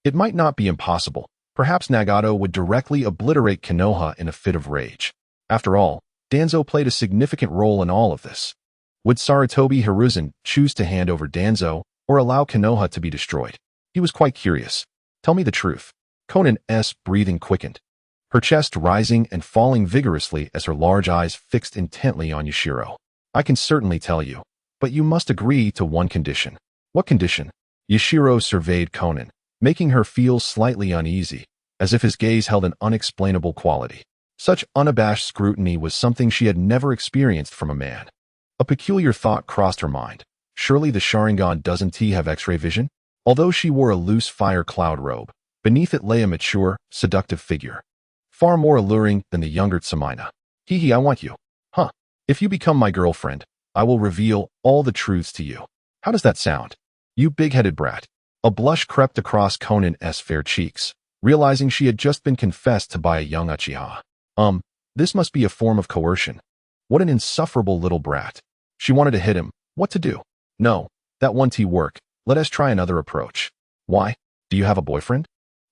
it might not be impossible. Perhaps Nagato would directly obliterate Konoha in a fit of rage. After all, Danzo played a significant role in all of this. Would Sarutobi Hiruzen choose to hand over Danzo or allow Konoha to be destroyed? He was quite curious. Tell me the truth. Conan's breathing quickened, her chest rising and falling vigorously as her large eyes fixed intently on Yashiro. I can certainly tell you, but you must agree to one condition. What condition? Yashiro surveyed Conan, making her feel slightly uneasy, as if his gaze held an unexplainable quality. Such unabashed scrutiny was something she had never experienced from a man. A peculiar thought crossed her mind. Surely the Sharingan doesn't have X-ray vision? Although she wore a loose fire cloud robe, beneath it lay a mature, seductive figure, far more alluring than the younger Tsumaina. Hee, I want you. Huh. If you become my girlfriend, I will reveal all the truths to you. How does that sound? You big-headed brat. A blush crept across Conan's fair cheeks, realizing she had just been confessed to by a young Uchiha. This must be a form of coercion. What an insufferable little brat. She wanted to hit him. What to do? No, that won't work. Let us try another approach. Why? Do you have a boyfriend?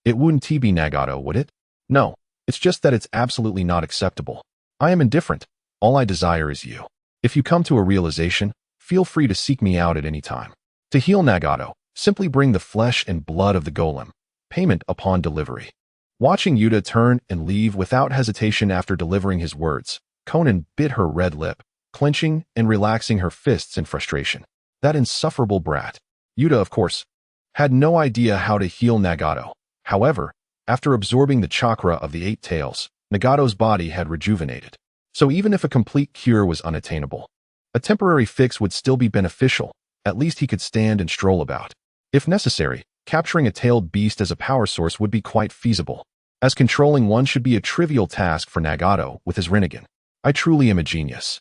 It wouldn't be Nagato, would it? No, it's just that it's absolutely not acceptable. I am indifferent. All I desire is you. If you come to a realization, feel free to seek me out at any time. To heal Nagato, simply bring the flesh and blood of the golem. Payment upon delivery. Watching Yuta turn and leave without hesitation after delivering his words, Conan bit her red lip, clenching and relaxing her fists in frustration. That insufferable brat. Yuta, of course, had no idea how to heal Nagato. However, after absorbing the chakra of the 8 tails, Nagato's body had rejuvenated. So even if a complete cure was unattainable, a temporary fix would still be beneficial. At least he could stand and stroll about. If necessary, capturing a tailed beast as a power source would be quite feasible, as controlling one should be a trivial task for Nagato with his Rinnegan. I truly am a genius.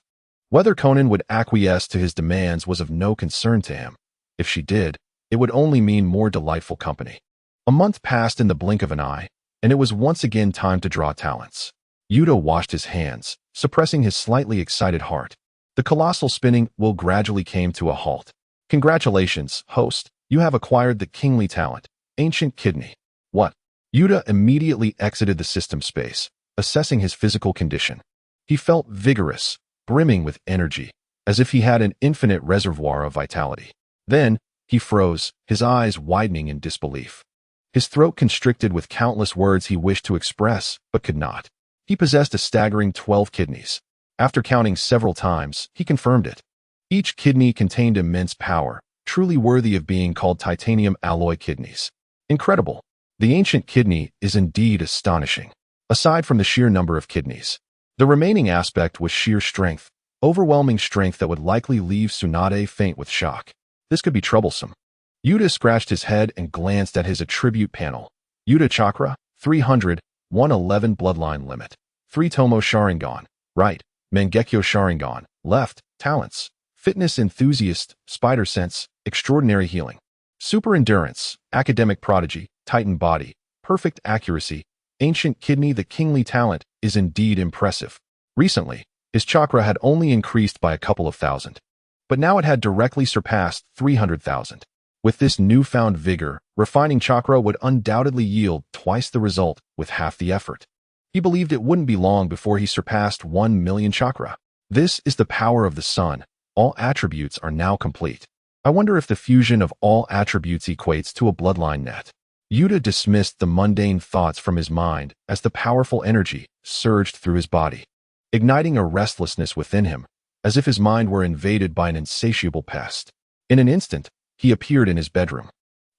Whether Conan would acquiesce to his demands was of no concern to him. If she did, it would only mean more delightful company. A month passed in the blink of an eye, and it was once again time to draw talents. Yuta washed his hands, suppressing his slightly excited heart. The colossal spinning wheel gradually came to a halt. Congratulations, host. You have acquired the kingly talent, Ancient Kidney. What? Yuta immediately exited the system space, assessing his physical condition. He felt vigorous, brimming with energy, as if he had an infinite reservoir of vitality. Then, he froze, his eyes widening in disbelief. His throat constricted with countless words he wished to express, but could not. He possessed a staggering 12 kidneys. After counting several times, he confirmed it. Each kidney contained immense power, truly worthy of being called titanium alloy kidneys. Incredible. The ancient kidney is indeed astonishing. Aside from the sheer number of kidneys, the remaining aspect was sheer strength, overwhelming strength that would likely leave Tsunade faint with shock. This could be troublesome. Yuta scratched his head and glanced at his attribute panel. Yuta Chakra, 300, 111 Bloodline Limit. 3 Tomo Sharingan, right. Mangekyo Sharingan, left. Talents. Fitness Enthusiast, Spider Sense, Extraordinary Healing. Super Endurance, Academic Prodigy, Titan Body, Perfect Accuracy. Ancient Kidney. The kingly talent is indeed impressive. Recently, his chakra had only increased by a couple of thousand, but now it had directly surpassed 300,000. With this newfound vigor, refining chakra would undoubtedly yield twice the result with half the effort. He believed it wouldn't be long before he surpassed 1 million chakra. This is the power of the sun. All attributes are now complete. I wonder if the fusion of all attributes equates to a bloodline net. Yuta dismissed the mundane thoughts from his mind as the powerful energy surged through his body, igniting a restlessness within him, as if his mind were invaded by an insatiable pest. In an instant, he appeared in his bedroom,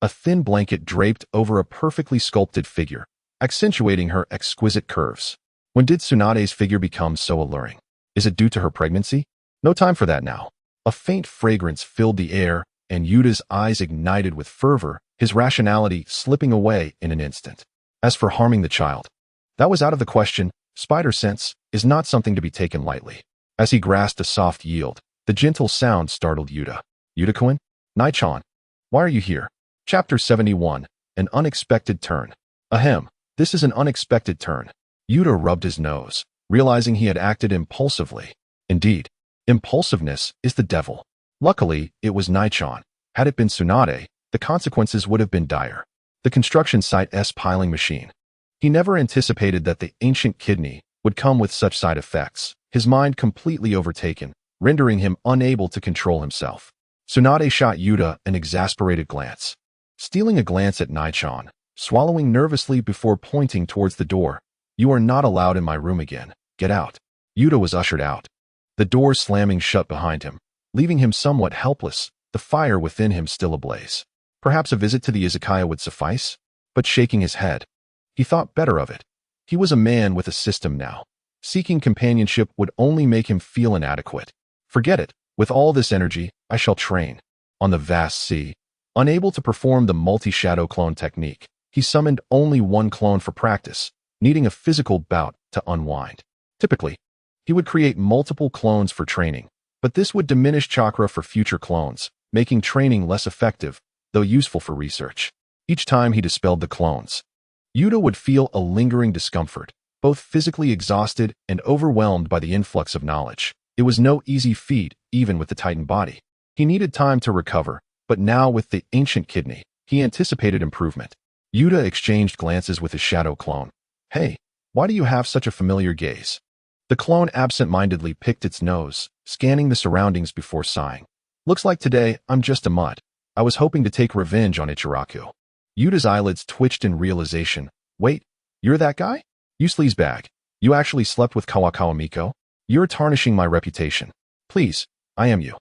a thin blanket draped over a perfectly sculpted figure, accentuating her exquisite curves. When did Tsunade's figure become so alluring? Is it due to her pregnancy? No time for that now. A faint fragrance filled the air, and Yuta's eyes ignited with fervor, his rationality slipping away in an instant. As for harming the child, that was out of the question. Spider sense is not something to be taken lightly. As he grasped a soft yield, the gentle sound startled Yuta. Yuta-kun? Nai-chan, why are you here? Chapter 71, An Unexpected Turn. Ahem, this is an unexpected turn. Yuta rubbed his nose, realizing he had acted impulsively. Indeed, impulsiveness is the devil. Luckily, it was Nai-chan. Had it been Tsunade, the consequences would have been dire. The construction site's piling machine. He never anticipated that the ancient kidney would come with such side effects, his mind completely overtaken, rendering him unable to control himself. Tsunade shot Yuta an exasperated glance, stealing a glance at Nai-chan, swallowing nervously before pointing towards the door. You are not allowed in my room again. Get out. Yuta was ushered out, the door slamming shut behind him, leaving him somewhat helpless, the fire within him still ablaze. Perhaps a visit to the izakaya would suffice? But shaking his head, he thought better of it. He was a man with a system now. Seeking companionship would only make him feel inadequate. Forget it. With all this energy, I shall train. On the vast sea, unable to perform the multi-shadow clone technique, he summoned only one clone for practice, needing a physical bout to unwind. Typically, he would create multiple clones for training, but this would diminish chakra for future clones, making training less effective, though useful for research. Each time he dispelled the clones, Yuta would feel a lingering discomfort, both physically exhausted and overwhelmed by the influx of knowledge. It was no easy feat, even with the Titan body. He needed time to recover, but now with the ancient kidney, he anticipated improvement. Yuta exchanged glances with his shadow clone. Hey, why do you have such a familiar gaze? The clone absent-mindedly picked its nose, scanning the surroundings before sighing. Looks like today I'm just a mutt. I was hoping to take revenge on Ichiraku. Yuta's eyelids twitched in realization. Wait, you're that guy? You sleazebag. You actually slept with Kawakawa Miko? You're tarnishing my reputation. Please, I am you.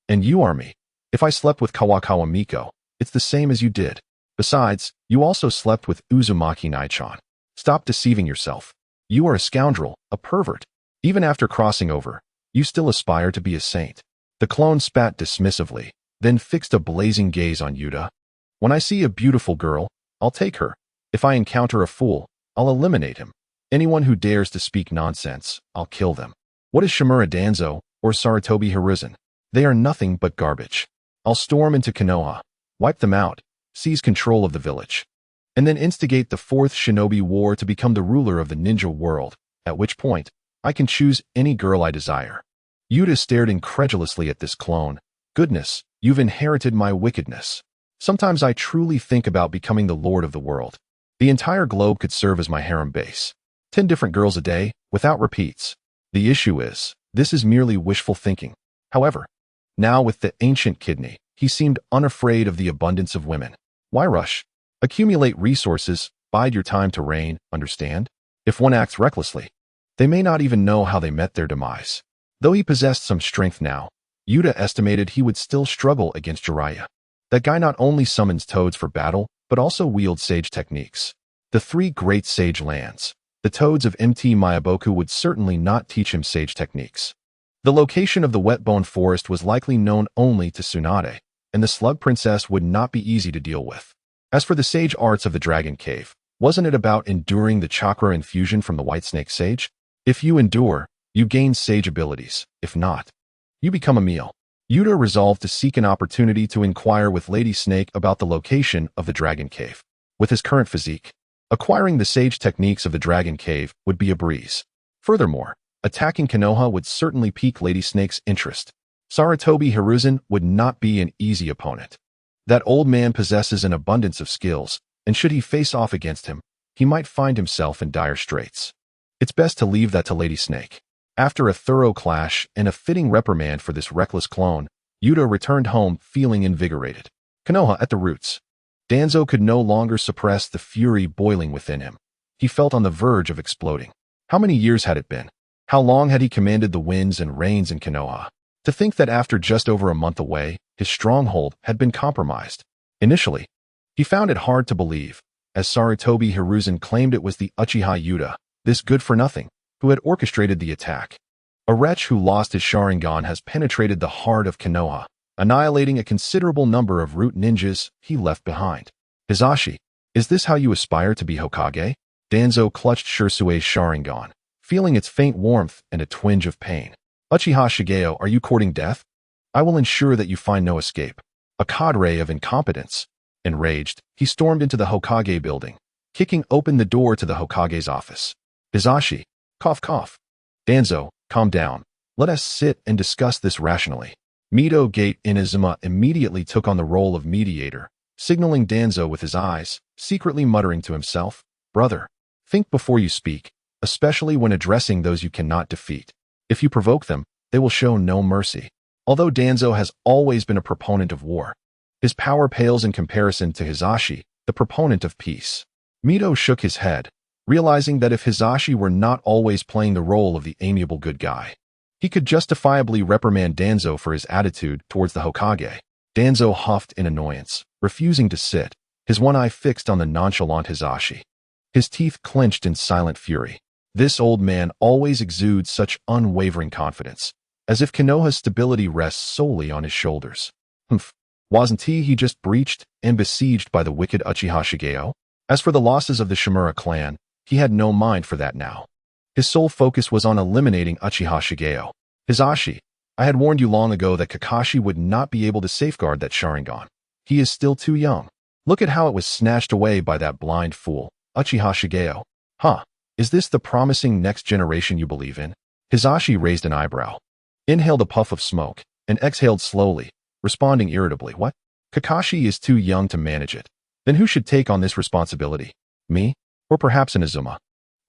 And you are me. If I slept with Kawakawa Miko, it's the same as you did. Besides, you also slept with Uzumaki Nai-chan. Stop deceiving yourself. You are a scoundrel, a pervert. Even after crossing over, you still aspire to be a saint. The clone spat dismissively, then fixed a blazing gaze on Yuta. When I see a beautiful girl, I'll take her. If I encounter a fool, I'll eliminate him. Anyone who dares to speak nonsense, I'll kill them. What is Shimura Danzo or Sarutobi Hiruzen? They are nothing but garbage. I'll storm into Konoha, wipe them out, seize control of the village, and then instigate the fourth shinobi war to become the ruler of the ninja world, at which point, I can choose any girl I desire. Yuta stared incredulously at this clone. Goodness, you've inherited my wickedness. Sometimes I truly think about becoming the lord of the world. The entire globe could serve as my harem base. 10 different girls a day, without repeats. The issue is, this is merely wishful thinking. However, now with the ancient kidney, he seemed unafraid of the abundance of women. Why rush? Accumulate resources, bide your time to reign, understand? If one acts recklessly, they may not even know how they met their demise. Though he possessed some strength now, Yuta estimated he would still struggle against Jiraiya. That guy not only summons toads for battle, but also wields sage techniques. The 3 great sage lands. The toads of MT Mayaboku would certainly not teach him sage techniques. The location of the wet-bone forest was likely known only to Tsunade, and the slug princess would not be easy to deal with. As for the sage arts of the dragon cave, wasn't it about enduring the chakra infusion from the white snake sage? If you endure, you gain sage abilities. If not, you become a meal. Yuta resolved to seek an opportunity to inquire with Lady Snake about the location of the Dragon Cave. With his current physique, acquiring the sage techniques of the Dragon Cave would be a breeze. Furthermore, attacking Konoha would certainly pique Lady Snake's interest. Sarutobi Hiruzen would not be an easy opponent. That old man possesses an abundance of skills, and should he face off against him, he might find himself in dire straits. It's best to leave that to Lady Snake. After a thorough clash and a fitting reprimand for this reckless clone, Yuta returned home feeling invigorated. Konoha at the roots. Danzo could no longer suppress the fury boiling within him. He felt on the verge of exploding. How many years had it been? How long had he commanded the winds and rains in Konoha? To think that after just over a month away, his stronghold had been compromised. Initially, he found it hard to believe, as Sarutobi Hiruzen claimed it was the Uchiha Yuta, this good-for-nothing, who had orchestrated the attack. A wretch who lost his Sharingan has penetrated the heart of Konoha, annihilating a considerable number of root ninjas he left behind. Hisashi, is this how you aspire to be Hokage? Danzo clutched Shirsue's Sharingan, feeling its faint warmth and a twinge of pain. Uchiha Shigeo, are you courting death? I will ensure that you find no escape. A cadre of incompetence. Enraged, he stormed into the Hokage building, kicking open the door to the Hokage's office. Hisashi, cough cough. Danzo, calm down. Let us sit and discuss this rationally. Mito Gate Inazuma immediately took on the role of mediator, signaling Danzo with his eyes, secretly muttering to himself, Brother, think before you speak, especially when addressing those you cannot defeat. If you provoke them, they will show no mercy. Although Danzo has always been a proponent of war, his power pales in comparison to Hisashi, the proponent of peace. Mito shook his head, realizing that if Hisashi were not always playing the role of the amiable good guy, he could justifiably reprimand Danzo for his attitude towards the Hokage. Danzo huffed in annoyance, refusing to sit, his one eye fixed on the nonchalant Hisashi. His teeth clenched in silent fury. This old man always exudes such unwavering confidence, as if Konoha's stability rests solely on his shoulders. Wasn't he just breached and besieged by the wicked Uchiha Shigeo? As for the losses of the Shimura clan, he had no mind for that now. His sole focus was on eliminating Uchiha Shigeo. Hisashi, I had warned you long ago that Kakashi would not be able to safeguard that Sharingan. He is still too young. Look at how it was snatched away by that blind fool, Uchiha Shigeo. Is this the promising next generation you believe in? Hisashi raised an eyebrow, inhaled a puff of smoke, and exhaled slowly, responding irritably, What? Kakashi is too young to manage it. Then who should take on this responsibility? Me? Or perhaps Inazuma?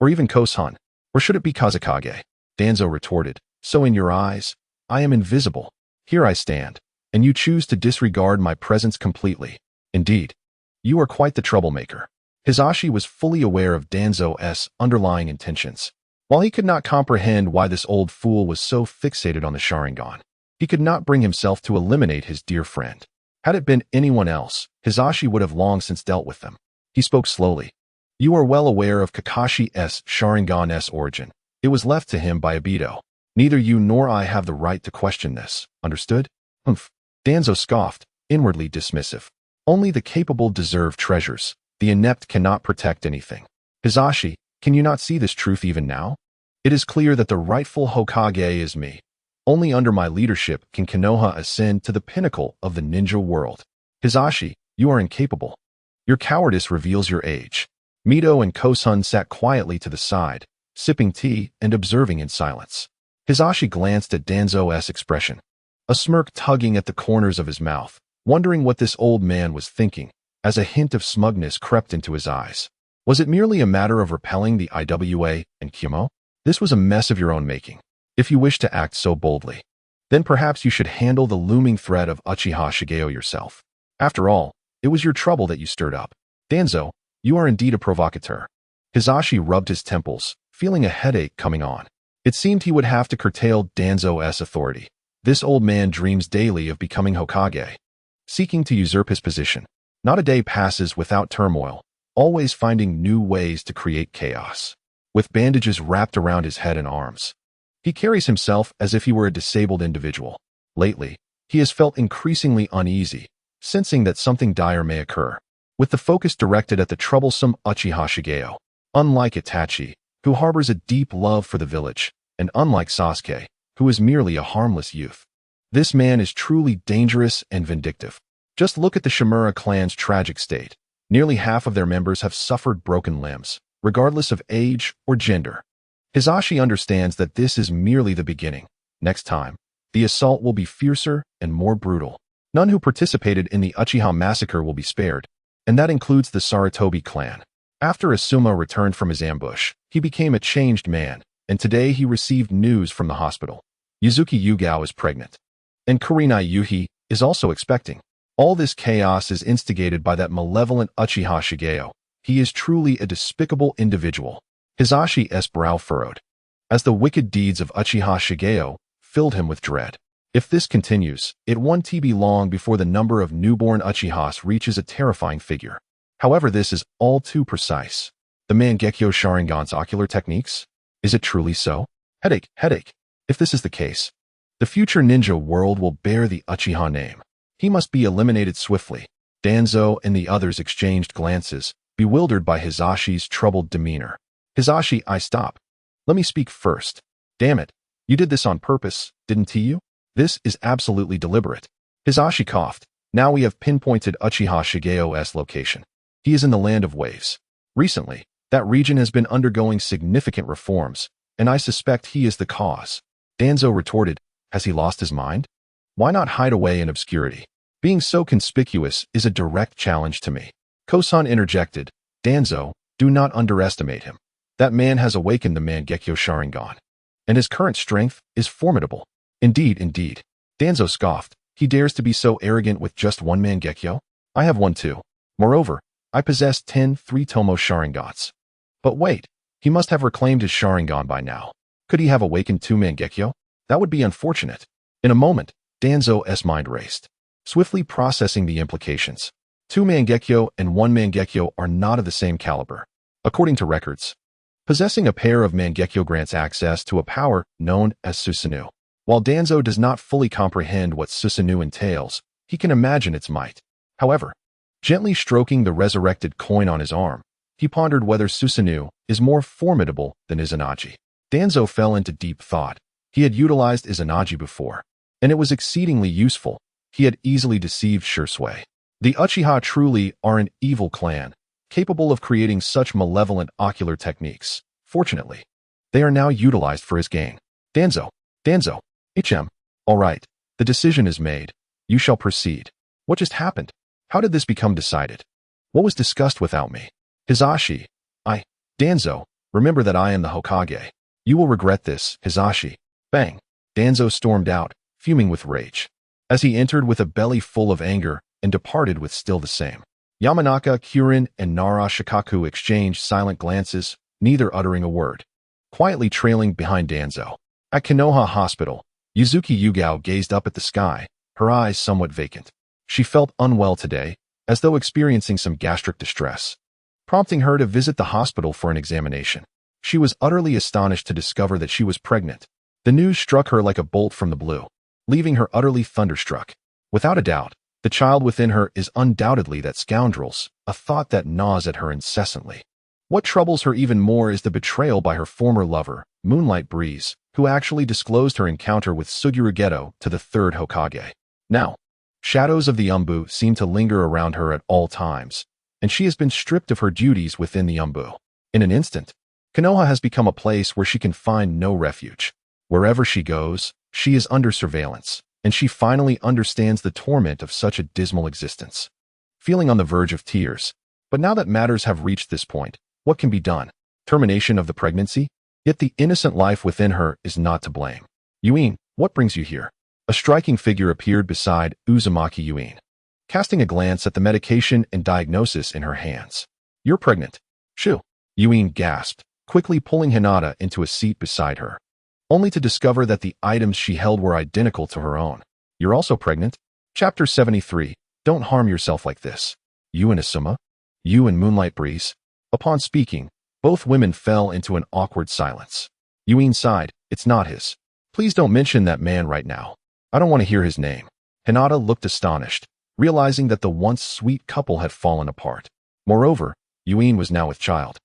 Or even Kosun? Or should it be Kazekage? Danzo retorted, So in your eyes, I am invisible. Here I stand, and you choose to disregard my presence completely. Indeed, you are quite the troublemaker. Hisashi was fully aware of Danzo's underlying intentions. While he could not comprehend why this old fool was so fixated on the Sharingan, he could not bring himself to eliminate his dear friend. Had it been anyone else, Hisashi would have long since dealt with them. He spoke slowly. You are well aware of Kakashi's Sharingan's origin. It was left to him by Obito. Neither you nor I have the right to question this. Understood? Danzo scoffed, inwardly dismissive. Only the capable deserve treasures. The inept cannot protect anything. Hisashi, can you not see this truth even now? It is clear that the rightful Hokage is me. Only under my leadership can Konoha ascend to the pinnacle of the ninja world. Hisashi, you are incapable. Your cowardice reveals your age. Mito and Kosun sat quietly to the side, sipping tea and observing in silence. Hisashi glanced at Danzo's expression, a smirk tugging at the corners of his mouth, wondering what this old man was thinking, as a hint of smugness crept into his eyes. Was it merely a matter of repelling the IWA and Kyumo? This was a mess of your own making. If you wish to act so boldly, then perhaps you should handle the looming threat of Uchiha Shigeo yourself. After all, it was your trouble that you stirred up. Danzo, you are indeed a provocateur. Hisashi rubbed his temples, feeling a headache coming on. It seemed he would have to curtail Danzo's authority. This old man dreams daily of becoming Hokage, seeking to usurp his position. Not a day passes without turmoil, always finding new ways to create chaos. With bandages wrapped around his head and arms, he carries himself as if he were a disabled individual. Lately, he has felt increasingly uneasy, sensing that something dire may occur. With the focus directed at the troublesome Uchiha Shigeo, unlike Itachi, who harbors a deep love for the village, and unlike Sasuke, who is merely a harmless youth. This man is truly dangerous and vindictive. Just look at the Shimura clan's tragic state. Nearly half of their members have suffered broken limbs, regardless of age or gender. Hisashi understands that this is merely the beginning. Next time, the assault will be fiercer and more brutal. None who participated in the Uchiha massacre will be spared, and that includes the Sarutobi clan. After Asuma returned from his ambush, he became a changed man, and today he received news from the hospital. Yuzuki Yugao is pregnant, and Kurenai Yuhi is also expecting. All this chaos is instigated by that malevolent Uchiha Shigeo. He is truly a despicable individual. Hisashi's brow furrowed, as the wicked deeds of Uchiha Shigeo filled him with dread. If this continues, it won't be long before the number of newborn Uchihas reaches a terrifying figure. However, this is all too precise. The Mangekyo Sharingan's ocular techniques? Is it truly so? Headache. If this is the case, the future ninja world will bear the Uchiha name. He must be eliminated swiftly. Danzo and the others exchanged glances, bewildered by Hisashi's troubled demeanor. Hisashi, stop. Let me speak first. Damn it. You did this on purpose, didn't you? This is absolutely deliberate. Hisashi coughed. Now we have pinpointed Uchiha Shigeo's location. He is in the Land of Waves. Recently, that region has been undergoing significant reforms, and I suspect he is the cause. Danzo retorted, has he lost his mind? Why not hide away in obscurity? Being so conspicuous is a direct challenge to me. Kosan interjected, Danzo, do not underestimate him. That man has awakened the Mangekyo Sharingan, and his current strength is formidable. Indeed. Danzo scoffed. He dares to be so arrogant with just one Mangekyo? I have one too. Moreover, I possess 10 three-tomo Sharingans. But wait, he must have reclaimed his Sharingan by now. Could he have awakened 2 Mangekyo? That would be unfortunate. In a moment, Danzo's mind raced, swiftly processing the implications. 2 Mangekyo and 1 Mangekyo are not of the same caliber. According to records, possessing a pair of Mangekyo grants access to a power known as Susanoo. While Danzo does not fully comprehend what Susanoo entails, he can imagine its might. However, gently stroking the resurrected coin on his arm, he pondered whether Susanoo is more formidable than Izanagi. Danzo fell into deep thought. He had utilized Izanagi before, and it was exceedingly useful. He had easily deceived Shursui. The Uchiha truly are an evil clan, capable of creating such malevolent ocular techniques. Fortunately, they are now utilized for his gain. Danzo. All right, the decision is made. You shall proceed. What just happened? How did this become decided? What was discussed without me? Hisashi. Danzo, remember that I am the Hokage. You will regret this, Hisashi. Bang. Danzo stormed out, fuming with rage, as he entered with a belly full of anger and departed with still the same. Yamanaka, Kirin, and Nara Shikaku exchanged silent glances, neither uttering a word, quietly trailing behind Danzo. At Konoha Hospital, Yuzuki Yugao gazed up at the sky, her eyes somewhat vacant. She felt unwell today, as though experiencing some gastric distress, prompting her to visit the hospital for an examination. She was utterly astonished to discover that she was pregnant. The news struck her like a bolt from the blue, leaving her utterly thunderstruck. Without a doubt, the child within her is undoubtedly that scoundrel's, a thought that gnaws at her incessantly. What troubles her even more is the betrayal by her former lover, Moonlight Breeze, who actually disclosed her encounter with Suguru Geto to the 3rd Hokage. Now, shadows of the Umbu seem to linger around her at all times, and she has been stripped of her duties within the Umbu. In an instant, Konoha has become a place where she can find no refuge. Wherever she goes, she is under surveillance, and she finally understands the torment of such a dismal existence. Feeling on the verge of tears, but now that matters have reached this point, what can be done? Termination of the pregnancy? Yet the innocent life within her is not to blame. Yuin, what brings you here? A striking figure appeared beside Uzumaki Yuin, casting a glance at the medication and diagnosis in her hands. You're pregnant. Shoo. Yuin gasped, quickly pulling Hinata into a seat beside her, only to discover that the items she held were identical to her own. You're also pregnant? Chapter 73. Don't harm yourself like this. You and Asuma? You and Moonlight Breeze? Upon speaking, both women fell into an awkward silence. Yuin sighed. It's not his. Please don't mention that man right now. I don't want to hear his name. Hinata looked astonished, realizing that the once sweet couple had fallen apart. Moreover, Yuin was now with child.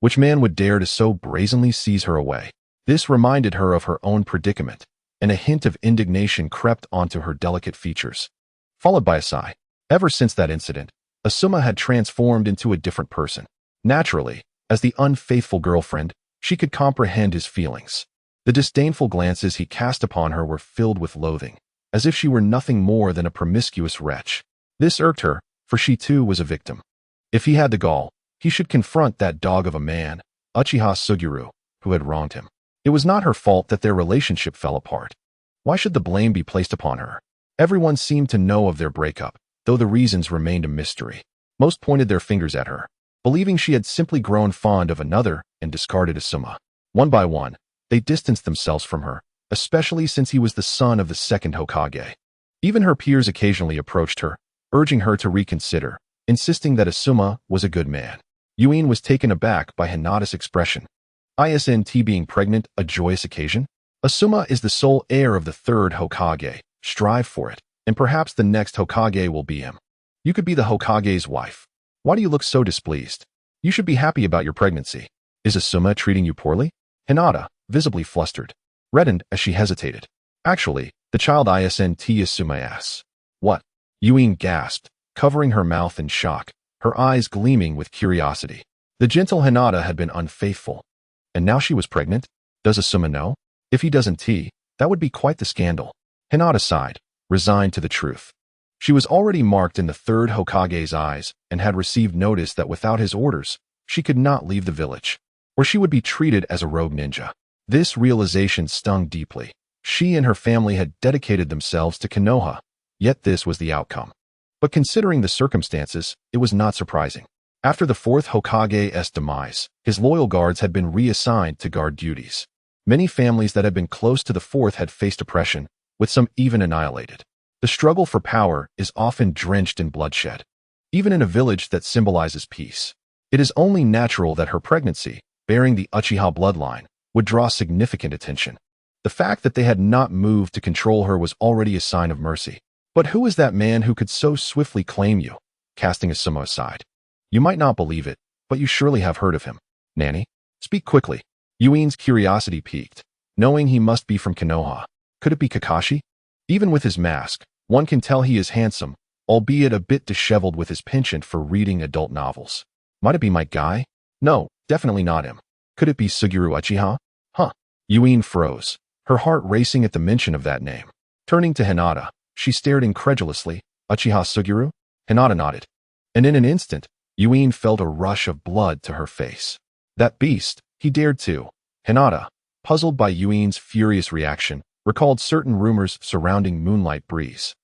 Which man would dare to so brazenly seize her away? This reminded her of her own predicament, and a hint of indignation crept onto her delicate features, followed by a sigh. Ever since that incident, Asuma had transformed into a different person. Naturally, as the unfaithful girlfriend, she could comprehend his feelings. The disdainful glances he cast upon her were filled with loathing, as if she were nothing more than a promiscuous wretch. This irked her, for she too was a victim. If he had the gall, he should confront that dog of a man, Uchiha Suguru, who had wronged him. It was not her fault that their relationship fell apart. Why should the blame be placed upon her? Everyone seemed to know of their breakup. though the reasons remained a mystery. Most pointed their fingers at her, believing she had simply grown fond of another and discarded Asuma. One by one, they distanced themselves from her, especially since he was the son of the second Hokage. Even her peers occasionally approached her, urging her to reconsider, insisting that Asuma was a good man. Yuin was taken aback by Hinata's expression. Isn't being pregnant a joyous occasion? Asuma is the sole heir of the third Hokage. Strive for it, and perhaps the next Hokage will be him. You could be the Hokage's wife. Why do you look so displeased? You should be happy about your pregnancy. Is Asuma treating you poorly? Hinata, visibly flustered, reddened as she hesitated. Actually, the child isn't Asuma's. What? Yuin gasped, covering her mouth in shock, her eyes gleaming with curiosity. The gentle Hinata had been unfaithful. And now she was pregnant? Does Asuma know? If he doesn't, that would be quite the scandal. Hinata sighed, resigned to the truth. She was already marked in the third Hokage's eyes and had received notice that without his orders, she could not leave the village, or she would be treated as a rogue ninja. This realization stung deeply. She and her family had dedicated themselves to Konoha, yet this was the outcome. But considering the circumstances, it was not surprising. After the fourth Hokage's demise, his loyal guards had been reassigned to guard duties. Many families that had been close to the fourth had faced oppression, with some even annihilated. The struggle for power is often drenched in bloodshed, even in a village that symbolizes peace. It is only natural that her pregnancy, bearing the Uchiha bloodline, would draw significant attention. The fact that they had not moved to control her was already a sign of mercy. But who is that man who could so swiftly claim you? Casting Asuma aside. You might not believe it, but you surely have heard of him. Nanny, speak quickly. Yuin's curiosity piqued, knowing he must be from Konoha. Could it be Kakashi? Even with his mask, one can tell he is handsome, albeit a bit disheveled with his penchant for reading adult novels. Might it be my guy? No, definitely not him. Could it be Suguru Uchiha? Huh. Yuin froze, her heart racing at the mention of that name. Turning to Hinata, she stared incredulously. Uchiha Suguru? Hinata nodded. And in an instant, Yuin felt a rush of blood to her face. That beast, he dared to. Hinata, puzzled by Yuin's furious reaction, recalled certain rumors surrounding Moonlight Breeze.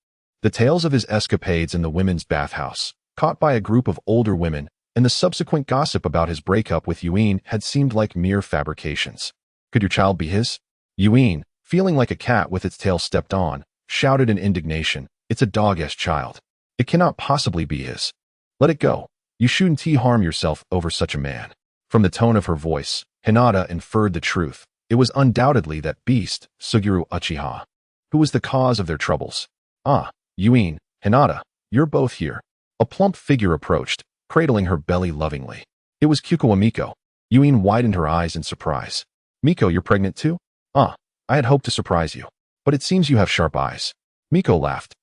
The tales of his escapades in the women's bathhouse, caught by a group of older women, and the subsequent gossip about his breakup with Yuin had seemed like mere fabrications. Could your child be his? Yuin, feeling like a cat with its tail stepped on, shouted in indignation. It's a dog-esque child. It cannot possibly be his. Let it go. You shouldn't harm yourself over such a man. From the tone of her voice, Hinata inferred the truth. It was undoubtedly that beast, Suguru Uchiha, who was the cause of their troubles. Ah, Yuin, Hinata, you're both here. A plump figure approached, cradling her belly lovingly. It was Kyuko Miko. Yuin widened her eyes in surprise. Miko, you're pregnant too? Ah, I had hoped to surprise you. But it seems you have sharp eyes. Miko laughed,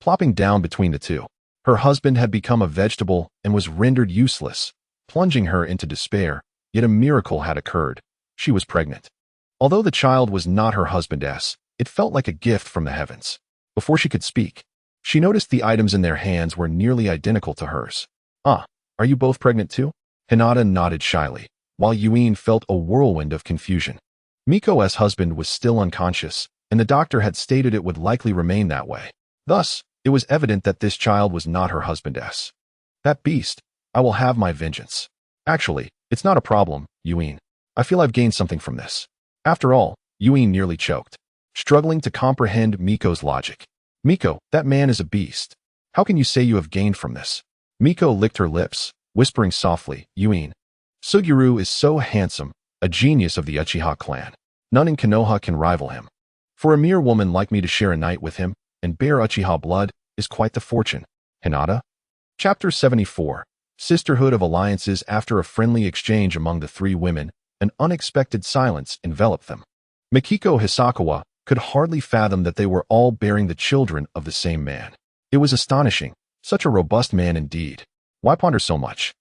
plopping down between the two. Her husband had become a vegetable and was rendered useless, plunging her into despair, yet a miracle had occurred. She was pregnant. Although the child was not her husband's, it felt like a gift from the heavens. Before she could speak, she noticed the items in their hands were nearly identical to hers. Ah, are you both pregnant too? Hinata nodded shyly, while Yuin felt a whirlwind of confusion. Miko's husband was still unconscious, and the doctor had stated it would likely remain that way. Thus, it was evident that this child was not her husband's. That beast, I will have my vengeance. Actually, it's not a problem, Yuin. I feel I've gained something from this. After all, Yuin nearly choked, struggling to comprehend Miko's logic. Miko, that man is a beast. How can you say you have gained from this? Miko licked her lips, whispering softly, Yuin. Suguru is so handsome, a genius of the Uchiha clan. None in Konoha can rival him. For a mere woman like me to share a night with him and bear Uchiha blood is quite the fortune. Hinata? Chapter 74. Sisterhood of Alliances. After a friendly exchange among the three women, an unexpected silence enveloped them. Mikiko Hisakawa could hardly fathom that they were all bearing the children of the same man. It was astonishing. Such a robust man indeed. Why ponder so much?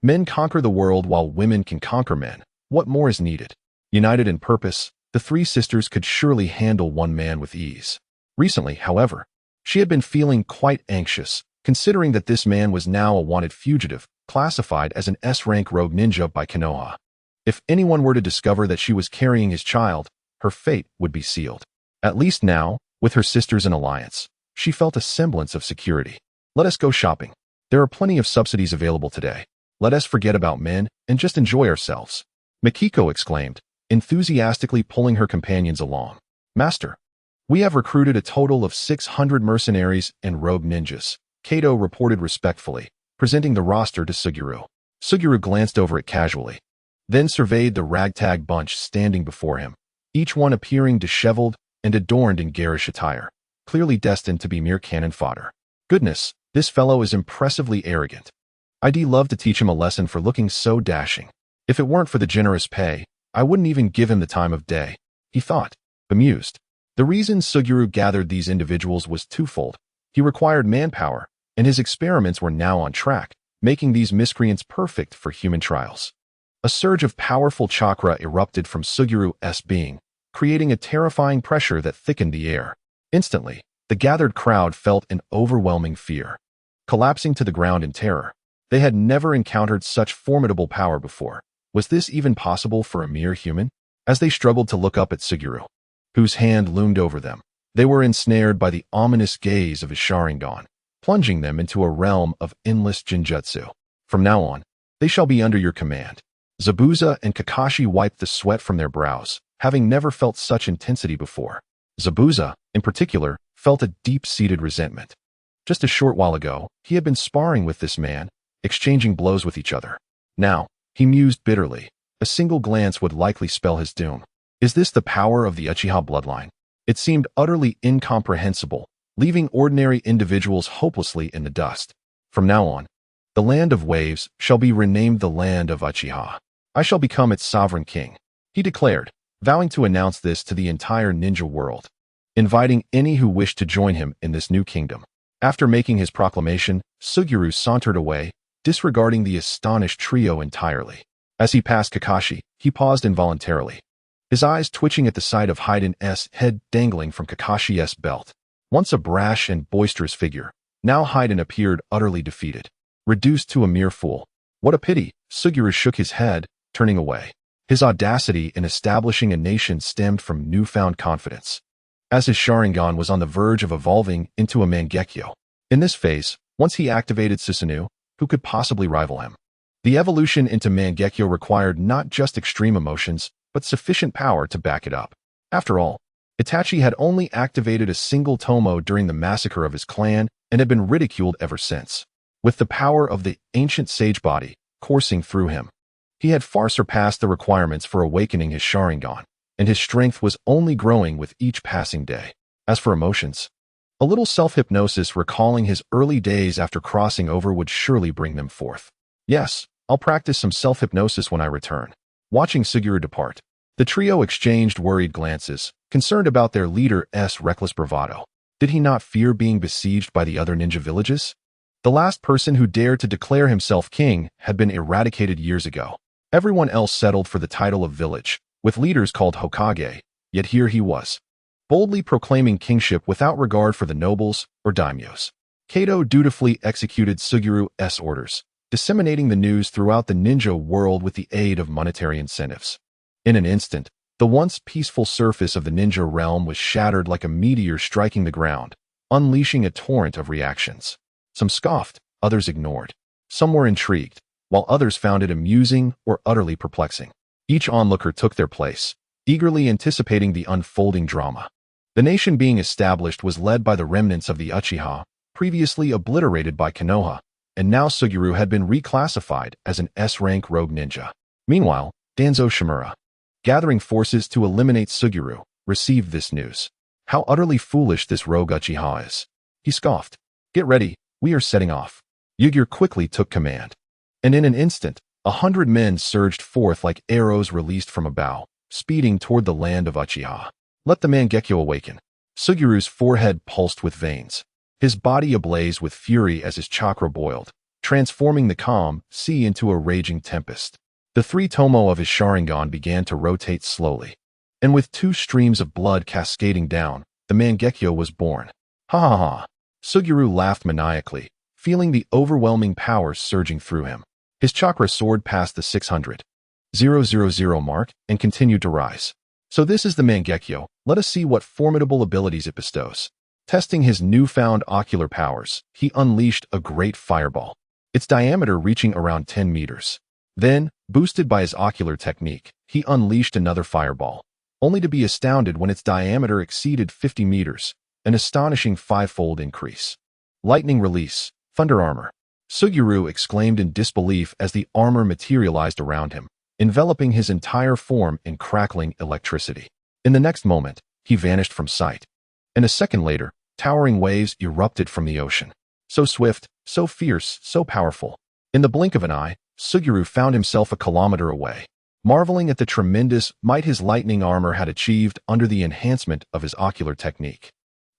Men conquer the world while women can conquer men. What more is needed? United in purpose, the three sisters could surely handle one man with ease. Recently, however, she had been feeling quite anxious, considering that this man was now a wanted fugitive, classified as an S-rank rogue ninja by Konoha. If anyone were to discover that she was carrying his child, her fate would be sealed. At least now, with her sisters in alliance, she felt a semblance of security. Let us go shopping. There are plenty of subsidies available today. Let us forget about men and just enjoy ourselves. Mikiko exclaimed, enthusiastically pulling her companions along. Master, we have recruited a total of 600 mercenaries and rogue ninjas, Kato reported respectfully, presenting the roster to Suguru. Suguru glanced over it casually, then surveyed the ragtag bunch standing before him, each one appearing disheveled and adorned in garish attire, clearly destined to be mere cannon fodder. Goodness, this fellow is impressively arrogant. I'd love to teach him a lesson for looking so dashing. If it weren't for the generous pay, I wouldn't even give him the time of day, he thought, bemused. The reason Suguru gathered these individuals was twofold. He required manpower, and his experiments were now on track, making these miscreants perfect for human trials. A surge of powerful chakra erupted from Suguru's being, creating a terrifying pressure that thickened the air. Instantly, the gathered crowd felt an overwhelming fear. Collapsing to the ground in terror, they had never encountered such formidable power before. Was this even possible for a mere human? As they struggled to look up at Suguru, whose hand loomed over them, they were ensnared by the ominous gaze of his Sharingan, plunging them into a realm of endless Jinjutsu. From now on, they shall be under your command. Zabuza and Kakashi wiped the sweat from their brows, having never felt such intensity before. Zabuza, in particular, felt a deep-seated resentment. Just a short while ago, he had been sparring with this man, exchanging blows with each other. Now, he mused bitterly, a single glance would likely spell his doom. Is this the power of the Uchiha bloodline? It seemed utterly incomprehensible, leaving ordinary individuals hopelessly in the dust. From now on, the Land of Waves shall be renamed the Land of Uchiha. I shall become its sovereign king, he declared, vowing to announce this to the entire ninja world, inviting any who wished to join him in this new kingdom. After making his proclamation, Suguru sauntered away, disregarding the astonished trio entirely. As he passed Kakashi, he paused involuntarily, his eyes twitching at the sight of Hayden's head dangling from Kakashi's belt. Once a brash and boisterous figure, now Hayden appeared utterly defeated, reduced to a mere fool. What a pity, Suguru shook his head, turning away. His audacity in establishing a nation stemmed from newfound confidence, as his Sharingan was on the verge of evolving into a Mangekyo. In this phase, once he activated Susanoo, who could possibly rival him? The evolution into Mangekyo required not just extreme emotions, but sufficient power to back it up. After all, Itachi had only activated a single Tomo during the massacre of his clan and had been ridiculed ever since. With the power of the ancient sage body coursing through him, he had far surpassed the requirements for awakening his Sharingan, and his strength was only growing with each passing day. As for emotions, a little self-hypnosis recalling his early days after crossing over would surely bring them forth. Yes, I'll practice some self-hypnosis when I return. Watching Suguru depart, the trio exchanged worried glances, concerned about their leader's reckless bravado. Did he not fear being besieged by the other ninja villages? The last person who dared to declare himself king had been eradicated years ago. Everyone else settled for the title of village, with leaders called Hokage, yet here he was, boldly proclaiming kingship without regard for the nobles or daimyos. Kato dutifully executed Suguru's orders, disseminating the news throughout the ninja world with the aid of monetary incentives. In an instant, the once peaceful surface of the ninja realm was shattered like a meteor striking the ground, unleashing a torrent of reactions. Some scoffed, others ignored. Some were intrigued, while others found it amusing or utterly perplexing. Each onlooker took their place, eagerly anticipating the unfolding drama. The nation being established was led by the remnants of the Uchiha, previously obliterated by Konoha, and now Suguru had been reclassified as an S-rank rogue ninja. Meanwhile, Danzo Shimura, gathering forces to eliminate Suguru, received this news. How utterly foolish this rogue Uchiha is. He scoffed. Get ready, we are setting off. Yugir quickly took command, and in an instant, 100 men surged forth like arrows released from a bow, speeding toward the land of Uchiha. Let the Mangekyo awaken. Suguru's forehead pulsed with veins, his body ablaze with fury as his chakra boiled, transforming the calm sea into a raging tempest. The three tomo of his Sharingan began to rotate slowly, and with two streams of blood cascading down, the Mangekyo was born. Ha ha ha! Suguru laughed maniacally, feeling the overwhelming power surging through him. His chakra soared past the 600,000 mark and continued to rise. So this is the Mangekyo. Let us see what formidable abilities it bestows. Testing his newfound ocular powers, he unleashed a great fireball, its diameter reaching around 10 meters. Then, boosted by his ocular technique, he unleashed another fireball, only to be astounded when its diameter exceeded 50 meters, an astonishing five-fold increase. Lightning release, thunder armor. Suguru exclaimed in disbelief as the armor materialized around him, enveloping his entire form in crackling electricity. In the next moment, he vanished from sight. And a second later, towering waves erupted from the ocean. So swift, so fierce, so powerful. In the blink of an eye, Suguru found himself a kilometer away, marveling at the tremendous might his lightning armor had achieved under the enhancement of his ocular technique.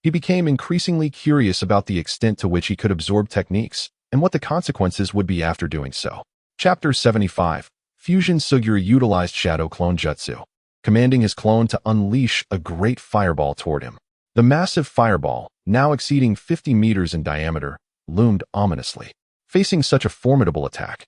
He became increasingly curious about the extent to which he could absorb techniques, and what the consequences would be after doing so. Chapter 75. Fusion. Suguru utilized Shadow Clone Jutsu, commanding his clone to unleash a great fireball toward him. The massive fireball, now exceeding 50 meters in diameter, loomed ominously. Facing such a formidable attack,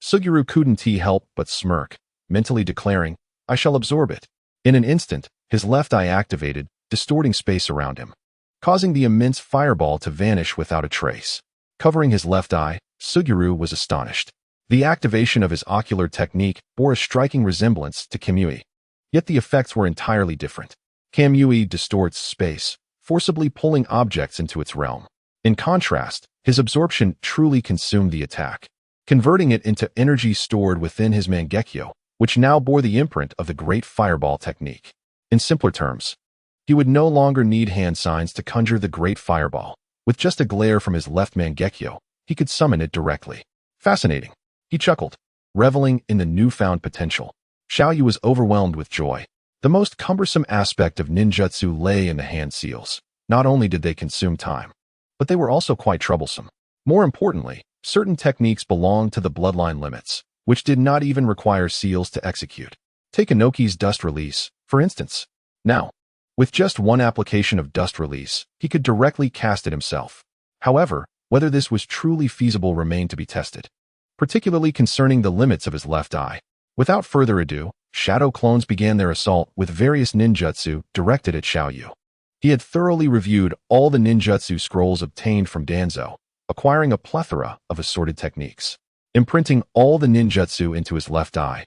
Suguru couldn't help but smirk, mentally declaring, "I shall absorb it." In an instant, his left eye activated, distorting space around him, causing the immense fireball to vanish without a trace. Covering his left eye, Suguru was astonished. The activation of his ocular technique bore a striking resemblance to Kamui. Yet the effects were entirely different. Kamui distorts space, forcibly pulling objects into its realm. In contrast, his absorption truly consumed the attack, converting it into energy stored within his Mangekyo, which now bore the imprint of the great fireball technique. In simpler terms, he would no longer need hand signs to conjure the great fireball. With just a glare from his left Mangekyo, he could summon it directly. Fascinating. He chuckled, reveling in the newfound potential. Xiaoyu was overwhelmed with joy. The most cumbersome aspect of ninjutsu lay in the hand seals. Not only did they consume time, but they were also quite troublesome. More importantly, certain techniques belonged to the bloodline limits, which did not even require seals to execute. Take Inoki's dust release, for instance. Now, with just one application of dust release, he could directly cast it himself. However, whether this was truly feasible remained to be tested, particularly concerning the limits of his left eye. Without further ado, shadow clones began their assault with various ninjutsu directed at Xiaoyu. He had thoroughly reviewed all the ninjutsu scrolls obtained from Danzo, acquiring a plethora of assorted techniques. Imprinting all the ninjutsu into his left eye,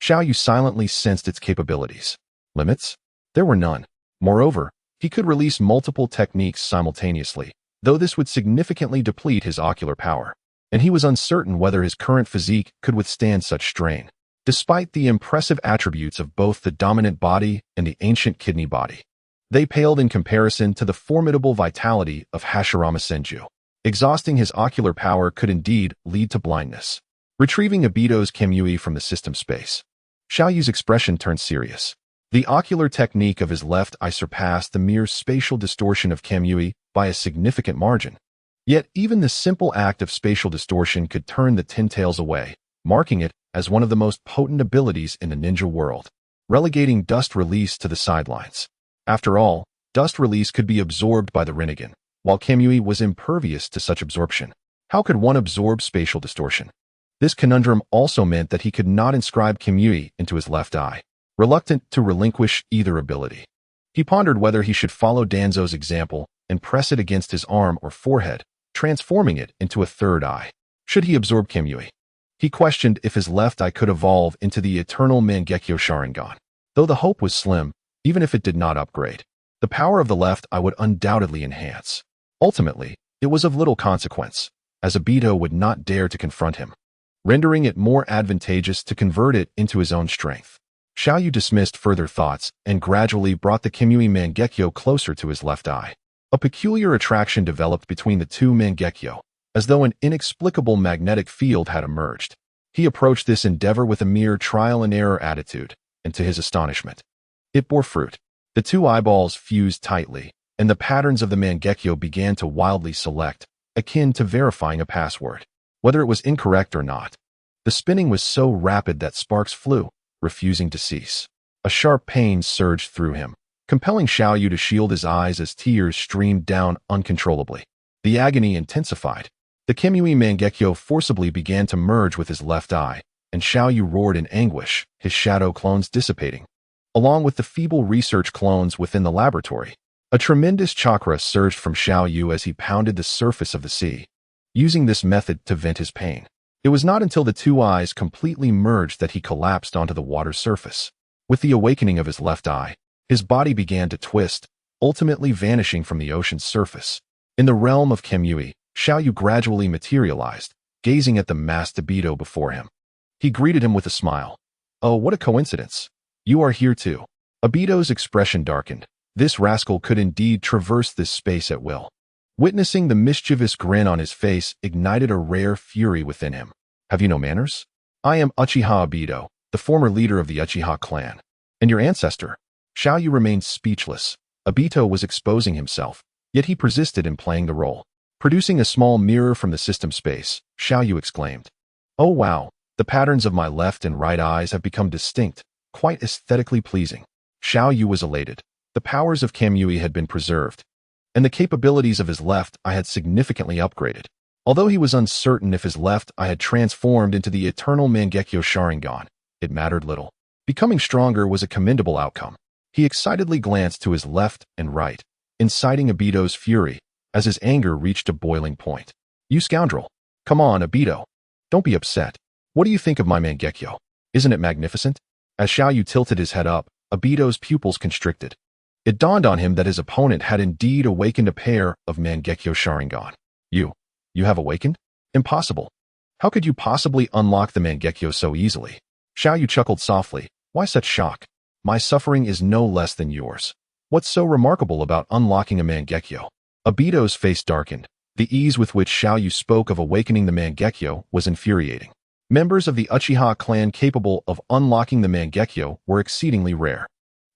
Xiaoyu silently sensed its capabilities. Limits? There were none. Moreover, he could release multiple techniques simultaneously, though this would significantly deplete his ocular power, and he was uncertain whether his current physique could withstand such strain. Despite the impressive attributes of both the dominant body and the ancient kidney body, they paled in comparison to the formidable vitality of Hashirama Senju. Exhausting his ocular power could indeed lead to blindness. Retrieving Obito's Kamui from the system space, Xiaoyu's expression turned serious. The ocular technique of his left eye surpassed the mere spatial distortion of Kamui by a significant margin. Yet even the simple act of spatial distortion could turn the Ten Tails away, marking it as one of the most potent abilities in the ninja world, relegating dust release to the sidelines. After all, dust release could be absorbed by the Rinnegan, while Kamui was impervious to such absorption. How could one absorb spatial distortion? This conundrum also meant that he could not inscribe Kamui into his left eye, reluctant to relinquish either ability. He pondered whether he should follow Danzo's example and press it against his arm or forehead, transforming it into a third eye. Should he absorb Kamui? He questioned if his left eye could evolve into the eternal Mangekyo Sharingan. Though the hope was slim, even if it did not upgrade, the power of the left eye would undoubtedly enhance. Ultimately, it was of little consequence, as Obito would not dare to confront him, rendering it more advantageous to convert it into his own strength. Xiaoyu dismissed further thoughts and gradually brought the Kamui Mangekyo closer to his left eye. A peculiar attraction developed between the two Mangekyo, as though an inexplicable magnetic field had emerged. He approached this endeavor with a mere trial-and-error attitude, and to his astonishment, it bore fruit. The two eyeballs fused tightly, and the patterns of the Mangekyo began to wildly select, akin to verifying a password, whether it was incorrect or not. The spinning was so rapid that sparks flew, refusing to cease. A sharp pain surged through him, compelling Xiaoyu to shield his eyes as tears streamed down uncontrollably. The agony intensified. The Kamui Mangekyo forcibly began to merge with his left eye, and Xiaoyu roared in anguish, his shadow clones dissipating, along with the feeble research clones within the laboratory. A tremendous chakra surged from Xiao Yu as he pounded the surface of the sea, using this method to vent his pain. It was not until the two eyes completely merged that he collapsed onto the water's surface. With the awakening of his left eye, his body began to twist, ultimately vanishing from the ocean's surface. In the realm of Kamui, Xiao Yu gradually materialized, gazing at the masked Obito before him. He greeted him with a smile. "Oh, what a coincidence. You are here too." Obito's expression darkened. This rascal could indeed traverse this space at will. Witnessing the mischievous grin on his face ignited a rare fury within him. "Have you no manners? I am Uchiha Obito, the former leader of the Uchiha clan. And your ancestor?" Xiao Yu remained speechless. Obito was exposing himself, yet he persisted in playing the role. Producing a small mirror from the system space, Xiao Yu exclaimed, "Oh wow, the patterns of my left and right eyes have become distinct, quite aesthetically pleasing." Xiao Yu was elated. The powers of Kamui had been preserved, and the capabilities of his left eye had significantly upgraded. Although he was uncertain if his left eye had transformed into the eternal Mangekyo Sharingan, it mattered little. Becoming stronger was a commendable outcome. He excitedly glanced to his left and right, inciting Obito's fury as his anger reached a boiling point. "You scoundrel! Come on, Obito. Don't be upset. What do you think of my Mangekyo? Isn't it magnificent?" As Xiao Yu tilted his head up, Obito's pupils constricted. It dawned on him that his opponent had indeed awakened a pair of Mangekyo Sharingan. You have awakened? Impossible. How could you possibly unlock the Mangekyo so easily?" Xiao Yu chuckled softly. "Why such shock? My suffering is no less than yours. What's so remarkable about unlocking a Mangekyo?" Obito's face darkened. The ease with which Xiao Yu spoke of awakening the Mangekyo was infuriating. Members of the Uchiha clan capable of unlocking the Mangekyo were exceedingly rare.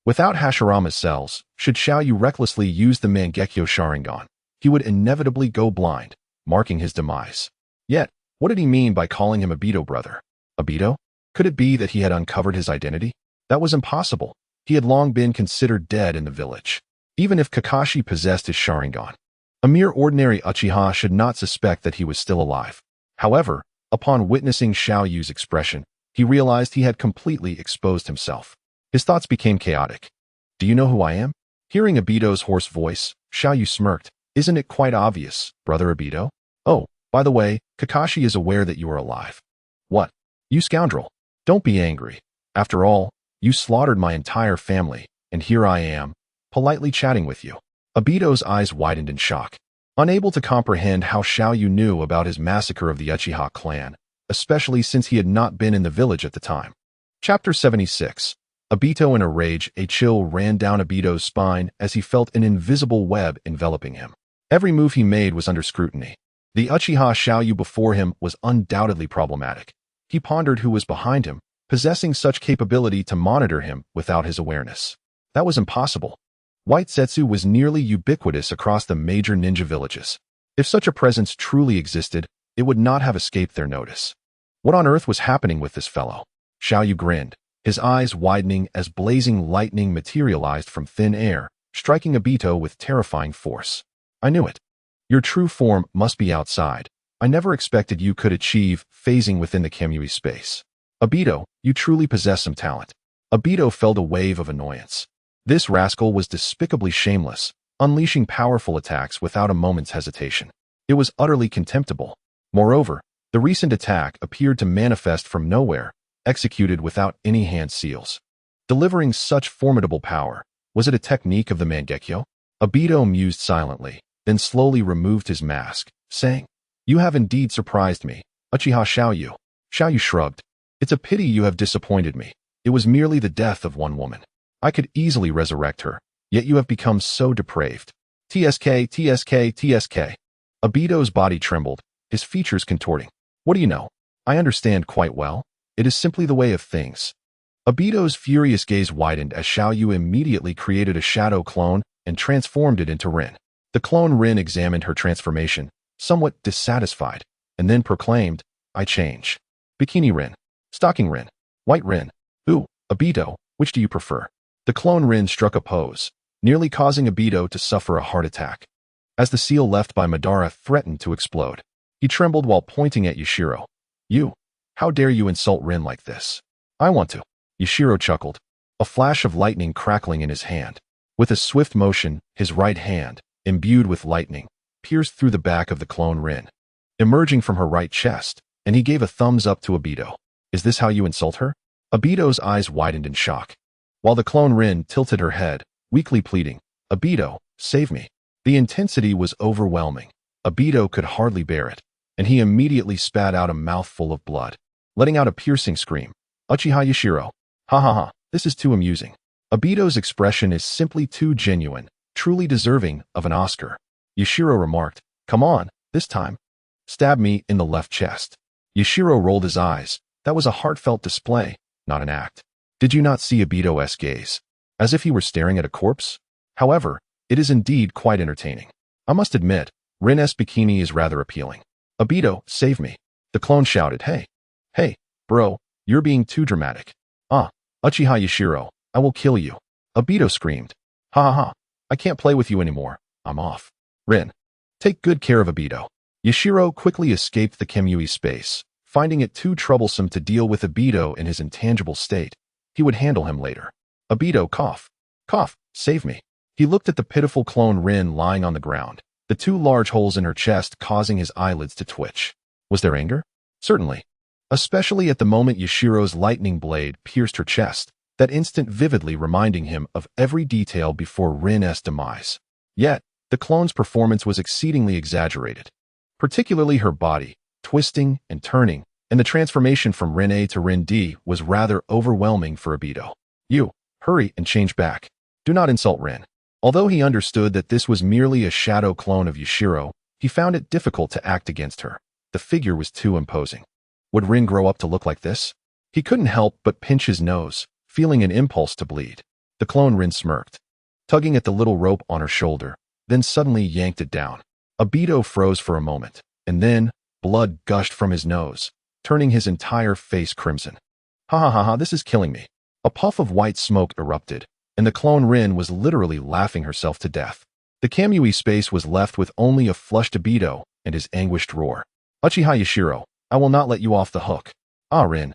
Without Hashirama's cells, should Xiao Yu recklessly use the Mangekyo Sharingan, he would inevitably go blind, marking his demise. Yet, what did he mean by calling him Obito brother? Obito? Could it be that he had uncovered his identity? That was impossible. He had long been considered dead in the village. Even if Kakashi possessed his Sharingan, a mere ordinary Uchiha should not suspect that he was still alive. However, upon witnessing Xiao Yu's expression, he realized he had completely exposed himself. His thoughts became chaotic. "Do you know who I am?" Hearing Obito's hoarse voice, Xiao Yu smirked. "Isn't it quite obvious, brother Obito? Oh, by the way, Kakashi is aware that you are alive." "What? You scoundrel! Don't be angry. After all, you slaughtered my entire family, and here I am, politely chatting with you." Obito's eyes widened in shock. Unable to comprehend how Xiao Yu knew about his massacre of the Uchiha clan, especially since he had not been in the village at the time. Chapter 76. Obito in a rage. A chill ran down Obito's spine as he felt an invisible web enveloping him. Every move he made was under scrutiny. The Uchiha Xiao Yu before him was undoubtedly problematic. He pondered who was behind him, possessing such capability to monitor him without his awareness. That was impossible. White Zetsu was nearly ubiquitous across the major ninja villages. If such a presence truly existed, it would not have escaped their notice. What on earth was happening with this fellow? Xiao Yu grinned, his eyes widening as blazing lightning materialized from thin air, striking Obito with terrifying force. "I knew it. Your true form must be outside. I never expected you could achieve phasing within the Kamui space. Obito, you truly possess some talent." Obito felt a wave of annoyance. This rascal was despicably shameless, unleashing powerful attacks without a moment's hesitation. It was utterly contemptible. Moreover, the recent attack appeared to manifest from nowhere, executed without any hand seals. Delivering such formidable power, was it a technique of the Mangekyo? Obito mused silently, then slowly removed his mask, saying, "You have indeed surprised me, Uchiha Xiao Yu." Xiao Yu shrugged. "It's a pity you have disappointed me. It was merely the death of one woman. I could easily resurrect her, yet you have become so depraved. TSK, TSK, TSK. Obito's body trembled, his features contorting. "What do you know? I understand quite well. It is simply the way of things." Obito's furious gaze widened as Xiao Yu immediately created a shadow clone and transformed it into Rin. The clone Rin examined her transformation, somewhat dissatisfied, and then proclaimed, "I change. Bikini Rin. Stocking Rin. White Rin. Ooh, Obito, which do you prefer?" The clone Rin struck a pose, nearly causing Obito to suffer a heart attack, as the seal left by Madara threatened to explode. He trembled while pointing at Yashiro. "You, how dare you insult Rin like this?" "I want to." Yashiro chuckled, a flash of lightning crackling in his hand. With a swift motion, his right hand, imbued with lightning, pierced through the back of the clone Rin, emerging from her right chest, and he gave a thumbs up to Obito. Is this how you insult her? Obito's eyes widened in shock, while the clone Rin tilted her head, weakly pleading, Obito, save me. The intensity was overwhelming. Obito could hardly bear it, and he immediately spat out a mouthful of blood, letting out a piercing scream. Uchiha Yashiro. Ha ha ha, this is too amusing. Obito's expression is simply too genuine, truly deserving of an Oscar. Yashiro remarked, come on, this time. Stab me in the left chest. Yashiro rolled his eyes. That was a heartfelt display, not an act. Did you not see Obito's gaze? As if he were staring at a corpse? However, it is indeed quite entertaining. I must admit, Rin's bikini is rather appealing. Obito, save me. The clone shouted, Hey, bro, you're being too dramatic. Uchiha Yashiro, I will kill you. Obito screamed. Ha ha ha, I can't play with you anymore. I'm off. Rin, take good care of Obito. Yashiro quickly escaped the Kemui space, finding it too troublesome to deal with Obito in his intangible state. He would handle him later. Obito, cough, save me. He looked at the pitiful clone Rin lying on the ground, the two large holes in her chest causing his eyelids to twitch. Was there anger? Certainly. Especially at the moment Yashiro's lightning blade pierced her chest, that instant vividly reminding him of every detail before Rin's demise. Yet, the clone's performance was exceedingly exaggerated. Particularly her body, twisting and turning, and the transformation from Rin A to Rin D was rather overwhelming for Obito. You, hurry and change back. Do not insult Rin. Although he understood that this was merely a shadow clone of Yashiro, he found it difficult to act against her. The figure was too imposing. Would Rin grow up to look like this? He couldn't help but pinch his nose, feeling an impulse to bleed. The clone Rin smirked, tugging at the little rope on her shoulder, then suddenly yanked it down. Obito froze for a moment, and then blood gushed from his nose, turning his entire face crimson. Ha ha ha ha, this is killing me. A puff of white smoke erupted, and the clone Rin was literally laughing herself to death. The Kamui space was left with only a flushed Obito and his anguished roar. Uchiha Yashiro, I will not let you off the hook. Rin.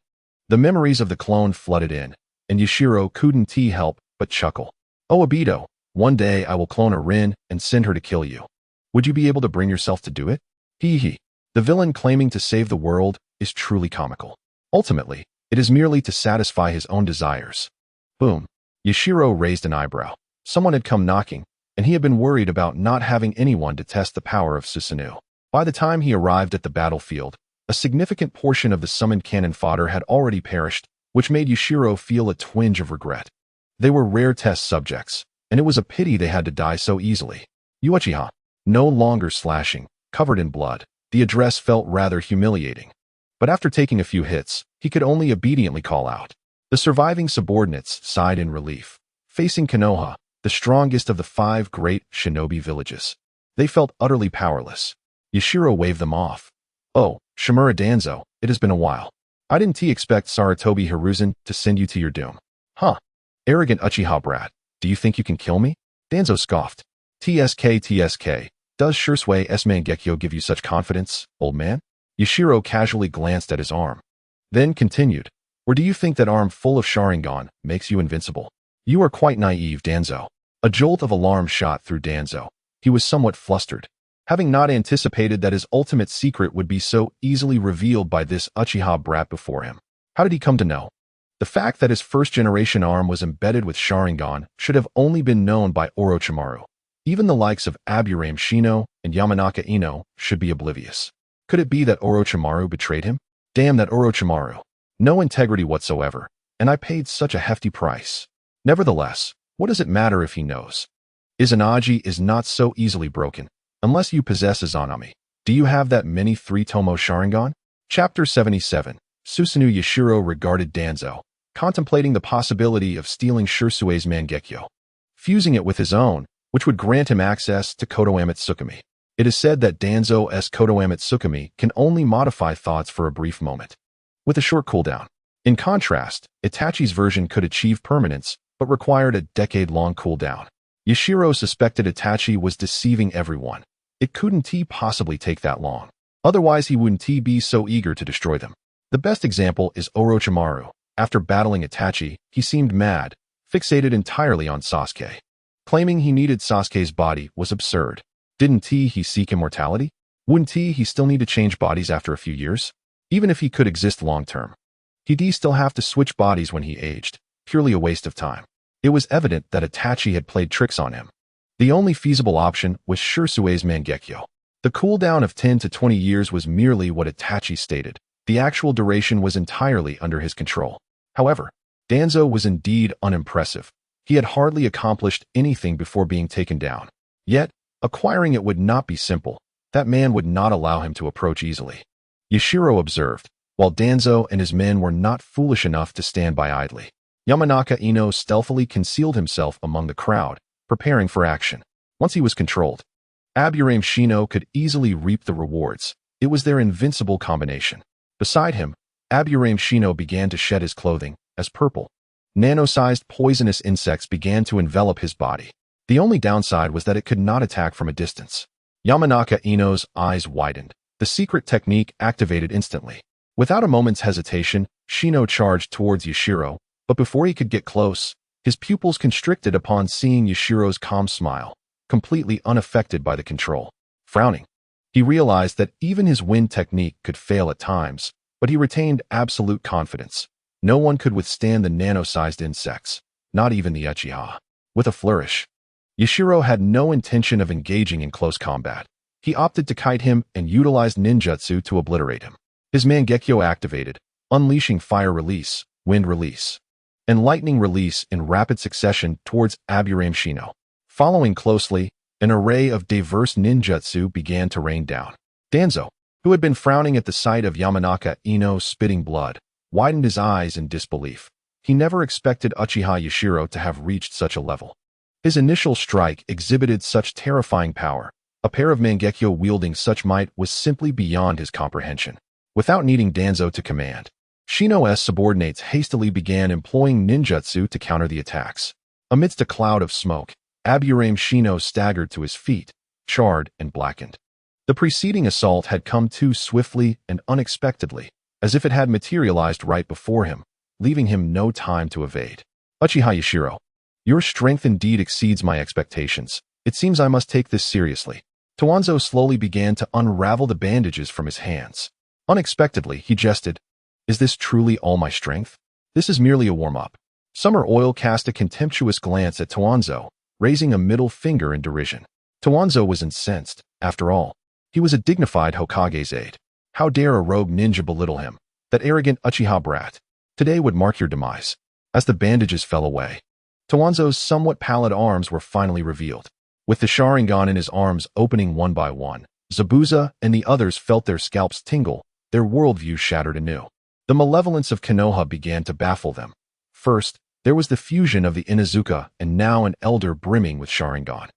The memories of the clone flooded in, and Yashiro couldn't help but chuckle. Oh Obito, one day I will clone a Rin and send her to kill you. Would you be able to bring yourself to do it? Hee hee. The villain claiming to save the world is truly comical. Ultimately, it is merely to satisfy his own desires. Boom. Yashiro raised an eyebrow. Someone had come knocking, and he had been worried about not having anyone to test the power of Susanoo. By the time he arrived at the battlefield, a significant portion of the summoned cannon fodder had already perished, which made Yashiro feel a twinge of regret. They were rare test subjects, and it was a pity they had to die so easily. Uchiha, no longer slashing, covered in blood, the address felt rather humiliating. But after taking a few hits, he could only obediently call out. The surviving subordinates sighed in relief, facing Konoha, the strongest of the 5 great shinobi villages. They felt utterly powerless. Yashiro waved them off. Oh, Shimura Danzo, it has been a while. I didn't expect Sarutobi Hiruzen to send you to your doom. Huh. Arrogant Uchiha brat, do you think you can kill me? Danzo scoffed. TSK, does Shursui Mangekyo give you such confidence, old man? Yashiro casually glanced at his arm. Then continued. Or do you think that arm full of Sharingan makes you invincible? You are quite naive, Danzo. A jolt of alarm shot through Danzo. He was somewhat flustered, having not anticipated that his ultimate secret would be so easily revealed by this Uchiha brat before him. How did he come to know? The fact that his first-generation arm was embedded with Sharingan should have only been known by Orochimaru. Even the likes of Aburame Shino and Yamanaka Ino should be oblivious. Could it be that Orochimaru betrayed him? Damn that Orochimaru. No integrity whatsoever, and I paid such a hefty price. Nevertheless, what does it matter if he knows? Izanagi is not so easily broken, unless you possess Izanami. Do you have that mini 3-tomo Sharingan? Chapter 77. Susanoo Yashiro regarded Danzo, contemplating the possibility of stealing Shursui's Mangekyo, fusing it with his own, which would grant him access to Kotoame Tsukumi. It is said that Danzo's Kotoame Tsukumi can only modify thoughts for a brief moment, with a short cooldown. In contrast, Itachi's version could achieve permanence, but required a decade-long cooldown. Yashiro suspected Itachi was deceiving everyone. It couldn't possibly take that long. Otherwise he wouldn't be so eager to destroy them. The best example is Orochimaru. After battling Itachi, he seemed mad, fixated entirely on Sasuke. Claiming he needed Sasuke's body was absurd. Didn't he seek immortality? Wouldn't he still need to change bodies after a few years? Even if he could exist long-term. He'd still have to switch bodies when he aged, purely a waste of time. It was evident that Itachi had played tricks on him. The only feasible option was Shirsue's Mangekyo. The cooldown of 10 to 20 years was merely what Itachi stated. The actual duration was entirely under his control. However, Danzo was indeed unimpressive. He had hardly accomplished anything before being taken down. Yet, acquiring it would not be simple. That man would not allow him to approach easily. Yashiro observed, while Danzo and his men were not foolish enough to stand by idly. Yamanaka Ino stealthily concealed himself among the crowd, preparing for action. Once he was controlled, Aburame Shino could easily reap the rewards. It was their invincible combination. Beside him, Aburame Shino began to shed his clothing, as purple, nano-sized poisonous insects began to envelop his body. The only downside was that it could not attack from a distance. Yamanaka Ino's eyes widened. The secret technique activated instantly. Without a moment's hesitation, Shino charged towards Yashiro, but before he could get close, his pupils constricted upon seeing Yashiro's calm smile, completely unaffected by the control. Frowning, he realized that even his wind technique could fail at times, but he retained absolute confidence. No one could withstand the nano-sized insects, not even the Uchiha. With a flourish, Yashiro had no intention of engaging in close combat. He opted to kite him and utilized ninjutsu to obliterate him. His Mangekyo activated, unleashing fire release, wind release, and lightning release in rapid succession towards Aburame Shino. Following closely, an array of diverse ninjutsu began to rain down. Danzo, who had been frowning at the sight of Yamanaka Ino spitting blood, widened his eyes in disbelief. He never expected Uchiha Yashiro to have reached such a level. His initial strike exhibited such terrifying power. A pair of Mangekyo wielding such might was simply beyond his comprehension. Without needing Danzo to command, Shino's subordinates hastily began employing ninjutsu to counter the attacks. Amidst a cloud of smoke, Aburame Shino staggered to his feet, charred and blackened. The preceding assault had come too swiftly and unexpectedly, as if it had materialized right before him, leaving him no time to evade. Uchiha Yashiro, your strength indeed exceeds my expectations. It seems I must take this seriously. Towanzo slowly began to unravel the bandages from his hands. Unexpectedly, he jested, is this truly all my strength? This is merely a warm-up. Summer Oil cast a contemptuous glance at Towanzo, raising a middle finger in derision. Towanzo was incensed. After all, he was a dignified Hokage's aide. How dare a rogue ninja belittle him? That arrogant Uchiha brat. Today would mark your demise. As the bandages fell away, Towanzo's somewhat pallid arms were finally revealed. With the Sharingan in his arms opening one by one, Zabuza and the others felt their scalps tingle, their worldview shattered anew. The malevolence of Konoha began to baffle them. First, there was the fusion of the Inuzuka and now an elder brimming with Sharingan.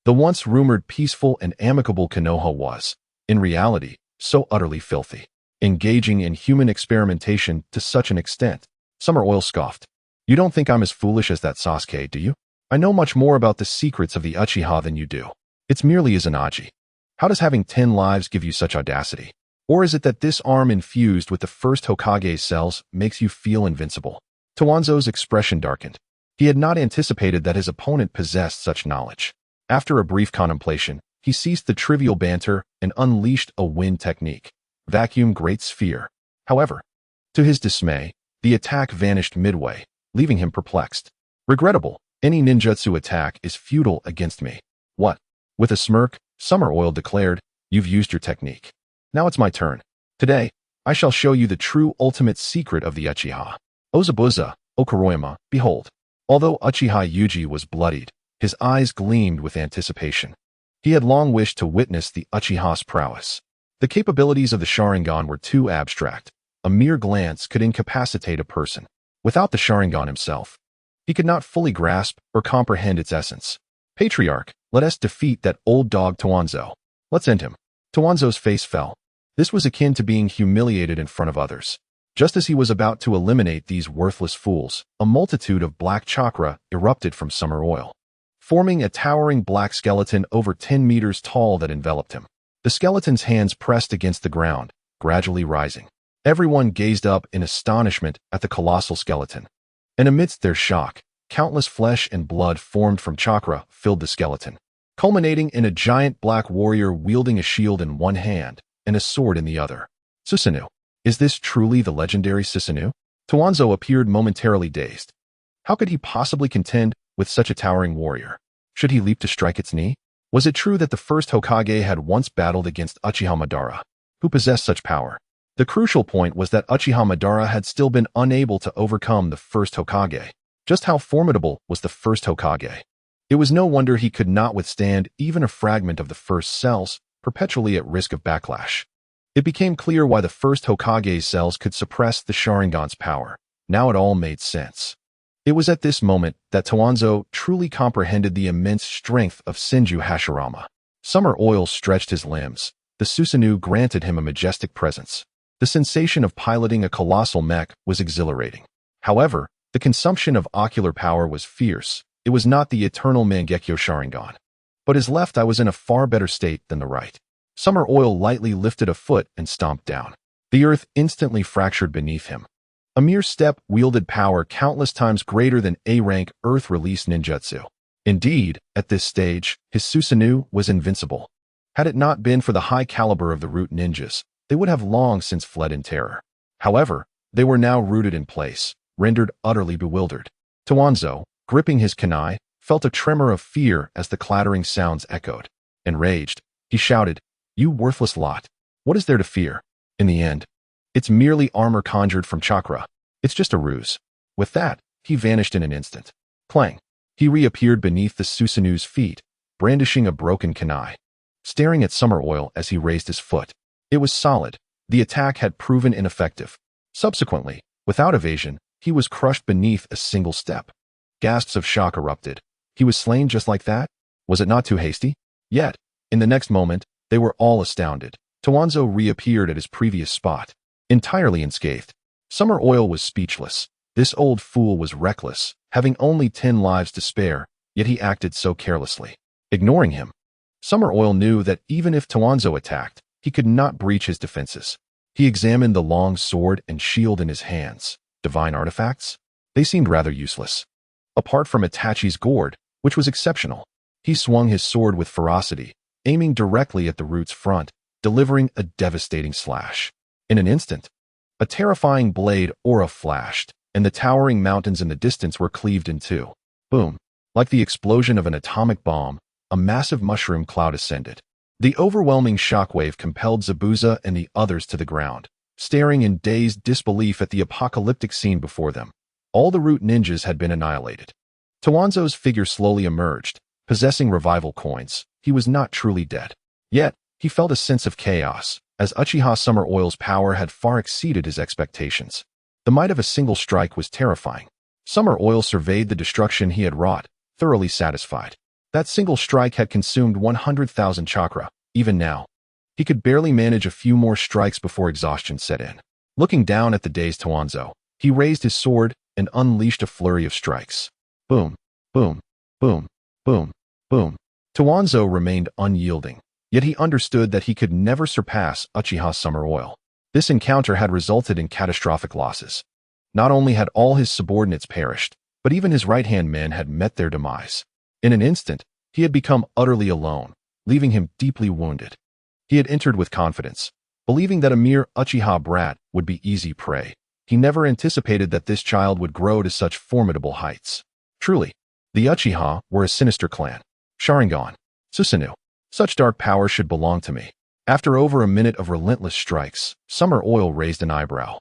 The once rumored peaceful and amicable Konoha was, in reality, so utterly filthy, engaging in human experimentation to such an extent. Summer Oil scoffed. You don't think I'm as foolish as that Sasuke, do you? I know much more about the secrets of the Uchiha than you do. It's merely Izanagi. How does having 10 lives give you such audacity? Or is it that this arm infused with the first Hokage's cells makes you feel invincible? Towanzo's expression darkened. He had not anticipated that his opponent possessed such knowledge. After a brief contemplation, he ceased the trivial banter and unleashed a wind technique. Vacuum Great Sphere. However, to his dismay, the attack vanished midway, leaving him perplexed. Regrettable, any ninjutsu attack is futile against me. What? With a smirk, Summer Oil declared, you've used your technique. Now it's my turn. Today, I shall show you the true ultimate secret of the Uchiha. O Zabuza, O Kuroyama, behold. Although Uchiha Yuji was bloodied, his eyes gleamed with anticipation. He had long wished to witness the Uchiha's prowess. The capabilities of the Sharingan were too abstract. A mere glance could incapacitate a person. Without the Sharingan himself, he could not fully grasp or comprehend its essence. Patriarch, let us defeat that old dog Towanzo. Let's end him. Towanzo's face fell. This was akin to being humiliated in front of others. Just as he was about to eliminate these worthless fools, a multitude of black chakra erupted from Summer Oil, forming a towering black skeleton over 10 meters tall that enveloped him. The skeleton's hands pressed against the ground, gradually rising. Everyone gazed up in astonishment at the colossal skeleton. And amidst their shock, Countless flesh and blood formed from chakra filled the skeleton, culminating in a giant black warrior wielding a shield in one hand and a sword in the other. Susanoo. Is this truly the legendary Susanoo? Toanzo appeared momentarily dazed. How could he possibly contend with such a towering warrior? Should he leap to strike its knee? Was it true that the first Hokage had once battled against Uchiha Madara, who possessed such power? The crucial point was that Uchiha Madara had still been unable to overcome the first Hokage. Just how formidable was the first Hokage? It was no wonder he could not withstand even a fragment of the first cells, perpetually at risk of backlash. It became clear why the first Hokage's cells could suppress the Sharingan's power. Now it all made sense. It was at this moment that Toanzo truly comprehended the immense strength of Senju Hashirama. Summer oil stretched his limbs. The Susanoo granted him a majestic presence. The sensation of piloting a colossal mech was exhilarating. However, the consumption of ocular power was fierce. It was not the eternal Mangekyo Sharingan. But his left eye was in a far better state than the right. Summer oil lightly lifted a foot and stomped down. The earth instantly fractured beneath him. A mere step wielded power countless times greater than A-rank Earth-release ninjutsu. Indeed, at this stage, his Susanoo was invincible. Had it not been for the high caliber of the Root ninjas, they would have long since fled in terror. However, they were now rooted in place, rendered utterly bewildered. Toanzo, gripping his kunai, felt a tremor of fear as the clattering sounds echoed. Enraged, he shouted, "You worthless lot! What is there to fear? In the end, it's merely armor conjured from chakra. It's just a ruse." With that, he vanished in an instant. Clang! He reappeared beneath the Susanoo's feet, brandishing a broken kunai. Staring at Summer Oil as he raised his foot. It was solid. The attack had proven ineffective. Subsequently, without evasion, he was crushed beneath a single step. Gasps of shock erupted. He was slain just like that? Was it not too hasty? Yet, in the next moment, they were all astounded. Toanzo reappeared at his previous spot, entirely unscathed. Summer Oil was speechless. This old fool was reckless, having only 10 lives to spare, yet he acted so carelessly. Ignoring him, Summer Oil knew that even if Toanzo attacked, he could not breach his defenses. He examined the long sword and shield in his hands. Divine artifacts? They seemed rather useless. Apart from Itachi's gourd, which was exceptional, he swung his sword with ferocity, aiming directly at the Root's front, delivering a devastating slash. In an instant, a terrifying blade aura flashed, and the towering mountains in the distance were cleaved in two. Boom! Like the explosion of an atomic bomb, a massive mushroom cloud ascended. The overwhelming shockwave compelled Zabuza and the others to the ground, staring in dazed disbelief at the apocalyptic scene before them. All the Root ninjas had been annihilated. Toanzo's figure slowly emerged, possessing revival coins. He was not truly dead. Yet, he felt a sense of chaos, as Uchiha Summer Oil's power had far exceeded his expectations. The might of a single strike was terrifying. Summer Oil surveyed the destruction he had wrought, thoroughly satisfied. That single strike had consumed 100,000 chakra. Even now, he could barely manage a few more strikes before exhaustion set in. Looking down at the dazed Toanzo, he raised his sword and unleashed a flurry of strikes. Boom, boom, boom, boom, boom. Toanzo remained unyielding, yet he understood that he could never surpass Uchiha Summer Oil. This encounter had resulted in catastrophic losses. Not only had all his subordinates perished, but even his right-hand men had met their demise. In an instant, he had become utterly alone, leaving him deeply wounded. He had entered with confidence, believing that a mere Uchiha brat would be easy prey. He never anticipated that this child would grow to such formidable heights. Truly, the Uchiha were a sinister clan. Sharingan, Susanoo. Such dark power should belong to me. After over a minute of relentless strikes, Summer Oil raised an eyebrow.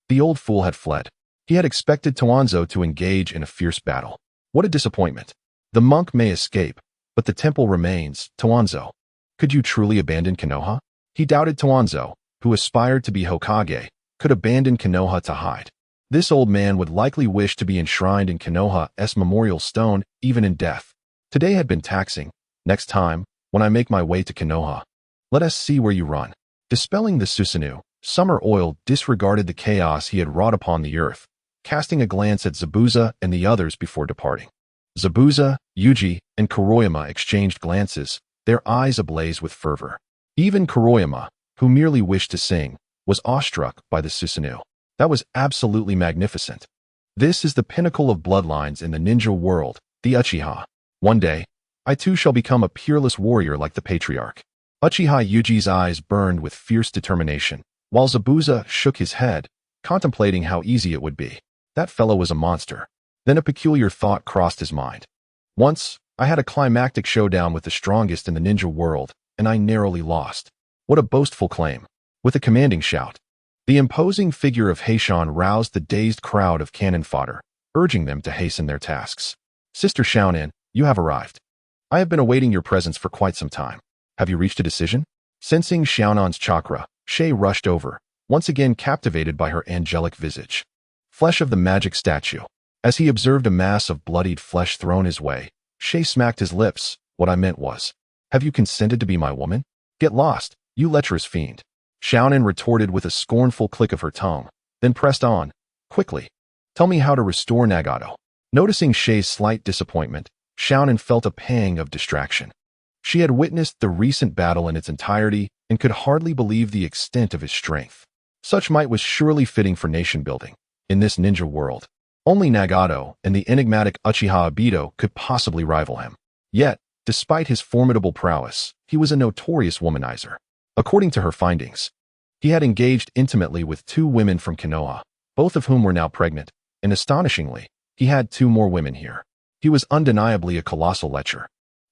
The old fool had fled. He had expected Toanzo to engage in a fierce battle. What a disappointment. The monk may escape, but the temple remains. Toanzo. Could you truly abandon Konoha? He doubted Toanzo, who aspired to be Hokage, could abandon Konoha to hide. This old man would likely wish to be enshrined in Konoha's memorial stone, even in death. Today had been taxing. Next time, when I make my way to Konoha, let us see where you run. Dispelling the Susanoo, Summer Oil disregarded the chaos he had wrought upon the earth, casting a glance at Zabuza and the others before departing. Zabuza, Yuji, and Kuroyama exchanged glances, their eyes ablaze with fervor. Even Kuroyama, who merely wished to sing, was awestruck by the Susanoo. That was absolutely magnificent. This is the pinnacle of bloodlines in the ninja world, the Uchiha. One day, I too shall become a peerless warrior like the patriarch. Uchiha Yuji's eyes burned with fierce determination, while Zabuza shook his head, contemplating how easy it would be. That fellow was a monster. Then a peculiar thought crossed his mind. Once, I had a climactic showdown with the strongest in the ninja world, and I narrowly lost. What a boastful claim. With a commanding shout, the imposing figure of Heishan roused the dazed crowd of cannon fodder, urging them to hasten their tasks. Sister Xiaonan, you have arrived. I have been awaiting your presence for quite some time. Have you reached a decision? Sensing Xiaonan's chakra, Shay rushed over, once again captivated by her angelic visage. Flesh of the magic statue. As he observed a mass of bloodied flesh thrown his way, Shay smacked his lips. What I meant was, have you consented to be my woman? Get lost, you lecherous fiend. Xiaonan retorted with a scornful click of her tongue, then pressed on, quickly. Tell me how to restore Nagato. Noticing Shay's slight disappointment, Xiaonan felt a pang of distraction. She had witnessed the recent battle in its entirety and could hardly believe the extent of his strength. Such might was surely fitting for nation building. In this ninja world, only Nagato and the enigmatic Uchiha Obito could possibly rival him. Yet, despite his formidable prowess, he was a notorious womanizer. According to her findings, he had engaged intimately with 2 women from Konoha, both of whom were now pregnant, and astonishingly, he had 2 more women here. He was undeniably a colossal lecher.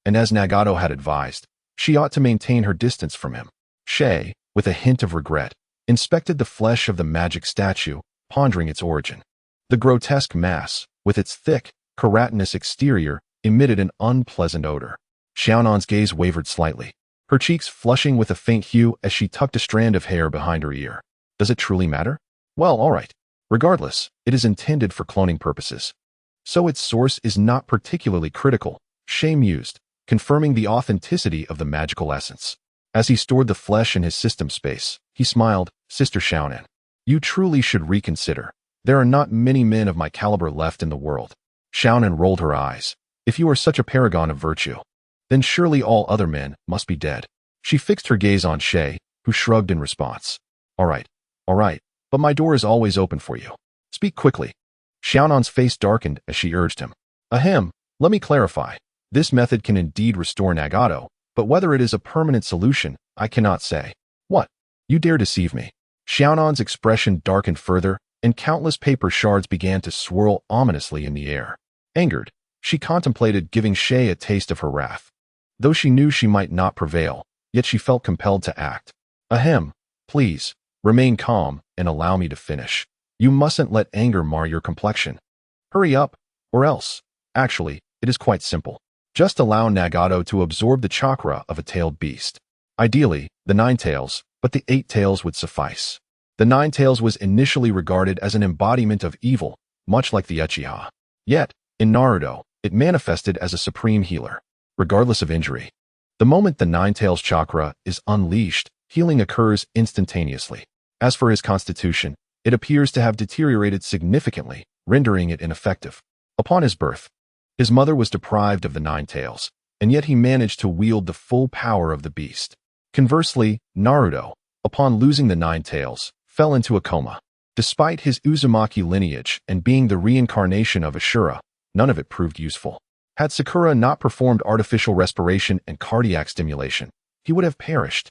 And as Nagato had advised, she ought to maintain her distance from him. Shay, with a hint of regret, inspected the flesh of the magic statue, pondering its origin. The grotesque mass, with its thick, keratinous exterior, emitted an unpleasant odor. Xiaonan's gaze wavered slightly, her cheeks flushing with a faint hue as she tucked a strand of hair behind her ear. Does it truly matter? Well, all right. Regardless, it is intended for cloning purposes. So its source is not particularly critical, Shay mused, confirming the authenticity of the magical essence. As he stored the flesh in his system space, he smiled. Sister Xiaonan, you truly should reconsider. There are not many men of my caliber left in the world. Xiaonan rolled her eyes. If you are such a paragon of virtue, then surely all other men must be dead. She fixed her gaze on Shay, who shrugged in response. All right, but my door is always open for you. Speak quickly. Xiaonan's face darkened as she urged him. Ahem, let me clarify. This method can indeed restore Nagato, but whether it is a permanent solution, I cannot say. What? You dare deceive me? Xiaonan's expression darkened further, and countless paper shards began to swirl ominously in the air. Angered, she contemplated giving Shay a taste of her wrath. Though she knew she might not prevail, yet she felt compelled to act. Ahem, please, remain calm and allow me to finish. You mustn't let anger mar your complexion. Hurry up, or else. Actually, it is quite simple. Just allow Nagato to absorb the chakra of a tailed beast. Ideally, the 9 tails, but the 8 tails would suffice. The 9 tails was initially regarded as an embodiment of evil, much like the Uchiha. Yet, in Naruto, it manifested as a supreme healer, regardless of injury. The moment the 9 tails chakra is unleashed, healing occurs instantaneously. As for his constitution, it appears to have deteriorated significantly, rendering it ineffective. Upon his birth, his mother was deprived of the 9 tails, and yet he managed to wield the full power of the beast. Conversely, Naruto, upon losing the 9 tails, fell into a coma. Despite his Uzumaki lineage and being the reincarnation of Ashura, none of it proved useful. Had Sakura not performed artificial respiration and cardiac stimulation, he would have perished,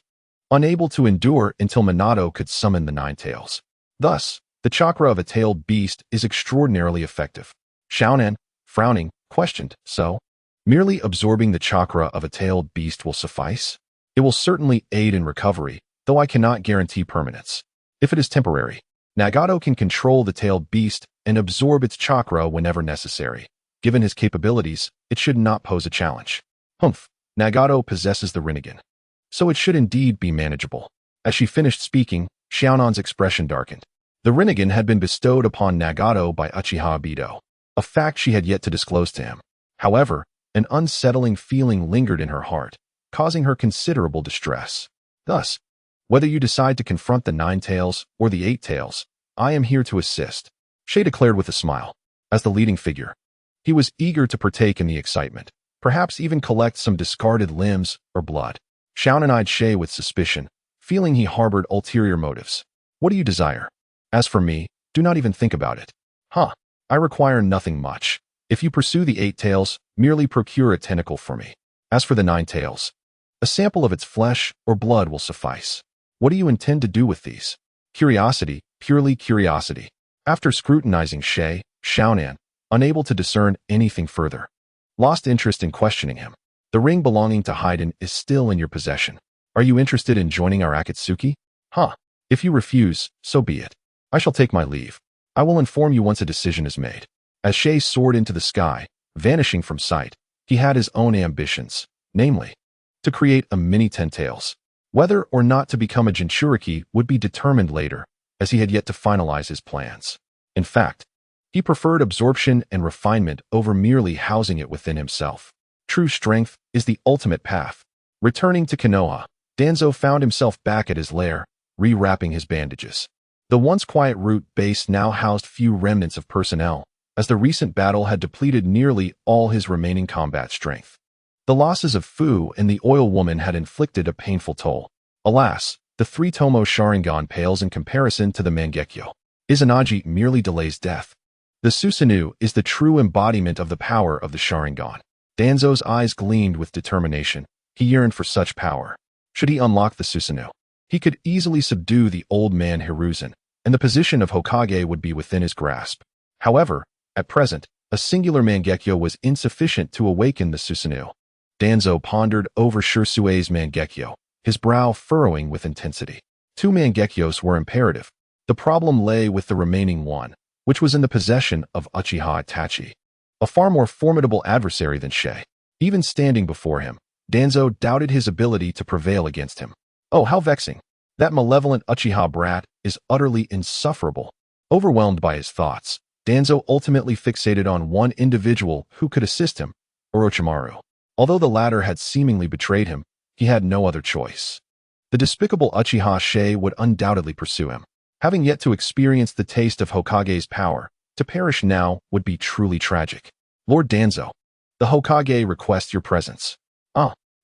unable to endure until Minato could summon the 9 tails. Thus, the chakra of a tailed beast is extraordinarily effective. Xiaonan, frowning, questioned, so? Merely absorbing the chakra of a tailed beast will suffice? It will certainly aid in recovery, though I cannot guarantee permanence. If it is temporary, Nagato can control the tailed beast and absorb its chakra whenever necessary. Given his capabilities, it should not pose a challenge. Humph, Nagato possesses the Rinnegan. So it should indeed be manageable. As she finished speaking, Xiaonan's expression darkened. The Rinnegan had been bestowed upon Nagato by Uchiha Obito, a fact she had yet to disclose to him. However, an unsettling feeling lingered in her heart, causing her considerable distress. Thus, whether you decide to confront the 9 tails or the 8 tails, I am here to assist, Shay declared with a smile. As the leading figure, he was eager to partake in the excitement, perhaps even collect some discarded limbs or blood. Xiaonan eyed Shay with suspicion, feeling he harbored ulterior motives. What do you desire? As for me, do not even think about it. Huh. I require nothing much. If you pursue the 8 tails, merely procure a tentacle for me. As for the 9 tails, a sample of its flesh or blood will suffice. What do you intend to do with these? Curiosity, purely curiosity. After scrutinizing Xiaonan, unable to discern anything further, lost interest in questioning him. The ring belonging to Haiden is still in your possession. Are you interested in joining our Akatsuki? Huh. If you refuse, so be it. I shall take my leave. I will inform you once a decision is made. As Shay soared into the sky, vanishing from sight, he had his own ambitions, namely, to create a mini 10 tails. Whether or not to become a Jinchuriki would be determined later, as he had yet to finalize his plans. In fact, he preferred absorption and refinement over merely housing it within himself. True strength is the ultimate path. Returning to Konoha, Danzo found himself back at his lair, rewrapping his bandages. The once quiet Root base now housed few remnants of personnel, as the recent battle had depleted nearly all his remaining combat strength. The losses of Fu and the Oil Woman had inflicted a painful toll. Alas, the 3-tomo Sharingan pales in comparison to the Mangekyo. Izanagi merely delays death. The Susanoo is the true embodiment of the power of the Sharingan. Danzo's eyes gleamed with determination. He yearned for such power. Should he unlock the Susanoo, he could easily subdue the old man Hiruzen, and the position of Hokage would be within his grasp. However, at present, a singular Mangekyo was insufficient to awaken the Susanoo. Danzo pondered over Shirsue's Mangekyo, his brow furrowing with intensity. 2 Mangekyos were imperative. The problem lay with the remaining one, which was in the possession of Uchiha Itachi, a far more formidable adversary than Shay. Even standing before him, Danzo doubted his ability to prevail against him. Oh, how vexing. That malevolent Uchiha brat is utterly insufferable. Overwhelmed by his thoughts, Danzo ultimately fixated on one individual who could assist him, Orochimaru. Although the latter had seemingly betrayed him, he had no other choice. The despicable Uchiha Shay would undoubtedly pursue him. Having yet to experience the taste of Hokage's power, to perish now would be truly tragic. Lord Danzo, the Hokage requests your presence.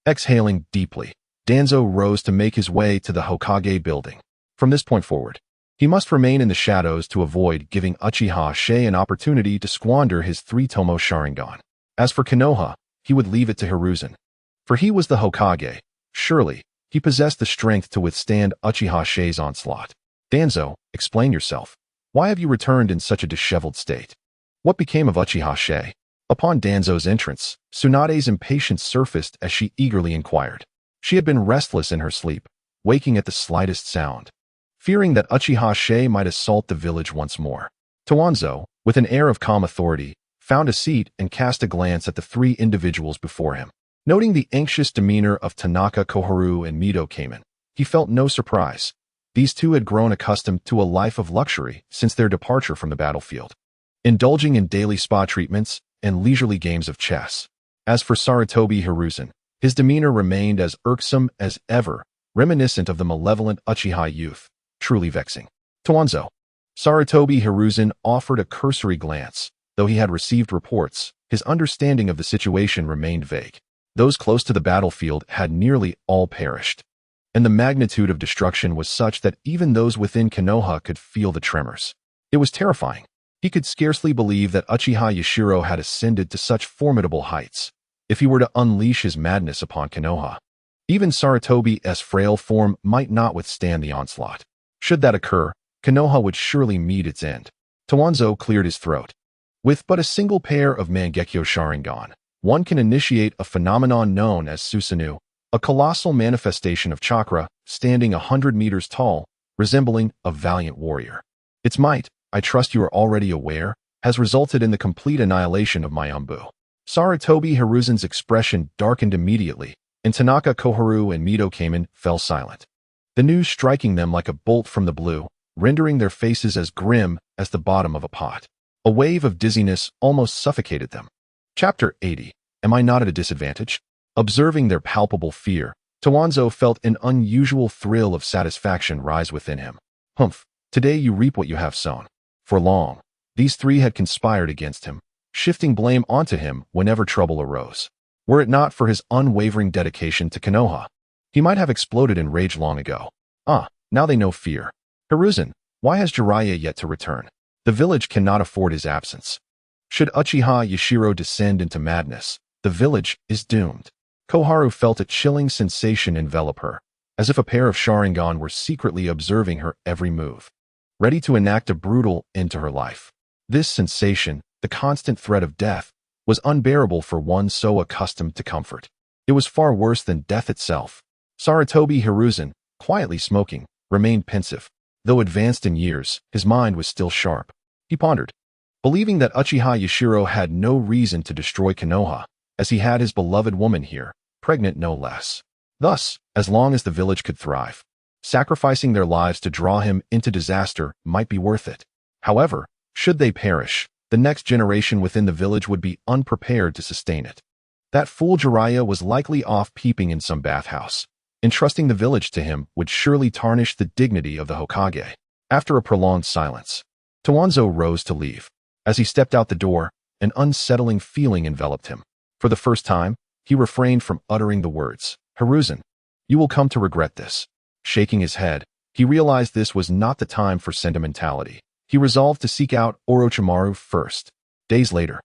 Exhaling deeply, Danzo rose to make his way to the Hokage building. From this point forward, he must remain in the shadows to avoid giving Uchiha Shay an opportunity to squander his 3-tomo Sharingan. As for Konoha, he would leave it to Hiruzen. For he was the Hokage. Surely, he possessed the strength to withstand Uchiha Shay's onslaught. Danzo, explain yourself. Why have you returned in such a disheveled state? What became of Uchiha Shay? Upon Danzo's entrance, Tsunade's impatience surfaced as she eagerly inquired. She had been restless in her sleep, waking at the slightest sound, fearing that Uchiha Shay might assault the village once more. Towanzo, with an air of calm authority, found a seat and cast a glance at the 3 individuals before him. Noting the anxious demeanor of Tanaka Koharu and Mido Kamen, he felt no surprise. These 2 had grown accustomed to a life of luxury since their departure from the battlefield, indulging in daily spa treatments and leisurely games of chess. As for Sarutobi Hiruzen, his demeanor remained as irksome as ever, reminiscent of the malevolent Uchiha youth, truly vexing. Towanzo. Sarutobi Hiruzen offered a cursory glance. Though he had received reports, his understanding of the situation remained vague. Those close to the battlefield had nearly all perished, and the magnitude of destruction was such that even those within Konoha could feel the tremors. It was terrifying. He could scarcely believe that Uchiha Yashiro had ascended to such formidable heights, if he were to unleash his madness upon Konoha. Even Sarutobi's frail form might not withstand the onslaught. Should that occur, Konoha would surely meet its end. Towanzo cleared his throat. With but a single pair of Mangekyo Sharingan, one can initiate a phenomenon known as Susanoo, a colossal manifestation of chakra standing 100 meters tall, resembling a valiant warrior. Its might, I trust you are already aware, has resulted in the complete annihilation of my Umbu. Sarutobi Hiruzen's expression darkened immediately, and Tanaka Koharu and Mido Kamen fell silent. The news striking them like a bolt from the blue, rendering their faces as grim as the bottom of a pot. A wave of dizziness almost suffocated them. Chapter 80. Am I not at a disadvantage? Observing their palpable fear, Towanzo felt an unusual thrill of satisfaction rise within him. Humph, today you reap what you have sown. For long, these 3 had conspired against him, shifting blame onto him whenever trouble arose. Were it not for his unwavering dedication to Konoha, he might have exploded in rage long ago. Now they know fear. Hiruzen, why has Jiraiya yet to return? The village cannot afford his absence. Should Uchiha Yashiro descend into madness, the village is doomed. Koharu felt a chilling sensation envelop her, as if a pair of Sharingan were secretly observing her every move, ready to enact a brutal end to her life. This sensation, the constant threat of death, was unbearable for one so accustomed to comfort. It was far worse than death itself. Sarutobi Hiruzen, quietly smoking, remained pensive. Though advanced in years, his mind was still sharp. He pondered, believing that Uchiha Yashiro had no reason to destroy Konoha, as he had his beloved woman here, pregnant no less. Thus, as long as the village could thrive, sacrificing their lives to draw him into disaster might be worth it. However, should they perish, the next generation within the village would be unprepared to sustain it. That fool Jiraiya was likely off peeping in some bathhouse. Entrusting the village to him would surely tarnish the dignity of the Hokage. After a prolonged silence, Towanzo rose to leave. As he stepped out the door, an unsettling feeling enveloped him. For the first time, he refrained from uttering the words, "Hiruzen, you will come to regret this." Shaking his head, he realized this was not the time for sentimentality. He resolved to seek out Orochimaru first. Days later,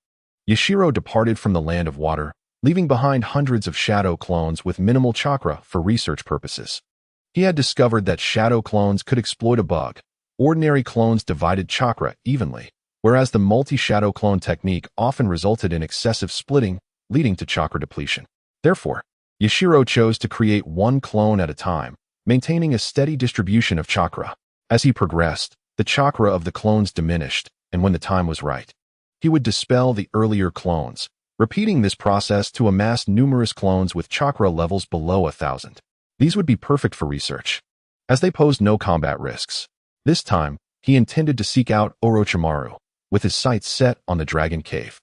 Yashiro departed from the Land of Water, leaving behind hundreds of shadow clones with minimal chakra for research purposes. He had discovered that shadow clones could exploit a bug. Ordinary clones divided chakra evenly, whereas the multi-shadow clone technique often resulted in excessive splitting, leading to chakra depletion. Therefore, Yashiro chose to create one clone at a time, maintaining a steady distribution of chakra. As he progressed, the chakra of the clones diminished, and when the time was right, he would dispel the earlier clones, repeating this process to amass numerous clones with chakra levels below 1,000. These would be perfect for research, as they posed no combat risks. This time, he intended to seek out Orochimaru, with his sights set on the Dragon Cave.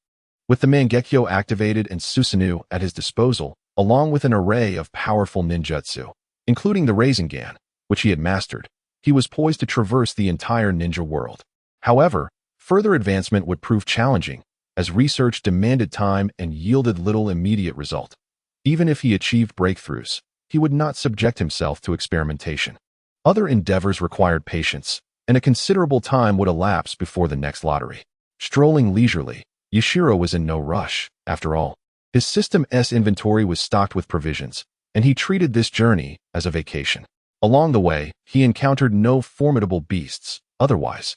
With the Mangekyo activated and Susanoo at his disposal, along with an array of powerful ninjutsu, including the Rasengan, which he had mastered, he was poised to traverse the entire ninja world. However, further advancement would prove challenging, as research demanded time and yielded little immediate result. Even if he achieved breakthroughs, he would not subject himself to experimentation. Other endeavors required patience, and a considerable time would elapse before the next lottery. Strolling leisurely, Yashiro was in no rush. After all, his System S inventory was stocked with provisions, and he treated this journey as a vacation. Along the way, he encountered no formidable beasts. Otherwise,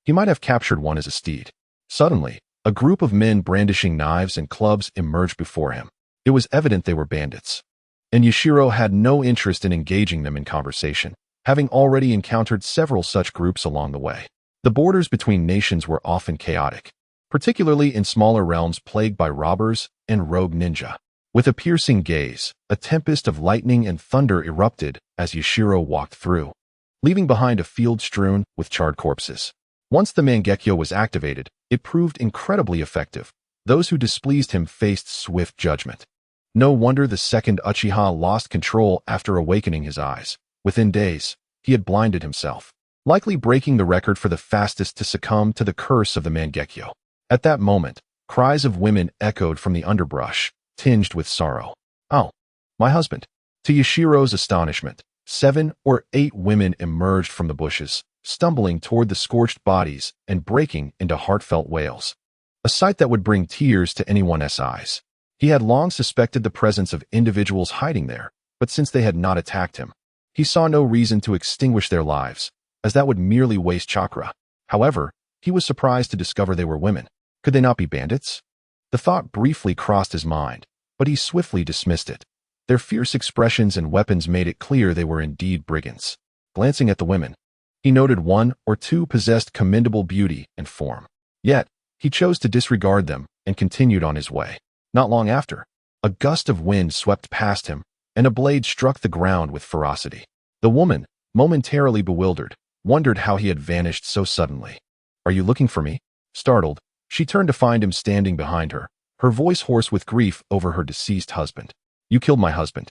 he might have captured one as a steed. Suddenly, a group of men brandishing knives and clubs emerged before him. It was evident they were bandits, and Yashiro had no interest in engaging them in conversation, having already encountered several such groups along the way. The borders between nations were often chaotic, particularly in smaller realms plagued by robbers and rogue ninja. With a piercing gaze, a tempest of lightning and thunder erupted as Yashiro walked through, leaving behind a field strewn with charred corpses. Once the Mangekyo was activated, it proved incredibly effective. Those who displeased him faced swift judgment. No wonder the second Uchiha lost control after awakening his eyes. Within days, he had blinded himself, likely breaking the record for the fastest to succumb to the curse of the Mangekyo. At that moment, cries of women echoed from the underbrush, tinged with sorrow. "Oh, my husband." To Yashiro's astonishment, 7 or 8 women emerged from the bushes, stumbling toward the scorched bodies and breaking into heartfelt wails. A sight that would bring tears to anyone's eyes. He had long suspected the presence of individuals hiding there, but since they had not attacked him, he saw no reason to extinguish their lives, as that would merely waste chakra. However, he was surprised to discover they were women. Could they not be bandits? The thought briefly crossed his mind, but he swiftly dismissed it. Their fierce expressions and weapons made it clear they were indeed brigands. Glancing at the women, he noted 1 or 2 possessed commendable beauty and form. Yet, he chose to disregard them and continued on his way. Not long after, a gust of wind swept past him, and a blade struck the ground with ferocity. The woman, momentarily bewildered, wondered how he had vanished so suddenly. "Are you looking for me?" Startled, she turned to find him standing behind her, her voice hoarse with grief over her deceased husband. "You killed my husband.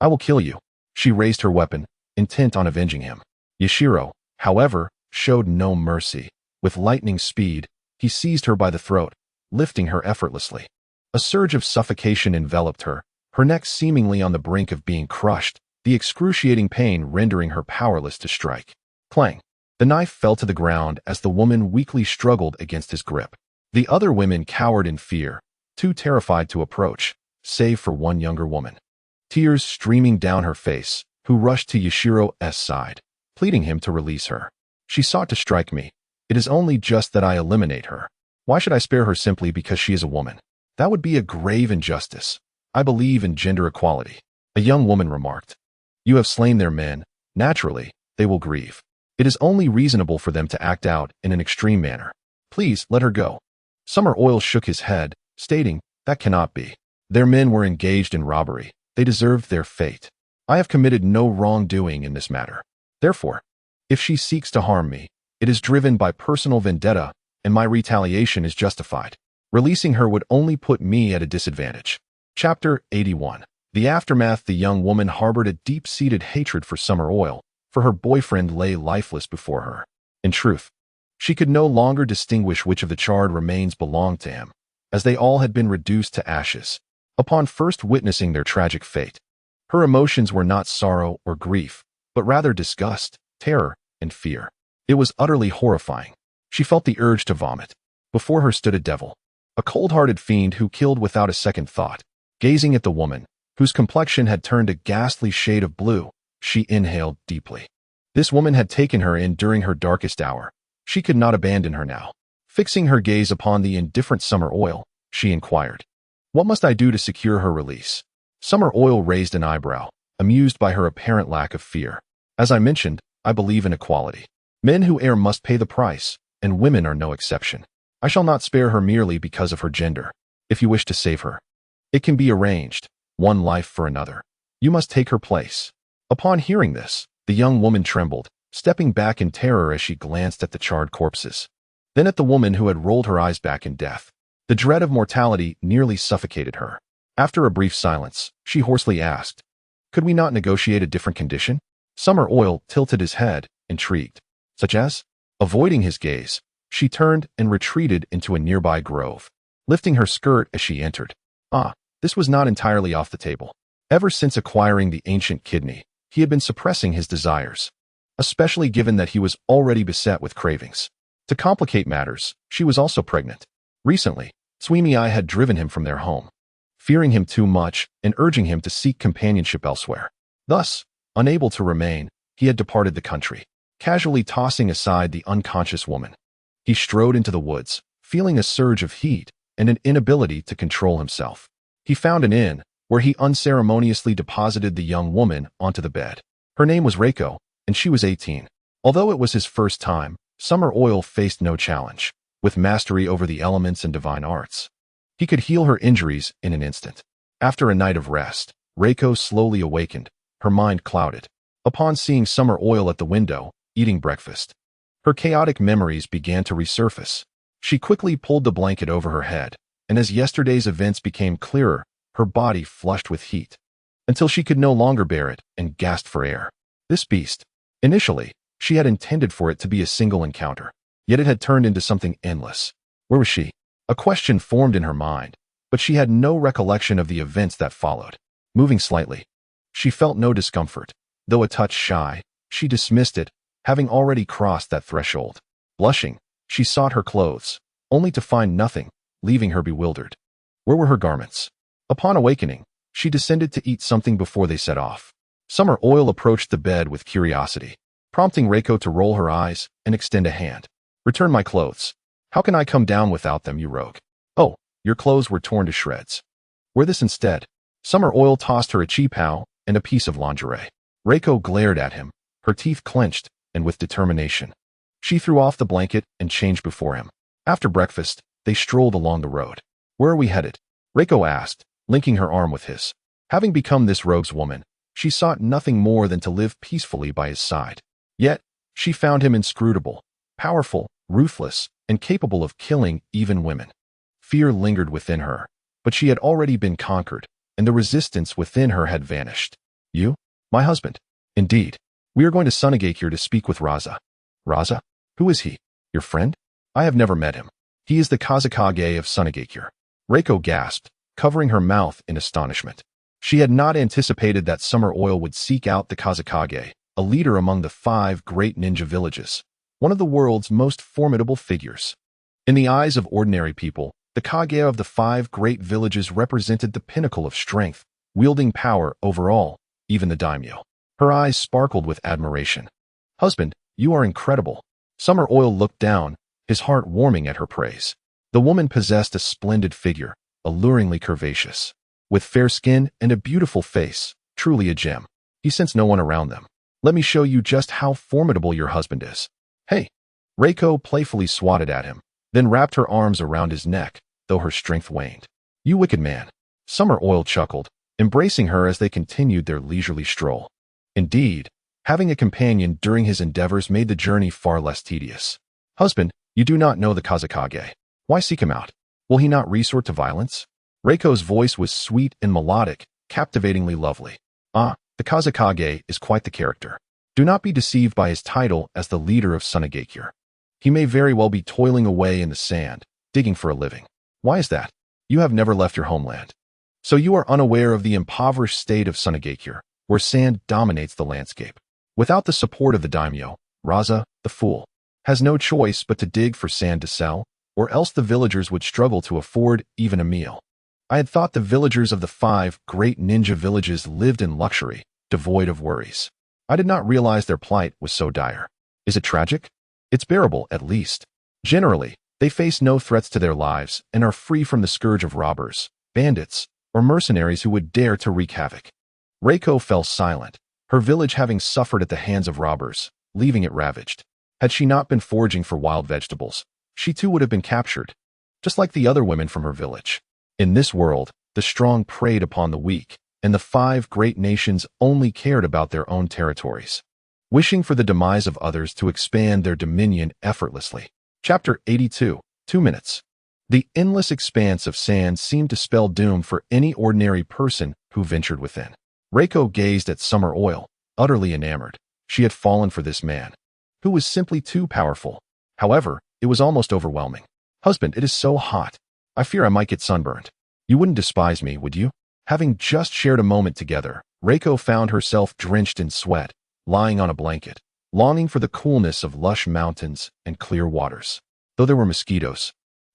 I will kill you." She raised her weapon, intent on avenging him. Yashiro, however, showed no mercy. With lightning speed, he seized her by the throat, lifting her effortlessly. A surge of suffocation enveloped her, her neck seemingly on the brink of being crushed, the excruciating pain rendering her powerless to strike. Clang! The knife fell to the ground as the woman weakly struggled against his grip. The other women cowered in fear, too terrified to approach, save for one younger woman. Tears streaming down her face, who rushed to Yashiro's side, pleading him to release her. She sought to strike me. It is only just that I eliminate her. Why should I spare her simply because she is a woman? That would be a grave injustice. I believe in gender equality. A young woman remarked. You have slain their men. Naturally, they will grieve. It is only reasonable for them to act out in an extreme manner. Please let her go. Summer Oil shook his head, stating, that cannot be. Their men were engaged in robbery. They deserved their fate. I have committed no wrongdoing in this matter. Therefore, if she seeks to harm me, it is driven by personal vendetta, and my retaliation is justified. Releasing her would only put me at a disadvantage. Chapter 81. The aftermath. The young woman harbored a deep-seated hatred for Summer Oil, for her boyfriend lay lifeless before her. In truth, she could no longer distinguish which of the charred remains belonged to him, as they all had been reduced to ashes. Upon first witnessing their tragic fate, her emotions were not sorrow or grief, but rather disgust, terror, and fear. It was utterly horrifying. She felt the urge to vomit. Before her stood a devil, a cold-hearted fiend who killed without a second thought. Gazing at the woman, whose complexion had turned a ghastly shade of blue, she inhaled deeply. This woman had taken her in during her darkest hour. She could not abandon her now. Fixing her gaze upon the indifferent Summer Oil, she inquired, what must I do to secure her release? Summer Oil raised an eyebrow, amused by her apparent lack of fear. As I mentioned, I believe in equality. Men who err must pay the price, and women are no exception. I shall not spare her merely because of her gender. If you wish to save her, it can be arranged, one life for another. You must take her place. Upon hearing this, the young woman trembled, stepping back in terror as she glanced at the charred corpses. Then at the woman who had rolled her eyes back in death. The dread of mortality nearly suffocated her. After a brief silence, she hoarsely asked, could we not negotiate a different condition? Summer Oil tilted his head, intrigued. Such as? Avoiding his gaze, she turned and retreated into a nearby grove, lifting her skirt as she entered. This was not entirely off the table. Ever since acquiring the ancient kidney, he had been suppressing his desires, especially given that he was already beset with cravings. To complicate matters, she was also pregnant. Recently, Suimi had driven him from their home, fearing him too much and urging him to seek companionship elsewhere. Thus, unable to remain, he had departed the country, casually tossing aside the unconscious woman. He strode into the woods, feeling a surge of heat and an inability to control himself. He found an inn, where he unceremoniously deposited the young woman onto the bed. Her name was Reiko, and she was 18. Although it was his first time, Summer Oil faced no challenge. With mastery over the elements and divine arts, he could heal her injuries in an instant. After a night of rest, Reiko slowly awakened, her mind clouded. Upon seeing Summer Oil at the window, eating breakfast, her chaotic memories began to resurface. She quickly pulled the blanket over her head, and as yesterday's events became clearer, her body flushed with heat, until she could no longer bear it and gasped for air. This beast. Initially, she had intended for it to be a single encounter, yet it had turned into something endless. Where was she? A question formed in her mind, but she had no recollection of the events that followed. Moving slightly, she felt no discomfort. Though a touch shy, she dismissed it, having already crossed that threshold. Blushing, she sought her clothes, only to find nothing, leaving her bewildered. Where were her garments? Upon awakening, she descended to eat something before they set off. Summer Oil approached the bed with curiosity, prompting Reiko to roll her eyes and extend a hand. Return my clothes. How can I come down without them, you rogue? Oh, your clothes were torn to shreds. Wear this instead. Summer Oil tossed her a cheapao and a piece of lingerie. Reiko glared at him, her teeth clenched, and with determination. She threw off the blanket and changed before him. After breakfast, they strolled along the road. Where are we headed? Reiko asked, linking her arm with his. Having become this rogue's woman, she sought nothing more than to live peacefully by his side. Yet, she found him inscrutable, powerful, ruthless, and capable of killing even women. Fear lingered within her, but she had already been conquered, and the resistance within her had vanished. You? My husband. Indeed. We are going to Sunagakure to speak with Raza. Raza? Who is he? Your friend? I have never met him. He is the Kazakage of Sunagakure. Reiko gasped, covering her mouth in astonishment. She had not anticipated that Summer Oil would seek out the Kazakage, a leader among the 5 great ninja villages. one of the world's most formidable figures. In the eyes of ordinary people, the Kage of the 5 great villages represented the pinnacle of strength, wielding power over all, even the daimyo. Her eyes sparkled with admiration. "Husband, you are incredible." Summer Oil looked down, his heart warming at her praise. The woman possessed a splendid figure, alluringly curvaceous, with fair skin and a beautiful face, truly a gem. He sensed no one around them. "Let me show you just how formidable your husband is." "Hey!" Reiko playfully swatted at him, then wrapped her arms around his neck, though her strength waned. "You wicked man." Summer Oil chuckled, embracing her as they continued their leisurely stroll. Indeed, having a companion during his endeavors made the journey far less tedious. "Husband, you do not know the Kazekage. Why seek him out? Will he not resort to violence?" Reiko's voice was sweet and melodic, captivatingly lovely. "Ah, the Kazekage is quite the character. Do not be deceived by his title as the leader of Sunagakure. He may very well be toiling away in the sand, digging for a living. Why is that? You have never left your homeland. So you are unaware of the impoverished state of Sunagakure, where sand dominates the landscape. Without the support of the daimyo, Raza, the fool, has no choice but to dig for sand to sell, or else the villagers would struggle to afford even a meal. I had thought the villagers of the 5 great ninja villages lived in luxury, devoid of worries. I did not realize their plight was so dire. Is it tragic? It's bearable, at least. Generally, they face no threats to their lives and are free from the scourge of robbers, bandits, or mercenaries who would dare to wreak havoc." Reiko fell silent, her village having suffered at the hands of robbers, leaving it ravaged. Had she not been foraging for wild vegetables, she too would have been captured, just like the other women from her village. In this world, the strong preyed upon the weak, and the 5 great nations only cared about their own territories, wishing for the demise of others to expand their dominion effortlessly. Chapter 82, 2 minutes. The endless expanse of sand seemed to spell doom for any ordinary person who ventured within. Reiko gazed at Summer Oil, utterly enamored. She had fallen for this man, who was simply too powerful. However, it was almost overwhelming. "Husband, it is so hot. I fear I might get sunburned. You wouldn't despise me, would you?" Having just shared a moment together, Reiko found herself drenched in sweat, lying on a blanket, longing for the coolness of lush mountains and clear waters. Though there were mosquitoes,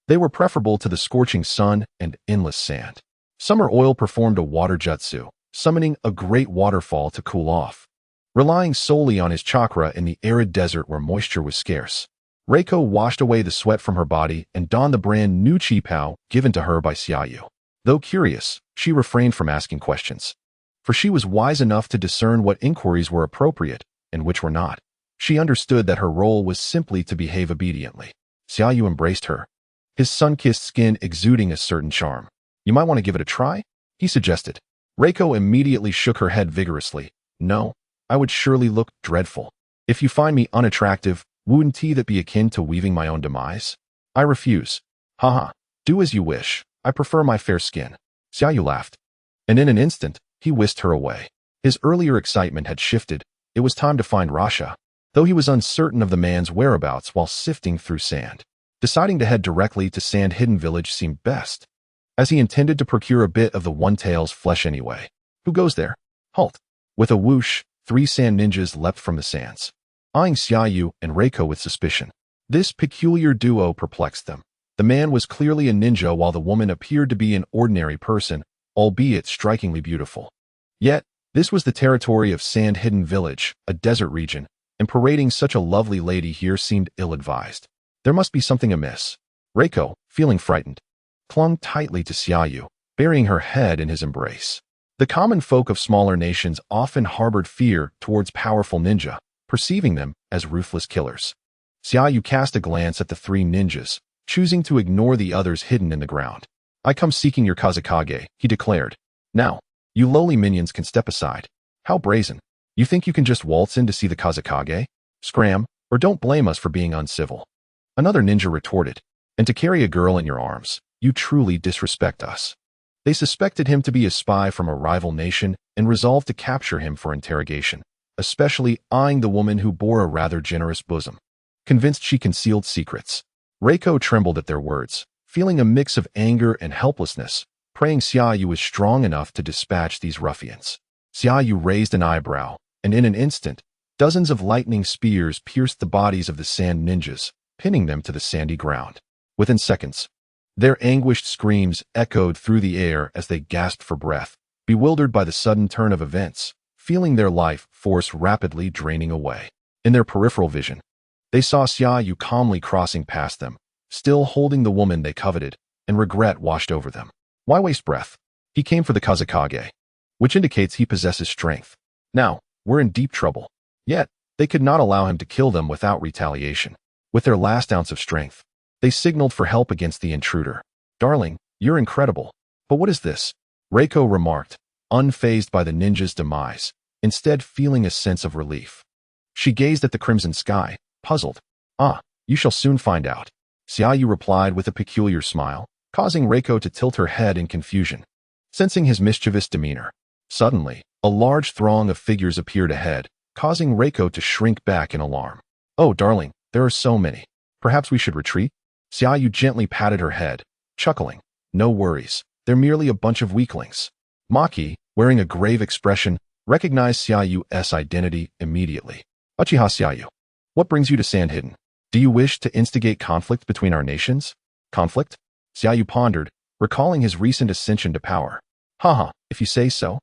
they were preferable to the scorching sun and endless sand. Summer Oil performed a water jutsu, summoning a great waterfall to cool off. Relying solely on his chakra in the arid desert where moisture was scarce, Reiko washed away the sweat from her body and donned the brand new qipao given to her by Xiaoyu. Though curious, she refrained from asking questions, for she was wise enough to discern what inquiries were appropriate and which were not. She understood that her role was simply to behave obediently. Xiaoyu embraced her, his sun-kissed skin exuding a certain charm. "You might want to give it a try?" he suggested. Reiko immediately shook her head vigorously. "No, I would surely look dreadful. If you find me unattractive, wouldn't that be akin to weaving my own demise? I refuse." "Haha, do as you wish. I prefer my fair skin." Xiaoyu laughed, and in an instant, he whisked her away. His earlier excitement had shifted. It was time to find Rasha, though he was uncertain of the man's whereabouts while sifting through sand. Deciding to head directly to Sand Hidden Village seemed best, as he intended to procure a bit of the One-Tail's flesh anyway. "Who goes there?" "Halt!" With a whoosh, 3 sand ninjas leapt from the sands, eyeing Xiaoyu and Reiko with suspicion. This peculiar duo perplexed them. The man was clearly a ninja while the woman appeared to be an ordinary person, albeit strikingly beautiful. Yet, this was the territory of Sand Hidden Village, a desert region, and parading such a lovely lady here seemed ill-advised. There must be something amiss. Reiko, feeling frightened, clung tightly to Xiaoyu, burying her head in his embrace. The common folk of smaller nations often harbored fear towards powerful ninja, perceiving them as ruthless killers. Xiaoyu cast a glance at the 3 ninjas, choosing to ignore the others hidden in the ground. "I come seeking your Kazekage," he declared. "Now, you lowly minions can step aside." "How brazen. You think you can just waltz in to see the Kazekage? Scram, or don't blame us for being uncivil." Another ninja retorted, "And to carry a girl in your arms, you truly disrespect us." They suspected him to be a spy from a rival nation and resolved to capture him for interrogation, especially eyeing the woman who bore a rather generous bosom, convinced she concealed secrets. Reiko trembled at their words, feeling a mix of anger and helplessness, praying Xiaoyu was strong enough to dispatch these ruffians. Xiaoyu raised an eyebrow, and in an instant, Dozens of lightning spears pierced the bodies of the sand ninjas, pinning them to the sandy ground. Within seconds, their anguished screams echoed through the air as they gasped for breath, bewildered by the sudden turn of events, feeling their life force rapidly draining away. In their peripheral vision, they saw Xiaoyu calmly crossing past them, still holding the woman they coveted, and regret washed over them. Why waste breath? He came for the Kazekage, which indicates he possesses strength. Now, we're in deep trouble. Yet, they could not allow him to kill them without retaliation. With their last ounce of strength, they signaled for help against the intruder. Darling, you're incredible. But what is this? Reiko remarked, unfazed by the ninja's demise, instead feeling a sense of relief. She gazed at the crimson sky, puzzled. Ah, you shall soon find out. Xiaoyu replied with a peculiar smile, causing Reiko to tilt her head in confusion. Sensing his mischievous demeanor, suddenly, a large throng of figures appeared ahead, causing Reiko to shrink back in alarm. Oh, darling, there are so many. Perhaps we should retreat? Xiaoyu gently patted her head, chuckling. No worries, they're merely a bunch of weaklings. Maki, wearing a grave expression, recognized Xiaoyu's identity immediately. Uchiha Xiaoyu, what brings you to Sand Hidden? Do you wish to instigate conflict between our nations? Conflict? Xiaoyu pondered, recalling his recent ascension to power. Haha, if you say so,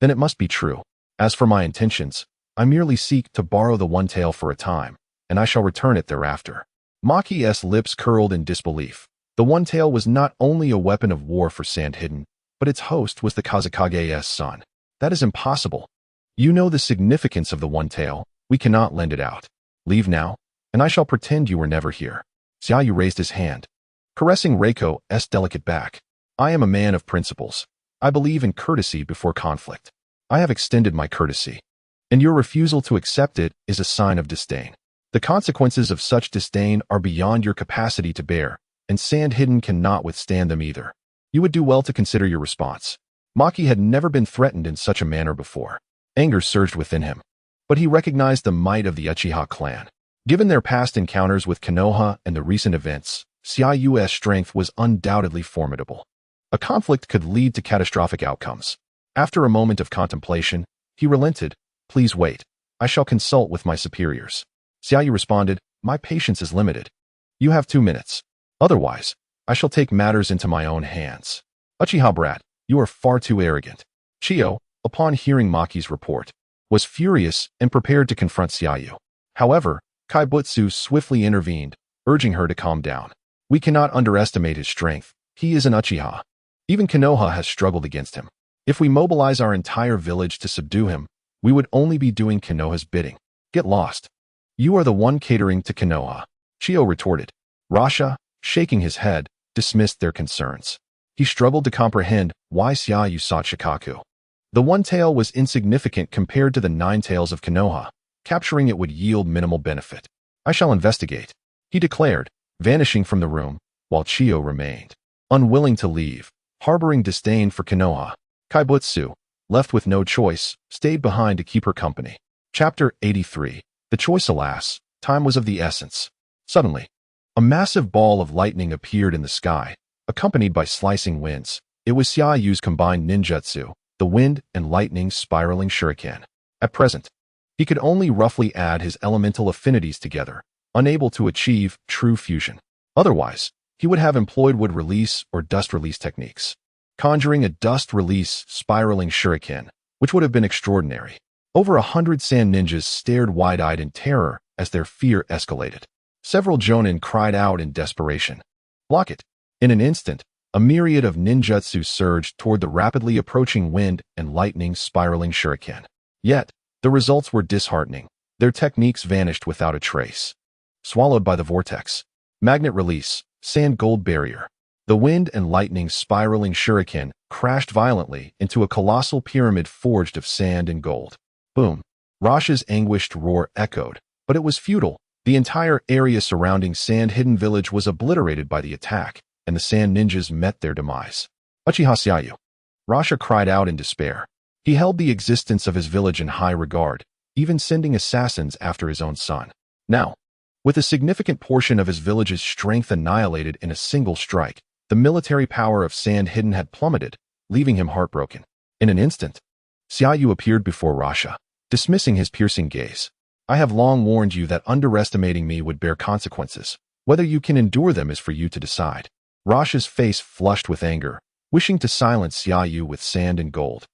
then it must be true. As for my intentions, I merely seek to borrow the One Tail for a time, and I shall return it thereafter. Maki's lips curled in disbelief. The One Tail was not only a weapon of war for Sand Hidden, but its host was the Kazekage's son. That is impossible. You know the significance of the One Tail. We cannot lend it out. Leave now, and I shall pretend you were never here. Xiaoyu raised his hand, caressing Reiko's delicate back. I am a man of principles. I believe in courtesy before conflict. I have extended my courtesy, and your refusal to accept it is a sign of disdain. The consequences of such disdain are beyond your capacity to bear, and Sand Hidden cannot withstand them either. You would do well to consider your response. Maki had never been threatened in such a manner before. Anger surged within him, but he recognized the might of the Uchiha clan. Given their past encounters with Konoha and the recent events, Xiaoyu's strength was undoubtedly formidable. A conflict could lead to catastrophic outcomes. After a moment of contemplation, he relented. Please wait. I shall consult with my superiors. Xiaoyu responded, my patience is limited. You have 2 minutes. Otherwise, I shall take matters into my own hands. Uchiha brat, you are far too arrogant. Chiyo, upon hearing Maki's report, was furious and prepared to confront Xiaoyu. However, Kaibutsu swiftly intervened, urging her to calm down. We cannot underestimate his strength. He is an Uchiha. Even Konoha has struggled against him. If we mobilize our entire village to subdue him, we would only be doing Konoha's bidding. Get lost. You are the one catering to Konoha. Chiyo retorted. Rasha, shaking his head, dismissed their concerns. He struggled to comprehend why Xiaoyu sought Shikaku. The One Tail was insignificant compared to the 9 tails of Konoha. Capturing it would yield minimal benefit. I shall investigate, he declared, vanishing from the room, while Chiyo remained. Unwilling to leave, harboring disdain for Konoha, Kaibutsu, left with no choice, stayed behind to keep her company. Chapter 83. The choice, alas, time was of the essence. Suddenly, a massive ball of lightning appeared in the sky, accompanied by slicing winds. It was Xiaoyu's combined ninjutsu, the wind and lightning spiraling shuriken. At present, he could only roughly add his elemental affinities together, unable to achieve true fusion. Otherwise, he would have employed wood release or dust release techniques, conjuring a dust release spiraling shuriken, which would have been extraordinary. Over 100 sand ninjas stared wide-eyed in terror as their fear escalated. Several jonin cried out in desperation. Block it! In an instant, a myriad of ninjutsu surged toward the rapidly approaching wind and lightning spiraling shuriken. Yet, the results were disheartening. Their techniques vanished without a trace. Swallowed by the vortex. Magnet release, sand gold barrier. The wind and lightning spiraling shuriken crashed violently into a colossal pyramid forged of sand and gold. Boom. Rasha's anguished roar echoed, but it was futile. The entire area surrounding Sand Hidden Village was obliterated by the attack, and the sand ninjas met their demise. Uchiha Xiaoyu. Rasha cried out in despair. He held the existence of his village in high regard, even sending assassins after his own son. Now, with a significant portion of his village's strength annihilated in a single strike, the military power of Sand Hidden had plummeted, leaving him heartbroken. In an instant, Xiaoyu appeared before Rasha, dismissing his piercing gaze. I have long warned you that underestimating me would bear consequences. Whether you can endure them is for you to decide. Rasha's face flushed with anger, wishing to silence Xiaoyu with sand and gold.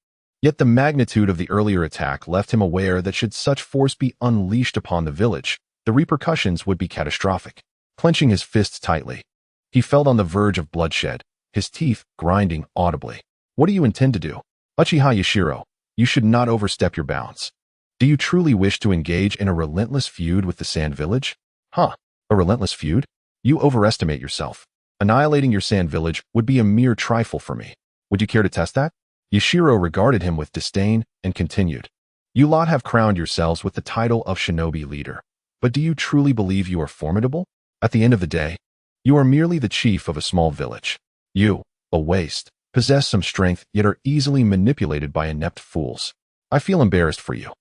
Yet the magnitude of the earlier attack left him aware that should such force be unleashed upon the village, the repercussions would be catastrophic. Clenching his fists tightly, he felt on the verge of bloodshed, his teeth grinding audibly. What do you intend to do? Uchiha Yashiro, you should not overstep your bounds. Do you truly wish to engage in a relentless feud with the Sand Village? Huh, a relentless feud? You overestimate yourself. Annihilating your Sand Village would be a mere trifle for me. Would you care to test that? Yashiro regarded him with disdain and continued. You lot have crowned yourselves with the title of shinobi leader. But do you truly believe you are formidable? At the end of the day, you are merely the chief of a small village. You, a waste, possess some strength yet are easily manipulated by inept fools. I feel embarrassed for you.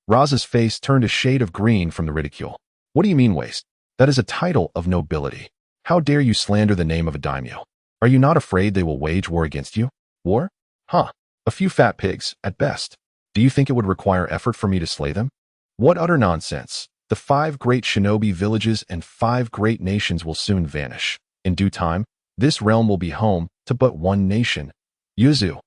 Raza's face turned a shade of green from the ridicule. What do you mean waste? That is a title of nobility. How dare you slander the name of a daimyo? Are you not afraid they will wage war against you? War? Huh. A few fat pigs, at best. Do you think it would require effort for me to slay them? What utter nonsense. The 5 great shinobi villages and 5 great nations will soon vanish. In due time, this realm will be home to but one nation. Yuzu.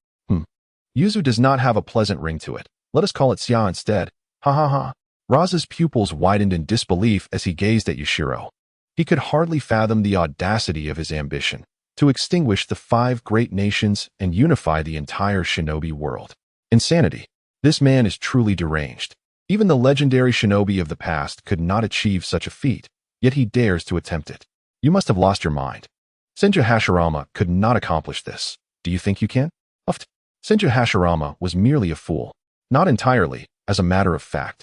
Yuzu does not have a pleasant ring to it. Let us call it Xia instead. Ha ha ha. Raza's pupils widened in disbelief as he gazed at Yashiro. He could hardly fathom the audacity of his ambition to extinguish the 5 great nations and unify the entire shinobi world. Insanity. This man is truly deranged. Even the legendary shinobi of the past could not achieve such a feat, yet he dares to attempt it. You must have lost your mind. Senju Hashirama could not accomplish this. Do you think you can? Uft. Senju Hashirama was merely a fool. Not entirely, as a matter of fact.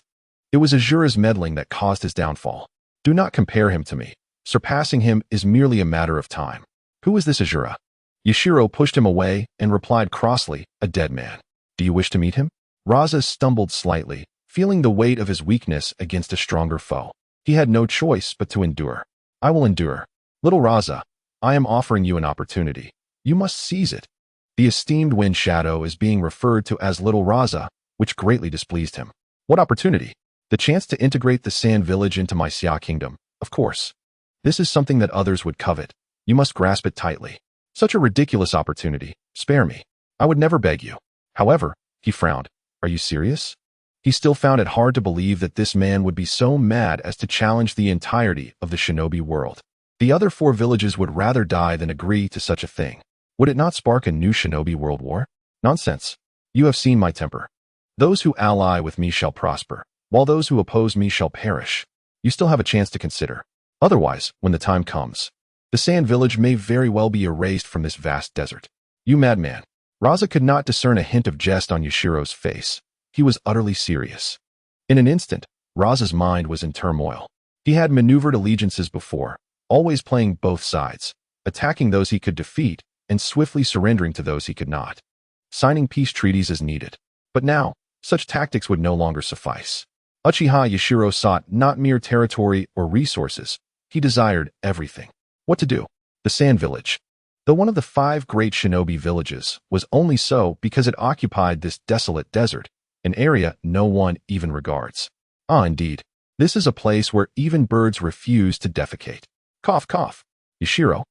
It was Azura's meddling that caused his downfall. Do not compare him to me. Surpassing him is merely a matter of time. Who is this Azura? Yashiro pushed him away and replied crossly, a dead man. Do you wish to meet him? Raza stumbled slightly, feeling the weight of his weakness against a stronger foe. He had no choice but to endure. I will endure. Little Raza, I am offering you an opportunity. You must seize it. The esteemed Wind Shadow is being referred to as Little Raza, which greatly displeased him. What opportunity? The chance to integrate the Sand Village into my Xia Kingdom, of course. This is something that others would covet. You must grasp it tightly. Such a ridiculous opportunity. Spare me. I would never beg you. However, he frowned. Are you serious? He still found it hard to believe that this man would be so mad as to challenge the entirety of the shinobi world. The other 4 villages would rather die than agree to such a thing. Would it not spark a new shinobi world war? Nonsense. You have seen my temper. Those who ally with me shall prosper, while those who oppose me shall perish. You still have a chance to consider. Otherwise, when the time comes, the Sand Village may very well be erased from this vast desert. You madman. Raza could not discern a hint of jest on Yashiro's face. He was utterly serious. In an instant, Raza's mind was in turmoil. He had maneuvered allegiances before, always playing both sides, attacking those he could defeat and swiftly surrendering to those he could not. Signing peace treaties as needed. But now, such tactics would no longer suffice. Uchiha Yashiro sought not mere territory or resources. He desired everything. What to do? The Sand Village. Though one of the 5 great shinobi villages, was only so because it occupied this desolate desert, an area no one even regards. Ah, indeed. This is a place where even birds refuse to defecate. Cough, cough. Yashiro,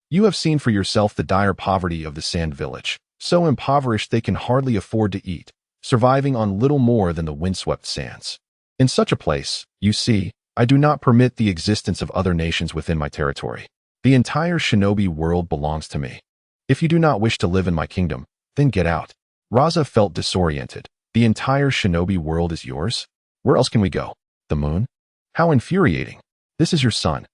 you have seen for yourself the dire poverty of the Sand Village, so impoverished they can hardly afford to eat, surviving on little more than the windswept sands. In such a place, you see, I do not permit the existence of other nations within my territory. The entire shinobi world belongs to me. If you do not wish to live in my kingdom, then get out. Raza felt disoriented. The entire shinobi world is yours? Where else can we go? The moon? How infuriating. This is your son.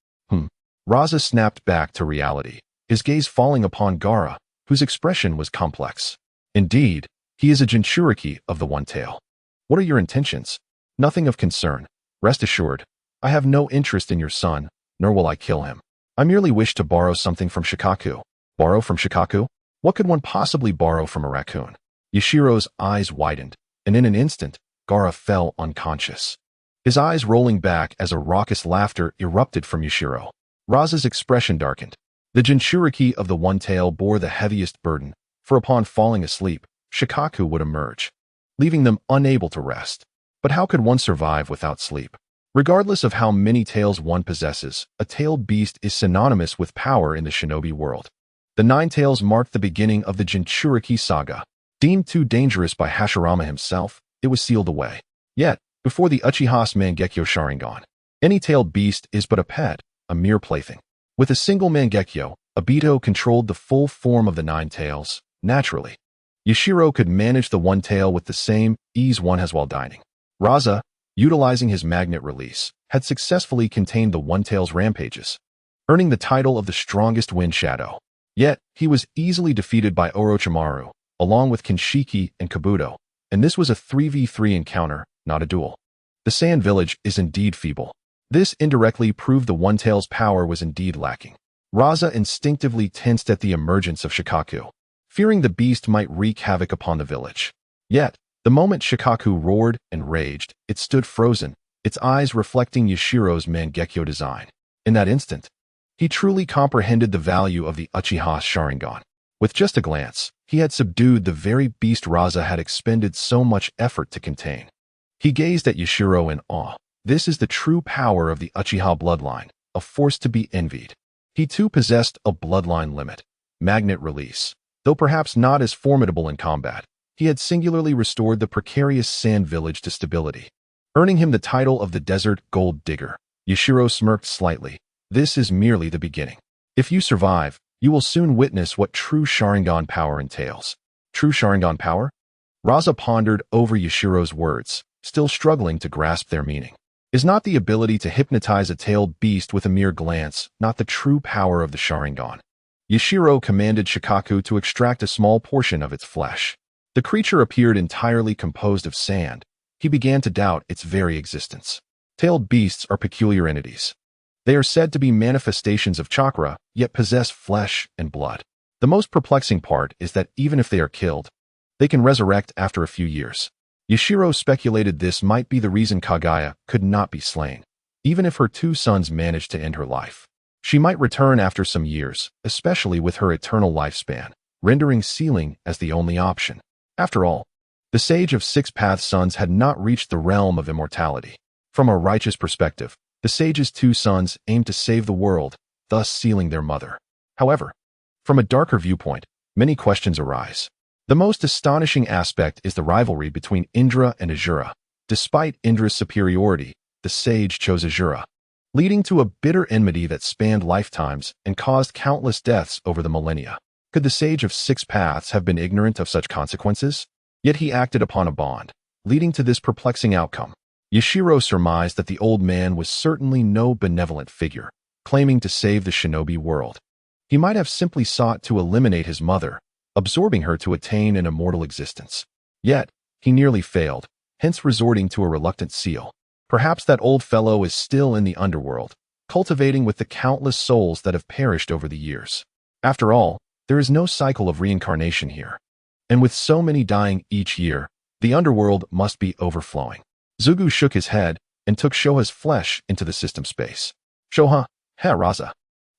Raza snapped back to reality, his gaze falling upon Gaara, whose expression was complex. Indeed, he is a Jinchuriki of the One Tail. What are your intentions? Nothing of concern. Rest assured, I have no interest in your son, nor will I kill him. I merely wish to borrow something from Shikaku. Borrow from Shikaku? What could one possibly borrow from a raccoon? Yashiro's eyes widened, and in an instant, Gaara fell unconscious. His eyes rolling back as a raucous laughter erupted from Yashiro. Raza's expression darkened. The Jinchuriki of the One Tail bore the heaviest burden, for upon falling asleep, Shikaku would emerge, leaving them unable to rest. But how could one survive without sleep? Regardless of how many tails one possesses, a tailed beast is synonymous with power in the shinobi world. The 9 tails marked the beginning of the Jinchuriki saga. Deemed too dangerous by Hashirama himself, it was sealed away. Yet, before the Uchiha's Mangekyo Sharingan, any tailed beast is but a pet, a mere plaything. With a single Mangekyo, Obito controlled the full form of the 9 tails, naturally. Yashiro could manage the 1 tail with the same ease one has while dining. Raza, utilizing his magnet release, had successfully contained the 1 tail's rampages, earning the title of the strongest wind shadow. Yet, he was easily defeated by Orochimaru, along with Kinshiki and Kabuto, and this was a 3v3 encounter, not a duel. The Sand Village is indeed feeble. This indirectly proved the 1 tail's power was indeed lacking. Raza instinctively tensed at the emergence of Shikaku, fearing the beast might wreak havoc upon the village. Yet, the moment Shikaku roared and raged, it stood frozen, its eyes reflecting Yashiro's Mangekyo design. In that instant, he truly comprehended the value of the Uchiha's Sharingan. With just a glance, he had subdued the very beast Raza had expended so much effort to contain. He gazed at Yashiro in awe. This is the true power of the Uchiha bloodline, a force to be envied. He too possessed a bloodline limit, magnet release. Though perhaps not as formidable in combat, he had singularly restored the precarious Sand Village to stability, earning him the title of the Desert Gold Digger. Yashiro smirked slightly. This is merely the beginning. If you survive, you will soon witness what true Sharingan power entails. True Sharingan power? Raza pondered over Yashiro's words, still struggling to grasp their meaning. Is not the ability to hypnotize a tailed beast with a mere glance not the true power of the Sharingan? Yashiro commanded Shikaku to extract a small portion of its flesh. The creature appeared entirely composed of sand. He began to doubt its very existence. Tailed beasts are peculiar entities. They are said to be manifestations of chakra, yet possess flesh and blood. The most perplexing part is that even if they are killed, they can resurrect after a few years. Yashiro speculated this might be the reason Kaguya could not be slain. Even if her 2 sons managed to end her life, she might return after some years, especially with her eternal lifespan, rendering sealing as the only option. After all, the Sage of 6 Paths sons had not reached the realm of immortality. From a righteous perspective, the Sage's 2 sons aimed to save the world, thus sealing their mother. However, from a darker viewpoint, many questions arise. The most astonishing aspect is the rivalry between Indra and Azura. Despite Indra's superiority, the Sage chose Azura, leading to a bitter enmity that spanned lifetimes and caused countless deaths over the millennia. Could the Sage of 6 Paths have been ignorant of such consequences? Yet he acted upon a bond, leading to this perplexing outcome. Yashiro surmised that the old man was certainly no benevolent figure, claiming to save the shinobi world. He might have simply sought to eliminate his mother, absorbing her to attain an immortal existence. Yet, he nearly failed, hence resorting to a reluctant seal. Perhaps that old fellow is still in the underworld, cultivating with the countless souls that have perished over the years. After all, there is no cycle of reincarnation here. And with so many dying each year, the underworld must be overflowing. Zugu shook his head and took Shoha's flesh into the system space. Shoha, Raza.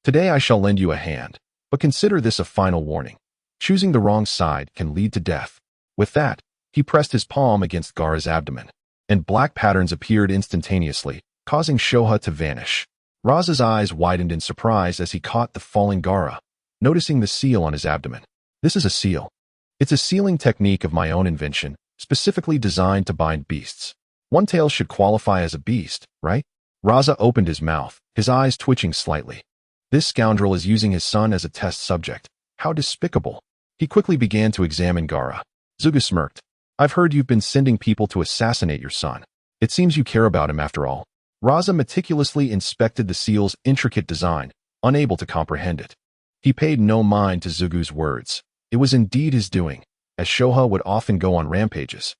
Today I shall lend you a hand, but consider this a final warning. Choosing the wrong side can lead to death. With that, he pressed his palm against Gaara's abdomen, and black patterns appeared instantaneously, causing Shoha to vanish. Raza's eyes widened in surprise as he caught the falling Gaara, noticing the seal on his abdomen. This is a seal. It's a sealing technique of my own invention, specifically designed to bind beasts. 1 tail should qualify as a beast, right? Raza opened his mouth, his eyes twitching slightly. This scoundrel is using his son as a test subject. How despicable. He quickly began to examine Gaara. Zugu smirked. I've heard you've been sending people to assassinate your son. It seems you care about him after all. Raza meticulously inspected the seal's intricate design, unable to comprehend it. He paid no mind to Zugu's words. It was indeed his doing, as Shoha would often go on rampages,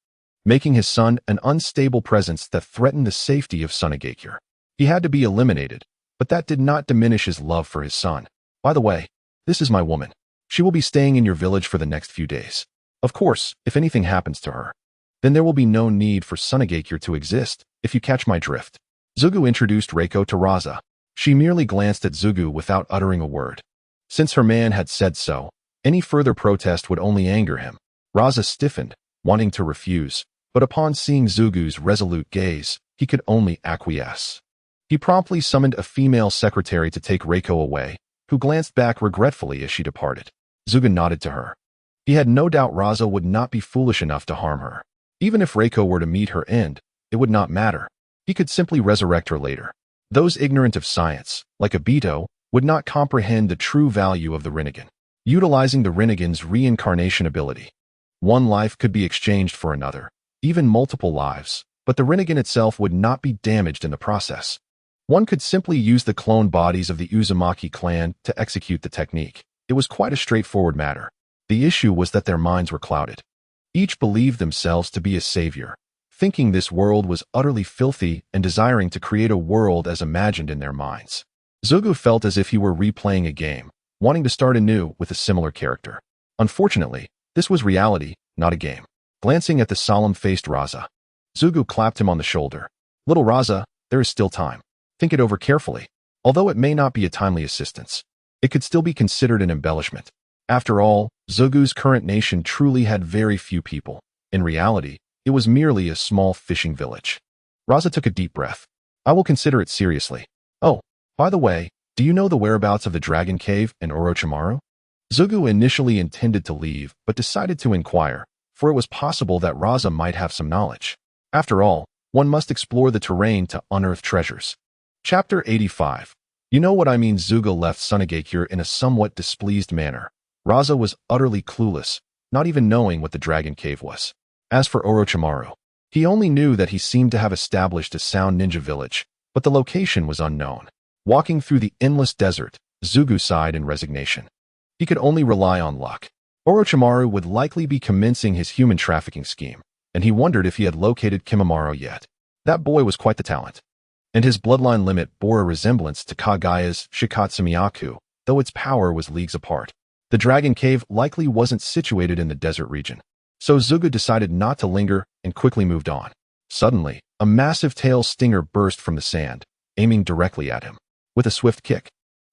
making his son an unstable presence that threatened the safety of Sunagakure. He had to be eliminated, but that did not diminish his love for his son. By the way, this is my woman. She will be staying in your village for the next few days. Of course, if anything happens to her, then there will be no need for Sunagakure to exist, if you catch my drift. Zugu introduced Reiko to Raza. She merely glanced at Zugu without uttering a word. Since her man had said so, any further protest would only anger him. Raza stiffened, wanting to refuse, but upon seeing Zugu's resolute gaze, he could only acquiesce. He promptly summoned a female secretary to take Reiko away, who glanced back regretfully as she departed. Zugu nodded to her. He had no doubt Raza would not be foolish enough to harm her. Even if Reiko were to meet her end, it would not matter. He could simply resurrect her later. Those ignorant of science, like Obito, would not comprehend the true value of the Rinnegan. Utilizing the Rinnegan's reincarnation ability, one life could be exchanged for another, even multiple lives, but the Rinnegan itself would not be damaged in the process. One could simply use the clone bodies of the Uzumaki clan to execute the technique. It was quite a straightforward matter. The issue was that their minds were clouded. Each believed themselves to be a savior, thinking this world was utterly filthy and desiring to create a world as imagined in their minds. Zugu felt as if he were replaying a game, wanting to start anew with a similar character. Unfortunately, this was reality, not a game. Glancing at the solemn-faced Raza, Zugu clapped him on the shoulder. "Little Raza, there is still time. Think it over carefully. Although it may not be a timely assistance, it could still be considered an embellishment. After all, Zugu's current nation truly had very few people. In reality, it was merely a small fishing village." Raza took a deep breath. "I will consider it seriously. Oh, by the way, do you know the whereabouts of the Dragon Cave and Orochimaru?" Zugu initially intended to leave, but decided to inquire, for it was possible that Raza might have some knowledge. After all, one must explore the terrain to unearth treasures. Chapter 85. You know what I mean. Zugu left Sunagakure in a somewhat displeased manner. Raza was utterly clueless, not even knowing what the Dragon Cave was. As for Orochimaru, he only knew that he seemed to have established a sound ninja village, but the location was unknown. Walking through the endless desert, Zugu sighed in resignation. He could only rely on luck. Orochimaru would likely be commencing his human trafficking scheme, and he wondered if he had located Kimimaro yet. That boy was quite the talent. And his bloodline limit bore a resemblance to Kagaya's Shikatsumiyaku, though its power was leagues apart. The Dragon Cave likely wasn't situated in the desert region. So Zugu decided not to linger and quickly moved on. Suddenly, a massive tail stinger burst from the sand, aiming directly at him. With a swift kick,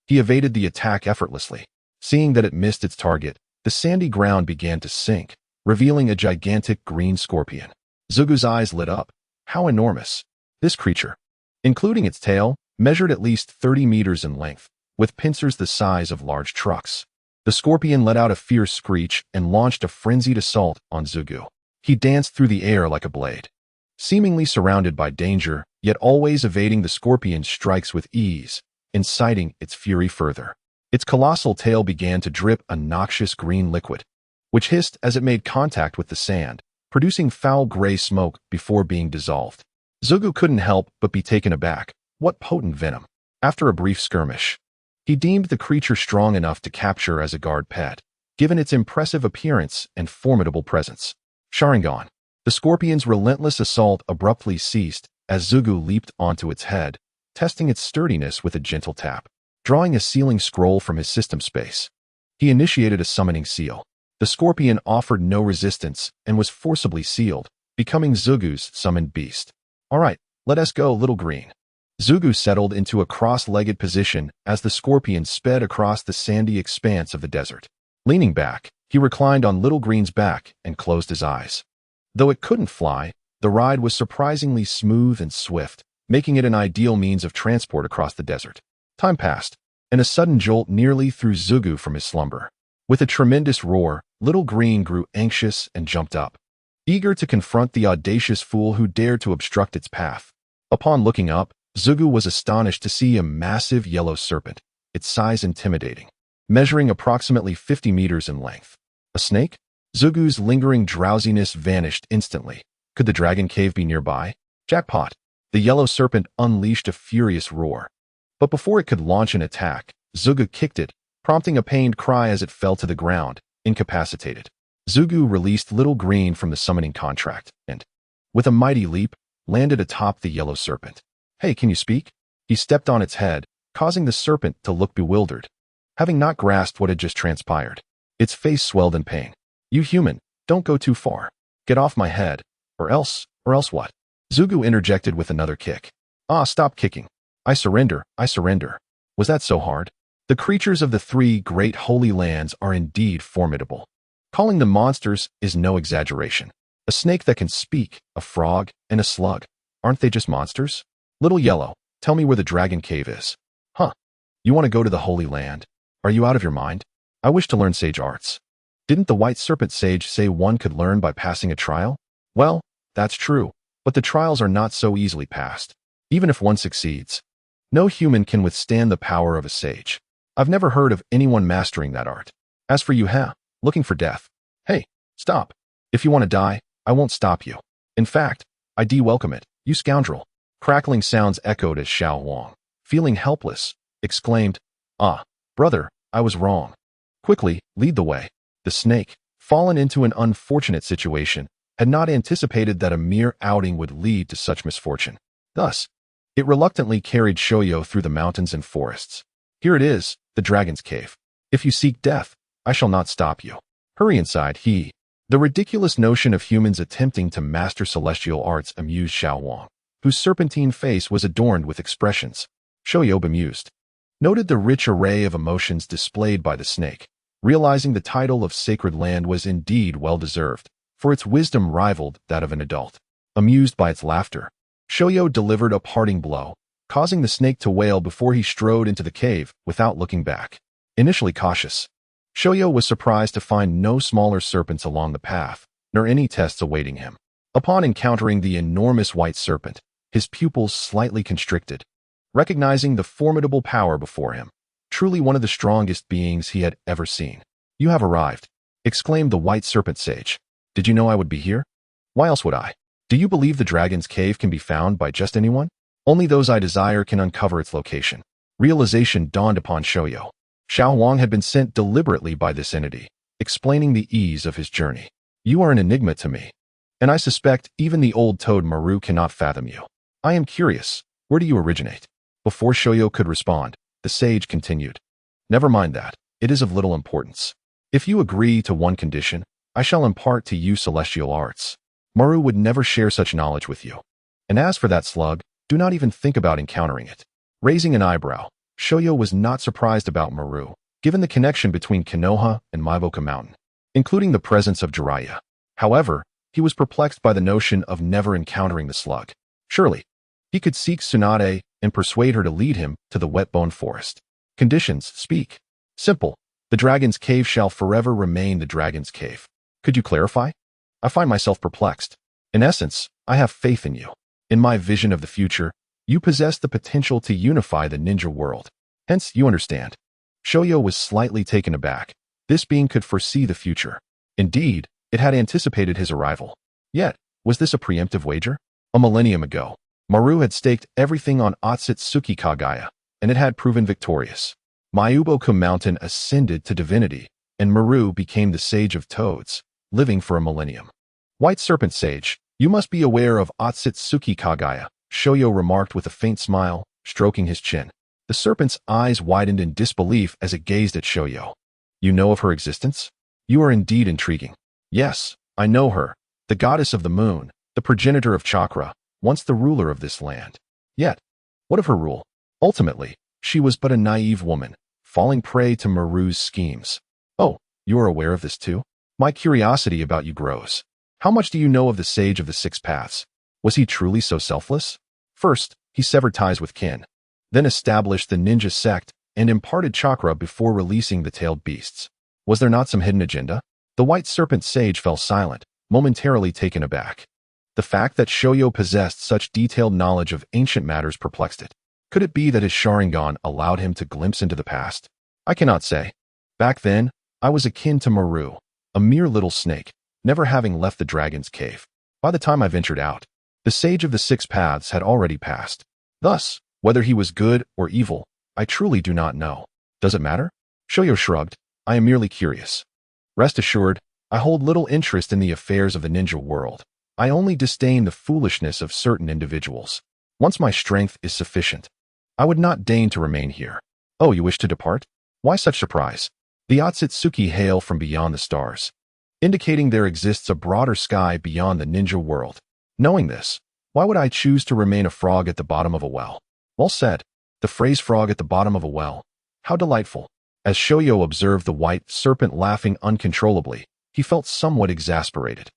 he evaded the attack effortlessly. Seeing that it missed its target, the sandy ground began to sink, revealing a gigantic green scorpion. Zugu's eyes lit up. How enormous! This creature, including its tail, measured at least 30 meters in length, with pincers the size of large trucks. The scorpion let out a fierce screech and launched a frenzied assault on Zugu. He danced through the air like a blade, seemingly surrounded by danger, yet always evading the scorpion's strikes with ease, inciting its fury further. Its colossal tail began to drip a noxious green liquid, which hissed as it made contact with the sand, producing foul gray smoke before being dissolved. Zugu couldn't help but be taken aback. What potent venom! After a brief skirmish, he deemed the creature strong enough to capture as a guard pet, given its impressive appearance and formidable presence. Sharingan. The scorpion's relentless assault abruptly ceased as Zugu leaped onto its head, testing its sturdiness with a gentle tap. Drawing a sealing scroll from his system space, he initiated a summoning seal. The scorpion offered no resistance and was forcibly sealed, becoming Zugu's summoned beast. "All right, let us go, Little Green." Zugu settled into a cross-legged position as the scorpion sped across the sandy expanse of the desert. Leaning back, he reclined on Little Green's back and closed his eyes. Though it couldn't fly, the ride was surprisingly smooth and swift, making it an ideal means of transport across the desert. Time passed, and a sudden jolt nearly threw Zugu from his slumber. With a tremendous roar, Little Green grew anxious and jumped up, eager to confront the audacious fool who dared to obstruct its path. Upon looking up, Zugu was astonished to see a massive yellow serpent, its size intimidating, measuring approximately 50 meters in length. A snake? Zugu's lingering drowsiness vanished instantly. Could the Dragon Cave be nearby? Jackpot! The yellow serpent unleashed a furious roar. But before it could launch an attack, Zugu kicked it, prompting a pained cry as it fell to the ground, incapacitated. Zugu released Little Green from the summoning contract and, with a mighty leap, landed atop the yellow serpent. "Hey, can you speak?" He stepped on its head, causing the serpent to look bewildered, having not grasped what had just transpired. Its face swelled in pain. "You human, don't go too far. Get off my head, or else what?" Zugu interjected with another kick. "Ah, stop kicking. I surrender, I surrender." Was that so hard? The creatures of the three great holy lands are indeed formidable. Calling them monsters is no exaggeration. A snake that can speak, a frog, and a slug. Aren't they just monsters? Little Yellow, tell me where the dragon cave is. Huh? You want to go to the Holy Land? Are you out of your mind? I wish to learn sage arts. Didn't the white serpent sage say one could learn by passing a trial? Well, that's true, but the trials are not so easily passed, even if one succeeds. No human can withstand the power of a sage. I've never heard of anyone mastering that art. As for you, looking for death. Hey, stop. If you want to die, I won't stop you. In fact, I welcome it, you scoundrel. Crackling sounds echoed as Xiao Wang, feeling helpless, exclaimed, "Ah, brother, I was wrong. Quickly, lead the way." The snake, fallen into an unfortunate situation, had not anticipated that a mere outing would lead to such misfortune. Thus, it reluctantly carried Shoyo through the mountains and forests. Here it is, the dragon's cave. If you seek death, I shall not stop you. Hurry inside, he. The ridiculous notion of humans attempting to master celestial arts amused Xiao Wang, whose serpentine face was adorned with expressions. Shoyo, bemused, noted the rich array of emotions displayed by the snake, realizing the title of Sacred Land was indeed well-deserved, for its wisdom rivaled that of an adult. Amused by its laughter, Shoyo delivered a parting blow, causing the snake to wail before he strode into the cave without looking back. Initially cautious, Shoyo was surprised to find no smaller serpents along the path, nor any tests awaiting him. Upon encountering the enormous white serpent, his pupils slightly constricted, recognizing the formidable power before him. Truly one of the strongest beings he had ever seen. "You have arrived," exclaimed the white serpent sage. "Did you know I would be here? Why else would I? Do you believe the dragon's cave can be found by just anyone? Only those I desire can uncover its location." Realization dawned upon Shoyo. Xiao Wang had been sent deliberately by this entity, explaining the ease of his journey. "You are an enigma to me, and I suspect even the old toad Maru cannot fathom you. I am curious, where do you originate?" Before Shoyo could respond, the sage continued. "Never mind that, it is of little importance. If you agree to one condition, I shall impart to you celestial arts. Maru would never share such knowledge with you. And as for that slug, do not even think about encountering it." Raising an eyebrow, Shoyo was not surprised about Maru, given the connection between Konoha and Maiboka Mountain, including the presence of Jiraiya. However, he was perplexed by the notion of never encountering the slug. Surely, he could seek Tsunade and persuade her to lead him to the wet-bone forest. Conditions, speak. Simple. The dragon's cave shall forever remain the dragon's cave. Could you clarify? I find myself perplexed. In essence, I have faith in you. In my vision of the future, you possess the potential to unify the ninja world. Hence, you understand. Shoyo was slightly taken aback. This being could foresee the future. Indeed, it had anticipated his arrival. Yet, was this a preemptive wager? A millennium ago, Maru had staked everything on Otsutsuki Kagaya, and it had proven victorious. Maiboka Mountain ascended to divinity, and Maru became the sage of toads, living for a millennium. "White serpent sage, you must be aware of Otsutsuki Kagaya," Shoyo remarked with a faint smile, stroking his chin. The serpent's eyes widened in disbelief as it gazed at Shoyo. "You know of her existence? You are indeed intriguing." "Yes, I know her, the goddess of the moon, the progenitor of chakra, once the ruler of this land. Yet, what of her rule? Ultimately, she was but a naive woman, falling prey to Maru's schemes." "Oh, you are aware of this too? My curiosity about you grows. How much do you know of the sage of the six paths? Was he truly so selfless? First, he severed ties with kin, then established the ninja sect and imparted chakra before releasing the tailed beasts. Was there not some hidden agenda?" The white serpent sage fell silent, momentarily taken aback. The fact that Shoyo possessed such detailed knowledge of ancient matters perplexed it. Could it be that his Sharingan allowed him to glimpse into the past? "I cannot say. Back then, I was akin to Maru, a mere little snake, never having left the dragon's cave. By the time I ventured out, the sage of the six paths had already passed. Thus, whether he was good or evil, I truly do not know. Does it matter?" Shoyo shrugged. "I am merely curious. Rest assured, I hold little interest in the affairs of the ninja world. I only disdain the foolishness of certain individuals. Once my strength is sufficient, I would not deign to remain here." "Oh, you wish to depart? Why such surprise?" "The Otsutsuki hail from beyond the stars, indicating there exists a broader sky beyond the ninja world. Knowing this, why would I choose to remain a frog at the bottom of a well?" Well said. The phrase frog at the bottom of a well. How delightful. As Shoyo observed the white serpent laughing uncontrollably, he felt somewhat exasperated,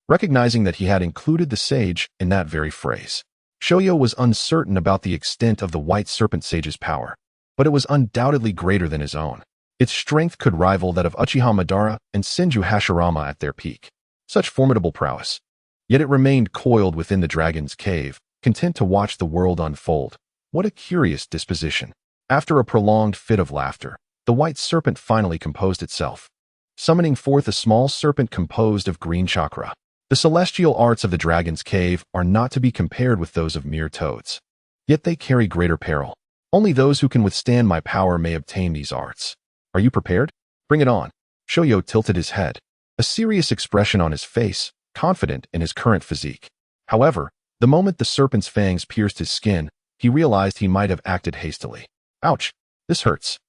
recognizing that he had included the sage in that very phrase. Shoyo was uncertain about the extent of the White Serpent Sage's power, but it was undoubtedly greater than his own. Its strength could rival that of Uchiha Madara and Senju Hashirama at their peak. Such formidable prowess. Yet it remained coiled within the dragon's cave, content to watch the world unfold. What a curious disposition. After a prolonged fit of laughter, the white serpent finally composed itself, summoning forth a small serpent composed of green chakra. The celestial arts of the dragon's cave are not to be compared with those of mere toads. Yet they carry greater peril. Only those who can withstand my power may obtain these arts. Are you prepared? Bring it on. Shoyo tilted his head, a serious expression on his face, confident in his current physique. However, the moment the serpent's fangs pierced his skin, he realized he might have acted hastily. Ouch! This hurts.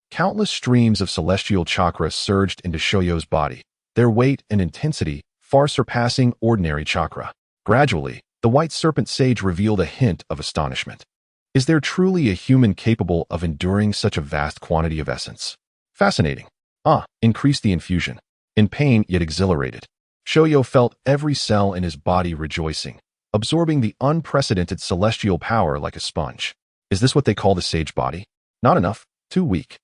Countless streams of celestial chakra surged into Shoyo's body, their weight and intensity far surpassing ordinary chakra. Gradually, the white serpent sage revealed a hint of astonishment. Is there truly a human capable of enduring such a vast quantity of essence? Fascinating. Increased the infusion. In pain yet exhilarated, Shoyo felt every cell in his body rejoicing, absorbing the unprecedented celestial power like a sponge. Is this what they call the sage body? Not enough. Too weak.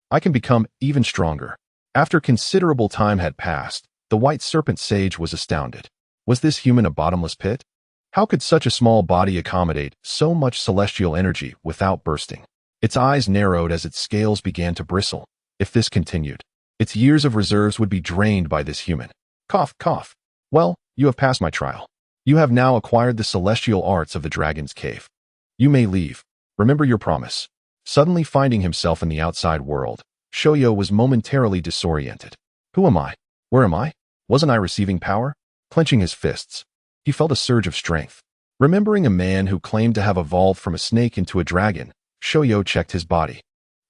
I can become even stronger. After considerable time had passed, the white serpent sage was astounded. Was this human a bottomless pit? How could such a small body accommodate so much celestial energy without bursting? Its eyes narrowed as its scales began to bristle. If this continued, its years of reserves would be drained by this human. Cough, cough. Well, you have passed my trial. You have now acquired the celestial arts of the dragon's cave. You may leave. Remember your promise. Suddenly finding himself in the outside world, Shoyo was momentarily disoriented. Who am I? Where am I? Wasn't I receiving power? Clenching his fists, he felt a surge of strength. Remembering a man who claimed to have evolved from a snake into a dragon, Shoyo checked his body,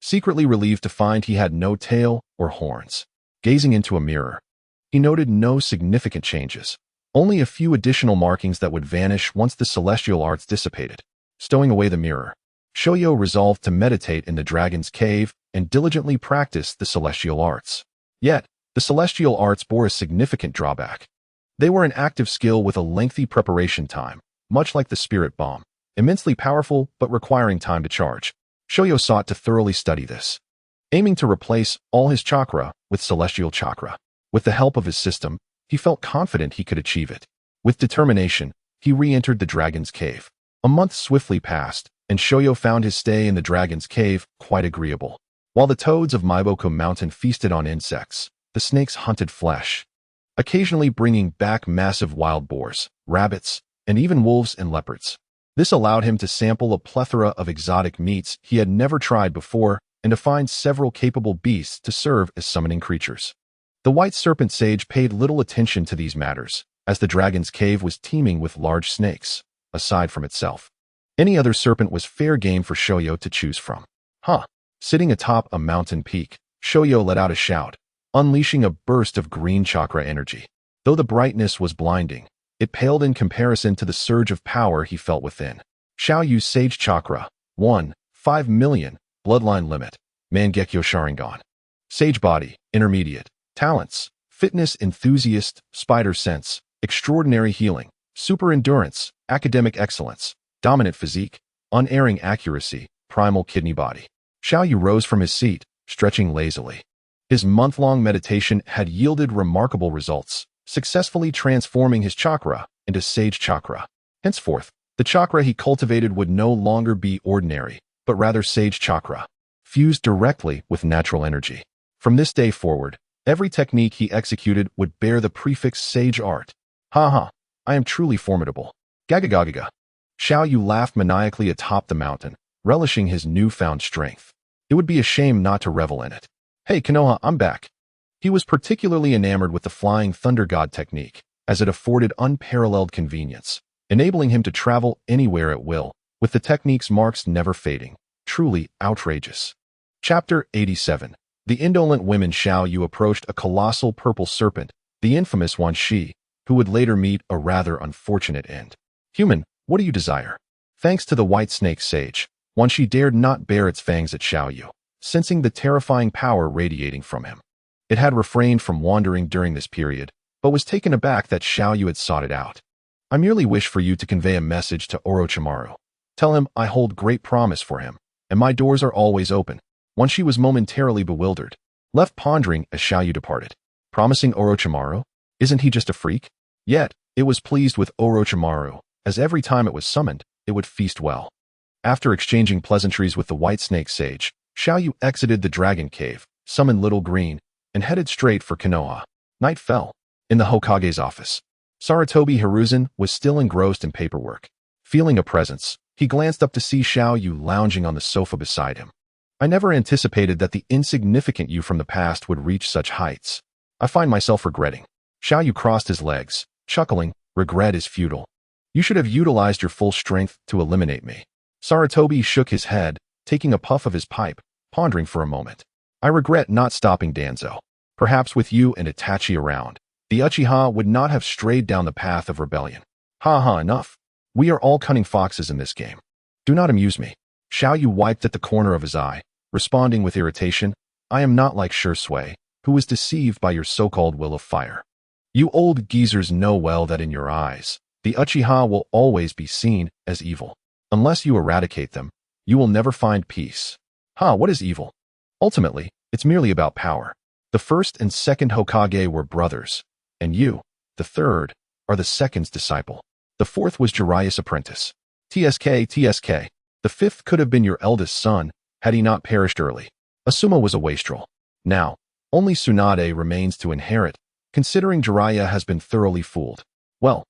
secretly relieved to find he had no tail or horns. Gazing into a mirror, he noted no significant changes, only a few additional markings that would vanish once the celestial arts dissipated. Stowing away the mirror, Shoyo resolved to meditate in the dragon's cave and diligently practice the celestial arts. Yet, the celestial arts bore a significant drawback. They were an active skill with a lengthy preparation time, much like the spirit bomb, immensely powerful but requiring time to charge. Shoyo sought to thoroughly study this, aiming to replace all his chakra with celestial chakra. With the help of his system, he felt confident he could achieve it. With determination, he re-entered the dragon's cave. A month swiftly passed, and Shoyo found his stay in the dragon's cave quite agreeable. While the toads of Maiboku Mountain feasted on insects, the snakes hunted flesh, occasionally bringing back massive wild boars, rabbits, and even wolves and leopards. This allowed him to sample a plethora of exotic meats he had never tried before and to find several capable beasts to serve as summoning creatures. The white serpent sage paid little attention to these matters, as the dragon's cave was teeming with large snakes, aside from itself. Any other serpent was fair game for Shoyo to choose from. Sitting atop a mountain peak, Shoyo let out a shout, unleashing a burst of green chakra energy. Though the brightness was blinding, it paled in comparison to the surge of power he felt within. Xiaoyu Sage Chakra, 1, 5 million, Bloodline Limit, Mangekyo Sharingan. Sage Body, Intermediate. Talents, Fitness Enthusiast, Spider Sense, Extraordinary Healing, Super Endurance, Academic Excellence, Dominant Physique, Unerring Accuracy, Primal Kidney Body. Xiaoyu rose from his seat, stretching lazily. His month-long meditation had yielded remarkable results, successfully transforming his chakra into sage chakra. Henceforth, the chakra he cultivated would no longer be ordinary, but rather sage chakra, fused directly with natural energy. From this day forward, every technique he executed would bear the prefix sage art. I am truly formidable. Gagagagaga. Xiaoyu laughed maniacally atop the mountain, relishing his newfound strength. It would be a shame not to revel in it. Hey Konoha, I'm back. He was particularly enamored with the Flying Thunder God technique, as it afforded unparalleled convenience, enabling him to travel anywhere at will, with the technique's marks never fading. Truly outrageous. Chapter 87. The indolent women Xiaoyu approached a colossal purple serpent, the infamous Wan Shi, who would later meet a rather unfortunate end. Human, what do you desire? Thanks to the white snake sage, Wan Shi dared not bare its fangs at Xiaoyu, sensing the terrifying power radiating from him. It had refrained from wandering during this period, but was taken aback that Xiaoyu had sought it out. I merely wish for you to convey a message to Orochimaru. Tell him I hold great promise for him, and my doors are always open. Once she was momentarily bewildered, left pondering as Xiaoyu departed. Promising Orochimaru? Isn't he just a freak? Yet, it was pleased with Orochimaru, as every time it was summoned, it would feast well. After exchanging pleasantries with the White Snake Sage, Xiaoyu exited the Dragon Cave, summoned Little Green, and headed straight for Konoha. Night fell. In the Hokage's office, Sarutobi Hiruzen was still engrossed in paperwork. Feeling a presence, he glanced up to see Xiaoyu lounging on the sofa beside him. I never anticipated that the insignificant you from the past would reach such heights. I find myself regretting. Xiaoyu crossed his legs, chuckling, regret is futile. You should have utilized your full strength to eliminate me. Sarutobi shook his head, taking a puff of his pipe, pondering for a moment. I regret not stopping Danzo. Perhaps with you and Itachi around, the Uchiha would not have strayed down the path of rebellion. Enough. We are all cunning foxes in this game. Do not amuse me. Xiaoyu wiped at the corner of his eye, responding with irritation. I am not like Shui, who was deceived by your so-called will of fire. You old geezers know well that in your eyes, the Uchiha will always be seen as evil. Unless you eradicate them, you will never find peace. What is evil? Ultimately, it's merely about power. The first and second Hokage were brothers, and you, the third, are the second's disciple. The fourth was Jiraiya's apprentice. TSK. The fifth could have been your eldest son, had he not perished early. Asuma was a wastrel. Now, only Tsunade remains to inherit, considering Jiraiya has been thoroughly fooled. Well,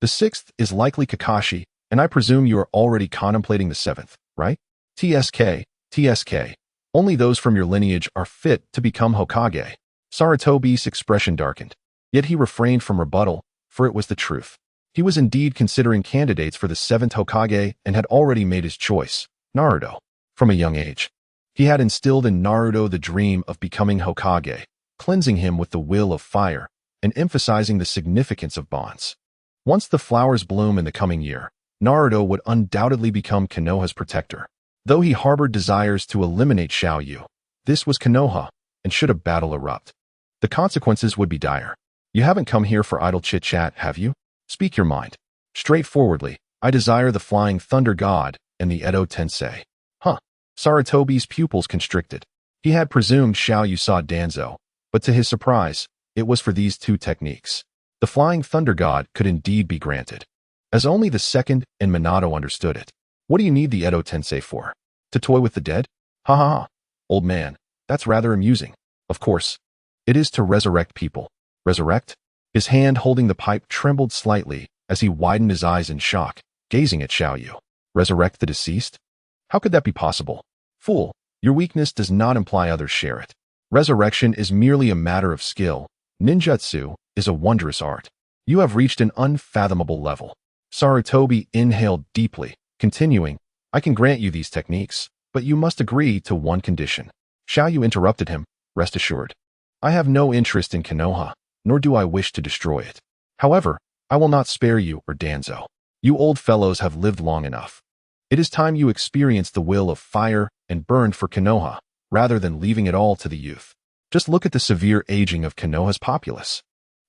the sixth is likely Kakashi, and I presume you are already contemplating the seventh, right? TSK. Only those from your lineage are fit to become Hokage. Sarutobi's expression darkened. Yet he refrained from rebuttal, for it was the truth. He was indeed considering candidates for the seventh Hokage and had already made his choice, Naruto. From a young age, he had instilled in Naruto the dream of becoming Hokage, cleansing him with the will of fire and emphasizing the significance of bonds. Once the flowers bloom in the coming year, Naruto would undoubtedly become Konoha's protector. Though he harbored desires to eliminate Xiaoyu, this was Konoha, and should a battle erupt, the consequences would be dire. You haven't come here for idle chit-chat, have you? Speak your mind. Straightforwardly, I desire the Flying Thunder God and the Edo Tensei. Sarutobi's pupils constricted. He had presumed Xiaoyu saw Danzo, but to his surprise, it was for these two techniques. The Flying Thunder God could indeed be granted, as only the second and Minato understood it. What do you need the Edo Tensei for? To toy with the dead? Old man, that's rather amusing. Of course, it is to resurrect people. Resurrect? His hand holding the pipe trembled slightly as he widened his eyes in shock, gazing at Xiaoyu. Resurrect the deceased? How could that be possible? Fool, your weakness does not imply others share it. Resurrection is merely a matter of skill. Ninjutsu is a wondrous art. You have reached an unfathomable level. Sarutobi inhaled deeply, continuing, I can grant you these techniques, but you must agree to one condition. Xiaoyu interrupted him, rest assured. I have no interest in Konoha, nor do I wish to destroy it. However, I will not spare you or Danzo. You old fellows have lived long enough. It is time you experienced the will of fire and burned for Konoha, rather than leaving it all to the youth. Just look at the severe aging of Konoha's populace.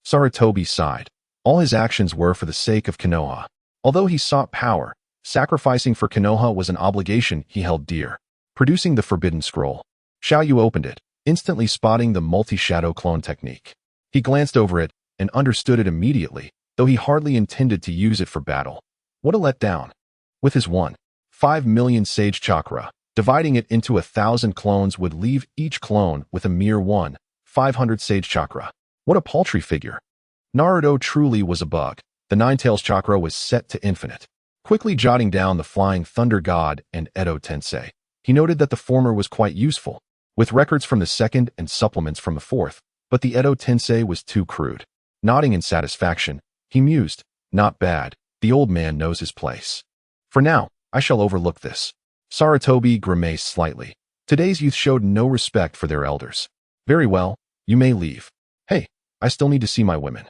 Sarutobi sighed. All his actions were for the sake of Konoha. Although he sought power, sacrificing for Konoha was an obligation he held dear. Producing the forbidden scroll, Xiaoyu opened it, instantly spotting the multi-shadow clone technique. He glanced over it and understood it immediately, though he hardly intended to use it for battle. What a letdown. With his 1.5 million sage chakra, dividing it into 1,000 clones would leave each clone with a mere 1/500 sage chakra. What a paltry figure. Naruto truly was a bug. The Nine-Tails chakra was set to infinite. Quickly jotting down the Flying Thunder God and Edo Tensei, he noted that the former was quite useful, with records from the second and supplements from the fourth, but the Edo Tensei was too crude. Nodding in satisfaction, he mused, not bad, the old man knows his place. For now, I shall overlook this. Sarutobi grimaced slightly. Today's youth showed no respect for their elders. Very well, you may leave. Hey, I still need to see my women.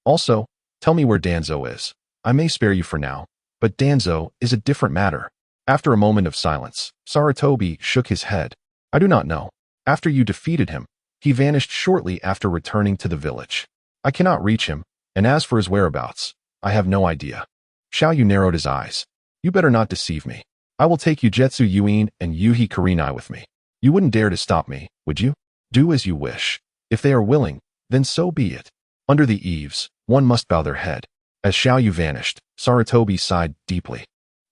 Also, tell me where Danzo is. I may spare you for now, but Danzo is a different matter. After a moment of silence, Sarutobi shook his head. I do not know. After you defeated him, he vanished shortly after returning to the village. I cannot reach him, and as for his whereabouts, I have no idea. Xiaoyu narrowed his eyes. You better not deceive me. I will take Ujetsu Yuin and Yuhi Kurenai with me. You wouldn't dare to stop me, would you? Do as you wish. If they are willing, then so be it. Under the eaves, one must bow their head. As Xiaoyu vanished, Sarutobi sighed deeply,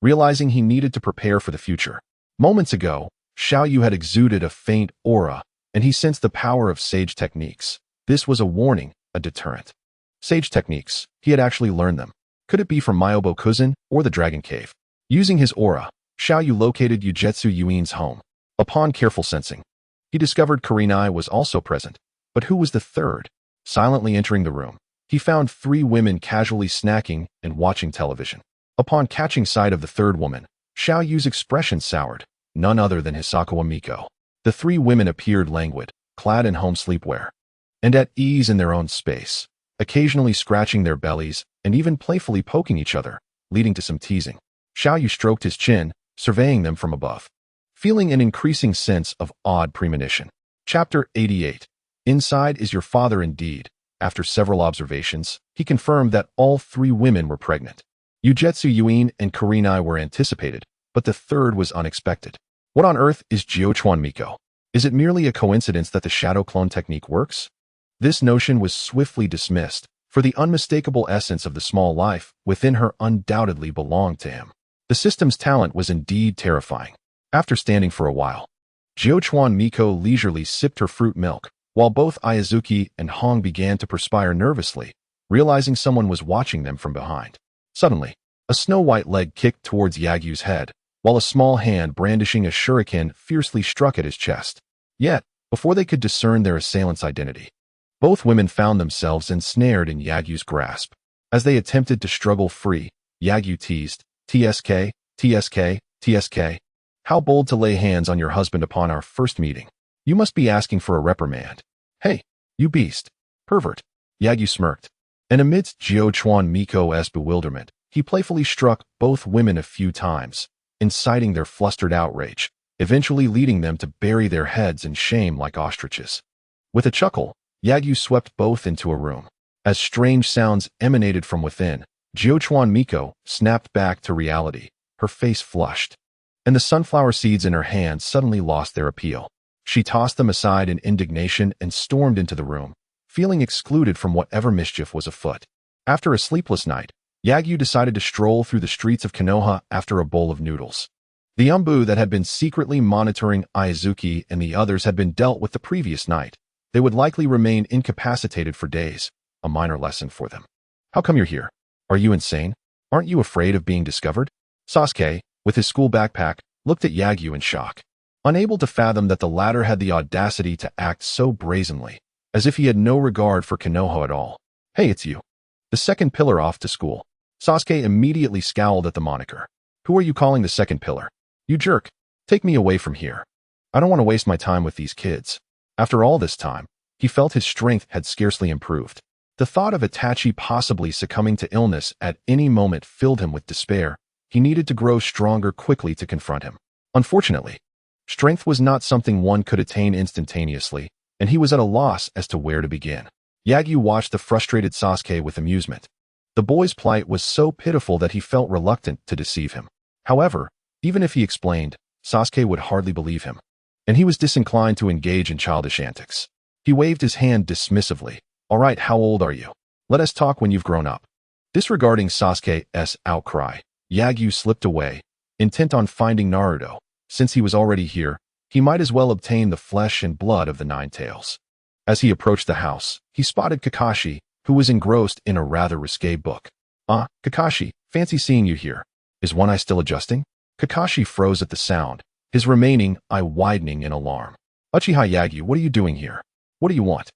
realizing he needed to prepare for the future. Moments ago, Xiaoyu had exuded a faint aura, and he sensed the power of sage techniques. This was a warning, a deterrent. Sage techniques, he had actually learned them. Could it be from Myobo Kuzin or the Dragon Cave? Using his aura, Xiaoyu located Ujetsu Yuin's home. Upon careful sensing, he discovered Kurenai was also present. But who was the third? Silently entering the room, he found 3 women casually snacking and watching television. Upon catching sight of the third woman, Xiaoyu's expression soured, none other than Hisakawa Miko. The 3 women appeared languid, clad in home sleepwear, and at ease in their own space, occasionally scratching their bellies and even playfully poking each other, leading to some teasing. Xiaoyu stroked his chin, surveying them from above, feeling an increasing sense of awed premonition. Chapter 88. Inside is your father indeed. After several observations, he confirmed that all 3 women were pregnant. Ujetsu Yuin and Kurenai were anticipated, but the third was unexpected. What on earth is Jiochuan Miko? Is it merely a coincidence that the shadow clone technique works? This notion was swiftly dismissed, for the unmistakable essence of the small life within her undoubtedly belonged to him. The system's talent was indeed terrifying. After standing for a while, Jiochuan Miko leisurely sipped her fruit milk, while both Ayazuki and Hong began to perspire nervously, realizing someone was watching them from behind. Suddenly, a snow-white leg kicked towards Yagyu's head, while a small hand brandishing a shuriken fiercely struck at his chest. Yet, before they could discern their assailant's identity, both women found themselves ensnared in Yagyu's grasp. As they attempted to struggle free, Yagyu teased, "TSK, TSK, TSK. How bold to lay hands on your husband upon our first meeting. You must be asking for a reprimand. Hey, you beast. Pervert." Yagyu smirked, and amidst Jiochuan Miko's bewilderment, he playfully struck both women a few times, inciting their flustered outrage, eventually leading them to bury their heads in shame like ostriches. With a chuckle, Yagyu swept both into a room. As strange sounds emanated from within, Jiochuan Miko snapped back to reality, her face flushed, and the sunflower seeds in her hand suddenly lost their appeal. She tossed them aside in indignation and stormed into the room, feeling excluded from whatever mischief was afoot. After a sleepless night, Yagyu decided to stroll through the streets of Konoha after a bowl of noodles. The umbu that had been secretly monitoring Ayazuki and the others had been dealt with the previous night. They would likely remain incapacitated for days, a minor lesson for them. How come you're here? Are you insane? Aren't you afraid of being discovered? Sasuke, with his school backpack, looked at Yagyu in shock, unable to fathom that the latter had the audacity to act so brazenly, as if he had no regard for Konoha at all. Hey, it's you. The second pillar off to school. Sasuke immediately scowled at the moniker. Who are you calling the second pillar? You jerk. Take me away from here. I don't want to waste my time with these kids. After all this time, he felt his strength had scarcely improved. The thought of Itachi possibly succumbing to illness at any moment filled him with despair. He needed to grow stronger quickly to confront him. Unfortunately, strength was not something one could attain instantaneously, and he was at a loss as to where to begin. Yagyu watched the frustrated Sasuke with amusement. The boy's plight was so pitiful that he felt reluctant to deceive him. However, even if he explained, Sasuke would hardly believe him, and he was disinclined to engage in childish antics. He waved his hand dismissively. All right, how old are you? Let us talk when you've grown up. Disregarding Sasuke's outcry, Yagyu slipped away, intent on finding Naruto. Since he was already here, he might as well obtain the flesh and blood of the Nine Tails. As he approached the house, he spotted Kakashi, who was engrossed in a rather risque book. Kakashi, fancy seeing you here. Is one eye still adjusting? Kakashi froze at the sound, his remaining eye widening in alarm. Uchiha Yagyu, what are you doing here? What do you want?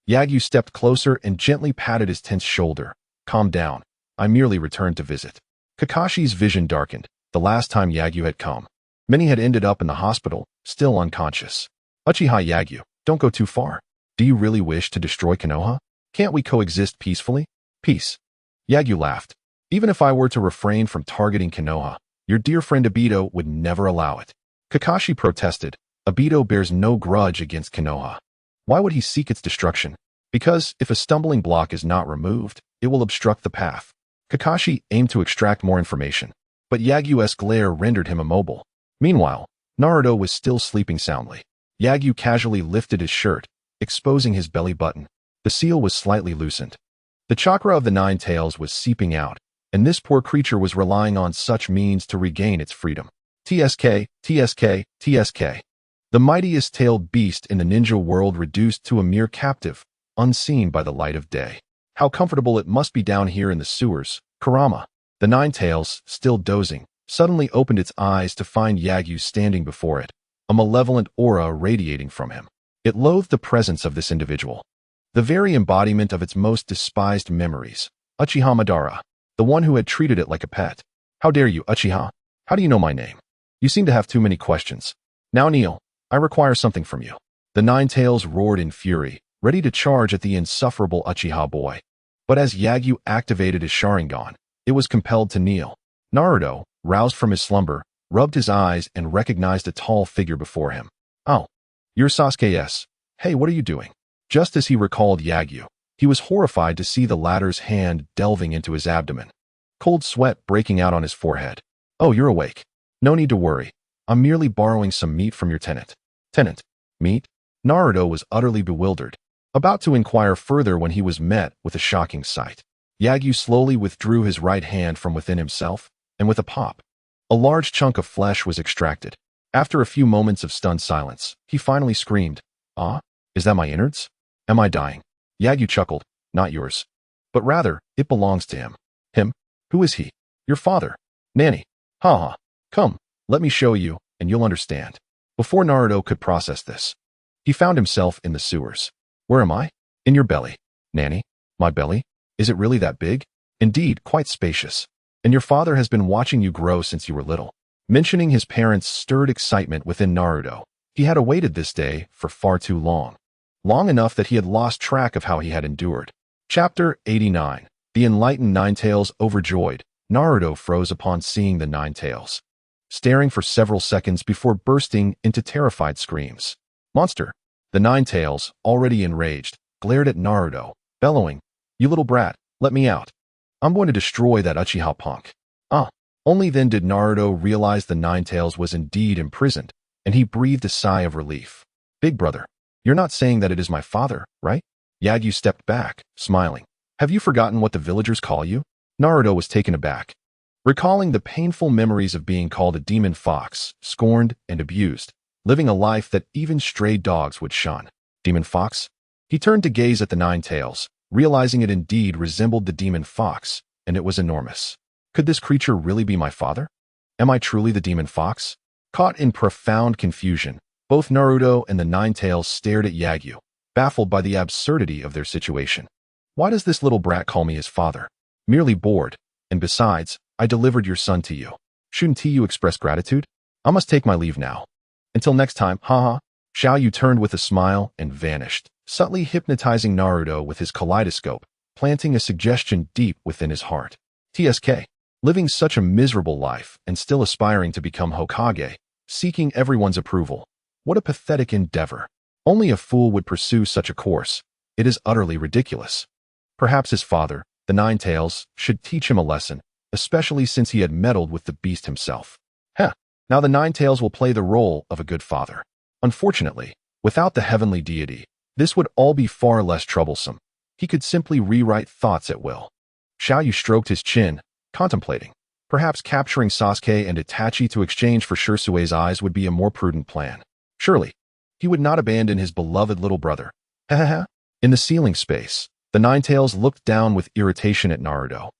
Yagyu stepped closer and gently patted his tense shoulder. Calm down. I merely returned to visit. Kakashi's vision darkened. The last time Yagyu had come, many had ended up in the hospital, still unconscious. Uchiha Yagyu, don't go too far. Do you really wish to destroy Konoha? Can't we coexist peacefully? Peace. Yagyu laughed. Even if I were to refrain from targeting Konoha, your dear friend Obito would never allow it. Kakashi protested. Obito bears no grudge against Konoha. Why would he seek its destruction? Because if a stumbling block is not removed, it will obstruct the path. Kakashi aimed to extract more information, but Yagyu's glare rendered him immobile. Meanwhile, Naruto was still sleeping soundly. Yagyu casually lifted his shirt, exposing his belly button. The seal was slightly loosened. The chakra of the Nine Tails was seeping out, and this poor creature was relying on such means to regain its freedom. TSK, TSK, TSK. The mightiest tailed beast in the ninja world reduced to a mere captive, unseen by the light of day. How comfortable it must be down here in the sewers, Kurama. The Nine Tails, still dozing, suddenly opened its eyes to find Yagyu standing before it, a malevolent aura radiating from him. It loathed the presence of this individual, the very embodiment of its most despised memories, Uchiha Madara, the one who had treated it like a pet. How dare you, Uchiha? How do you know my name? You seem to have too many questions. Now kneel. I require something from you. The Nine Tails roared in fury, ready to charge at the insufferable Uchiha boy. But as Yagyu activated his Sharingan, it was compelled to kneel. Naruto, roused from his slumber, rubbed his eyes and recognized a tall figure before him. Oh, you're Sasuke. Hey, what are you doing? Just as he recalled Yagyu, he was horrified to see the latter's hand delving into his abdomen, cold sweat breaking out on his forehead. Oh, you're awake. No need to worry. I'm merely borrowing some meat from your tenant. Tenant? Meat? Naruto was utterly bewildered, about to inquire further when he was met with a shocking sight. Yagyu slowly withdrew his right hand from within himself, and with a pop, a large chunk of flesh was extracted. After a few moments of stunned silence, he finally screamed, "Ah, is that my innards? Am I dying?" Yagyu chuckled, "Not yours. But rather, it belongs to him." "Him? Who is he?" "Your father. Nanny." "Ha ha. Come, let me show you, and you'll understand." Before Naruto could process this, he found himself in the sewers. "Where am I?" "In your belly." "Nanny? My belly? Is it really that big?" "Indeed, quite spacious. And your father has been watching you grow since you were little." Mentioning his parents stirred excitement within Naruto. He had awaited this day for far too long. Long enough that he had lost track of how he had endured. Chapter 89. The enlightened Nine Tails. Overjoyed, Naruto froze upon seeing the Nine Tails, staring for several seconds before bursting into terrified screams. "Monster!" The Nine Tails, already enraged, glared at Naruto, bellowing, "You little brat, let me out. I'm going to destroy that Uchiha punk." Only then did Naruto realize the Nine Tails was indeed imprisoned, and he breathed a sigh of relief. "Big brother, you're not saying that it is my father, right?" Yagyu stepped back, smiling. "Have you forgotten what the villagers call you?" Naruto was taken aback, recalling the painful memories of being called a demon fox, scorned and abused, living a life that even stray dogs would shun. Demon fox? He turned to gaze at the Nine Tails, realizing it indeed resembled the demon fox, and it was enormous. Could this creature really be my father? Am I truly the demon fox? Caught in profound confusion, both Naruto and the Nine Tails stared at Yagyu, baffled by the absurdity of their situation. Why does this little brat call me his father? Merely bored, and besides, I delivered your son to you. Shouldn't you express gratitude? I must take my leave now. Until next time, haha. Xiaoyu turned with a smile and vanished, subtly hypnotizing Naruto with his kaleidoscope, planting a suggestion deep within his heart. TSK. Living such a miserable life and still aspiring to become Hokage, seeking everyone's approval. What a pathetic endeavor. Only a fool would pursue such a course. It is utterly ridiculous. Perhaps his father, the Nine Tails, should teach him a lesson, especially since he had meddled with the beast himself. Now the Nine Tails will play the role of a good father. Unfortunately, without the heavenly deity, this would all be far less troublesome. He could simply rewrite thoughts at will. Xiaoyu stroked his chin, contemplating. Perhaps capturing Sasuke and Itachi to exchange for Shirsue's eyes would be a more prudent plan. Surely, he would not abandon his beloved little brother. In the ceiling space, the Nine Tails looked down with irritation at Naruto,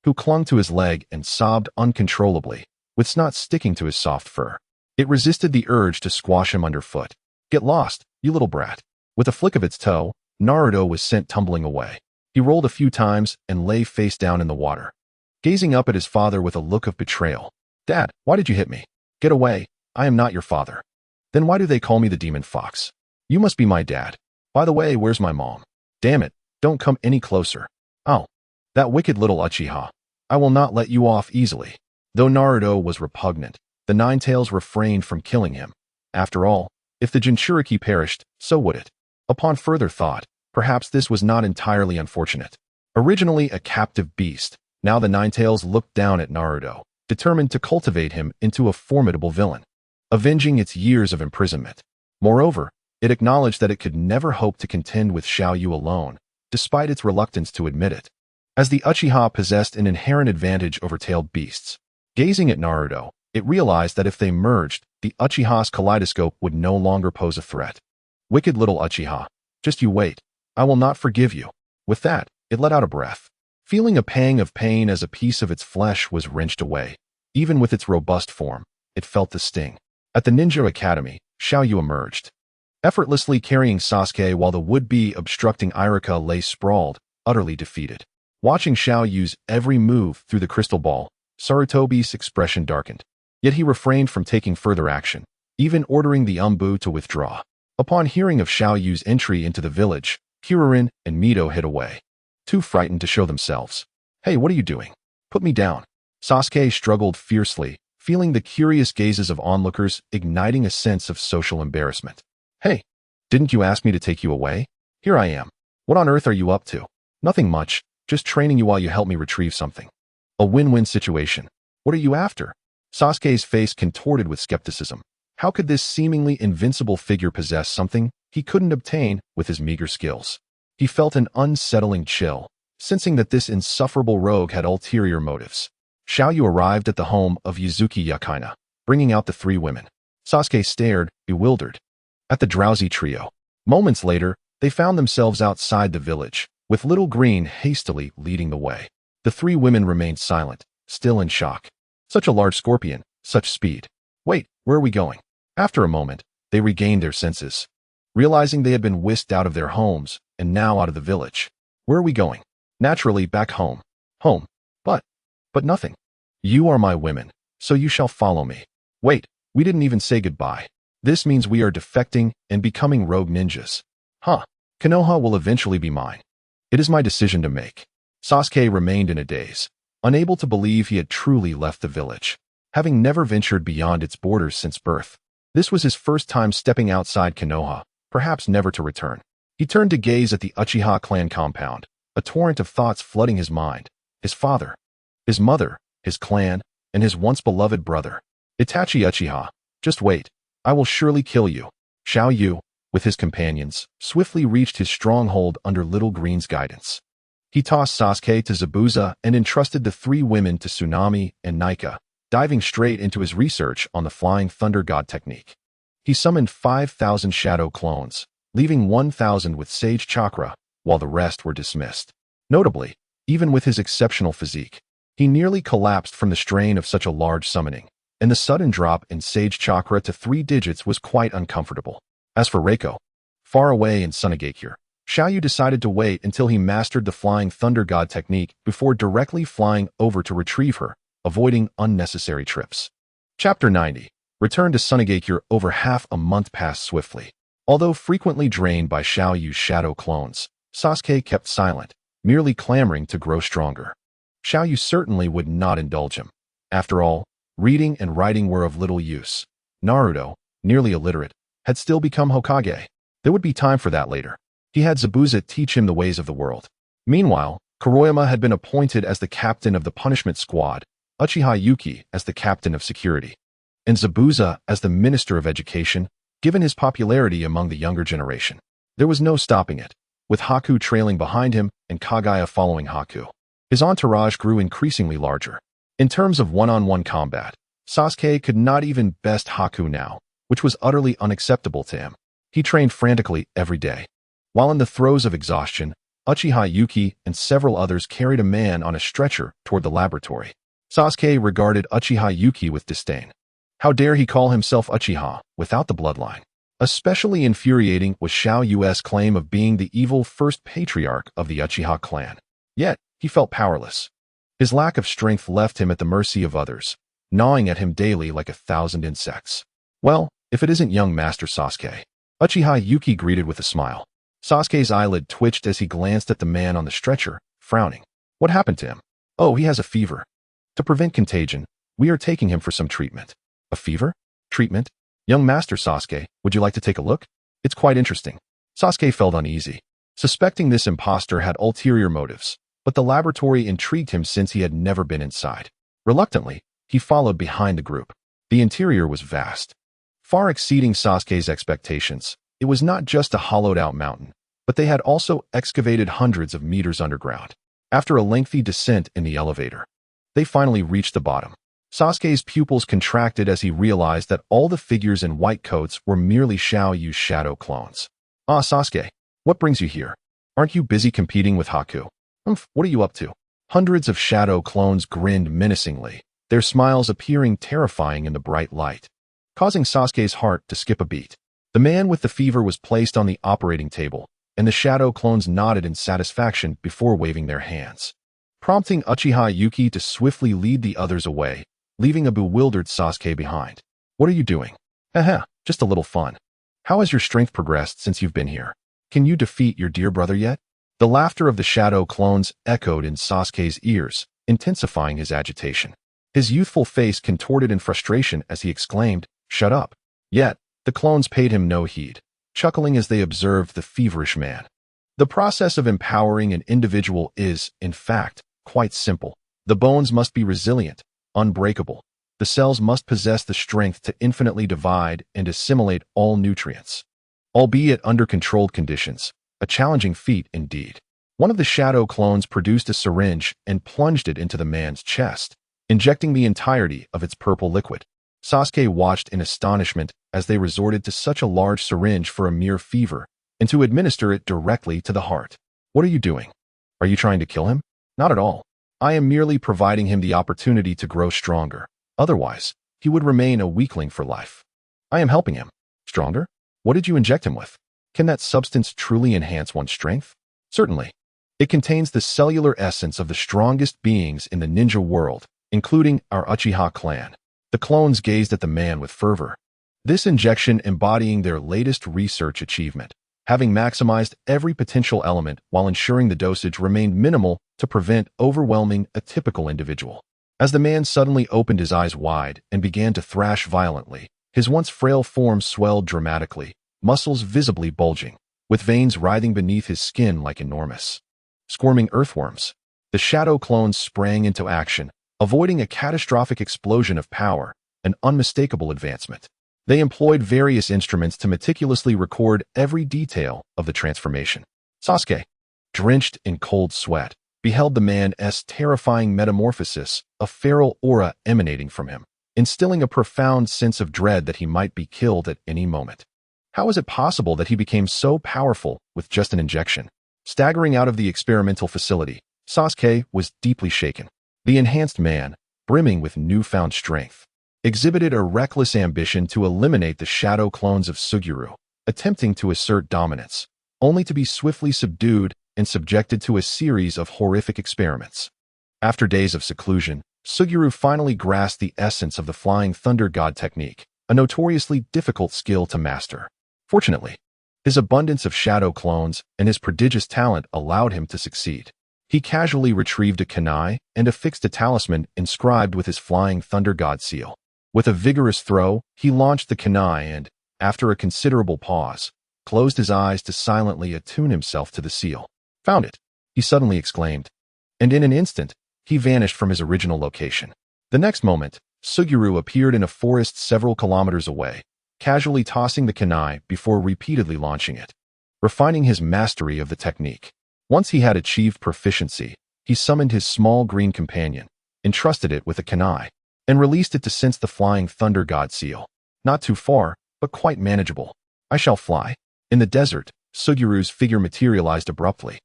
who clung to his leg and sobbed uncontrollably, with snot sticking to his soft fur. It resisted the urge to squash him underfoot. "Get lost, you little brat." With a flick of its toe, Naruto was sent tumbling away. He rolled a few times and lay face down in the water, gazing up at his father with a look of betrayal. "Dad, why did you hit me? Get away, I am not your father." "Then why do they call me the demon fox? You must be my dad. By the way, where's my mom?" "Damn it, don't come any closer." "Oh, that wicked little Uchiha. I will not let you off easily." Though Naruto was repugnant, the Nine Tails refrained from killing him. After all, if the Jinchuriki perished, so would it. Upon further thought, perhaps this was not entirely unfortunate. Originally a captive beast, Now the Ninetales looked down at Naruto, determined to cultivate him into a formidable villain, avenging its years of imprisonment. Moreover, it acknowledged that it could never hope to contend with Xiaoyu alone, despite its reluctance to admit it, as the Uchiha possessed an inherent advantage over tailed beasts. Gazing at Naruto, it realized that if they merged, the Uchiha's kaleidoscope would no longer pose a threat. Wicked little Uchiha, just you wait. I will not forgive you. With that, it let out a breath, feeling a pang of pain as a piece of its flesh was wrenched away. Even with its robust form, it felt the sting. At the Ninja Academy, Xiaoyu emerged, effortlessly carrying Sasuke while the would-be obstructing Iruka lay sprawled, utterly defeated. Watching Xiaoyu's every move through the crystal ball, Sarutobi's expression darkened. Yet he refrained from taking further action, even ordering the Umbu to withdraw. Upon hearing of Xiaoyu's entry into the village, Kirurin and Mito hid away, too frightened to show themselves. Hey, what are you doing? Put me down. Sasuke struggled fiercely, feeling the curious gazes of onlookers igniting a sense of social embarrassment. Hey, didn't you ask me to take you away? Here I am. What on earth are you up to? Nothing much, just training you while you help me retrieve something. A win-win situation. What are you after? Sasuke's face contorted with skepticism. How could this seemingly invincible figure possess something he couldn't obtain with his meager skills? He felt an unsettling chill, sensing that this insufferable rogue had ulterior motives. Xiaoyu arrived at the home of Yuzuki Yakaina, bringing out the three women. Sasuke stared, bewildered, at the drowsy trio. Moments later, they found themselves outside the village, with Little Green hastily leading the way. The three women remained silent, still in shock. Such a large scorpion, such speed. Wait, where are we going? After a moment, they regained their senses, realizing they had been whisked out of their homes and now out of the village. Where are we going? Naturally, back home. Home. But nothing. You are my women, so you shall follow me. Wait, we didn't even say goodbye. This means we are defecting and becoming rogue ninjas. Huh. Konoha will eventually be mine. It is my decision to make. Sasuke remained in a daze, unable to believe he had truly left the village, having never ventured beyond its borders since birth. This was his first time stepping outside Konoha, perhaps never to return. He turned to gaze at the Uchiha clan compound, a torrent of thoughts flooding his mind. His father, his mother, his clan, and his once-beloved brother. Itachi Uchiha, just wait. I will surely kill you. Xiaoyu, with his companions, swiftly reached his stronghold under Little Green's guidance. He tossed Sasuke to Zabuza and entrusted the three women to Tsunami and Nika, diving straight into his research on the Flying Thunder God technique. He summoned 5,000 shadow clones, leaving 1,000 with Sage Chakra, while the rest were dismissed. Notably, even with his exceptional physique, he nearly collapsed from the strain of such a large summoning, and the sudden drop in Sage Chakra to 3 digits was quite uncomfortable. As for Reiko, far away in Sunagakure, Xiaoyu decided to wait until he mastered the Flying Thunder God technique before directly flying over to retrieve her, avoiding unnecessary trips. Chapter 90. Return to Sunagakure. Over half a month passed swiftly. Although frequently drained by Xiaoyu's shadow clones, Sasuke kept silent, merely clamoring to grow stronger. Xiaoyu certainly would not indulge him. After all, reading and writing were of little use. Naruto, nearly illiterate, had still become Hokage. There would be time for that later. He had Zabuza teach him the ways of the world. Meanwhile, Kuroyama had been appointed as the captain of the punishment squad, Uchiha Yuki as the captain of security, and Zabuza as the minister of education, given his popularity among the younger generation. There was no stopping it, with Haku trailing behind him and Kagaya following Haku. His entourage grew increasingly larger. In terms of one-on-one combat, Sasuke could not even best Haku now, which was utterly unacceptable to him. He trained frantically every day. While in the throes of exhaustion, Uchiha Yuki and several others carried a man on a stretcher toward the laboratory. Sasuke regarded Uchiha Yuki with disdain. How dare he call himself Uchiha, without the bloodline? Especially infuriating was Xiaoyu's claim of being the evil first patriarch of the Uchiha clan. Yet, he felt powerless. His lack of strength left him at the mercy of others, gnawing at him daily like 1,000 insects. Well, if it isn't young Master Sasuke. Uchiha Yuki greeted with a smile. Sasuke's eyelid twitched as he glanced at the man on the stretcher, frowning. What happened to him? Oh, he has a fever. To prevent contagion, we are taking him for some treatment. A fever? Treatment? Young Master Sasuke, would you like to take a look? It's quite interesting. Sasuke felt uneasy, suspecting this impostor had ulterior motives. but the laboratory intrigued him since he had never been inside. Reluctantly, he followed behind the group. The interior was vast, far exceeding Sasuke's expectations. It was not just a hollowed-out mountain, but they had also excavated hundreds of meters underground. After a lengthy descent in the elevator, they finally reached the bottom. Sasuke's pupils contracted as he realized that all the figures in white coats were merely Xiao Yu's shadow clones. Ah, Sasuke, what brings you here? Aren't you busy competing with Haku? What are you up to? Hundreds of shadow clones grinned menacingly, their smiles appearing terrifying in the bright light, causing Sasuke's heart to skip a beat. The man with the fever was placed on the operating table, and the shadow clones nodded in satisfaction before waving their hands, prompting Uchiha Yuki to swiftly lead the others away, leaving a bewildered Sasuke behind. What are you doing? Haha, just a little fun. How has your strength progressed since you've been here? Can you defeat your dear brother yet? The laughter of the shadow clones echoed in Sasuke's ears, intensifying his agitation. His youthful face contorted in frustration as he exclaimed, "Shut up." Yet, the clones paid him no heed, chuckling as they observed the feverish man. The process of empowering an individual is, in fact, quite simple. The bones must be resilient, unbreakable. The cells must possess the strength to infinitely divide and assimilate all nutrients, albeit under controlled conditions, a challenging feat indeed. One of the shadow clones produced a syringe and plunged it into the man's chest, injecting the entirety of its purple liquid. Sasuke watched in astonishment as they resorted to such a large syringe for a mere fever, and to administer it directly to the heart. What are you doing? Are you trying to kill him? Not at all. I am merely providing him the opportunity to grow stronger. Otherwise, he would remain a weakling for life. I am helping him. Stronger? What did you inject him with? Can that substance truly enhance one's strength? Certainly. It contains the cellular essence of the strongest beings in the ninja world, including our Uchiha clan. The clones gazed at the man with fervor. This injection embodying their latest research achievement, having maximized every potential element while ensuring the dosage remained minimal to prevent overwhelming a typical individual. As the man suddenly opened his eyes wide and began to thrash violently, his once frail form swelled dramatically, muscles visibly bulging, with veins writhing beneath his skin like enormous, squirming earthworms. The shadow clones sprang into action, avoiding a catastrophic explosion of power, an unmistakable advancement. They employed various instruments to meticulously record every detail of the transformation. Sasuke, drenched in cold sweat, beheld the man's terrifying metamorphosis, a feral aura emanating from him, instilling a profound sense of dread that he might be killed at any moment. How is it possible that he became so powerful with just an injection? Staggering out of the experimental facility, Sasuke was deeply shaken. The enhanced man, brimming with newfound strength, exhibited a reckless ambition to eliminate the shadow clones of Suguru, attempting to assert dominance, only to be swiftly subdued and subjected to a series of horrific experiments. After days of seclusion, Suguru finally grasped the essence of the Flying Thunder God technique, a notoriously difficult skill to master. Fortunately, his abundance of shadow clones and his prodigious talent allowed him to succeed. He casually retrieved a kunai and affixed a talisman inscribed with his Flying Thunder God seal. With a vigorous throw, he launched the kunai and, after a considerable pause, closed his eyes to silently attune himself to the seal. Found it, he suddenly exclaimed, and in an instant, he vanished from his original location. The next moment, Suguru appeared in a forest several kilometers away, casually tossing the kunai before repeatedly launching it, refining his mastery of the technique. Once he had achieved proficiency, he summoned his small green companion, entrusted it with a kunai, and released it to sense the Flying Thunder God seal. Not too far, but quite manageable. I shall fly. In the desert, Suguru's figure materialized abruptly,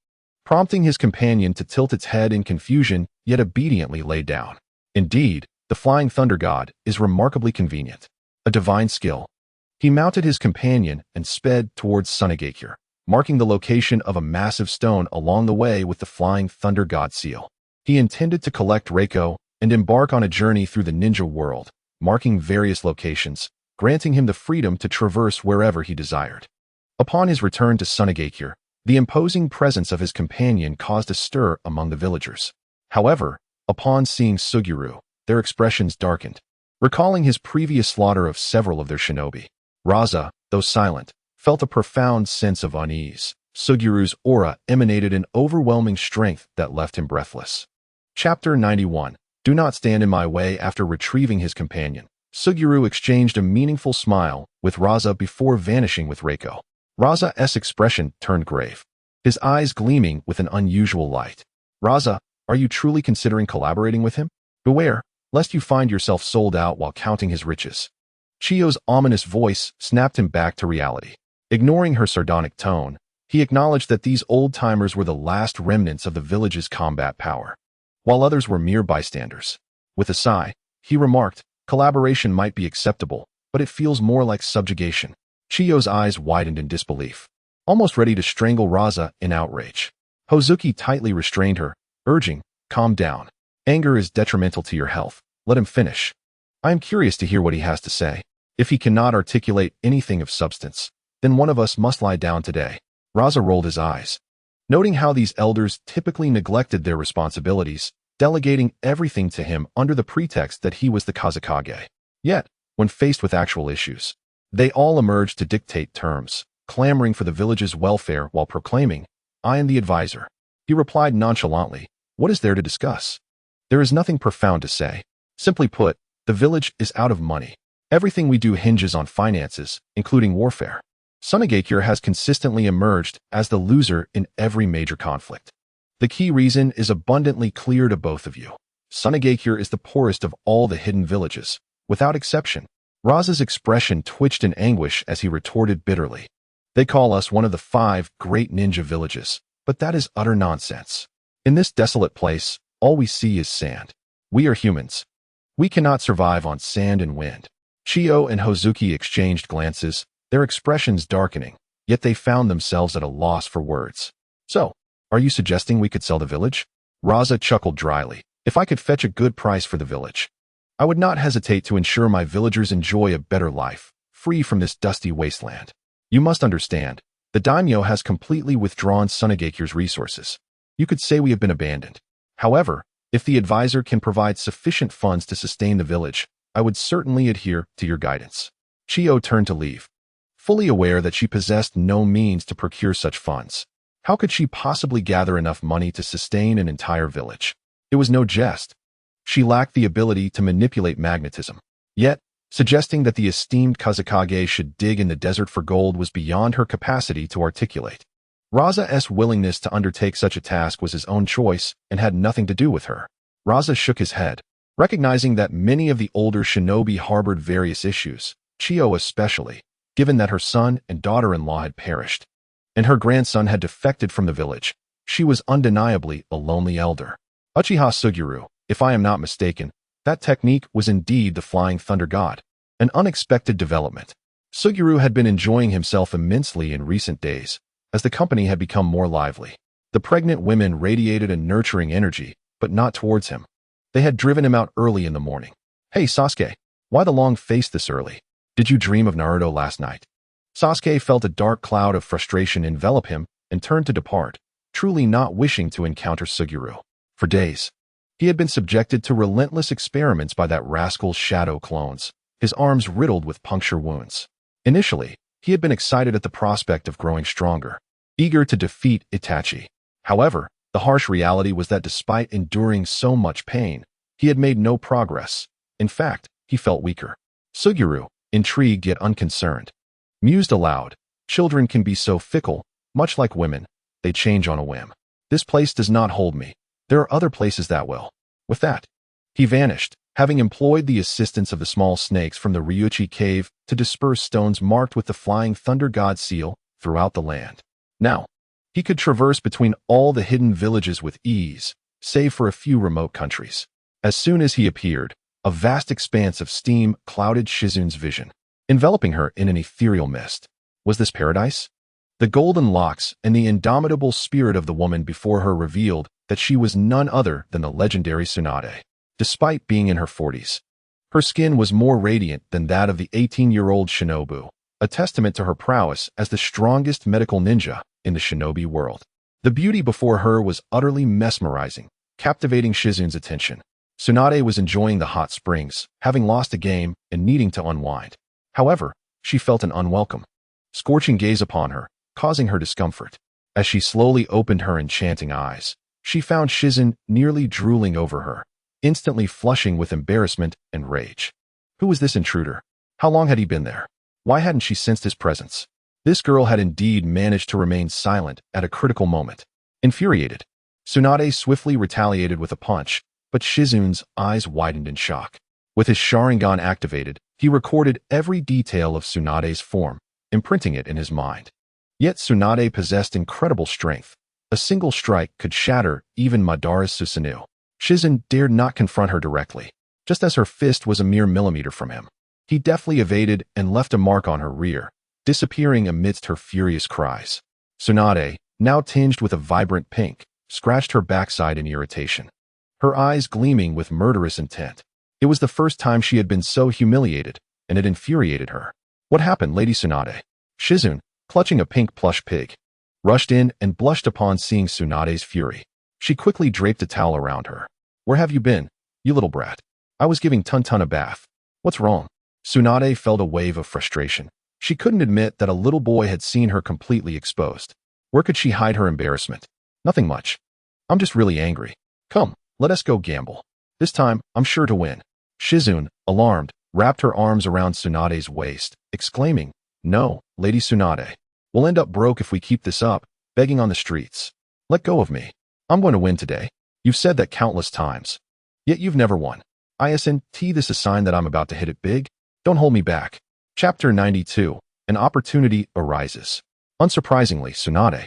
prompting his companion to tilt its head in confusion, yet obediently lay down. Indeed, the Flying Thunder God is remarkably convenient. A divine skill. He mounted his companion and sped towards Sunagakure, marking the location of a massive stone along the way with the Flying Thunder God seal. He intended to collect Reiko and embark on a journey through the ninja world, marking various locations, granting him the freedom to traverse wherever he desired. Upon his return to Sunagakure, the imposing presence of his companion caused a stir among the villagers. However, upon seeing Suguru, their expressions darkened, recalling his previous slaughter of several of their shinobi. Raza, though silent, felt a profound sense of unease. Sugiru's aura emanated an overwhelming strength that left him breathless. Chapter 91. Do not stand in my way. After retrieving his companion, Suguru exchanged a meaningful smile with Raza before vanishing with Reiko. Raza's expression turned grave, his eyes gleaming with an unusual light. Raza, are you truly considering collaborating with him? Beware, lest you find yourself sold out while counting his riches. Chiyo's ominous voice snapped him back to reality. Ignoring her sardonic tone, he acknowledged that these old-timers were the last remnants of the village's combat power, while others were mere bystanders. With a sigh, he remarked, collaboration might be acceptable, but it feels more like subjugation. Chiyo's eyes widened in disbelief, almost ready to strangle Raza in outrage. Hozuki tightly restrained her, urging, calm down. Anger is detrimental to your health. Let him finish. I am curious to hear what he has to say. If he cannot articulate anything of substance, then one of us must lie down today. Raza rolled his eyes, noting how these elders typically neglected their responsibilities, delegating everything to him under the pretext that he was the Kazekage. Yet, when faced with actual issues, they all emerged to dictate terms, clamoring for the village's welfare while proclaiming, I am the advisor. He replied nonchalantly, what is there to discuss? There is nothing profound to say. Simply put, the village is out of money. Everything we do hinges on finances, including warfare. Sunagakure has consistently emerged as the loser in every major conflict. The key reason is abundantly clear to both of you. Sunagakure is the poorest of all the hidden villages, without exception. Raza's expression twitched in anguish as he retorted bitterly. They call us one of the 5 great ninja villages, but that is utter nonsense. In this desolate place, all we see is sand. We are humans. We cannot survive on sand and wind. Chiyo and Hozuki exchanged glances, their expressions darkening, yet they found themselves at a loss for words. So, are you suggesting we could sell the village? Raza chuckled dryly. If I could fetch a good price for the village, I would not hesitate to ensure my villagers enjoy a better life, free from this dusty wasteland. You must understand, the daimyo has completely withdrawn Sunagakure's resources. You could say we have been abandoned. However, if the advisor can provide sufficient funds to sustain the village, I would certainly adhere to your guidance. Chiyo turned to leave, fully aware that she possessed no means to procure such funds. How could she possibly gather enough money to sustain an entire village? It was no jest. She lacked the ability to manipulate magnetism. Yet, suggesting that the esteemed Kazekage should dig in the desert for gold was beyond her capacity to articulate. Raza's willingness to undertake such a task was his own choice and had nothing to do with her. Raza shook his head, recognizing that many of the older shinobi harbored various issues, Chiyo especially, given that her son and daughter-in-law had perished, and her grandson had defected from the village. She was undeniably a lonely elder. Uchiha Suguru, if I am not mistaken, that technique was indeed the Flying Thunder God. An unexpected development. Suguru had been enjoying himself immensely in recent days, as the company had become more lively. The pregnant women radiated a nurturing energy, but not towards him. They had driven him out early in the morning. Hey Sasuke, why the long face this early? Did you dream of Naruto last night? Sasuke felt a dark cloud of frustration envelop him and turned to depart, truly not wishing to encounter Suguru. For days, he had been subjected to relentless experiments by that rascal's shadow clones, his arms riddled with puncture wounds. Initially, he had been excited at the prospect of growing stronger, eager to defeat Itachi. However, the harsh reality was that despite enduring so much pain, he had made no progress. In fact, he felt weaker. Suguru, intrigued yet unconcerned, mused aloud, children can be so fickle, much like women, they change on a whim. This place does not hold me. There are other places that will. With that, he vanished, having employed the assistance of the small snakes from the Ryuchi cave to disperse stones marked with the Flying Thunder God seal throughout the land. Now, he could traverse between all the hidden villages with ease, save for a few remote countries. As soon as he appeared, a vast expanse of steam clouded Shizun's vision, enveloping her in an ethereal mist. Was this paradise? The golden locks and the indomitable spirit of the woman before her revealed that she was none other than the legendary Tsunade. Despite being in her 40s, her skin was more radiant than that of the 18-year-old shinobu, a testament to her prowess as the strongest medical ninja in the shinobi world. The beauty before her was utterly mesmerizing, captivating Shizun's attention. Tsunade was enjoying the hot springs, having lost a game and needing to unwind. However, she felt an unwelcome, scorching gaze upon her, causing her discomfort. As she slowly opened her enchanting eyes, she found Shizun nearly drooling over her, instantly flushing with embarrassment and rage. Who was this intruder? How long had he been there? Why hadn't she sensed his presence? This girl had indeed managed to remain silent at a critical moment. Infuriated, Tsunade swiftly retaliated with a punch, but Shizun's eyes widened in shock. With his Sharingan activated, he recorded every detail of Tsunade's form, imprinting it in his mind. Yet Tsunade possessed incredible strength. A single strike could shatter even Madara's Susanoo. Shizun dared not confront her directly, just as her fist was a mere millimeter from him. He deftly evaded and left a mark on her rear, disappearing amidst her furious cries. Tsunade, now tinged with a vibrant pink, scratched her backside in irritation, her eyes gleaming with murderous intent. It was the first time she had been so humiliated, and it infuriated her. What happened, Lady Tsunade? Shizun, clutching a pink plush pig, rushed in and blushed upon seeing Tsunade's fury. She quickly draped a towel around her. Where have you been, you little brat? I was giving Tun a bath. What's wrong? Tsunade felt a wave of frustration. She couldn't admit that a little boy had seen her completely exposed. Where could she hide her embarrassment? Nothing much. I'm just really angry. Come, let us go gamble. This time, I'm sure to win. Shizun, alarmed, wrapped her arms around Tsunade's waist, exclaiming, No, Lady Tsunade. We'll end up broke if we keep this up, begging on the streets. Let go of me. I'm going to win today. You've said that countless times. Yet you've never won. ISNT, this is a sign that I'm about to hit it big. Don't hold me back. Chapter 92. An opportunity arises. Unsurprisingly, Tsunade,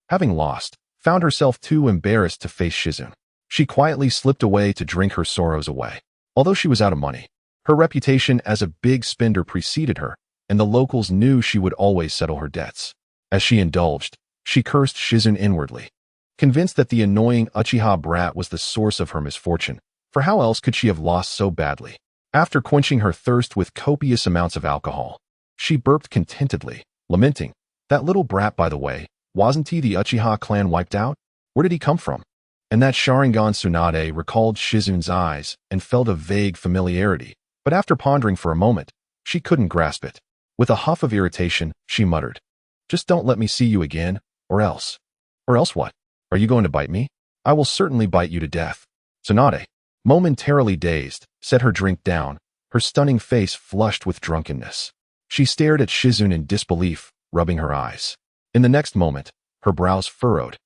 having lost, found herself too embarrassed to face Shizun. She quietly slipped away to drink her sorrows away. Although she was out of money, her reputation as a big spender preceded her, and the locals knew she would always settle her debts. As she indulged, she cursed Shizun inwardly, convinced that the annoying Uchiha brat was the source of her misfortune, for how else could she have lost so badly? After quenching her thirst with copious amounts of alcohol, she burped contentedly, lamenting, That little brat, by the way, wasn't he the Uchiha clan wiped out? Where did he come from? And that Sharingan Tsunade recalled Shizun's eyes and felt a vague familiarity, but after pondering for a moment, she couldn't grasp it. With a huff of irritation, she muttered, Just don't let me see you again, or else. Or else what? Are you going to bite me? I will certainly bite you to death. Tsunade, momentarily dazed, set her drink down, her stunning face flushed with drunkenness. She stared at Shizun in disbelief, rubbing her eyes. In the next moment, her brows furrowed,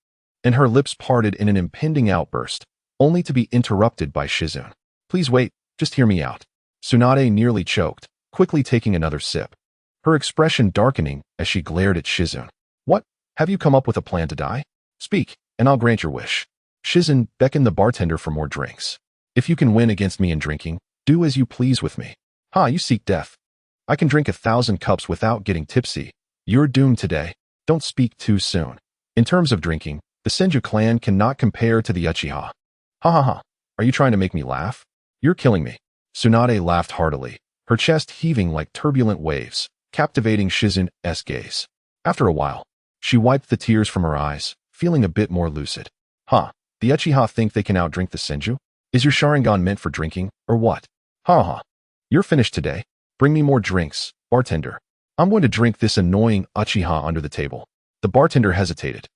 and her lips parted in an impending outburst, only to be interrupted by Shizun. Please wait, just hear me out. Tsunade nearly choked, quickly taking another sip, her expression darkening as she glared at Shizun. What? Have you come up with a plan to die? Speak, and I'll grant your wish. Shizun beckoned the bartender for more drinks. If you can win against me in drinking, do as you please with me. You seek death. I can drink 1,000 cups without getting tipsy. You're doomed today. Don't speak too soon. In terms of drinking, the Senju clan cannot compare to the Uchiha. Are you trying to make me laugh? You're killing me. Tsunade laughed heartily, her chest heaving like turbulent waves, captivating Shizun's gaze. After a while, she wiped the tears from her eyes, feeling a bit more lucid. The Uchiha think they can outdrink the Senju? Is your Sharingan meant for drinking, or what? You're finished today. Bring me more drinks, bartender. I'm going to drink this annoying Uchiha under the table. The bartender hesitated,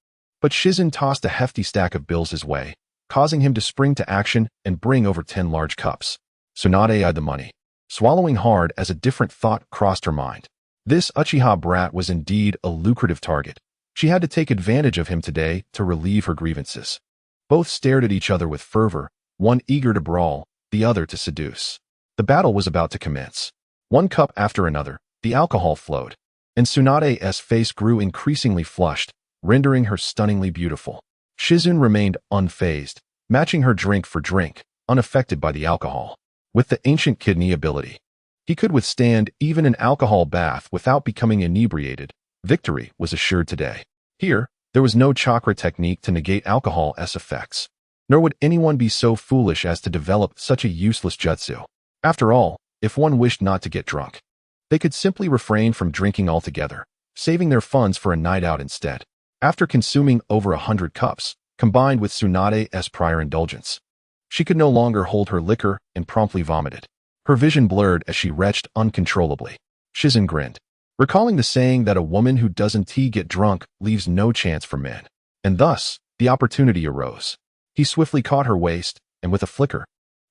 but Shizun tossed a hefty stack of bills his way, causing him to spring to action and bring over 10 large cups. Tsunade eyed the money, swallowing hard as a different thought crossed her mind. This Uchiha brat was indeed a lucrative target. She had to take advantage of him today to relieve her grievances. Both stared at each other with fervor, one eager to brawl, the other to seduce. The battle was about to commence. One cup after another, the alcohol flowed, and Tsunade's face grew increasingly flushed, rendering her stunningly beautiful. Shizun remained unfazed, matching her drink for drink, unaffected by the alcohol. With the ancient kidney ability, he could withstand even an alcohol bath without becoming inebriated. Victory was assured today. Here, there was no chakra technique to negate alcohol's effects, nor would anyone be so foolish as to develop such a useless jutsu. After all, if one wished not to get drunk, they could simply refrain from drinking altogether, saving their funds for a night out instead. After consuming over 100 cups, combined with Tsunade's prior indulgence, she could no longer hold her liquor and promptly vomited. Her vision blurred as she retched uncontrollably. Shizun grinned, recalling the saying that a woman who doesn't get drunk leaves no chance for men. And thus, the opportunity arose. He swiftly caught her waist, and with a flicker,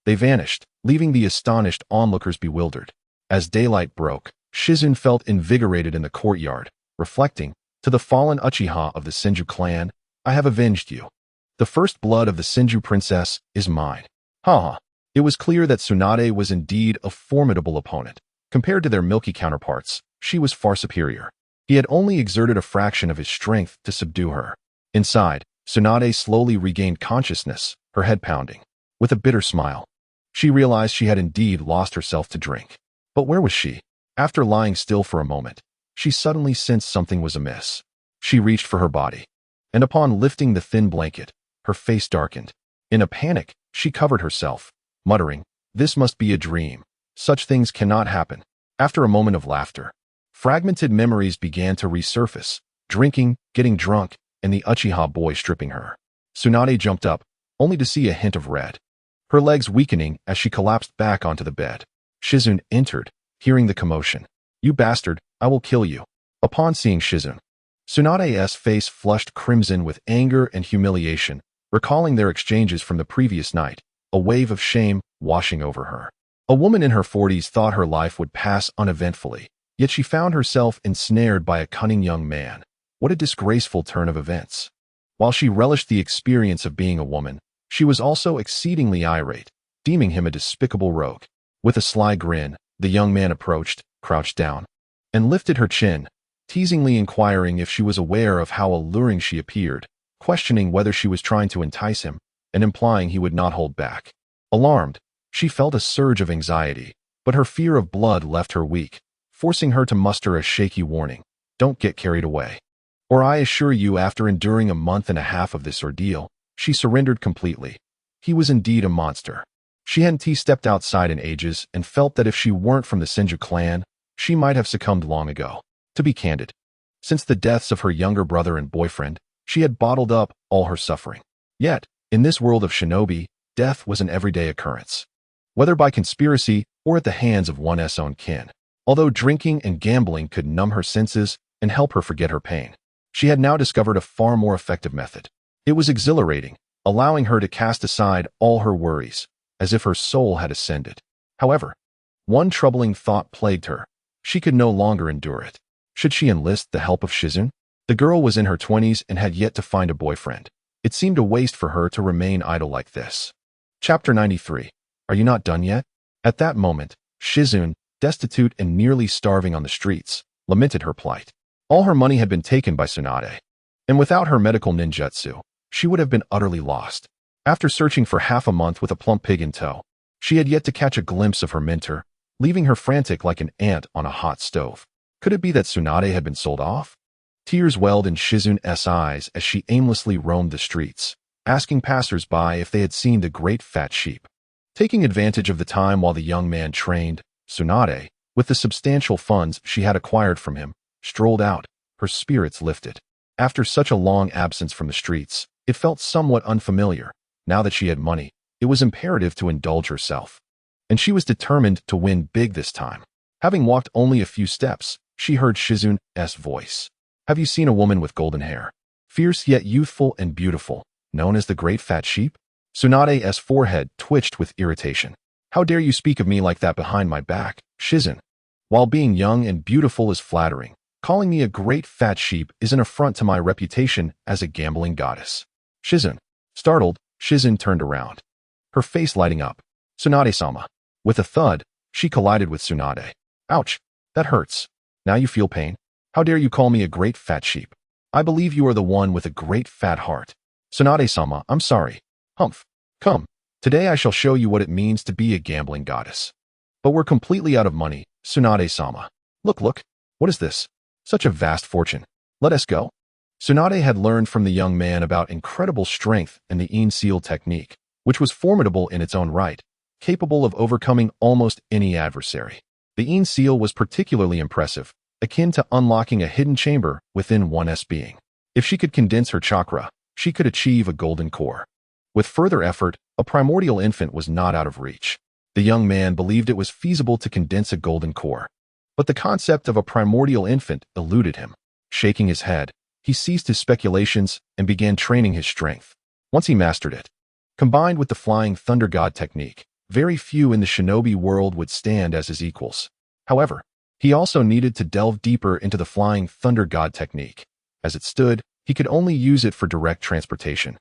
they vanished, leaving the astonished onlookers bewildered. As daylight broke, Shizune felt invigorated in the courtyard, reflecting, to the fallen Uchiha of the Senju clan, I have avenged you. The first blood of the Senju princess is mine. Ha! It was clear that Tsunade was indeed a formidable opponent. Compared to their milky counterparts, she was far superior. He had only exerted a fraction of his strength to subdue her. Inside, Tsunade slowly regained consciousness, her head pounding. With a bitter smile, she realized she had indeed lost herself to drink. But where was she? After lying still for a moment, she suddenly sensed something was amiss. She reached for her body, and upon lifting the thin blanket, her face darkened. In a panic, she covered herself, muttering, "This must be a dream. Such things cannot happen." After a moment of laughter, fragmented memories began to resurface, drinking, getting drunk, and the Uchiha boy stripping her. Tsunade jumped up, only to see a hint of red, her legs weakening as she collapsed back onto the bed. Shizune entered, hearing the commotion. "You bastard, I will kill you." Upon seeing Shizune, Tsunade's face flushed crimson with anger and humiliation, recalling their exchanges from the previous night, a wave of shame washing over her. A woman in her 40s thought her life would pass uneventfully, yet she found herself ensnared by a cunning young man. What a disgraceful turn of events. While she relished the experience of being a woman, she was also exceedingly irate, deeming him a despicable rogue. With a sly grin, the young man approached, crouched down, and lifted her chin, teasingly inquiring if she was aware of how alluring she appeared, questioning whether she was trying to entice him, and implying he would not hold back. Alarmed, she felt a surge of anxiety, but her fear of blood left her weak, forcing her to muster a shaky warning, "Don't get carried away." Or I assure you, after enduring a month and a half of this ordeal, she surrendered completely. He was indeed a monster. She hadn't stepped outside in ages and felt that if she weren't from the Senju clan, she might have succumbed long ago. To be candid, since the deaths of her younger brother and boyfriend, she had bottled up all her suffering. Yet, in this world of shinobi, death was an everyday occurrence, whether by conspiracy or at the hands of one's own kin. Although drinking and gambling could numb her senses and help her forget her pain, she had now discovered a far more effective method. It was exhilarating, allowing her to cast aside all her worries, as if her soul had ascended. However, one troubling thought plagued her. She could no longer endure it. Should she enlist the help of Shizune? The girl was in her 20s and had yet to find a boyfriend. It seemed a waste for her to remain idle like this. Chapter 93. Are you not done yet? At that moment, Shizune, destitute and nearly starving on the streets, lamented her plight. All her money had been taken by Tsunade, and without her medical ninjutsu, she would have been utterly lost. After searching for half a month with a plump pig in tow, she had yet to catch a glimpse of her mentor, leaving her frantic like an ant on a hot stove. Could it be that Tsunade had been sold off? Tears welled in Shizune's eyes as she aimlessly roamed the streets, asking passers-by if they had seen the great fat sheep. Taking advantage of the time while the young man trained, Tsunade, with the substantial funds she had acquired from him, strolled out, her spirits lifted. After such a long absence from the streets, it felt somewhat unfamiliar. Now that she had money, it was imperative to indulge herself. And she was determined to win big this time. Having walked only a few steps, she heard Shizune's voice. Have you seen a woman with golden hair? Fierce yet youthful and beautiful, known as the Great Fat Sheep? Tsunade's forehead twitched with irritation. How dare you speak of me like that behind my back, Shizune? While being young and beautiful is flattering, calling me a great fat sheep is an affront to my reputation as a gambling goddess. Shizune. Startled, Shizune turned around, her face lighting up. Tsunade-sama. With a thud, she collided with Tsunade. Ouch, that hurts. Now you feel pain? How dare you call me a great fat sheep? I believe you are the one with a great fat heart. Tsunade-sama, I'm sorry. Humph. Come, today I shall show you what it means to be a gambling goddess. But we're completely out of money, Tsunade-sama. Look, what is this? Such a vast fortune. Let us go. Tsunade had learned from the young man about incredible strength and the Yin Seal technique, which was formidable in its own right, capable of overcoming almost any adversary. The Yin Seal was particularly impressive, akin to unlocking a hidden chamber within one's being. If she could condense her chakra, she could achieve a golden core. With further effort, a primordial infant was not out of reach. The young man believed it was feasible to condense a golden core, but the concept of a primordial infant eluded him. Shaking his head, he ceased his speculations and began training his strength. Once he mastered it, combined with the Flying Thunder God technique, very few in the shinobi world would stand as his equals. However, he also needed to delve deeper into the Flying Thunder God technique. As it stood, he could only use it for direct transportation.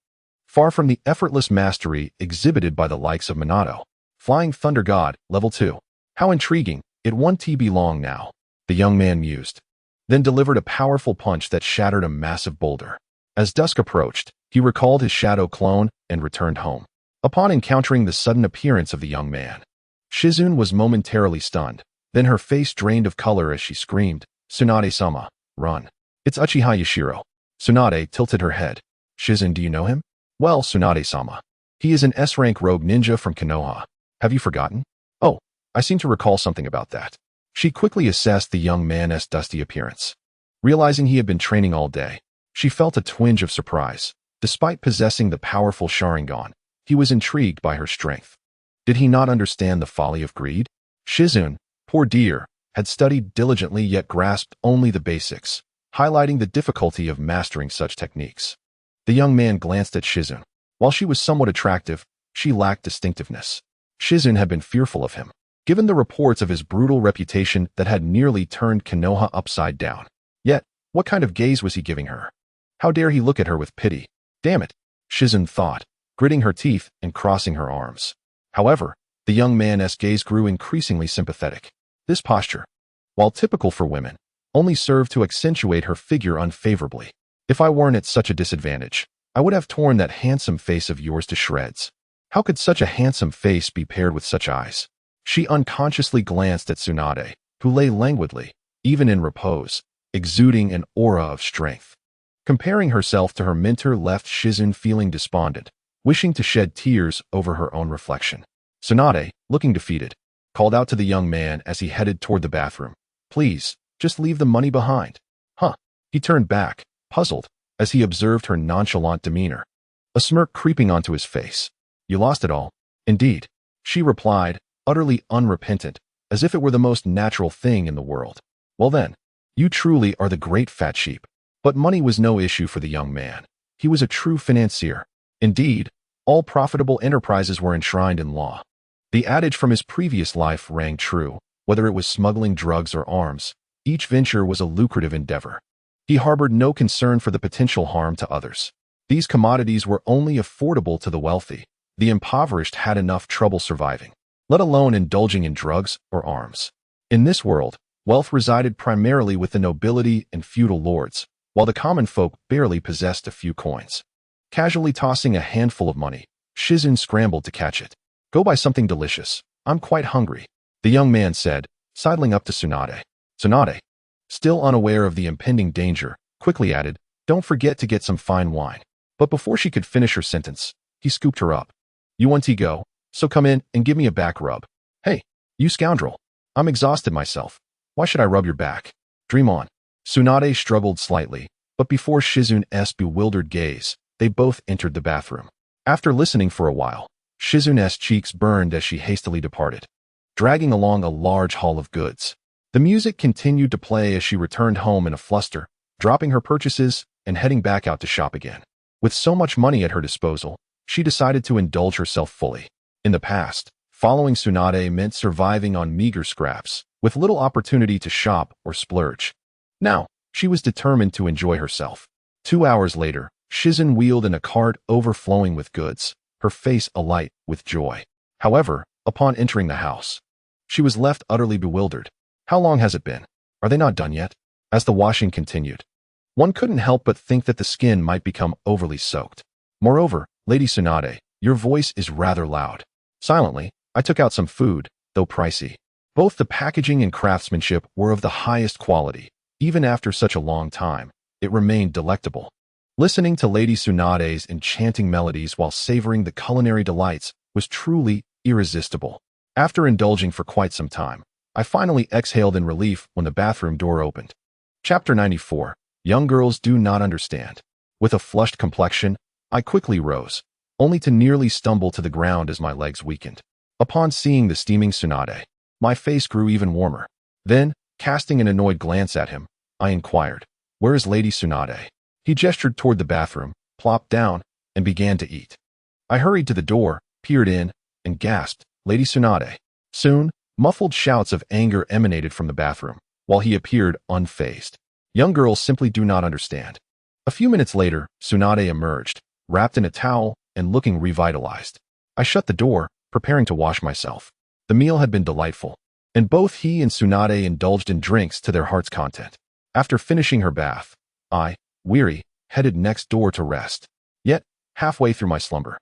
Far from the effortless mastery exhibited by the likes of Minato. Flying Thunder God, Level 2. How intriguing, it won't be long now, the young man mused, then delivered a powerful punch that shattered a massive boulder. As dusk approached, he recalled his shadow clone and returned home. Upon encountering the sudden appearance of the young man, Shizune was momentarily stunned, then her face drained of color as she screamed, "Tsunade-sama, run. It's Uchiha Yashiro." Tsunade tilted her head. "Shizune, do you know him?" "Well, Tsunade-sama. He is an S-rank rogue ninja from Konoha. Have you forgotten?" "Oh, I seem to recall something about that." She quickly assessed the young man's dusty appearance. Realizing he had been training all day, she felt a twinge of surprise. Despite possessing the powerful Sharingan, he was intrigued by her strength. Did he not understand the folly of greed? Shizune, poor dear, had studied diligently yet grasped only the basics, highlighting the difficulty of mastering such techniques. The young man glanced at Shizune. While she was somewhat attractive, she lacked distinctiveness. Shizune had been fearful of him, given the reports of his brutal reputation that had nearly turned Konoha upside down. Yet, what kind of gaze was he giving her? How dare he look at her with pity? Damn it, Shizune thought, gritting her teeth and crossing her arms. However, the young man's gaze grew increasingly sympathetic. This posture, while typical for women, only served to accentuate her figure unfavorably. "If I weren't at such a disadvantage, I would have torn that handsome face of yours to shreds. How could such a handsome face be paired with such eyes?" She unconsciously glanced at Tsunade, who lay languidly, even in repose, exuding an aura of strength. Comparing herself to her mentor left Shizune feeling despondent, wishing to shed tears over her own reflection. Tsunade, looking defeated, called out to the young man as he headed toward the bathroom. "Please, just leave the money behind." "Huh?" He turned back, puzzled, as he observed her nonchalant demeanor, a smirk creeping onto his face. "You lost it all?" "Indeed," she replied, utterly unrepentant, as if it were the most natural thing in the world. "Well then, you truly are the great fat sheep." But money was no issue for the young man. He was a true financier. Indeed, all profitable enterprises were enshrined in law. The adage from his previous life rang true. Whether it was smuggling drugs or arms, each venture was a lucrative endeavor. He harbored no concern for the potential harm to others. These commodities were only affordable to the wealthy. The impoverished had enough trouble surviving, let alone indulging in drugs or arms. In this world, wealth resided primarily with the nobility and feudal lords, while the common folk barely possessed a few coins. Casually tossing a handful of money, Shizune scrambled to catch it. "Go buy something delicious. I'm quite hungry," the young man said, sidling up to Tsunade. Tsunade, still unaware of the impending danger, quickly added, "Don't forget to get some fine wine." But before she could finish her sentence, he scooped her up. "You want to go? So come in and give me a back rub." "Hey, you scoundrel. I'm exhausted myself. Why should I rub your back? Dream on." Tsunade struggled slightly, but before Shizune's bewildered gaze, they both entered the bathroom. After listening for a while, Shizune's cheeks burned as she hastily departed, dragging along a large haul of goods. The music continued to play as she returned home in a fluster, dropping her purchases and heading back out to shop again. With so much money at her disposal, she decided to indulge herself fully. In the past, following Tsunade meant surviving on meager scraps, with little opportunity to shop or splurge. Now, she was determined to enjoy herself. 2 hours later, Shizune wheeled in a cart overflowing with goods, her face alight with joy. However, upon entering the house, she was left utterly bewildered. "How long has it been? Are they not done yet?" As the washing continued, one couldn't help but think that the skin might become overly soaked. "Moreover, Lady Tsunade, your voice is rather loud." Silently, I took out some food, though pricey. Both the packaging and craftsmanship were of the highest quality. Even after such a long time, it remained delectable. Listening to Lady Tsunade's enchanting melodies while savoring the culinary delights was truly irresistible. After indulging for quite some time, I finally exhaled in relief when the bathroom door opened. Chapter 94. Young Girls Do Not Understand. With a flushed complexion, I quickly rose, only to nearly stumble to the ground as my legs weakened. Upon seeing the steaming Tsunade, my face grew even warmer. Then, casting an annoyed glance at him, I inquired, "Where is Lady Tsunade?" He gestured toward the bathroom, plopped down, and began to eat. I hurried to the door, peered in, and gasped, "Lady Tsunade." Soon, muffled shouts of anger emanated from the bathroom, while he appeared unfazed. Young girls simply do not understand. A few minutes later, Tsunade emerged, wrapped in a towel and looking revitalized. I shut the door, preparing to wash myself. The meal had been delightful, and both he and Tsunade indulged in drinks to their heart's content. After finishing her bath, I, weary, headed next door to rest. Yet, halfway through my slumber,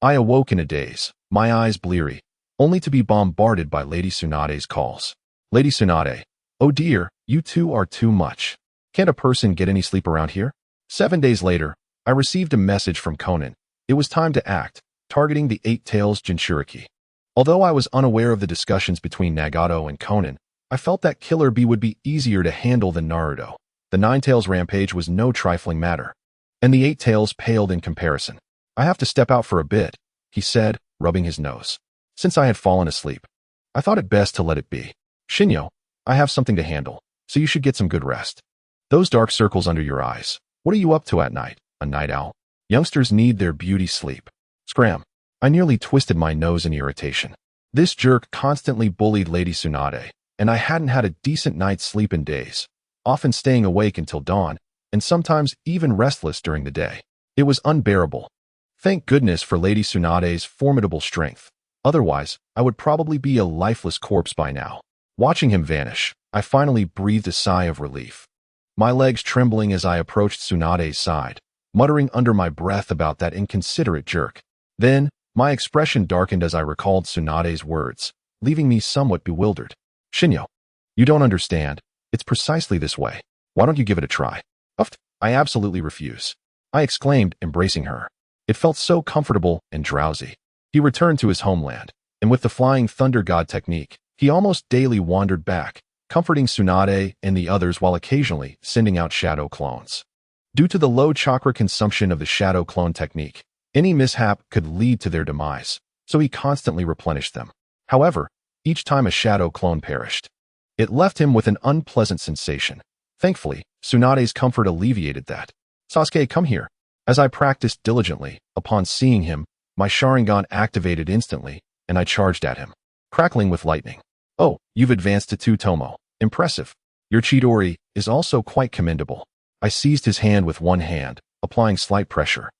I awoke in a daze, my eyes bleary, only to be bombarded by Lady Tsunade's calls. "Lady Tsunade, oh dear, you two are too much. Can't a person get any sleep around here?" 7 days later, I received a message from Konan. It was time to act, targeting the Eight Tails Jinchuriki. Although I was unaware of the discussions between Nagato and Konan, I felt that Killer Bee would be easier to handle than Naruto. The Nine Tails rampage was no trifling matter, and the Eight Tails paled in comparison. "I have to step out for a bit," he said, rubbing his nose. Since I had fallen asleep, I thought it best to let it be. "Shinyo, I have something to handle, so you should get some good rest. Those dark circles under your eyes. What are you up to at night? A night owl? Youngsters need their beauty sleep." Scram. I nearly twisted my nose in irritation. This jerk constantly bullied Lady Tsunade, and I hadn't had a decent night's sleep in days, often staying awake until dawn, and sometimes even restless during the day. It was unbearable. Thank goodness for Lady Tsunade's formidable strength. Otherwise, I would probably be a lifeless corpse by now. Watching him vanish, I finally breathed a sigh of relief, my legs trembling as I approached Tsunade's side, muttering under my breath about that inconsiderate jerk. Then, my expression darkened as I recalled Tsunade's words, leaving me somewhat bewildered. "Shinyo, you don't understand. It's precisely this way. Why don't you give it a try?" "Uft, I absolutely refuse," I exclaimed, embracing her. It felt so comfortable and drowsy. He returned to his homeland, and with the Flying Thunder God technique, he almost daily wandered back, comforting Tsunade and the others while occasionally sending out shadow clones. Due to the low chakra consumption of the shadow clone technique, any mishap could lead to their demise, so he constantly replenished them. However, each time a shadow clone perished, it left him with an unpleasant sensation. Thankfully, Tsunade's comfort alleviated that. "Sasuke, come here." As I practiced diligently, upon seeing him, my Sharingan activated instantly, and I charged at him, crackling with lightning. "Oh, you've advanced to 2 Tomo. Impressive. Your Chidori is also quite commendable." I seized his hand with one hand, applying slight pressure,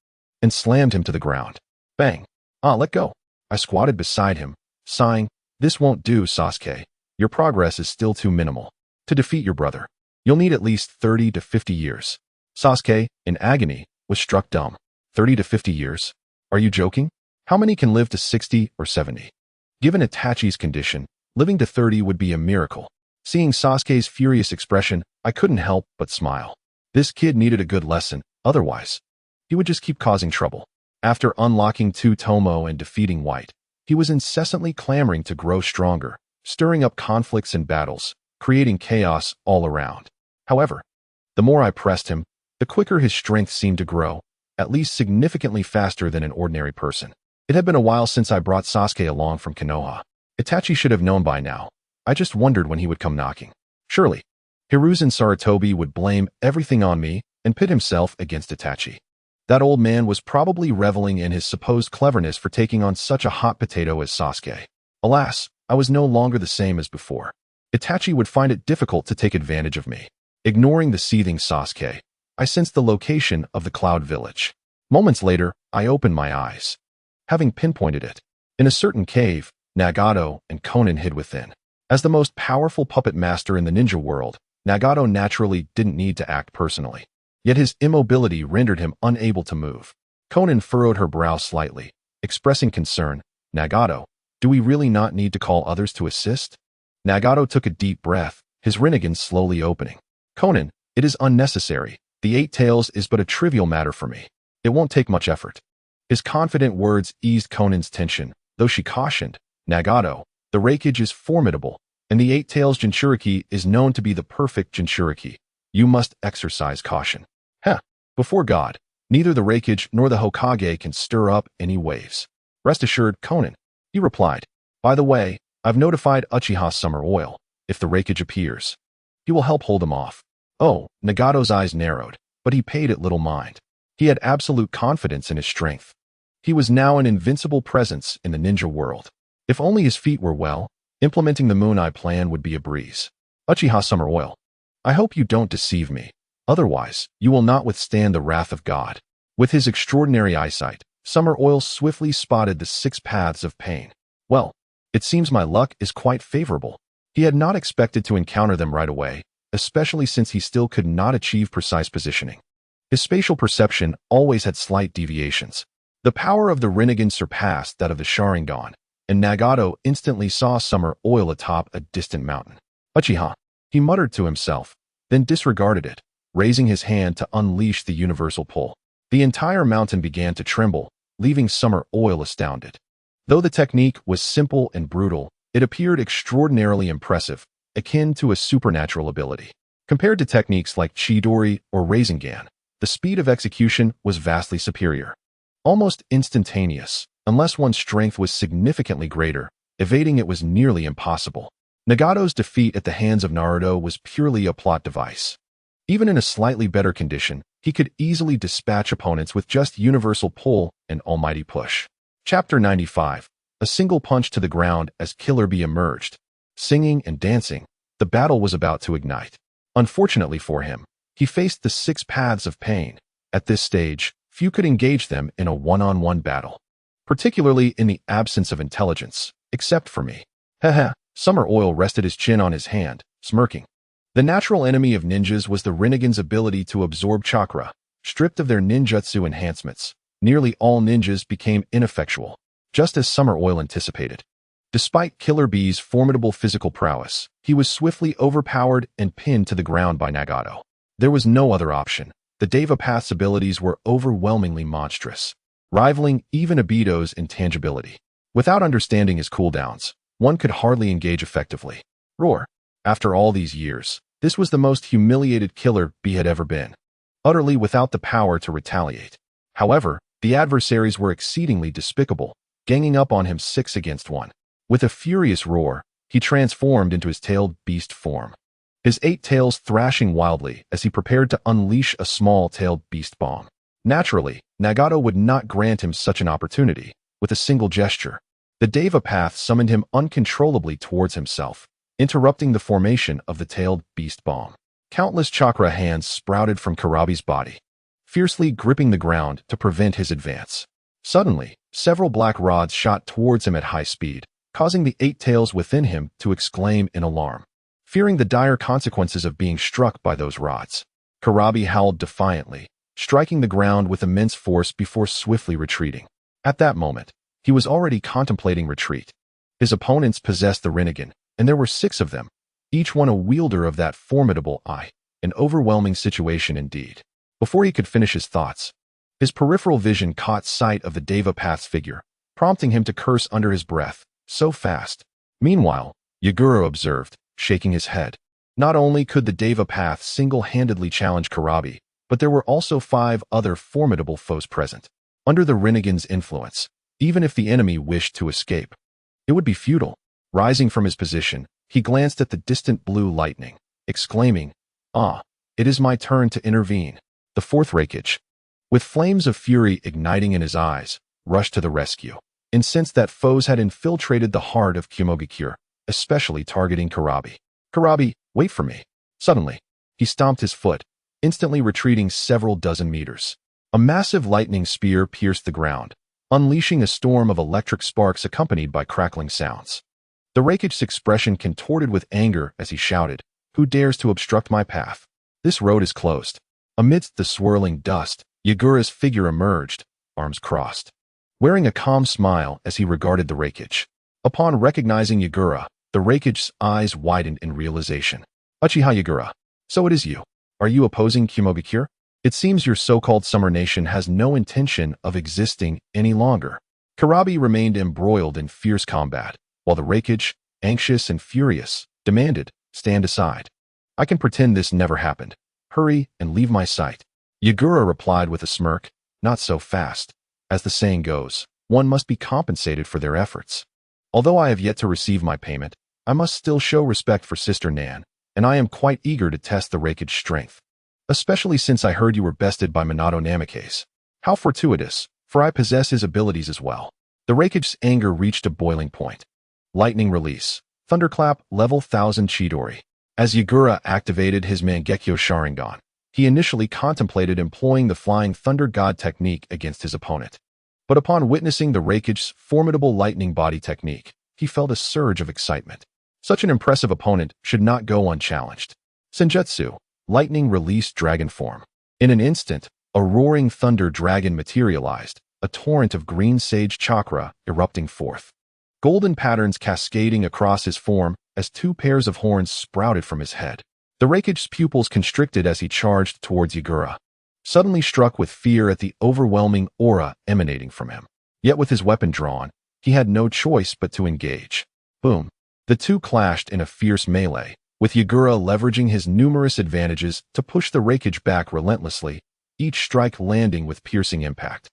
and slammed him to the ground. Bang. Let go. I squatted beside him, sighing, "This won't do, Sasuke. Your progress is still too minimal. To defeat your brother, you'll need at least 30 to 50 years. Sasuke, in agony, was struck dumb. 30 to 50 years? Are you joking? How many can live to 60 or 70? Given Itachi's condition, living to 30 would be a miracle. Seeing Sasuke's furious expression, I couldn't help but smile. This kid needed a good lesson, otherwise, he would just keep causing trouble. After unlocking 2 Tomo and defeating White, he was incessantly clamoring to grow stronger, stirring up conflicts and battles, creating chaos all around. However, the more I pressed him, the quicker his strength seemed to grow, at least significantly faster than an ordinary person. It had been a while since I brought Sasuke along from Konoha. Itachi should have known by now. I just wondered when he would come knocking. Surely, Hiruzen Sarutobi would blame everything on me and pit himself against Itachi. That old man was probably reveling in his supposed cleverness for taking on such a hot potato as Sasuke. Alas, I was no longer the same as before. Itachi would find it difficult to take advantage of me. Ignoring the seething Sasuke, I sensed the location of the Cloud Village. Moments later, I opened my eyes, having pinpointed it. In a certain cave, Nagato and Konan hid within. As the most powerful puppet master in the ninja world, Nagato naturally didn't need to act personally. Yet his immobility rendered him unable to move. Konan furrowed her brow slightly, expressing concern. "Nagato, do we really not need to call others to assist?" Nagato took a deep breath, his Rinnegan slowly opening. "Konan, it is unnecessary. The 8 Tails is but a trivial matter for me. It won't take much effort." His confident words eased Konan's tension, though she cautioned, "Nagato, the Reikage is formidable, and the 8 Tails Jinchuriki is known to be the perfect Jinchuriki. You must exercise caution." Before God, neither the Reikage nor the Hokage can stir up any waves. "Rest assured, Konan," he replied. "By the way, I've notified Uchiha Summer Oil. If the Reikage appears, he will help hold them off." Oh, Nagato's eyes narrowed, but he paid it little mind. He had absolute confidence in his strength. He was now an invincible presence in the ninja world. If only his feet were well, implementing the Moon Eye plan would be a breeze. Uchiha Summer Oil. I hope you don't deceive me. Otherwise, you will not withstand the wrath of God. With his extraordinary eyesight, Summer Oil swiftly spotted the 6 paths of pain. Well, it seems my luck is quite favorable. He had not expected to encounter them right away, especially since he still could not achieve precise positioning. His spatial perception always had slight deviations. The power of the Rinnegan surpassed that of the Sharingan, and Nagato instantly saw Summer Oil atop a distant mountain. Uchiha, he muttered to himself, then disregarded it, raising his hand to unleash the universal pull. The entire mountain began to tremble, leaving Summer Oil astounded. Though the technique was simple and brutal, it appeared extraordinarily impressive, akin to a supernatural ability. Compared to techniques like Chidori or Rasengan, the speed of execution was vastly superior. Almost instantaneous, unless one's strength was significantly greater, evading it was nearly impossible. Nagato's defeat at the hands of Naruto was purely a plot device. Even in a slightly better condition, he could easily dispatch opponents with just universal pull and almighty push. Chapter 95. A single punch to the ground as Killer Bee emerged. Singing and dancing, the battle was about to ignite. Unfortunately for him, he faced the 6 paths of pain. At this stage, few could engage them in a one-on-one battle, particularly in the absence of intelligence, except for me. Haha, Summer Oil rested his chin on his hand, smirking. The natural enemy of ninjas was the Rinnegan's ability to absorb chakra. Stripped of their ninjutsu enhancements, nearly all ninjas became ineffectual, just as Summer Oil anticipated. Despite Killer Bee's formidable physical prowess, he was swiftly overpowered and pinned to the ground by Nagato. There was no other option. The Deva Path's abilities were overwhelmingly monstrous, rivaling even Obito's intangibility. Without understanding his cooldowns, one could hardly engage effectively. Roar. After all these years, this was the most humiliated Killer Bee had ever been, utterly without the power to retaliate. However, the adversaries were exceedingly despicable, ganging up on him 6 against 1. With a furious roar, he transformed into his tailed beast form, his 8 tails thrashing wildly as he prepared to unleash a small tailed beast bomb. Naturally, Nagato would not grant him such an opportunity. With a single gesture, the Deva Path summoned him uncontrollably towards himself, interrupting the formation of the tailed beast bomb. Countless chakra hands sprouted from Kurabi's body, fiercely gripping the ground to prevent his advance. Suddenly, several black rods shot towards him at high speed, causing the 8 tails within him to exclaim in alarm. Fearing the dire consequences of being struck by those rods, Kurabi howled defiantly, striking the ground with immense force before swiftly retreating. At that moment, he was already contemplating retreat. His opponents possessed the Rinnegan, and there were 6 of them, each one a wielder of that formidable eye. An overwhelming situation indeed. Before he could finish his thoughts, his peripheral vision caught sight of the Deva Path's figure, prompting him to curse under his breath. So fast. Meanwhile, Yagura observed, shaking his head. Not only could the Deva Path single-handedly challenge Kurabi, but there were also 5 other formidable foes present. Under the Rinnegan's influence, even if the enemy wished to escape, it would be futile. Rising from his position, he glanced at the distant blue lightning, exclaiming, "Ah, it is my turn to intervene." The 4th Reikage, with flames of fury igniting in his eyes, rushed to the rescue, incensed that foes had infiltrated the heart of Kumogakure, especially targeting Kurabi. "Kurabi, wait for me." Suddenly, he stomped his foot, instantly retreating several dozen meters. A massive lightning spear pierced the ground, unleashing a storm of electric sparks accompanied by crackling sounds. The Reikage's expression contorted with anger as he shouted, "Who dares to obstruct my path? This road is closed." Amidst the swirling dust, Yagura's figure emerged, arms crossed, wearing a calm smile as he regarded the Reikage. Upon recognizing Yagura, the Reikage's eyes widened in realization. "Uchiha Yagura, so it is you. Are you opposing Kumogakure? It seems your so-called Summer Nation has no intention of existing any longer." Kurabi remained embroiled in fierce combat, while the Reikage, anxious and furious, demanded, "Stand aside. I can pretend this never happened. Hurry and leave my sight." Yagura replied with a smirk, "Not so fast. As the saying goes, one must be compensated for their efforts. Although I have yet to receive my payment, I must still show respect for Sister Nan, and I am quite eager to test the Reikage's strength." especially since I heard you were bested by Minato Namikaze. How fortuitous, for I possess his abilities as well. The Raikage's anger reached a boiling point. Lightning release. Thunderclap, level 1000 Chidori. As Yagura activated his Mangekyo Sharingan, he initially contemplated employing the Flying Thunder God technique against his opponent. But upon witnessing the Raikage's formidable lightning body technique, he felt a surge of excitement. Such an impressive opponent should not go unchallenged. Senjutsu, lightning release dragon form. In an instant, a roaring thunder dragon materialized, a torrent of green sage chakra erupting forth. Golden patterns cascading across his form as two pairs of horns sprouted from his head. The Raikage's pupils constricted as he charged towards Yagura, suddenly struck with fear at the overwhelming aura emanating from him. Yet with his weapon drawn, he had no choice but to engage. Boom. The two clashed in a fierce melee, with Yagura leveraging his numerous advantages to push the Raikage back relentlessly, each strike landing with piercing impact.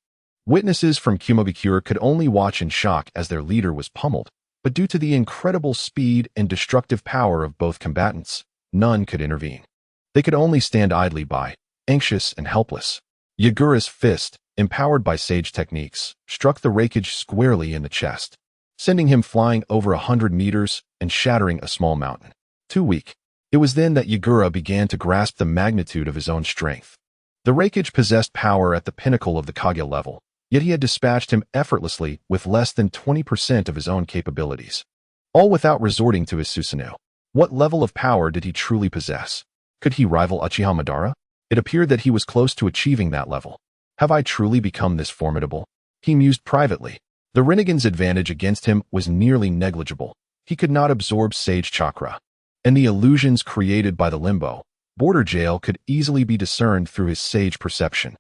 Witnesses from Kumabikure could only watch in shock as their leader was pummeled, but due to the incredible speed and destructive power of both combatants, none could intervene. They could only stand idly by, anxious and helpless. Yagura's fist, empowered by sage techniques, struck the Raikage squarely in the chest, sending him flying over 100 meters and shattering a small mountain. Too weak. It was then that Yagura began to grasp the magnitude of his own strength. The Raikage possessed power at the pinnacle of the Kage level, yet he had dispatched him effortlessly with less than 20% of his own capabilities. All without resorting to his Susanoo. What level of power did he truly possess? Could he rival Uchiha Madara? It appeared that he was close to achieving that level. Have I truly become this formidable? He mused privately. The Rinnegan's advantage against him was nearly negligible. He could not absorb sage chakra, and the illusions created by the limbo border jail could easily be discerned through his sage perception.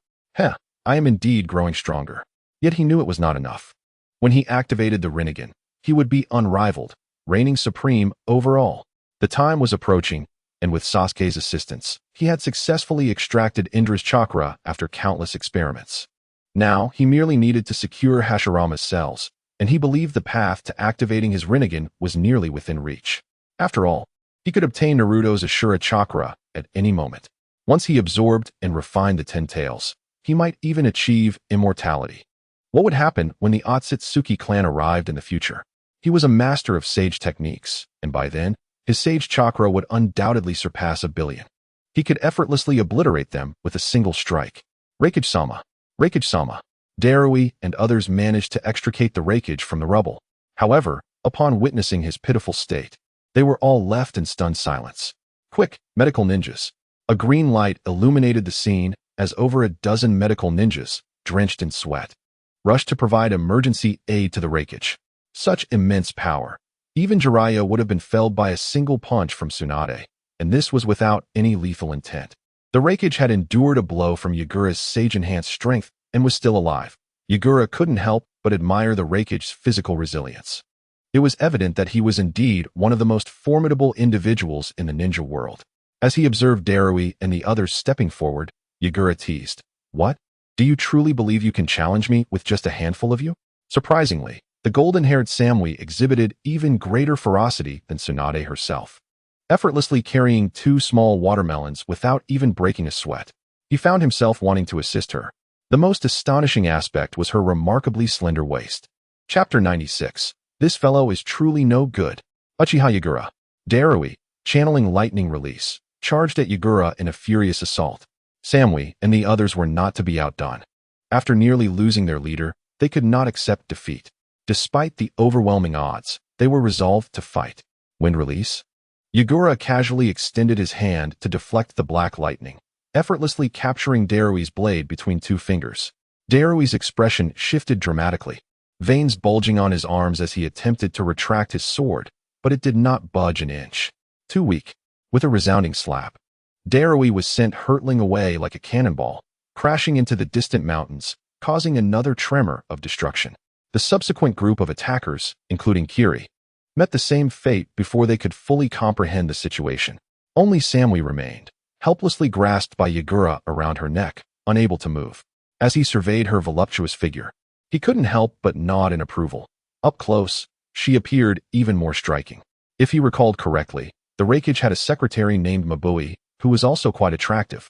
I am indeed growing stronger. Yet he knew it was not enough. When he activated the Rinnegan, he would be unrivaled, reigning supreme over all. The time was approaching, and with Sasuke's assistance, he had successfully extracted Indra's chakra after countless experiments. Now, he merely needed to secure Hashirama's cells, and he believed the path to activating his Rinnegan was nearly within reach. After all, he could obtain Naruto's Ashura chakra at any moment. Once he absorbed and refined the 10 tails, he might even achieve immortality. What would happen when the Otsutsuki clan arrived in the future? He was a master of sage techniques, and by then, his sage chakra would undoubtedly surpass 1 billion. He could effortlessly obliterate them with a single strike. Raikage-sama. Raikage-sama. Darui and others managed to extricate the Raikage from the rubble. However, upon witnessing his pitiful state, they were all left in stunned silence. Quick, medical ninjas. A green light illuminated the scene as over a dozen medical ninjas, drenched in sweat, rushed to provide emergency aid to the Raikage. Such immense power. Even Jiraiya would have been felled by a single punch from Tsunade, and this was without any lethal intent. The Raikage had endured a blow from Yagura's sage-enhanced strength and was still alive. Yagura couldn't help but admire the Raikage's physical resilience. It was evident that he was indeed one of the most formidable individuals in the ninja world. As he observed Darui and the others stepping forward, Yagura teased, "What? Do you truly believe you can challenge me with just a handful of you?" Surprisingly, the golden-haired Samui exhibited even greater ferocity than Tsunade herself, effortlessly carrying 2 small watermelons without even breaking a sweat. He found himself wanting to assist her. The most astonishing aspect was her remarkably slender waist. Chapter 96. This fellow is truly no good. Uchiha Yagura. Darui, channeling lightning release, charged at Yagura in a furious assault. Samui and the others were not to be outdone. After nearly losing their leader, they could not accept defeat. Despite the overwhelming odds, they were resolved to fight. Wind release. Yagura casually extended his hand to deflect the black lightning, effortlessly capturing Darui's blade between 2 fingers. Darui's expression shifted dramatically, veins bulging on his arms as he attempted to retract his sword, but it did not budge an inch. Too weak. With a resounding slap, Darui was sent hurtling away like a cannonball, crashing into the distant mountains, causing another tremor of destruction. The subsequent group of attackers, including Kiri, met the same fate before they could fully comprehend the situation. Only Samui remained, helplessly grasped by Yagura around her neck, unable to move. As he surveyed her voluptuous figure, he couldn't help but nod in approval. Up close, she appeared even more striking. If he recalled correctly, the Raikage had a secretary named Mabui, who was also quite attractive.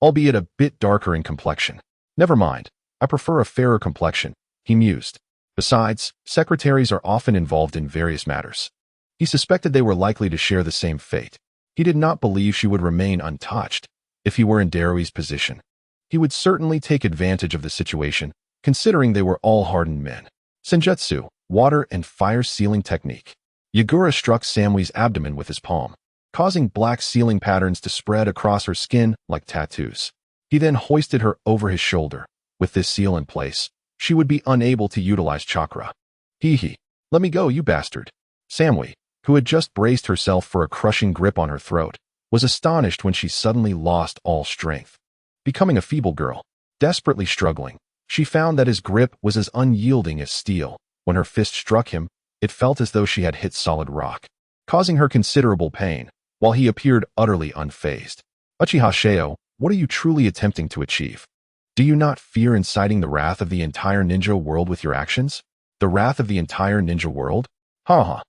albeit a bit darker in complexion. Never mind, I prefer a fairer complexion, he mused. Besides, secretaries are often involved in various matters. He suspected they were likely to share the same fate. He did not believe she would remain untouched. If he were in Darui's position, he would certainly take advantage of the situation, considering they were all hardened men. Senjutsu, water and fire sealing technique. Yagura struck Samui's abdomen with his palm, causing black sealing patterns to spread across her skin like tattoos. He then hoisted her over his shoulder. With this seal in place, she would be unable to utilize chakra. Hee, let me go, you bastard. Samui, who had just braced herself for a crushing grip on her throat, was astonished when she suddenly lost all strength. Becoming a feeble girl, desperately struggling, she found that his grip was as unyielding as steel. When her fist struck him, it felt as though she had hit solid rock, causing her considerable pain, while he appeared utterly unfazed. Uchiha Sheo, what are you truly attempting to achieve? Do you not fear inciting the wrath of the entire ninja world with your actions? The wrath of the entire ninja world? Ha.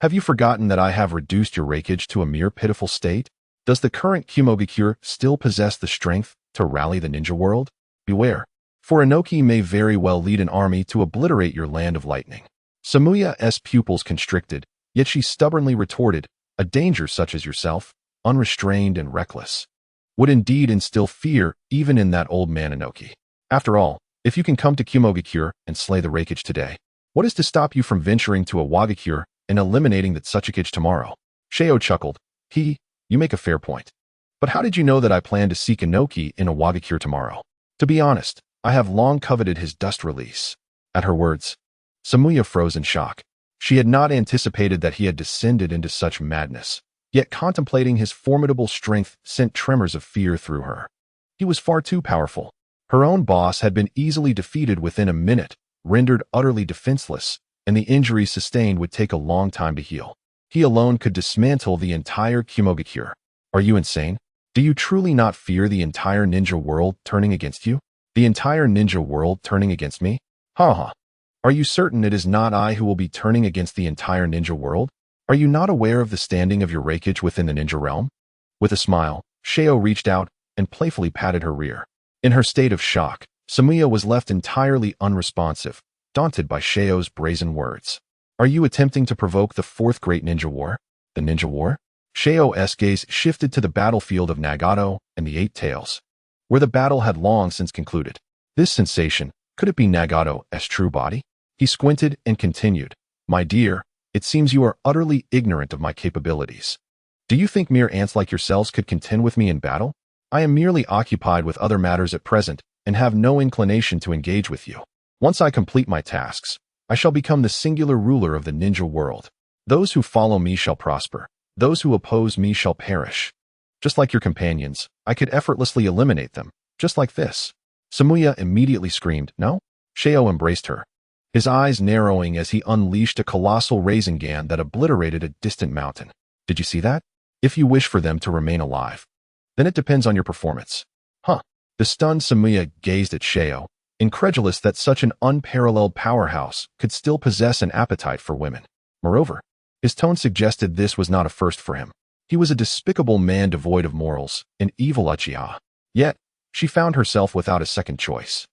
Have you forgotten that I have reduced your raikage to a mere pitiful state? Does the current Kumogakure still possess the strength to rally the ninja world? Beware, for Inoki may very well lead an army to obliterate your land of lightning. Samuya's pupils constricted, yet she stubbornly retorted, a danger such as yourself, unrestrained and reckless, would indeed instill fear even in that old man Inoki. After all, if you can come to Kumogakure and slay the raikage today, what is to stop you from venturing to a Wagakure and eliminating the Tsuchikage tomorrow? Sheo chuckled. You make a fair point. But how did you know that I plan to seek Inoki in a Wagakure tomorrow? To be honest, I have long coveted his dust release. At her words, Samuya froze in shock. She had not anticipated that he had descended into such madness, yet contemplating his formidable strength sent tremors of fear through her. He was far too powerful. Her own boss had been easily defeated within a minute, rendered utterly defenseless, and the injuries sustained would take a long time to heal. He alone could dismantle the entire Kumogakure. Are you insane? Do you truly not fear the entire ninja world turning against you? The entire ninja world turning against me? Ha. Are you certain it is not I who will be turning against the entire ninja world? Are you not aware of the standing of your raikage within the ninja realm? With a smile, Sheo reached out and playfully patted her rear. In her state of shock, Samuya was left entirely unresponsive, daunted by Sheo's brazen words. Are you attempting to provoke the fourth great ninja war? The ninja war? Sheo's gaze shifted to the battlefield of Nagato and the Eight Tails, where the battle had long since concluded. This sensation, could it be Nagato's true body? He squinted and continued. My dear, it seems you are utterly ignorant of my capabilities. Do you think mere ants like yourselves could contend with me in battle? I am merely occupied with other matters at present and have no inclination to engage with you. Once I complete my tasks, I shall become the singular ruler of the ninja world. Those who follow me shall prosper. Those who oppose me shall perish. Just like your companions, I could effortlessly eliminate them, just like this. Samuya immediately screamed, no? Sheo embraced her, his eyes narrowing as he unleashed a colossal Rasengan that obliterated a distant mountain. Did you see that? If you wish for them to remain alive, then it depends on your performance. The stunned Samuya gazed at Sheo, incredulous that such an unparalleled powerhouse could still possess an appetite for women. Moreover, his tone suggested this was not a first for him. He was a despicable man devoid of morals, an evil Uchiha. Yet, she found herself without a second choice.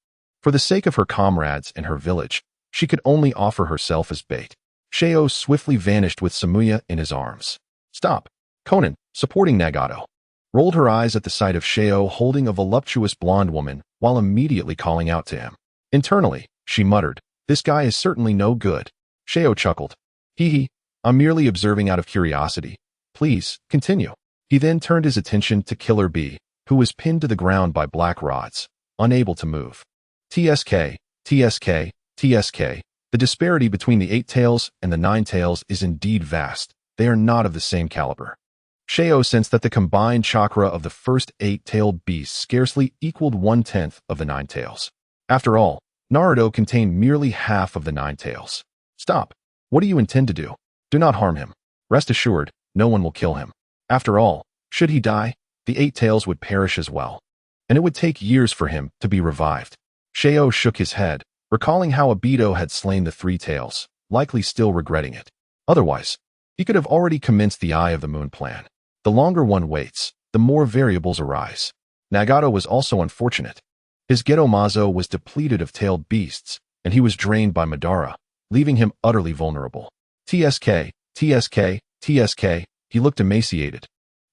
For the sake of her comrades and her village, she could only offer herself as bait. Sheo swiftly vanished with Samuya in his arms. Stop! Conan, supporting Nagato, rolled her eyes at the sight of Sheo holding a voluptuous blonde woman while immediately calling out to him. Internally, she muttered, this guy is certainly no good. Sheo chuckled. I'm merely observing out of curiosity. Please, continue. He then turned his attention to Killer B, who was pinned to the ground by black rods, unable to move. TSK. The disparity between the Eight Tails and the Nine Tails is indeed vast. They are not of the same caliber. Sheo sensed that the combined chakra of the first eight-tailed beast scarcely equaled 1/10 of the Nine Tails. After all, Naruto contained merely half of the Nine Tails. Stop. What do you intend to do? Do not harm him. Rest assured, no one will kill him. After all, should he die, the Eight Tails would perish as well, and it would take years for him to be revived. Sheo shook his head, recalling how Obito had slain the Three Tails, likely still regretting it. Otherwise, he could have already commenced the Eye of the Moon plan. The longer one waits, the more variables arise. Nagato was also unfortunate. His Gedomazo was depleted of tailed beasts, and he was drained by Madara, leaving him utterly vulnerable. TSK, TSK, TSK, he looked emaciated,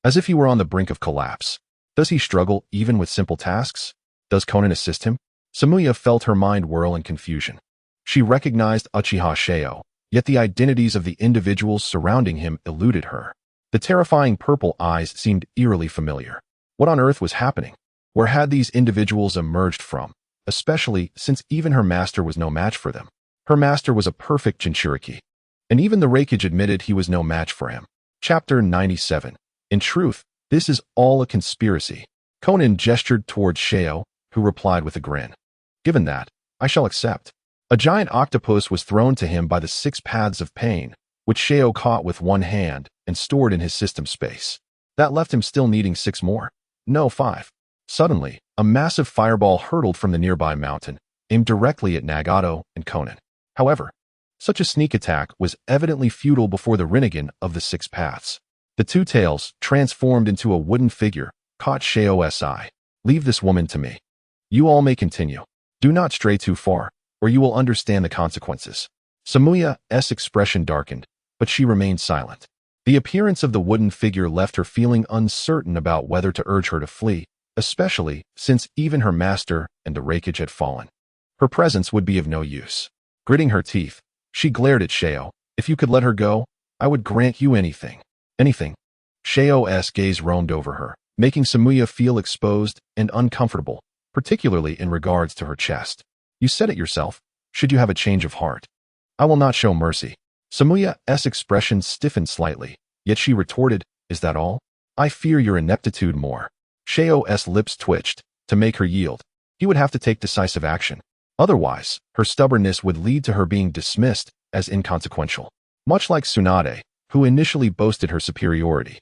as if he were on the brink of collapse. Does he struggle even with simple tasks? Does Konan assist him? Samuya felt her mind whirl in confusion. She recognized Uchiha Sheo, yet the identities of the individuals surrounding him eluded her. The terrifying purple eyes seemed eerily familiar. What on earth was happening? Where had these individuals emerged from, especially since even her master was no match for them? Her master was a perfect Jinchuriki, and even the Raikage admitted he was no match for him. Chapter 97. In truth, this is all a conspiracy. Konan gestured towards Sheo, who replied with a grin. Given that, I shall accept. A giant octopus was thrown to him by the 6 paths of pain, which Sheo caught with one hand and stored in his system space. That left him still needing 6 more. No, 5. Suddenly, a massive fireball hurtled from the nearby mountain, aimed directly at Nagato and Konan. However, such a sneak attack was evidently futile before the Rinnegan of the 6 paths. The 2 tails, transformed into a wooden figure, caught Sheo's eye. Leave this woman to me. You all may continue. Do not stray too far, or you will understand the consequences. Samuya's expression darkened, but she remained silent. The appearance of the wooden figure left her feeling uncertain about whether to urge her to flee, especially since even her master and the Raikage had fallen. Her presence would be of no use. Gritting her teeth, she glared at Sheo. If you could let her go, I would grant you anything. Anything. Sheo's gaze roamed over her, making Samuya feel exposed and uncomfortable, particularly in regards to her chest. You said it yourself. Should you have a change of heart? I will not show mercy. Samuya's expression stiffened slightly, yet she retorted, is that all? I fear your ineptitude more. Sheo's lips twitched. To make her yield, he would have to take decisive action. Otherwise, her stubbornness would lead to her being dismissed as inconsequential. Much like Tsunade, who initially boasted her superiority.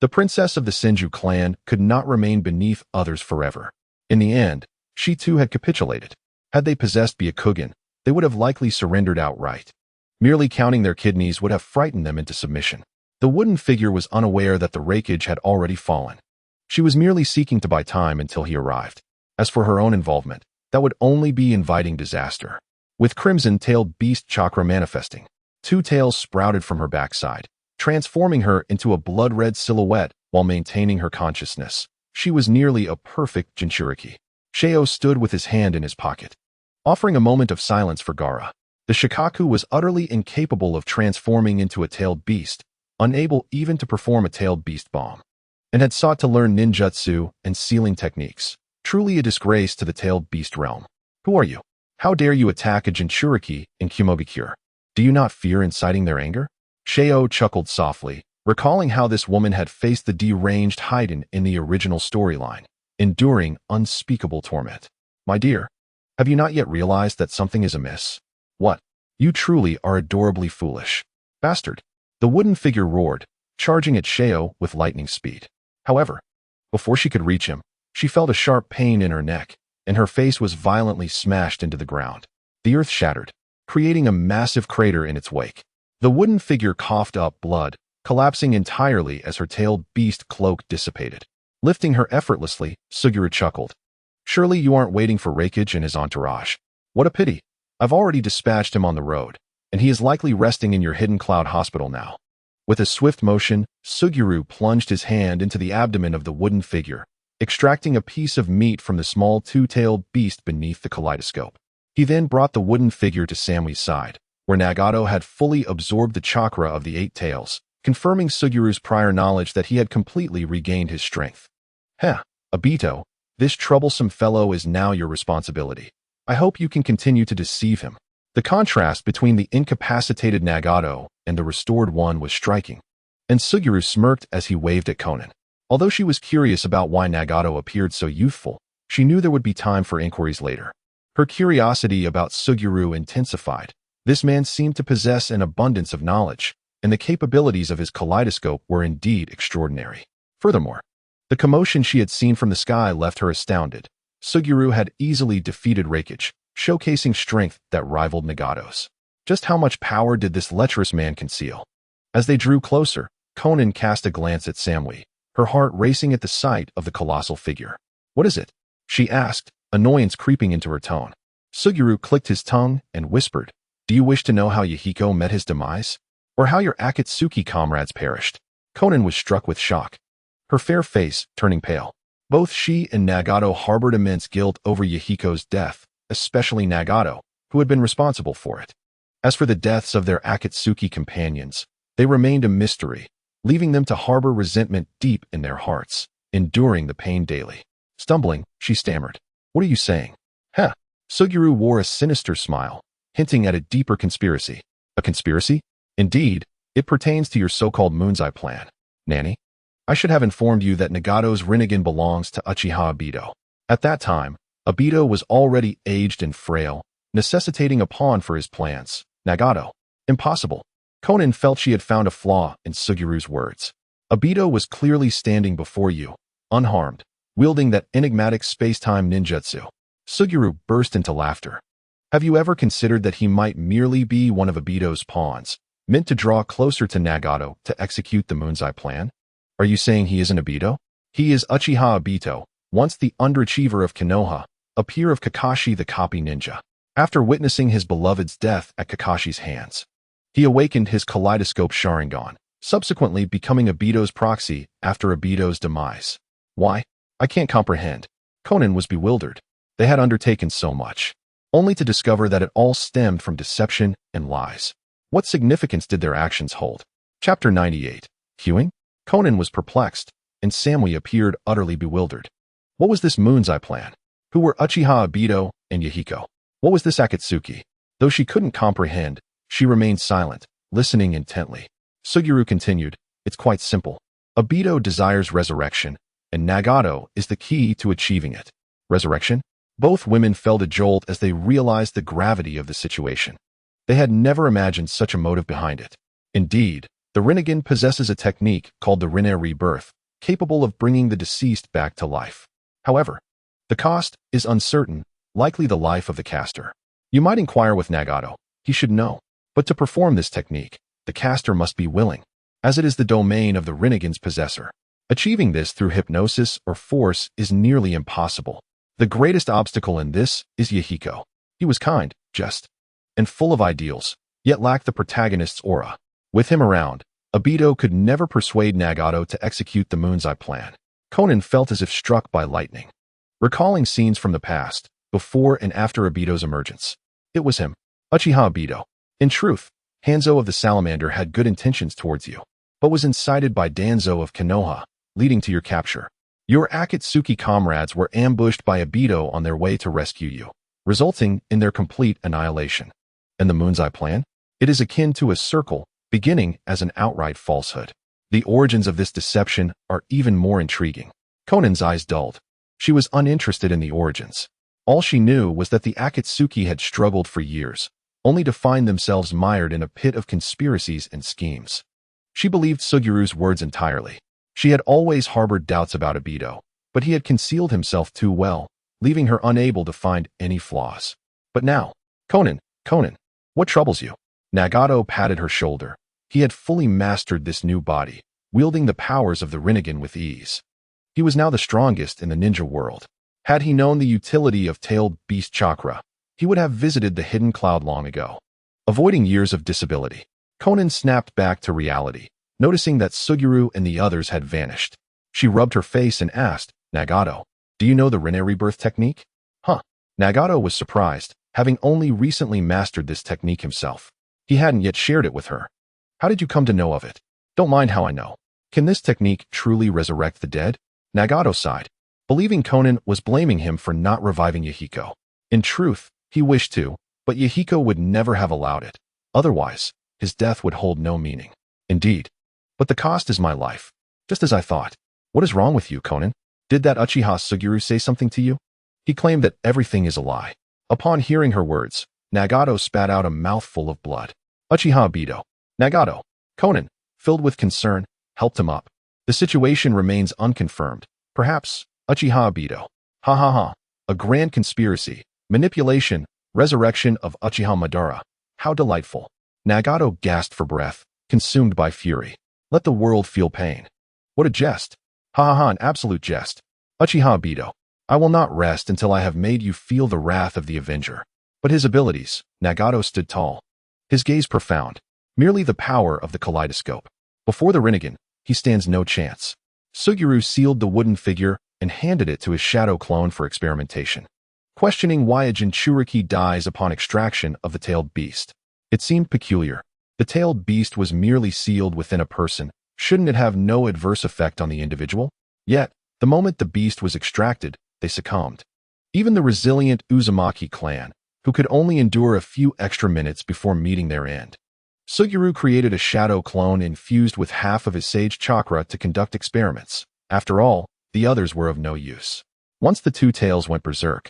The princess of the Senju clan could not remain beneath others forever. In the end, she too had capitulated. Had they possessed Byakugan, they would have likely surrendered outright. Merely counting their kidneys would have frightened them into submission. The wooden figure was unaware that the Raikage had already fallen. She was merely seeking to buy time until he arrived. As for her own involvement, that would only be inviting disaster. With crimson-tailed beast chakra manifesting, 2 tails sprouted from her backside, transforming her into a blood-red silhouette while maintaining her consciousness. She was nearly a perfect Jinchuriki. Sheo stood with his hand in his pocket, offering a moment of silence for Gaara. The Shikaku was utterly incapable of transforming into a tailed beast, unable even to perform a tailed beast bomb, and had sought to learn ninjutsu and sealing techniques. Truly a disgrace to the tailed beast realm. Who are you? How dare you attack a Jinchuriki in Kumogakure? Do you not fear inciting their anger? Sheo chuckled softly, recalling how this woman had faced the deranged Haiden in the original storyline, enduring unspeakable torment. My dear, have you not yet realized that something is amiss? What? You truly are adorably foolish. Bastard. The wooden figure roared, charging at Sheo with lightning speed. However, before she could reach him, she felt a sharp pain in her neck, and her face was violently smashed into the ground. The earth shattered, creating a massive crater in its wake. The wooden figure coughed up blood, collapsing entirely as her tailed beast cloak dissipated. Lifting her effortlessly, Suguru chuckled. Surely you aren't waiting for Raikage and his entourage. What a pity. I've already dispatched him on the road, and he is likely resting in your hidden cloud hospital now. With a swift motion, Suguru plunged his hand into the abdomen of the wooden figure, extracting a piece of meat from the small 2-tailed beast beneath the kaleidoscope. He then brought the wooden figure to Samui's side, where Nagato had fully absorbed the chakra of the 8 tails, confirming Suguru's prior knowledge that he had completely regained his strength. Heh, Obito, this troublesome fellow is now your responsibility. I hope you can continue to deceive him. The contrast between the incapacitated Nagato and the restored one was striking, and Suguru smirked as he waved at Konan. Although she was curious about why Nagato appeared so youthful, she knew there would be time for inquiries later. Her curiosity about Suguru intensified. This man seemed to possess an abundance of knowledge, and the capabilities of his kaleidoscope were indeed extraordinary. Furthermore, the commotion she had seen from the sky left her astounded. Suguru had easily defeated Raikage, showcasing strength that rivaled Nagato's. Just how much power did this lecherous man conceal? As they drew closer, Konan cast a glance at Samui, her heart racing at the sight of the colossal figure. What is it? She asked, annoyance creeping into her tone. Suguru clicked his tongue and whispered, do you wish to know how Yahiko met his demise? Or how your Akatsuki comrades perished? Konan was struck with shock, her fair face turning pale. Both she and Nagato harbored immense guilt over Yahiko's death, especially Nagato, who had been responsible for it. As for the deaths of their Akatsuki companions, they remained a mystery, leaving them to harbor resentment deep in their hearts, enduring the pain daily. Stumbling, she stammered, what are you saying? Huh. Suguru wore a sinister smile, hinting at a deeper conspiracy. A conspiracy? Indeed, it pertains to your so-called Moon's Eye plan. Nanny, I should have informed you that Nagato's Rinnegan belongs to Uchiha Obito. At that time, Obito was already aged and frail, necessitating a pawn for his plans. Nagato. Impossible. Konan felt she had found a flaw in Suguru's words. Obito was clearly standing before you, unharmed, wielding that enigmatic space-time ninjutsu. Suguru burst into laughter. Have you ever considered that he might merely be one of Obito's pawns, meant to draw closer to Nagato to execute the Moon's Eye plan? Are you saying he isn't Obito? He is Uchiha Obito, once the underachiever of Konoha, a peer of Kakashi the copy ninja. After witnessing his beloved's death at Kakashi's hands, he awakened his kaleidoscope Sharingan, subsequently becoming Obito's proxy after Obito's demise. Why? I can't comprehend. Konan was bewildered. They had undertaken so much, only to discover that it all stemmed from deception and lies. What significance did their actions hold? Chapter 98. Hewing? Konan was perplexed, and Samui appeared utterly bewildered. What was this Moon's Eye plan? Who were Uchiha Obito and Yahiko? What was this Akatsuki? Though she couldn't comprehend, she remained silent, listening intently. Suguru continued, it's quite simple. Obito desires resurrection, and Nagato is the key to achieving it. Resurrection? Both women felt a jolt as they realized the gravity of the situation. They had never imagined such a motive behind it. Indeed, the Rinnegan possesses a technique called the Rinne Rebirth, capable of bringing the deceased back to life. However, the cost is uncertain, likely the life of the caster. You might inquire with Nagato, he should know. But to perform this technique, the caster must be willing, as it is the domain of the Rinnegan's possessor. Achieving this through hypnosis or force is nearly impossible. The greatest obstacle in this is Yahiko. He was kind, just, and full of ideals, yet lacked the protagonist's aura. With him around, Obito could never persuade Nagato to execute the Moon's Eye plan. Konan felt as if struck by lightning. Recalling scenes from the past, before and after Obito's emergence. It was him, Uchiha Obito. In truth, Hanzo of the Salamander had good intentions towards you, but was incited by Danzo of Konoha, leading to your capture. Your Akatsuki comrades were ambushed by Obito on their way to rescue you, resulting in their complete annihilation. And the Moon's Eye plan? It is akin to a circle, beginning as an outright falsehood. The origins of this deception are even more intriguing. Konan's eyes dulled. She was uninterested in the origins. All she knew was that the Akatsuki had struggled for years, only to find themselves mired in a pit of conspiracies and schemes. She believed Suguru's words entirely. She had always harbored doubts about Obito, but he had concealed himself too well, leaving her unable to find any flaws. But now, Konan, what troubles you? Nagato patted her shoulder. He had fully mastered this new body, wielding the powers of the Rinnegan with ease. He was now the strongest in the ninja world. Had he known the utility of tailed beast chakra, he would have visited the hidden cloud long ago. Avoiding years of disability, Konan snapped back to reality, noticing that Suguru and the others had vanished. She rubbed her face and asked, Nagato, do you know the Rinne Rebirth technique? Huh. Nagato was surprised, having only recently mastered this technique himself. He hadn't yet shared it with her. How did you come to know of it? Don't mind how I know. Can this technique truly resurrect the dead? Nagato sighed, believing Konan was blaming him for not reviving Yahiko. In truth, he wished to, but Yahiko would never have allowed it. Otherwise, his death would hold no meaning. Indeed. But the cost is my life. Just as I thought. What is wrong with you, Konan? Did that Uchiha Suguru say something to you? He claimed that everything is a lie. Upon hearing her words, Nagato spat out a mouthful of blood. Uchiha Obito. Nagato. Konan, filled with concern, helped him up. The situation remains unconfirmed. Perhaps, Uchiha Obito. Ha ha ha. A grand conspiracy. Manipulation. Resurrection of Uchiha Madara. How delightful. Nagato gasped for breath, consumed by fury. Let the world feel pain. What a jest. Ha ha ha, an absolute jest. Uchiha Obito. I will not rest until I have made you feel the wrath of the Avenger. But his abilities, Nagato stood tall. His gaze profound, merely the power of the kaleidoscope. Before the Rinnegan, he stands no chance. Suguru sealed the wooden figure and handed it to his shadow clone for experimentation. Questioning why a Jinchuriki dies upon extraction of the tailed beast. It seemed peculiar. The tailed beast was merely sealed within a person. Shouldn't it have no adverse effect on the individual? Yet, the moment the beast was extracted, they succumbed. Even the resilient Uzumaki clan, who could only endure a few extra minutes before meeting their end. Suguru created a shadow clone infused with half of his sage chakra to conduct experiments. After all, the others were of no use. Once the two tails went berserk,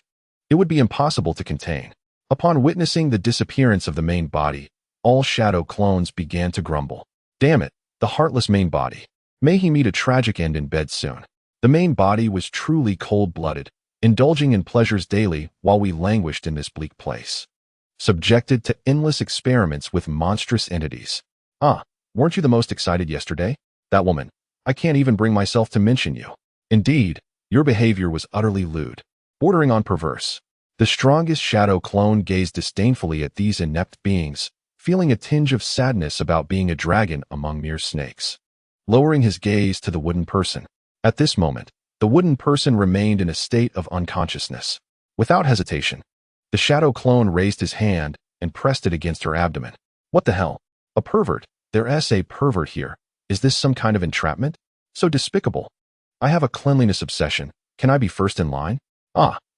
it would be impossible to contain. Upon witnessing the disappearance of the main body, all shadow clones began to grumble. Damn it, the heartless main body. May he meet a tragic end in bed soon. The main body was truly cold-blooded, indulging in pleasures daily while we languished in this bleak place. Subjected to endless experiments with monstrous entities. Weren't you the most excited yesterday? That woman. I can't even bring myself to mention you. Indeed, your behavior was utterly lewd, bordering on perverse. The strongest shadow clone gazed disdainfully at these inept beings, feeling a tinge of sadness about being a dragon among mere snakes. Lowering his gaze to the wooden person. At this moment, the wooden person remained in a state of unconsciousness. Without hesitation, the shadow clone raised his hand and pressed it against her abdomen. What the hell? A pervert. There's a pervert here. Is this some kind of entrapment? So despicable. I have a cleanliness obsession. Can I be first in line?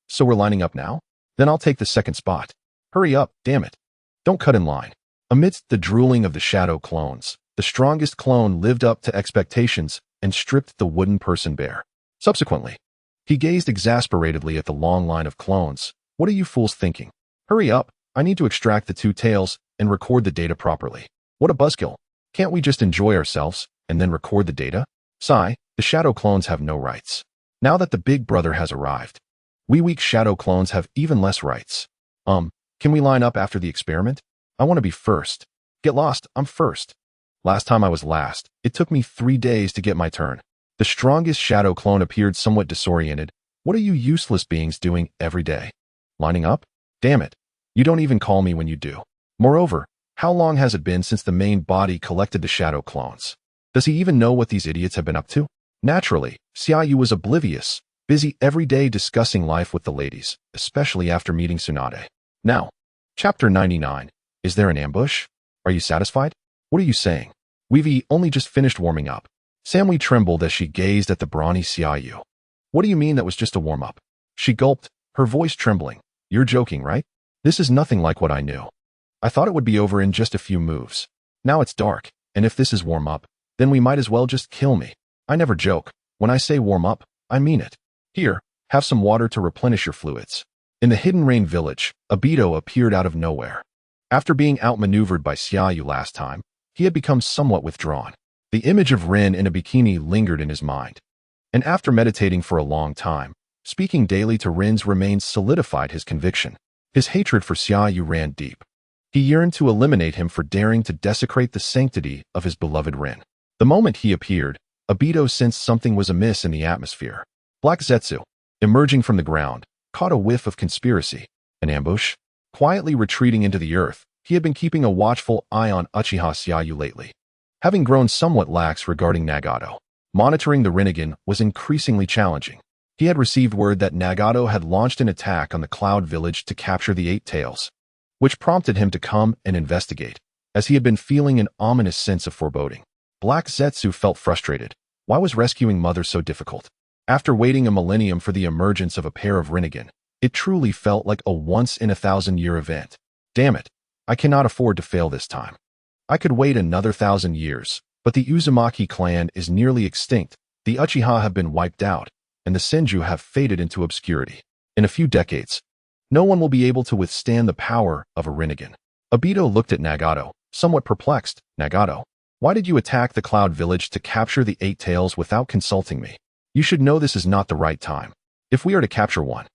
So we're lining up now? Then I'll take the second spot. Hurry up, damn it. Don't cut in line. Amidst the drooling of the shadow clones, the strongest clone lived up to expectations and stripped the wooden person bare. Subsequently, he gazed exasperatedly at the long line of clones. What are you fools thinking? Hurry up, I need to extract the two tails and record the data properly. What a buzzkill. Can't we just enjoy ourselves and then record the data? Sigh, the shadow clones have no rights. Now that the big brother has arrived, we weak shadow clones have even less rights. Can we line up after the experiment? I want to be first. Get lost, I'm first. Last time I was last. It took me 3 days to get my turn. The strongest shadow clone appeared somewhat disoriented. What are you useless beings doing every day? Lining up? Damn it. You don't even call me when you do. Moreover, how long has it been since the main body collected the shadow clones? Does he even know what these idiots have been up to? Naturally, Xiaoyu was oblivious, busy every day discussing life with the ladies, especially after meeting Tsunade. Now, Chapter 99. Is there an ambush? Are you satisfied? What are you saying? We've only just finished warming up. Samui trembled as she gazed at the brawny Xiaoyu. What do you mean that was just a warm-up? She gulped, her voice trembling. You're joking, right? This is nothing like what I knew. I thought it would be over in just a few moves. Now it's dark, and if this is warm-up, then we might as well just kill me. I never joke. When I say warm up, I mean it. Here, have some water to replenish your fluids. In the Hidden Rain village, Obito appeared out of nowhere. After being outmaneuvered by Xiaoyu last time, he had become somewhat withdrawn. The image of Rin in a bikini lingered in his mind. And after meditating for a long time, speaking daily to Rin's remains solidified his conviction. His hatred for Xiaoyu ran deep. He yearned to eliminate him for daring to desecrate the sanctity of his beloved Rin. The moment he appeared, Obito sensed something was amiss in the atmosphere. Black Zetsu, emerging from the ground, caught a whiff of conspiracy. An ambush? Quietly retreating into the earth, he had been keeping a watchful eye on Uchiha Xiaoyu lately. Having grown somewhat lax regarding Nagato, monitoring the Rinnegan was increasingly challenging. He had received word that Nagato had launched an attack on the Cloud Village to capture the Eight Tails, which prompted him to come and investigate, as he had been feeling an ominous sense of foreboding. Black Zetsu felt frustrated. Why was rescuing Mother so difficult? After waiting a millennium for the emergence of a pair of Rinnegan, it truly felt like a once-in-a-thousand-year event. Damn it, I cannot afford to fail this time. I could wait another 1,000 years, but the Uzumaki clan is nearly extinct, the Uchiha have been wiped out, and the Senju have faded into obscurity. In a few decades, no one will be able to withstand the power of a Rinnegan. Obito looked at Nagato, somewhat perplexed. Nagato, why did you attack the Cloud Village to capture the Eight Tails without consulting me? You should know this is not the right time. If we are to capture one,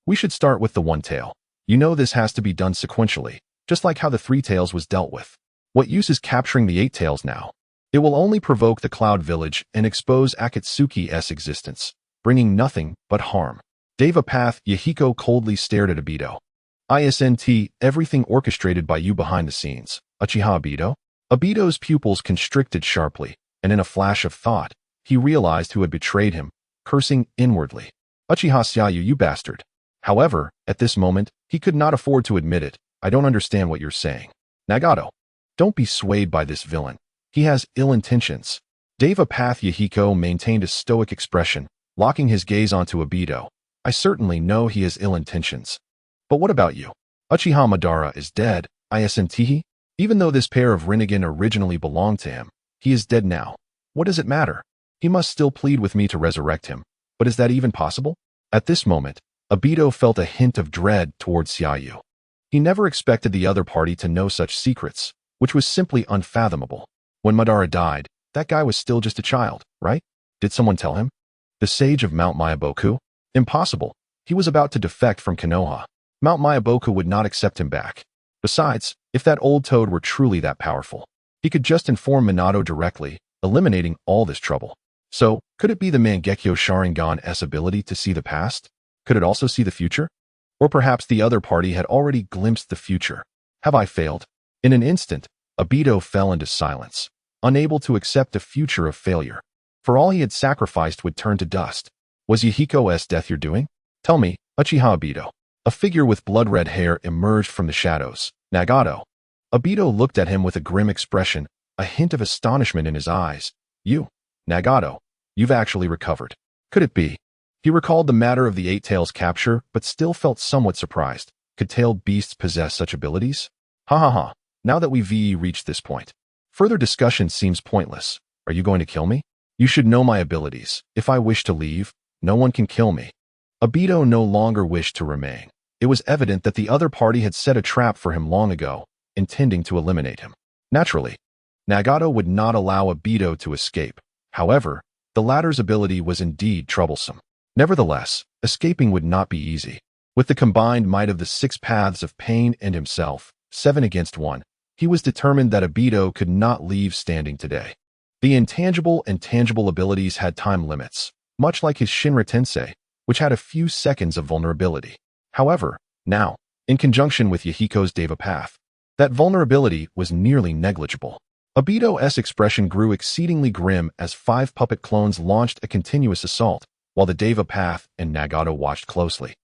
we should start with the one tail. You know this has to be done sequentially, just like how the three tails was dealt with. What use is capturing the Eight Tails now? It will only provoke the Cloud Village and expose Akatsuki's existence, bringing nothing but harm. Deva Path. Yahiko coldly stared at Obito. ISNT, everything orchestrated by you behind the scenes. Uchiha Obito? Obito's pupils constricted sharply, and in a flash of thought, he realized who had betrayed him, cursing inwardly. Uchiha Syayu, you bastard. However, at this moment, he could not afford to admit it. I don't understand what you're saying. Nagato, don't be swayed by this villain. He has ill intentions. Deva Path. Yahiko maintained a stoic expression, locking his gaze onto Obito. I certainly know he has ill intentions. But what about you? Uchiha Madara is dead, ISNT? Even though this pair of Rinnegan originally belonged to him, he is dead now. What does it matter? He must still plead with me to resurrect him. But is that even possible? At this moment, Obito felt a hint of dread towards Syayu. He never expected the other party to know such secrets, which was simply unfathomable. When Madara died, that guy was still just a child, right? Did someone tell him? The sage of Mount Myaboku? Impossible. He was about to defect from Konoha. Mount Myaboku would not accept him back. Besides, if that old toad were truly that powerful, he could just inform Minato directly, eliminating all this trouble. So, could it be the Mangekyo Sharingan's ability to see the past? Could it also see the future? Or perhaps the other party had already glimpsed the future. Have I failed? In an instant, Obito fell into silence, unable to accept a future of failure. For all he had sacrificed would turn to dust. Was Yahiko's death your doing? Tell me, Uchiha Obito. A figure with blood-red hair emerged from the shadows. Nagato. Obito looked at him with a grim expression, a hint of astonishment in his eyes. You, Nagato, you've actually recovered. Could it be? He recalled the matter of the Eight Tails capture, but still felt somewhat surprised. Could tailed beasts possess such abilities? Ha ha ha. Now that we've reached this point, further discussion seems pointless. Are you going to kill me? You should know my abilities. If I wish to leave, no one can kill me. Obito no longer wished to remain. It was evident that the other party had set a trap for him long ago, intending to eliminate him. Naturally, Nagato would not allow Obito to escape. However, the latter's ability was indeed troublesome. Nevertheless, escaping would not be easy. With the combined might of the 6 paths of pain and himself, 7 against 1, he was determined that Obito could not leave standing today. The intangible and tangible abilities had time limits, much like his Shinra Tensei, which had a few seconds of vulnerability. However, now, in conjunction with Yahiko's Deva Path, that vulnerability was nearly negligible. Obito's expression grew exceedingly grim as 5 puppet clones launched a continuous assault, while the Deva Path and Nagato watched closely,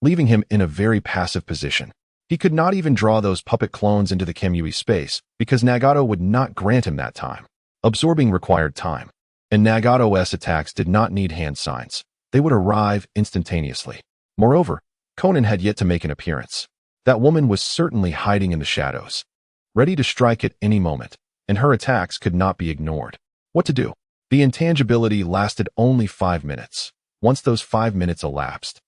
leaving him in a very passive position. He could not even draw those puppet clones into the Kamui space because Nagato would not grant him that time. Absorbing required time, and Nagato's attacks did not need hand signs. They would arrive instantaneously. Moreover, Conan had yet to make an appearance. That woman was certainly hiding in the shadows, ready to strike at any moment, and her attacks could not be ignored. What to do? The intangibility lasted only 5 minutes. Once those 5 minutes elapsed,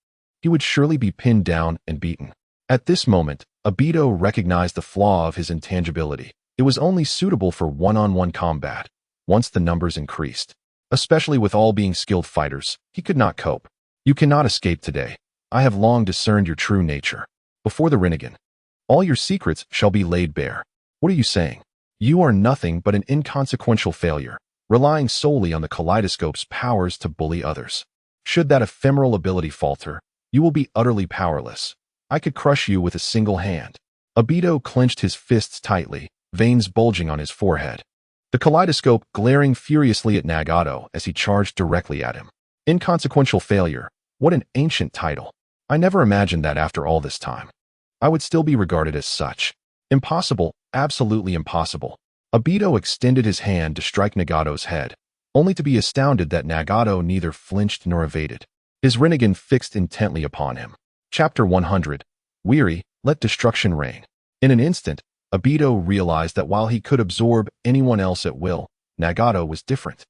he would surely be pinned down and beaten. At this moment, Obito recognized the flaw of his intangibility. It was only suitable for one-on-one combat. Once the numbers increased, especially with all being skilled fighters, he could not cope. You cannot escape today. I have long discerned your true nature. Before the Rinnegan, all your secrets shall be laid bare. What are you saying? You are nothing but an inconsequential failure, relying solely on the kaleidoscope's powers to bully others. Should that ephemeral ability falter, you will be utterly powerless. I could crush you with a single hand. Obito clenched his fists tightly, veins bulging on his forehead. The kaleidoscope glaring furiously at Nagato as he charged directly at him. Inconsequential failure. What an ancient title. I never imagined that after all this time, I would still be regarded as such. Impossible, absolutely impossible. Obito extended his hand to strike Nagato's head, only to be astounded that Nagato neither flinched nor evaded. His Rinnegan fixed intently upon him. Chapter 100. Weary, let destruction reign. In an instant, Obito realized that while he could absorb anyone else at will, Nagato was different.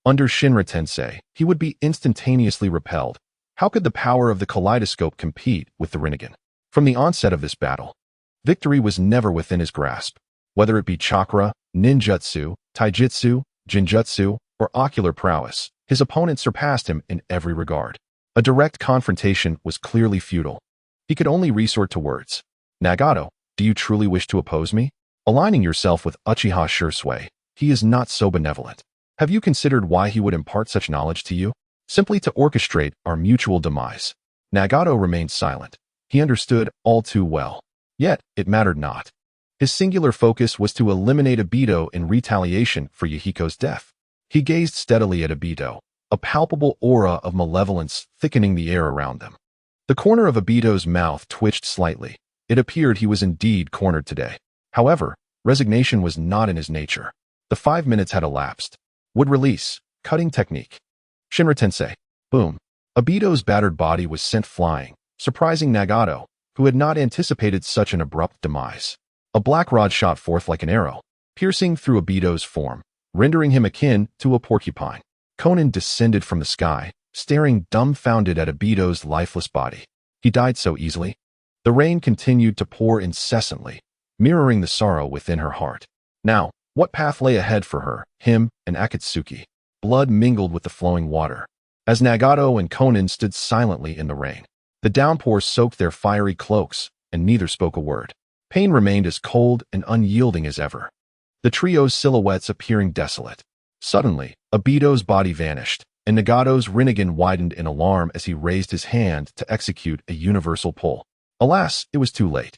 Under Shinra Tensei, he would be instantaneously repelled. How could the power of the kaleidoscope compete with the Rinnegan? From the onset of this battle, victory was never within his grasp. Whether it be chakra, ninjutsu, taijutsu, jinjutsu, or ocular prowess, his opponent surpassed him in every regard. A direct confrontation was clearly futile. He could only resort to words. Nagato, do you truly wish to oppose me? Aligning yourself with Uchiha Shursui, he is not so benevolent. Have you considered why he would impart such knowledge to you? Simply to orchestrate our mutual demise. Nagato remained silent. He understood all too well. Yet, it mattered not. His singular focus was to eliminate Obito in retaliation for Yahiko's death. He gazed steadily at Obito, a palpable aura of malevolence thickening the air around them. The corner of Obito's mouth twitched slightly. It appeared he was indeed cornered today. However, resignation was not in his nature. The 5 minutes had elapsed. Would release. Cutting technique. Shinra Tensei. Boom. Obito's battered body was sent flying, surprising Nagato, who had not anticipated such an abrupt demise. A black rod shot forth like an arrow, piercing through Obito's form, rendering him akin to a porcupine. Conan descended from the sky, staring dumbfounded at Obito's lifeless body. He died so easily. The rain continued to pour incessantly, mirroring the sorrow within her heart. Now, what path lay ahead for her, him, and Akatsuki? Blood mingled with the flowing water. As Nagato and Conan stood silently in the rain, the downpour soaked their fiery cloaks, and neither spoke a word. Pain remained as cold and unyielding as ever, the trio's silhouettes appearing desolate. Suddenly, Obito's body vanished, and Nagato's Rinnegan widened in alarm as he raised his hand to execute a universal pull. Alas, it was too late.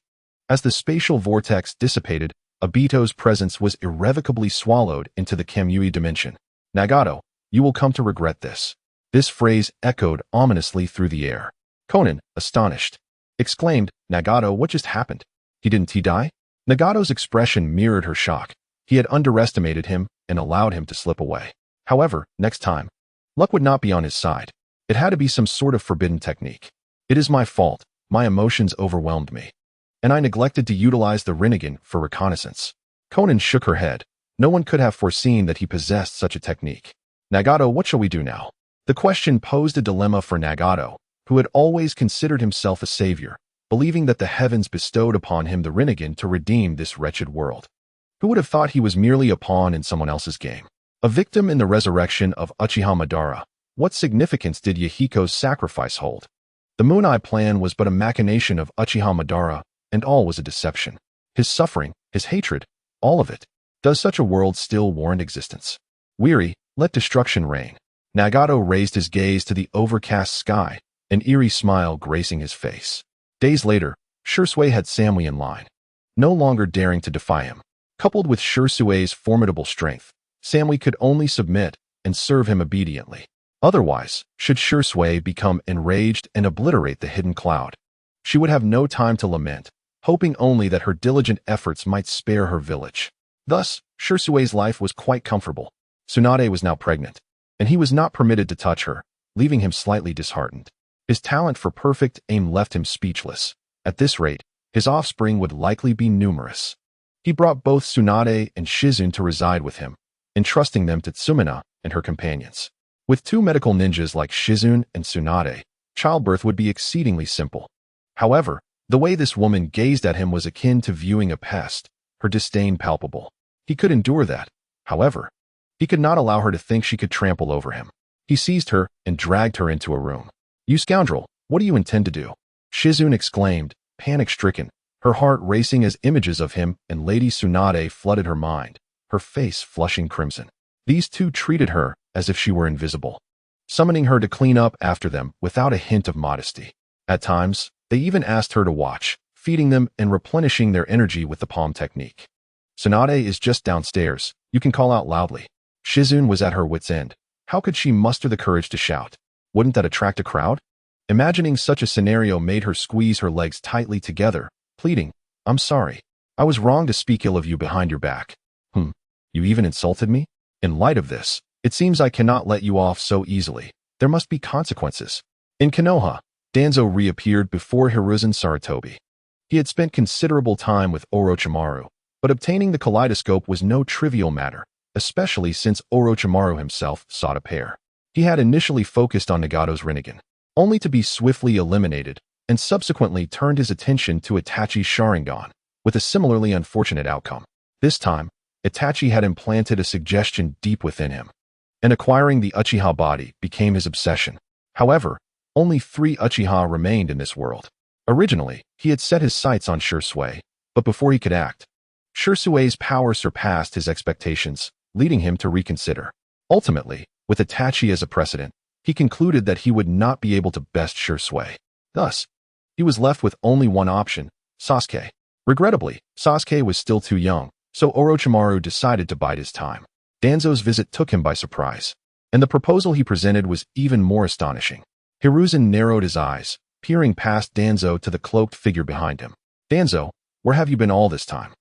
As the spatial vortex dissipated, Obito's presence was irrevocably swallowed into the Kamui dimension. Nagato, you will come to regret this. This phrase echoed ominously through the air. Conan, astonished, exclaimed, Nagato, what just happened? Didn't he die? Nagato's expression mirrored her shock. He had underestimated him and allowed him to slip away. However, next time, luck would not be on his side. It had to be some sort of forbidden technique. It is my fault. My emotions overwhelmed me, and I neglected to utilize the Rinnegan for reconnaissance. Conan shook her head. No one could have foreseen that he possessed such a technique. Nagato, what shall we do now? The question posed a dilemma for Nagato, who had always considered himself a savior, believing that the heavens bestowed upon him the Rinnegan to redeem this wretched world. Who would have thought he was merely a pawn in someone else's game? A victim in the resurrection of Uchiha Madara. What significance did Yahiko's sacrifice hold? The Moon Eye plan was but a machination of Uchiha Madara, and all was a deception. His suffering, his hatred, all of it. Does such a world still warrant existence? Weary, let destruction reign. Nagato raised his gaze to the overcast sky, an eerie smile gracing his face. Days later, Shursui had Samui in line, no longer daring to defy him. Coupled with Shursui's formidable strength, Samui could only submit and serve him obediently. Otherwise, should Shursui become enraged and obliterate the hidden cloud, she would have no time to lament, hoping only that her diligent efforts might spare her village. Thus, Shursui's life was quite comfortable. Tsunade was now pregnant, and he was not permitted to touch her, leaving him slightly disheartened. His talent for perfect aim left him speechless. At this rate, his offspring would likely be numerous. He brought both Tsunade and Shizune to reside with him, entrusting them to Tsumina and her companions. With two medical ninjas like Shizune and Tsunade, childbirth would be exceedingly simple. However, the way this woman gazed at him was akin to viewing a pest, her disdain palpable. He could endure that. However, he could not allow her to think she could trample over him. He seized her and dragged her into a room. You scoundrel, what do you intend to do? Shizune exclaimed, panic-stricken, her heart racing as images of him and Lady Tsunade flooded her mind, her face flushing crimson. These two treated her as if she were invisible, summoning her to clean up after them without a hint of modesty. At times, they even asked her to watch, feeding them and replenishing their energy with the palm technique. Tsunade is just downstairs, you can call out loudly. Shizune was at her wit's end. How could she muster the courage to shout? Wouldn't that attract a crowd? Imagining such a scenario made her squeeze her legs tightly together, pleading, I'm sorry. I was wrong to speak ill of you behind your back. You even insulted me? In light of this, it seems I cannot let you off so easily. There must be consequences. In Konoha, Danzo reappeared before Hiruzen Sarutobi. He had spent considerable time with Orochimaru, but obtaining the kaleidoscope was no trivial matter, especially since Orochimaru himself sought a pair. He had initially focused on Nagato's Rinnegan, only to be swiftly eliminated, and subsequently turned his attention to Itachi's Sharingan, with a similarly unfortunate outcome. This time, Itachi had implanted a suggestion deep within him, and acquiring the Uchiha body became his obsession. However, only 3 Uchiha remained in this world. Originally, he had set his sights on Shursui, but before he could act, Shursui's power surpassed his expectations, leading him to reconsider. Ultimately, with Itachi as a precedent, he concluded that he would not be able to best Shursui. Thus, he was left with only one option, Sasuke. Regrettably, Sasuke was still too young, so Orochimaru decided to bide his time. Danzo's visit took him by surprise, and the proposal he presented was even more astonishing. Hiruzen narrowed his eyes, peering past Danzo to the cloaked figure behind him. Danzo, where have you been all this time?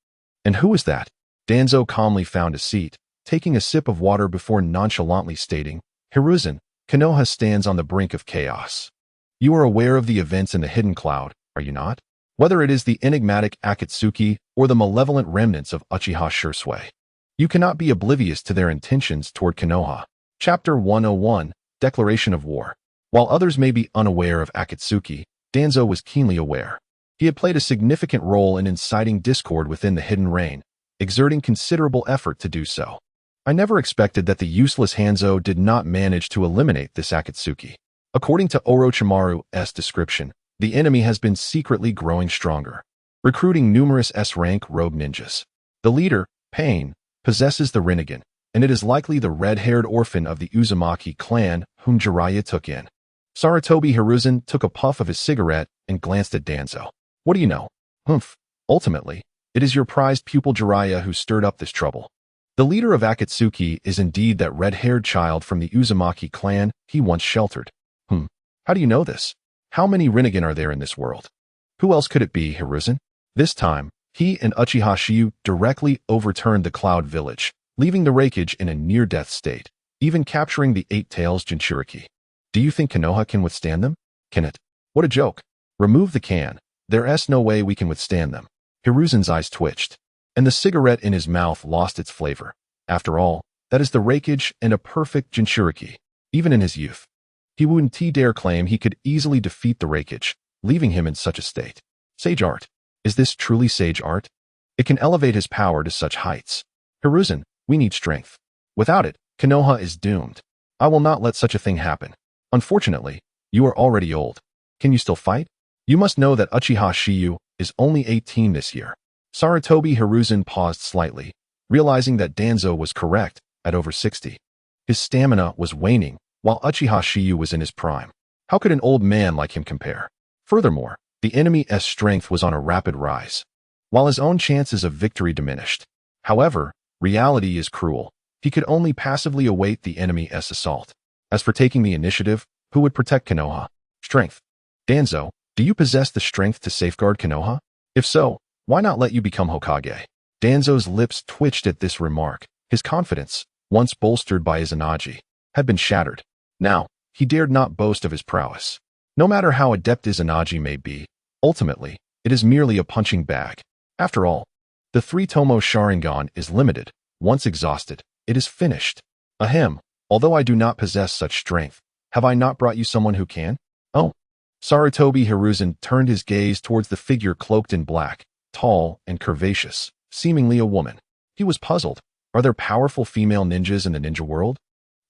And who is that? Danzo calmly found a seat, taking a sip of water before nonchalantly stating, Hiruzen, Konoha stands on the brink of chaos. You are aware of the events in the Hidden Cloud, are you not? Whether it is the enigmatic Akatsuki or the malevolent remnants of Uchiha Shursui, you cannot be oblivious to their intentions toward Konoha. Chapter 101, Declaration of War. While others may be unaware of Akatsuki, Danzo was keenly aware. He had played a significant role in inciting discord within the Hidden Reign, exerting considerable effort to do so. I never expected that the useless Hanzo did not manage to eliminate this Akatsuki. According to Orochimaru's description, the enemy has been secretly growing stronger, recruiting numerous S-rank rogue ninjas. The leader, Pain, possesses the Rinnegan, and it is likely the red-haired orphan of the Uzumaki clan whom Jiraiya took in. Sarutobi Hiruzen took a puff of his cigarette and glanced at Danzo. What do you know? Humph. Ultimately, it is your prized pupil Jiraiya who stirred up this trouble. The leader of Akatsuki is indeed that red-haired child from the Uzumaki clan he once sheltered. How do you know this? How many Rinnegan are there in this world? Who else could it be, Hiruzen? This time, he and Uchiha Shiyu directly overturned the Cloud Village, leaving the Raikage in a near-death state, even capturing the Eight Tails Jinchuriki. Do you think Konoha can withstand them? Can it? What a joke. Remove the can. There's no way we can withstand them. Hiruzen's eyes twitched, and the cigarette in his mouth lost its flavor. After all, that is the Raikage and a perfect Jinchuriki, even in his youth. He wouldn't dare claim he could easily defeat the Raikage, leaving him in such a state. Sage art. Is this truly sage art? It can elevate his power to such heights. Hiruzen, we need strength. Without it, Konoha is doomed. I will not let such a thing happen. Unfortunately, you are already old. Can you still fight? You must know that Uchiha Shiyu is only 18 this year. Sarutobi Hiruzen paused slightly, realizing that Danzo was correct at over 60. His stamina was waning, while Uchiha Shiyu was in his prime. How could an old man like him compare? Furthermore, the enemy's strength was on a rapid rise, while his own chances of victory diminished. However, reality is cruel. He could only passively await the enemy's assault. As for taking the initiative, who would protect Konoha? Strength. Danzo, do you possess the strength to safeguard Konoha? If so, why not let you become Hokage? Danzo's lips twitched at this remark. His confidence, once bolstered by Izanagi, had been shattered. Now, he dared not boast of his prowess. No matter how adept Izanagi may be, ultimately, it is merely a punching bag. After all, the three-tomo Sharingan is limited. Once exhausted, it is finished. Ahem, although I do not possess such strength, have I not brought you someone who can? Oh. Sarutobi Hiruzen turned his gaze towards the figure cloaked in black, tall and curvaceous, seemingly a woman. He was puzzled. Are there powerful female ninjas in the ninja world?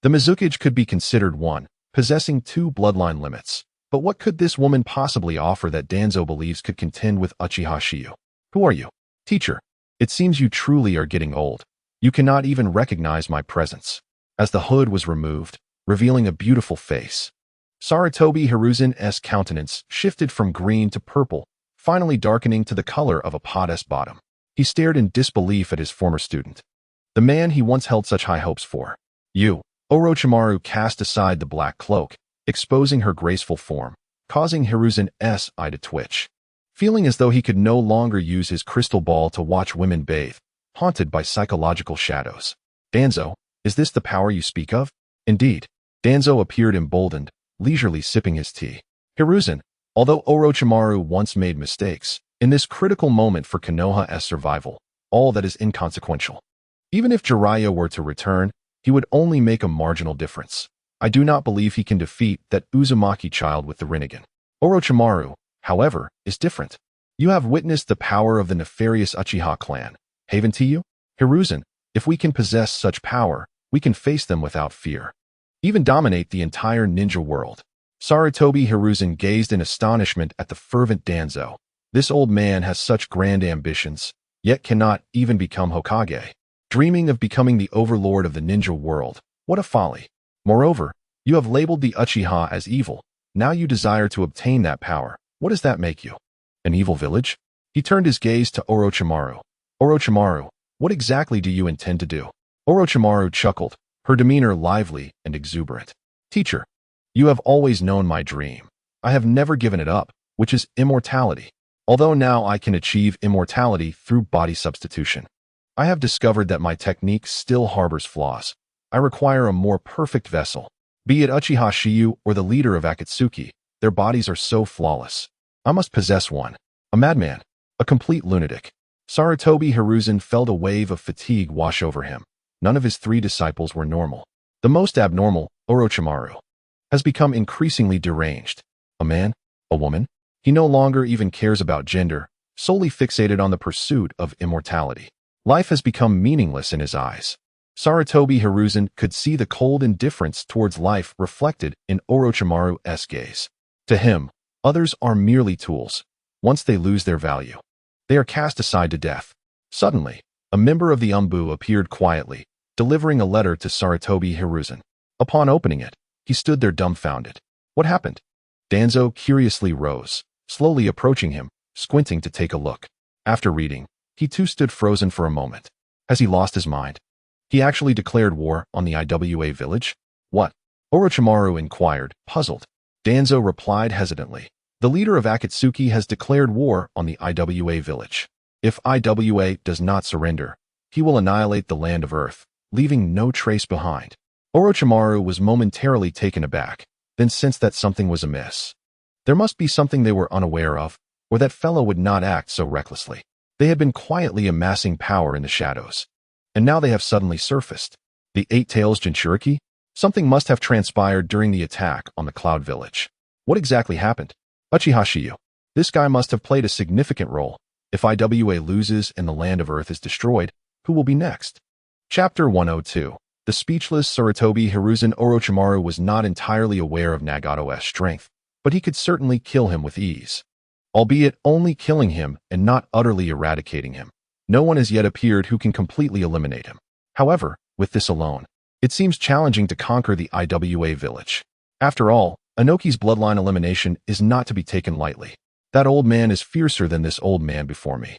The Mizukage could be considered one, possessing 2 bloodline limits. But what could this woman possibly offer that Danzo believes could contend with Uchiha Shiyu? Who are you? Teacher, it seems you truly are getting old. You cannot even recognize my presence. As the hood was removed, revealing a beautiful face, Sarutobi Hiruzen's countenance shifted from green to purple, finally darkening to the color of a pot's bottom. He stared in disbelief at his former student, the man he once held such high hopes for. You. Orochimaru cast aside the black cloak, exposing her graceful form, causing Hiruzen's eye to twitch. Feeling as though he could no longer use his crystal ball to watch women bathe, haunted by psychological shadows. Danzo, is this the power you speak of? Indeed. Danzo appeared emboldened, leisurely sipping his tea. Hiruzen, although Orochimaru once made mistakes, in this critical moment for Konoha's survival, all that is inconsequential. Even if Jiraiya were to return, he would only make a marginal difference. I do not believe he can defeat that Uzumaki child with the Rinnegan. Orochimaru, however, is different. You have witnessed the power of the nefarious Uchiha clan, haven't you? Hiruzen, if we can possess such power, we can face them without fear. Even dominate the entire ninja world. Sarutobi Hiruzen gazed in astonishment at the fervent Danzo. This old man has such grand ambitions, yet cannot even become Hokage. Dreaming of becoming the overlord of the ninja world, what a folly. Moreover, you have labeled the Uchiha as evil. Now you desire to obtain that power. What does that make you? An evil village? He turned his gaze to Orochimaru. Orochimaru, what exactly do you intend to do? Orochimaru chuckled, her demeanor lively and exuberant. Teacher, you have always known my dream. I have never given it up, which is immortality. Although now I can achieve immortality through body substitution. I have discovered that my technique still harbors flaws. I require a more perfect vessel. Be it Uchiha Shiyu or the leader of Akatsuki, their bodies are so flawless. I must possess one. A madman. A complete lunatic. Sarutobi Hiruzen felt a wave of fatigue wash over him. None of his 3 disciples were normal. The most abnormal, Orochimaru, has become increasingly deranged. A man? A woman? He no longer even cares about gender, solely fixated on the pursuit of immortality. Life has become meaningless in his eyes. Sarutobi Hiruzen could see the cold indifference towards life reflected in Orochimaru's gaze. To him, others are merely tools. Once they lose their value, they are cast aside to death. Suddenly, a member of the Umbu appeared quietly, delivering a letter to Sarutobi Hiruzen. Upon opening it, he stood there dumbfounded. What happened? Danzo curiously rose, slowly approaching him, squinting to take a look. After reading, he too stood frozen for a moment. Has he lost his mind? He actually declared war on the IWA village? What? Orochimaru inquired, puzzled. Danzo replied hesitantly. The leader of Akatsuki has declared war on the IWA village. If IWA does not surrender, he will annihilate the land of Earth, leaving no trace behind. Orochimaru was momentarily taken aback, then sensed that something was amiss. There must be something they were unaware of, or that fellow would not act so recklessly. They had been quietly amassing power in the shadows, and now they have suddenly surfaced. The 8 Tails Jinchuriki? Something must have transpired during the attack on the Cloud Village. What exactly happened? Uchiha Shiyu. This guy must have played a significant role. If IWA loses and the land of Earth is destroyed, who will be next? Chapter 102. The speechless Sarutobi Hiruzen. Orochimaru was not entirely aware of Nagato's strength, but he could certainly kill him with ease. Albeit only killing him and not utterly eradicating him. No one has yet appeared who can completely eliminate him. However, with this alone, it seems challenging to conquer the IWA village. After all, Inoki's bloodline elimination is not to be taken lightly. That old man is fiercer than this old man before me.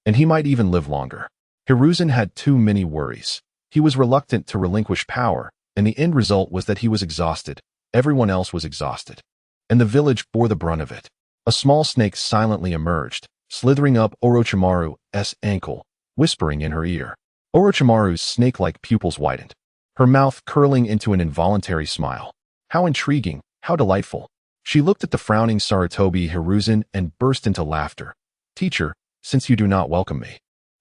And he might even live longer. Hiruzen had too many worries. He was reluctant to relinquish power, and the end result was that he was exhausted. Everyone else was exhausted. And the village bore the brunt of it. A small snake silently emerged, slithering up Orochimaru's ankle, whispering in her ear. Orochimaru's snake-like pupils widened, her mouth curling into an involuntary smile. How intriguing, how delightful. She looked at the frowning Sarutobi Hiruzen and burst into laughter. Teacher, since you do not welcome me,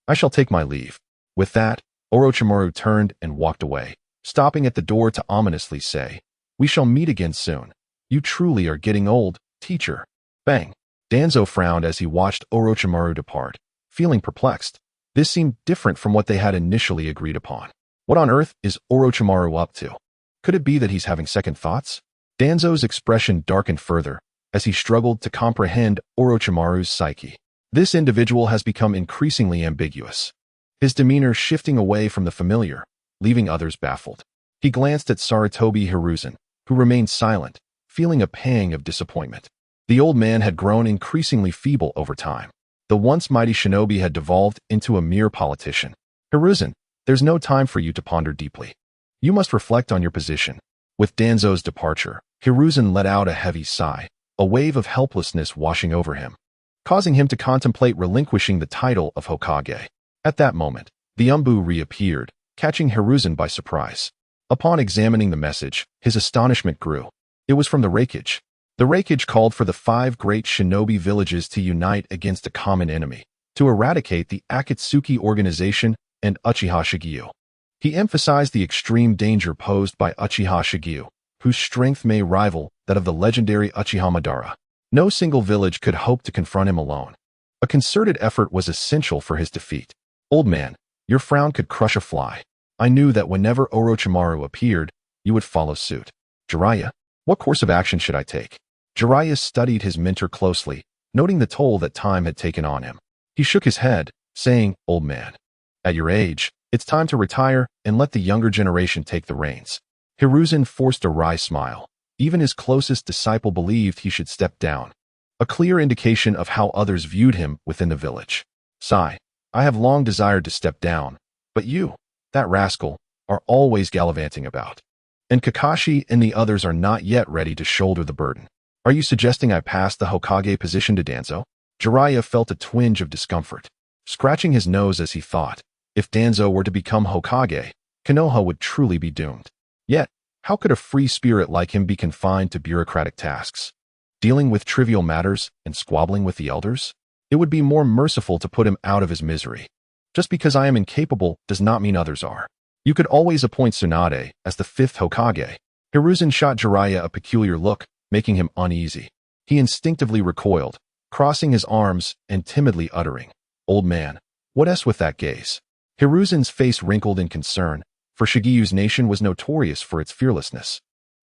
I shall take my leave. With that, Orochimaru turned and walked away, stopping at the door to ominously say, We shall meet again soon. You truly are getting old, teacher. Bang. Danzo frowned as he watched Orochimaru depart, feeling perplexed. This seemed different from what they had initially agreed upon. What on earth is Orochimaru up to? Could it be that he's having second thoughts? Danzo's expression darkened further as he struggled to comprehend Orochimaru's psyche. This individual has become increasingly ambiguous, his demeanor shifting away from the familiar, leaving others baffled. He glanced at Sarutobi Hiruzen, who remained silent, feeling a pang of disappointment. The old man had grown increasingly feeble over time. The once mighty shinobi had devolved into a mere politician. Hiruzen, there's no time for you to ponder deeply. You must reflect on your position. With Danzo's departure, Hiruzen let out a heavy sigh, a wave of helplessness washing over him, causing him to contemplate relinquishing the title of Hokage. At that moment, the Umbu reappeared, catching Hiruzen by surprise. Upon examining the message, his astonishment grew. It was from the Reikage. The Reikage called for the 5 great shinobi villages to unite against a common enemy, to eradicate the Akatsuki organization and Uchiha Shigyu. He emphasized the extreme danger posed by Uchiha Shigyu, whose strength may rival that of the legendary Uchiha Madara. No single village could hope to confront him alone. A concerted effort was essential for his defeat. Old man, your frown could crush a fly. I knew that whenever Orochimaru appeared, you would follow suit. Jiraiya, what course of action should I take? Jiraiya studied his mentor closely, noting the toll that time had taken on him. He shook his head, saying, Old man, at your age, it's time to retire and let the younger generation take the reins. Hiruzen forced a wry smile. Even his closest disciple believed he should step down. A clear indication of how others viewed him within the village. Sigh, I have long desired to step down, but you, that rascal, are always gallivanting about. And Kakashi and the others are not yet ready to shoulder the burden. Are you suggesting I pass the Hokage position to Danzo? Jiraiya felt a twinge of discomfort, scratching his nose as he thought, if Danzo were to become Hokage, Konoha would truly be doomed. Yet, how could a free spirit like him be confined to bureaucratic tasks? Dealing with trivial matters and squabbling with the elders? It would be more merciful to put him out of his misery. Just because I am incapable does not mean others are. You could always appoint Tsunade as the 5th Hokage. Hiruzen shot Jiraiya a peculiar look, making him uneasy. He instinctively recoiled, crossing his arms and timidly uttering, "Old man, what's with that gaze?" Hiruzen's face wrinkled in concern, for Shigeyu's nation was notorious for its fearlessness.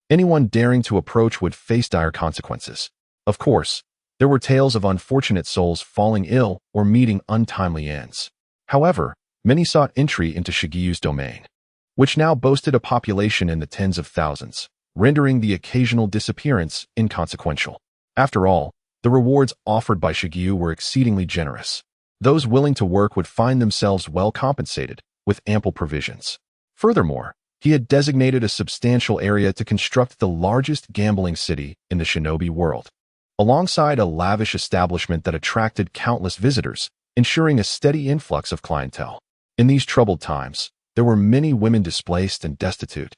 Anyone daring to approach would face dire consequences. Of course, there were tales of unfortunate souls falling ill or meeting untimely ends. However, many sought entry into Shigeyu's domain, which now boasted a population in the tens of thousands, rendering the occasional disappearance inconsequential. After all, the rewards offered by Shigeu were exceedingly generous. Those willing to work would find themselves well compensated, with ample provisions. Furthermore, he had designated a substantial area to construct the largest gambling city in the shinobi world, alongside a lavish establishment that attracted countless visitors, ensuring a steady influx of clientele. In these troubled times, there were many women displaced and destitute,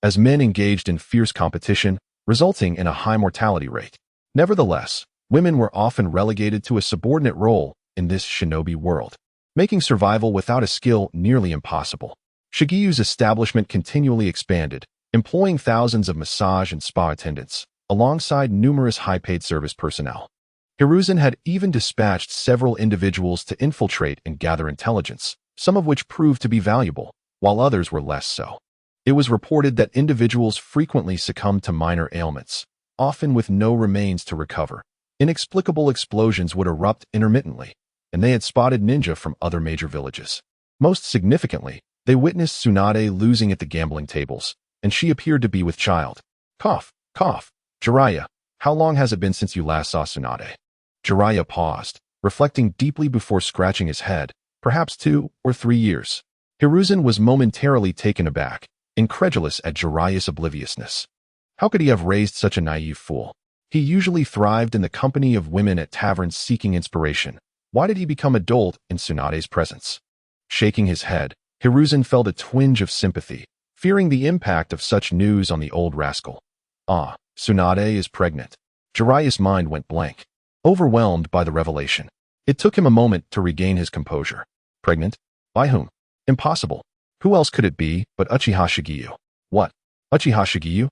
as men engaged in fierce competition, resulting in a high mortality rate. Nevertheless, women were often relegated to a subordinate role in this shinobi world, making survival without a skill nearly impossible. Shigeyu's establishment continually expanded, employing thousands of massage and spa attendants, alongside numerous high-paid service personnel. Hiruzen had even dispatched several individuals to infiltrate and gather intelligence, some of which proved to be valuable, while others were less so. It was reported that individuals frequently succumbed to minor ailments, often with no remains to recover. Inexplicable explosions would erupt intermittently, and they had spotted ninja from other major villages. Most significantly, they witnessed Tsunade losing at the gambling tables, and she appeared to be with child. Cough, cough. Jiraiya, how long has it been since you last saw Tsunade? Jiraiya paused, reflecting deeply before scratching his head, perhaps 2 or 3 years. Hiruzen was momentarily taken aback, incredulous at Jiraiya's obliviousness. How could he have raised such a naive fool? He usually thrived in the company of women at taverns seeking inspiration. Why did he become adult in Tsunade's presence? Shaking his head, Hiruzen felt a twinge of sympathy, fearing the impact of such news on the old rascal. Ah, Tsunade is pregnant. Jiraiya's mind went blank, overwhelmed by the revelation. It took him a moment to regain his composure. Pregnant? By whom? Impossible. Who else could it be but Uchiha Shigeu? What? Uchiha Shigeu?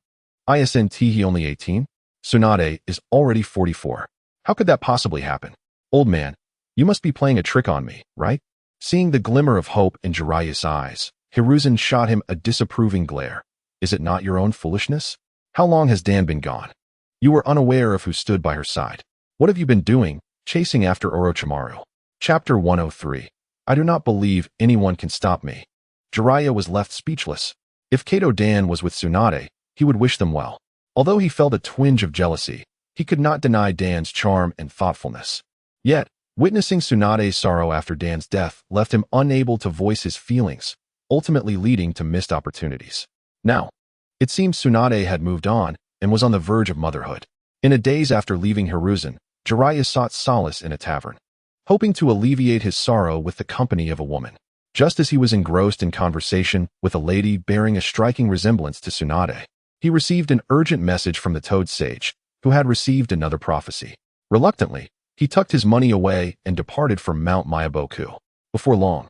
Isn't he only 18? Tsunade is already 44. How could that possibly happen? Old man, you must be playing a trick on me, right? Seeing the glimmer of hope in Jiraiya's eyes, Hiruzen shot him a disapproving glare. Is it not your own foolishness? How long has Dan been gone? You were unaware of who stood by her side. What have you been doing, chasing after Orochimaru? Chapter 103. I do not believe anyone can stop me. Jiraiya was left speechless. If Kato Dan was with Tsunade, he would wish them well. Although he felt a twinge of jealousy, he could not deny Dan's charm and thoughtfulness. Yet, witnessing Tsunade's sorrow after Dan's death left him unable to voice his feelings, ultimately leading to missed opportunities. Now, it seemed Tsunade had moved on and was on the verge of motherhood. In the days after leaving Hiruzen, Jiraiya sought solace in a tavern, hoping to alleviate his sorrow with the company of a woman. Just as he was engrossed in conversation with a lady bearing a striking resemblance to Tsunade, he received an urgent message from the Toad Sage, who had received another prophecy. Reluctantly, he tucked his money away and departed for Mount Myaboku. Before long,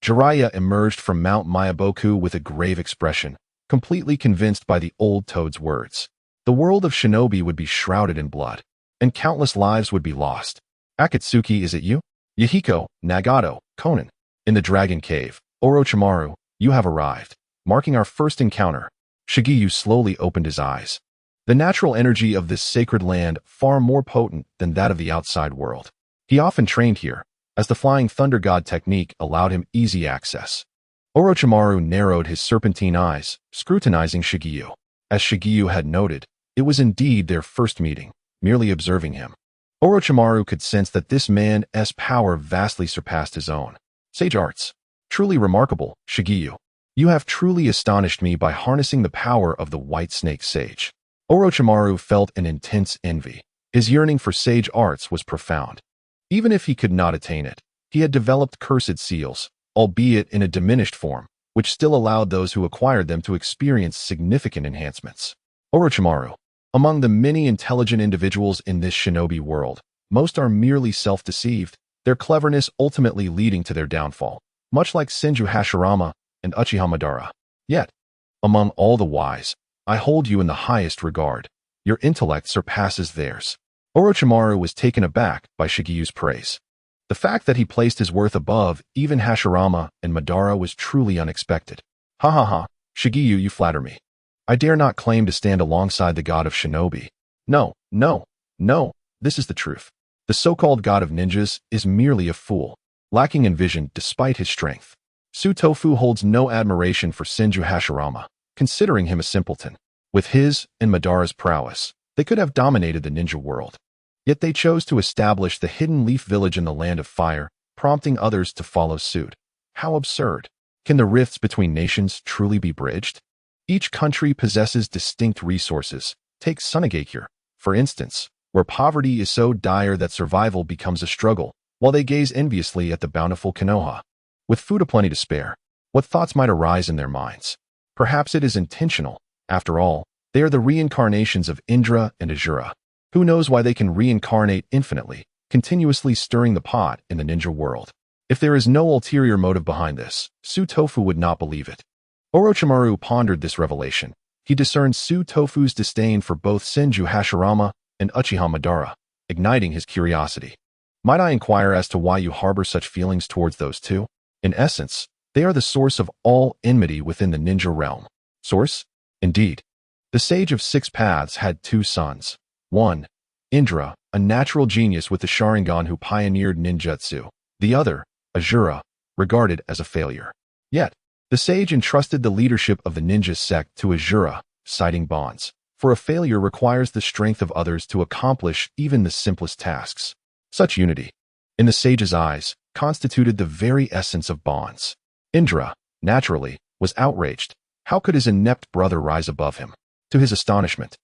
Jiraiya emerged from Mount Myaboku with a grave expression, completely convinced by the old toad's words. The world of shinobi would be shrouded in blood, and countless lives would be lost. Akatsuki, is it you? Yahiko, Nagato, Conan. In the Dragon Cave, Orochimaru, you have arrived, marking our first encounter. Shigeu slowly opened his eyes. The natural energy of this sacred land far more potent than that of the outside world. He often trained here, as the Flying Thunder God technique allowed him easy access. Orochimaru narrowed his serpentine eyes, scrutinizing Shigeu. As Shigeu had noted, It was indeed their first meeting, merely observing him. Orochimaru could sense that this man's power vastly surpassed his own. Sage arts. Truly remarkable, Shigeyu. You have truly astonished me by harnessing the power of the White Snake Sage. Orochimaru felt an intense envy. His yearning for sage arts was profound. Even if he could not attain it, he had developed cursed seals, albeit in a diminished form, which still allowed those who acquired them to experience significant enhancements. Orochimaru. Among the many intelligent individuals in this shinobi world, most are merely self-deceived, their cleverness ultimately leading to their downfall, much like Senju Hashirama and Uchiha Madara. Yet, among all the wise, I hold you in the highest regard. Your intellect surpasses theirs. Orochimaru was taken aback by Shigeyu's praise. The fact that he placed his worth above even Hashirama and Madara was truly unexpected. Ha ha ha, Shigeyu, you flatter me. I dare not claim to stand alongside the god of shinobi. No, this is the truth. The so-called god of ninjas is merely a fool, lacking in vision despite his strength. Sutofu holds no admiration for Senju Hashirama, considering him a simpleton. With his and Madara's prowess, they could have dominated the ninja world. Yet they chose to establish the hidden leaf village in the land of fire, prompting others to follow suit. How absurd. Can the rifts between nations truly be bridged? Each country possesses distinct resources. Take Sunagakure, for instance, where poverty is so dire that survival becomes a struggle, while they gaze enviously at the bountiful Konoha. With food aplenty to spare, what thoughts might arise in their minds? Perhaps it is intentional. After all, they are the reincarnations of Indra and Asura. Who knows why they can reincarnate infinitely, continuously stirring the pot in the ninja world? If there is no ulterior motive behind this, Sutofu would not believe it. Orochimaru pondered this revelation. He discerned Sutofu's disdain for both Senju Hashirama and Uchiha Madara, igniting his curiosity. Might I inquire as to why you harbor such feelings towards those two? In essence, they are the source of all enmity within the ninja realm. Source? Indeed. The Sage of Six Paths had two sons. One, Indra, a natural genius with the Sharingan who pioneered ninjutsu. The other, Asura, regarded as a failure. Yet, the sage entrusted the leadership of the ninja sect to Asura, citing bonds. For a failure requires the strength of others to accomplish even the simplest tasks. Such unity, in the sage's eyes, constituted the very essence of bonds. Indra, naturally, was outraged. How could his inept brother rise above him? To his astonishment,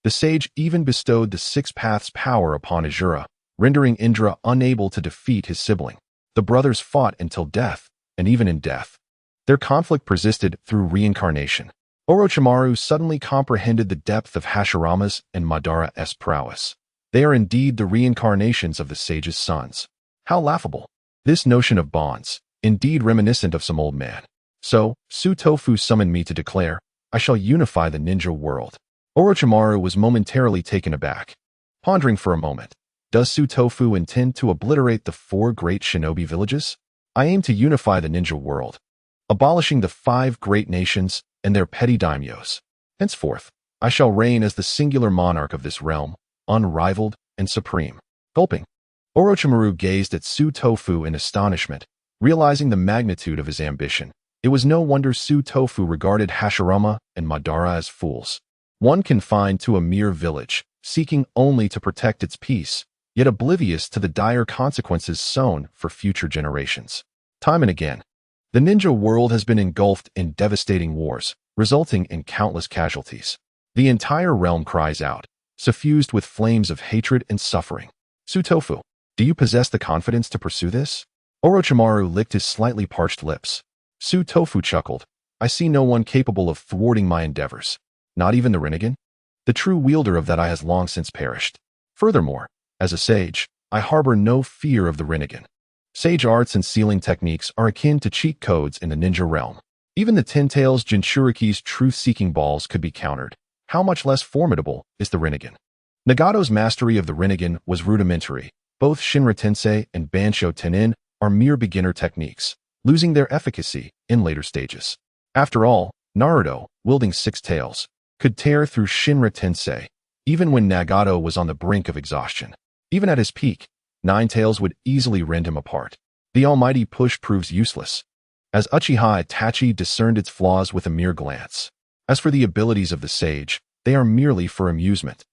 the sage even bestowed the Six Paths power upon Asura, rendering Indra unable to defeat his sibling. The brothers fought until death, and even in death, their conflict persisted through reincarnation. Orochimaru suddenly comprehended the depth of Hashirama's and Madara's prowess. They are indeed the reincarnations of the sage's sons. How laughable. This notion of bonds, indeed reminiscent of some old man. So, Sutofu summoned me to declare, I shall unify the ninja world. Orochimaru was momentarily taken aback. Pondering for a moment, does Sutofu intend to obliterate the 4 great shinobi villages? I aim to unify the ninja world, abolishing the 5 great nations and their petty daimyos. Henceforth, I shall reign as the singular monarch of this realm, unrivaled and supreme. Gulping, Orochimaru gazed at Sutofu in astonishment, realizing the magnitude of his ambition. It was no wonder Sutofu regarded Hashirama and Madara as fools. One confined to a mere village, seeking only to protect its peace, yet oblivious to the dire consequences sown for future generations. Time and again, the ninja world has been engulfed in devastating wars, resulting in countless casualties. The entire realm cries out, suffused with flames of hatred and suffering. Sutofu, do you possess the confidence to pursue this? Orochimaru licked his slightly parched lips. Sutofu chuckled. I see no one capable of thwarting my endeavors. Not even the Rinnegan? The true wielder of that eye has long since perished. Furthermore, as a sage, I harbor no fear of the Rinnegan. Sage arts and sealing techniques are akin to cheat codes in the ninja realm. Even the Ten Tails Jinchuriki's truth-seeking balls could be countered. How much less formidable is the Rinnegan? Nagato's mastery of the Rinnegan was rudimentary. Both Shinra Tensei and Bansho Tenin are mere beginner techniques, losing their efficacy in later stages. After all, Naruto, wielding 6 tails, could tear through Shinra Tensei, even when Nagato was on the brink of exhaustion. Even at his peak, 9 tails would easily rend him apart. The almighty push proves useless, as Uchiha Itachi discerned its flaws with a mere glance. As for the abilities of the sage, They are merely for amusement.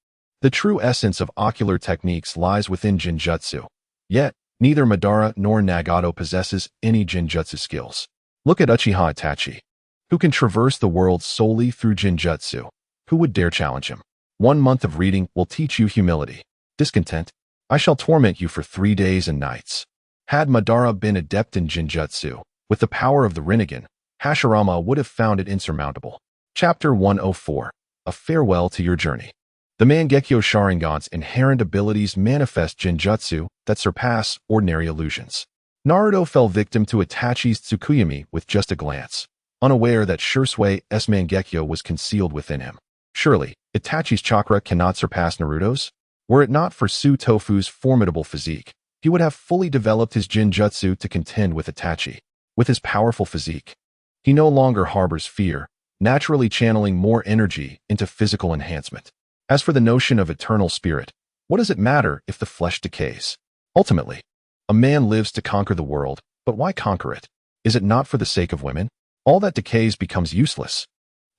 The true essence of ocular techniques lies within Jinjutsu. Yet, neither Madara nor Nagato possesses any Jinjutsu skills. Look at Uchiha Itachi, who can traverse the world solely through Jinjutsu. Who would dare challenge him? 1 month of reading will teach you humility. Discontent? I shall torment you for 3 days and nights. Had Madara been adept in Jinjutsu, with the power of the Rinnegan, Hashirama would have found it insurmountable. Chapter 104. A Farewell to Your Journey. The Mangekyo Sharingan's inherent abilities manifest Jinjutsu that surpass ordinary illusions. Naruto fell victim to Itachi's Tsukuyomi with just a glance, unaware that Shusui's Mangekyo was concealed within him. Surely, Itachi's chakra cannot surpass Naruto's? Were it not for Su Tofu's formidable physique, he would have fully developed his Jinjutsu to contend with Itachi. With his powerful physique, he no longer harbors fear, naturally channeling more energy into physical enhancement. As for the notion of eternal spirit, what does it matter if the flesh decays? Ultimately, a man lives to conquer the world, but why conquer it? Is it not for the sake of women? All that decays becomes useless.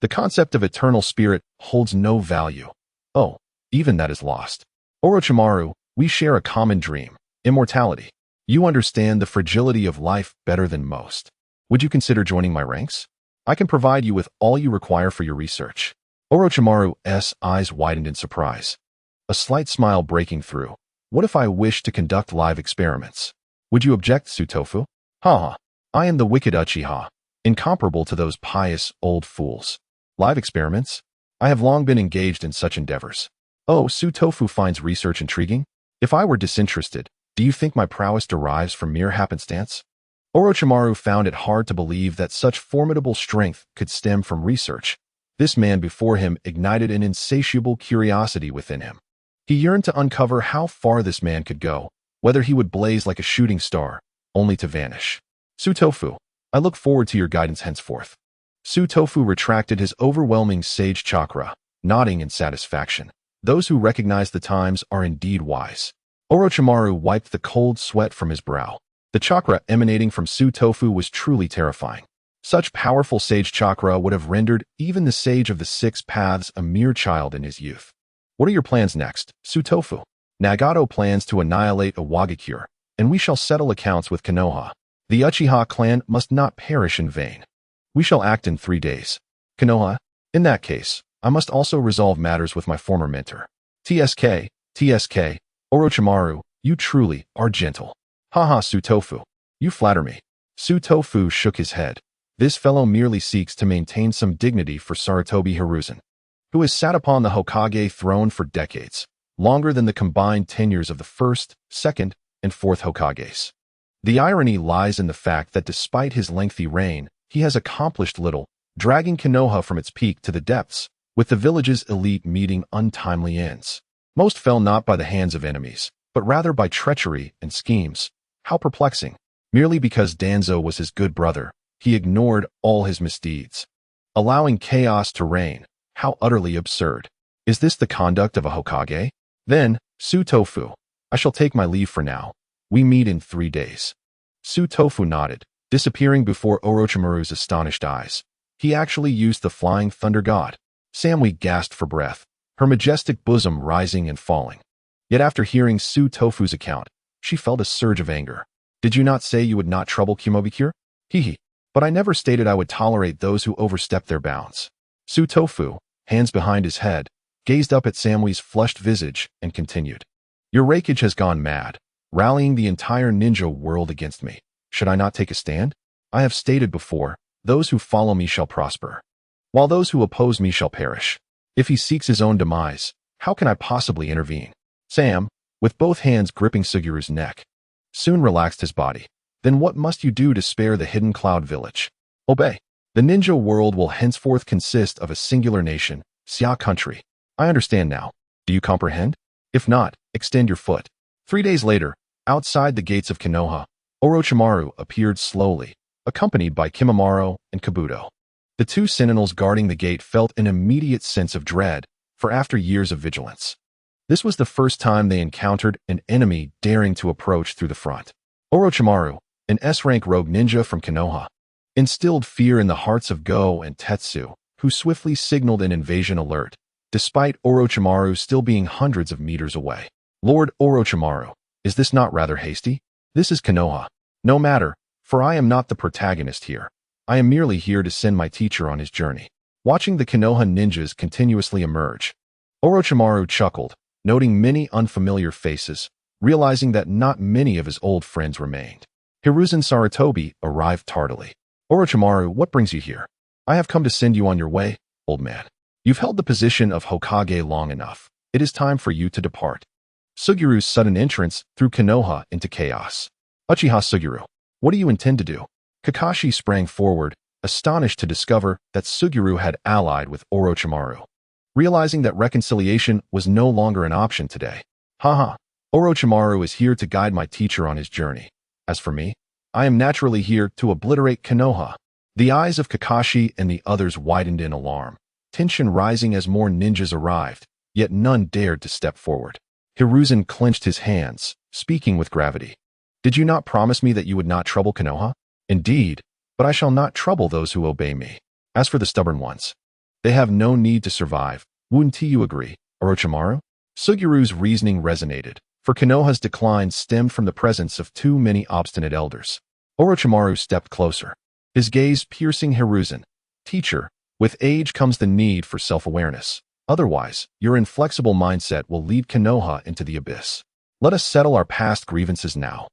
The concept of eternal spirit holds no value. Oh, even that is lost. Orochimaru, we share a common dream, immortality. You understand the fragility of life better than most. Would you consider joining my ranks? I can provide you with all you require for your research. Orochimaru's eyes widened in surprise, a slight smile breaking through. What if I wish to conduct live experiments? Would you object, Sutofu? Ha! I am the wicked Uchiha, incomparable to those pious old fools. Live experiments? I have long been engaged in such endeavors. Oh, Sutofu finds research intriguing? If I were disinterested, do you think my prowess derives from mere happenstance? Orochimaru found it hard to believe that such formidable strength could stem from research. This man before him ignited an insatiable curiosity within him. He yearned to uncover how far this man could go, whether he would blaze like a shooting star, only to vanish. Sutofu, I look forward to your guidance henceforth. Sutofu retracted his overwhelming sage chakra, nodding in satisfaction. Those who recognize the times are indeed wise. Orochimaru wiped the cold sweat from his brow. The chakra emanating from Sutofu was truly terrifying. Such powerful sage chakra would have rendered even the sage of the 6 paths a mere child in his youth. What are your plans next, Sutofu? Nagato plans to annihilate Iwagakure, and we shall settle accounts with Konoha. The Uchiha clan must not perish in vain. We shall act in 3 days. Konoha, in that case, I must also resolve matters with my former mentor. TSK, Orochimaru, you truly are gentle. Haha, Sutofu, you flatter me. Sutofu shook his head. This fellow merely seeks to maintain some dignity for Sarutobi Hiruzen, who has sat upon the Hokage throne for decades, longer than the combined tenures of the first, second, and fourth Hokages. The irony lies in the fact that despite his lengthy reign, he has accomplished little, dragging Konoha from its peak to the depths, with the village's elite meeting untimely ends. Most fell not by the hands of enemies, but rather by treachery and schemes. How perplexing. Merely because Danzo was his good brother, he ignored all his misdeeds. Allowing chaos to reign, how utterly absurd. Is this the conduct of a Hokage? Then, Sutofu, I shall take my leave for now. We meet in 3 days. Sutofu nodded, disappearing before Orochimaru's astonished eyes. He actually used the flying thunder god. Samui gasped for breath, her majestic bosom rising and falling. Yet after hearing Sutofu's account, she felt a surge of anger. Did you not say you would not trouble Kimobikure? Hehe. But I never stated I would tolerate those who overstep their bounds. Sutofu, hands behind his head, gazed up at Samui's flushed visage and continued. Your rakeage has gone mad, rallying the entire ninja world against me. Should I not take a stand? I have stated before, those who follow me shall prosper, while those who oppose me shall perish. If he seeks his own demise, how can I possibly intervene? Sam, with both hands gripping Sugiru's neck, soon relaxed his body. Then what must you do to spare the Hidden Cloud Village? Obey. The ninja world will henceforth consist of a singular nation, Xia country. I understand now. Do you comprehend? If not, extend your foot. 3 days later, outside the gates of Konoha, Orochimaru appeared slowly, accompanied by Kimimaro and Kabuto. The 2 sentinels guarding the gate felt an immediate sense of dread, for after years of vigilance, this was the first time they encountered an enemy daring to approach through the front. Orochimaru, an S-rank rogue ninja from Konoha, instilled fear in the hearts of Go and Tetsu, who swiftly signaled an invasion alert. despite Orochimaru still being hundreds of meters away. Lord Orochimaru, is this not rather hasty? This is Konoha. No matter, for I am not the protagonist here. I am merely here to send my teacher on his journey. Watching the Konoha ninjas continuously emerge, Orochimaru chuckled, noting many unfamiliar faces, realizing that not many of his old friends remained. Hiruzen Sarutobi arrived tardily. Orochimaru, what brings you here? I have come to send you on your way, old man. You've held the position of Hokage long enough. It is time for you to depart. Sugiru's sudden entrance threw Konoha into chaos. Uchiha Suguru, what do you intend to do? Kakashi sprang forward, astonished to discover that Suguru had allied with Orochimaru. Realizing that reconciliation was no longer an option today. Haha, Orochimaru is here to guide my teacher on his journey. As for me, I am naturally here to obliterate Konoha. The eyes of Kakashi and the others widened in alarm, tension rising as more ninjas arrived, yet none dared to step forward. Hiruzen clenched his hands, speaking with gravity. Did you not promise me that you would not trouble Konoha? Indeed, but I shall not trouble those who obey me. As for the stubborn ones, they have no need to survive. Wouldn't you agree, Orochimaru? Sugiru's reasoning resonated, for Konoha's decline stemmed from the presence of too many obstinate elders. Orochimaru stepped closer, his gaze piercing Hiruzen. Teacher, with age comes the need for self-awareness. Otherwise, your inflexible mindset will lead Konoha into the abyss. Let us settle our past grievances now.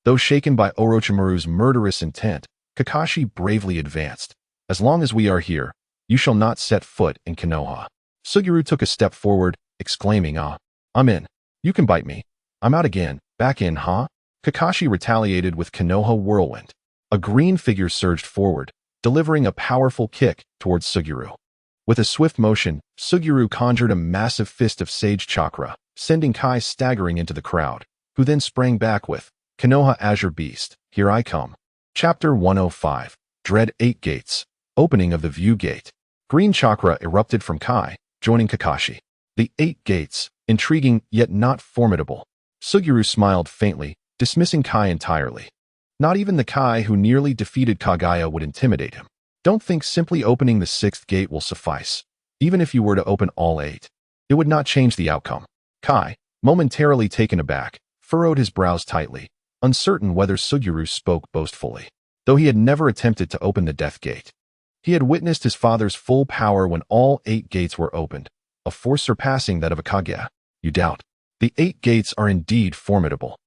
Though shaken by Orochimaru's murderous intent, Kakashi bravely advanced. As long as we are here, you shall not set foot in Konoha. Suguru took a step forward, exclaiming, I'm in. You can bite me. I'm out again. Back in, huh? Kakashi retaliated with Konoha Whirlwind. A green figure surged forward, delivering a powerful kick towards Suguru. With a swift motion, Suguru conjured a massive fist of Sage Chakra, sending Kai staggering into the crowd, who then sprang back with, Konoha Azure Beast, here I come. Chapter 105, Dread 8 Gates, Opening of the View Gate. Green Chakra erupted from Kai, joining Kakashi. The 8 Gates, intriguing yet not formidable. Suguru smiled faintly, dismissing Kai entirely. Not even the Kai who nearly defeated Kaguya would intimidate him. Don't think simply opening the 6th gate will suffice. Even if you were to open all 8, it would not change the outcome. Kai, momentarily taken aback, furrowed his brows tightly, uncertain whether Suguru spoke boastfully. Though he had never attempted to open the Death Gate, he had witnessed his father's full power when all 8 gates were opened, a force surpassing that of a Kaguya. You doubt? The 8 gates are indeed formidable.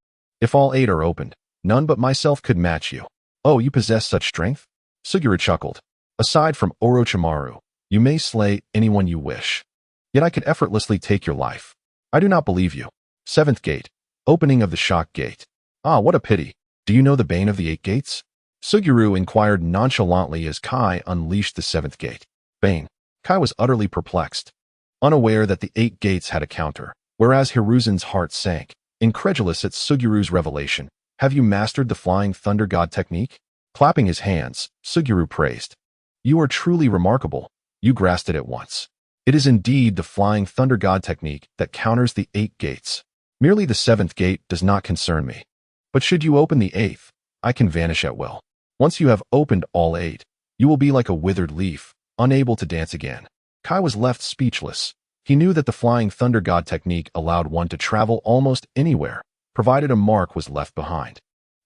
If all 8 are opened, none but myself could match you. Oh, you possess such strength? Suguru chuckled. Aside from Orochimaru, you may slay anyone you wish. Yet I could effortlessly take your life. I do not believe you. 7th gate, opening of the Shock Gate. Ah, what a pity. Do you know the bane of the 8 gates? Suguru inquired nonchalantly as Kai unleashed the 7th gate. Bane. Kai was utterly perplexed, unaware that the 8 gates had a counter, whereas Hiruzen's heart sank, incredulous at Sugiru's revelation. Have you mastered the Flying Thunder God technique? Clapping his hands, Suguru praised. You are truly remarkable. You grasped it at once. It is indeed the Flying Thunder God technique that counters the 8 gates. Merely the 7th gate does not concern me. But should you open the 8th, I can vanish at will. Once you have opened all 8, you will be like a withered leaf, unable to dance again. Kai was left speechless. He knew that the Flying Thunder God technique allowed one to travel almost anywhere, provided a mark was left behind.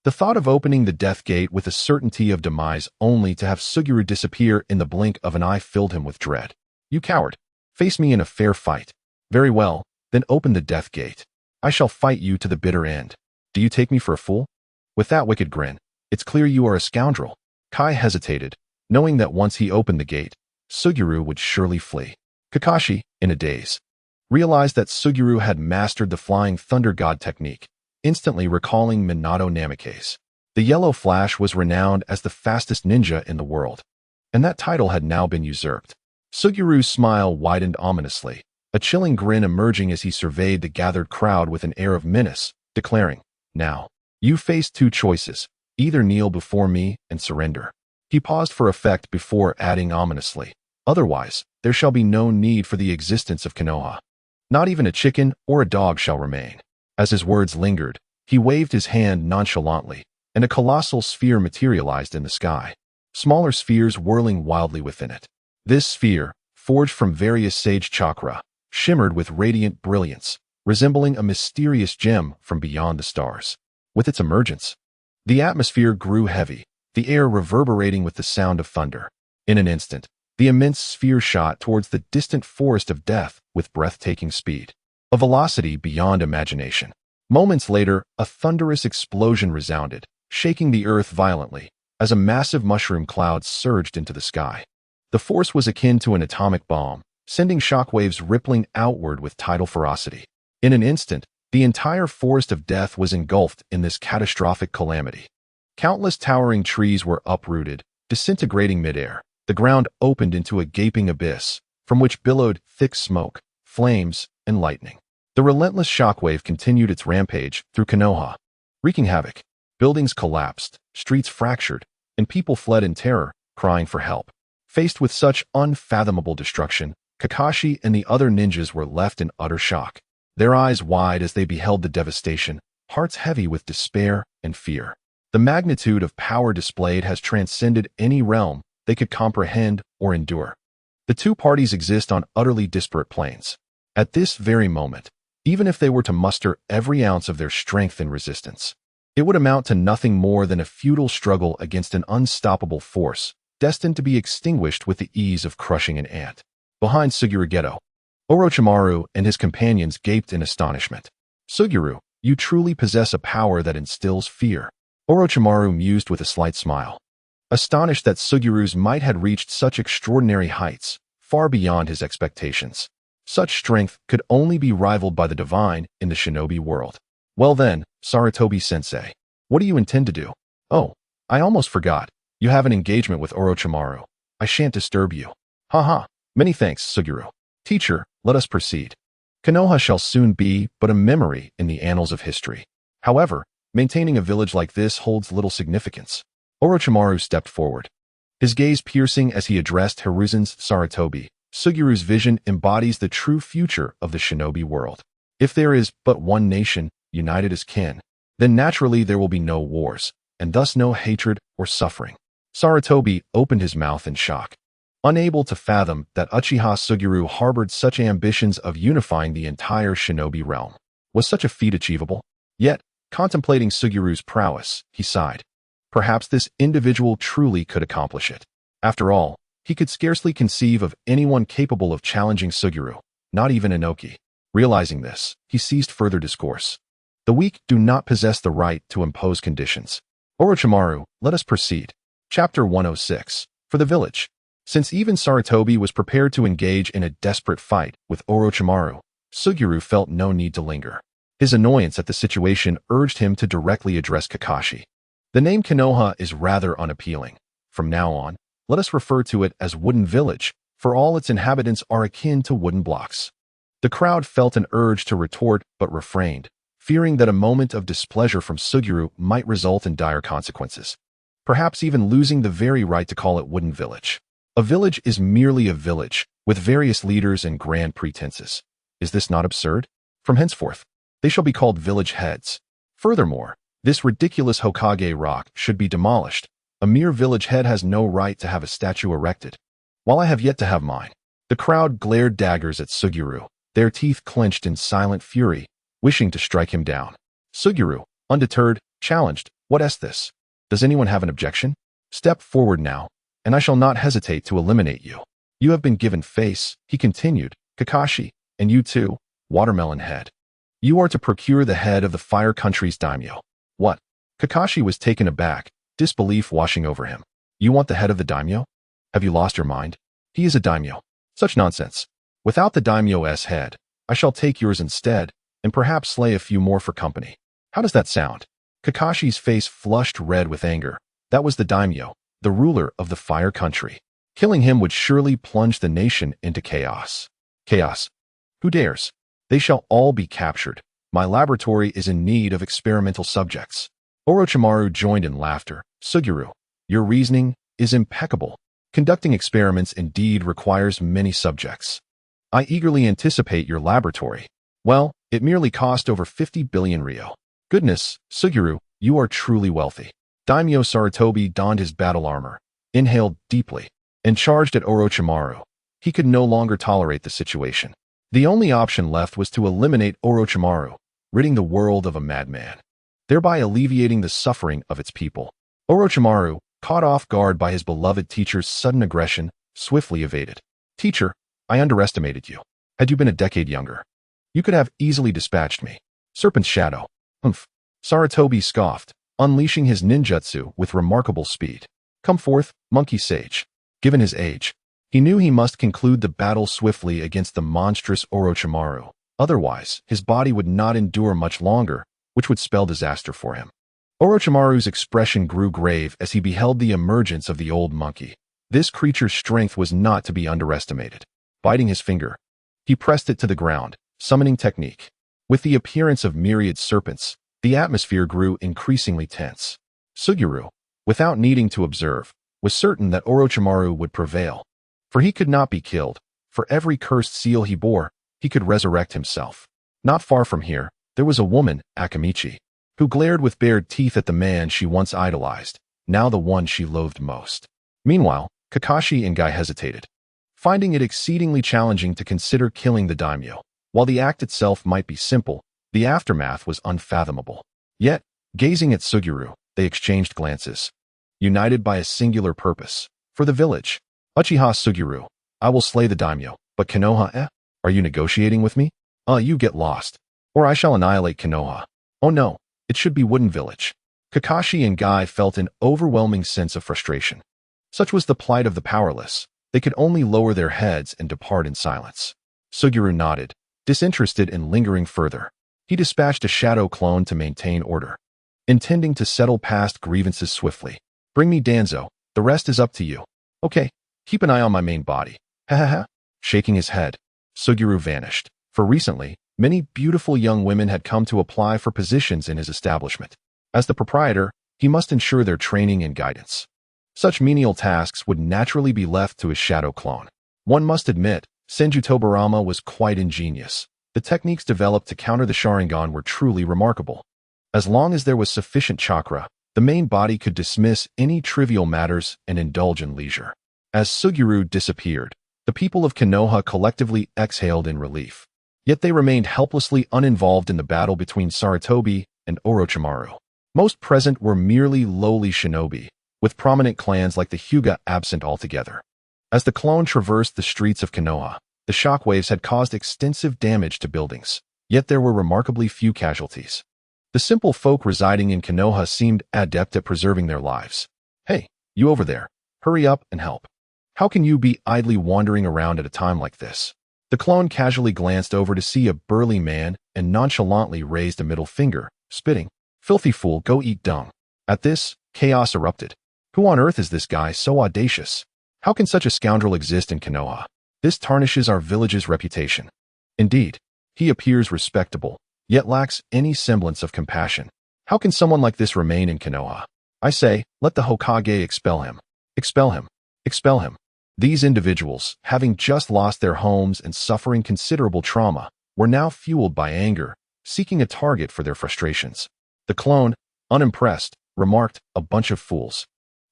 The thought of opening the Death Gate with a certainty of demise only to have Suguru disappear in the blink of an eye filled him with dread. You coward! Face me in a fair fight. Very well, then open the Death Gate. I shall fight you to the bitter end. Do you take me for a fool? With that wicked grin, it's clear you are a scoundrel. Kai hesitated, knowing that once he opened the gate, Suguru would surely flee. Kakashi, in a daze, realized that Suguru had mastered the Flying Thunder God technique, instantly recalling Minato Namikaze. The Yellow Flash was renowned as the fastest ninja in the world, and that title had now been usurped. Sugiru's smile widened ominously, a chilling grin emerging as he surveyed the gathered crowd with an air of menace, declaring, Now, you face 2 choices, either kneel before me and surrender. He paused for effect before adding ominously, Otherwise, there shall be no need for the existence of Konoha. Not even a chicken or a dog shall remain. As his words lingered, he waved his hand nonchalantly, and a colossal sphere materialized in the sky, smaller spheres whirling wildly within it. This sphere, forged from various Sage Chakra, shimmered with radiant brilliance, resembling a mysterious gem from beyond the stars. With its emergence, the atmosphere grew heavy, the air reverberating with the sound of thunder. In an instant, the immense sphere shot towards the distant forest of death with breathtaking speed, a velocity beyond imagination. Moments later, a thunderous explosion resounded, shaking the earth violently, as a massive mushroom cloud surged into the sky. The force was akin to an atomic bomb, sending shockwaves rippling outward with tidal ferocity. In an instant, the entire forest of death was engulfed in this catastrophic calamity. Countless towering trees were uprooted, disintegrating midair. The ground opened into a gaping abyss, from which billowed thick smoke, flames, and lightning. The relentless shockwave continued its rampage through Konoha, wreaking havoc. Buildings collapsed, streets fractured, and people fled in terror, crying for help. Faced with such unfathomable destruction, Kakashi and the other ninjas were left in utter shock, their eyes wide as they beheld the devastation, hearts heavy with despair and fear. The magnitude of power displayed has transcended any realm they could comprehend or endure. The two parties exist on utterly disparate planes. At this very moment, even if they were to muster every ounce of their strength in resistance, it would amount to nothing more than a futile struggle against an unstoppable force, destined to be extinguished with the ease of crushing an ant. Behind Suguru Geto, Orochimaru and his companions gaped in astonishment. "Suguru, you truly possess a power that instills fear," Orochimaru mused with a slight smile, astonished that Suguru's might had reached such extraordinary heights, far beyond his expectations. Such strength could only be rivaled by the divine in the shinobi world. "Well then, Sarutobi-sensei, what do you intend to do?" "Oh, I almost forgot. You have an engagement with Orochimaru. I shan't disturb you." "Haha, many thanks, Suguru. Teacher, let us proceed. Konoha shall soon be but a memory in the annals of history. However, maintaining a village like this holds little significance." Orochimaru stepped forward, his gaze piercing as he addressed Hiruzen's Sarutobi. "Suguru's vision embodies the true future of the shinobi world. If there is but one nation, united as kin, then naturally there will be no wars, and thus no hatred or suffering." Sarutobi opened his mouth in shock, unable to fathom that Uchiha Suguru harbored such ambitions of unifying the entire shinobi realm. Was such a feat achievable? Yet, contemplating Suguru's prowess, he sighed. Perhaps this individual truly could accomplish it. After all, he could scarcely conceive of anyone capable of challenging Suguru, not even Inoki. Realizing this, he ceased further discourse. "The weak do not possess the right to impose conditions. Orochimaru, let us proceed." Chapter 106. For the village. Since even Sarutobi was prepared to engage in a desperate fight with Orochimaru, Suguru felt no need to linger. His annoyance at the situation urged him to directly address Kakashi. "The name Konoha is rather unappealing. From now on, let us refer to it as Wooden Village, for all its inhabitants are akin to wooden blocks." The crowd felt an urge to retort but refrained, fearing that a moment of displeasure from Suguru might result in dire consequences, perhaps even losing the very right to call it Wooden Village. A village is merely a village, with various leaders and grand pretenses. Is this not absurd? From henceforth, they shall be called village heads. Furthermore, this ridiculous Hokage rock should be demolished. A mere village head has no right to have a statue erected, while I have yet to have mine. The crowd glared daggers at Suguru, their teeth clenched in silent fury, wishing to strike him down. Suguru, undeterred, challenged, "What is this? Does anyone have an objection? Step forward now, and I shall not hesitate to eliminate you. You have been given face," he continued, "Kakashi, and you too, Watermelon Head. You are to procure the head of the Fire Country's daimyo." "What?" Kakashi was taken aback, disbelief washing over him. "You want the head of the daimyo? Have you lost your mind? He is a daimyo." "Such nonsense. Without the daimyo's head, I shall take yours instead, and perhaps slay a few more for company. How does that sound?" Kakashi's face flushed red with anger. That was the daimyo, the ruler of the Fire Country. Killing him would surely plunge the nation into chaos. Chaos? Who dares? They shall all be captured. My laboratory is in need of experimental subjects. Orochimaru joined in laughter. "Suguru, your reasoning is impeccable. Conducting experiments indeed requires many subjects. I eagerly anticipate your laboratory. Well, it merely cost over 50 billion ryo. Goodness, Suguru, you are truly wealthy." Daimyo Sarutobi donned his battle armor, inhaled deeply, and charged at Orochimaru. He could no longer tolerate the situation. The only option left was to eliminate Orochimaru, ridding the world of a madman, thereby alleviating the suffering of its people. Orochimaru, caught off guard by his beloved teacher's sudden aggression, swiftly evaded. "Teacher, I underestimated you. Had you been a decade younger, you could have easily dispatched me." Serpent's shadow. Humph. Sarutobi scoffed, unleashing his ninjutsu with remarkable speed. "Come forth, monkey sage." Given his age, he knew he must conclude the battle swiftly against the monstrous Orochimaru. Otherwise, his body would not endure much longer, which would spell disaster for him. Orochimaru's expression grew grave as he beheld the emergence of the old monkey. This creature's strength was not to be underestimated. Biting his finger, he pressed it to the ground, summoning technique. With the appearance of myriad serpents, the atmosphere grew increasingly tense. Suguru, without needing to observe, was certain that Orochimaru would prevail. For he could not be killed. For every cursed seal he bore, he could resurrect himself. Not far from here, there was a woman, Akamichi, who glared with bared teeth at the man she once idolized, now the one she loathed most. Meanwhile, Kakashi and Guy hesitated, finding it exceedingly challenging to consider killing the daimyo. While the act itself might be simple, the aftermath was unfathomable. Yet, gazing at Suguru, they exchanged glances, united by a singular purpose. For the village. "Uchiha Suguru, I will slay the daimyo, but Konoha, Are you negotiating with me? You get lost. Or I shall annihilate Konoha. Oh no, it should be Wooden Village." Kakashi and Guy felt an overwhelming sense of frustration. Such was the plight of the powerless. They could only lower their heads and depart in silence. Suguru nodded, disinterested in lingering further. He dispatched a shadow clone to maintain order, intending to settle past grievances swiftly. "Bring me Danzo, the rest is up to you." "Okay, keep an eye on my main body." "Ha ha ha." Shaking his head, Suguru vanished. For recently, many beautiful young women had come to apply for positions in his establishment. As the proprietor, he must ensure their training and guidance. Such menial tasks would naturally be left to his shadow clone. One must admit, Senju Tobarama was quite ingenious. The techniques developed to counter the Sharingan were truly remarkable. As long as there was sufficient chakra, the main body could dismiss any trivial matters and indulge in leisure. As Suguru disappeared, the people of Konoha collectively exhaled in relief. Yet they remained helplessly uninvolved in the battle between Sarutobi and Orochimaru. Most present were merely lowly shinobi, with prominent clans like the Hyuga absent altogether. As the clone traversed the streets of Konoha, the shockwaves had caused extensive damage to buildings, yet there were remarkably few casualties. The simple folk residing in Konoha seemed adept at preserving their lives. "Hey, you over there, hurry up and help. How can you be idly wandering around at a time like this?" The clone casually glanced over to see a burly man and nonchalantly raised a middle finger, spitting, "Filthy fool, go eat dung." At this, chaos erupted. Who on earth is this guy so audacious? How can such a scoundrel exist in Konoha? This tarnishes our village's reputation. Indeed, he appears respectable, yet lacks any semblance of compassion. How can someone like this remain in Konoha? I say, let the Hokage expel him. Expel him. Expel him. These individuals, having just lost their homes and suffering considerable trauma, were now fueled by anger, seeking a target for their frustrations. The clone, unimpressed, remarked, "A bunch of fools.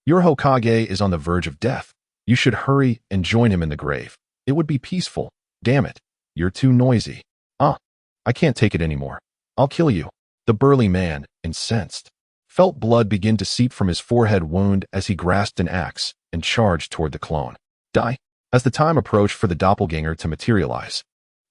Your Hokage is on the verge of death. You should hurry and join him in the grave. It would be peaceful. Damn it, you're too noisy. I can't take it anymore. I'll kill you." The burly man, incensed, felt blood begin to seep from his forehead wound as he grasped an axe and charged toward the clone. Die. As the time approached for the doppelganger to materialize,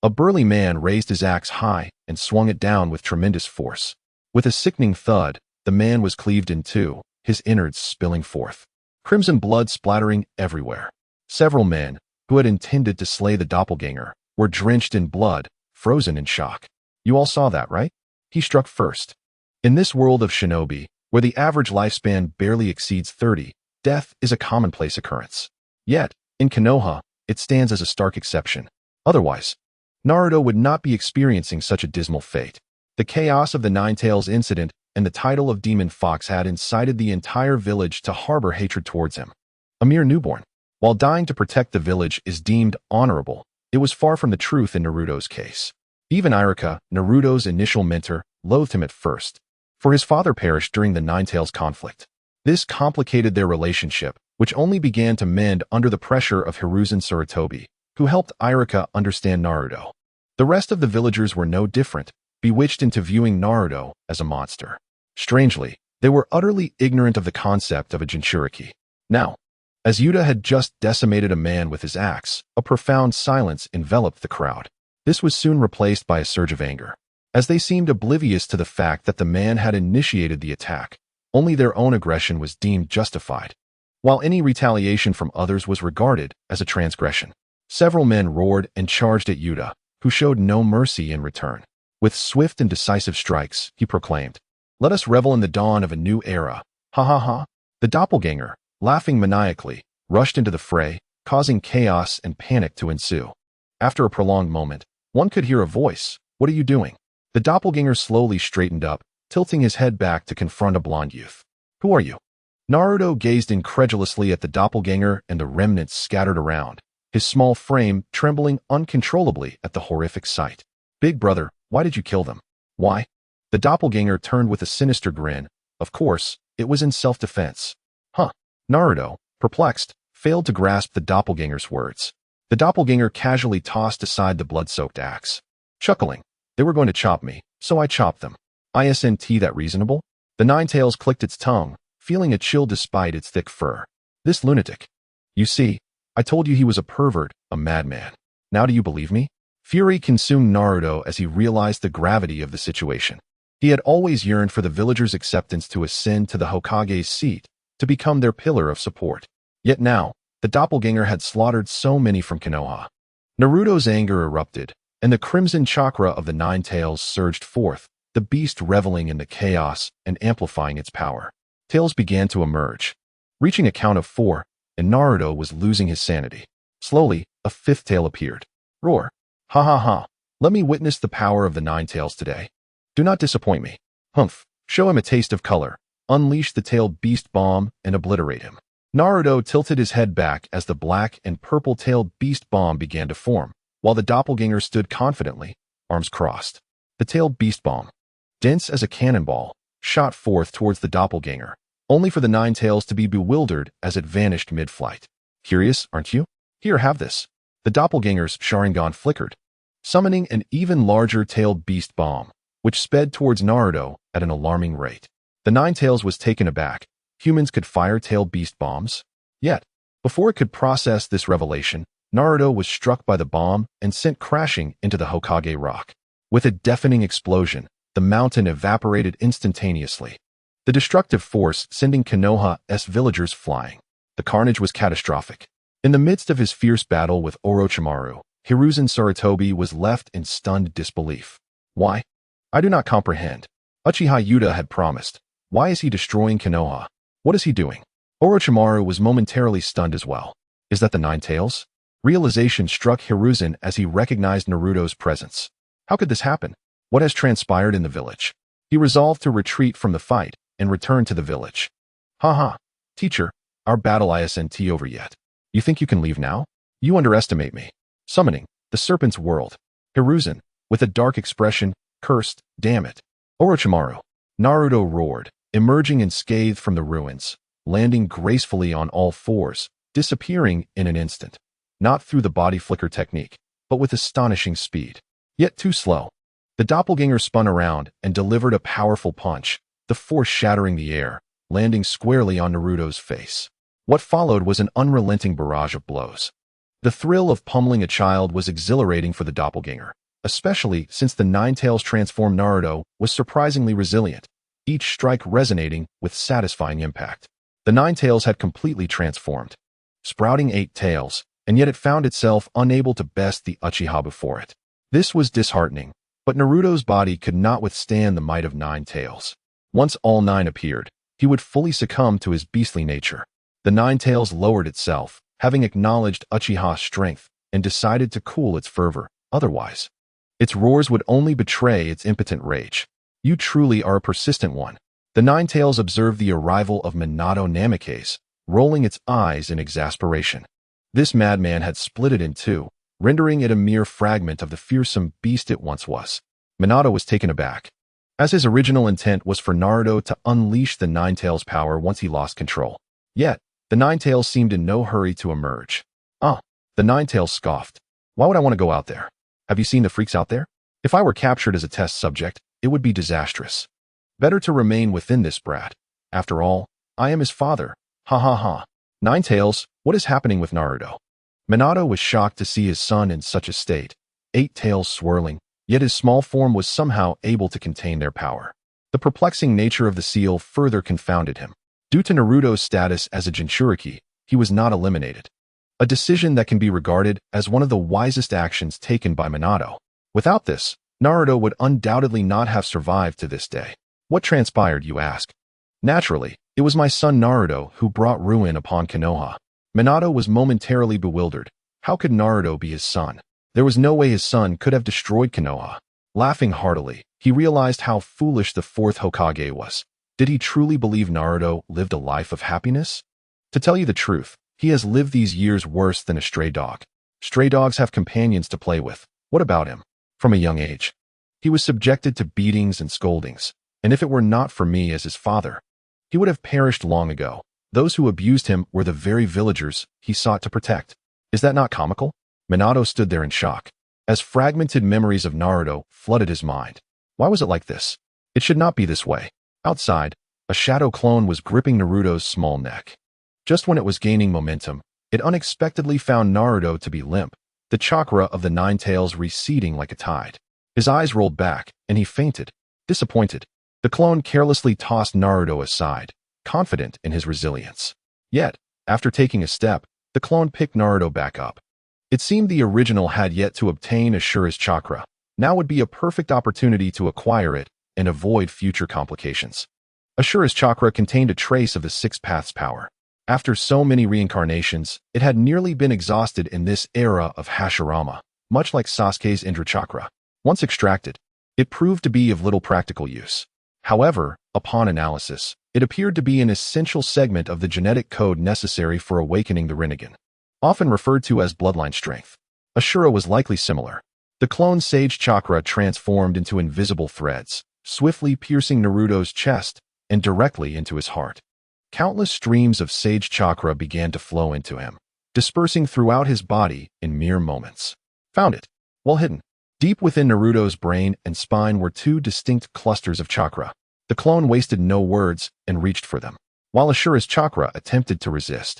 a burly man raised his axe high and swung it down with tremendous force. With a sickening thud, the man was cleaved in two, his innards spilling forth, crimson blood splattering everywhere. Several men, who had intended to slay the doppelganger, were drenched in blood, frozen in shock. You all saw that, right? He struck first. In this world of shinobi, where the average lifespan barely exceeds 30, death is a commonplace occurrence. Yet, in Konoha, it stands as a stark exception. Otherwise, Naruto would not be experiencing such a dismal fate. The chaos of the Ninetales incident and the title of Demon Fox had incited the entire village to harbor hatred towards him. A mere newborn. While dying to protect the village is deemed honorable, it was far from the truth in Naruto's case. Even Iruka, Naruto's initial mentor, loathed him at first, for his father perished during the Ninetales conflict. This complicated their relationship, which only began to mend under the pressure of Hiruzen Sarutobi, who helped Iruka understand Naruto. The rest of the villagers were no different, bewitched into viewing Naruto as a monster. Strangely, they were utterly ignorant of the concept of a Jinchuriki. Now, as Yuta had just decimated a man with his axe, a profound silence enveloped the crowd. This was soon replaced by a surge of anger, as they seemed oblivious to the fact that the man had initiated the attack. Only their own aggression was deemed justified, while any retaliation from others was regarded as a transgression. Several men roared and charged at Yuta, who showed no mercy in return. With swift and decisive strikes, he proclaimed, "Let us revel in the dawn of a new era. Ha ha ha." The doppelganger, laughing maniacally, rushed into the fray, causing chaos and panic to ensue. After a prolonged moment, one could hear a voice, "What are you doing?" The doppelganger slowly straightened up, tilting his head back to confront a blonde youth. "Who are you?" Naruto gazed incredulously at the doppelganger and the remnants scattered around, his small frame trembling uncontrollably at the horrific sight. "Big brother, why did you kill them?" "Why?" The doppelganger turned with a sinister grin. Of course, it was in self-defense. "Huh." Naruto, perplexed, failed to grasp the doppelganger's words. The doppelganger casually tossed aside the blood-soaked axe. Chuckling, "They were going to chop me, so I chopped them. Isn't that reasonable?" The Ninetales clicked its tongue, feeling a chill despite its thick fur. "This lunatic. You see, I told you he was a pervert, a madman. Now do you believe me?" Fury consumed Naruto as he realized the gravity of the situation. He had always yearned for the villagers' acceptance to ascend to the Hokage's seat, to become their pillar of support. Yet now, the doppelganger had slaughtered so many from Konoha. Naruto's anger erupted, and the crimson chakra of the Ninetales surged forth, the beast reveling in the chaos and amplifying its power. Tails began to emerge, reaching a count of 4, and Naruto was losing his sanity. Slowly, a 5th tail appeared. Roar. Ha ha ha. Let me witness the power of the Ninetales today. Do not disappoint me. Humph. Show him a taste of color. Unleash the tail beast bomb and obliterate him. Naruto tilted his head back as the black and purple-tailed beast bomb began to form, while the doppelganger stood confidently, arms crossed. The tailed beast bomb, dense as a cannonball, shot forth towards the doppelganger, only for the Ninetales to be bewildered as it vanished mid-flight. Curious, aren't you? Here, have this. The doppelganger's Sharingan flickered, summoning an even larger tailed beast bomb, which sped towards Naruto at an alarming rate. The Ninetales was taken aback. Humans could fire tailed beast bombs? Yet, before it could process this revelation, Naruto was struck by the bomb and sent crashing into the Hokage rock. With a deafening explosion, the mountain evaporated instantaneously, the destructive force sending Konoha's villagers flying. The carnage was catastrophic. In the midst of his fierce battle with Orochimaru, Hiruzen Sarutobi was left in stunned disbelief. Why? I do not comprehend. Uchiha Yuta had promised. Why is he destroying Konoha? What is he doing? Orochimaru was momentarily stunned as well. Is that the Ninetales? Realization struck Hiruzen as he recognized Naruto's presence. How could this happen? What has transpired in the village? He resolved to retreat from the fight and return to the village. Ha. Teacher, our battle isn't over yet. You think you can leave now? You underestimate me. Summoning, the serpent's world. Hiruzen, with a dark expression, cursed, damn it. Orochimaru. Naruto roared, emerging unscathed from the ruins, landing gracefully on all fours, disappearing in an instant. Not through the body flicker technique, but with astonishing speed. Yet too slow. The doppelganger spun around and delivered a powerful punch, the force shattering the air, landing squarely on Naruto's face. What followed was an unrelenting barrage of blows. The thrill of pummeling a child was exhilarating for the doppelganger, especially since the Ninetales transformed Naruto was surprisingly resilient, each strike resonating with satisfying impact. The Ninetales had completely transformed, sprouting 8 tails, and yet it found itself unable to best the Uchiha before it. This was disheartening, but Naruto's body could not withstand the might of 9 tails. Once all 9 appeared, he would fully succumb to his beastly nature. The Ninetales lowered itself, having acknowledged Uchiha's strength, and decided to cool its fervor. Otherwise, its roars would only betray its impotent rage. You truly are a persistent one. The Ninetales observed the arrival of Minato Namikaze, rolling its eyes in exasperation. This madman had split it in two, rendering it a mere fragment of the fearsome beast it once was. Minato was taken aback, as his original intent was for Naruto to unleash the Ninetales' power once he lost control. Yet, the Ninetales seemed in no hurry to emerge. The Ninetales scoffed. Why would I want to go out there? Have you seen the freaks out there? If I were captured as a test subject, it would be disastrous. Better to remain within this brat. After all, I am his father. Ha ha ha. Nine Tails, what is happening with Naruto? Minato was shocked to see his son in such a state, eight tails swirling, yet his small form was somehow able to contain their power. The perplexing nature of the seal further confounded him. Due to Naruto's status as a Jinchuriki, he was not eliminated. A decision that can be regarded as one of the wisest actions taken by Minato. Without this, Naruto would undoubtedly not have survived to this day. What transpired, you ask? Naturally, it was my son Naruto who brought ruin upon Konoha. Minato was momentarily bewildered. How could Naruto be his son? There was no way his son could have destroyed Konoha. Laughing heartily, he realized how foolish the fourth Hokage was. Did he truly believe Naruto lived a life of happiness? To tell you the truth, he has lived these years worse than a stray dog. Stray dogs have companions to play with. What about him? From a young age, he was subjected to beatings and scoldings, and if it were not for me as his father, he would have perished long ago. Those who abused him were the very villagers he sought to protect. Is that not comical? Minato stood there in shock, as fragmented memories of Naruto flooded his mind. Why was it like this? It should not be this way. Outside, a shadow clone was gripping Naruto's small neck. Just when it was gaining momentum, it unexpectedly found Naruto to be limp, the chakra of the nine tails receding like a tide. His eyes rolled back, and he fainted, disappointed. The clone carelessly tossed Naruto aside, confident in his resilience. Yet, after taking a step, the clone picked Naruto back up. It seemed the original had yet to obtain Ashura's chakra. Now would be a perfect opportunity to acquire it and avoid future complications. Ashura's chakra contained a trace of the Six Paths power. After so many reincarnations, it had nearly been exhausted in this era of Hashirama, much like Sasuke's Indra chakra. Once extracted, it proved to be of little practical use. However, upon analysis, it appeared to be an essential segment of the genetic code necessary for awakening the Rinnegan. Often referred to as bloodline strength, Ashura was likely similar. The clone sage chakra transformed into invisible threads, swiftly piercing Naruto's chest and directly into his heart. Countless streams of sage chakra began to flow into him, dispersing throughout his body in mere moments. Found it. Well hidden. Deep within Naruto's brain and spine were two distinct clusters of chakra. The clone wasted no words and reached for them, while Ashura's chakra attempted to resist.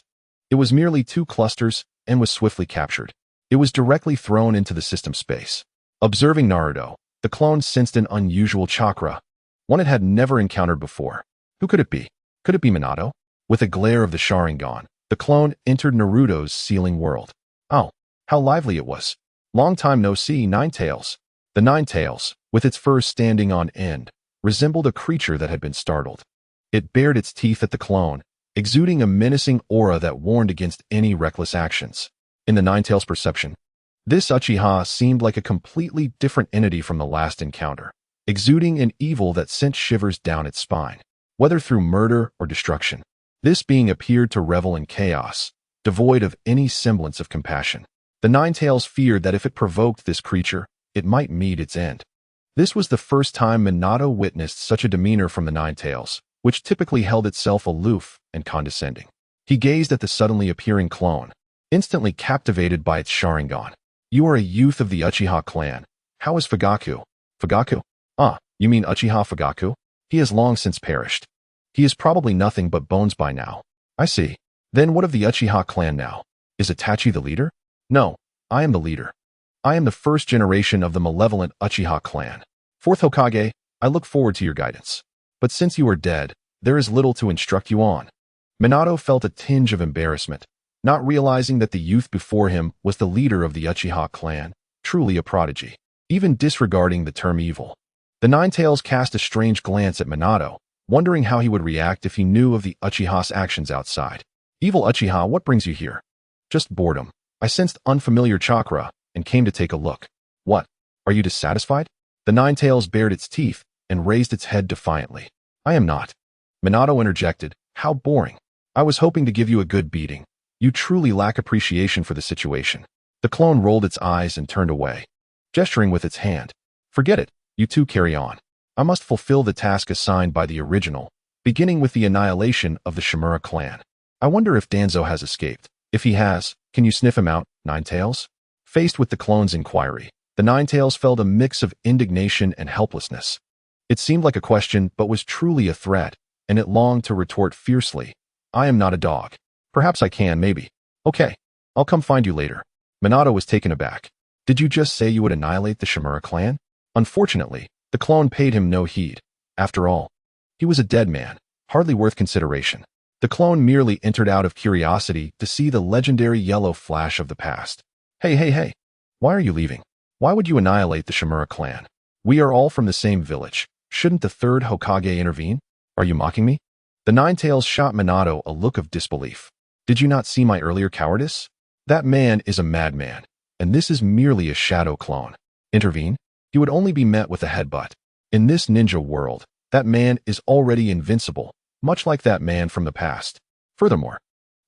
It was merely two clusters and was swiftly captured. It was directly thrown into the system space. Observing Naruto, the clone sensed an unusual chakra, one it had never encountered before. Who could it be? Could it be Minato? With a glare of the Sharingan, the clone entered Naruto's sealing world. Oh, how lively it was. Long time no see, Nine Tails. The Nine Tails, with its fur standing on end, resembled a creature that had been startled. It bared its teeth at the clone, exuding a menacing aura that warned against any reckless actions. In the Nine Tails' perception, this Uchiha seemed like a completely different entity from the last encounter, exuding an evil that sent shivers down its spine. Whether through murder or destruction, this being appeared to revel in chaos, devoid of any semblance of compassion. The Nine Tails feared that if it provoked this creature, it might meet its end. This was the first time Minato witnessed such a demeanor from the Nine Tails, which typically held itself aloof and condescending. He gazed at the suddenly appearing clone, instantly captivated by its Sharingan. You are a youth of the Uchiha clan. How is Fugaku? Fugaku? Ah, you mean Uchiha Fugaku? He has long since perished. He is probably nothing but bones by now. I see. Then what of the Uchiha clan now? Is Itachi the leader? No, I am the leader. I am the first generation of the malevolent Uchiha clan. Fourth Hokage, I look forward to your guidance. But since you are dead, there is little to instruct you on. Minato felt a tinge of embarrassment, not realizing that the youth before him was the leader of the Uchiha clan, truly a prodigy, even disregarding the term evil. The Nine Tails cast a strange glance at Minato, wondering how he would react if he knew of the Uchiha's actions outside. Evil Uchiha, what brings you here? Just boredom. I sensed unfamiliar chakra and came to take a look. What? Are you dissatisfied? The Nine Tails bared its teeth and raised its head defiantly. I am not. Minato interjected. How boring. I was hoping to give you a good beating. You truly lack appreciation for the situation. The clone rolled its eyes and turned away, gesturing with its hand. Forget it. You two carry on. I must fulfill the task assigned by the original, beginning with the annihilation of the Shimura clan. I wonder if Danzo has escaped. If he has, can you sniff him out, Nine Tails? Faced with the clone's inquiry, The Ninetales felt a mix of indignation and helplessness. It seemed like a question, but was truly a threat, and it longed to retort fiercely. I am not a dog. Perhaps I can, maybe. Okay, I'll come find you later. Minato was taken aback. Did you just say you would annihilate the Shimura clan? Unfortunately, the clone paid him no heed. After all, he was a dead man, hardly worth consideration. The clone merely entered out of curiosity to see the legendary yellow flash of the past. Hey. Why are you leaving? Why would you annihilate the Shimura clan? We are all from the same village. Shouldn't the third Hokage intervene? Are you mocking me? The Ninetales shot Minato a look of disbelief. Did you not see my earlier cowardice? That man is a madman, and this is merely a shadow clone. Intervene? He would only be met with a headbutt. In this ninja world, that man is already invincible, much like that man from the past. Furthermore,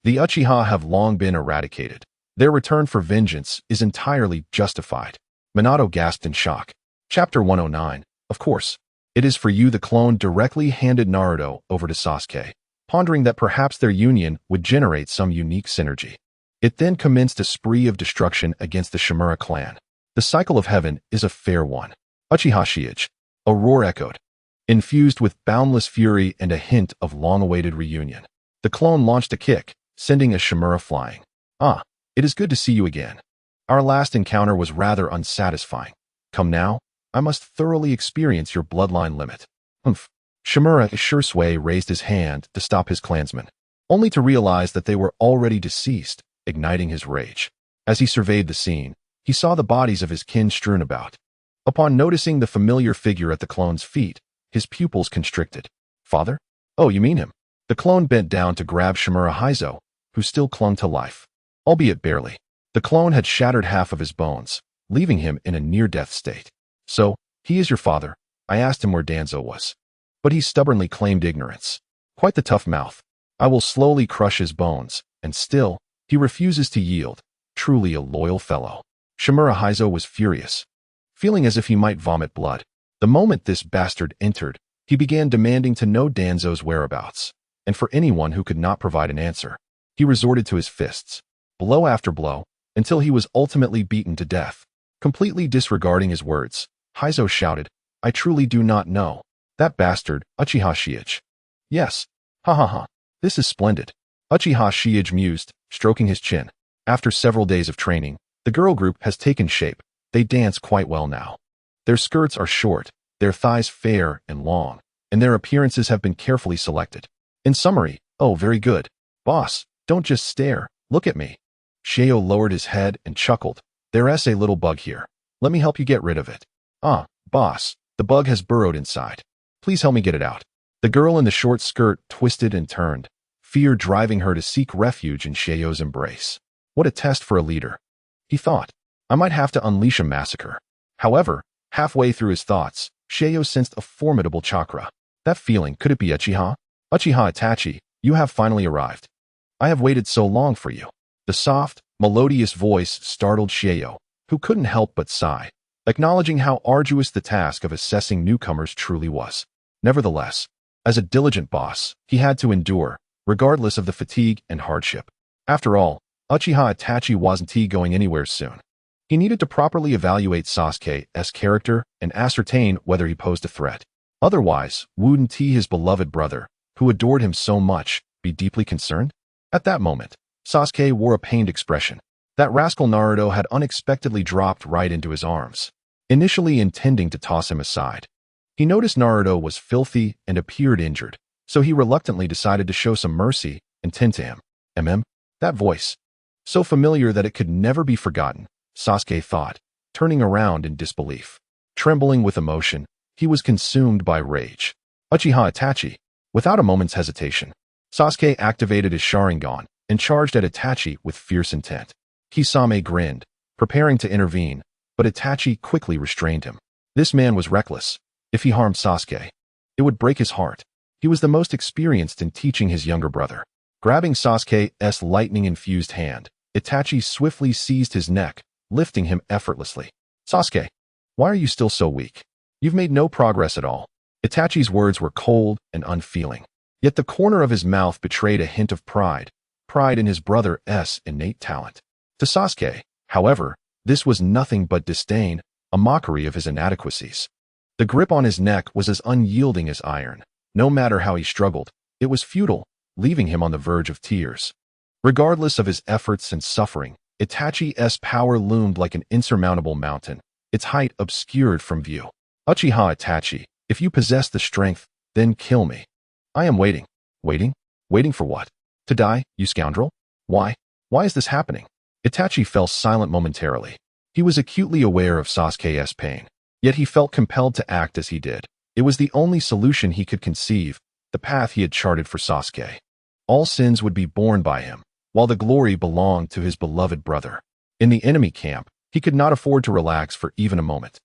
the Uchiha have long been eradicated. Their return for vengeance is entirely justified. Minato gasped in shock. Chapter 109. Of course. It is for you. The clone directly handed Naruto over to Sasuke, pondering that perhaps their union would generate some unique synergy. It then commenced a spree of destruction against the Shimura clan. The cycle of heaven is a fair one. Uchiha Shiage. A roar echoed, infused with boundless fury and a hint of long-awaited reunion. The clone launched a kick, sending a Shimura flying. Ah, it is good to see you again. Our last encounter was rather unsatisfying. Come now, I must thoroughly experience your bloodline limit. Humph. Shimura Shursui raised his hand to stop his clansmen, only to realize that they were already deceased, igniting his rage. As he surveyed the scene, he saw the bodies of his kin strewn about. Upon noticing the familiar figure at the clone's feet, his pupils constricted. Father? Oh, you mean him? The clone bent down to grab Shimura Haizo, who still clung to life, albeit barely. The clone had shattered half of his bones, leaving him in a near-death state. So, he is your father? I asked him where Danzo was. But he stubbornly claimed ignorance. Quite the tough mouth. I will slowly crush his bones, and still, he refuses to yield. Truly a loyal fellow. Shimura Haizo was furious, feeling as if he might vomit blood. The moment this bastard entered, he began demanding to know Danzo's whereabouts, and for anyone who could not provide an answer, he resorted to his fists, blow after blow, until he was ultimately beaten to death. Completely disregarding his words, Haizo shouted, I truly do not know. That bastard, Uchiha Shiage. Yes. Ha ha ha. This is splendid. Uchiha Shiage mused, stroking his chin. After several days of training, the girl group has taken shape. They dance quite well now. Their skirts are short, their thighs fair and long, and their appearances have been carefully selected. In summary, oh, very good. Boss, don't just stare, look at me. Sheo lowered his head and chuckled. There's a little bug here. Let me help you get rid of it. Ah, boss, the bug has burrowed inside. Please help me get it out. The girl in the short skirt twisted and turned, fear driving her to seek refuge in Sheo's embrace. What a test for a leader. He thought, I might have to unleash a massacre. However, halfway through his thoughts, Sheo sensed a formidable chakra. That feeling, could it be Uchiha? Uchiha Itachi, you have finally arrived. I have waited so long for you. The soft, melodious voice startled Sheo, who couldn't help but sigh, acknowledging how arduous the task of assessing newcomers truly was. Nevertheless, as a diligent boss, he had to endure, regardless of the fatigue and hardship. After all, Uchiha Itachi wasn't going anywhere soon. He needed to properly evaluate Sasuke's character and ascertain whether he posed a threat. Otherwise, wouldn't his beloved brother, who adored him so much, be deeply concerned? At that moment, Sasuke wore a pained expression. That rascal Naruto had unexpectedly dropped right into his arms, initially intending to toss him aside. He noticed Naruto was filthy and appeared injured, so he reluctantly decided to show some mercy and tend to him. That voice. So familiar that it could never be forgotten, Sasuke thought, turning around in disbelief. Trembling with emotion, he was consumed by rage. Uchiha Itachi. Without a moment's hesitation, Sasuke activated his Sharingan and charged at Itachi with fierce intent. Kisame grinned, preparing to intervene, but Itachi quickly restrained him. This man was reckless. If he harmed Sasuke, it would break his heart. He was the most experienced in teaching his younger brother. Grabbing Sasuke's lightning-infused hand, Itachi swiftly seized his neck, lifting him effortlessly. Sasuke, why are you still so weak? You've made no progress at all. Itachi's words were cold and unfeeling, yet the corner of his mouth betrayed a hint of pride in his brother's innate talent. To Sasuke, however, this was nothing but disdain. a mockery of his inadequacies. The grip on his neck was as unyielding as iron. No matter how he struggled, it was futile, leaving him on the verge of tears. Regardless of his efforts and suffering, Itachi's power loomed like an insurmountable mountain, its height obscured from view. Uchiha Itachi, if you possess the strength, then kill me. I am waiting. Waiting? Waiting for what? To die, you scoundrel? Why? Why is this happening? Itachi fell silent momentarily. He was acutely aware of Sasuke's pain, yet he felt compelled to act as he did. It was the only solution he could conceive, the path he had charted for Sasuke. All sins would be borne by him, while the glory belonged to his beloved brother. In the enemy camp, he could not afford to relax for even a moment.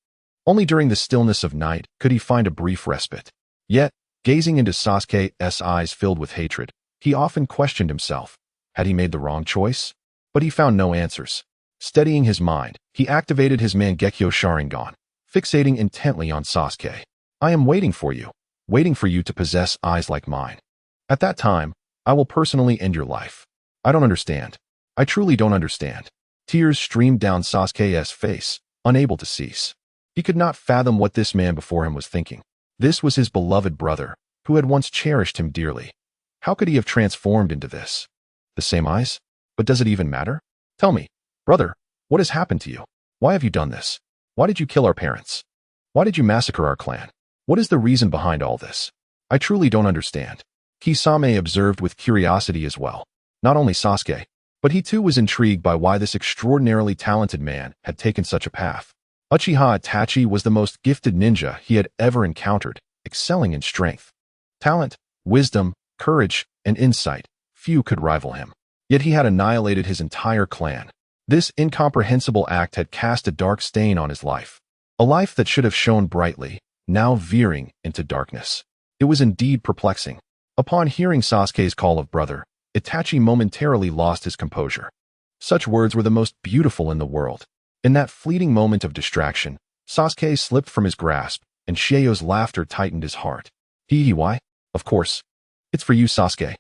Only during the stillness of night could he find a brief respite. Yet, gazing into Sasuke's eyes filled with hatred, he often questioned himself. Had he made the wrong choice? But he found no answers. Steadying his mind, he activated his Mangekyo Sharingan, fixating intently on Sasuke. I am waiting for you to possess eyes like mine. At that time, I will personally end your life. I don't understand. I truly don't understand. Tears streamed down Sasuke's face, unable to cease. He could not fathom what this man before him was thinking. This was his beloved brother, who had once cherished him dearly. How could he have transformed into this? The same eyes? But does it even matter? Tell me, brother, what has happened to you? Why have you done this? Why did you kill our parents? Why did you massacre our clan? What is the reason behind all this? I truly don't understand. Kisame observed with curiosity as well. Not only Sasuke, but he too was intrigued by why this extraordinarily talented man had taken such a path. Uchiha Itachi was the most gifted ninja he had ever encountered, excelling in strength, talent, wisdom, courage, and insight. Few could rival him. Yet he had annihilated his entire clan. This incomprehensible act had cast a dark stain on his life. A life that should have shone brightly, now veering into darkness. It was indeed perplexing. Upon hearing Sasuke's call of brother, Itachi momentarily lost his composure. Such words were the most beautiful in the world. In that fleeting moment of distraction, Sasuke slipped from his grasp, and Shio's laughter tightened his heart. Why? Of course. It's for you, Sasuke.